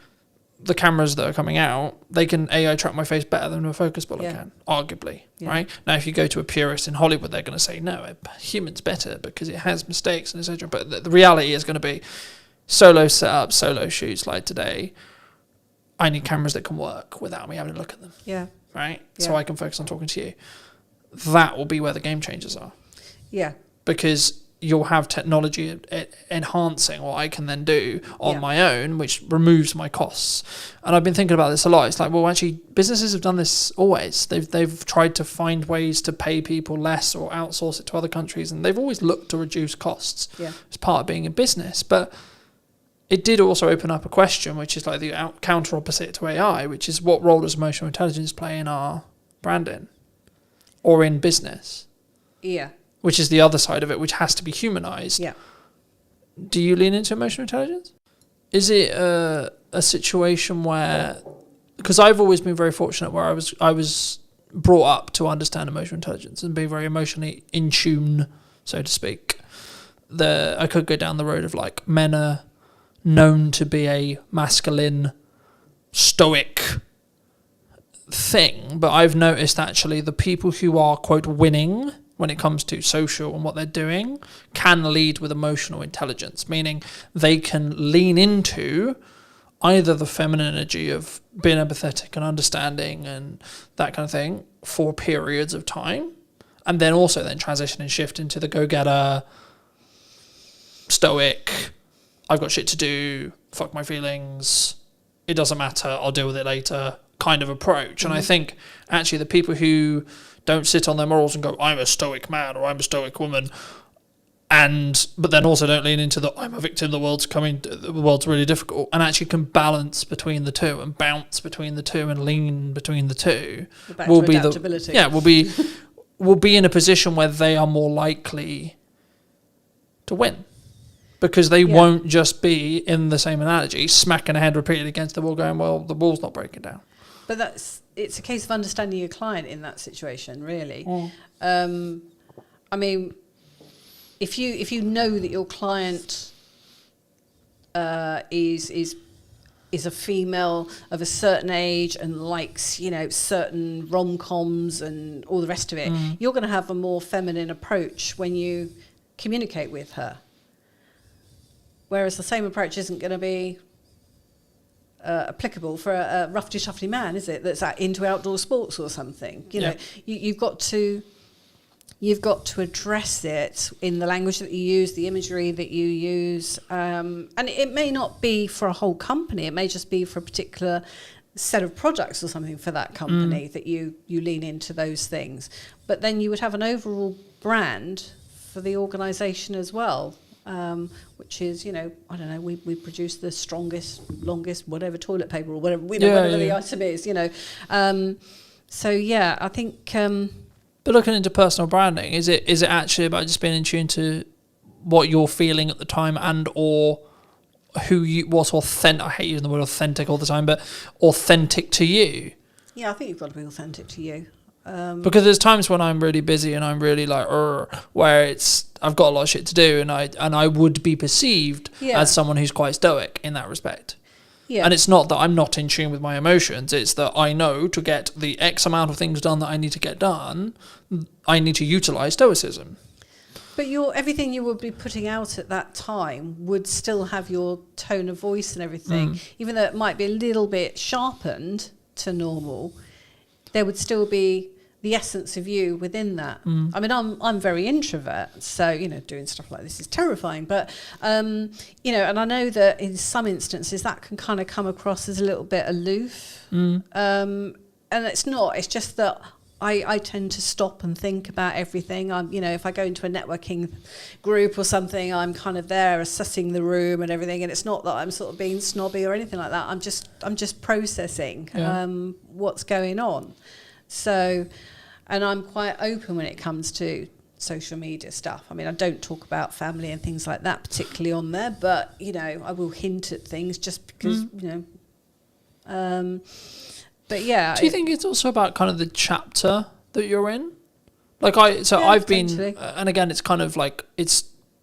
the cameras that are coming out, they can AI track my face better than a focus bullet can, arguably, right? Now, if you go to a purist in Hollywood, they're going to say, no, a human's better because it has mistakes and etc. But the reality is going to be solo setups, solo shoots like today. I need cameras that can work without me having to look at them. Yeah. Right? Yeah. So I can focus on talking to you. That will be where the game changers are. Yeah. Because you'll have technology enhancing what I can then do on my own, which removes my costs. And I've been thinking about this a lot. It's like, well, actually, businesses have done this always. They've tried to find ways to pay people less or outsource it to other countries, and they've always looked to reduce costs as part of being a business. But it did also open up a question, which is like the counter opposite to AI, which is what role does emotional intelligence play in our branding or in business? Yeah. Which is the other side of it, which has to be humanized. Yeah. Do you lean into emotional intelligence? Is it a situation where, because I've always been very fortunate where I was brought up to understand emotional intelligence and be very emotionally in tune, so to speak. I could go down the road of like men are known to be a masculine, stoic thing, but I've noticed actually the people who are, quote, winning when it comes to social and what they're doing can lead with emotional intelligence, meaning they can lean into either the feminine energy of being empathetic and understanding and that kind of thing for periods of time, and then also then transition and shift into the go-getter, stoic, I've got shit to do, fuck my feelings, it doesn't matter, I'll deal with it later kind of approach. And I think actually the people who don't sit on their morals and go, I'm a stoic man or I'm a stoic woman, but then also don't lean into I'm a victim, the world's really difficult, and actually can balance between the two and bounce between the two and lean between the two, will be in a position where they are more likely to win. Because they won't just be, in the same analogy, smacking a head repeatedly against the wall going, well, the wall's not breaking down. But it's a case of understanding your client in that situation, really. I mean, if you know that your client is a female of a certain age and likes, you know, certain rom-coms and all the rest of it, you're going to have a more feminine approach when you communicate with her. Whereas the same approach isn't going to be applicable for a roughy-toughy man, is it? That's into outdoor sports or something. You know, you've got to address it in the language that you use, the imagery that you use, and it may not be for a whole company. It may just be for a particular set of products or something for that company that you lean into those things. But then you would have an overall brand for the organisation as well. Which is, you know, I don't know, we produce the strongest, longest, whatever toilet paper or whatever, whatever the item is, you know. So yeah, I think. But looking into personal branding, is it actually about just being in tune to what you're feeling at the time and or what's authentic? I hate using the word authentic all the time, but authentic to you. Yeah, I think you've got to be authentic to you. Because there's times when I'm really busy and I'm really like, where I've got a lot of shit to do, and I would be perceived as someone who's quite stoic in that respect. Yeah. And it's not that I'm not in tune with my emotions, it's that I know to get the X amount of things done that I need to get done, I need to utilise stoicism. But everything you would be putting out at that time would still have your tone of voice and everything, even though it might be a little bit sharpened to normal. There would still be the essence of you within that. I mean, I'm very introvert, so doing stuff like this is terrifying. But and I know that in some instances that can kind of come across as a little bit aloof. And it's not. It's just that I tend to stop and think about everything. If I go into a networking group or something, I'm kind of there assessing the room and everything. And it's not that I'm sort of being snobby or anything like that. I'm just processing what's going on. So, and I'm quite open when it comes to social media stuff. I mean, I don't talk about family and things like that particularly on there, but I will hint at things just because but yeah. Do you think it's also about kind of the chapter that you're in? I've been, and again, it's kind of like,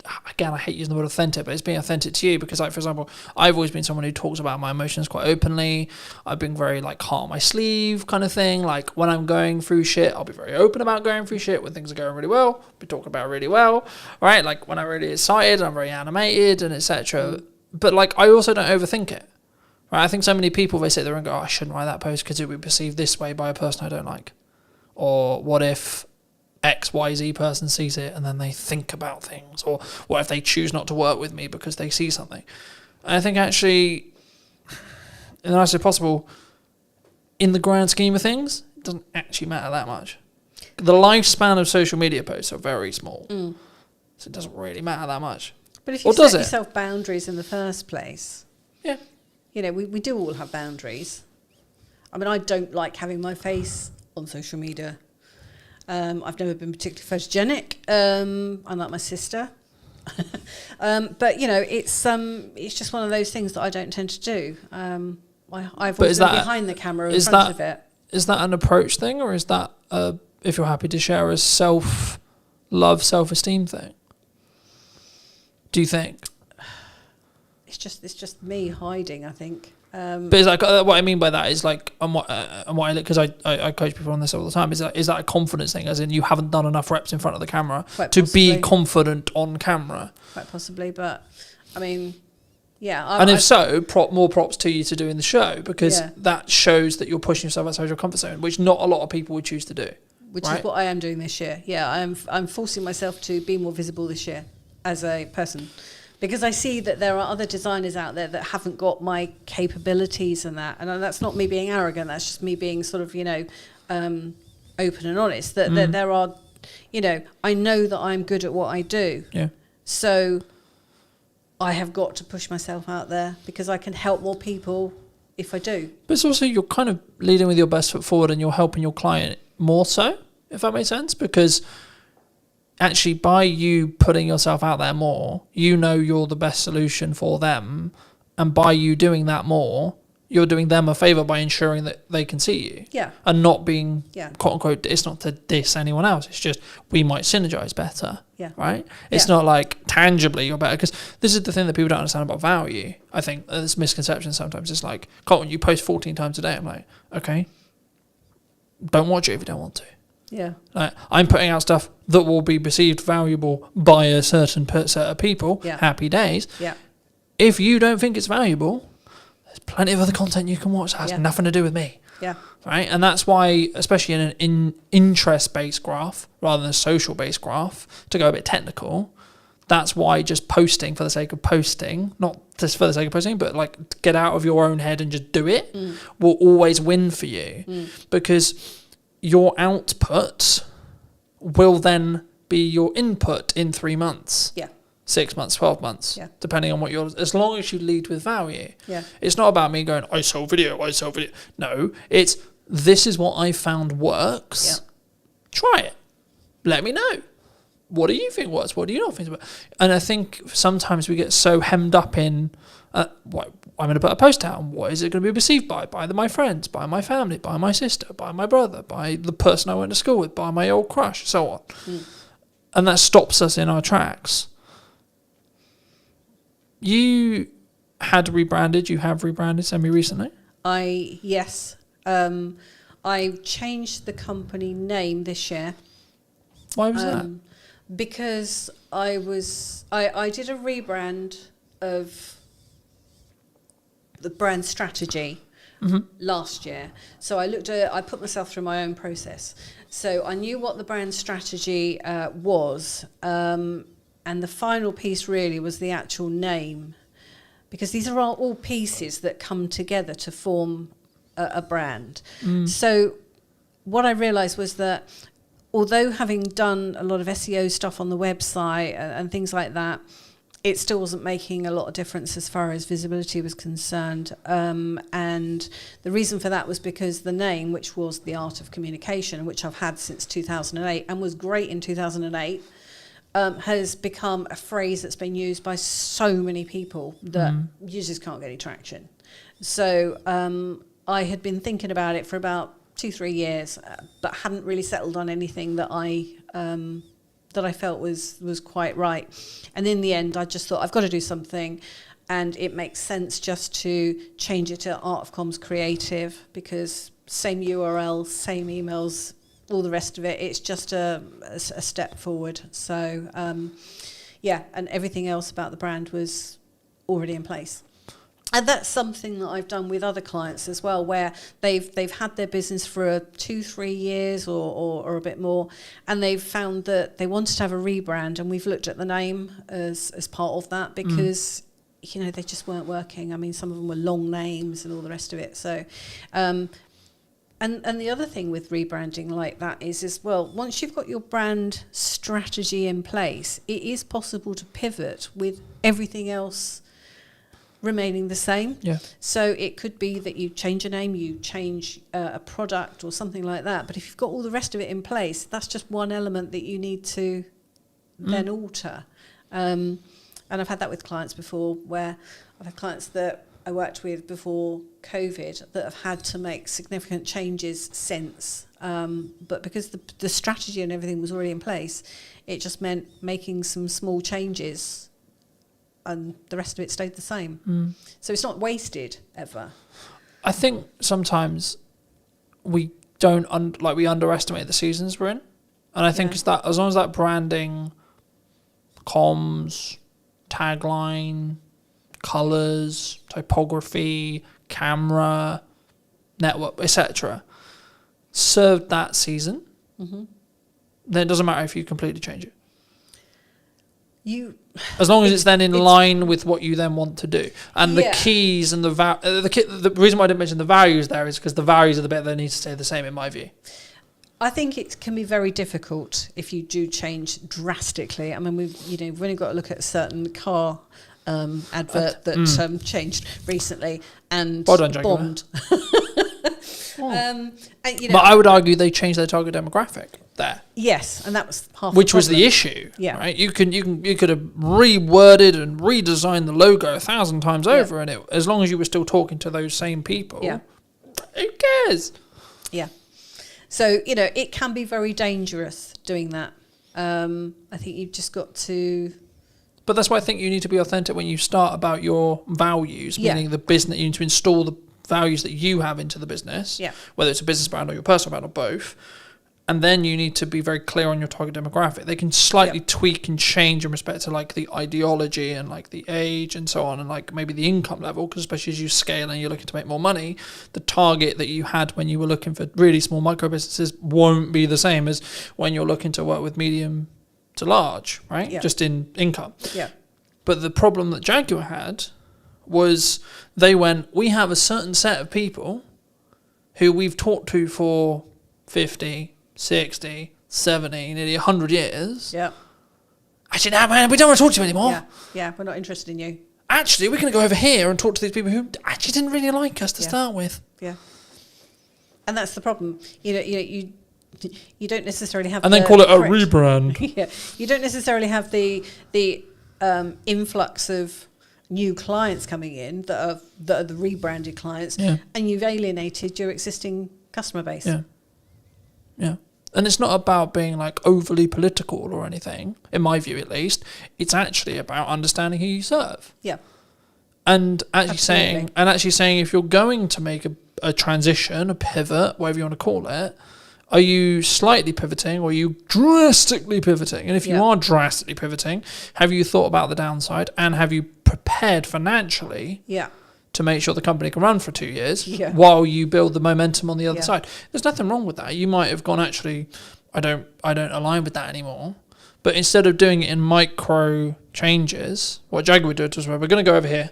I hate using the word authentic, but it's being authentic to you because, for example, I've always been someone who talks about my emotions quite openly. I've been very heart on my sleeve kind of thing. Like when I'm going through shit, I'll be very open about going through shit. When things are going really well, I'll be talking about it really well, right? Like when I'm really excited, I'm very animated and etc. But I also don't overthink it. Right, I think so many people, they sit there and go, I shouldn't write that post because it would be perceived this way by a person I don't like. Or what if XYZ person sees it and then they think about things? Or what if they choose not to work with me because they see something? And I think actually, in the nicest way possible, in the grand scheme of things, it doesn't actually matter that much. The lifespan of social media posts are very small. So it doesn't really matter that much. But if you set yourself boundaries in the first place... Yeah. We do all have boundaries. I mean, I don't like having my face on social media. I've never been particularly photogenic, unlike my sister. But it's just one of those things that I don't tend to do. I've always been behind the camera in front of it. Is that an approach thing, or is that if you're happy to share a self-love, self-esteem thing? Do you think? It's just me hiding, I think. But it's what I mean by that is because I coach people on this all the time. Is that a confidence thing? As in, you haven't done enough reps in front of the camera to be confident on camera. Quite possibly, but I mean, yeah. More props to you to doing the show because that shows that you're pushing yourself outside your comfort zone, which not a lot of people would choose to do. Which is what I am doing this year. Yeah, I'm forcing myself to be more visible this year as a person. Because I see that there are other designers out there that haven't got my capabilities and that. And that's not me being arrogant. That's just me being sort of, open and honest. That there are, I know that I'm good at what I do. Yeah. So I have got to push myself out there because I can help more people if I do. But it's also you're kind of leading with your best foot forward and you're helping your client more so, if that makes sense. Because... actually, by you putting yourself out there more, you're the best solution for them. And by you doing that more, you're doing them a favour by ensuring that they can see you. Yeah. And not being, quote unquote, it's not to diss anyone else. It's just we might synergise better. Yeah. Right? It's not like tangibly you're better. Because this is the thing that people don't understand about value. I think this misconception sometimes. It's like, Colton, you post 14 times a day. I'm like, okay, don't watch it if you don't want to. Yeah, I'm putting out stuff that will be perceived valuable by a certain set of people. Yeah. Happy days. Yeah. If you don't think it's valuable, there's plenty of other content you can watch that has nothing to do with me. Yeah. Right, and that's why, especially in an interest-based graph rather than a social-based graph, to go a bit technical, that's why just posting for the sake of posting, not just for the sake of posting, but to get out of your own head and just do it, will always win for you because your output will then be your input in 3 months. Yeah. 6 months, 12 months. Yeah. Depending on what as long as you lead with value. Yeah. It's not about me going, I sell video. No, it's this is what I found works. Yeah. Try it. Let me know. What do you think works? What do you not think works? And I think sometimes we get so hemmed up in what I'm going to put a post out, and what is it going to be perceived by my friends, by my family, by my sister, by my brother, by the person I went to school with, by my old crush, so on. And that stops us in our tracks. You have rebranded semi-recently? Yes. I changed the company name this year. Why was that? Because I did a rebrand of the brand strategy last year. So I put myself through my own process. So I knew what the brand strategy was, and the final piece really was the actual name, because these are all pieces that come together to form a brand. So what I realised was that although having done a lot of SEO stuff on the website and things like that, it still wasn't making a lot of difference as far as visibility was concerned. And the reason for that was because the name, which was The Art of Communication, which I've had since 2008 and was great in 2008, has become a phrase that's been used by so many people that you just can't get any traction. So I had been thinking about it for about 2-3 years, but hadn't really settled on anything that I felt was quite right. And in the end, I just thought, I've got to do something, and it makes sense just to change it to Art of Comms Creative, because same URL, same emails, all the rest of it. It's just a step forward. So and everything else about the brand was already in place. And that's something that I've done with other clients as well, where they've had their business for 2-3 years or a bit more, and they've found that they wanted to have a rebrand, and we've looked at the name as part of that, because they just weren't working. I mean, some of them were long names and all the rest of it. So, and the other thing with rebranding like that is well, once you've got your brand strategy in place, it is possible to pivot with everything else remaining the same. Yeah. So it could be that you change a name, you change a product or something like that. But if you've got all the rest of it in place, that's just one element that you need to then alter. And I've had that with clients before, where I've had clients that I worked with before COVID that have had to make significant changes since. But because the strategy and everything was already in place, it just meant making some small changes, and the rest of it stayed the same. So it's not wasted ever. I think sometimes we don't we underestimate the seasons we're in, and I think it's that as long as that branding, comms, tagline, colours, typography, camera, network, etc., served that season, then it doesn't matter if you completely change it. As long as it's then in line with what you then want to do. And the keys and the reason why I didn't mention the values there is because the values are the bit that need to stay the same, in my view. I think it can be very difficult if you do change drastically. I mean, we've only got to look at a certain car advert that changed recently and bombed. But I would argue they changed their target demographic there. Yes, and that was half. Which was the issue. Yeah. Right. You could have reworded and redesigned the logo 1,000 times over, and as long as you were still talking to those same people, who cares? Yeah. So it can be very dangerous doing that. I think you've just got to. But that's why I think you need to be authentic when you start about your values, meaning the business. You need to install the values that you have into the business, whether it's a business brand or your personal brand or both. And then you need to be very clear on your target demographic. They can slightly tweak and change in respect to like the ideology and like the age and so on, and like maybe the income level, because especially as you scale and you're looking to make more money, the target that you had when you were looking for really small micro businesses won't be the same as when you're looking to work with medium to large, right? Yeah. Just in income. Yeah. But the problem that Jaguar had was they went, we have a certain set of people who we've talked to for 50, 60, 70, nearly 100 years. Yeah. Actually, no, man, we don't want to talk to you anymore. Yeah, yeah, we're not interested in you. Actually, we're going to go over here and talk to these people who actually didn't really like us to start with. Yeah. And that's the problem. You don't necessarily have. And then call it a rebrand. Yeah. You don't necessarily have the influx of new clients coming in that are the rebranded clients, and you've alienated your existing customer base. Yeah. Yeah. And it's not about being like overly political or anything, in my view at least. It's actually about understanding who you serve. Yeah. And actually saying if you're going to make a transition, a pivot, whatever you want to call it, Are you slightly pivoting or are you drastically pivoting? And if you are drastically pivoting, have you thought about the downside and have you prepared financially to make sure the company can run for 2 years while you build the momentum on the other side? There's nothing wrong with that. You might have gone, actually, I don't align with that anymore. But instead of doing it in micro changes, what Jaguar did was, we're going to go over here.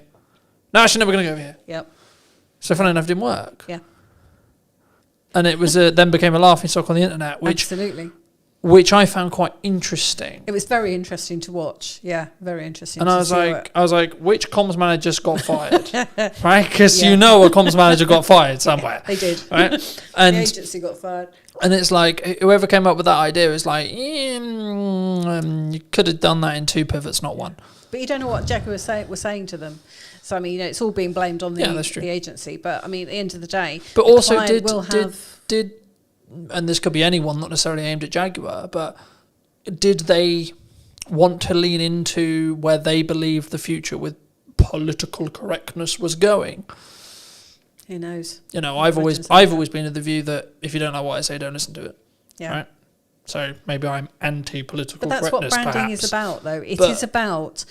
No, actually, no, we're going to go over here. Yep. So funny enough, it didn't work. Yeah. And it was then became a laughing stock on the internet, which I found quite interesting. It was very interesting to watch. Yeah, very interesting. And I was like, which comms manager just got fired, right? Because you know a comms manager got fired somewhere. They did, right? And the agency got fired. And it's like, whoever came up with that idea was like, you could have done that in 2 pivots, not 1. But you don't know what Jaguar was saying to them. So I mean, it's all being blamed on the agency. But I mean, at the end of the day, but also did, and this could be anyone, not necessarily aimed at Jaguar, but did they want to lean into where they believe the future with political correctness was going? Who knows? You know, I've always been of the view that if you don't like what I say, don't listen to it. Yeah. Right. So maybe I'm anti-political correctness. But that's what branding is about, though. It is about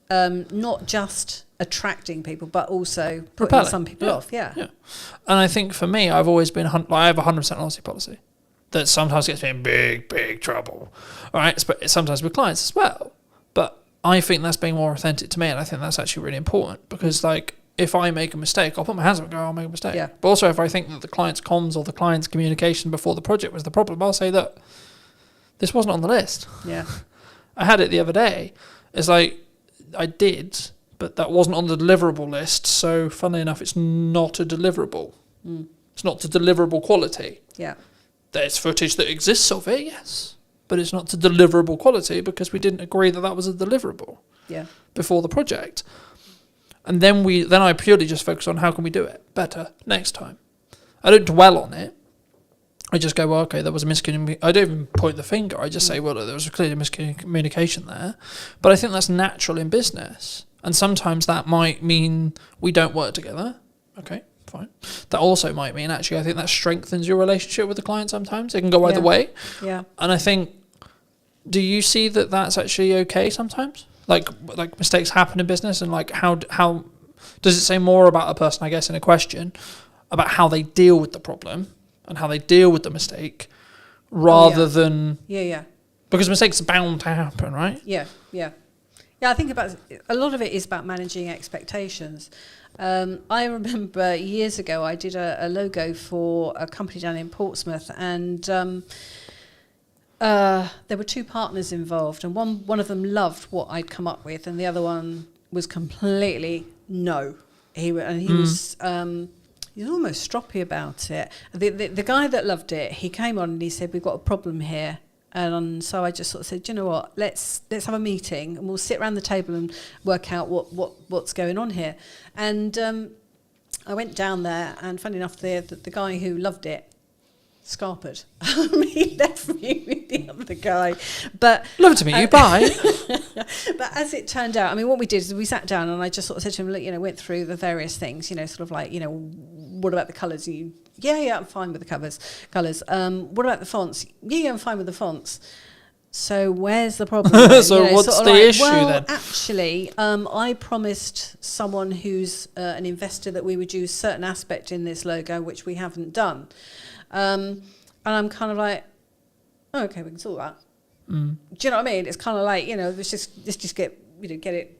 not just attracting people, but also putting some people off. Yeah. And I think for me, I've always been, I have a 100% honesty policy that sometimes gets me in big trouble. All right. But sometimes with clients as well. But I think that's being more authentic to me. And I think that's actually really important because, like, if I make a mistake, I'll put my hands up and go, I'll make a mistake. Yeah. But also if I think that the client's comms or the client's communication before the project was the problem, I'll say that this wasn't on the list. Yeah. I had it the other day. It's like, I did, but that wasn't on the deliverable list. So funnily enough, it's not a deliverable. It's not to deliverable quality. Yeah. There's footage that exists of it, yes. But it's not to deliverable quality because we didn't agree that that was a deliverable before the project. And then I purely just focus on how can we do it better next time. I don't dwell on it. I just go, well, okay, there was a miscommunication. I don't even point the finger. I just say, well, there was a clear miscommunication there. But I think that's natural in business. And sometimes that might mean we don't work together. Okay, fine. That also might mean, actually, I think that strengthens your relationship with the client sometimes. It can go either way. Yeah. And I think, do you see that that's actually okay sometimes? Like mistakes happen in business, and like how does it say more about a person, I guess, in a question, about how they deal with the problem and how they deal with the mistake, rather than because mistakes are bound to happen, right? Yeah. I think about a lot of it is about managing expectations. I remember years ago I did a logo for a company down in Portsmouth, and there were 2 partners involved, and one of them loved what I'd come up with, and the other one was completely no. He was almost stroppy about it. The guy that loved it, he came on and he said, "We've got a problem here." And so I just sort of said, "Do you know what? Let's have a meeting and we'll sit around the table and work out what's going on here." And I went down there, and funny enough, the guy who loved it scarpered. He left me with the other guy. But love to meet you. Bye. But as it turned out, I mean, what we did is we sat down and I just sort of said to him, look, went through the various things, sort of like, what about the colours? Yeah, I'm fine with the colours. What about the fonts? Yeah, I'm fine with the fonts. So where's the problem? So what's the issue then? Actually, I promised someone who's an investor that we would use certain aspect in this logo, which we haven't done. And I'm kind of like, oh, okay, we can sort that. Do you know what I mean? It's kind of like, let's just get it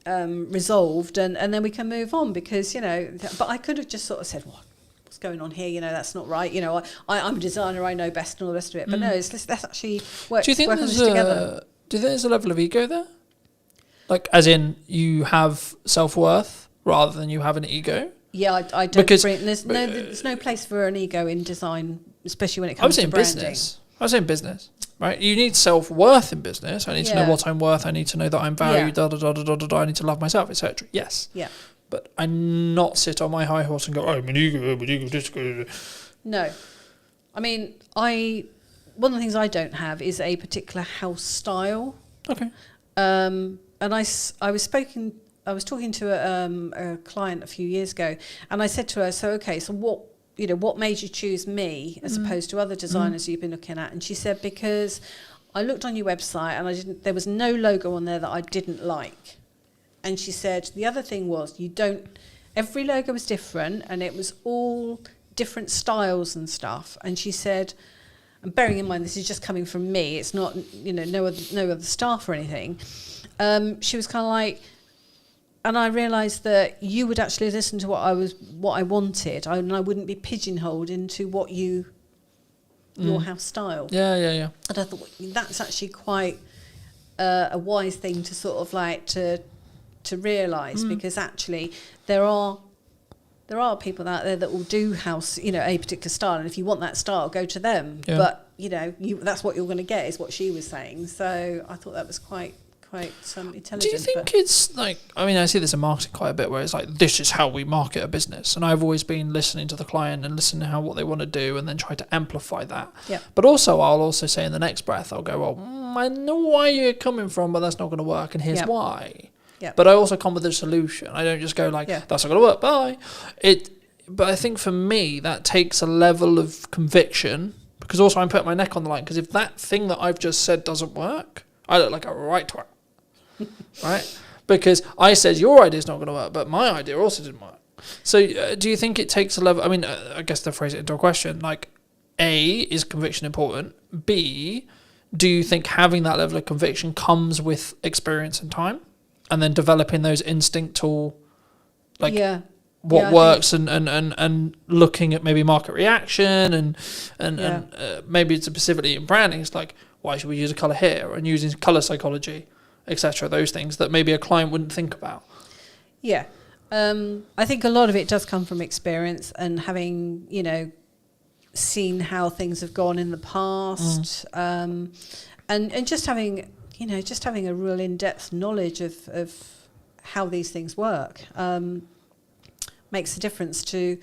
resolved, and then we can move on, because but I could have just sort of said, what's going on here? That's not right. I'm a designer, I know best, and all the rest of it. But no, let's actually work on this together. Do you think there's a level of ego there? Like, as in, you have self-worth rather than you have an ego? Yeah, I don't bring... There's no place for an ego in design, especially when it comes to branding. I was saying business, right? You need self-worth in business. I need to know what I'm worth. I need to know that I'm valued, I need to love myself, etc. Yes. Yeah. But I not sit on my high horse and go, I'm an ego. No. I mean, one of the things I don't have is a particular house style. Okay. And I was talking to a client a few years ago, and I said to her, so what what made you choose me as opposed to other designers you've been looking at? And she said, because I looked on your website and there was no logo on there that I didn't like. And she said, the other thing was every logo was different and it was all different styles and stuff. And she said, and bearing in mind this is just coming from me, it's not, no other staff or anything. She was kind of like, and I realised that you would actually listen to what I wanted, and I wouldn't be pigeonholed into what your house style. Yeah. And I thought that's actually quite a wise thing to sort of like to realise, because actually there are people out there that will do house, a particular style, and if you want that style, go to them. Yeah. But that's what you're going to get, is what she was saying. So I thought that was quite intelligent. Do you think it's like, I see this in marketing quite a bit, where it's like, this is how we market a business, and I've always been listening to the client and listening to what they want to do and then try to amplify that. Yeah. But also I'll also say in the next breath, I'll go, well, I know why you're coming from, but that's not going to work, and here's why. Yeah. But I also come with a solution. I don't just go like, that's not going to work, bye. But I think for me, that takes a level of conviction, because also I'm putting my neck on the line, because if that thing that I've just said doesn't work, I look like a right twat. Right? Because I said your idea is not going to work, but my idea also didn't work. So do you think it takes a level, I guess to phrase it into a question, like, A, is conviction important? B, do you think having that level of conviction comes with experience and time? And then developing those instinctual, what works, and looking at maybe market reaction and maybe it's specifically in branding. It's like, why should we use a color here, and using color psychology, etc. Those things that maybe a client wouldn't think about. Yeah. I think a lot of it does come from experience and having, seen how things have gone in the past, and just having a real in-depth knowledge of how these things work makes a difference to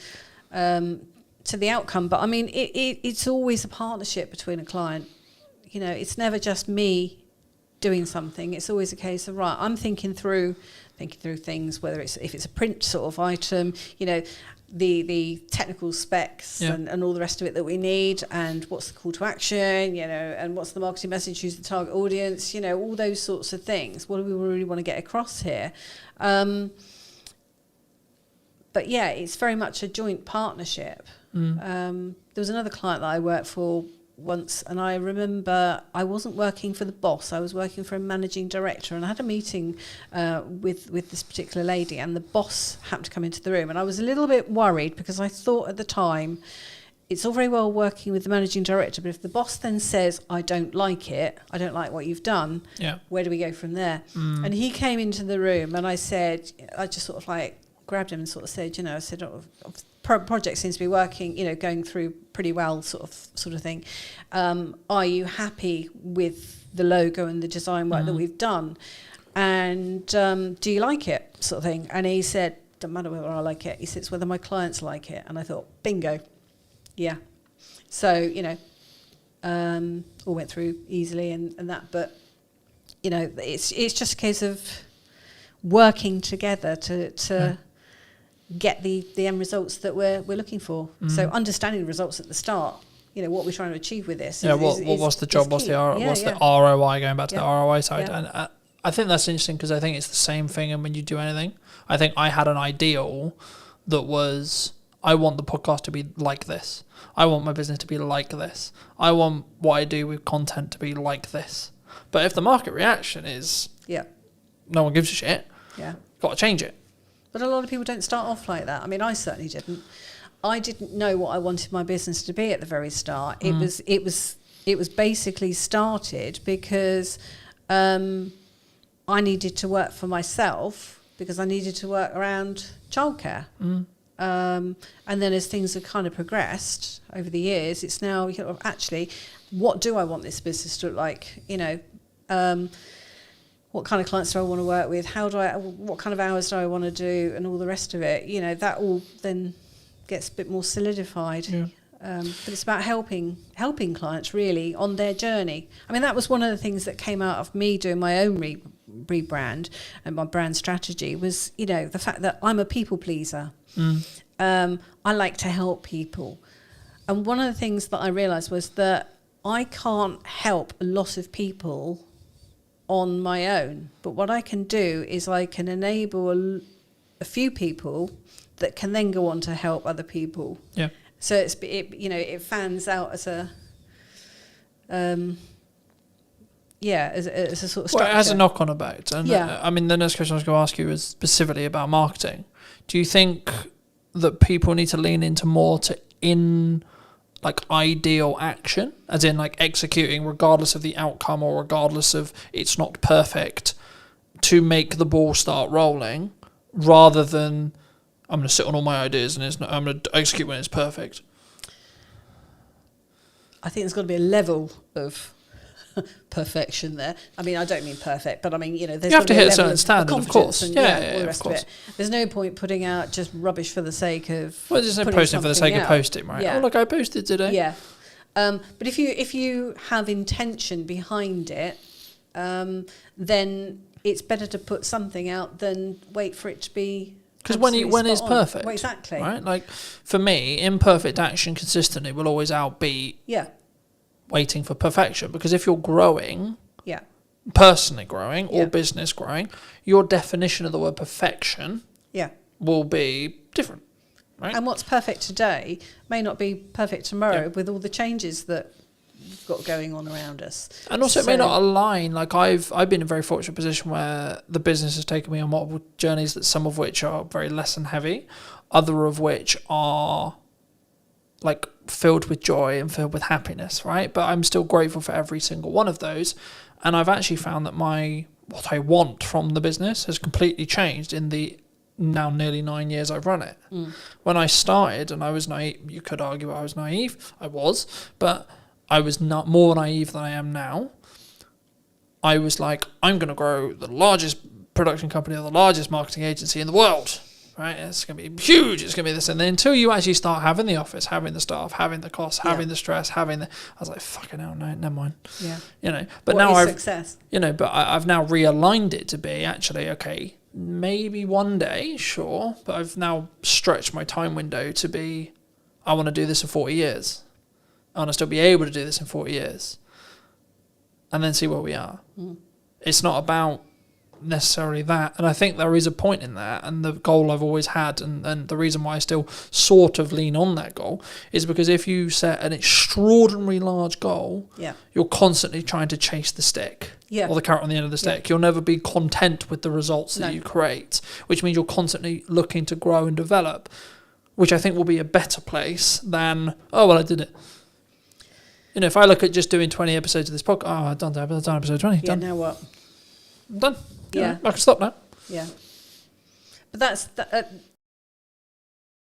the outcome. But it's always a partnership between a client. It's never just me doing something. It's always a case of, right, I'm thinking through things, whether if it's a print sort of item, the technical specs and all the rest of it that we need, and what's the call to action, and what's the marketing message, who's the target audience, all those sorts of things. What do we really want to get across here? But yeah, it's very much a joint partnership. There was another client that I worked for once, and I remember I wasn't working for the boss, I was working for a managing director, and I had a meeting with this particular lady, and the boss happened to come into the room, and I was a little bit worried, because I thought at the time, it's all very well working with the managing director, but if the boss then says, I don't like what you've done, where do we go from there? And he came into the room, and I just sort of like grabbed him and sort of said, project seems to be working, going through pretty well, sort of thing. Are you happy with the logo and the design work that we've done? And do you like it, sort of thing? And he said, doesn't matter whether I like it. He said, it's whether my clients like it. And I thought, bingo, yeah. So, all went through easily and that. But, it's just a case of working together to get the end results that we're looking for. So understanding the results at the start, what we're trying to achieve with this. What's the job? What's the ROI? Going back to the ROI side, and I think that's interesting, because I think it's the same thing. And when you do anything, I think I had an ideal that was, I want the podcast to be like this. I want my business to be like this. I want what I do with content to be like this. But if the market reaction is, no one gives a shit, got to change it. But a lot of people don't start off like that. I certainly didn't. I didn't know what I wanted my business to be at the very start. It was basically started because I needed to work for myself, because I needed to work around childcare. And then as things have kind of progressed over the years, it's now actually, what do I want this business to look like? What kind of clients do I want to work with? What kind of hours do I want to do, and all the rest of it? That all then gets a bit more solidified. But it's about helping clients really on their journey. That was one of the things that came out of me doing my own rebrand and my brand strategy was, the fact that I'm a people pleaser. I like to help people. And one of the things that I realised was that I can't help a lot of people on my own. But what I can do is I can enable a few people that can then go on to help other people. Yeah. So it fans out as a as a sort of structure. Well, it has a knock-on effect. And Yeah. I mean, the next question I was going to ask you is specifically about marketing. Do you think that people need to lean into more ideal action, as in like executing regardless of the outcome or regardless of it's not perfect, to make the ball start rolling, rather than I'm going to sit on all my ideas and I'm going to execute when it's perfect? I think there's got to be a level of perfection there. I mean, I don't mean perfect, but I mean, there's you have to hit a level certain standard, of course. And, Yeah, all the of rest course. of it. There's no point putting out just rubbish for the sake of. Well, there's no putting posting for the sake something of out. posting, right? Yeah. Oh, look, I posted today. Yeah. But if you have intention behind it, then it's better to put something out than wait for it to be. Because when it's spot on. perfect, Well, exactly. right? Like for me, imperfect action consistently will always outbeat Yeah. waiting for perfection. Because if you're growing, Yeah. personally growing or Yeah. business growing, your definition of the word perfection Yeah. will be different, right? And what's perfect today may not be perfect tomorrow with all the changes that we've got going on around us. And also it may not align. Like I've been in a very fortunate position where the business has taken me on multiple journeys, that some of which are very lesson heavy, other of which are like filled with joy and filled with happiness, right? But I'm still grateful for every single one of those. And I've actually found that what I want from the business has completely changed in the now nearly 9 years I've run it. When I started, and I was naive, you could argue I was naive, I was, but I was not more naive than I am now. I was like, I'm going to grow the largest production company or the largest marketing agency in the world, right? It's going to be huge. It's going to be this. And then until you actually start having the office, having the staff, having the costs, having the stress, I was like, fucking hell, no, never mind. Yeah. But what now is success? but I've now realigned it to be actually, okay, maybe one day, sure. But I've now stretched my time window to be, I want to do this for 40 years. I want to still be able to do this in 40 years. And then see where we are. It's not about necessarily that. And I think there is a point in that. And the goal I've always had, and the reason why I still sort of lean on that goal, is because if you set an extraordinarily large goal, you're constantly trying to chase the stick. Or the carrot on the end of the stick. You'll never be content with the results that you create, which means you're constantly looking to grow and develop, which I think will be a better place than, oh, well, I did it. If I look at just doing 20 episodes of this podcast, I've done episode 20. Yeah, Done. now what? I'm done. Yeah. I can stop now. Yeah. But that's